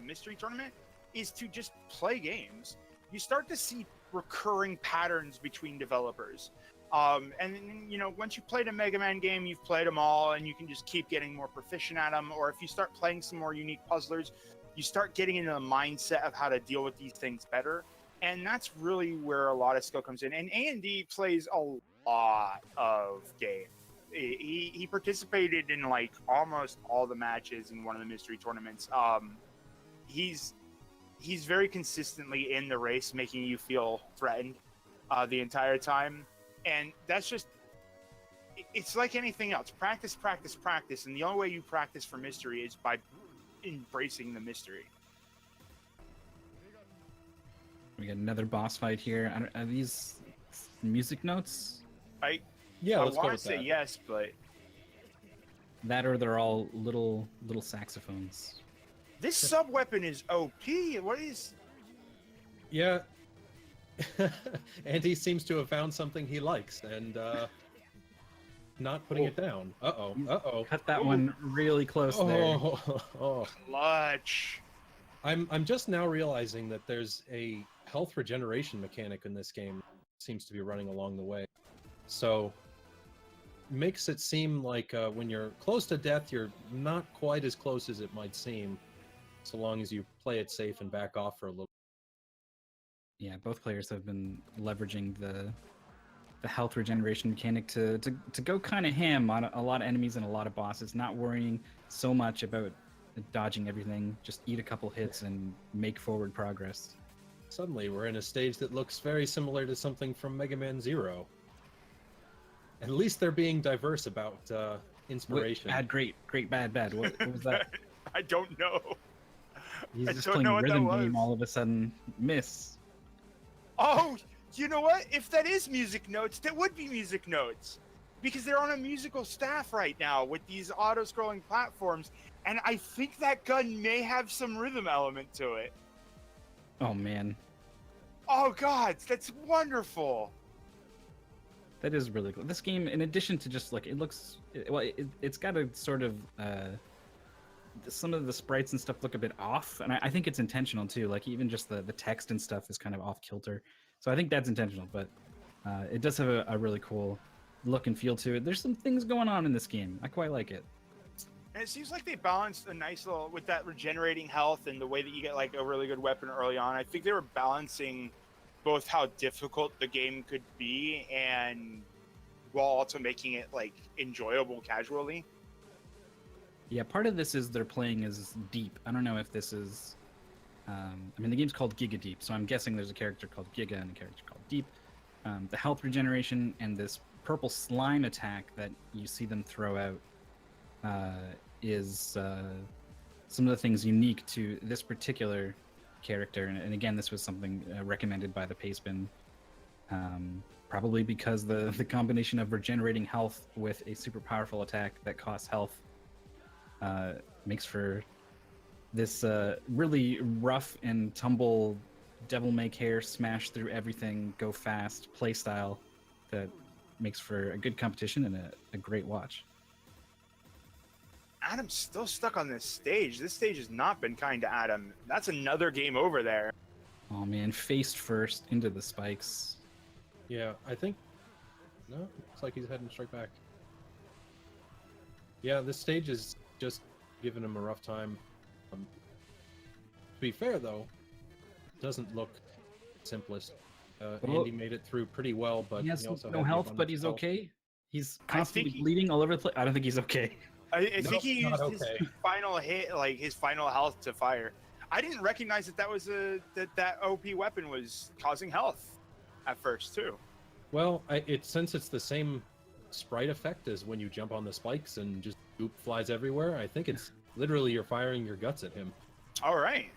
[SPEAKER 13] mystery tournament is to just play games. You start to see recurring patterns between developers. And you know, once you played a Mega Man game, you've played them all, and you can just keep getting more proficient at them. Or if you start playing some more unique puzzlers, you start getting into the mindset of how to deal with these things better. And that's really where a lot of skill comes in. And A&D plays a lot of games. He participated in like almost all the matches in one of the mystery tournaments. He's very consistently in the race, making you feel threatened the entire time. And that's just, it's like anything else. Practice, practice, practice. And the only way you practice for mystery is by embracing the mystery.
[SPEAKER 10] We got another boss fight here. Are these music notes?
[SPEAKER 14] Yeah,
[SPEAKER 13] I
[SPEAKER 14] let's go
[SPEAKER 13] want to
[SPEAKER 14] with
[SPEAKER 13] say
[SPEAKER 14] that.
[SPEAKER 13] yes, but
[SPEAKER 10] That or they're all little saxophones.
[SPEAKER 13] this sub weapon is OP. What is?
[SPEAKER 14] Yeah. And he seems to have found something he likes and not putting it down. Uh-oh. Uh-oh.
[SPEAKER 10] Cut that one really close there.
[SPEAKER 14] Oh.
[SPEAKER 13] Clutch.
[SPEAKER 14] I'm just now realizing that there's a health regeneration mechanic in this game. Seems to be running along the way. So makes it seem like when you're close to death, you're not quite as close as it might seem, so long as you play it safe and back off for a little.
[SPEAKER 10] Yeah, both players have been leveraging the health regeneration mechanic to go kind of ham on a lot of enemies and a lot of bosses, not worrying so much about dodging everything. Just eat a couple hits and make forward progress.
[SPEAKER 14] Suddenly, we're in a stage that looks very similar to something from Mega Man Zero. At least they're being diverse about inspiration.
[SPEAKER 10] Bad, great, bad. What was that?
[SPEAKER 13] I don't know.
[SPEAKER 10] He's
[SPEAKER 13] I
[SPEAKER 10] just
[SPEAKER 13] don't
[SPEAKER 10] playing
[SPEAKER 13] know
[SPEAKER 10] a
[SPEAKER 13] what that
[SPEAKER 10] rhythm
[SPEAKER 13] was.
[SPEAKER 10] game, all of a sudden miss.
[SPEAKER 13] Oh, you know what? If that is music notes, that would be music notes. Because they're on a musical staff right now with these auto-scrolling platforms, and I think that gun may have some rhythm element to it.
[SPEAKER 10] Oh man,
[SPEAKER 13] Oh god, that's wonderful.
[SPEAKER 10] that is really cool. This game, in addition to just like it's got a sort of some of the sprites and stuff look a bit off, and I think it's intentional too. Like even just the text and stuff is kind of off kilter, so I think that's intentional. But it does have a really cool look and feel to it. There's some things going on in this game. I quite like it.
[SPEAKER 13] And it seems like they balanced a nice little with that regenerating health and the way that you get like a really good weapon early on. I think they were balancing both how difficult the game could be and while also making it like enjoyable casually.
[SPEAKER 10] Yeah, part of this is they're playing as deep. I don't know if this is. I mean, the game's called Gigadeep, so I'm guessing there's a character called Giga and a character called Deep. The health regeneration and this purple slime attack that you see them throw out is some of the things unique to this particular character. And again, this was something recommended by the Pacebin, probably because the combination of regenerating health with a super powerful attack that costs health makes for this really rough and tumble devil may care, smash through everything, go fast play style that makes for a good competition and a great watch.
[SPEAKER 13] Adam's still stuck on this stage. This stage has not been kind to Adam. That's another game over there.
[SPEAKER 10] Oh man, faced first into the spikes.
[SPEAKER 14] Yeah, I think. No, looks like he's heading straight back. Yeah, this stage is just giving him a rough time. To be fair, though, it doesn't look simplest. Andy made it through pretty well, but
[SPEAKER 10] he has
[SPEAKER 14] also
[SPEAKER 10] no
[SPEAKER 14] had the
[SPEAKER 10] health, but
[SPEAKER 14] abundance
[SPEAKER 10] he's
[SPEAKER 14] of
[SPEAKER 10] okay. He's constantly
[SPEAKER 13] he-
[SPEAKER 10] bleeding all over the place. I don't think he's okay.
[SPEAKER 13] I
[SPEAKER 14] Nope,
[SPEAKER 13] think he
[SPEAKER 14] not
[SPEAKER 13] used his
[SPEAKER 14] okay.
[SPEAKER 13] final hit, like his final health to fire. I didn't recognize that was that OP weapon was causing health at first too.
[SPEAKER 14] Well, since it's the same sprite effect as when you jump on the spikes and just goop flies everywhere, I think it's literally you're firing your guts at him.
[SPEAKER 13] All right.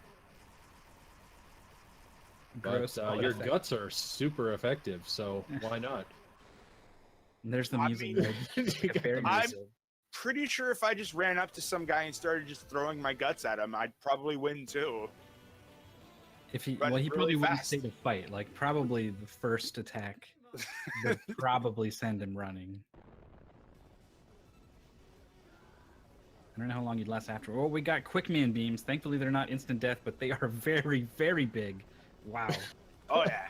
[SPEAKER 14] But
[SPEAKER 10] Gross
[SPEAKER 14] your
[SPEAKER 10] effect.
[SPEAKER 14] guts are super effective, so why not?
[SPEAKER 10] And there's the
[SPEAKER 13] I
[SPEAKER 10] music.
[SPEAKER 13] mean,
[SPEAKER 10] like a fairy
[SPEAKER 13] I'm
[SPEAKER 10] music.
[SPEAKER 13] pretty sure if I just ran up to some guy and started just throwing my guts at him, I'd probably win too.
[SPEAKER 10] If he,
[SPEAKER 13] run
[SPEAKER 10] well, he probably
[SPEAKER 13] really
[SPEAKER 10] wouldn't
[SPEAKER 13] fast.
[SPEAKER 10] stay to fight. Like probably the first attack would probably send him running. I don't know how long you'd last after. Oh, we got quick man beams. Thankfully, they're not instant death, but they are very, very big. Wow.
[SPEAKER 13] Oh yeah.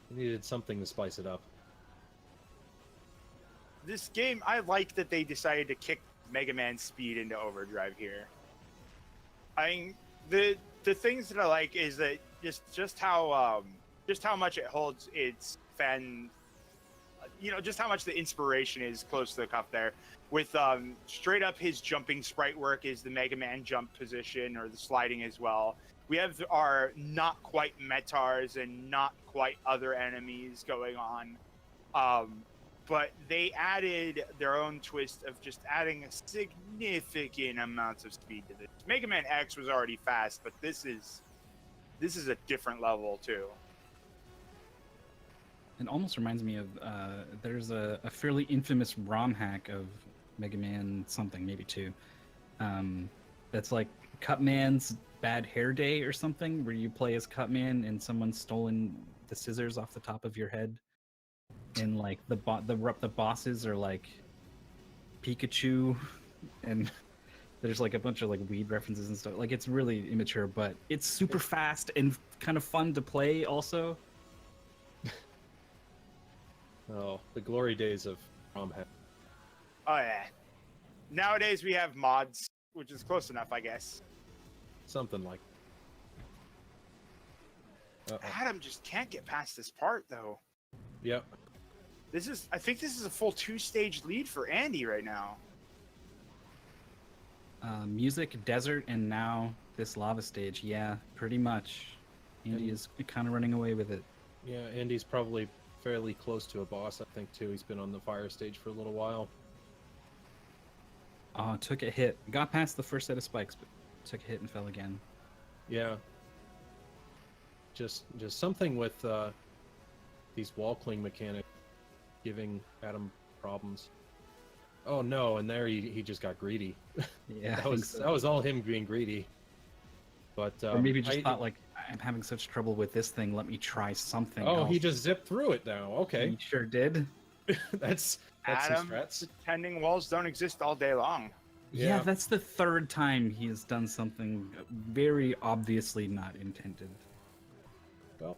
[SPEAKER 14] We needed something to spice it up.
[SPEAKER 13] This game, I like that they decided to kick Mega Man's speed into overdrive here. I mean, the things that I like is that just how much it holds its fan, just how much the inspiration is close to the cuff there. With straight up his jumping sprite work is the Mega Man jump position or the sliding as well. We have our not quite Metars and not quite other enemies going on. But they added their own twist of just adding significant amounts of speed to this. Mega Man X was already fast, but this is a different level too.
[SPEAKER 10] It almost reminds me of there's a fairly infamous ROM hack of Mega Man something, maybe 2. That's like Cutman's Bad Hair Day or something, where you play as Cutman and someone's stolen the scissors off the top of your head. And like the bosses are like Pikachu, and there's like a bunch of like weed references and stuff. Like it's really immature, but it's super fast and kind of fun to play also.
[SPEAKER 14] Oh, the glory days of ROM hack.
[SPEAKER 13] Oh yeah. Nowadays we have mods, which is close enough, I guess.
[SPEAKER 14] Something like.
[SPEAKER 13] Adam just can't get past this part though.
[SPEAKER 14] Yep.
[SPEAKER 13] I think this is a full 2-stage lead for Andy right now.
[SPEAKER 10] Music, desert, and now this lava stage. Yeah, pretty much. Andy is kind of running away with it.
[SPEAKER 14] Yeah, Andy's probably fairly close to a boss, I think, too. He's been on the fire stage for a little while.
[SPEAKER 10] Oh, took a hit. Got past the first set of spikes, but took a hit and fell again.
[SPEAKER 14] Yeah. Just something with these wall cling mechanics giving Adam problems. Oh no, and there he just got greedy.
[SPEAKER 10] Yeah,
[SPEAKER 14] that was all him being greedy. But
[SPEAKER 10] or maybe just thought like, I'm having such trouble with this thing, let me try something else.
[SPEAKER 14] He just zipped through it now. Okay.
[SPEAKER 10] He sure did.
[SPEAKER 14] that's
[SPEAKER 13] Adam,
[SPEAKER 14] some strats.
[SPEAKER 13] Pretending walls don't exist all day long.
[SPEAKER 10] Yeah, that's the 3rd time he has done something very obviously not intended.
[SPEAKER 14] Well,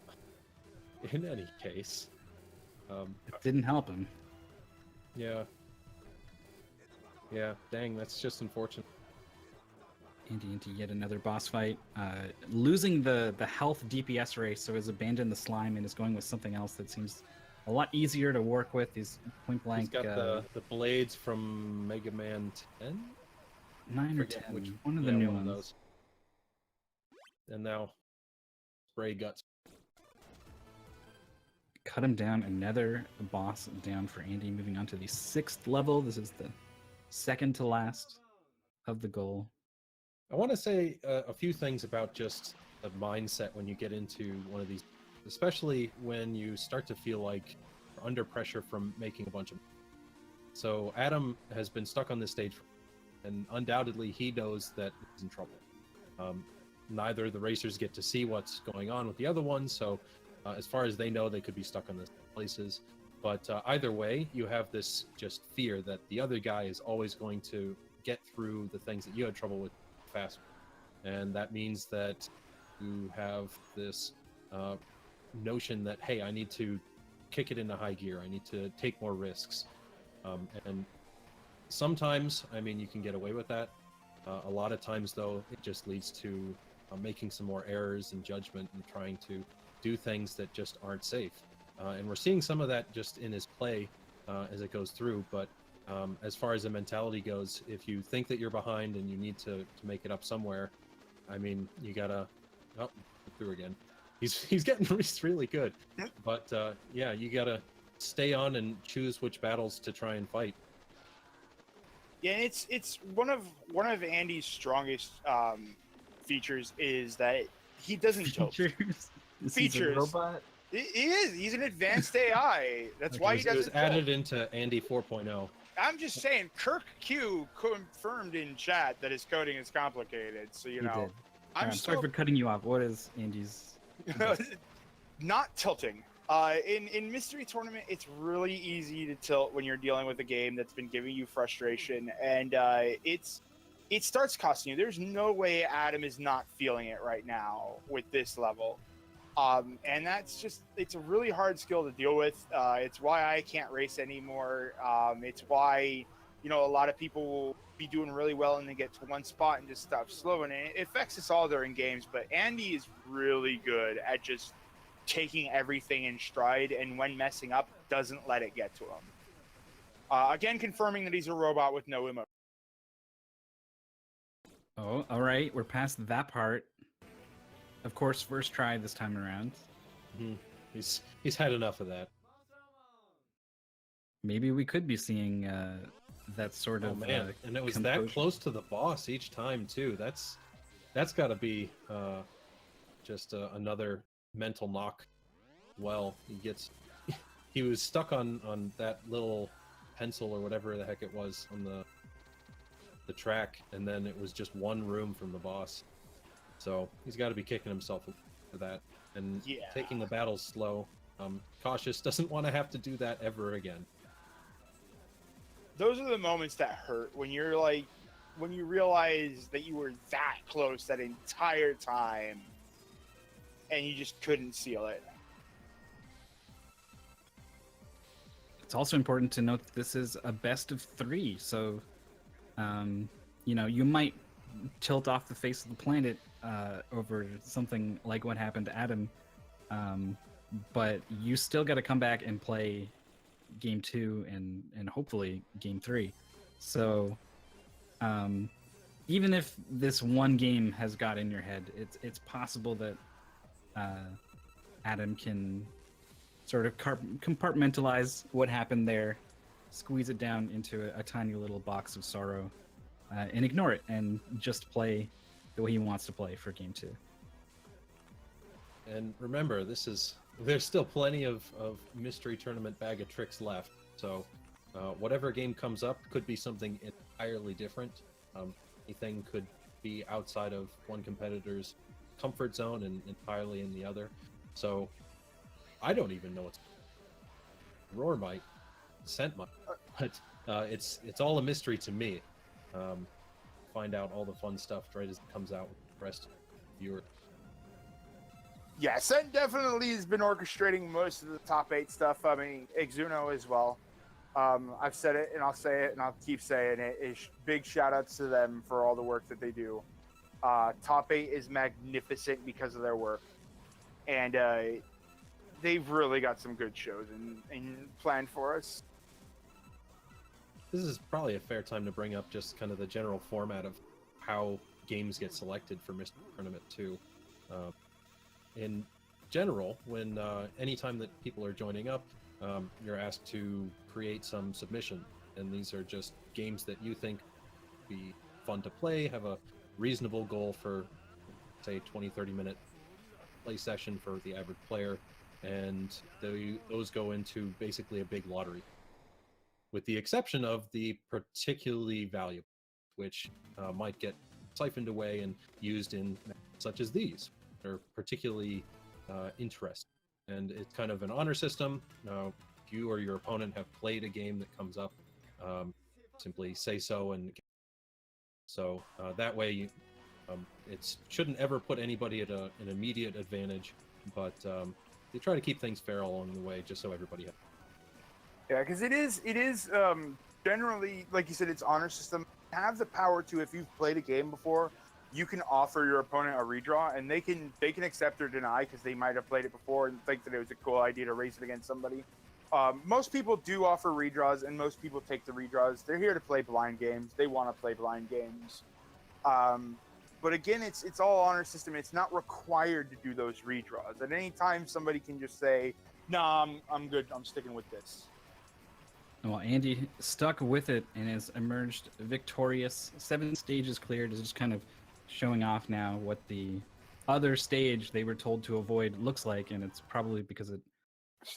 [SPEAKER 14] in any case,
[SPEAKER 10] it didn't help him.
[SPEAKER 14] Yeah. Yeah, dang, that's just unfortunate.
[SPEAKER 10] Andy into yet another boss fight. Losing the health DPS race, so has abandoned the slime and is going with something else that seems a lot easier to work with. He's point blank.
[SPEAKER 14] He's got the blades from Mega Man 10?
[SPEAKER 10] 9 or 10. One of the new ones. Those.
[SPEAKER 14] And now, spray guts.
[SPEAKER 10] Cut him down. Another boss down for Andy. Moving on to the 6th level. This is the second to last of the goal.
[SPEAKER 14] I want to say a few things about just the mindset when you get into one of these, especially when you start to feel like you're under pressure from making a bunch of. So Adam has been stuck on this stage, and undoubtedly he knows that he's in trouble. Neither the racers get to see what's going on with the other ones, so as far as they know, they could be stuck on the places. But either way, you have this just fear that the other guy is always going to get through the things that you had trouble with faster. And that means that you have this notion that, hey, I need to kick it into high gear. I need to take more risks. And sometimes, I mean, you can get away with that. A lot of times, though, it just leads to making some more errors in judgment and trying to do things that just aren't safe. And we're seeing some of that just in his play as it goes through. But as far as the mentality goes, if you think that you're behind and you need to make it up somewhere, I mean, you gotta... Oh, through again. He's getting really good. But yeah, you gotta stay on and choose which battles to try and fight.
[SPEAKER 13] Yeah, it's one of Andy's strongest features is that he doesn't
[SPEAKER 10] features.
[SPEAKER 13] Features.
[SPEAKER 10] Robot?
[SPEAKER 13] He is. He's an advanced AI. That's why he doesn't.
[SPEAKER 14] It was added into Andy 4.0.
[SPEAKER 13] I'm just saying, Kirk Q confirmed in chat that his coding is complicated. So you know,
[SPEAKER 10] I'm sorry for cutting you off. What is Andy's?
[SPEAKER 13] Not tilting. In Mystery Tournament, it's really easy to tilt when you're dealing with a game that's been giving you frustration, and it starts costing you. There's no way Adam is not feeling it right now with this level. And that's just, it's a really hard skill to deal with. It's why I can't race anymore. It's why, you know, a lot of people will be doing really well and they get to one spot and just stop slowing. And it affects us all during games, but Andy is really good at just taking everything in stride, and when messing up, doesn't let it get to him. Again, confirming that he's a robot with no emotion.
[SPEAKER 10] Oh, all right. We're past that part. Of course, first try this time around.
[SPEAKER 14] Mm-hmm. He's had enough of that.
[SPEAKER 10] Maybe we could be seeing that sort of.
[SPEAKER 14] Man, and it was
[SPEAKER 10] composure.
[SPEAKER 14] that close to the boss each time too. That's got to be just another mental knock. Well, he was stuck on that little pencil or whatever the heck it was on the track, and then it was just one room from the boss. So he's got to be kicking himself for that, and taking the battles slow. Cautious doesn't want to have to do that ever again.
[SPEAKER 13] Those are the moments that hurt, when you're like, when you realize that you were that close that entire time and you just couldn't seal it.
[SPEAKER 10] It's also important to note that this is a best of 3, so you know, you might tilt off the face of the planet over something like what happened to Adam, but you still got to come back and play game 2 and hopefully game 3. So even if this one game has got in your head, it's possible that Adam can sort of compartmentalize what happened there, squeeze it down into a tiny little box of sorrow, and ignore it and just play the way he wants to play for game 2.
[SPEAKER 14] And remember, there's still plenty of Mystery Tournament bag of tricks left. So whatever game comes up could be something entirely different. Anything could be outside of one competitor's comfort zone and entirely in the other. So I don't even know what's Roar might, Scent might, but it's all a mystery to me. Find out all the fun stuff right as it comes out with the rest of the viewers.
[SPEAKER 13] Yeah, Scent definitely has been orchestrating most of the top 8 stuff. I mean, Exuno as well. I've said it, and I'll say it, and I'll keep saying it. Big shout-outs to them for all the work that they do. Top 8 is magnificent because of their work. And they've really got some good shows and planned for us.
[SPEAKER 14] This is probably a fair time to bring up just kind of the general format of how games get selected for Mystery Tournament 2. In general, when anytime that people are joining up, you're asked to create some submission, and these are just games that you think would be fun to play, have a reasonable goal for, say, 20-30 minute play session for the average player, and those go into basically a big lottery, with the exception of the particularly valuable, which might get siphoned away and used in such as these. They're particularly interesting, and it's kind of an honor system. If you or your opponent have played a game that comes up, simply say so, and so that way it shouldn't ever put anybody at an immediate advantage, but they try to keep things fair along the way, just so everybody has.
[SPEAKER 13] Yeah, because it is generally, like you said, it's honor system. Have the power to, if you've played a game before, you can offer your opponent a redraw, and they can accept or deny because they might have played it before and think that it was a cool idea to race it against somebody. Most people do offer redraws, and most people take the redraws. They're here to play blind games. They want to play blind games. But again, it's all honor system. It's not required to do those redraws. At any time, somebody can just say, "Nah, I'm good. I'm sticking with this."
[SPEAKER 10] Well, Andy stuck with it and has emerged victorious. 7 stages cleared, is just kind of showing off now what the other stage they were told to avoid looks like, and it's probably because it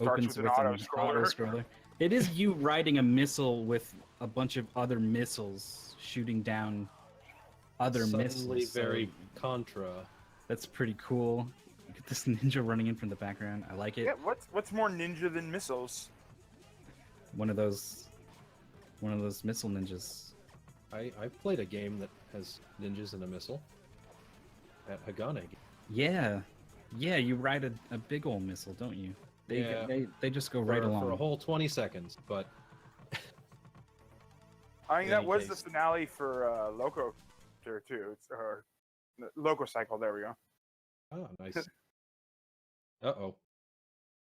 [SPEAKER 10] opens with an auto-scroller. It is you riding a missile with a bunch of other missiles shooting down other
[SPEAKER 14] Suddenly
[SPEAKER 10] missiles.
[SPEAKER 14] very Contra.
[SPEAKER 10] That's pretty cool. Look at this ninja running in from the background. I like it.
[SPEAKER 13] Yeah, what's more ninja than missiles?
[SPEAKER 10] One of those missile ninjas.
[SPEAKER 14] I've played a game that has ninjas and a missile at Hagane.
[SPEAKER 10] Yeah, you ride a big old missile, don't you? They just go right along
[SPEAKER 14] for a whole 20 seconds, but
[SPEAKER 13] I mean,
[SPEAKER 14] In
[SPEAKER 13] that
[SPEAKER 14] any
[SPEAKER 13] was the
[SPEAKER 14] case.
[SPEAKER 13] finale for Loco there too. Or Loco Cycle. There we go.
[SPEAKER 14] oh, nice. Uh-oh.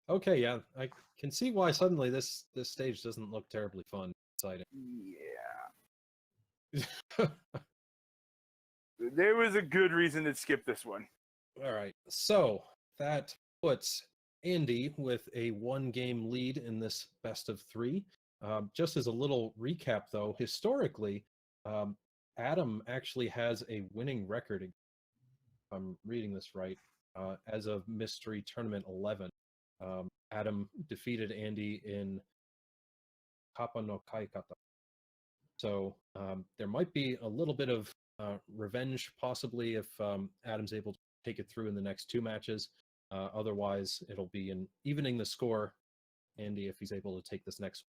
[SPEAKER 14] Okay, yeah, I can see why suddenly this stage doesn't look terribly fun, exciting.
[SPEAKER 13] Yeah. There was a good reason to skip this one.
[SPEAKER 14] All right, so that puts Andy with a 1-game lead in this best of 3. Just as a little recap, though, historically, Adam actually has a winning record, if I'm reading this right, as of Mystery Tournament 11. Adam defeated Andy in Kappa no Kaikata. So there might be a little bit of revenge, possibly, if Adam's able to take it through in the next 2 matches. Otherwise, it'll be an evening the score, Andy, if he's able to take this next one.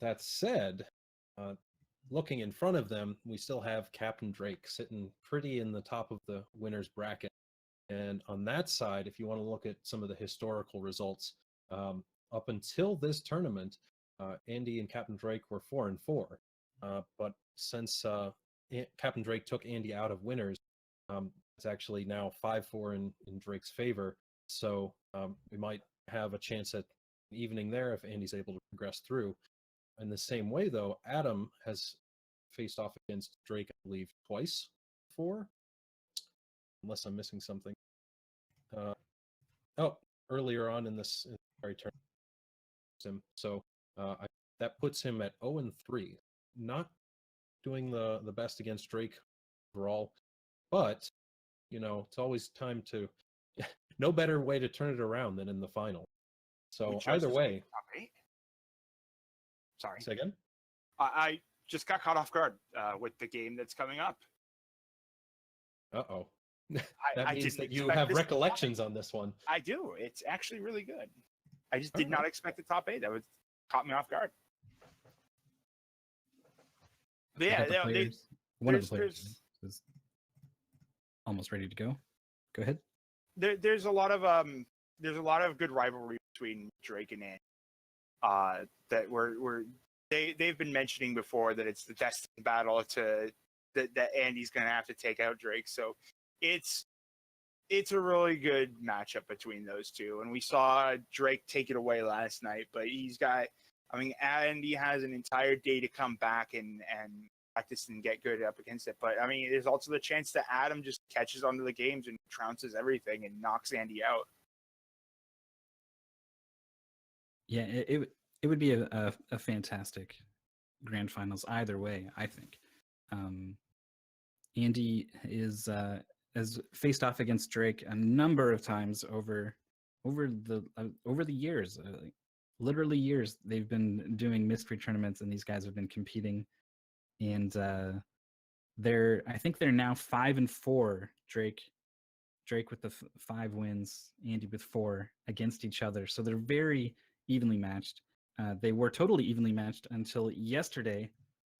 [SPEAKER 14] That said, looking in front of them, we still have Capndrake sitting pretty in the top of the winner's bracket. And on that side, if you want to look at some of the historical results, up until this tournament, Andy and Capndrake were 4-4. But since Capndrake took Andy out of winners, it's actually now 5-4 in Drake's favor. So we might have a chance at an evening there if Andy's able to progress through. In the same way, though, Adam has faced off against Drake, I believe, twice before, unless I'm missing something. Earlier on in this turn. So that puts him at 0-3. Not doing the best against Drake overall, but it's always time to no better way to turn it around than in the final. So either way.
[SPEAKER 13] Sorry.
[SPEAKER 14] Say again?
[SPEAKER 13] I just got caught off guard with the game that's coming up.
[SPEAKER 14] Uh-oh.
[SPEAKER 13] I
[SPEAKER 14] That means
[SPEAKER 13] didn't
[SPEAKER 14] that you
[SPEAKER 13] expect
[SPEAKER 14] have
[SPEAKER 13] this to
[SPEAKER 14] recollections on this one.
[SPEAKER 13] I do. It's actually really good. I just did not expect the top 8. That was caught me off guard. But yeah,
[SPEAKER 10] one of the players is almost ready to go. Go ahead.
[SPEAKER 13] There's a lot of good rivalry between Drake and Andy. That they've been mentioning before that it's the destined battle that Andy's going to have to take out Drake. So it's a really good matchup between those two. And we saw Drake take it away last night, but Andy has an entire day to come back and practice and get good up against it. But there's also the chance that Adam just catches onto the games and trounces everything and knocks Andy out.
[SPEAKER 10] Yeah, it would be a fantastic grand finals either way, I think. Andy has faced off against Drake a number of times over the years, literally years. They've been doing mystery tournaments, and these guys have been competing. And I think they're now 5-4. Drake with the 5 wins, Andy with 4 against each other. So they're very evenly matched. They were totally evenly matched until yesterday,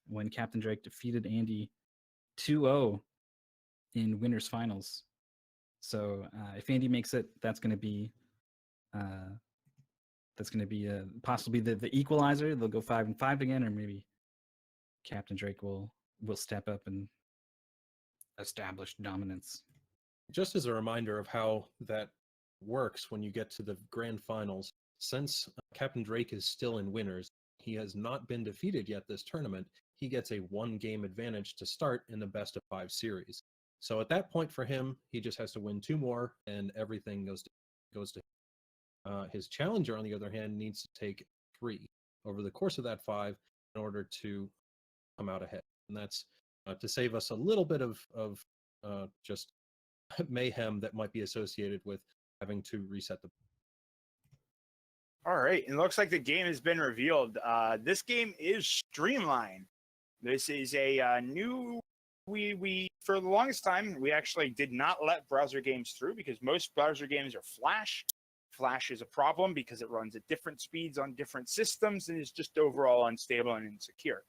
[SPEAKER 10] when Capndrake defeated Andy 2-0 in winners finals. So if Andy makes it, that's going to be possibly the equalizer. They'll go 5-5 again, or maybe Capndrake will step up and establish dominance.
[SPEAKER 14] Just as a reminder of how that works when you get to the grand finals, since Capndrake is still in winners, he has not been defeated yet this tournament. He gets a 1-game advantage to start in the best of 5 series. So at that point for him, he just has to win 2 more, and everything goes to him. His challenger, on the other hand, needs to take 3 over the course of that 5 in order to come out ahead. And that's to save us a little bit of just mayhem that might be associated with having to reset the.
[SPEAKER 13] All right, and it looks like the game has been revealed. This game is Streamline. This is a new we for the longest time we actually did not let browser games through because most browser games are Flash. Flash is a problem because it runs at different speeds on different systems and is just overall unstable and insecure.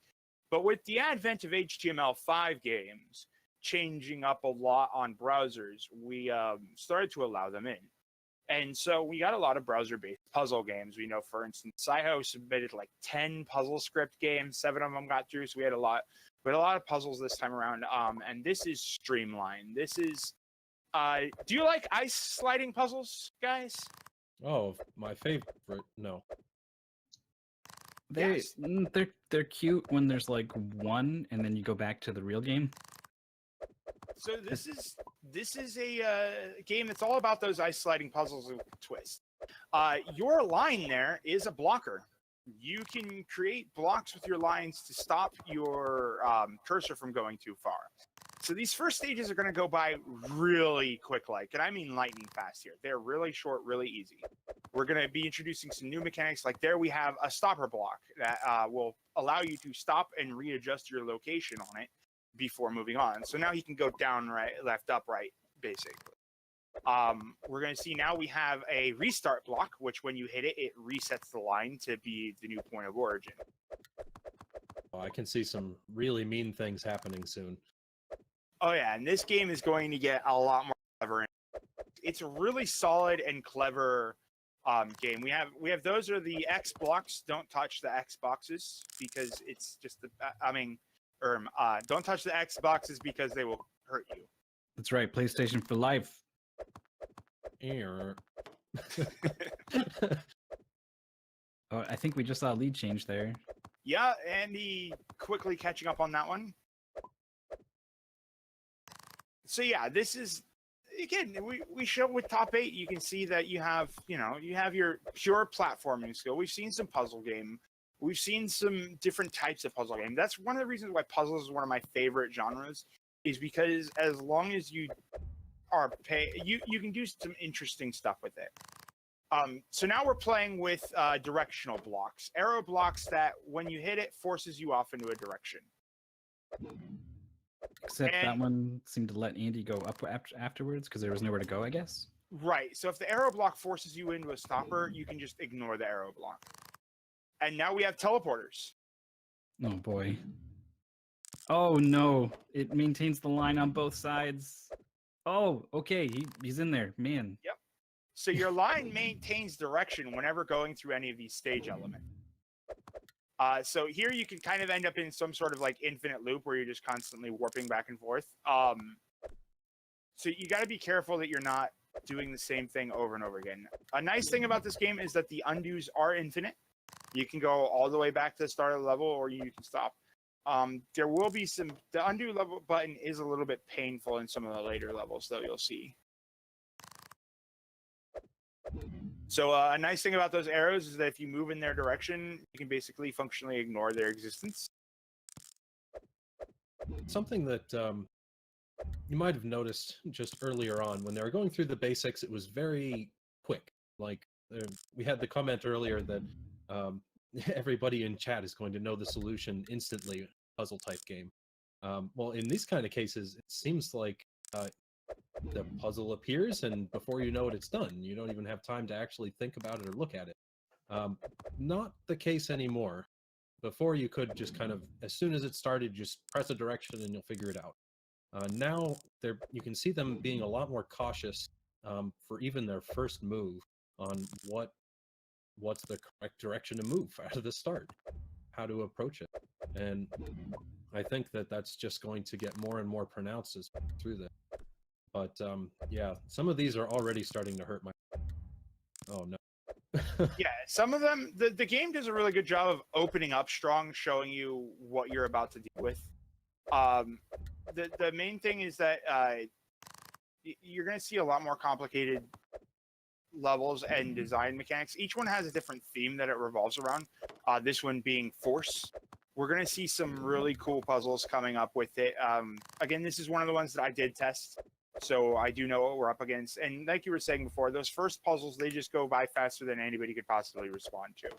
[SPEAKER 13] But with the advent of HTML5 games changing up a lot on browsers, we started to allow them in. And so we got a lot of browser-based puzzle games. We know, for instance, Saiho submitted like 10 puzzle script games. 7 of them got through, so we had a lot of puzzles this time around. And this is Streamline. This is, do you like ice sliding puzzles, guys?
[SPEAKER 14] Oh, my favorite. No.
[SPEAKER 10] They're cute when there's like one, and then you go back to the real game.
[SPEAKER 13] So this is a game that's all about those ice sliding puzzles with a twist. Your line there is a blocker. You can create blocks with your lines to stop your cursor from going too far. So these first stages are going to go by really quick, and I mean lightning fast here. They're really short, really easy. We're going to be introducing some new mechanics. Like there we have a stopper block that will allow you to stop and readjust your location on it before moving on. So now he can go down, right, left, up, right, basically. We're going to see now we have a restart block, which when you hit it, it resets the line to be the new point of origin.
[SPEAKER 14] Oh, I can see some really mean things happening soon.
[SPEAKER 13] Oh yeah, and this game is going to get a lot more clever. It's a really solid and clever game. We have those are the X blocks. Don't touch the X boxes because it's just the don't touch the X boxes because they will hurt you.
[SPEAKER 10] That's right, PlayStation for life. Oh, I think we just saw a lead change there.
[SPEAKER 13] Yeah, Andy quickly catching up on that one. So yeah, this is again we show with top 8. You can see that you have your pure platforming skill. We've seen some puzzle game. We've seen some different types of puzzle game. That's one of the reasons why puzzles is one of my favorite genres, is because as long as you are you can do some interesting stuff with it. So now we're playing with directional blocks, arrow blocks that when you hit it forces you off into a direction.
[SPEAKER 10] Except that one seemed to let Andy go up afterwards because there was nowhere to go, I guess.
[SPEAKER 13] Right. So if the arrow block forces you into a stopper, you can just ignore the arrow block. And now we have teleporters.
[SPEAKER 10] Oh boy. Oh no! It maintains the line on both sides. Oh, okay. He's in there, man.
[SPEAKER 13] Yep. So your line maintains direction whenever going through any of these stage elements. So here you can kind of end up in some sort of like infinite loop where you're just constantly warping back and forth. So you got to be careful that you're not doing the same thing over and over again. A nice thing about this game is that the undos are infinite. You can go all the way back to the start of the level, or you can stop. There will be the undo level button is a little bit painful in some of the later levels, though, you'll see. So a nice thing about those arrows is that if you move in their direction, you can basically functionally ignore their existence.
[SPEAKER 14] Something that you might have noticed just earlier on, when they were going through the basics, it was very quick. Like, we had the comment earlier that everybody in chat is going to know the solution instantly, puzzle type game. Well, in these kind of cases, it seems like the puzzle appears, and before you know it, it's done. You don't even have time to actually think about it or look at it. Not the case anymore. Before, you could just kind of, as soon as it started, just press a direction and you'll figure it out. Now, you can see them being a lot more cautious for even their first move on what's the correct direction to move out of the start, how to approach it. And I think that that's just going to get more and more pronounced as through this. But yeah, some of these are already starting to hurt my... Oh no.
[SPEAKER 13] Yeah, some of them, the game does a really good job of opening up strong, showing you what you're about to deal with. The main thing is that you're going to see a lot more complicated levels and design mechanics. Each one has a different theme that it revolves around. This one being force. We're going to see some really cool puzzles coming up with it. Again, this is one of the ones that I did test, so I do know what we're up against. And like you were saying before, those first puzzles, they just go by faster than anybody could possibly respond to.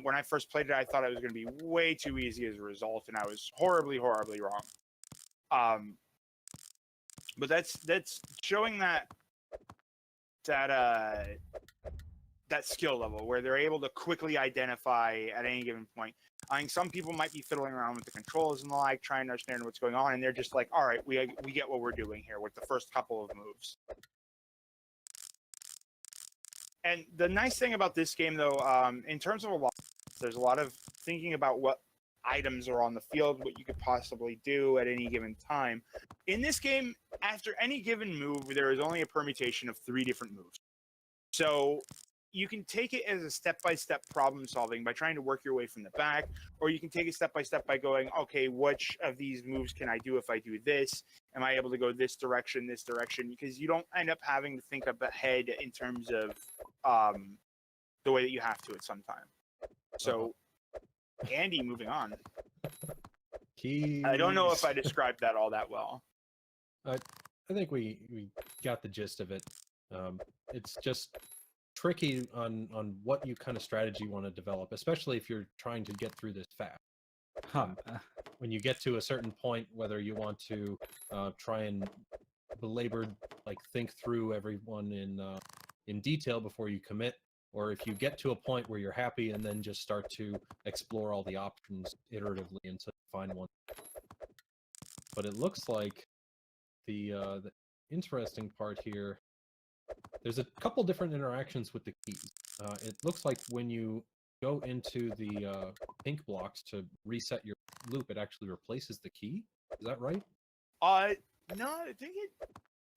[SPEAKER 13] When I first played it, I thought it was going to be way too easy as a result, and I was horribly, horribly wrong. But that's showing that skill level where they're able to quickly identify at any given point. I think some people might be fiddling around with the controls and the like, trying to understand what's going on, and they're just like, all right, we get what we're doing here with the first couple of moves. And the nice thing about this game, though, in terms of there's a lot of thinking about what items are on the field, what you could possibly do at any given time. In this game, after any given move, there is only a permutation of 3 different moves. So you can take it as a step-by-step problem solving by trying to work your way from the back, or you can take it step-by-step by going, okay, which of these moves can I do if I do this? Am I able to go this direction? Because you don't end up having to think up ahead in terms of the way that you have to at some time. So, Andy, moving on.
[SPEAKER 14] Keys.
[SPEAKER 13] I don't know if I described that all that well.
[SPEAKER 14] I think we got the gist of it. It's just tricky on what you kind of strategy you want to develop, especially if you're trying to get through this fast. When you get to a certain point, whether you want to try and think through everyone in detail before you commit, or if you get to a point where you're happy and then just start to explore all the options iteratively until you find one. But it looks like the interesting part here, there's a couple different interactions with the keys. It looks like when you go into the pink blocks to reset your loop, it actually replaces the key. Is that right?
[SPEAKER 13] No, I think it...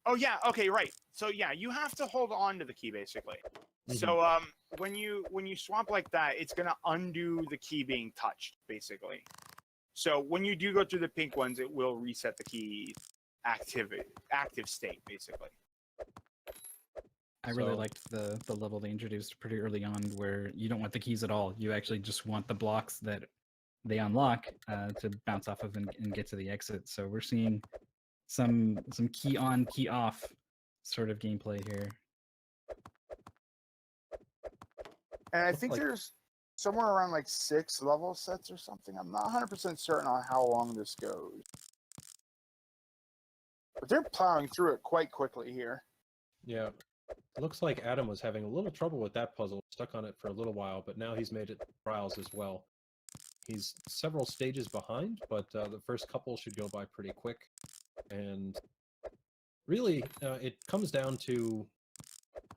[SPEAKER 13] Oh, yeah, okay, right. So, yeah, you have to hold on to the key, basically. Mm-hmm. So, when you swap like that, it's going to undo the key being touched, basically. So, when you do go through the pink ones, it will reset the key active state, basically.
[SPEAKER 10] I really liked the level they introduced pretty early on where you don't want the keys at all. You actually just want the blocks that they unlock to bounce off of and get to the exit. So we're seeing some key on, key off sort of gameplay here.
[SPEAKER 13] And I think there's somewhere around like 6 level sets or something. I'm not 100% certain on how long this goes. But they're plowing through it quite quickly here.
[SPEAKER 14] Yeah. It looks like Adam was having a little trouble with that puzzle, stuck on it for a little while, but now he's made it to trials as well. He's several stages behind, but the first couple should go by pretty quick. And really, it comes down to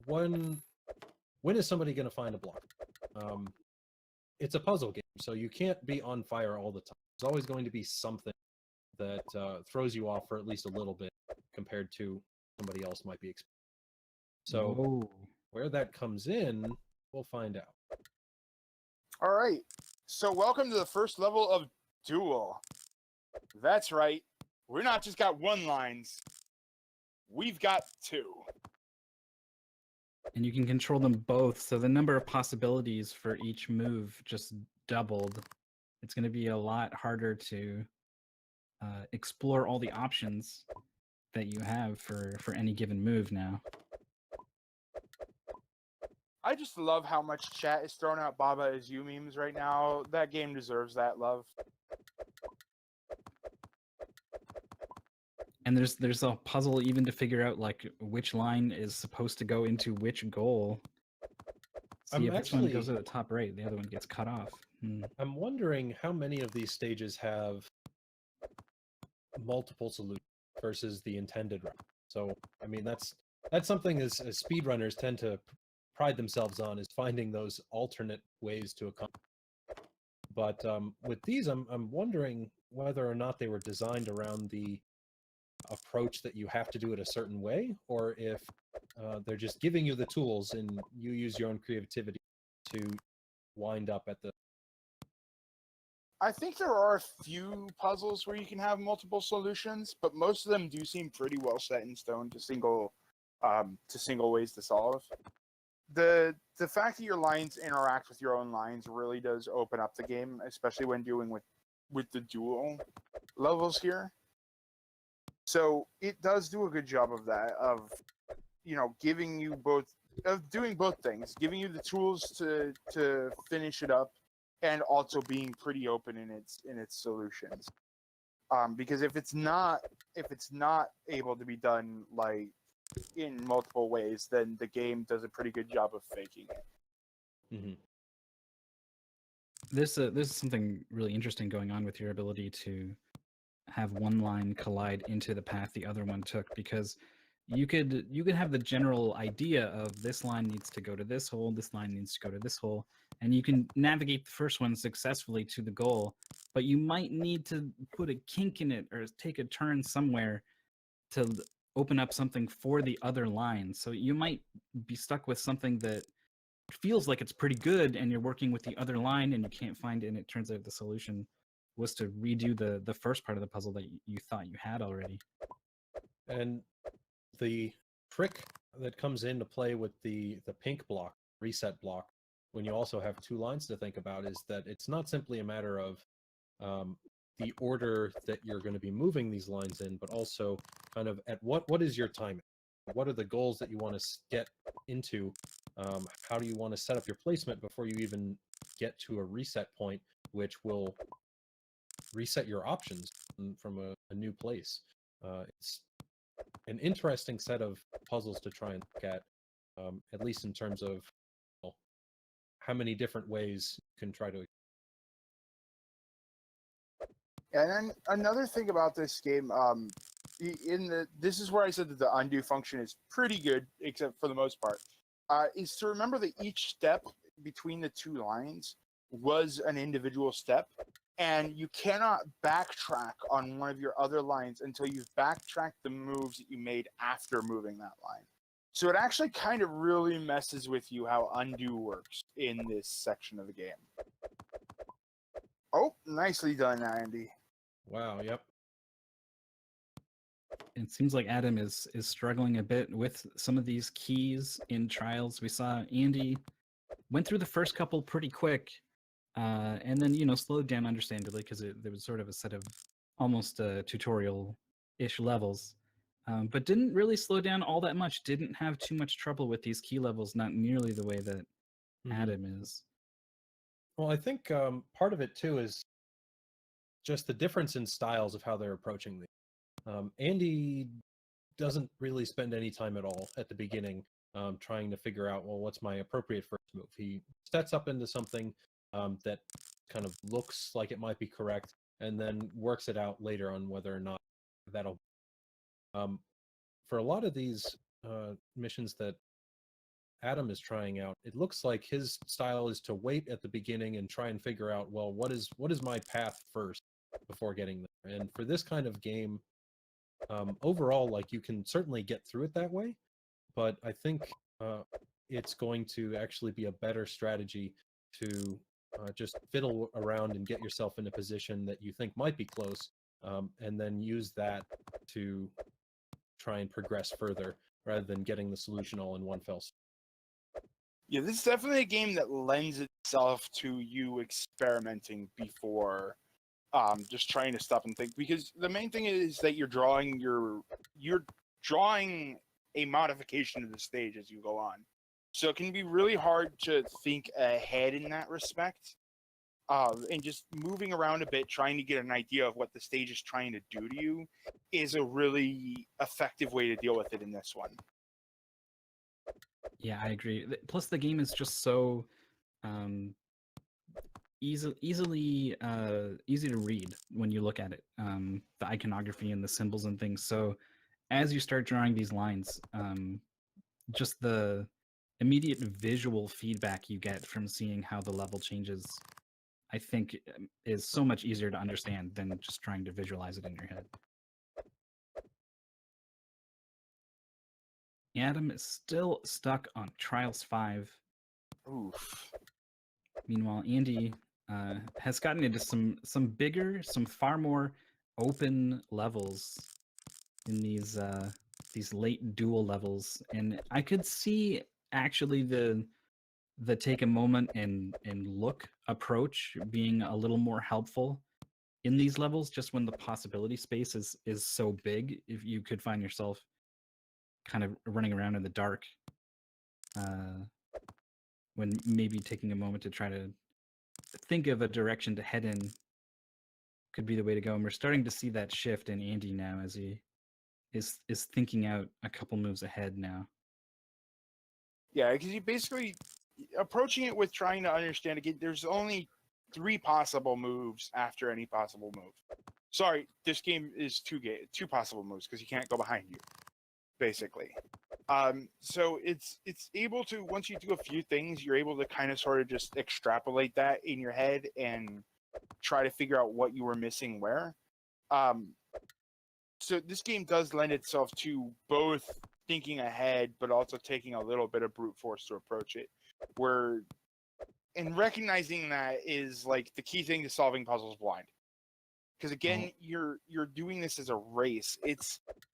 [SPEAKER 14] when is somebody going to find a block? It's a puzzle game, so you can't be on fire all the time. There's always going to be something that throws you off for at least a little bit compared to somebody else might be experiencing. So where that comes in, we'll find out.
[SPEAKER 13] All right. So welcome to the first level of Duel. That's right. We're not just got 1 lines. We've got 2.
[SPEAKER 10] And you can control them both, so the number of possibilities for each move just doubled. It's going to be a lot harder to explore all the options that you have for any given move now.
[SPEAKER 13] I just love how much chat is throwing out Baba as you memes right now. That game deserves that love.
[SPEAKER 10] And there's a puzzle even to figure out like which line is supposed to go into which goal. See if this one goes to the top right, the other one gets cut off.
[SPEAKER 14] I'm wondering how many of these stages have multiple solutions versus the intended route. So, I mean, that's something as speedrunners tend to pride themselves on, is finding those alternate ways to accomplish. But with these, I'm wondering whether or not they were designed around the approach that you have to do it a certain way, or if they're just giving you the tools and you use your own creativity to wind up at the...
[SPEAKER 13] I think there are a few puzzles where you can have multiple solutions, but most of them do seem pretty well set in stone to single ways to solve. The fact that your lines interact with your own lines really does open up the game, especially when dealing with the dual levels here. So it does do a good job of that, of giving you doing both things, giving you the tools to finish it up, and also being pretty open in its solutions. Because if it's not able to be done like in multiple ways, then the game does a pretty good job of faking it.
[SPEAKER 14] Mm-hmm.
[SPEAKER 10] There's something really interesting going on with your ability to have one line collide into the path the other one took, because you could have the general idea of this line needs to go to this hole, this line needs to go to this hole, and you can navigate the first one successfully to the goal, but you might need to put a kink in it or take a turn somewhere to open up something for the other line. So you might be stuck with something that feels like it's pretty good and you're working with the other line and you can't find it, and it turns out the solution was to redo the first part of the puzzle that you thought you had already.
[SPEAKER 14] And the trick that comes into play with the pink block, reset block, when you also have two lines to think about, is that it's not simply a matter of the order that you're going to be moving these lines in, but also kind of at what is your timing? What are the goals that you want to get into? How do you want to set up your placement before you even get to a reset point, which will reset your options from a new place? It's an interesting set of puzzles to try and look at least in terms of how many different ways you can try to.
[SPEAKER 13] And then another thing about this game, this is where I said that the undo function is pretty good, except for the most part, is to remember that each step between the two lines was an individual step, and you cannot backtrack on one of your other lines until you've backtracked the moves that you made after moving that line. So it actually kind of really messes with you how undo works in this section of the game. Oh, nicely done, Andy.
[SPEAKER 14] Wow, yep.
[SPEAKER 10] It seems like Adam is struggling a bit with some of these keys in trials. We saw Andy went through the first couple pretty quick, and then slowed down understandably because there was sort of a set of almost tutorial-ish levels, but didn't really slow down all that much. Didn't have too much trouble with these key levels, not nearly the way that Adam is.
[SPEAKER 14] Well, I think part of it too is just the difference in styles of how they're approaching these. Andy doesn't really spend any time at all at the beginning trying to figure out, well, what's my appropriate first move. He sets up into something that kind of looks like it might be correct, and then works it out later on whether or not that'll. For a lot of these missions that Adam is trying out, it looks like his style is to wait at the beginning and try and figure out, well, what is my path first before getting there. And for this kind of game, overall, like, you can certainly get through it that way, but I think it's going to actually be a better strategy to just fiddle around and get yourself in a position that you think might be close, and then use that to try and progress further rather than getting the solution all in one fell swoop.
[SPEAKER 13] Yeah, this is definitely a game that lends itself to you experimenting before just trying to stop and think, because the main thing is that you're drawing a modification of the stage as you go on. So it can be really hard to think ahead in that respect. And just moving around a bit, trying to get an idea of what the stage is trying to do to you is a really effective way to deal with it in this one.
[SPEAKER 10] Yeah, I agree. Plus, the game is just so easy to read when you look at it. The iconography and the symbols and things. So as you start drawing these lines, just the immediate visual feedback you get from seeing how the level changes, I think, is so much easier to understand than just trying to visualize it in your head. Adam is still stuck on Trials 5.
[SPEAKER 13] Oof.
[SPEAKER 10] Meanwhile, Andy has gotten into some bigger, some far more open levels in these late duel levels, and I could see actually the take a moment and look approach being a little more helpful in these levels, just when the possibility space is so big. If you could find yourself kind of running around in the dark, when maybe taking a moment to try to think of a direction to head in could be the way to go. And we're starting to see that shift in Andy now as he is thinking out a couple moves ahead now.
[SPEAKER 13] Yeah, because you basically approaching it with trying to understand again. There's only 3 possible moves after any possible move. Sorry, this game is 2 possible moves because you can't go behind you, basically. So it's able to, once you do a few things, you're able to kind of sort of just extrapolate that in your head and try to figure out what you were missing where. So this game does lend itself to both thinking ahead, but also taking a little bit of brute force to approach it. And recognizing that is like the key thing to solving puzzles blind. Because again, you're doing this as a race.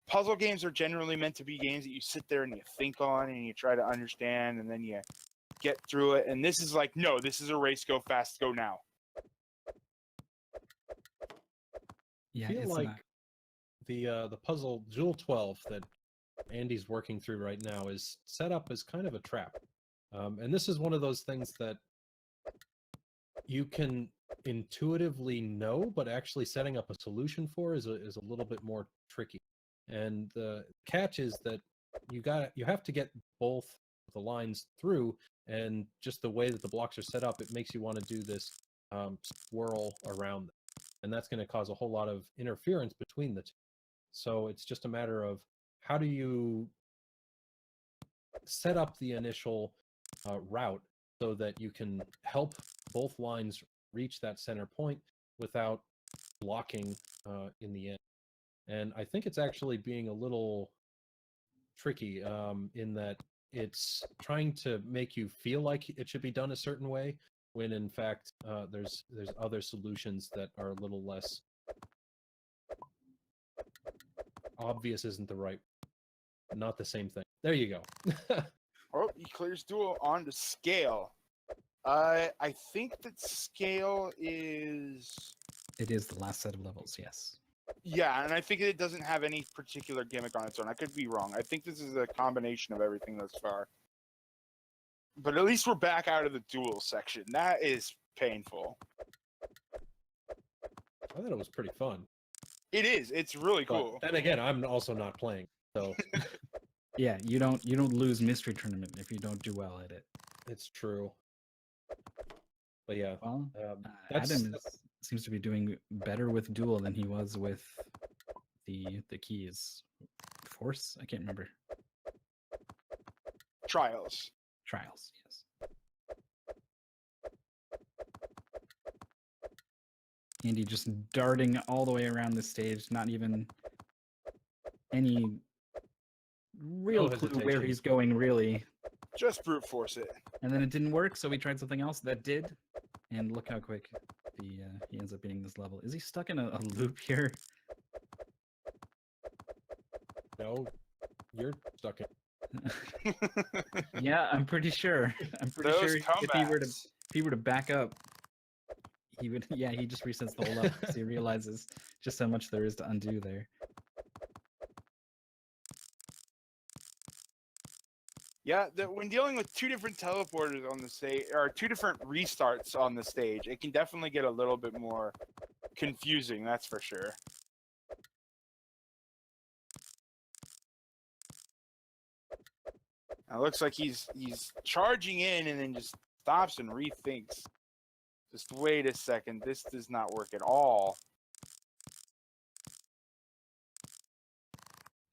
[SPEAKER 13] Puzzle games are generally meant to be games that you sit there and you think on and you try to understand and then you get through it. And this is like, no, this is a race. Go fast, go now.
[SPEAKER 14] I feel like the puzzle Jewel 12 that Andy's working through right now is set up as kind of a trap. And this is one of those things that you can intuitively know, but actually setting up a solution for is a little bit more tricky. And the catch is that you have to get both the lines through, and just the way that the blocks are set up, it makes you want to do this swirl around them. And that's going to cause a whole lot of interference between the two. So it's just a matter of how do you set up the initial route so that you can help both lines reach that center point without blocking in the end. And I think it's actually being a little tricky in that it's trying to make you feel like it should be done a certain way, when in fact there's other solutions that are a little less obvious. Isn't the right, not the same thing. There you go.
[SPEAKER 13] Oh, he clears duel on to scale. I think that scale is...
[SPEAKER 10] It is the last set of levels, yes.
[SPEAKER 13] Yeah, and I think it doesn't have any particular gimmick on its own. I could be wrong. I think this is a combination of everything thus far. But at least we're back out of the duel section. That is painful.
[SPEAKER 14] I thought it was pretty fun.
[SPEAKER 13] It is. It's really cool.
[SPEAKER 14] But then again, I'm also not playing, so...
[SPEAKER 10] Yeah, you don't lose Mystery Tournament if you don't do well at it.
[SPEAKER 14] It's true. But yeah,
[SPEAKER 10] well, Adam seems to be doing better with duel than he was with the keys. Force? I can't remember.
[SPEAKER 13] Trials.
[SPEAKER 10] Trials, yes. Andy just darting all the way around the stage, not even any real clue where he's going, really.
[SPEAKER 13] Just brute force it.
[SPEAKER 10] And then it didn't work, so we tried something else that did. And look how quick he ends up beating this level. Is he stuck in a loop here?
[SPEAKER 14] No, you're stuck in.
[SPEAKER 10] Yeah, I'm pretty sure. I'm pretty sure if he were to back up, he would. Yeah, he just resets the whole level because he realizes just how much there is to undo there.
[SPEAKER 13] Yeah, when dealing with 2 different teleporters on the stage, or 2 different restarts on the stage, it can definitely get a little bit more confusing, that's for sure. It looks like he's charging in and then just stops and rethinks. Just wait a second, this does not work at all.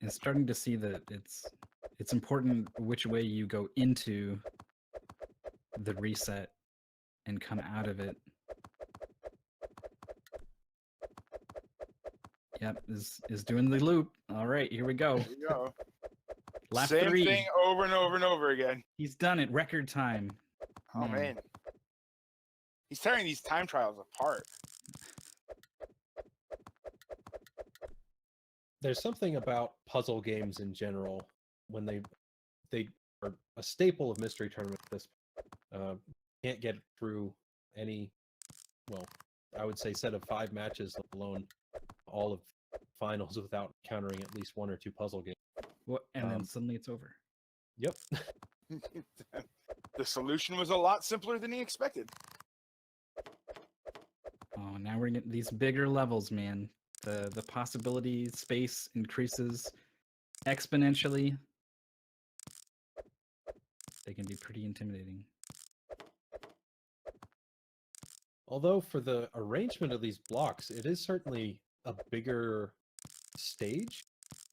[SPEAKER 10] And starting to see that it's important which way you go into the reset and come out of it. Yep, is doing the loop. All right, here we go.
[SPEAKER 13] Here we go.
[SPEAKER 10] Lap
[SPEAKER 13] Same
[SPEAKER 10] 3.
[SPEAKER 13] thing over and over and over again.
[SPEAKER 10] He's done it, record time.
[SPEAKER 13] Oh man. He's tearing these time trials apart.
[SPEAKER 14] There's something about puzzle games in general when they are a staple of Mystery Tournament. This can't get through any, well, I would say set of 5 matches, let alone all of finals, without encountering at least 1 or 2 puzzle games.
[SPEAKER 10] What? And then suddenly it's over.
[SPEAKER 14] Yep.
[SPEAKER 13] The solution was a lot simpler than he expected.
[SPEAKER 10] Oh, now we're getting these bigger levels, man. The possibility space increases exponentially. They can be pretty intimidating.
[SPEAKER 14] Although for the arrangement of these blocks, it is certainly a bigger stage,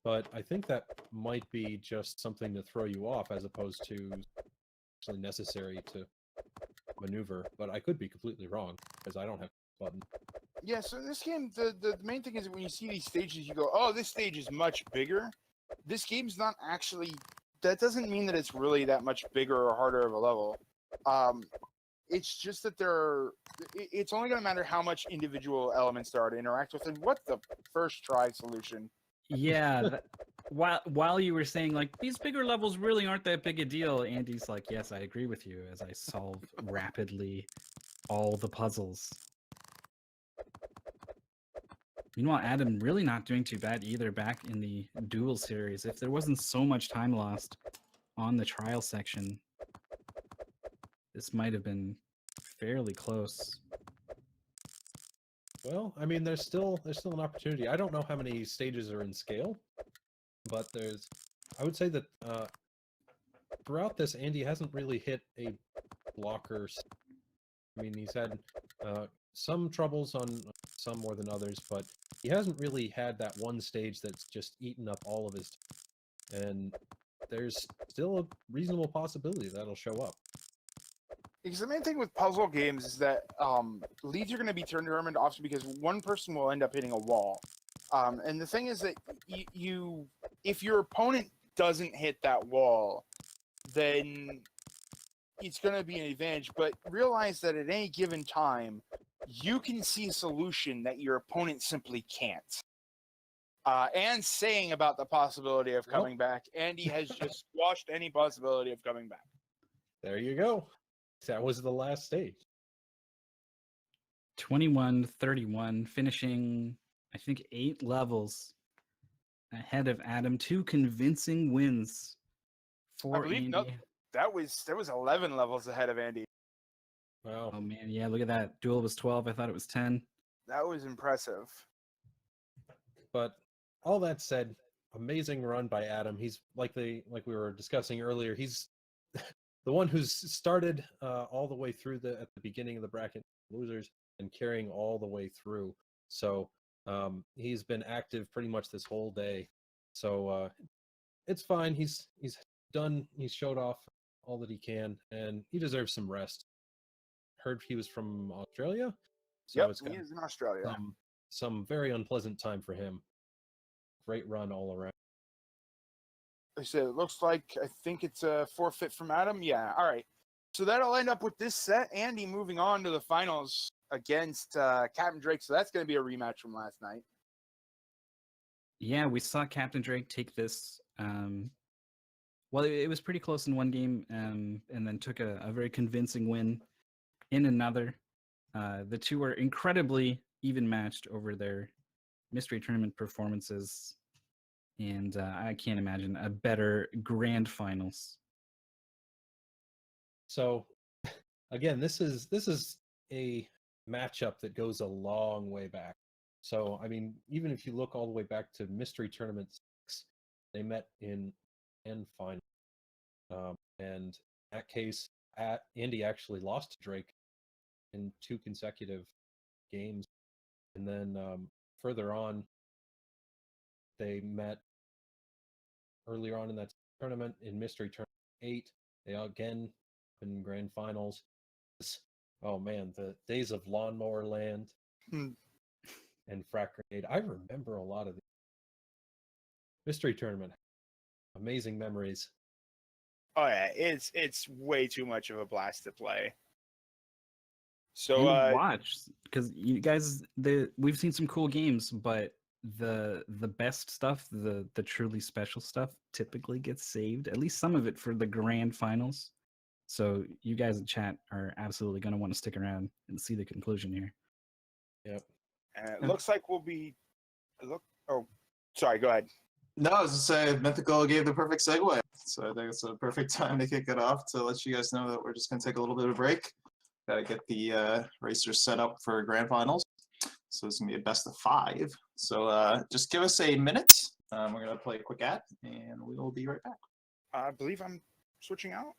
[SPEAKER 14] but I think that might be just something to throw you off as opposed to actually necessary to maneuver. But I could be completely wrong because I don't have a button.
[SPEAKER 13] Yeah, so in this game, the main thing is when you see these stages, you go, oh, this stage is much bigger. This game's not actually, that doesn't mean that it's really that much bigger or harder of a level. It's just that it's only going to matter how much individual elements there are to interact with. And what the first try solution?
[SPEAKER 10] Yeah, while you were saying, like, these bigger levels really aren't that big a deal, Andy's like, yes, I agree with you, as I solve rapidly all the puzzles. Meanwhile, Adam really not doing too bad either back in the duel series. If there wasn't so much time lost on the trial section, this might have been fairly close.
[SPEAKER 14] Well, I mean, there's still an opportunity. I don't know how many stages are in scale, but I would say that throughout this, Andy hasn't really hit a blocker. I mean, he's had some troubles on some more than others, but he hasn't really had that one stage that's just eaten up all of his time. And there's still a reasonable possibility that'll show up.
[SPEAKER 13] Because the main thing with puzzle games is that leads are going to be determined often because one person will end up hitting a wall. And the thing is that if your opponent doesn't hit that wall, then it's going to be an advantage. But realize that at any given time, you can see a solution that your opponent simply can't. And saying about the possibility of coming back, Andy has just squashed any possibility of coming back.
[SPEAKER 14] There you go. That was the last stage.
[SPEAKER 10] 21-31, finishing, I think, 8 levels ahead of Adam. 2 convincing wins for
[SPEAKER 13] I believe
[SPEAKER 10] Andy.
[SPEAKER 13] no, there was 11 levels ahead of Andy.
[SPEAKER 14] Wow.
[SPEAKER 10] Oh man, yeah, look at that. Duel was 12. I thought it was 10.
[SPEAKER 13] That was impressive.
[SPEAKER 14] But all that said, amazing run by Adam. He's like we were discussing earlier. He's the one who's started all the way through at the beginning of the bracket losers and carrying all the way through. So he's been active pretty much this whole day. So it's fine. He's done. He's showed off all that he can, and he deserves some rest. Heard he was from Australia. So
[SPEAKER 13] Yep,
[SPEAKER 14] it's
[SPEAKER 13] he is in Australia.
[SPEAKER 14] Some very unpleasant time for him. Great run all around.
[SPEAKER 13] I said it looks like I think it's a forfeit from Adam. Yeah, all right. So that'll end up with this set. Andy moving on to the finals against Capndrake. So that's going to be a rematch from last night.
[SPEAKER 10] Yeah, we saw Capndrake take this. Well, it was pretty close in one game, and then took a very convincing win in another. The two were incredibly even matched over their mystery tournament performances, and I can't imagine a better grand finals.
[SPEAKER 14] So, again, this is a matchup that goes a long way back. So, I mean, even if you look all the way back to Mystery Tournament 6, they met in end final, and in that case, Andy actually lost to Drake in 2 consecutive games, and then further on, they met earlier on in that tournament in Mystery Tournament 8. They again in grand finals. Oh man, the days of Lawnmower Land and Frack Grenade. I remember a lot of the Mystery Tournament. Amazing memories.
[SPEAKER 13] Oh yeah, it's way too much of a blast to play. So
[SPEAKER 10] and watch, because you guys, we've seen some cool games, but the best stuff, the truly special stuff, typically gets saved. At least some of it for the grand finals. So you guys in chat are absolutely going to want to stick around and see the conclusion here.
[SPEAKER 14] Yep.
[SPEAKER 13] And it looks like we'll be. Oh, sorry. Go ahead.
[SPEAKER 1] No, I was just saying Mythical gave the perfect segue. So I think it's a perfect time to kick it off to let you guys know that we're just going to take a little bit of a break. Got to get the racers set up for grand finals. So it's gonna be a best of 5. So just give us a minute. We're gonna play a quick ad, and we will be right back.
[SPEAKER 13] I believe I'm switching out.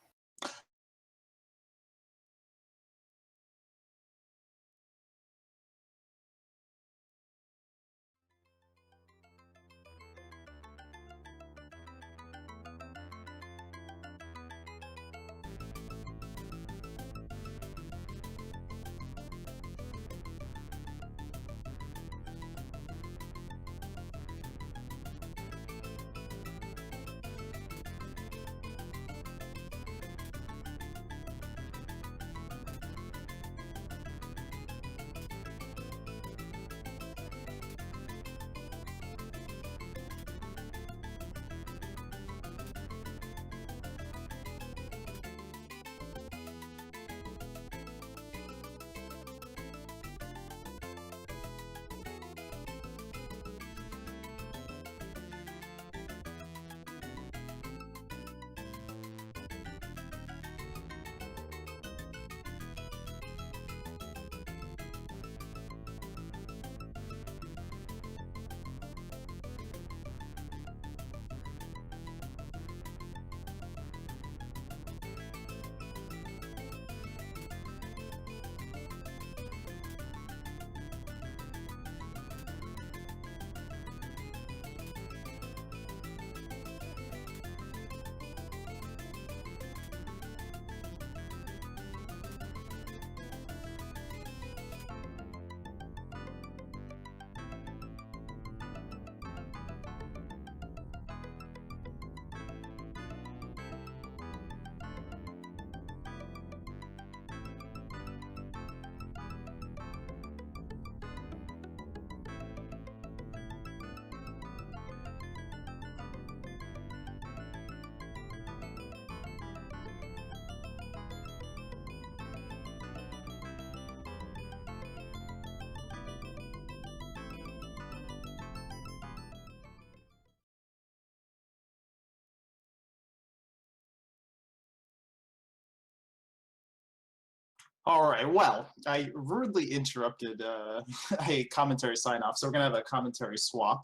[SPEAKER 1] All right, well, I rudely interrupted a commentary sign-off, so we're going to have a commentary swap,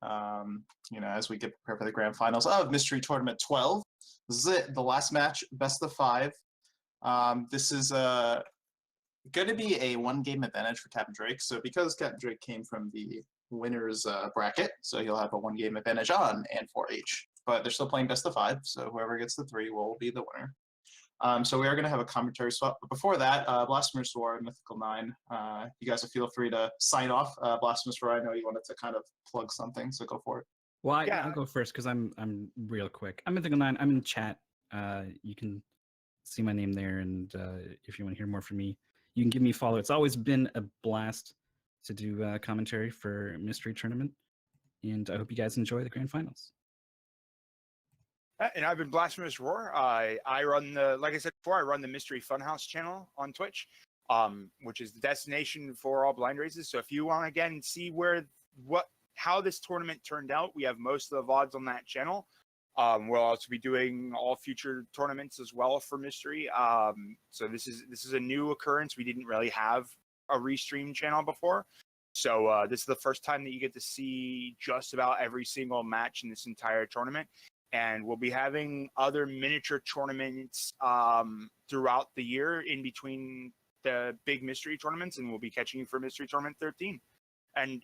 [SPEAKER 1] as we get prepared for the grand finals of Mystery Tournament 12. This is it, the last match, best of 5. This is going to be a 1-game advantage for Capndrake, so because Capndrake came from the winner's bracket, so he'll have a 1-game advantage on and for H. But they're still playing best of 5, so whoever gets the 3 will be the winner. So we are going to have a commentary swap. But before that, Blasphemous Roar and Mythical 9, you guys feel free to sign off. Blasphemous Roar, I know you wanted to kind of plug something, so go for it.
[SPEAKER 10] Well, I'll go first because I'm real quick. I'm Mythical 9. I'm in chat. You can see my name there, and if you want to hear more from me, you can give me a follow. It's always been a blast to do commentary for Mystery Tournament, and I hope you guys enjoy the grand finals.
[SPEAKER 13] And I've been Blasphemous Roar. I run like I said before, I run the Mystery Funhouse channel on Twitch, which is the destination for all blind races. So if you want to again see how this tournament turned out, we have most of the VODs on that channel. We'll also be doing all future tournaments as well for Mystery. So this is a new occurrence. We didn't really have a restream channel before. So this is the first time that you get to see just about every single match in this entire tournament. And we'll be having other miniature tournaments throughout the year in between the big mystery tournaments, and we'll be catching you for Mystery Tournament 13. And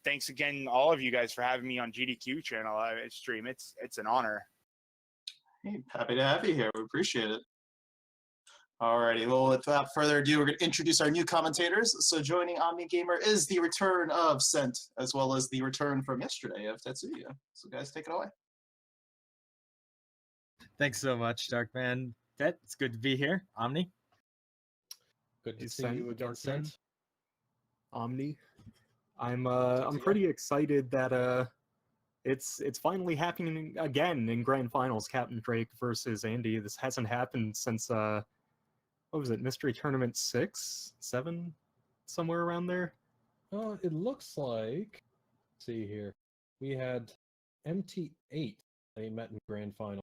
[SPEAKER 13] thanks again, all of you guys, for having me on GDQ channel stream. It's an honor.
[SPEAKER 1] Hey, happy to have you here. We appreciate it. Alrighty, well, without further ado, we're going to introduce our new commentators. So joining Omni Gamer is the return of Scent, as well as the return from yesterday of Tetsuya. So guys, take it away.
[SPEAKER 9] Thanks so much, Darkman. It's good to be here. Omni.
[SPEAKER 14] Good to
[SPEAKER 11] Is
[SPEAKER 14] see
[SPEAKER 11] Scent
[SPEAKER 14] you again,
[SPEAKER 11] Darkman?
[SPEAKER 14] Scent.
[SPEAKER 11] Omni. I'm pretty excited that it's finally happening again in grand finals. Capndrake versus Andy. This hasn't happened since what was it? Mystery Tournament 6, 7, somewhere around there.
[SPEAKER 14] Oh, it looks like. Let's see here, we had MT8. They met in grand final.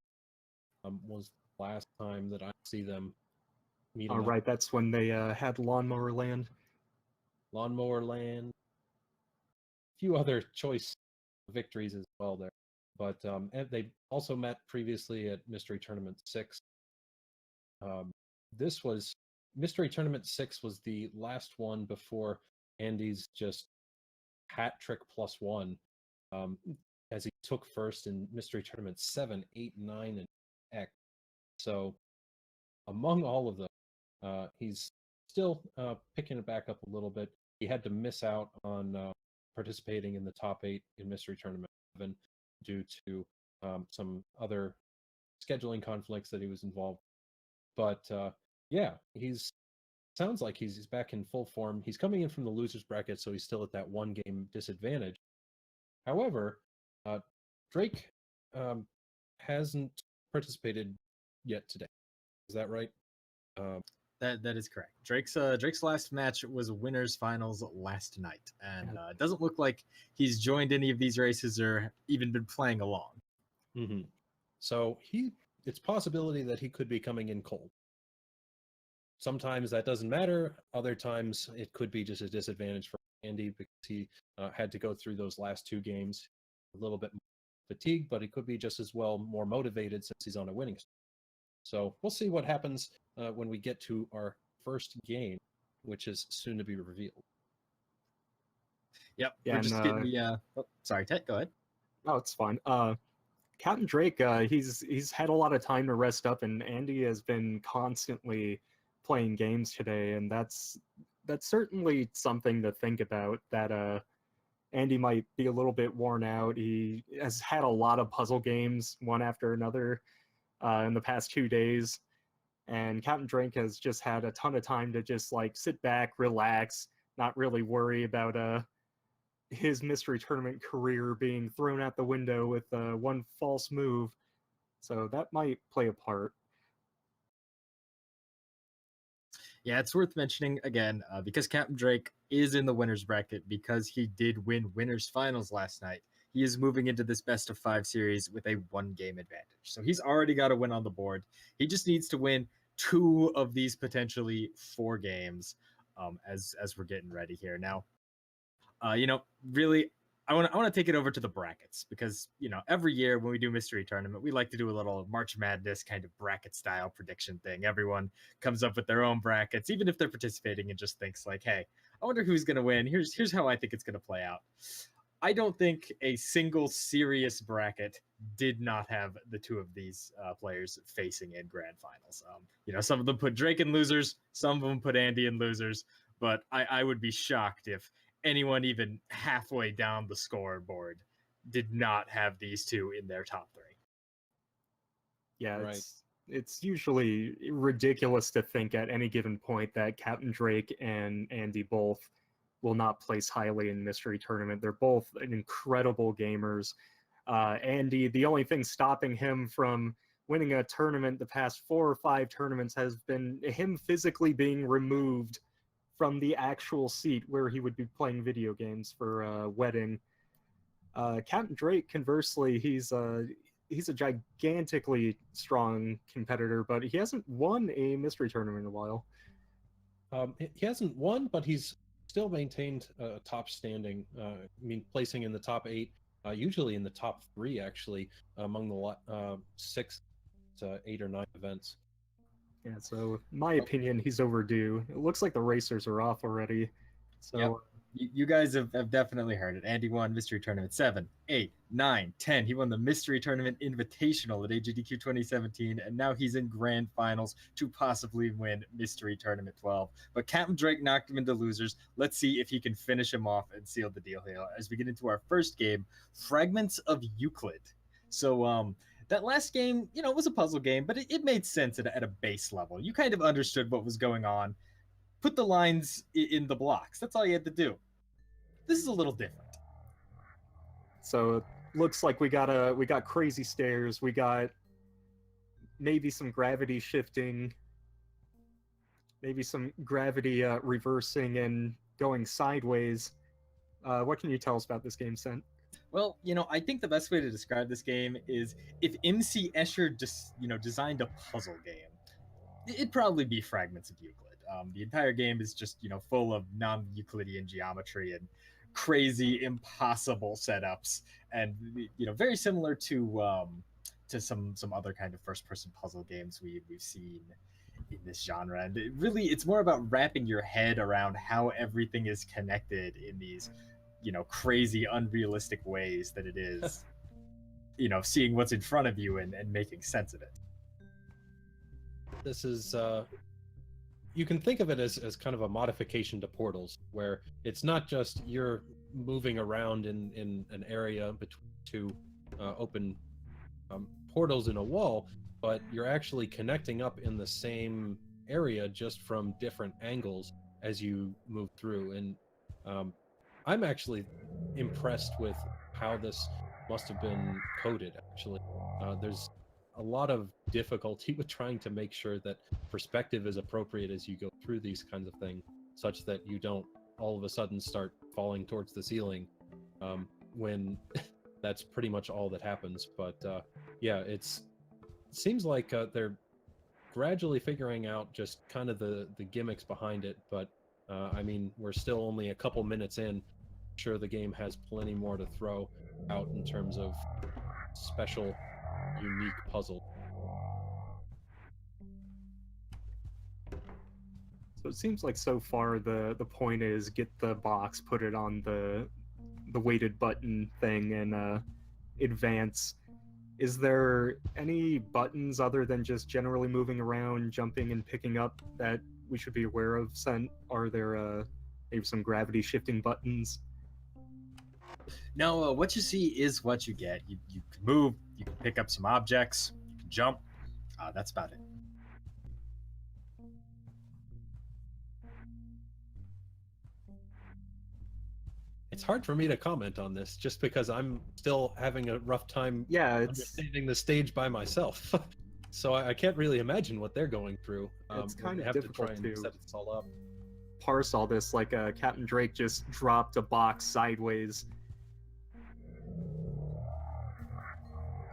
[SPEAKER 14] Was the last time that I see them meeting.
[SPEAKER 11] Oh, right, that's when they had Lawnmower Land.
[SPEAKER 14] Lawnmower Land. few other choice victories as well there. But and they also met previously at Mystery Tournament 6. This was Mystery Tournament 6 was the last one before Andy's just hat trick +1, as he took first in Mystery Tournament 7, 8, 9, and X. So among all of them, he's still picking it back up a little bit. He had to miss out on participating in the top 8 in Mystery Tournament 7 due to some other scheduling conflicts that he was involved. But yeah, sounds like he's back in full form. He's coming in from the losers bracket, so he's still at that 1-game disadvantage. However, Drake hasn't participated yet today. Is that right?
[SPEAKER 9] That is correct. Drake's last match was winners finals last night, and it doesn't look like he's joined any of these races or even been playing along.
[SPEAKER 14] Mm-hmm. So it's possibility that he could be coming in cold. Sometimes that doesn't matter. Other times it could be just a disadvantage for Andy because he had to go through those last 2 games a little bit fatigued, but he could be just as well more motivated since he's on a winning streak. So we'll see what happens when we get to our first game, which is soon to be revealed.
[SPEAKER 9] Yep.
[SPEAKER 11] Yeah,
[SPEAKER 9] we're just getting the. Sorry, Ted. Go ahead.
[SPEAKER 11] Oh, it's fine. Capndrake, he's had a lot of time to rest up, and Andy has been constantly playing games today, and that's certainly something to think about. That Andy might be a little bit worn out. He has had a lot of puzzle games, one after another, in the past 2 days, and Capndrake has just had a ton of time to just like sit back, relax, not really worry about his mystery tournament career being thrown out the window with one false move. So that might play a part.
[SPEAKER 9] Yeah, it's worth mentioning again because Capndrake is in the winners bracket because he did win winners finals last night. He is moving into this best of 5 series with a 1-game advantage. So he's already got a win on the board. He just needs to win 2 of these potentially 4 games as we're getting ready here. Now, really, I want to take it over to the brackets because, every year when we do Mystery Tournament, we like to do a little March Madness kind of bracket style prediction thing. Everyone comes up with their own brackets, even if they're participating and just thinks like, hey, I wonder who's going to win. Here's how I think it's going to play out. I don't think a single serious bracket did not have the 2 of these players facing in grand finals. Some of them put Drake in losers, some of them put Andy in losers, but I would be shocked if anyone even halfway down the scoreboard did not have these 2 in their top 3.
[SPEAKER 11] Yeah,
[SPEAKER 14] right.
[SPEAKER 11] It's usually ridiculous to think at any given point that Capndrake and Andy both will not place highly in Mystery Tournament. They're both incredible gamers. Andy, the only thing stopping him from winning a tournament the past 4 or 5 tournaments has been him physically being removed from the actual seat where he would be playing video games for a wedding. Capndrake, conversely, he's a gigantically strong competitor, but he hasn't won a Mystery Tournament in a while.
[SPEAKER 14] He hasn't won, but he's still maintained a top standing. Placing in the top 8, usually in the top 3, actually, among the 6 to 8 or 9 events.
[SPEAKER 11] Yeah, so in my opinion, he's overdue. It looks like the racers are off already. So
[SPEAKER 9] yep. You guys have definitely heard it. Andy won Mystery Tournament 7, 8, 9, 10. He won the Mystery Tournament Invitational at AGDQ 2017, and now he's in grand finals to possibly win Mystery Tournament 12. But Capndrake knocked him into losers. Let's see if he can finish him off and seal the deal here as we get into our first game, Fragments of Euclid. So, that last game, it was a puzzle game, but it made sense at a base level. You kind of understood what was going on. Put the lines in the blocks. That's all you had to do. This is a little different.
[SPEAKER 11] So it looks like we got crazy stairs. We got maybe some gravity shifting, maybe some gravity reversing and going sideways. What can you tell us about this game, Sent?
[SPEAKER 9] Well, I think the best way to describe this game is if MC Escher just, designed a puzzle game, it'd probably be Fragments of Euclid. The entire game is just, full of non-Euclidean geometry and crazy, impossible setups, and very similar to some other kind of first-person puzzle games we've seen in this genre. And it's more about wrapping your head around how everything is connected in these crazy, unrealistic ways that it is seeing what's in front of you and making sense of it.
[SPEAKER 14] This is you can think of it as kind of a modification to Portals, where it's not just you're moving around in an area between two open portals in a wall, but you're actually connecting up in the same area just from different angles as you move through. And I'm actually impressed with how this must have been coded, actually. There's a lot of difficulty with trying to make sure that perspective is appropriate as you go through these kinds of things, such that you don't all of a sudden start falling towards the ceiling when that's pretty much all that happens. But yeah, it seems like they're gradually figuring out just kind of the gimmicks behind it. But I mean, we're still only a couple minutes in. I'm sure the game has plenty more to throw out in terms of special, unique puzzle.
[SPEAKER 11] So it seems like so far the point is get the box, put it on the weighted button thing, and advance. Is there any buttons other than just generally moving around, jumping, and picking up that we should be aware of? Are there maybe some gravity shifting buttons?
[SPEAKER 9] No, what you see is what you get. You can move, you can pick up some objects, you can jump. That's about it.
[SPEAKER 14] It's hard for me to comment on this just because I'm still having a rough time understanding the stage by myself. So I can't really imagine what they're going through.
[SPEAKER 11] It's kind of
[SPEAKER 14] have
[SPEAKER 11] difficult
[SPEAKER 14] to try and set this all up.
[SPEAKER 11] Parse all this like Capndrake just dropped a box sideways.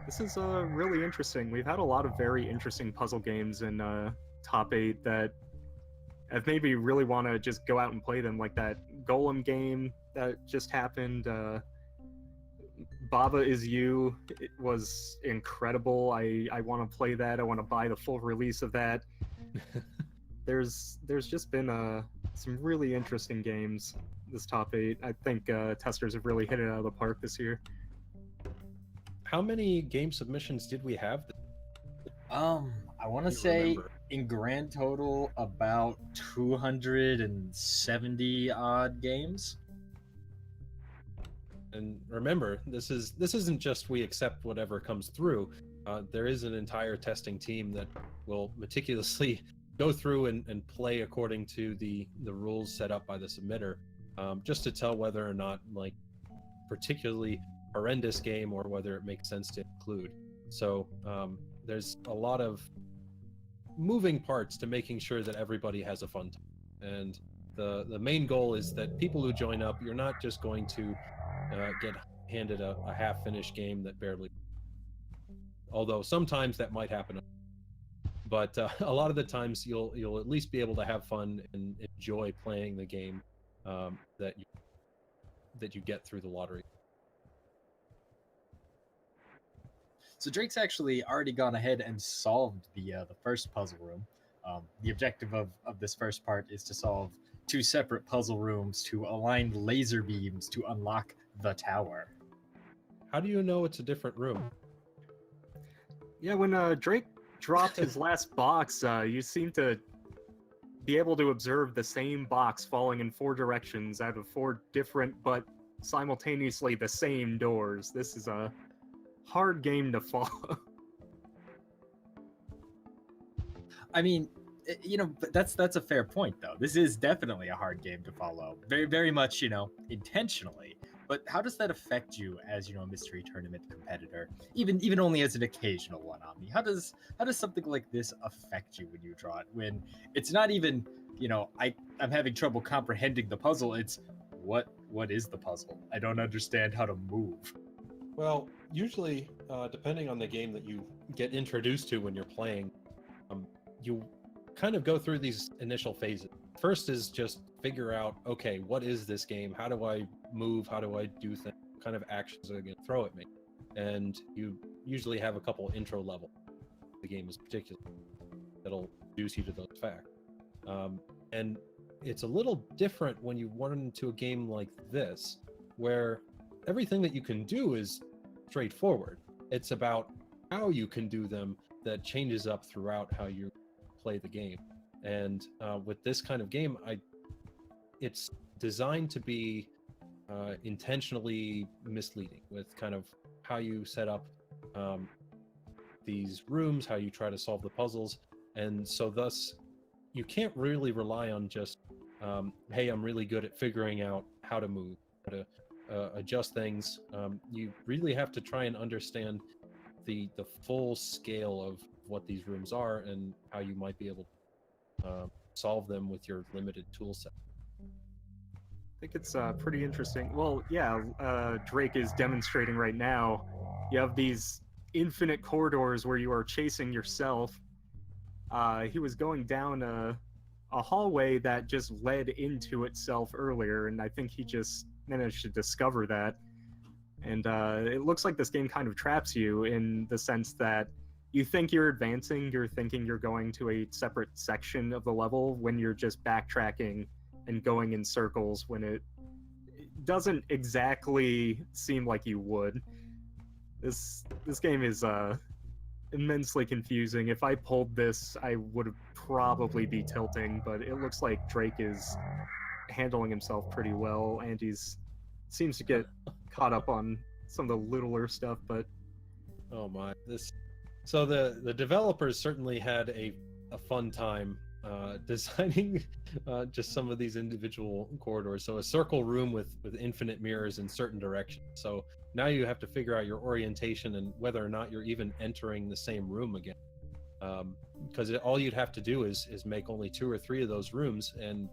[SPEAKER 11] This is really interesting. We've had a lot of very interesting puzzle games in Top 8 that have made me really want to just go out and play them, like that Golem game that just happened. Baba Is You, it was incredible. I want to play that. I want to buy the full release of that. There's just been some really interesting games this Top 8. I think testers have really hit it out of the park this year.
[SPEAKER 14] How many game submissions did we have?
[SPEAKER 9] I want to say in grand total about 270 odd games.
[SPEAKER 14] And remember, this isn't just we accept whatever comes through. There is an entire testing team that will meticulously go through and play according to the rules set up by the submitter, just to tell whether or not like particularly horrendous game or whether it makes sense to include. So there's a lot of moving parts to making sure that everybody has a fun time. And the main goal is that people who join up, you're not just going to get handed a half-finished game that barely, although sometimes that might happen, but a lot of the times you'll at least be able to have fun and enjoy playing the game that you get through the lottery.
[SPEAKER 9] So Drake's actually already gone ahead and solved the first puzzle room. The objective of this first part is to solve 2 separate puzzle rooms to align laser beams to unlock the tower.
[SPEAKER 14] How do you know it's a different room?
[SPEAKER 11] Yeah, when Drake dropped his last box, you seem to be able to observe the same box falling in 4 directions out of 4 different but simultaneously the same doors. This is a hard game to follow.
[SPEAKER 9] I mean, but that's a fair point, though. This is definitely a hard game to follow. Very, very much, intentionally. But how does that affect you as, a mystery tournament competitor? Even only as an occasional one, Omni. How does something like this affect you when you draw it? When it's not even, I'm having trouble comprehending the puzzle. It's what is the puzzle? I don't understand how to move.
[SPEAKER 14] Well, usually, depending on the game that you get introduced to when you're playing, you kind of go through these initial phases. First is just figure out, okay, what is this game? How do I move? How do I do things? What kind of actions are they going to throw at me? And you usually have a couple intro level. The game is particular that'll introduce you to those facts. And it's a little different when you run into a game like this, where everything that you can do is straightforward. It's about how you can do them that changes up throughout how you play the game. And with this kind of game, it's designed to be intentionally misleading with kind of how you set up these rooms, how you try to solve the puzzles. And so thus, you can't really rely on just, hey, I'm really good at figuring out how to move, how to adjust things. You really have to try and understand the full scale of what these rooms are and how you might be able to solve them with your limited tool set.
[SPEAKER 11] I think it's pretty interesting. Well, yeah, Drake is demonstrating right now. You have these infinite corridors where you are chasing yourself. He was going down a hallway that just led into itself earlier, and I think he just managed to discover that. And it looks like this game kind of traps you in the sense that you think you're advancing, you're thinking you're going to a separate section of the level when you're just backtracking and going in circles when it doesn't exactly seem like you would. This game is immensely confusing. If I pulled this, I would probably be tilting, but it looks like Drake is handling himself pretty well, and seems to get caught up on some of the littler stuff, but
[SPEAKER 14] oh my, so the developers certainly had a fun time designing just some of these individual corridors. So a circle room with infinite mirrors in certain directions. So now you have to figure out your orientation and whether or not you're even entering the same room again. Because all you'd have to do is make only 2 or 3 of those rooms, and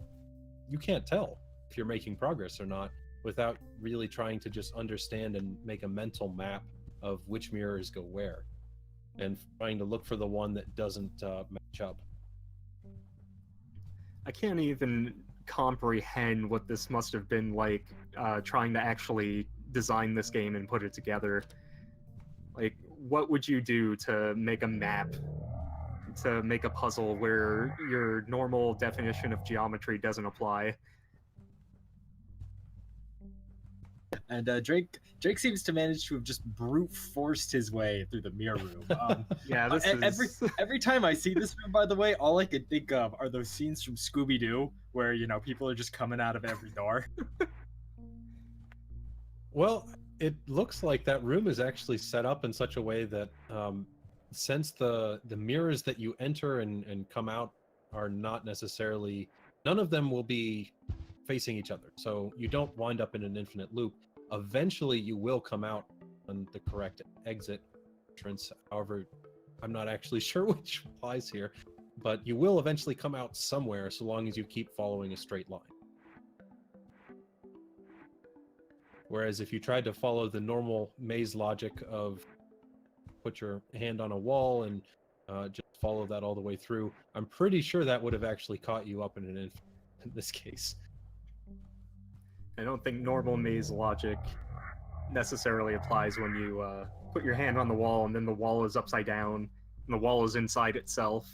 [SPEAKER 14] you can't tell if you're making progress or not without really trying to just understand and make a mental map of which mirrors go where, and trying to look for the one that doesn't match up.
[SPEAKER 11] I can't even comprehend what this must have been like trying to actually design this game and put it together. Like, what would you do to make a map, to make a puzzle where your normal definition of geometry doesn't apply?
[SPEAKER 9] And Drake seems to manage to have just brute forced his way through the mirror room.
[SPEAKER 11] Yeah, this is...
[SPEAKER 9] every time I see this room, by the way, all I can think of are those scenes from Scooby-Doo where, you know, people are just coming out of every door.
[SPEAKER 14] Well, it looks like that room is actually set up in such a way that since the mirrors that you enter and come out are not necessarily, none of them will be facing each other. So you don't wind up in an infinite loop. Eventually you will come out on the correct exit entrance. However, I'm not actually sure which applies here, but you will eventually come out somewhere so long as you keep following a straight line. Whereas if you tried to follow the normal maze logic of put your hand on a wall and just follow that all the way through, I'm pretty sure that would have actually caught you up in an infinite in this case.
[SPEAKER 11] I don't think normal maze logic necessarily applies when you put your hand on the wall and then the wall is upside down and the wall is inside itself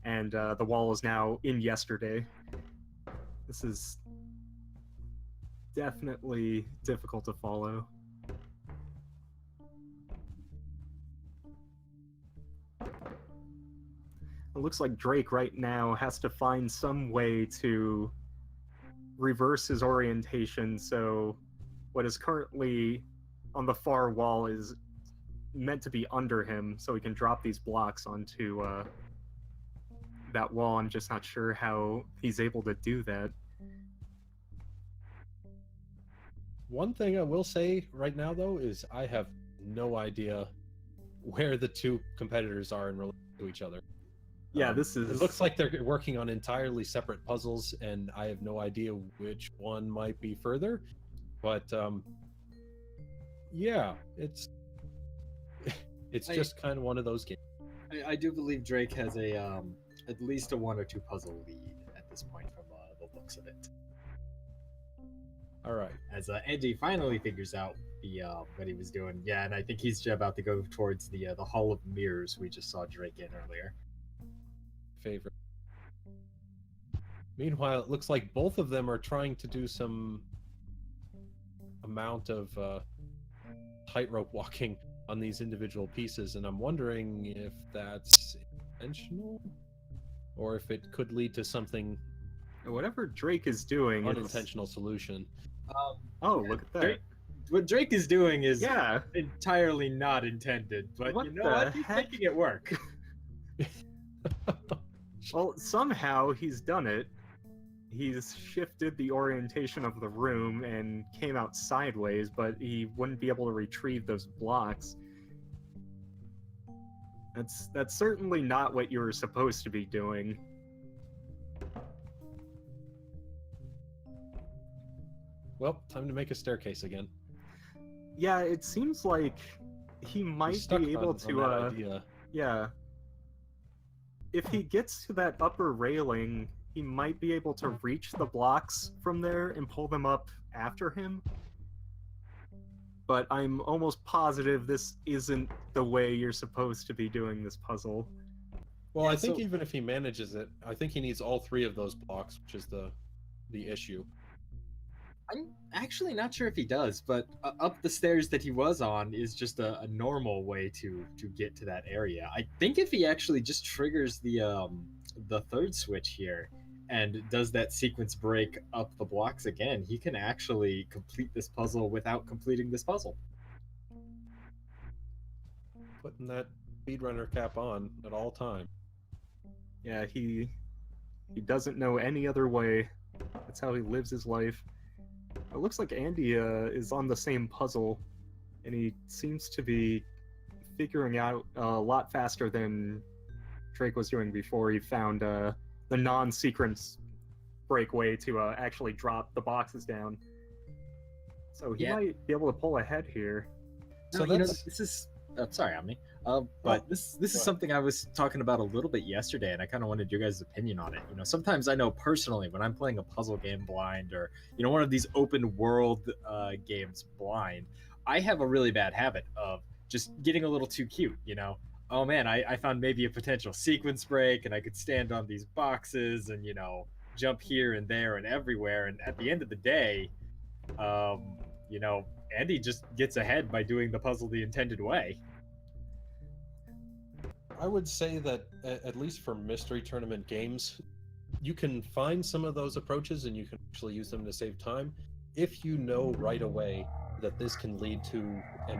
[SPEAKER 11] and the wall is now in yesterday. This is definitely difficult to follow. It looks like Drake right now has to find some way to reverse his orientation, so what is currently on the far wall is meant to be under him, so he can drop these blocks onto that wall. I'm just not sure how he's able to do that.
[SPEAKER 14] One thing I will say right now, though, is I have no idea where the two competitors are in relation to each other.
[SPEAKER 11] Yeah, this is...
[SPEAKER 14] It looks like they're working on entirely separate puzzles, and I have no idea which one might be further. But, yeah, it's just kind of one of those games.
[SPEAKER 9] I do believe Drake has a at least a 1 or 2 puzzle lead at this point from the looks of it.
[SPEAKER 14] All right.
[SPEAKER 9] As Andy finally figures out what he was doing. Yeah, and I think he's about to go towards the Hall of Mirrors we just saw Drake in earlier.
[SPEAKER 14] Favorite. Meanwhile, it looks like both of them are trying to do some amount of tightrope walking on these individual pieces, and I'm wondering if that's intentional or if it could lead to something.
[SPEAKER 11] Whatever Drake is doing,
[SPEAKER 14] unintentional solution.
[SPEAKER 11] Oh, look at that!
[SPEAKER 9] What Drake is doing is entirely not intended, but
[SPEAKER 11] What
[SPEAKER 9] you know
[SPEAKER 11] the
[SPEAKER 9] what? He's
[SPEAKER 11] heck?
[SPEAKER 9] making it work.
[SPEAKER 11] Well, somehow he's done it. He's shifted the orientation of the room and came out sideways, but he wouldn't be able to retrieve those blocks. That's certainly not what you were supposed to be doing.
[SPEAKER 14] Well, time to make a staircase again.
[SPEAKER 11] Yeah, it seems like he might
[SPEAKER 14] stuck
[SPEAKER 11] be able
[SPEAKER 14] on
[SPEAKER 11] to.
[SPEAKER 14] that idea.
[SPEAKER 11] Yeah. If he gets to that upper railing, he might be able to reach the blocks from there and pull them up after him. But I'm almost positive this isn't the way you're supposed to be doing this puzzle.
[SPEAKER 14] Well, I think even if he manages it, I think he needs all three of those blocks, which is the issue.
[SPEAKER 9] I'm actually not sure if he does, but up the stairs that he was on is just a normal way to get to that area. I think if he actually just triggers the third switch here and does that sequence break up the blocks again, he can actually complete this puzzle without completing this puzzle.
[SPEAKER 14] Putting that speedrunner cap on at all time.
[SPEAKER 11] Yeah, he doesn't know any other way. That's how he lives his life. It looks like Andy is on the same puzzle, and he seems to be figuring out a lot faster than Drake was doing before he found the non-sequence breakaway to actually drop the boxes down. So he might be able to pull ahead here.
[SPEAKER 9] So this is sorry, Omni. But this is something I was talking about a little bit yesterday, and I kind of wanted your guys' opinion on it. You know, sometimes I know personally when I'm playing a puzzle game blind, or one of these open world games blind, I have a really bad habit of just getting a little too cute. Oh man, I found maybe a potential sequence break, and I could stand on these boxes and jump here and there and everywhere. And at the end of the day, Andy just gets ahead by doing the puzzle the intended way.
[SPEAKER 14] I would say that at least for mystery tournament games, you can find some of those approaches and you can actually use them to save time if you know right away that this can lead to a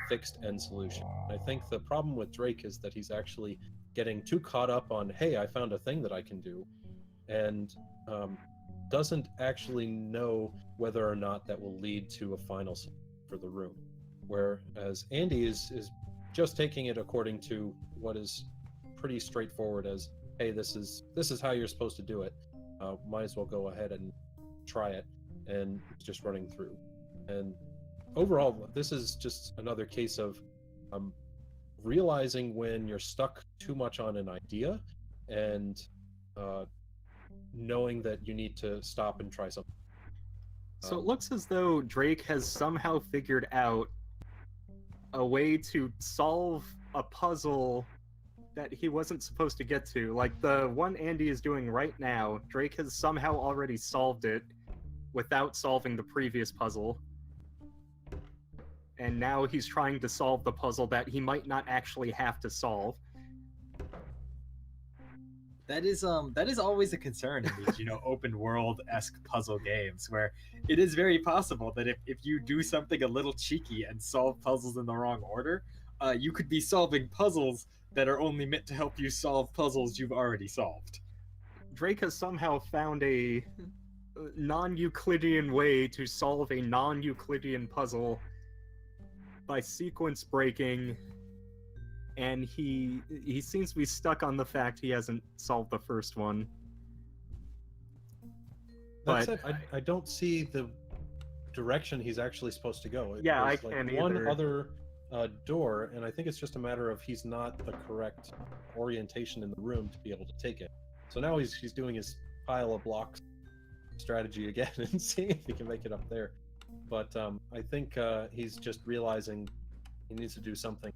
[SPEAKER 14] fixed end solution. I think the problem with Drake is that he's actually getting too caught up on, hey, I found a thing that I can do, and doesn't actually know whether or not that will lead to a final solution for the room. Whereas Andy is just taking it according to what is pretty straightforward as, hey, this is how you're supposed to do it. Might as well go ahead and try it, and just running through. And overall, this is just another case of realizing when you're stuck too much on an idea and knowing that you need to stop and try something.
[SPEAKER 11] So it looks as though Drake has somehow figured out a way to solve a puzzle that he wasn't supposed to get to. Like the one Andy is doing right now, Drake has somehow already solved it without solving the previous puzzle. And now he's trying to solve the puzzle that he might not actually have to solve.
[SPEAKER 9] That is always a concern in these, open world-esque puzzle games, where it is very possible that if you do something a little cheeky and solve puzzles in the wrong order, you could be solving puzzles that are only meant to help you solve puzzles you've already solved.
[SPEAKER 11] Drake has somehow found a non-Euclidean way to solve a non-Euclidean puzzle by sequence breaking, and he seems to be stuck on the fact he hasn't solved the first one.
[SPEAKER 14] That's it. I don't see the direction he's actually supposed to go.
[SPEAKER 11] Yeah, I
[SPEAKER 14] There's,
[SPEAKER 11] can't
[SPEAKER 14] one
[SPEAKER 11] either.
[SPEAKER 14] other door, and I think it's just a matter of he's not the correct orientation in the room to be able to take it. So now he's doing his pile of blocks strategy again and see if he can make it up there. But I think he's just realizing he needs to do something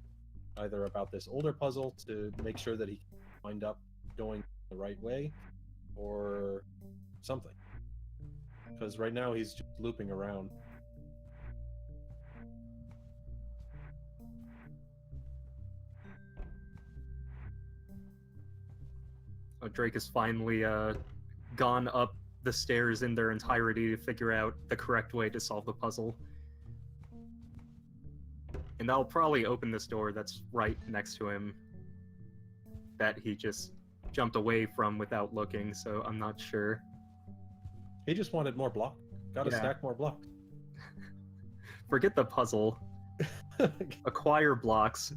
[SPEAKER 14] either about this older puzzle to make sure that he can wind up going the right way, or something. Because right now he's just looping around.
[SPEAKER 11] Drake has finally gone up the stairs in their entirety to figure out the correct way to solve the puzzle. And that'll probably open this door that's right next to him that he just jumped away from without looking, so I'm not sure.
[SPEAKER 14] He just wanted more block. Gotta stack more blocks.
[SPEAKER 11] Forget the puzzle. Acquire blocks.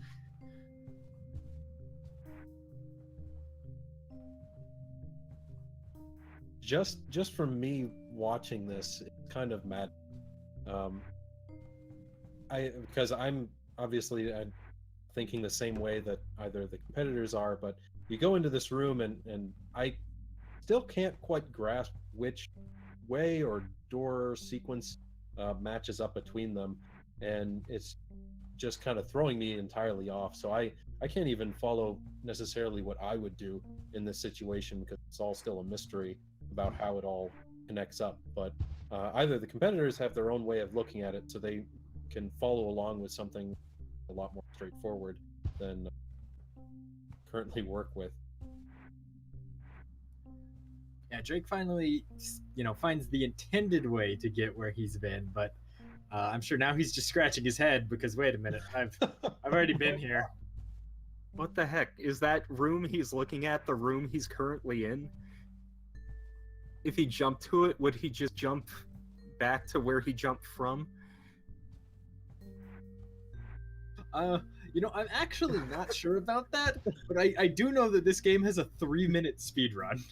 [SPEAKER 14] Just from me watching this, it's kind of mad. Because I'm obviously thinking the same way that either the competitors are, but you go into this room and I still can't quite grasp which way or door sequence matches up between them, and it's just kind of throwing me entirely off. So I can't even follow necessarily what I would do in this situation, because it's all still a mystery about how it all connects up. But either the competitors have their own way of looking at it, so they can follow along with something a lot more straightforward than currently work with.
[SPEAKER 9] Yeah, Drake finally, finds the intended way to get where he's been, but I'm sure now he's just scratching his head because wait a minute, I've already been here.
[SPEAKER 11] What the heck? Is that room he's looking at the room he's currently in? If he jumped to it, would he just jump back to where he jumped from?
[SPEAKER 9] I'm actually not sure about that, but I do know that this game has a 3-minute speed run.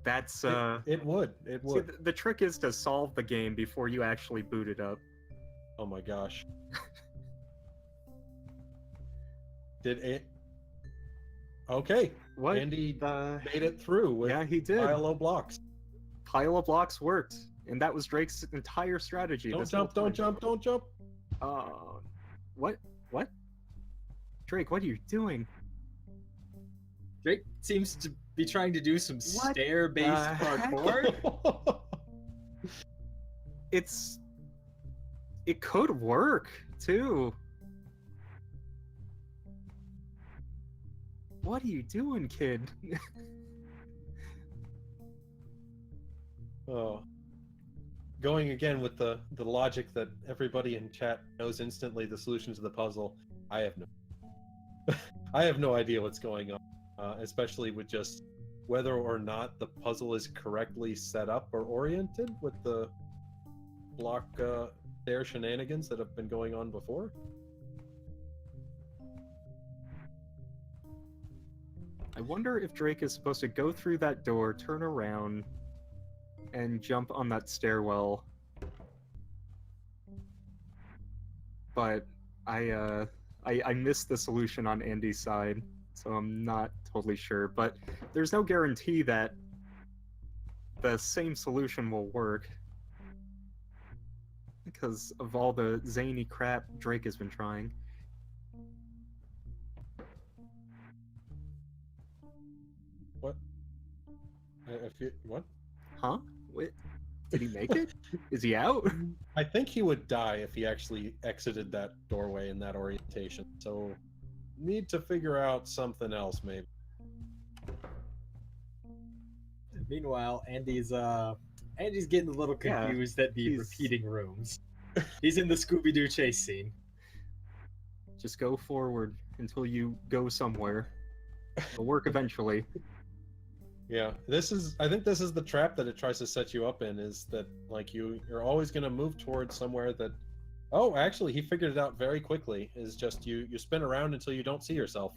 [SPEAKER 11] That's
[SPEAKER 14] it would.
[SPEAKER 11] See, the trick is to solve the game before you actually boot it up.
[SPEAKER 14] Oh my gosh. Did it? Okay.
[SPEAKER 11] What?
[SPEAKER 14] Andy made it through with
[SPEAKER 11] he did.
[SPEAKER 14] pile of blocks.
[SPEAKER 11] Pile of blocks worked, and that was Drake's entire strategy.
[SPEAKER 14] Don't jump! Don't jump! Don't jump!
[SPEAKER 11] What? Drake, what are you doing?
[SPEAKER 9] Drake seems to be trying to do some stair-based parkour.
[SPEAKER 11] It could work too. What are you doing, kid?
[SPEAKER 14] Oh. Going again with the logic that everybody in chat knows instantly the solution to the puzzle. I have no idea what's going on, especially with just whether or not the puzzle is correctly set up or oriented with the block stair shenanigans that have been going on before.
[SPEAKER 11] I wonder if Drake is supposed to go through that door, turn around, and jump on that stairwell. But I missed the solution on Andy's side, so I'm not totally sure. But there's no guarantee that the same solution will work because of all the zany crap Drake has been trying.
[SPEAKER 14] What? What?
[SPEAKER 11] Huh? Wait, did he make it? Is he out?
[SPEAKER 14] I think he would die if he actually exited that doorway in that orientation. So, need to figure out something else, maybe.
[SPEAKER 9] Meanwhile, Andy's getting a little confused at the repeating rooms. He's in the Scooby-Doo chase scene.
[SPEAKER 11] Just go forward until you go somewhere. It'll work eventually.
[SPEAKER 14] Yeah, I think this is the trap that it tries to set you up in, is that like you're always going to move towards somewhere that, oh, actually he figured it out very quickly, is just you spin around until you don't see yourself.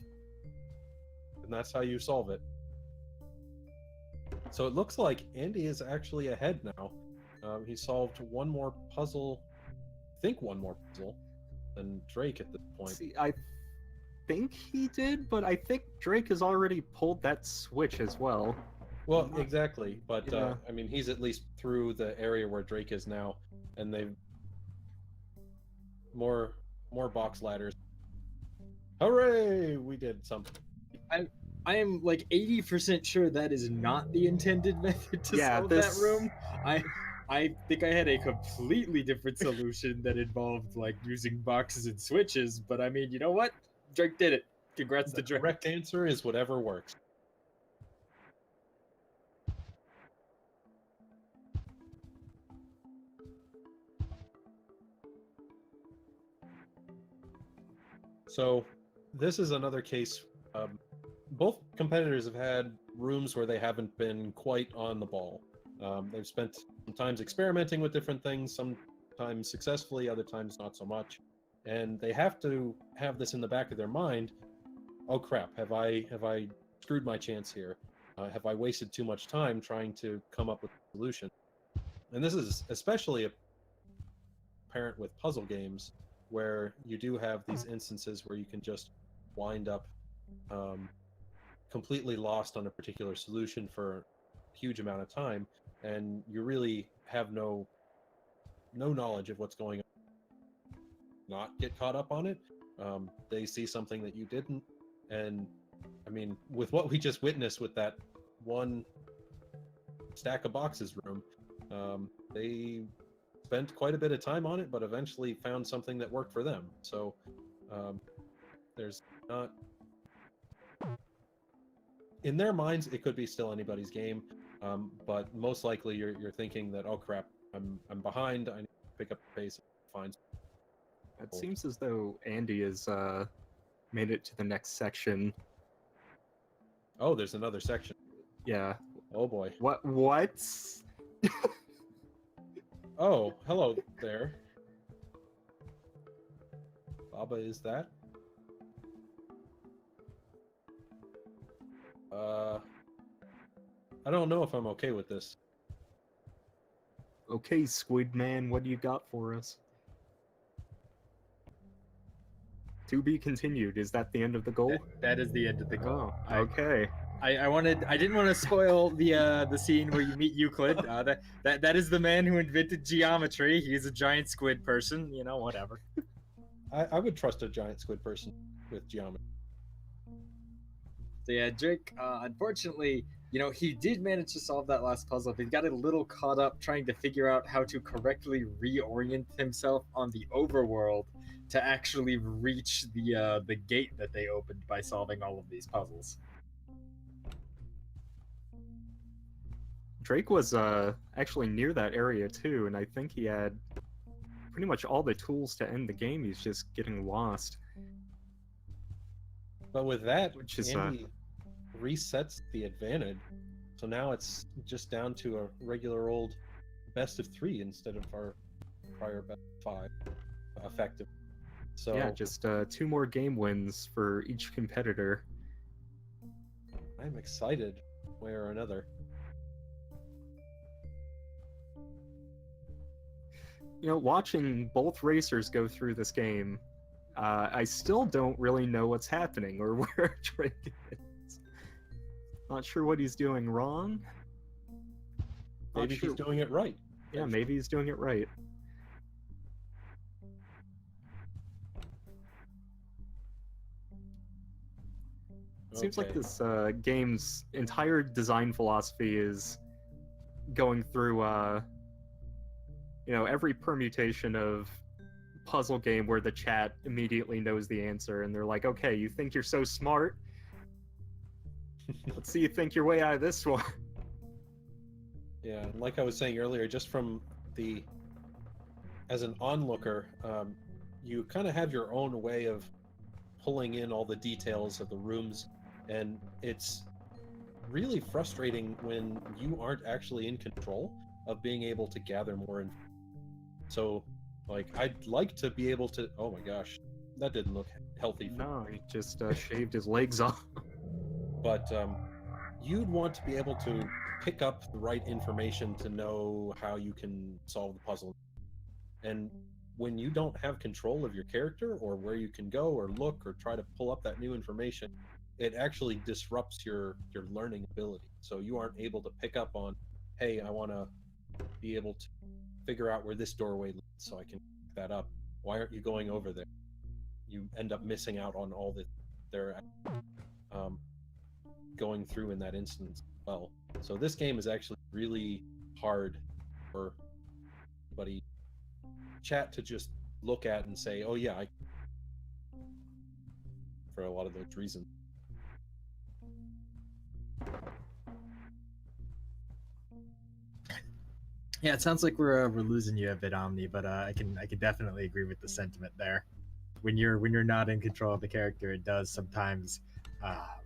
[SPEAKER 14] And that's how you solve it. So it looks like Andy is actually ahead now. He solved one more puzzle than Drake at this point.
[SPEAKER 11] See, I think he did, but I think Drake has already pulled that switch as well.
[SPEAKER 14] Well, exactly, but
[SPEAKER 11] Yeah.
[SPEAKER 14] I mean, he's at least through the area where Drake is now, and they've more box ladders. Hooray! We did something.
[SPEAKER 9] I am like 80% sure that is not the intended method to solve that room. I think I had a completely different solution that involved like using boxes and switches, but I mean, you know what? Drake did it. Congrats
[SPEAKER 14] The
[SPEAKER 9] to Drake.
[SPEAKER 14] correct answer is whatever works. So this is another case. Both competitors have had rooms where they haven't been quite on the ball. They've spent some times experimenting with different things, sometimes successfully, other times not so much. And they have to have this in the back of their mind. Oh crap, have I screwed my chance here? Have I wasted too much time trying to come up with a solution? And this is especially apparent with puzzle games, where you do have these instances where you can just wind up completely lost on a particular solution for a huge amount of time, and you really have no knowledge of what's going on. Not get caught up on it. They see something that you didn't, and I mean, with what we just witnessed with that one stack of boxes room, they spent quite a bit of time on it, but eventually found something that worked for them. So there's not, in their minds, it could be still anybody's game, but most likely you're thinking that, oh crap, I'm behind. I need to pick up the pace and find.
[SPEAKER 11] It seems as though Andy has made it to the next section.
[SPEAKER 14] Oh, there's another section.
[SPEAKER 11] Yeah.
[SPEAKER 14] Oh boy.
[SPEAKER 11] What?
[SPEAKER 14] Oh, hello there. Baba, is that? I don't know if I'm okay with this.
[SPEAKER 11] Okay, Squid Man, what do you got for us? To be continued. Is that the end of the goal?
[SPEAKER 9] That is the end of the goal.
[SPEAKER 11] Oh, okay.
[SPEAKER 9] I didn't want to spoil the scene where you meet Euclid. That is the man who invented geometry. He's a giant squid person, you know, whatever.
[SPEAKER 14] I would trust a giant squid person with geometry.
[SPEAKER 9] So yeah, Drake, unfortunately, you know, he did manage to solve that last puzzle, but he got a little caught up trying to figure out how to correctly reorient himself on the overworld to actually reach the gate that they opened by solving all of these puzzles.
[SPEAKER 11] Drake was actually near that area too, and I think he had pretty much all the tools to end the game. He's just getting lost.
[SPEAKER 14] But with that,
[SPEAKER 11] Which is,
[SPEAKER 14] Andy resets the advantage. So now it's just down to a regular old best of 3 instead of our prior best of 5 effective. So
[SPEAKER 11] yeah, just 2 more game wins for each competitor.
[SPEAKER 14] I'm excited, one way or another.
[SPEAKER 11] You know, watching both racers go through this game, I still don't really know what's happening or where Drake is. Not sure what he's doing wrong.
[SPEAKER 14] Maybe he's doing it right.
[SPEAKER 11] Yeah, maybe he's doing it right. It seems like this game's entire design philosophy is going through, you know, every permutation of puzzle game where the chat immediately knows the answer, and they're like, okay, you think you're so smart? Let's see you think your way out of this one.
[SPEAKER 14] Yeah, like I was saying earlier, just from as an onlooker, you kind of have your own way of pulling in all the details of the rooms, and it's really frustrating when you aren't actually in control of being able to gather more information. So, like, I'd like to be able to... Oh my gosh, that didn't look healthy.
[SPEAKER 11] No, he just shaved his legs off.
[SPEAKER 14] But you'd want to be able to pick up the right information to know how you can solve the puzzle. And when you don't have control of your character or where you can go or look or try to pull up that new information, it actually disrupts your learning ability. So you aren't able to pick up on, hey, I want to be able to figure out where this doorway leads so I can pick that up. Why aren't you going over there? You end up missing out on all that they're going through in that instance as well. So this game is actually really hard for anybody chat to just look at and say, oh yeah, for a lot of those reasons.
[SPEAKER 9] Yeah, it sounds like we're losing you a bit, Omni, but I can definitely agree with the sentiment there. When you're not in control of the character, it does sometimes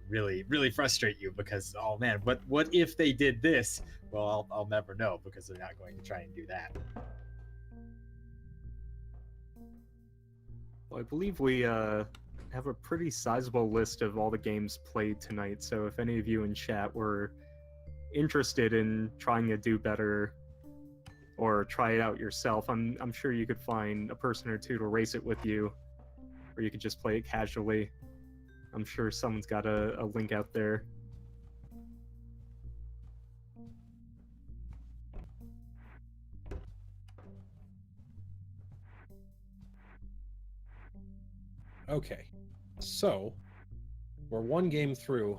[SPEAKER 9] really frustrate you because, oh man, what if they did this? Well, I'll never know because they're not going to try and do that.
[SPEAKER 11] Well, I believe we have a pretty sizable list of all the games played tonight, so if any of you in chat were interested in trying to do better or try it out yourself, I'm sure you could find a person or two to race it with you, or you could just play it casually. I'm sure someone's got a link out there.
[SPEAKER 14] Okay, so we're one game through.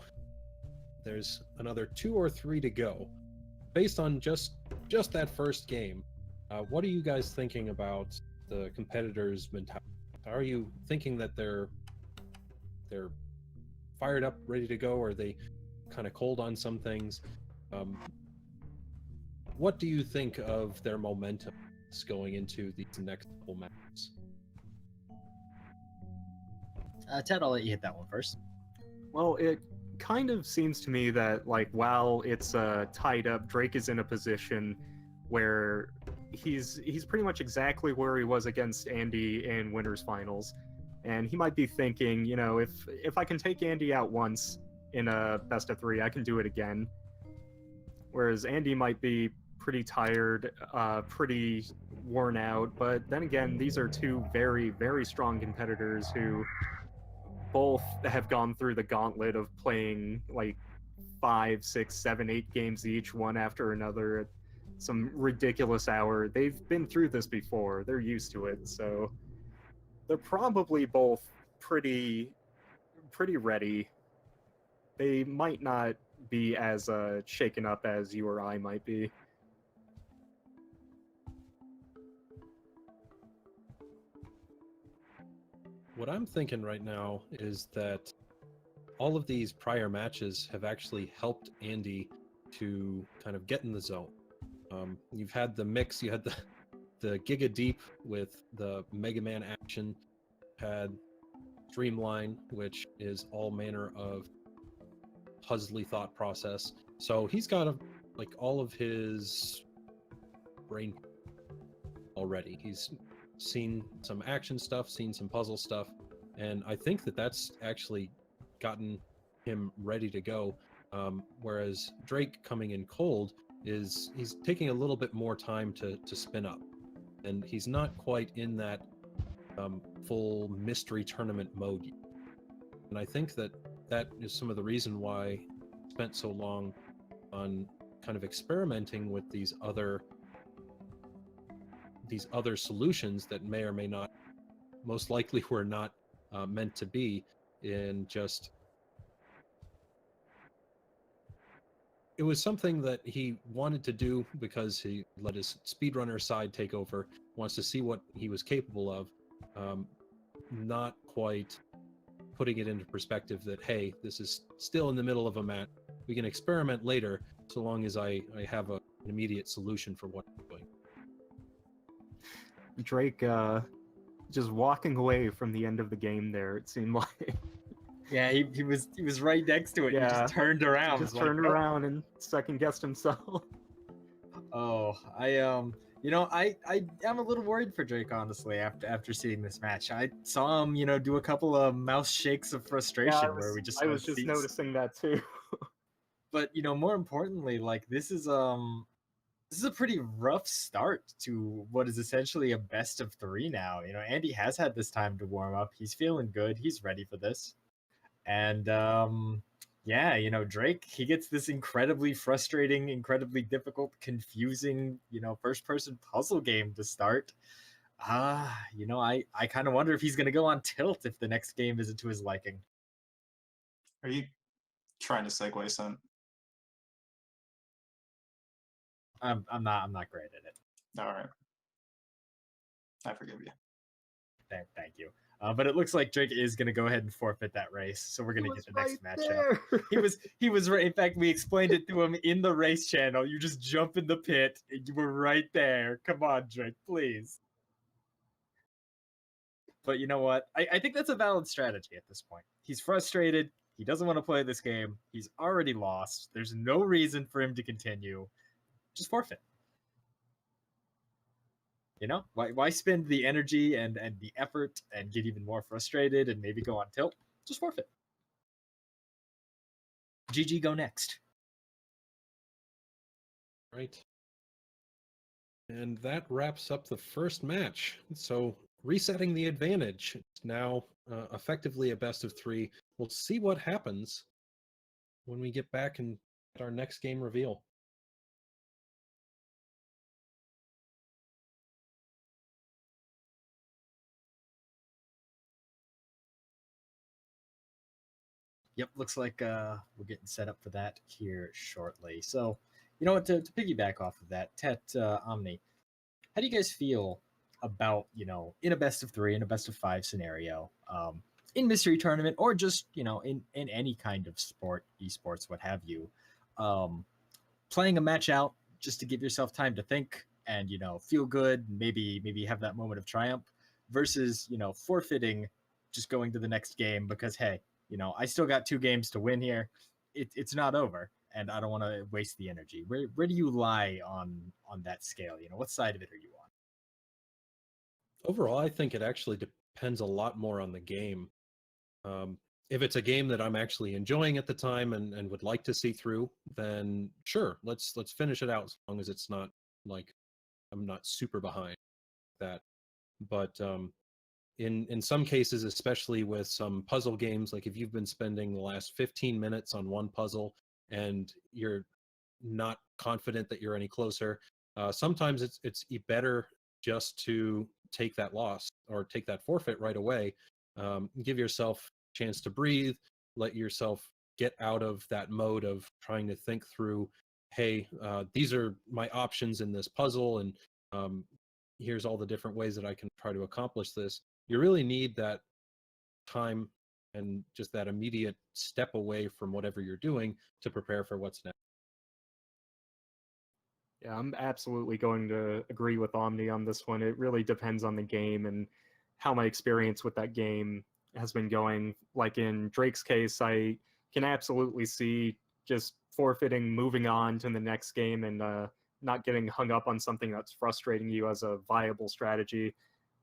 [SPEAKER 14] There's another 2 or 3 to go. Based on just that first game, what are you guys thinking about the competitors' mentality? Are you thinking that they're fired up, ready to go, or are they kind of cold on some things? What do you think of their momentum going into these next couple matches?
[SPEAKER 9] Ted, I'll let you hit that one first.
[SPEAKER 11] Well, it kind of seems to me that, like, while it's tied up, Drake is in a position where he's pretty much exactly where he was against Andy in Winners Finals, and he might be thinking, you know, if I can take Andy out once in a best of 3, I can do it again. Whereas Andy might be pretty tired, pretty worn out, but then again, these are 2 very, very strong competitors who both have gone through the gauntlet of playing like 5, 6, 7, 8 games each, one after another at some ridiculous hour. They've been through this before. They're used to it, so they're probably both pretty ready. They might not be as shaken up as you or I might be.
[SPEAKER 14] What I'm thinking right now is that all of these prior matches have actually helped Andy to kind of get in the zone. You've had the mix, you had the Gigadeep with the Mega Man action, had Streamline, which is all manner of puzzly thought process. So he's got like all of his brain already. He's seen some action stuff, seen some puzzle stuff, and I think that that's actually gotten him ready to go. Whereas Drake coming in cold he's taking a little bit more time to spin up, and he's not quite in that full mystery tournament mode yet. And I think that is some of the reason why he spent so long on kind of experimenting with these other solutions that may or may not, most likely were not meant to be, in just, it was something that he wanted to do because he let his speedrunner side take over, wants to see what he was capable of, not quite putting it into perspective that, hey, this is still in the middle of a match. We can experiment later, so long as I have an immediate solution for what I'm doing.
[SPEAKER 11] Drake just walking away from the end of the game there, it seemed like.
[SPEAKER 9] Yeah, he was right next to it. Yeah, he just turned around.
[SPEAKER 11] He just turned around and second guessed himself.
[SPEAKER 9] Oh, I am a little worried for Drake, honestly, after seeing this match. I saw him, do a couple of mouse shakes of frustration where we just
[SPEAKER 11] I was just noticing that too.
[SPEAKER 9] But more importantly, like this is a pretty rough start to what is essentially a best of 3 now. Andy has had this time to warm up. He's feeling good. He's ready for this. And yeah, you know, Drake, he gets this incredibly frustrating, incredibly difficult, confusing, you know, first-person puzzle game to start. You know, I kind of wonder if he's going to go on tilt if the next game isn't to his liking.
[SPEAKER 1] Are you trying to segue some?
[SPEAKER 9] I'm not great at it.
[SPEAKER 1] All right. I forgive you.
[SPEAKER 9] Thank you. But it looks like Drake is going to go ahead and forfeit that race, so we're going to get the next matchup. He was right. In fact, we explained it to him in the race channel. You just jump in the pit, and you were right there. Come on, Drake, please. But you know what? I think that's a valid strategy at this point. He's frustrated. He doesn't want to play this game. He's already lost. There's no reason for him to continue. Just forfeit. You know, why spend the energy and the effort and get even more frustrated and maybe go on tilt? Just forfeit. GG, go next.
[SPEAKER 14] Right. And that wraps up the first match. So resetting the advantage. It's now effectively a best of 3. We'll see what happens when we get back and get our next game reveal.
[SPEAKER 9] Yep, looks like we're getting set up for that here shortly. So, you know what, to piggyback off of that, Tet, Omni, how do you guys feel about, you know, in a best of 3, in a best of 5 scenario, in Mystery Tournament, or just, you know, in any kind of sport, esports, what have you, playing a match out just to give yourself time to think and, you know, feel good, maybe have that moment of triumph, versus, you know, forfeiting, just going to the next game because, hey, you know, I still got 2 games to win here. It's not over, and I don't want to waste the energy. Where do you lie on that scale? You know, what side of it are you on?
[SPEAKER 14] Overall, I think it actually depends a lot more on the game. If it's a game that I'm actually enjoying at the time and would like to see through, then sure, let's finish it out as long as it's not like I'm not super behind that. But in some cases, especially with some puzzle games, like if you've been spending the last 15 minutes on one puzzle and you're not confident that you're any closer, sometimes it's better just to take that loss or take that forfeit right away. Give yourself a chance to breathe, let yourself get out of that mode of trying to think through, hey, these are my options in this puzzle, and here's all the different ways that I can try to accomplish this. You really need that time and just that immediate step away from whatever you're doing to prepare for what's next.
[SPEAKER 11] Yeah, I'm absolutely going to agree with Omni on this one. It really depends on the game and how my experience with that game has been going. Like in Drake's case, I can absolutely see just forfeiting, moving on to the next game, and not getting hung up on something that's frustrating you as a viable strategy.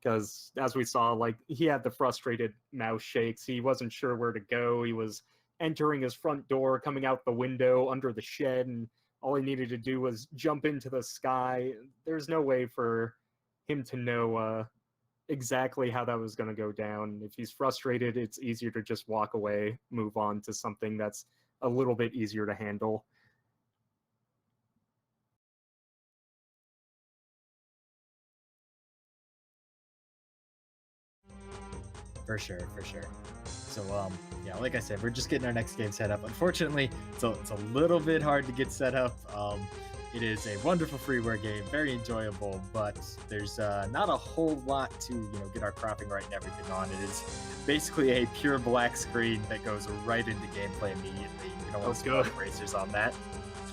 [SPEAKER 11] Because as we saw, like, he had the frustrated mouse shakes. He wasn't sure where to go. He was entering his front door, coming out the window, under the shed, and all he needed to do was jump into the sky. There's no way for him to know exactly how that was going to go down. If he's frustrated, it's easier to just walk away, move on to something that's a little bit easier to handle.
[SPEAKER 9] For sure. So, yeah, like I said, we're just getting our next game set up. Unfortunately, it's a little bit hard to get set up. It is a wonderful freeware game, very enjoyable, but there's not a whole lot to, you know, get our cropping right and everything on. It is basically a pure black screen that goes right into gameplay immediately. You don't want to spoil racers on that.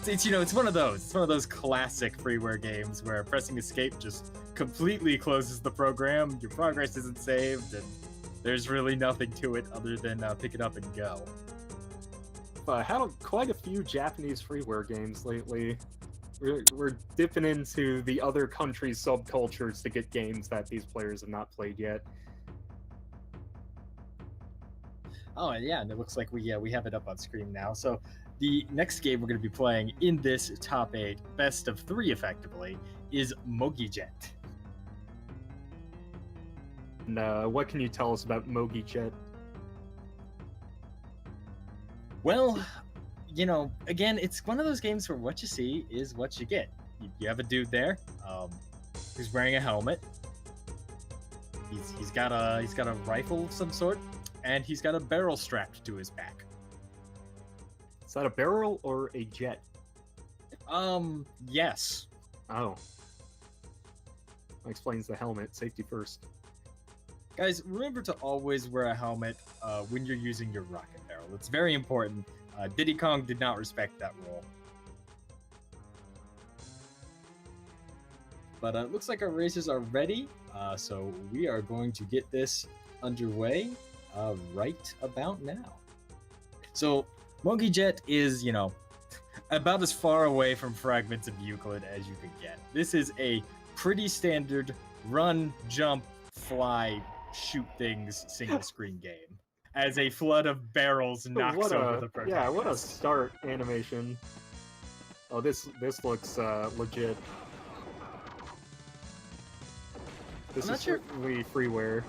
[SPEAKER 9] It's, you know, it's one of those classic freeware games where pressing escape just completely closes the program. Your progress isn't saved, and there's really nothing to it other than pick it up and go.
[SPEAKER 11] I've had quite a few Japanese freeware games lately. We're dipping into the other countries' subcultures to get games that these players have not played yet.
[SPEAKER 9] Oh, yeah, and it looks like we have it up on screen now. So the next game we're going to be playing in this top 8, best of 3 effectively, is Mogijet.
[SPEAKER 11] And what can you tell us about Mogijet?
[SPEAKER 9] Well, you know, again, it's one of those games where what you see is what you get. You have a dude there, who's wearing a helmet. He's got a rifle of some sort, and he's got a barrel strapped to his back.
[SPEAKER 11] Is that a barrel or a jet?
[SPEAKER 9] Yes.
[SPEAKER 11] Oh. That explains the helmet. Safety first.
[SPEAKER 9] Guys, remember to always wear a helmet when you're using your rocket barrel. It's very important. Diddy Kong did not respect that rule. But it looks like our racers are ready, so we are going to get this underway right about now. So Mogijet is, you know, about as far away from Fragments of Euclid as you can get. This is a pretty standard run, jump, fly, shoot things single screen game. As a flood of barrels knocks over the person.
[SPEAKER 11] Yeah, what a start animation. Oh, this looks legit. This is certainly freeware.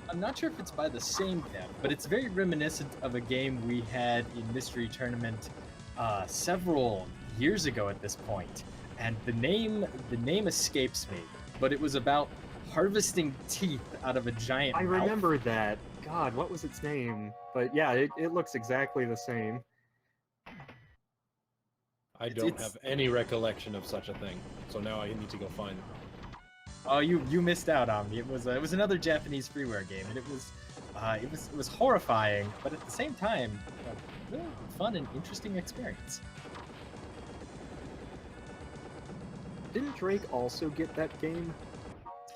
[SPEAKER 9] I'm not sure if it's by the same dev, but it's very reminiscent of a game we had in Mystery Tournament several years ago at this point. And the name escapes me, but it was about harvesting teeth out of a giant
[SPEAKER 11] I
[SPEAKER 9] mouth.
[SPEAKER 11] remember that. God, what was its name? But yeah, it looks exactly the same.
[SPEAKER 14] I don't have any recollection of such a thing, so now I need to go find it.
[SPEAKER 9] Oh, you missed out on me. It was another Japanese freeware game, and it was horrifying, but at the same time, a really fun and interesting experience.
[SPEAKER 11] Didn't Drake also get that game?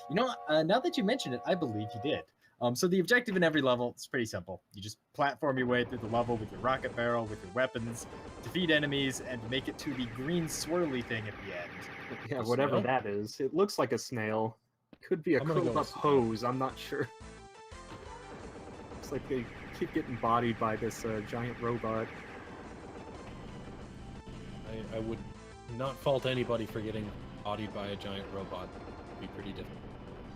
[SPEAKER 9] You know, now that you mention it, I believe he did. So the objective in every level is pretty simple. You just platform your way through the level with your rocket barrel, with your weapons, defeat enemies, and make it to the green swirly thing at the end.
[SPEAKER 11] Yeah, whatever that is. It looks like a snail. Could be a curled up hose, I'm not sure. Looks like they keep getting bodied by this giant robot.
[SPEAKER 14] I would not fault anybody for getting bodied by a giant robot. It'd be pretty difficult.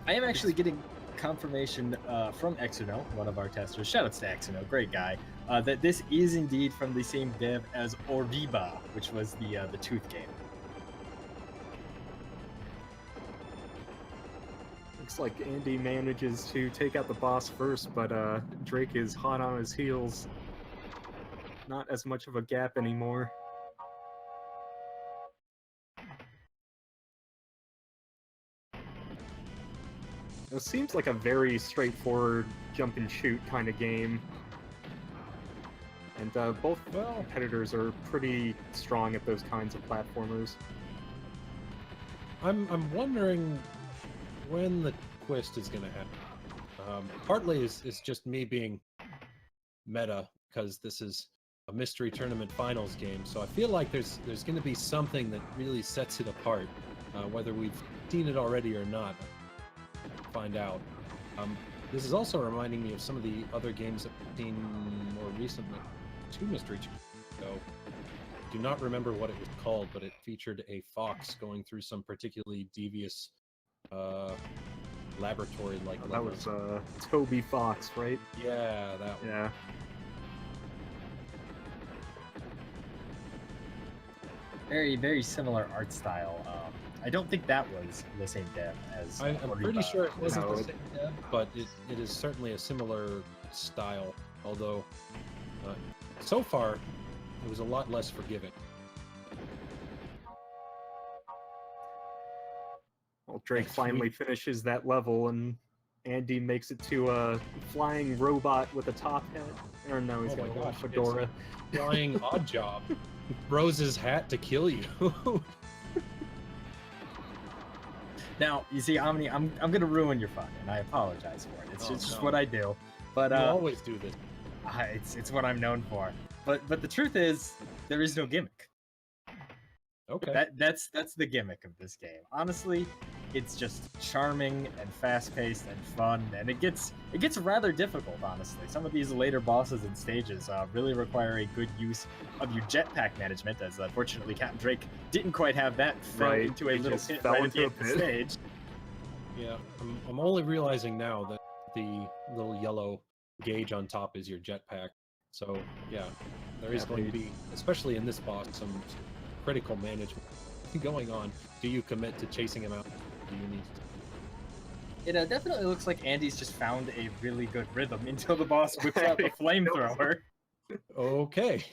[SPEAKER 9] I am actually getting confirmation from Exerno, one of our testers. Shoutouts to Exerno, great guy. That this is indeed from the same dev as Oriba, which was the Tooth game.
[SPEAKER 11] Looks like Andy manages to take out the boss first, but Drake is hot on his heels. Not as much of a gap anymore. It seems like a very straightforward jump and shoot kind of game. And both competitors are pretty strong at those kinds of platformers.
[SPEAKER 14] I'm wondering when the twist is going to happen. Partly is just me being meta, because this is a Mystery Tournament Finals game, so I feel like there's going to be something that really sets it apart, whether we've seen it already or not. Find out. This is also reminding me of some of the other games that we've seen more recently. Two Mystery Tournaments ago. I do not remember what it was called, but it featured a fox going through some particularly devious laboratory-like
[SPEAKER 11] That was Toby Fox, right?
[SPEAKER 14] Yeah, that one.
[SPEAKER 11] Yeah.
[SPEAKER 9] Very, very similar art style. I don't think that was the same dev as
[SPEAKER 14] I'm pretty sure it wasn't
[SPEAKER 11] No.
[SPEAKER 14] the same dev, but it is certainly a similar style, although so far it was a lot less forgiving.
[SPEAKER 11] Well, Drake finally finishes that level, and Andy makes it to a flying robot with a top hat. Or no, he's got a little fedora.
[SPEAKER 14] Flying odd job. Throws his hat to kill you.
[SPEAKER 9] Now, you see, Omni, I'm gonna ruin your fun, and I apologize for it. It's just what I do. But
[SPEAKER 14] you always do this.
[SPEAKER 9] It's what I'm known for. But the truth is, there is no gimmick.
[SPEAKER 14] Okay.
[SPEAKER 9] That's the gimmick of this game. Honestly, it's just charming and fast-paced and fun, and it gets rather difficult. Honestly, some of these later bosses and stages really require a good use of your jetpack management. As unfortunately, Capndrake didn't quite have that. Fell into a little pit right at the end of the stage.
[SPEAKER 14] Yeah, I'm only realizing now that the little yellow gauge on top is your jetpack. So yeah, There is going to be, especially in this boss, some critical management going on. Do you commit to chasing him out? Do you need to?
[SPEAKER 9] It definitely looks like Andy's just found a really good rhythm until the boss whips out the flamethrower.
[SPEAKER 14] Okay.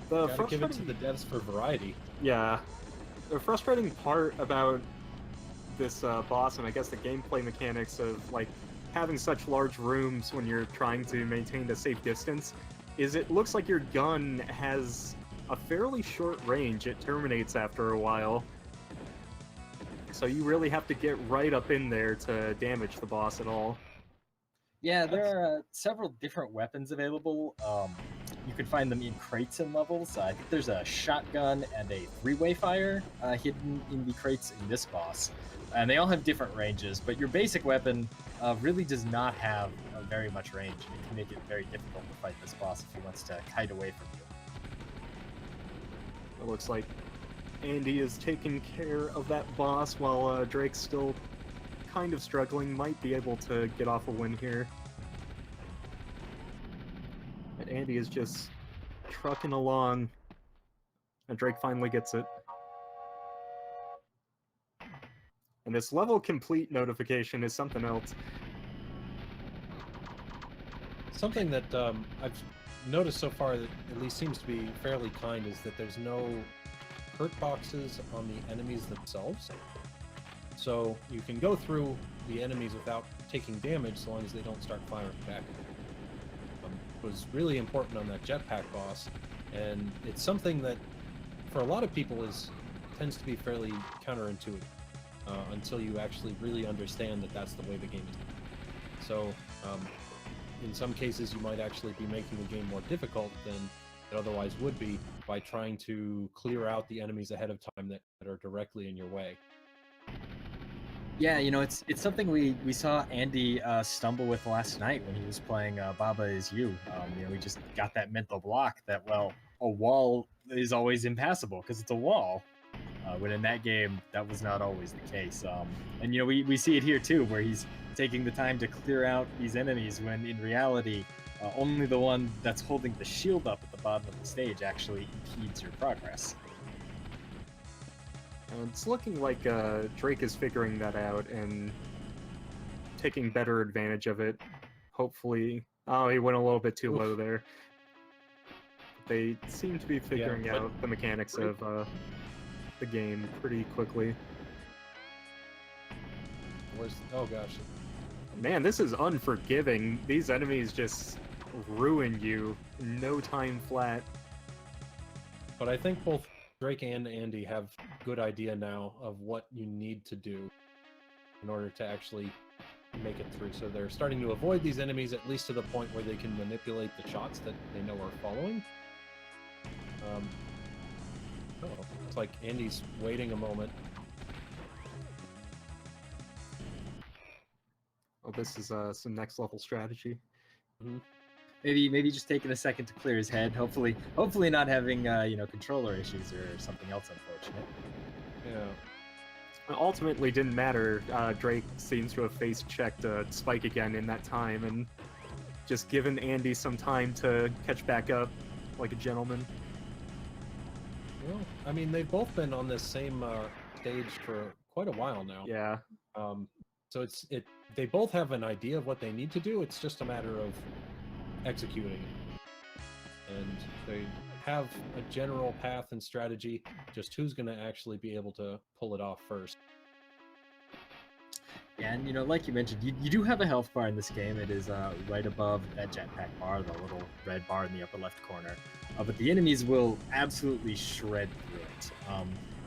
[SPEAKER 11] The
[SPEAKER 14] Gotta give it to the devs for variety.
[SPEAKER 11] Yeah. The frustrating part about this boss, and I guess the gameplay mechanics of like having such large rooms when you're trying to maintain a safe distance, is it looks like your gun has a fairly short range. It terminates after a while. So you really have to get right up in there to damage the boss at all.
[SPEAKER 9] Yeah, there are several different weapons available. You can find them in crates and levels. I think there's a shotgun and a three-way fire hidden in the crates in this boss. And they all have different ranges, but your basic weapon really does not have very much range. It can make it very difficult to fight this boss if he wants to kite away from you.
[SPEAKER 11] It looks like Andy is taking care of that boss while Drake's still kind of struggling. Might be able to get off a win here. But Andy is just trucking along, and Drake finally gets it. And this level complete notification is something else.
[SPEAKER 14] Something that I've noticed so far that at least seems to be fairly kind is that there's no hurt boxes on the enemies themselves. So you can go through the enemies without taking damage so long as they don't start firing back. It was really important on that jetpack boss, and it's something that for a lot of people tends to be fairly counterintuitive until you actually really understand that that's the way the game is. So in some cases you might actually be making the game more difficult than it otherwise would be by trying to clear out the enemies ahead of time that are directly in your way.
[SPEAKER 9] Yeah, you know, it's something we saw Andy stumble with last night when he was playing Baba Is You. You know, we just got that mental block that, well, a wall is always impassable because it's a wall. When in that game, that was not always the case. And, you know, we see it here too, where he's taking the time to clear out these enemies when in reality, only the one that's holding the shield up at the bottom of the stage actually impedes your progress.
[SPEAKER 11] It's looking like Drake is figuring that out and taking better advantage of it. Hopefully. Oh, he went a little bit too low there. They seem to be figuring out the mechanics of the game pretty quickly.
[SPEAKER 14] Oh gosh.
[SPEAKER 11] Man, this is unforgiving. These enemies just ruin you in no time flat.
[SPEAKER 14] But I think both Drake and Andy have a good idea now of what you need to do in order to actually make it through. So they're starting to avoid these enemies, at least to the point where they can manipulate the shots that they know are following. It's like Andy's waiting a moment.
[SPEAKER 11] Oh, this is some next level strategy.
[SPEAKER 14] Mm-hmm.
[SPEAKER 9] Maybe just taking a second to clear his head. Hopefully not having you know, controller issues or something else unfortunate.
[SPEAKER 11] Yeah. Ultimately, didn't matter. Drake seems to have face checked Spike again in that time, and just given Andy some time to catch back up, like a gentleman.
[SPEAKER 14] Well, I mean, they've both been on this same stage for quite a while now.
[SPEAKER 11] Yeah.
[SPEAKER 14] So they both have an idea of what they need to do. It's just a matter of executing it. And they have a general path and strategy, just who's going to actually be able to pull it off first.
[SPEAKER 9] Yeah, and you know, like you mentioned, you do have a health bar in this game. It is right above that jetpack bar, the little red bar in the upper left corner. But the enemies will absolutely shred through it.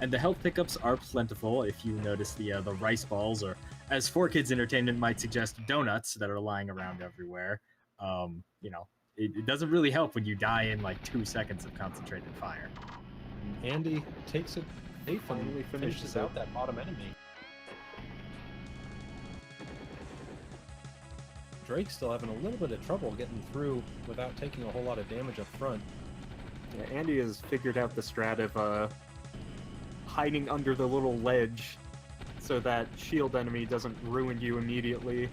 [SPEAKER 9] And the health pickups are plentiful if you notice the rice balls, or as 4Kids Entertainment might suggest, donuts that are lying around everywhere. You know, it doesn't really help when you die in like 2 seconds of concentrated fire.
[SPEAKER 14] Andy takes it safe and finishes out that bottom enemy. Drake's still having a little bit of trouble getting through without taking a whole lot of damage up front.
[SPEAKER 11] Yeah, Andy has figured out the strat of hiding under the little ledge so that shield enemy doesn't ruin you immediately.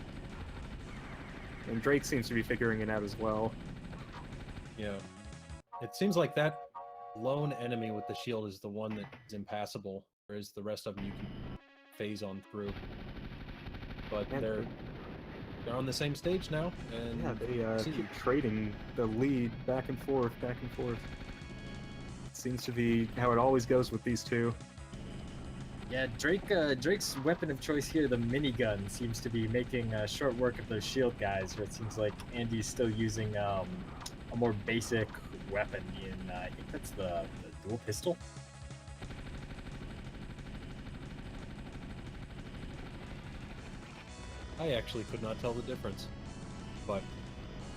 [SPEAKER 11] And Drake seems to be figuring it out as well.
[SPEAKER 14] Yeah. It seems like that lone enemy with the shield is the one that's impassable, whereas the rest of them you can phase on through. But they're on the same stage now, and
[SPEAKER 11] yeah, they keep trading the lead back and forth, back and forth. Seems to be how it always goes with these two.
[SPEAKER 9] Yeah, Drake's weapon of choice here, the minigun, seems to be making short work of those shield guys. Where it seems like Andy's still using a more basic weapon in, I think that's the dual pistol.
[SPEAKER 14] I actually could not tell the difference. But,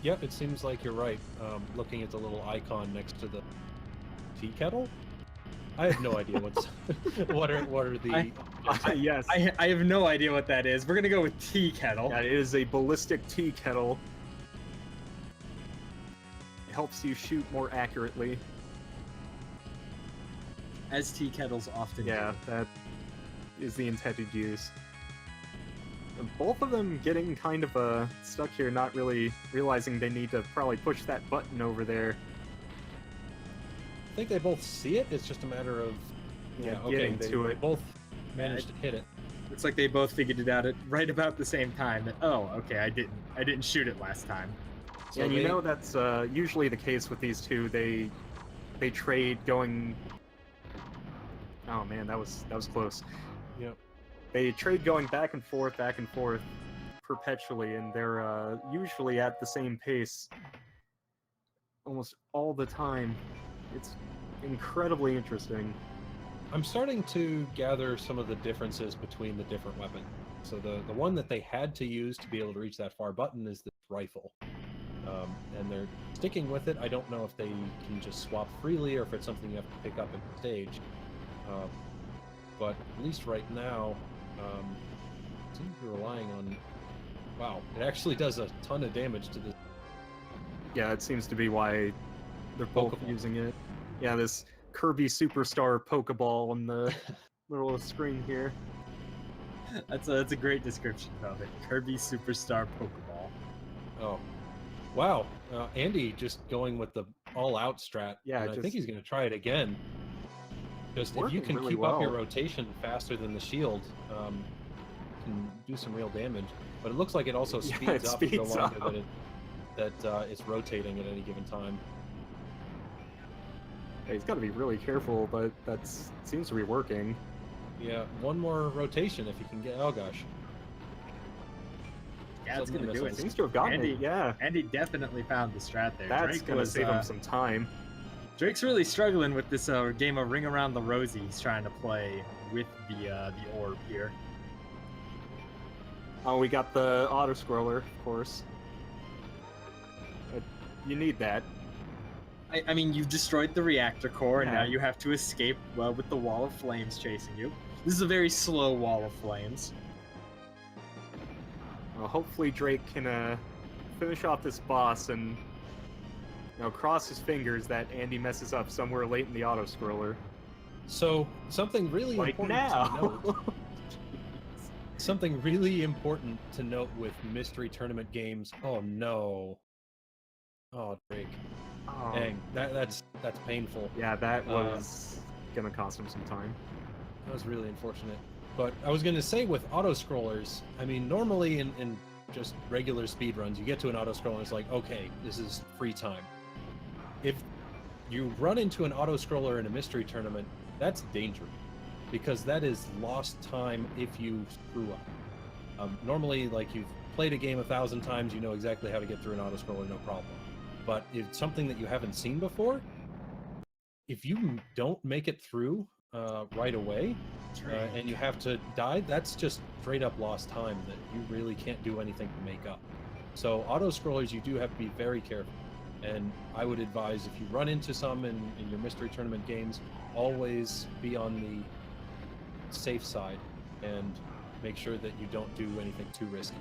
[SPEAKER 14] yep, it seems like you're right. Looking at the little icon next to the tea kettle, I have no idea what's what are the.
[SPEAKER 11] Yes,
[SPEAKER 9] I have no idea what that is. We're gonna go with tea kettle.
[SPEAKER 11] Yeah, it is a ballistic tea kettle. It helps you shoot more accurately.
[SPEAKER 9] As tea kettles often do.
[SPEAKER 11] That is the intended use. And both of them getting kind of stuck here, not really realizing they need to probably push that button over there.
[SPEAKER 14] I think they both see it. It's just a matter of
[SPEAKER 11] getting to
[SPEAKER 14] they
[SPEAKER 11] it.
[SPEAKER 14] both managed to hit it.
[SPEAKER 9] Looks like they both figured it out at right about the same time. That okay, I didn't shoot it last time.
[SPEAKER 11] So and you know that's usually the case with these two. They trade going. Oh man, that was close.
[SPEAKER 14] Yep.
[SPEAKER 11] They trade going back and forth perpetually, and they're usually at the same pace almost all the time. It's incredibly interesting.
[SPEAKER 14] I'm starting to gather some of the differences between the different weapons. So the one that they had to use to be able to reach that far button is this rifle. And they're sticking with it. I don't know if they can just swap freely or if it's something you have to pick up at the stage. But at least right now, I seem to be relying on... Wow, it actually does a ton of damage to this.
[SPEAKER 11] Yeah, it seems to be why they're both using it. Yeah, this Kirby Superstar Pokeball on the middle of the screen here.
[SPEAKER 9] That's a great description of it. Kirby Superstar Pokeball.
[SPEAKER 14] Oh, wow! Andy just going with the all-out strat.
[SPEAKER 11] Yeah,
[SPEAKER 14] and I think he's going to try it again. Just if you can
[SPEAKER 11] really
[SPEAKER 14] keep up your
[SPEAKER 11] well.
[SPEAKER 14] rotation faster than the shield, can do some real damage. But it looks like it also speeds up the longer that it's rotating at any given time.
[SPEAKER 11] Yeah, he's got to be really careful, but that seems to be working.
[SPEAKER 14] Yeah, one more rotation if you can get. Oh gosh.
[SPEAKER 9] Yeah, it's gonna do it.
[SPEAKER 11] Seems to have gotten
[SPEAKER 9] Andy,
[SPEAKER 11] it. Yeah,
[SPEAKER 9] Andy definitely found the strat there.
[SPEAKER 11] that's
[SPEAKER 9] Drake
[SPEAKER 11] gonna save him some time.
[SPEAKER 9] Drake's really struggling with this game of Ring Around the Rosie he's trying to play with the orb here.
[SPEAKER 11] Oh, we got the auto scroller, of course. You need that.
[SPEAKER 9] I mean, you've destroyed the reactor core, and now you have to escape with the wall of flames chasing you. This is a very slow wall of flames.
[SPEAKER 11] Well, hopefully Drake can finish off this boss and cross his fingers that Andy messes up somewhere late in the auto scroller.
[SPEAKER 14] So something really important to note. Something really important to note with mystery tournament games. Oh no. Oh, Drake.
[SPEAKER 11] Oh.
[SPEAKER 14] Dang, that's painful.
[SPEAKER 11] Yeah, that was gonna cost him some time.
[SPEAKER 14] That was really unfortunate. But I was gonna say with auto scrollers, I mean, normally in just regular speedruns, you get to an auto scroller and it's like, okay, this is free time. If you run into an auto scroller in a mystery tournament, that's dangerous, because that is lost time if you screw up. Normally, like, you've played a game 1,000 times, you know exactly how to get through an auto scroller, no problem. But if it's something that you haven't seen before, if you don't make it through right away, and you have to die, that's just straight up lost time that you really can't do anything to make up. So auto scrollers, you do have to be very careful. And I would advise, if you run into some in your mystery tournament games, always be on the safe side and make sure that you don't do anything too risky.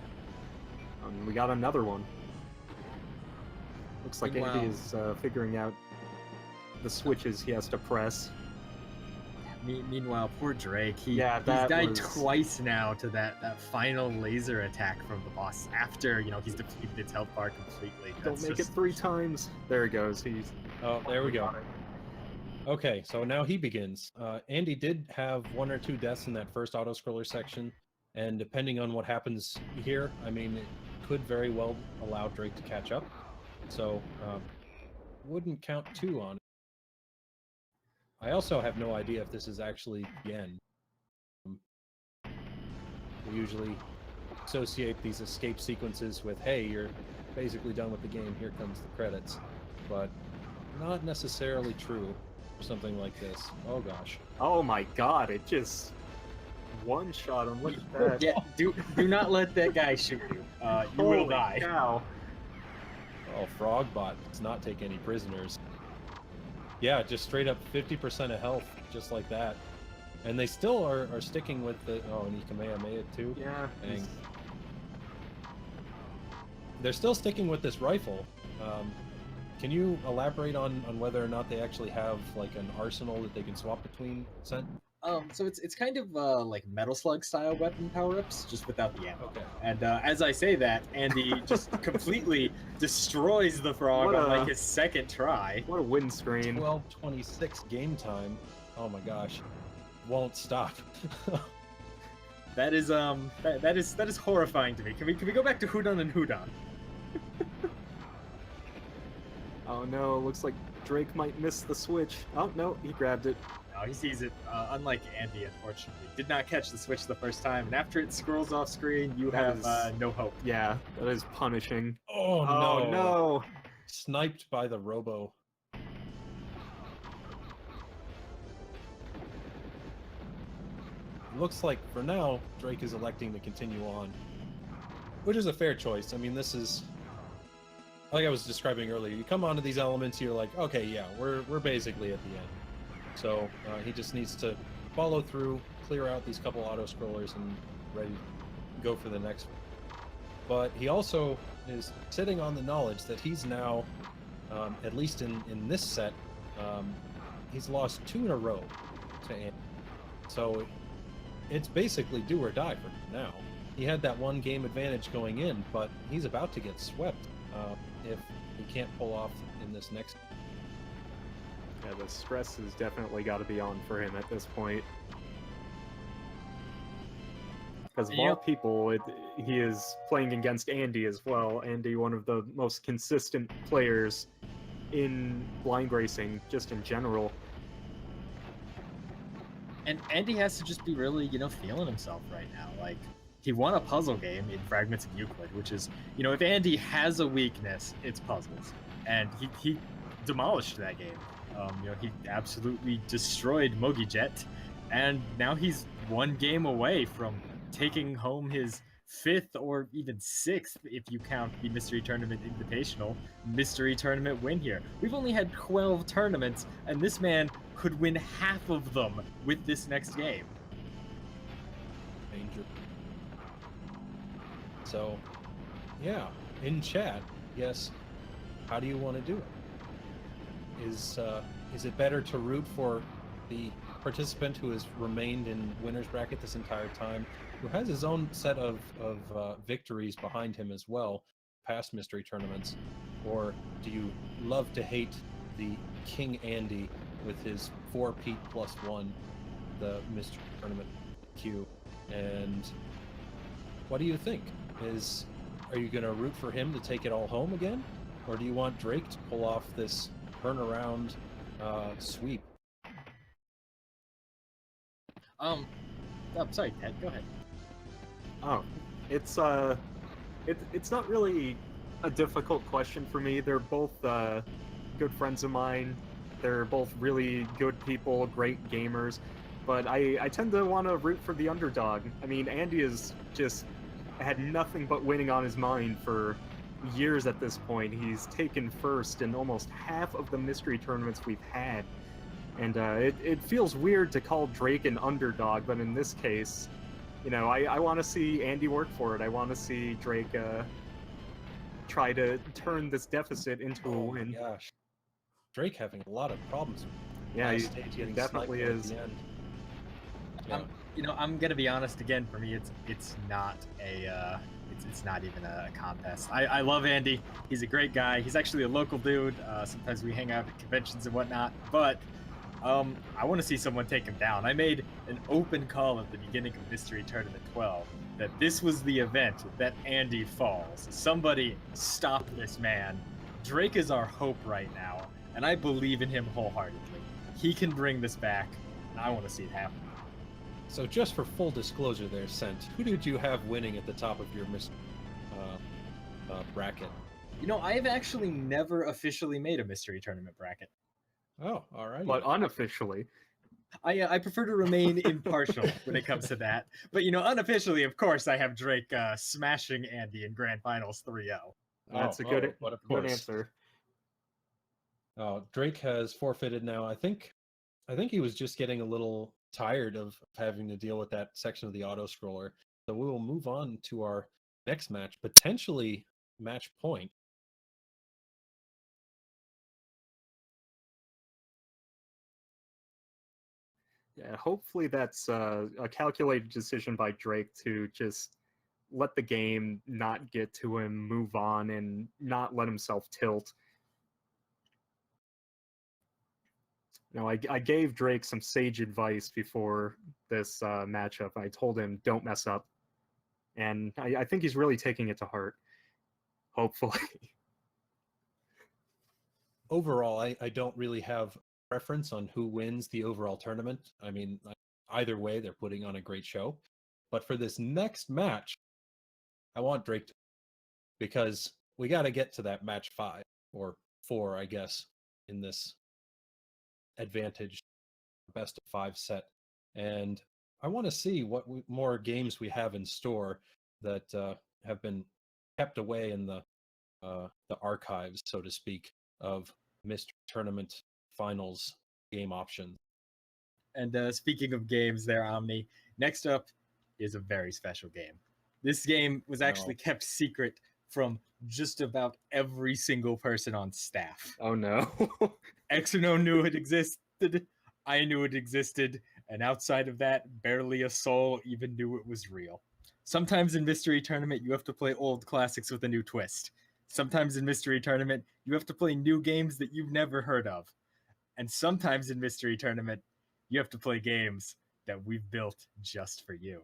[SPEAKER 11] We got another one. Looks like Andy is figuring out the switches he has to press.
[SPEAKER 9] Meanwhile, poor Drake, he's
[SPEAKER 11] that
[SPEAKER 9] died
[SPEAKER 11] was-
[SPEAKER 9] twice now to that final laser attack from the boss after, he's depleted its health bar completely.
[SPEAKER 11] Don't
[SPEAKER 9] That's
[SPEAKER 11] make
[SPEAKER 9] just-
[SPEAKER 11] it 3 times. There he goes. He's.
[SPEAKER 14] Oh, there we go. Okay, so now he begins. Andy did have 1 or 2 deaths in that first auto-scroller section, and depending on what happens here, I mean, it could very well allow Drake to catch up. So, wouldn't count 2 on it. I also have no idea if this is actually the end. We usually associate these escape sequences with, hey, you're basically done with the game, here comes the credits. But not necessarily true for something like this. Oh gosh.
[SPEAKER 11] Oh my god, it just one-shot him. Look at that.
[SPEAKER 9] Yeah, do not let that guy shoot you. You will
[SPEAKER 11] Holy
[SPEAKER 9] die.
[SPEAKER 11] cow.
[SPEAKER 14] Oh, Frogbot does not take any prisoners. Yeah, just straight up 50% of health, just like that. And they still are sticking with the... Oh, and he Kamehameha too?
[SPEAKER 11] Yeah.
[SPEAKER 14] Dang. They're still sticking with this rifle. Can you elaborate on whether or not they actually have like an arsenal that they can swap between, Sent?
[SPEAKER 9] So it's kind of like Metal Slug style weapon power-ups, just without the ammo.
[SPEAKER 14] Okay.
[SPEAKER 9] And as I say that, Andy just completely destroys the frog
[SPEAKER 11] What
[SPEAKER 9] on
[SPEAKER 11] a-
[SPEAKER 9] like his second try.
[SPEAKER 11] What a windscreen.
[SPEAKER 14] 12:26 game time. Oh my gosh. Won't stop.
[SPEAKER 9] That is that is horrifying to me. Can we go back to Hudon and Hudon?
[SPEAKER 11] Oh no, looks like Drake might miss the switch. Oh no, he grabbed it.
[SPEAKER 9] No, he sees it. Unlike Andy, unfortunately, did not catch the switch the first time, and after it scrolls off screen, you
[SPEAKER 11] That
[SPEAKER 9] have
[SPEAKER 11] is-
[SPEAKER 9] no hope.
[SPEAKER 11] Yeah, that is punishing.
[SPEAKER 14] Oh
[SPEAKER 11] Oh no.
[SPEAKER 14] Sniped by the Robo. Looks like for now Drake is electing to continue on, which is a fair choice. I mean, this is like I was describing earlier. You come onto these elements, you're like, okay, yeah, we're basically at the end. So he just needs to follow through, clear out these couple auto scrollers, and ready to go for the next one. But he also is sitting on the knowledge that he's now, at least in this set, he's lost 2 in a row to Andy. So it's basically do or die for him now. He had that 1 game advantage going in, but he's about to get swept if he can't pull off in this next.
[SPEAKER 11] Yeah, the stress has definitely got to be on for him at this point. Because of all people, he is playing against Andy as well. Andy, one of the most consistent players in blind racing, just in general.
[SPEAKER 9] And Andy has to just be really, feeling himself right now. Like, he won a puzzle game in Fragments of Euclid, which is, if Andy has a weakness, it's puzzles. And he demolished that game. He absolutely destroyed Mogijet, and now he's 1 game away from taking home his 5th or even 6th, if you count the Mystery Tournament Invitational, Mystery Tournament win here. We've only had 12 tournaments, and this man could win half of them with this next game.
[SPEAKER 14] Danger. So, yeah, in chat, yes, how do you want to do it? Is it better to root for the participant who has remained in winner's bracket this entire time, who has his own set of victories behind him as well, past mystery tournaments, or do you love to hate the King Andy with his 4-peat plus 1, the mystery tournament queue? And what do you think? Are you going to root for him to take it all home again, or do you want Drake to pull off this turnaround sweep?
[SPEAKER 9] I'm sorry, Ted, go ahead.
[SPEAKER 11] Oh, it's not really a difficult question for me. They're both good friends of mine. They're both really good people, great gamers. But I tend to want to root for the underdog. I mean, Andy has just had nothing but winning on his mind for years at this point. He's taken first in almost half of the mystery tournaments we've had. And it feels weird to call Drake an underdog, but in this case, I want to see Andy work for it. I want to see Drake try to turn this deficit into a win.
[SPEAKER 14] Gosh, Drake having a lot of problems.
[SPEAKER 11] Yeah,
[SPEAKER 14] Last
[SPEAKER 11] he
[SPEAKER 14] stage getting
[SPEAKER 11] definitely
[SPEAKER 14] sniped at
[SPEAKER 11] is.
[SPEAKER 14] the end.
[SPEAKER 9] I'm gonna be honest again. For me, it's not a it's not even a contest. I love Andy. He's a great guy. He's actually a local dude. Sometimes we hang out at conventions and whatnot. But I want to see someone take him down. I made an open call at the beginning of Mystery Tournament 12 that this was the event that Andy falls. Somebody stop this man. Drake is our hope right now, and I believe in him wholeheartedly. He can bring this back, and I want to see it happen.
[SPEAKER 14] So just for full disclosure there, Sent, who did you have winning at the top of your bracket?
[SPEAKER 9] You know, I've actually never officially made a Mystery Tournament bracket.
[SPEAKER 14] Oh, all right.
[SPEAKER 11] But unofficially.
[SPEAKER 9] I prefer to remain impartial when it comes to that. But, you know, unofficially, of course, I have Drake smashing Andy in Grand Finals 3-0.
[SPEAKER 11] That's a good
[SPEAKER 14] course.
[SPEAKER 11] answer.
[SPEAKER 14] Drake has forfeited now. I think he was just getting a little tired of having to deal with that section of the auto scroller. So we will move on to our next match, potentially match point.
[SPEAKER 11] Yeah, hopefully that's a calculated decision by Drake to just let the game not get to him, move on, and not let himself tilt. You know, I gave Drake some sage advice before this matchup. I told him, don't mess up. And I think he's really taking it to heart. Hopefully.
[SPEAKER 14] Overall, I don't really have preference on who wins the overall tournament. I mean, either way, they're putting on a great show. But for this next match, I want Drake to, because we got to get to that match 5 or 4, I guess, in this advantage best of 5 set. And I want to see what more games we have in store that have been kept away in the archives, so to speak, of Mystery Tournament Finals game options.
[SPEAKER 9] And speaking of games there, Omni, next up is a very special game. This game was actually kept secret from just about every single person on staff.
[SPEAKER 11] Oh no.
[SPEAKER 9] Exerno knew it existed, I knew it existed, and outside of that, barely a soul even knew it was real. Sometimes in Mystery Tournament, you have to play old classics with a new twist. Sometimes in Mystery Tournament, you have to play new games that you've never heard of. And sometimes in Mystery Tournament, you have to play games that we've built just for you.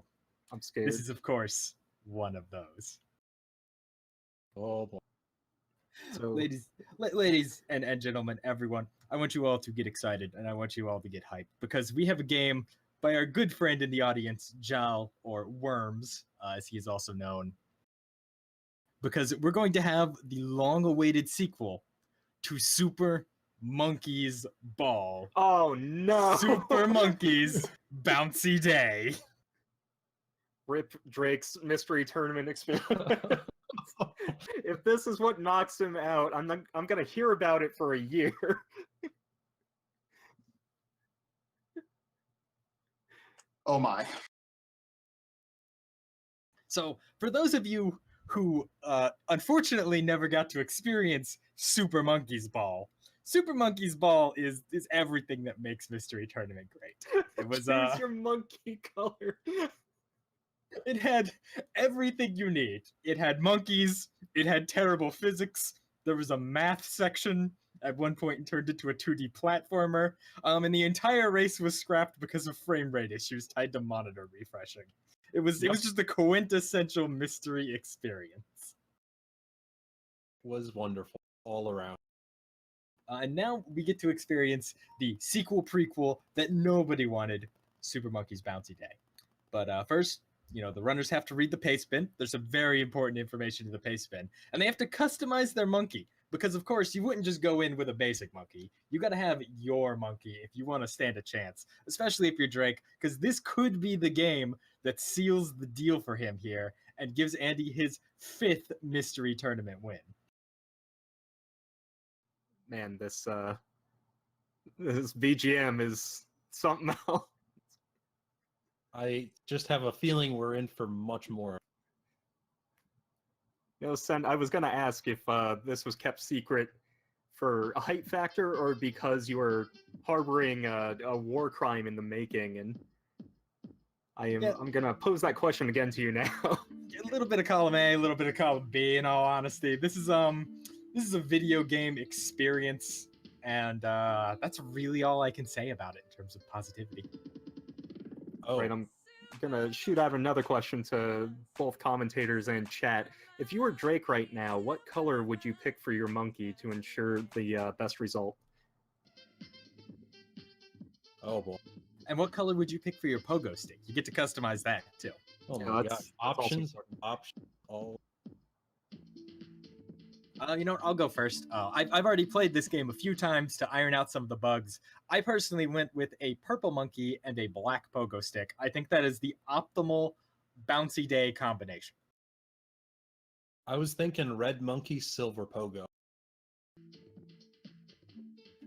[SPEAKER 11] I'm scared.
[SPEAKER 9] This is, of course, one of those.
[SPEAKER 14] Oh boy.
[SPEAKER 11] So,
[SPEAKER 9] ladies and gentlemen, everyone, I want you all to get excited and I want you all to get hyped because we have a game by our good friend in the audience, Jal, or Worms, as he is also known. Because we're going to have the long-awaited sequel to Super Monkey's Ball.
[SPEAKER 11] Oh no!
[SPEAKER 9] Super Monkey's Bouncy Day.
[SPEAKER 11] Rip Drake's Mystery Tournament experience. If this is what knocks him out, I'm gonna hear about it for a year.
[SPEAKER 1] Oh my.
[SPEAKER 9] So, for those of you who unfortunately never got to experience Super Monkey's Ball, Super Monkey's Ball is everything that makes Mystery Tournament great. It was
[SPEAKER 11] Choose your monkey color.
[SPEAKER 9] It had everything you need. It had monkeys. It had terrible physics. There was a math section at one point and turned into a 2D platformer. And the entire race was scrapped because of frame rate issues tied to monitor refreshing. It was just the quintessential mystery experience.
[SPEAKER 14] Was wonderful all around.
[SPEAKER 9] And now we get to experience the sequel prequel that nobody wanted, Super Monkey's Bouncy Day. But first, you know, the runners have to read the pace bin. There's some very important information in the pace bin. And they have to customize their monkey. Because, of course, you wouldn't just go in with a basic monkey. You got to have your monkey if you want to stand a chance. Especially if you're Drake. Because this could be the game that seals the deal for him here. And gives Andy his 5th Mystery Tournament win.
[SPEAKER 11] Man, this BGM is something else.
[SPEAKER 14] I just have a feeling we're in for much more.
[SPEAKER 11] You know, Sen, I was gonna ask if this was kept secret for a hype factor or because you were harboring a war crime in the making, and I'm gonna pose that question again to you now.
[SPEAKER 9] A little bit of column A, a little bit of column B. In all honesty, this is a video game experience, and that's really all I can say about it in terms of positivity.
[SPEAKER 14] Oh,
[SPEAKER 11] Right, I'm gonna shoot out another question to both commentators and chat. If you were Drake right now, what color would you pick for your monkey to ensure the best result?
[SPEAKER 14] oh boy.
[SPEAKER 9] And what color would you pick for your pogo stick? You get to customize that too.
[SPEAKER 14] Oh
[SPEAKER 11] Yeah,
[SPEAKER 14] my god.
[SPEAKER 11] that's also
[SPEAKER 14] Options.
[SPEAKER 11] important.
[SPEAKER 14] Options. Oh.
[SPEAKER 9] You know what? I'll go first. I've already played this game a few times to iron out some of the bugs. I personally went with a purple monkey and a black pogo stick. I think that is the optimal bouncy day combination.
[SPEAKER 14] I was thinking red monkey, silver pogo.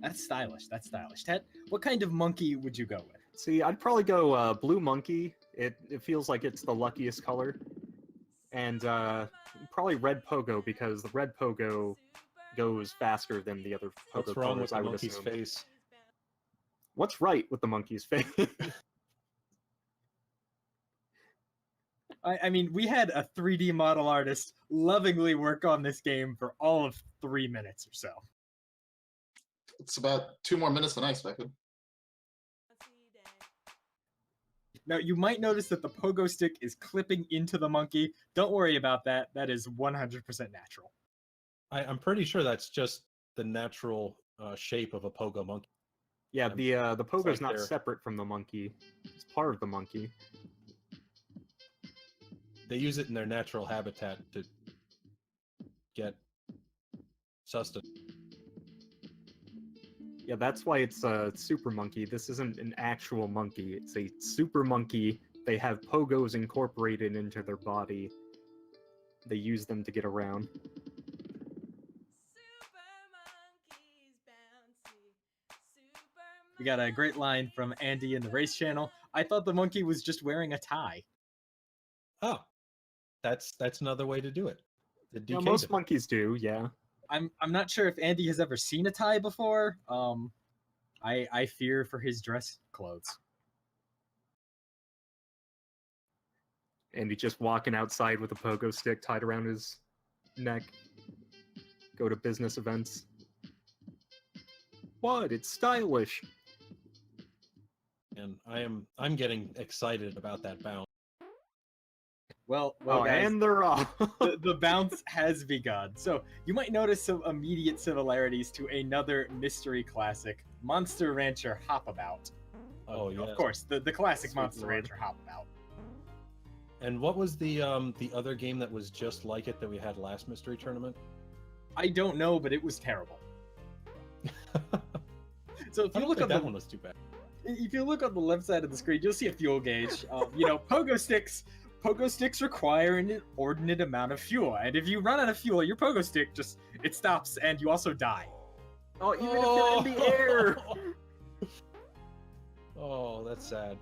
[SPEAKER 9] That's stylish. That's stylish. Ted, what kind of monkey would you go with?
[SPEAKER 11] See, I'd probably go blue monkey. It feels like it's the luckiest color. And probably red pogo, because the red pogo goes faster than the other pogo
[SPEAKER 14] What's wrong
[SPEAKER 11] colors,
[SPEAKER 14] with the
[SPEAKER 11] I would
[SPEAKER 14] monkey's
[SPEAKER 11] assume.
[SPEAKER 14] face?
[SPEAKER 11] What's right with the monkey's face?
[SPEAKER 9] I mean, we had a 3D model artist lovingly work on this game for all of 3 minutes or so.
[SPEAKER 1] It's about 2 more minutes than I expected.
[SPEAKER 9] Now, you might notice that the pogo stick is clipping into the monkey. Don't worry about that. That is 100% natural.
[SPEAKER 14] I'm pretty sure that's just the natural shape of a pogo monkey.
[SPEAKER 11] Yeah, the pogo's
[SPEAKER 14] like
[SPEAKER 11] not
[SPEAKER 14] they're-
[SPEAKER 11] separate from the monkey. It's part of the monkey.
[SPEAKER 14] They use it in their natural habitat to get sustenance.
[SPEAKER 11] Yeah, that's why it's a super monkey. This isn't an actual monkey. It's a super monkey. They have pogos incorporated into their body. They use them to get around.
[SPEAKER 9] We got a great line from Andy in the race channel. I thought the monkey was just wearing a tie.
[SPEAKER 14] Oh, that's another way to do it. The
[SPEAKER 11] Yeah,
[SPEAKER 14] DK
[SPEAKER 11] most
[SPEAKER 14] did.
[SPEAKER 11] monkeys do, yeah.
[SPEAKER 9] I'm not sure if Andy has ever seen a tie before. I fear for his dress clothes.
[SPEAKER 11] And he's just walking outside with a pogo stick tied around his neck. Go to business events. What? It's stylish.
[SPEAKER 14] And I'm getting excited about that bounce.
[SPEAKER 9] Well,
[SPEAKER 11] Guys, and they're off.
[SPEAKER 9] the bounce has begun. So you might notice some immediate similarities to another mystery classic, Monster Rancher Hopabout.
[SPEAKER 14] Oh yeah.
[SPEAKER 9] Of course, the classic
[SPEAKER 11] Sweet
[SPEAKER 9] Monster
[SPEAKER 11] Lord.
[SPEAKER 9] Rancher Hopabout.
[SPEAKER 14] And what was the other game that was just like it that we had last mystery tournament?
[SPEAKER 9] I don't know, but it was terrible. So if
[SPEAKER 14] I
[SPEAKER 9] you
[SPEAKER 14] don't
[SPEAKER 9] look
[SPEAKER 14] think
[SPEAKER 9] at
[SPEAKER 14] that
[SPEAKER 9] the
[SPEAKER 14] one was too bad.
[SPEAKER 9] if you look on the left side of the screen, you'll see a fuel gauge. Pogo sticks require an inordinate amount of fuel, and if you run out of fuel, your pogo stick it stops, and you also die.
[SPEAKER 11] Oh, even if you're in the air.
[SPEAKER 14] Oh, that's sad.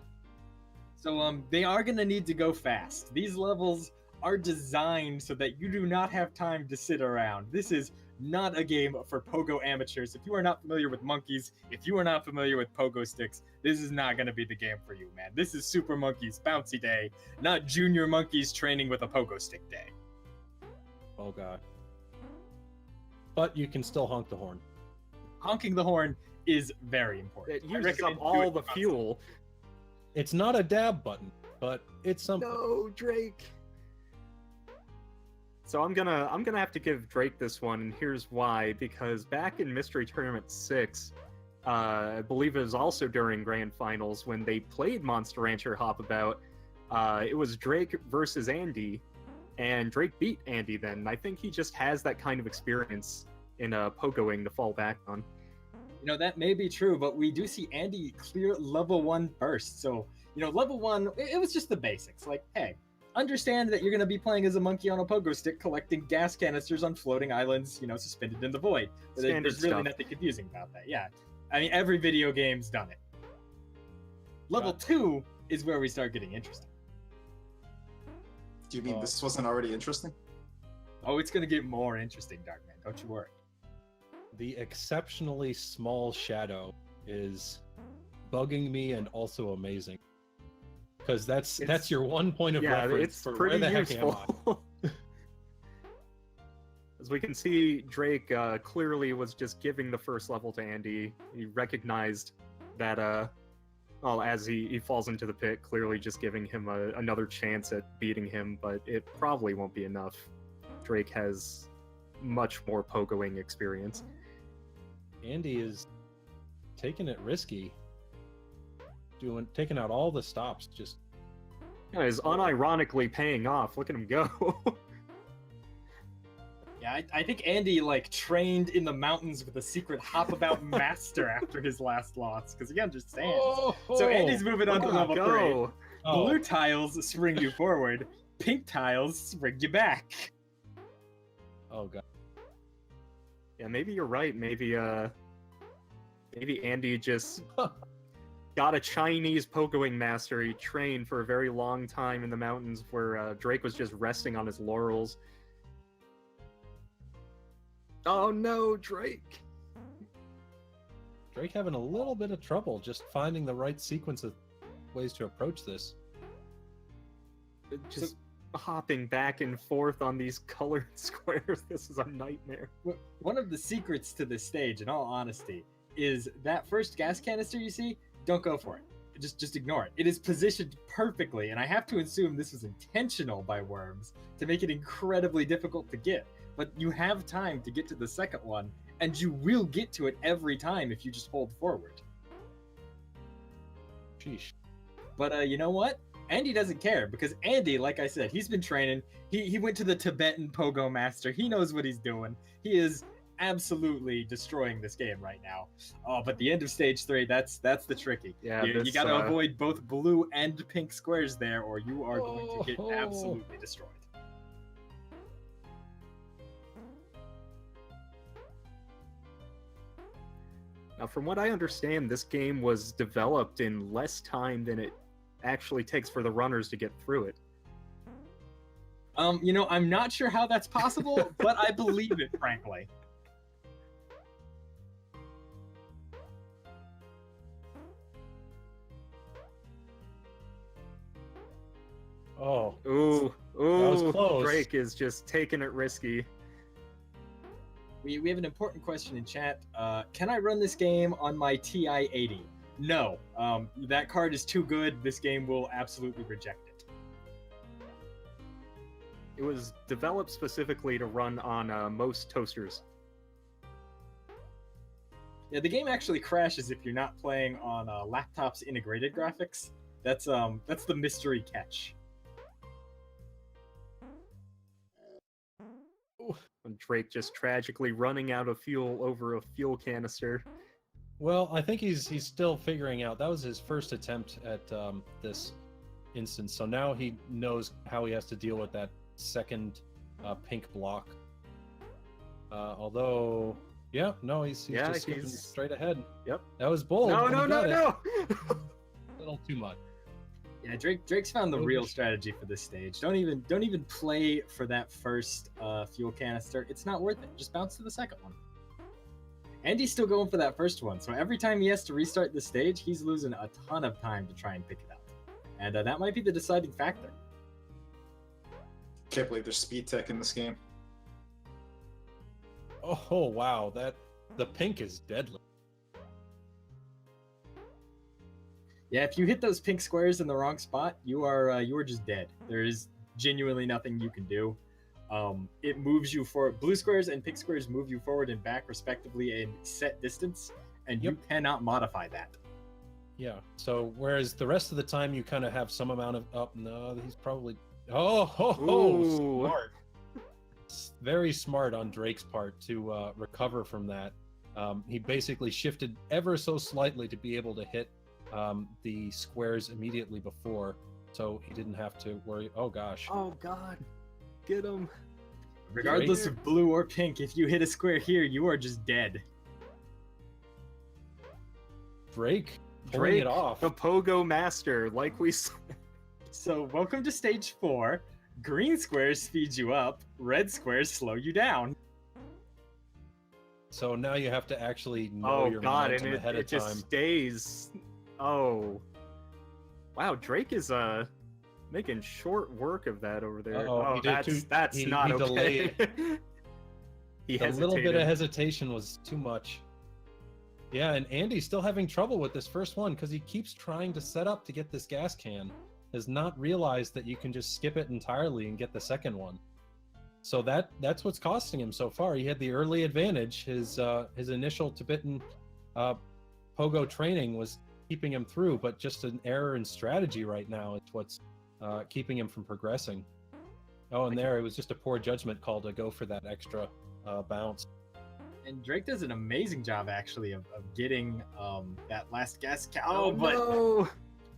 [SPEAKER 9] So they are gonna need to go fast. These levels are designed so that you do not have time to sit around. This is not a game for pogo amateurs. If you are not familiar with monkeys, if you are not familiar with pogo sticks, this is not going to be the game for you, man. This is Super Monkeys Bouncy Day, not Junior Monkeys training with a pogo stick day.
[SPEAKER 14] Oh god. But you can still honk the horn.
[SPEAKER 9] Honking the horn is very important.
[SPEAKER 11] It
[SPEAKER 9] I
[SPEAKER 11] uses
[SPEAKER 9] recommend
[SPEAKER 11] up
[SPEAKER 9] you do
[SPEAKER 11] all
[SPEAKER 9] it
[SPEAKER 11] the
[SPEAKER 9] constantly.
[SPEAKER 11] fuel.
[SPEAKER 14] It's not a dab button, but it's something.
[SPEAKER 11] No, Drake. So I'm gonna have to give Drake this one, and here's why. Because back in Mystery Tournament 6, I believe it was also during Grand Finals when they played Monster Rancher Hopabout. It was Drake versus Andy, and Drake beat Andy. Then I think he just has that kind of experience in pogoing to fall back on.
[SPEAKER 9] That may be true, but we do see Andy clear level 1 first. So, level 1, it was just the basics. Like, hey, understand that you're going to be playing as a monkey on a pogo stick collecting gas canisters on floating islands, suspended in the void.
[SPEAKER 11] Standard
[SPEAKER 9] There's really
[SPEAKER 11] stuff.
[SPEAKER 9] nothing confusing about that. Yeah. I mean, every video game's done it. Level 2 is where we start getting interesting.
[SPEAKER 1] Do you mean this wasn't already interesting?
[SPEAKER 9] Oh, it's going to get more interesting, Darkman. Don't you worry.
[SPEAKER 14] The exceptionally small shadow is bugging me and also amazing. because that's your one point of reference
[SPEAKER 11] it's
[SPEAKER 14] for
[SPEAKER 11] pretty
[SPEAKER 14] where the heck am
[SPEAKER 11] useful. As we can see, Drake clearly was just giving the first level to Andy. He recognized that, well, as he falls into the pit, clearly just giving him another chance at beating him, but it probably won't be enough. Drake has much more pogoing experience.
[SPEAKER 14] Andy is taking it risky, taking out all the stops. Just
[SPEAKER 11] is unironically paying off. Look at him go.
[SPEAKER 9] Yeah, I think Andy like trained in the mountains with a secret hop about master after his last loss because he understands. So Andy's moving on to level 3. Blue tiles spring you forward. Pink tiles spring you back.
[SPEAKER 14] Oh god.
[SPEAKER 11] Yeah, maybe you're right. Maybe Andy just got a Chinese pogoing master. He trained for a very long time in the mountains where Drake was just resting on his laurels. Oh no, Drake!
[SPEAKER 14] Drake having a little bit of trouble just finding the right sequence of ways to approach this.
[SPEAKER 11] Just hopping back and forth on these colored squares. This is a nightmare.
[SPEAKER 9] One of the secrets to this stage, in all honesty, is that first gas canister you see, don't go for it. Just ignore it. It is positioned perfectly, and I have to assume this was intentional by Worms to make it incredibly difficult to get. But you have time to get to the second one, and you will get to it every time if you just hold forward.
[SPEAKER 14] Sheesh.
[SPEAKER 9] But you know what? Andy doesn't care, because Andy, like I said, he's been training. He went to the Tibetan Pogo Master. He knows what he's doing. He is absolutely destroying this game right now. Oh, but the end of stage 3, that's the tricky.
[SPEAKER 11] Yeah,
[SPEAKER 9] you got to avoid both blue and pink squares there, or you are going to get absolutely destroyed.
[SPEAKER 11] Now, from what I understand, this game was developed in less time than it actually takes for the runners to get through it.
[SPEAKER 9] You know, I'm not sure how that's possible, but I believe it, frankly.
[SPEAKER 14] Oh.
[SPEAKER 11] Ooh,
[SPEAKER 14] that was close.
[SPEAKER 11] Drake is just taking it risky.
[SPEAKER 9] We have an important question in chat. Can I run this game on my TI-80? No. That card is too good. This game will absolutely reject it.
[SPEAKER 11] It was developed specifically to run on most toasters.
[SPEAKER 9] Yeah, the game actually crashes if you're not playing on laptops integrated graphics. That's the mystery catch.
[SPEAKER 11] And Drake just tragically running out of fuel over a fuel canister.
[SPEAKER 14] Well, I think he's still figuring out. That was his first attempt at this instance, so now he knows how he has to deal with that second pink block. Although, yeah, no, he's just skipping straight ahead.
[SPEAKER 11] Yep.
[SPEAKER 14] That was bold.
[SPEAKER 11] No.
[SPEAKER 14] A little too much.
[SPEAKER 9] Yeah, Drake's found the real strategy for this stage. Don't even play for that first fuel canister. It's not worth it. Just bounce to the second one. Andy's still going for that first one, so every time he has to restart the stage, he's losing a ton of time to try and pick it up. And that might be the deciding factor.
[SPEAKER 1] Can't believe there's speed tech in this game.
[SPEAKER 14] Oh wow, the pink is deadly.
[SPEAKER 9] Yeah, if you hit those pink squares in the wrong spot, you are just dead. There is genuinely nothing you can do. It moves you forward. Blue squares and pink squares move you forward and back respectively in set distance, and you cannot modify that.
[SPEAKER 14] Yeah. So whereas the rest of the time you kind of have some amount of no, he's probably smart. Very smart on Drake's part to recover from that. He basically shifted ever so slightly to be able to hit the squares immediately before, so he didn't have to worry. Oh gosh.
[SPEAKER 11] Oh god. Get him.
[SPEAKER 9] Regardless of blue or pink, if you hit a square here, you are just dead.
[SPEAKER 14] Drake pulling it off.
[SPEAKER 11] The Pogo Master, like we said.
[SPEAKER 9] So welcome to stage 4. Green squares speed you up, red squares slow you down.
[SPEAKER 14] So now you have to actually know your momentum ahead of
[SPEAKER 11] it just
[SPEAKER 14] time.
[SPEAKER 11] stays. Oh. Wow, Drake is making short work of that over there.
[SPEAKER 14] Uh-oh, he did
[SPEAKER 11] that's
[SPEAKER 14] he
[SPEAKER 11] not okay.
[SPEAKER 14] delayed.
[SPEAKER 11] He
[SPEAKER 14] A
[SPEAKER 11] hesitated.
[SPEAKER 14] little bit of hesitation was too much. Yeah, and Andy's still having trouble with this first one because he keeps trying to set up to get this gas can. Has not realized that you can just skip it entirely and get the second one. So that's what's costing him so far. He had the early advantage. His initial Tibetan pogo training was keeping him through, but just an error in strategy right now is what's keeping him from progressing. Oh, and there it was just a poor judgment call to go for that extra bounce.
[SPEAKER 9] And Drake does an amazing job actually of getting that last gas cow.
[SPEAKER 11] Oh,
[SPEAKER 9] but
[SPEAKER 11] no!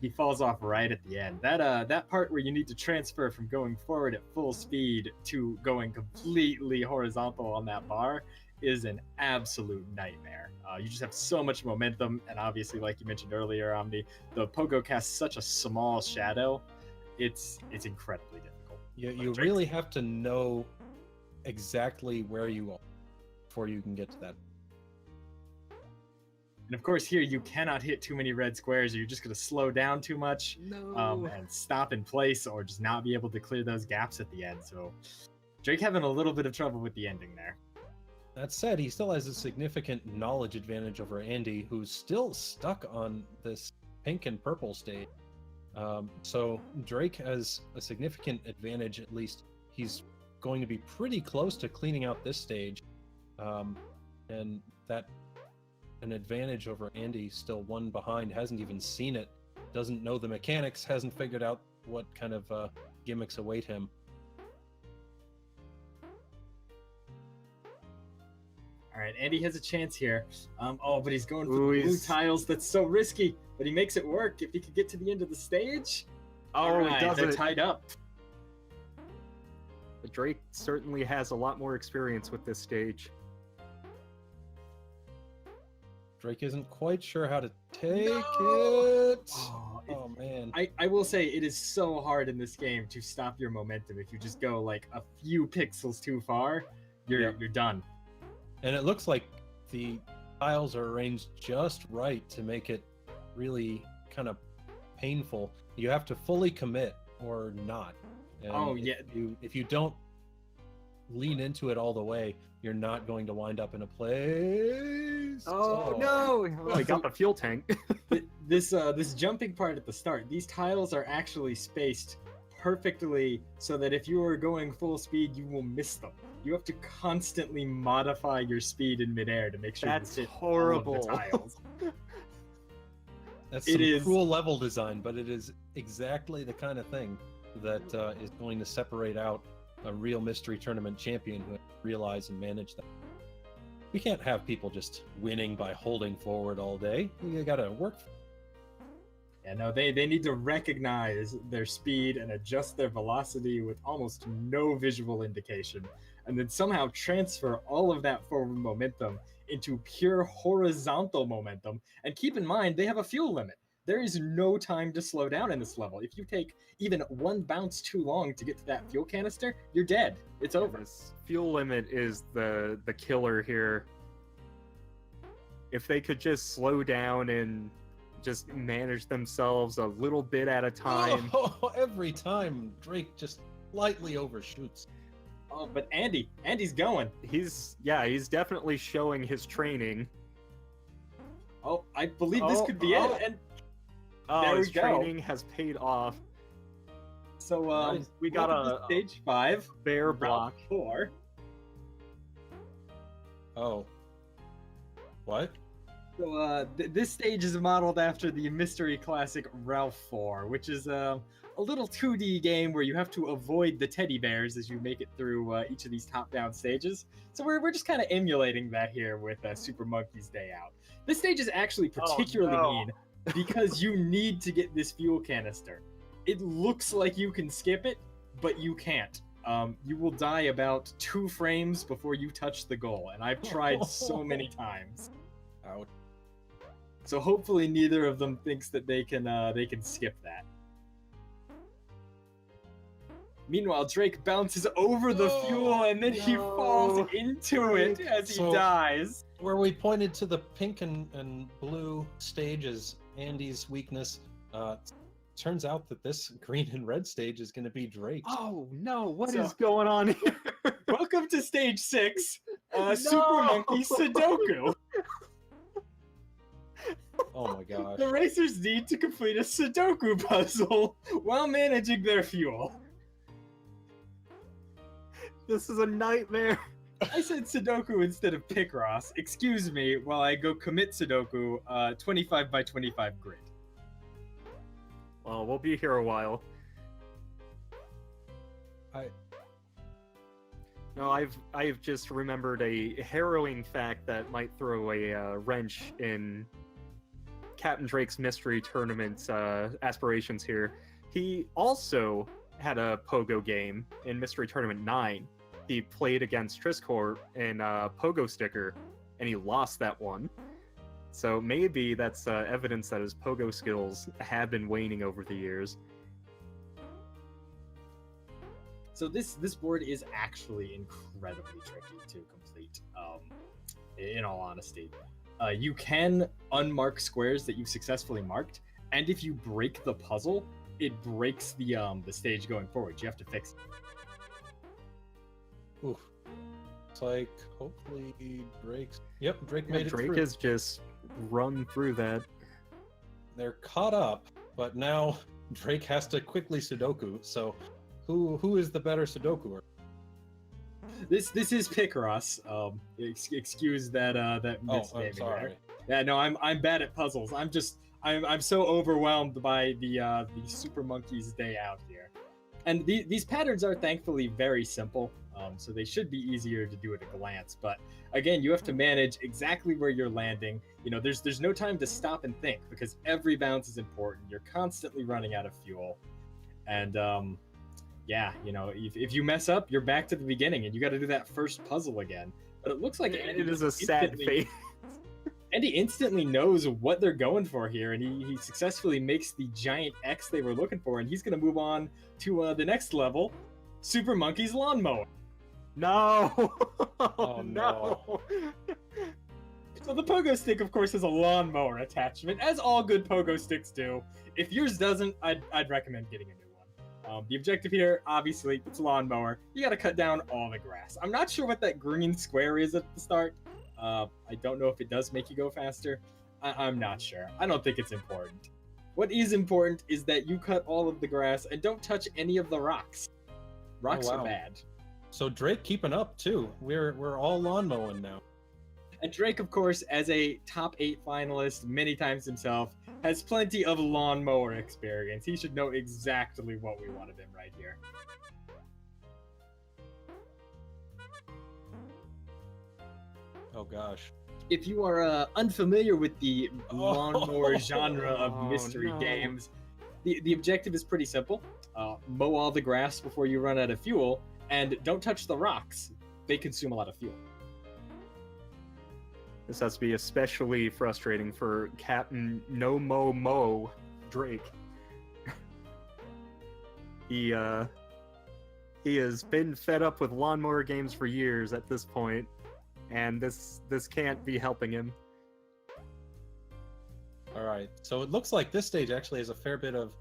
[SPEAKER 9] He falls off right at the end. That part where you need to transfer from going forward at full speed to going completely horizontal on that bar is an absolute nightmare. You just have so much momentum, and obviously, like you mentioned earlier, Omni, the pogo casts such a small shadow. It's incredibly difficult.
[SPEAKER 14] You really have to know exactly where you are before you can get to that.
[SPEAKER 9] And of course, here you cannot hit too many red squares, or you're just going to slow down too much, and stop in place, or just not be able to clear those gaps at the end. So Drake having a little bit of trouble with the ending there.
[SPEAKER 14] That said, he still has a significant knowledge advantage over Andy, who's still stuck on this pink and purple stage. So Drake has a significant advantage. At least he's going to be pretty close to cleaning out this stage, and that an advantage over Andy, still one behind, hasn't even seen it, doesn't know the mechanics, hasn't figured out what kind of gimmicks await him.
[SPEAKER 9] All right, Andy has a chance here. But he's going for the blue tiles. That's so risky, but he makes it work. If he could get to the end of the stage. All right,
[SPEAKER 11] he does
[SPEAKER 9] they're
[SPEAKER 11] it.
[SPEAKER 9] tied up.
[SPEAKER 11] But Drake certainly has a lot more experience with this stage.
[SPEAKER 14] Drake isn't quite sure how to take it. Oh man.
[SPEAKER 9] I will say it is so hard in this game to stop your momentum. If you just go like a few pixels too far, you're done.
[SPEAKER 14] And it looks like the tiles are arranged just right to make it really kind of painful. You have to fully commit or not. And if you don't lean into it all the way, you're not going to wind up in a place.
[SPEAKER 11] Oh no! Oh, he got the fuel tank.
[SPEAKER 9] This jumping part at the start, these tiles are actually spaced perfectly so that if you are going full speed, you will miss them. You have to constantly modify your speed in midair to make sure
[SPEAKER 11] That's
[SPEAKER 9] you hit
[SPEAKER 11] horrible.
[SPEAKER 9] all of the tiles.
[SPEAKER 14] That's some cruel level design, but it is exactly the kind of thing that is going to separate out a real mystery tournament champion who realize and manage that. We can't have people just winning by holding forward all day. You gotta work.
[SPEAKER 9] Yeah, no, they need to recognize their speed and adjust their velocity with almost no visual indication, and then somehow transfer all of that forward momentum into pure horizontal momentum. And keep in mind, they have a fuel limit. There is no time to slow down in this level. If you take even one bounce too long to get to that fuel canister, you're dead. It's over.
[SPEAKER 11] This fuel limit is the killer here. If they could just slow down and just manage themselves a little bit at a time.
[SPEAKER 14] Oh, every time Drake just slightly overshoots.
[SPEAKER 9] Oh, but Andy's going.
[SPEAKER 11] He's definitely showing his training.
[SPEAKER 9] Oh, I believe this could be it. And there
[SPEAKER 11] his
[SPEAKER 9] we go.
[SPEAKER 11] training has paid off.
[SPEAKER 9] So
[SPEAKER 11] we got a
[SPEAKER 9] stage 5
[SPEAKER 11] bear block.
[SPEAKER 9] 4.
[SPEAKER 14] Oh. What?
[SPEAKER 9] So this stage is modeled after the mystery classic Ralph 4, which is a little 2D game where you have to avoid the teddy bears as you make it through each of these top-down stages. So we're just kind of emulating that here with Super Monkey's Day Out. This stage is actually particularly mean because you need to get this fuel canister. It looks like you can skip it, but you can't. You will die about 2 frames before you touch the goal, and I've tried so many times.
[SPEAKER 14] Ouch.
[SPEAKER 9] So hopefully neither of them thinks that they can skip that. Meanwhile, Drake bounces over the fuel and then he falls into it as he dies.
[SPEAKER 14] Where we pointed to the pink and blue stage as Andy's weakness, turns out that this green and red stage is going to be Drake.
[SPEAKER 11] Oh no, what
[SPEAKER 7] So-
[SPEAKER 11] is going on here?
[SPEAKER 9] Welcome to stage 6,
[SPEAKER 11] No!
[SPEAKER 9] Super Monkey Sudoku.
[SPEAKER 14] Oh my gosh.
[SPEAKER 9] The racers need to complete a Sudoku puzzle while managing their fuel.
[SPEAKER 11] This is a nightmare.
[SPEAKER 9] I said Sudoku instead of Picross. Excuse me while I go commit Sudoku 25 by 25 grid.
[SPEAKER 11] Well, we'll be here a while. No, I've just remembered a harrowing fact that might throw a wrench in Capndrake's mystery tournament aspirations here. He also had a Pogo game in Mystery Tournament 9. He played against Trisscorp in Pogo Sticker, and he lost that one. So maybe that's evidence that his Pogo skills have been waning over the years.
[SPEAKER 9] So this board is actually incredibly tricky to complete, in all honesty. You can unmark squares that you've successfully marked, and if you break the puzzle, it breaks the stage going forward. You have to fix it.
[SPEAKER 14] Oof. It's like, hopefully Drake's... Yep, Drake made it
[SPEAKER 11] Drake
[SPEAKER 14] through.
[SPEAKER 11] has just run through that.
[SPEAKER 14] They're caught up, but now Drake has to quickly Sudoku, so who is the better Sudokuer?
[SPEAKER 9] This is Picross. Excuse that that
[SPEAKER 14] Oh,
[SPEAKER 9] misnaming
[SPEAKER 14] I'm sorry.
[SPEAKER 9] there. Yeah, no, I'm bad at puzzles. I'm so overwhelmed by the Super Monkey's day out here. And these patterns are thankfully very simple, so they should be easier to do at a glance. But again, you have to manage exactly where you're landing. You know, there's no time to stop and think because every bounce is important. You're constantly running out of fuel, and yeah, you know, if you mess up, you're back to the beginning, and you got to do that first puzzle again. But it looks like
[SPEAKER 11] It is a sad fate.
[SPEAKER 9] Andy instantly knows what they're going for here, and he successfully makes the giant X they were looking for, and he's going to move on to the next level, Super Monkey's Lawnmower.
[SPEAKER 11] No!
[SPEAKER 14] Oh, no.
[SPEAKER 9] So the pogo stick, of course, has a lawnmower attachment, as all good pogo sticks do. If yours doesn't, I'd recommend getting a new one. The objective here, obviously, it's lawnmower. You got to cut down all the grass. I'm not sure what that green square is at the start. I don't know if it does make you go faster. I'm not sure. I don't think it's important. What is important is that you cut all of the grass and don't touch any of the rocks. Rocks
[SPEAKER 14] Oh,
[SPEAKER 9] are
[SPEAKER 14] wow.
[SPEAKER 9] bad.
[SPEAKER 14] So Drake keeping up too. We're all lawn mowing now.
[SPEAKER 9] And Drake, of course, as a top 8 finalist many times himself, has plenty of lawnmower experience. He should know exactly what we want of him right here.
[SPEAKER 14] Oh gosh.
[SPEAKER 9] If you are unfamiliar with the lawnmower genre of
[SPEAKER 11] Oh,
[SPEAKER 9] mystery
[SPEAKER 11] no.
[SPEAKER 9] games, the objective is pretty simple. Mow all the grass before you run out of fuel, and don't touch the rocks. They consume a lot of fuel.
[SPEAKER 11] This has to be especially frustrating for Captain No Mo Mo Drake. He has been fed up with lawnmower games for years at this point, and this can't be helping him.
[SPEAKER 14] All right. So it looks like this stage actually has a fair bit of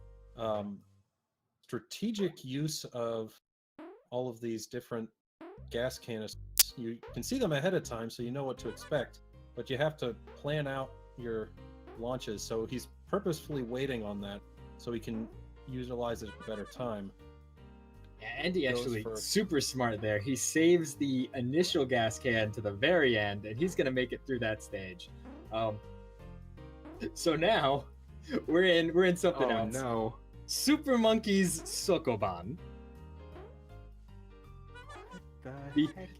[SPEAKER 14] strategic use of all of these different gas canisters. You can see them ahead of time, so you know what to expect, but you have to plan out your launches. So he's purposefully waiting on that so he can utilize it at a better time.
[SPEAKER 9] Andy
[SPEAKER 14] Goes
[SPEAKER 9] actually
[SPEAKER 14] for-
[SPEAKER 9] super smart there. He saves the initial gas can to the very end, and he's gonna make it through that stage. So now we're in something
[SPEAKER 11] Oh
[SPEAKER 9] else.
[SPEAKER 11] no.
[SPEAKER 9] Super Monkey's Sokoban.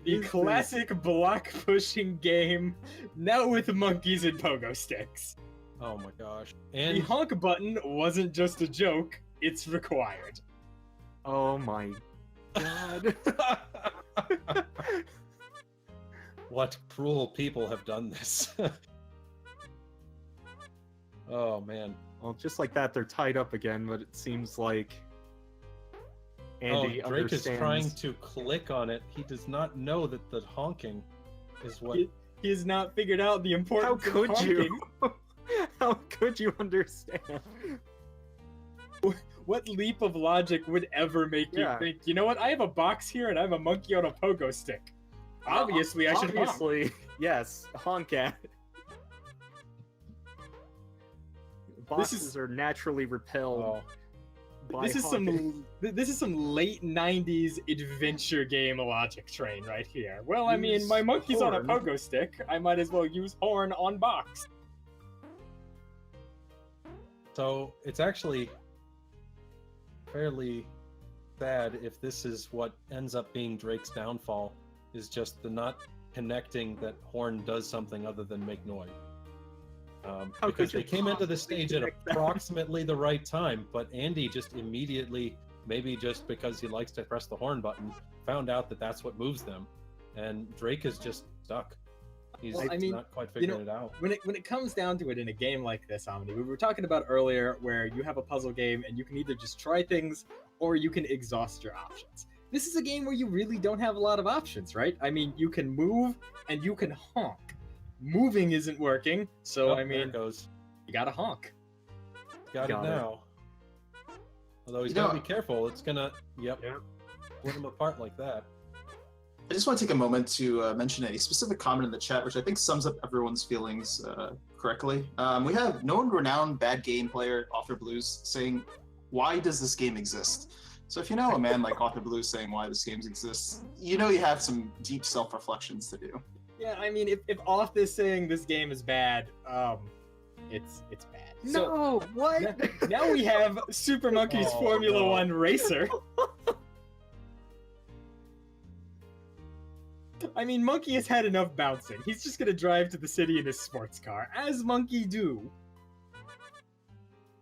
[SPEAKER 9] The classic block pushing game, now with monkeys and pogo sticks.
[SPEAKER 14] Oh my gosh.
[SPEAKER 9] The
[SPEAKER 14] And
[SPEAKER 9] honk button wasn't just a joke, it's required.
[SPEAKER 11] Oh my god.
[SPEAKER 14] what cruel people have done this. Oh man.
[SPEAKER 11] Well, just like that, they're tied up again, but it seems like Andy
[SPEAKER 14] Drake is trying
[SPEAKER 11] understands.
[SPEAKER 14] to click on it. He does not know that the honking is what.
[SPEAKER 9] He has not figured out the importance
[SPEAKER 11] How could
[SPEAKER 9] of honking.
[SPEAKER 11] you? How could you understand?
[SPEAKER 9] What leap of logic would ever make you think, you know what, I have a box here and I have a monkey on a pogo stick. Obviously, I should honk.
[SPEAKER 11] Obviously, yes, honk at. Boxes are naturally repelled. By
[SPEAKER 9] This is
[SPEAKER 11] honking.
[SPEAKER 9] some late '90s adventure game logic train right here. Well, I mean, my monkey's on a
[SPEAKER 11] horn.
[SPEAKER 9] pogo stick. I might as well use horn on box.
[SPEAKER 14] So it's actually fairly sad if this is what ends up being Drake's downfall, is just the not connecting that horn does something other than make noise. Because they came into the stage at approximately the right time, but Andy just immediately, maybe just because he likes to press the horn button, found out that that's what moves them, and Drake is just stuck. He's not quite figuring it out.
[SPEAKER 9] When it comes down to it in a game like this, Omni, we were talking about earlier where you have a puzzle game and you can either just try things or you can exhaust your options. This is a game where you really don't have a lot of options, right? I mean, you can move and you can honk. Moving isn't working, so I mean, you gotta honk.
[SPEAKER 14] Got it now. Although he's gotta be careful, it's gonna, split him apart like that.
[SPEAKER 1] I just want to take a moment to mention a specific comment in the chat, which I think sums up everyone's feelings correctly. We have known renowned bad game player Author Blues saying, "Why does this game exist?" So if you know a man like Author Blues saying why this game exists, you know you have some deep self-reflections to do.
[SPEAKER 9] Yeah, I mean, if Off is saying this game is bad, it's bad.
[SPEAKER 11] No, what?
[SPEAKER 9] Now we have Super Monkey's Formula 1 Racer. I mean, Monkey has had enough bouncing. He's just gonna drive to the city in his sports car, as Monkey do.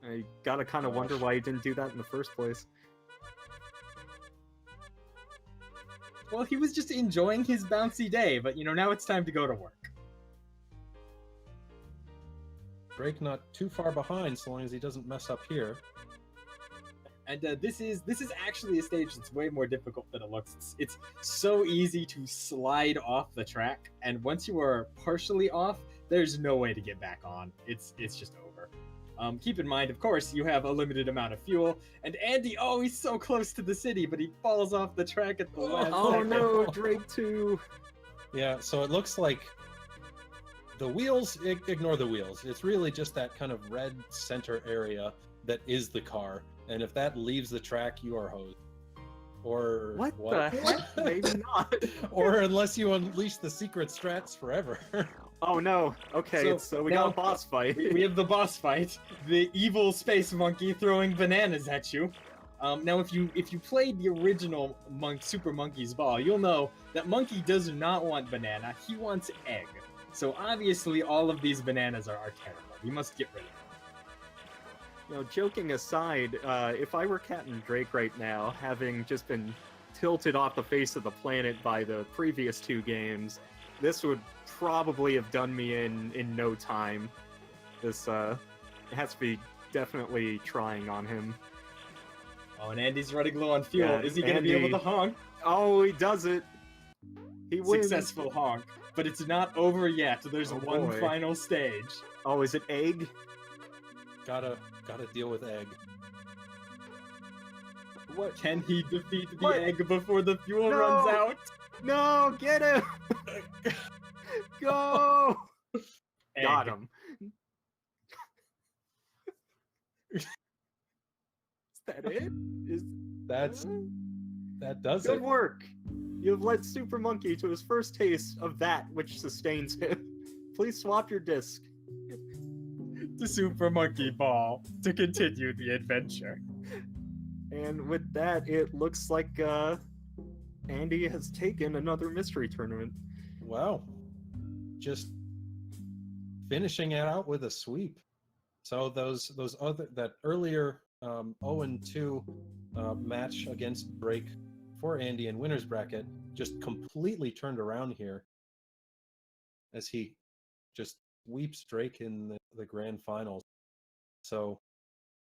[SPEAKER 11] I gotta kind of wonder why he didn't do that in the first place.
[SPEAKER 9] Well, he was just enjoying his bouncy day, but now it's time to go to work.
[SPEAKER 14] Drake not too far behind, so long as he doesn't mess up here.
[SPEAKER 9] And this is actually a stage that's way more difficult than it looks. It's so easy to slide off the track, and once you are partially off, there's no way to get back on. It's just over. Keep in mind, of course, you have a limited amount of fuel, and Andy, he's so close to the city, but he falls off the track at the last second.
[SPEAKER 11] No, Drake too.
[SPEAKER 14] Yeah, so it looks like the wheels, ignore the wheels. It's really just that kind of red center area that is the car. And if that leaves the track, you are hosed. Or
[SPEAKER 11] what? The heck? Maybe not.
[SPEAKER 14] Or unless you unleash the secret strats forever.
[SPEAKER 11] Oh no. Okay, so we got a boss fight.
[SPEAKER 9] We have the boss fight. The evil space monkey throwing bananas at you. Now, if you played the original Super Monkey's Ball, you'll know that Monkey does not want banana. He wants egg. So obviously, all of these bananas are terrible. You must get rid of them.
[SPEAKER 11] Joking aside, if I were Capndrake right now, having just been tilted off the face of the planet by the previous two games, this would probably have done me in no time. This has to be definitely trying on him.
[SPEAKER 9] Oh, and Andy's running low on fuel. Is he going to be able to honk?
[SPEAKER 11] Oh, he does it. He wins.
[SPEAKER 9] Successful honk. But it's not over yet. There's one final stage.
[SPEAKER 11] Oh, is it egg?
[SPEAKER 14] Gotta deal with egg.
[SPEAKER 9] What? Can he defeat the egg before the fuel runs out?
[SPEAKER 11] No, get him! Go!
[SPEAKER 9] Egg.
[SPEAKER 11] Got him. Is that it?
[SPEAKER 14] That does it.
[SPEAKER 11] Good work. You've led Super Monkey to his first taste of that which sustains him. Please swap your disc.
[SPEAKER 9] To Super Monkey Ball to continue the adventure.
[SPEAKER 11] And with that, it looks like Andy has taken another mystery tournament.
[SPEAKER 14] Wow. Just finishing it out with a sweep. So that earlier 0-2 match against Drake for Andy in winner's bracket just completely turned around here as he just sweeps Drake in the grand finals. So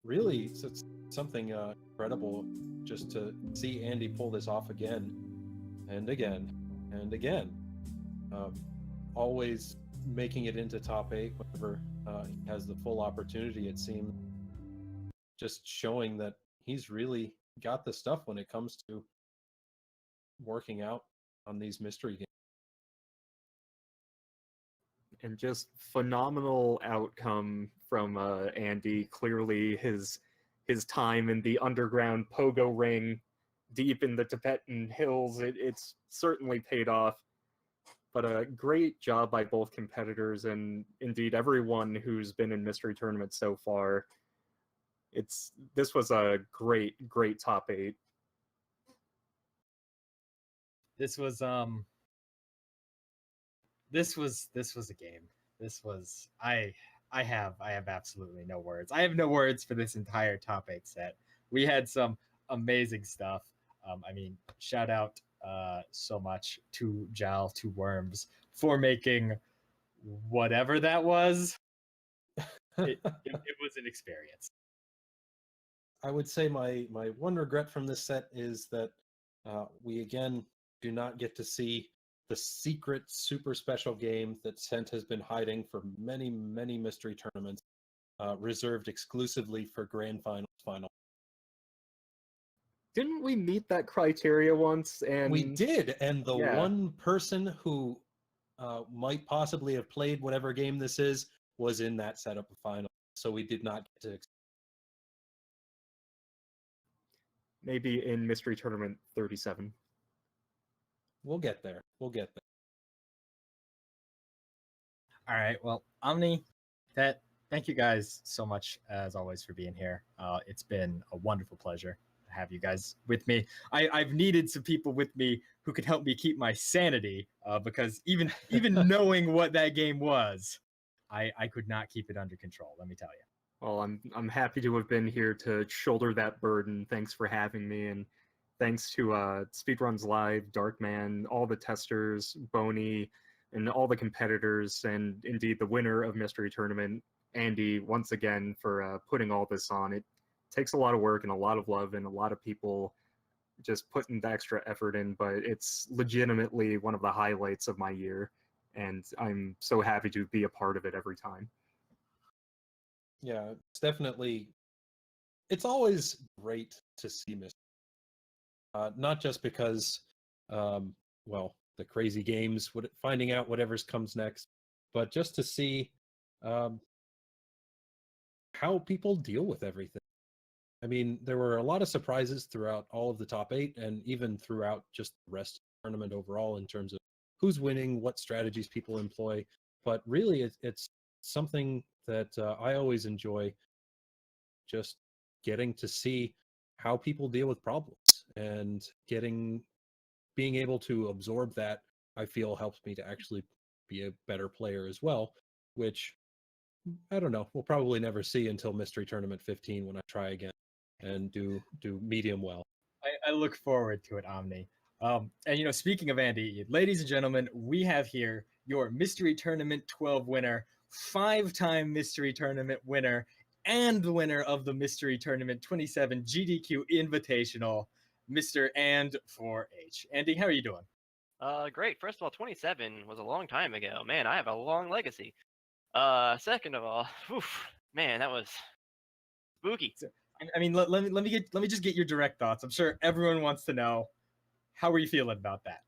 [SPEAKER 14] really, it's something incredible just to see Andy pull this off again and again and again. Always making it into top 8 whenever he has the full opportunity, it seems. just showing that he's really got the stuff when it comes to working out on these mystery games.
[SPEAKER 11] And just phenomenal outcome from Andy. Clearly, his time in the underground pogo ring, deep in the Tibetan hills, it's certainly paid off. But a great job by both competitors and indeed everyone who's been in mystery tournaments so far. This was a great top 8.
[SPEAKER 9] This was a game. This was I have absolutely no words. I have no words for this entire top 8 set. We had some amazing stuff. I mean, shout out so much to Jal, to Worms, for making whatever that was. It was an experience.
[SPEAKER 14] I would say my one regret from this set is that we again do not get to see the secret super special game that Cent has been hiding for many mystery tournaments, reserved exclusively for grand final.
[SPEAKER 11] Didn't we meet that criteria once? And
[SPEAKER 14] we did, and the
[SPEAKER 11] yeah.
[SPEAKER 14] one person who might possibly have played whatever game this is was in that setup of final, so we did not get to.
[SPEAKER 11] Maybe in Mystery Tournament 37.
[SPEAKER 14] We'll get there.
[SPEAKER 9] All right. Well, Omni, thank you guys so much, as always, for being here. It's been a wonderful pleasure to have you guys with me. I've needed some people with me who could help me keep my sanity, because even knowing what that game was, I could not keep it under control, let me tell you.
[SPEAKER 11] Well, I'm happy to have been here to shoulder that burden. Thanks for having me, and thanks to Speedruns Live, Darkman, all the testers, Boney, and all the competitors, and indeed the winner of Mystery Tournament, Andy, once again for putting all this on. It takes a lot of work and a lot of love and a lot of people just putting the extra effort in, but it's legitimately one of the highlights of my year, and I'm so happy to be a part of it every time.
[SPEAKER 14] Yeah, it's always great to see mystery. Not just because, the crazy games, finding out whatever comes next, but just to see how people deal with everything. I mean, there were a lot of surprises throughout all of the top 8, and even throughout just the rest of the tournament overall in terms of who's winning, what strategies people employ. But really, it's something that I always enjoy, just getting to see how people deal with problems and being able to absorb that. I feel helps me to actually be a better player as well, which I don't know, we'll probably never see until Mystery Tournament 15 when I try again and do medium well.
[SPEAKER 9] I look forward to it, Omni. And speaking of Andy, ladies and gentlemen, we have here your Mystery Tournament 12 winner, 5-time Mystery Tournament winner, and the winner of the Mystery Tournament 27 GDQ Invitational, Mr. And 4H. Andy, how are you doing?
[SPEAKER 15] Great. First of all, 27 was a long time ago. Man, I have a long legacy. Second of all, man, that was spooky.
[SPEAKER 9] I mean, let me just get your direct thoughts. I'm sure everyone wants to know, how are you feeling about that?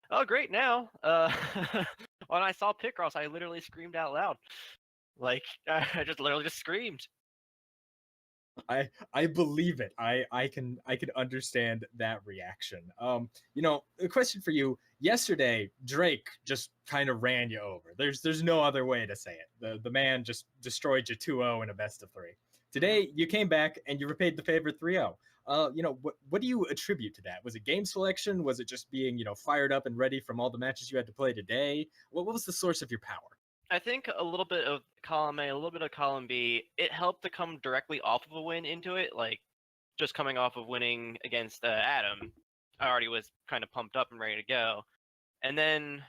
[SPEAKER 15] Oh, great now. When I saw Picross, I literally screamed out loud. Like, I just literally just screamed.
[SPEAKER 9] I believe it. I can understand that reaction. A question for you. Yesterday, Drake just kind of ran you over. There's no other way to say it. The man just destroyed you 2-0 in a best of 3. Today, you came back and you repaid the favor 3-0. What do you attribute to that? Was it game selection? Was it just being, fired up and ready from all the matches you had to play today? What was the source of your power?
[SPEAKER 15] I think a little bit of column A, a little bit of column B. It helped to come directly off of a win into it, like just coming off of winning against Adam. I already was kind of pumped up and ready to go. And then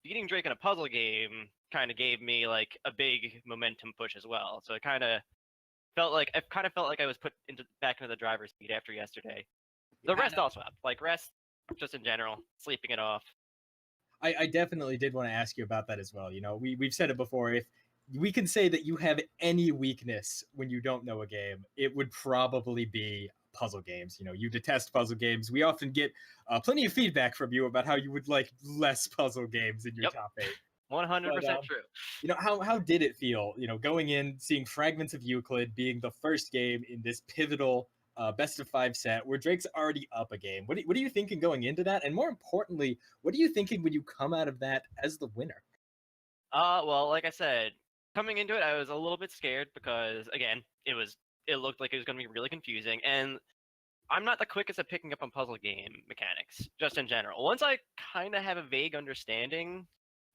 [SPEAKER 15] beating Drake in a puzzle game kind of gave me like a big momentum push as well. So it kind of felt like I was put back into the driver's seat after yesterday. The rest also helped, like rest just in general, sleeping it off.
[SPEAKER 9] I definitely did want to ask you about that as well. We've said it before. we can say that you have any weakness when you don't know a game, it would probably be puzzle games. You know, you detest puzzle games. We often get plenty of feedback from you about how you would like less puzzle games in your top 8.
[SPEAKER 15] 100% true.
[SPEAKER 9] You know, how did it feel, you know, going in, seeing Fragments of Euclid being the first game in this pivotal best of 5 set where Drake's already up a game? What are you thinking going into that? And more importantly, what are you thinking when you come out of that as the winner?
[SPEAKER 15] Well, like I said, coming into it, I was a little bit scared because, again, it looked like it was going to be really confusing, and I'm not the quickest at picking up on puzzle game mechanics, just in general. Once I kind of have a vague understanding,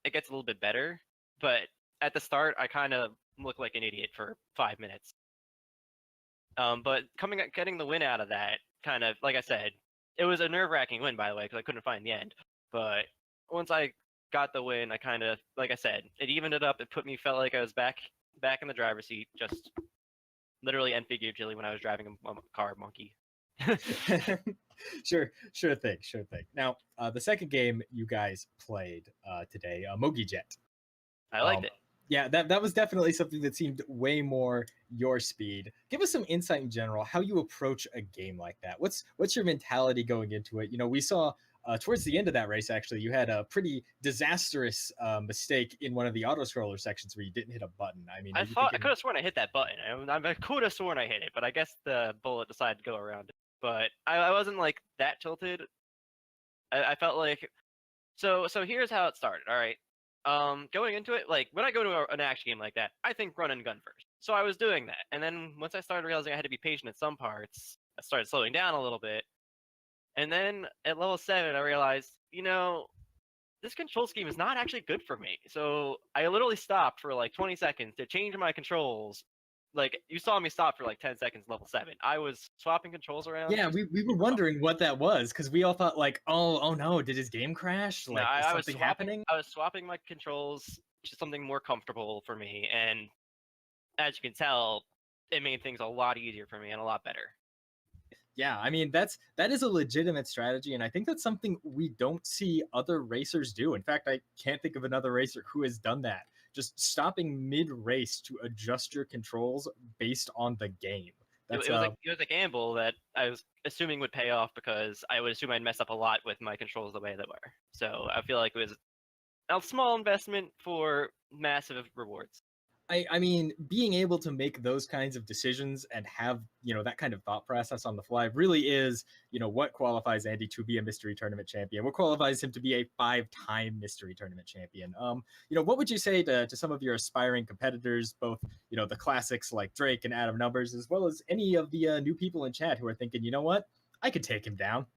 [SPEAKER 15] it gets a little bit better, but at the start, I kind of looked like an idiot for 5 minutes. But getting the win out of that, kind of, like I said, it was a nerve-wracking win, by the way, because I couldn't find the end. But once I got the win, I kind of, like I said, it evened it up. It felt like I was back in the driver's seat, just literally and figuratively when I was driving a car monkey.
[SPEAKER 9] Sure thing. Now, the second game you guys played today, Mogijet.
[SPEAKER 15] I liked it.
[SPEAKER 9] Yeah, that was definitely something that seemed way more your speed. Give us some insight in general, how you approach a game like that. What's your mentality going into it? You know, we saw towards the end of that race, actually, you had a pretty disastrous mistake in one of the auto-scroller sections where you didn't hit a button. I mean,
[SPEAKER 15] I could have sworn I hit that button. I could have sworn I hit it, but I guess the bullet decided to go around it. But I wasn't like that tilted. I felt like so here's how it started. All right. Going into it, like when I go to an action game like that, I think run and gun first. So I was doing that, and then once I started realizing I had to be patient at some parts, I started slowing down a little bit. And then at level 7, I realized, you know, this control scheme is not actually good for me. So I literally stopped for like 20 seconds to change my controls. Like, you saw me stop for like 10 seconds level 7. I was swapping controls around.
[SPEAKER 9] Yeah, we were wondering what that was, because we all thought like, oh no, did his game crash? Like,
[SPEAKER 15] no,
[SPEAKER 9] is something happening?
[SPEAKER 15] I was swapping my controls to something more comfortable for me, and as you can tell, it made things a lot easier for me and a lot better.
[SPEAKER 9] Yeah, I mean, that is a legitimate strategy, and I think that's something we don't see other racers do. In fact, I can't think of another racer who has done that. Just stopping mid-race to adjust your controls based on the game.
[SPEAKER 15] It was a gamble that I was assuming would pay off because I would assume I'd mess up a lot with my controls the way they were. So I feel like it was a small investment for massive rewards.
[SPEAKER 9] I mean, being able to make those kinds of decisions and have, you know, that kind of thought process on the fly really is, you know, what qualifies Andy to be a mystery tournament champion, what qualifies him to be a 5-time mystery tournament champion. You know, what would you say to some of your aspiring competitors, both, you know, the classics like Drake and Adam Numbers, as well as any of the new people in chat who are thinking, you know what, I could take him down?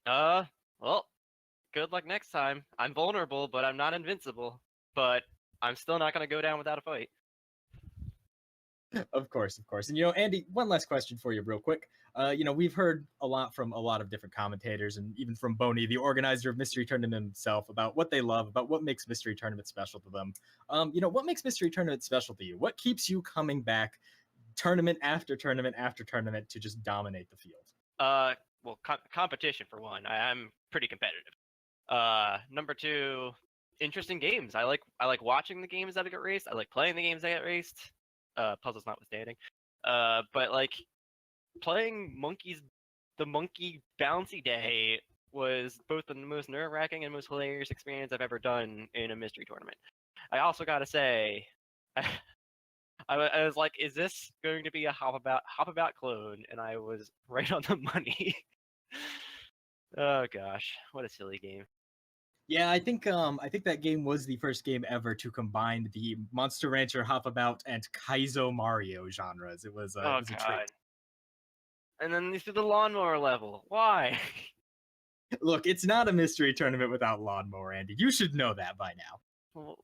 [SPEAKER 15] Well, good luck next time. I'm vulnerable, but I'm not invincible. But I'm still not going to go down without a fight.
[SPEAKER 9] Of course. And, you know, Andy, one last question for you real quick. You know, we've heard a lot from a lot of different commentators and even from Boney, the organizer of Mystery Tournament himself, about what they love, about what makes Mystery Tournament special to them. You know, what makes Mystery Tournament special to you? What keeps you coming back tournament after tournament after tournament to just dominate the field?
[SPEAKER 15] Well, competition, for one. I'm pretty competitive. Number 2... interesting games. I like watching the games that get raced. I like playing the games that get raced. Puzzles notwithstanding. But like playing the Monkey Bouncy Day was both the most nerve-wracking and most hilarious experience I've ever done in a mystery tournament. I also gotta say, I was like, is this going to be a hop about clone? And I was right on the money. Oh gosh, what a silly game.
[SPEAKER 9] Yeah, I think that game was the first game ever to combine the Monster Rancher, Hop About, and Kaizo Mario genres. It was a treat.
[SPEAKER 15] And then through the lawnmower level. Why?
[SPEAKER 9] Look, it's not a mystery tournament without lawnmower, Andy. You should know that by now.
[SPEAKER 15] Well,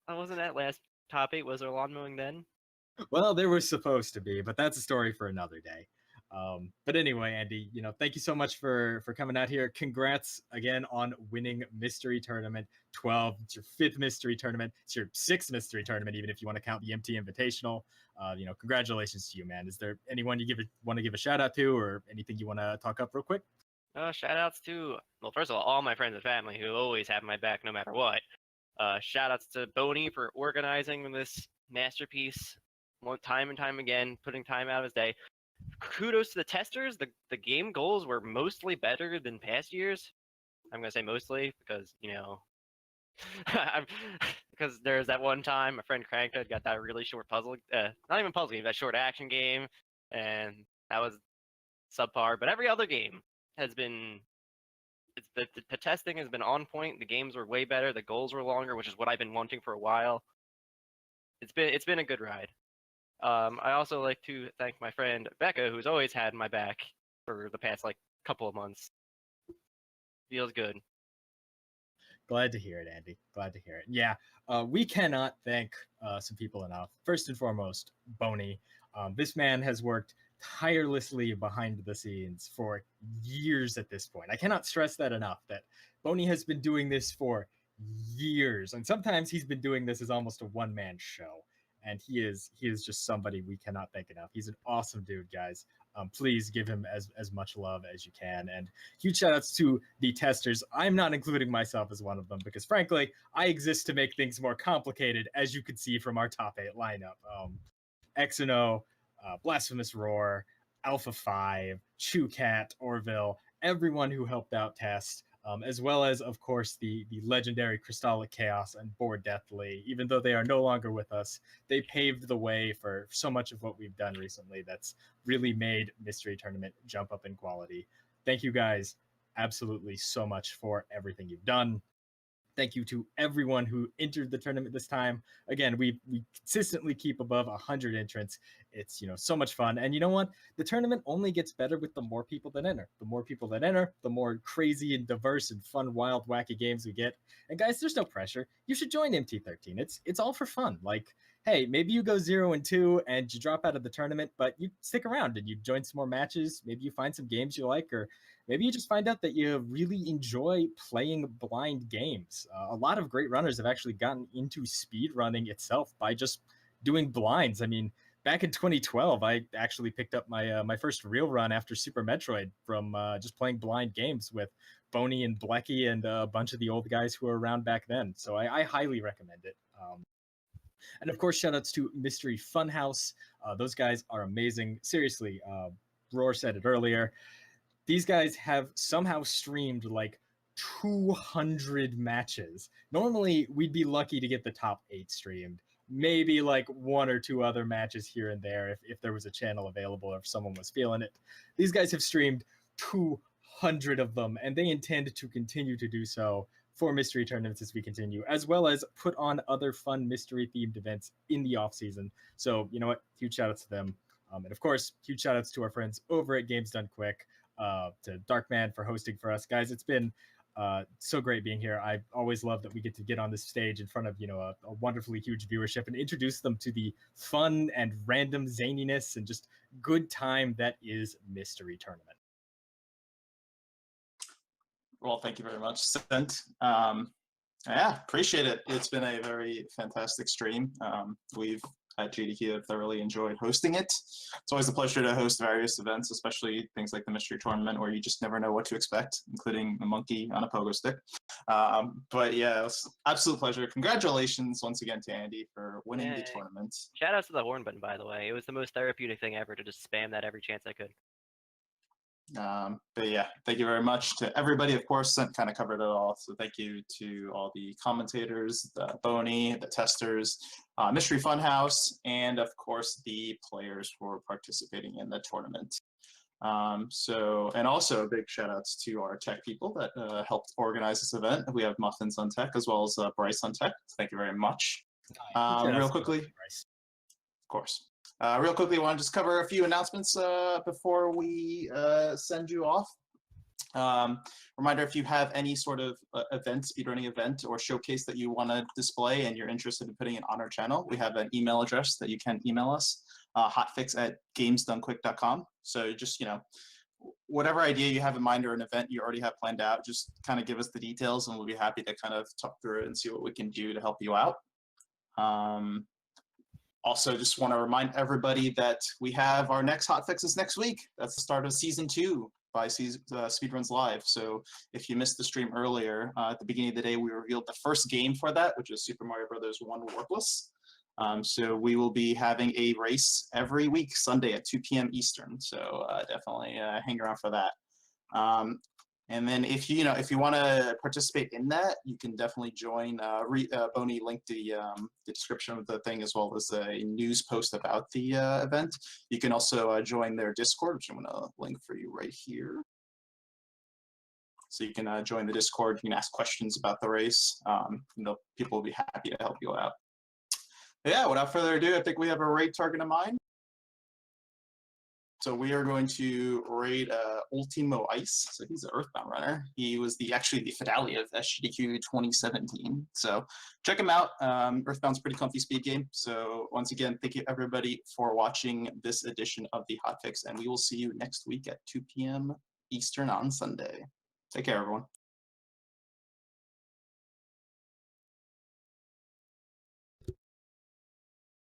[SPEAKER 15] I wasn't at last top 8. Was there lawn mowing then?
[SPEAKER 9] Well, there was supposed to be, but that's a story for another day. But anyway, Andy, you know, thank you so much for coming out here. Congrats again on winning Mystery Tournament 12. It's your 5th Mystery Tournament. It's your 6th Mystery Tournament, even if you want to count the MT Invitational. You know, congratulations to you, man. Is there anyone you want to give a shout out to, or anything you want to talk up real quick?
[SPEAKER 15] Shout outs to, well, first of all my friends and family who always have my back no matter what. Shout outs to Boney for organizing this masterpiece time and time again, putting time out of his day. Kudos to the testers. The game goals were mostly better than past years. I'm gonna say mostly because because there's that one time my friend Crankhead got that really short puzzle, not even puzzle game, that short action game, and that was subpar. But every other game has been, the testing has been on point. The games were way better. The goals were longer, which is what I've been wanting for a while. It's been a good ride. I also like to thank my friend Becca, who's always had my back for the past couple of months. Feels good.
[SPEAKER 9] Glad to hear it, Andy. Glad to hear it. Yeah, we cannot thank some people enough. First and foremost, Boney. This man has worked tirelessly behind the scenes for years at this point. I cannot stress that enough, that Boney has been doing this for years. And sometimes he's been doing this as almost a one-man show. And he is just somebody we cannot thank enough. He's an awesome dude, guys. Please give him as much love as you can. And huge shout outs to the testers. I'm not including myself as one of them because, frankly, I exist to make things more complicated, as you could see from our top 8 lineup. XNO, Blasphemous Roar, Alpha 5, Chewcat, Orville, everyone who helped out test, as well as, of course, the legendary Crystallic Chaos and Boar Deathly. Even though they are no longer with us, they paved the way for so much of what we've done recently that's really made Mystery Tournament jump up in quality. Thank you guys absolutely so much for everything you've done. Thank you to everyone who entered the tournament this time. Again, we consistently keep above 100 entrants. It's, so much fun. And you know what? The tournament only gets better with the more people that enter. The more people that enter, the more crazy and diverse and fun, wild, wacky games we get. And guys, there's no pressure. You should join MT13. It's all for fun. Hey, maybe you go 0-2 and you drop out of the tournament, but you stick around and you join some more matches. Maybe you find some games you like, or maybe you just find out that you really enjoy playing blind games. A lot of great runners have actually gotten into speed running itself by just doing blinds. I mean, back in 2012, I actually picked up my first real run after Super Metroid from just playing blind games with Boney and Blecky and a bunch of the old guys who were around back then. So I highly recommend it. And of course, shout outs to Mystery Funhouse. Those guys are amazing. Seriously, Roar said it earlier. These guys have somehow streamed 200 matches. Normally, we'd be lucky to get the top 8 streamed. Maybe 1 or 2 other matches here and there if there was a channel available or if someone was feeling it. These guys have streamed 200 of them, and they intend to continue to do so for mystery tournaments as we continue, as well as put on other fun mystery-themed events in the off-season. So, you know what? Huge shout-outs to them. And of course, huge shout-outs to our friends over at Games Done Quick, to Darkman for hosting for us. Guys, it's been so great being here. I always love that we get on this stage in front of, a wonderfully huge viewership and introduce them to the fun and random zaniness and just good time that is Mystery Tournament.
[SPEAKER 1] Well, thank you very much, Sent. Yeah, appreciate it. It's been a very fantastic stream. We've at JDQ have thoroughly enjoyed hosting it. It's always a pleasure to host various events, especially things like the Mystery Tournament, where you just never know what to expect, including a monkey on a pogo stick. But yeah, it was absolute pleasure. Congratulations once again to Andy for winning the tournament.
[SPEAKER 15] Shout out to the horn button, by the way. It was the most therapeutic thing ever to just spam that every chance I could.
[SPEAKER 1] But yeah, thank you very much to everybody. Of course, Sent kind of covered it all. So thank you to all the commentators, the Boney, the testers, Mystery Funhouse, and of course the players for participating in the tournament. And also big shout outs to our tech people that helped organize this event. We have Muffins on tech as well as Bryce on tech. So thank you very much. Real quickly, of course. Real quickly, I want to just cover a few announcements before we send you off. Reminder, if you have any sort of event, speedrunning event or showcase that you want to display and you're interested in putting it on our channel, we have an email address that you can email us, hotfix@gamesdonequick.com. So just, whatever idea you have in mind or an event you already have planned out, just kind of give us the details and we'll be happy to kind of talk through it and see what we can do to help you out. Also, just want to remind everybody that we have our next hotfixes next week. That's the start of season 2 by Speedruns Live. So if you missed the stream earlier, at the beginning of the day, we revealed the first game for that, which is Super Mario Brothers 1 Warpless. So we will be having a race every week, Sunday at 2 p.m. Eastern. So definitely hang around for that. And then if you want to participate in that, you can definitely join. Boney linked the description of the thing as well as a news post about the event. You can also join their Discord, which I'm going to link for you right here. So you can join the Discord. You can ask questions about the race. People will be happy to help you out. But yeah, without further ado, I think we have a raid target in mind. So we are going to raid Ultimo Ice. So he's an Earthbound runner. He was actually the finale of SGDQ 2017. So check him out. Earthbound's a pretty comfy speed game. So once again, thank you everybody for watching this edition of the Hotfix, and we will see you next week at 2 p.m. Eastern on Sunday. Take care, everyone.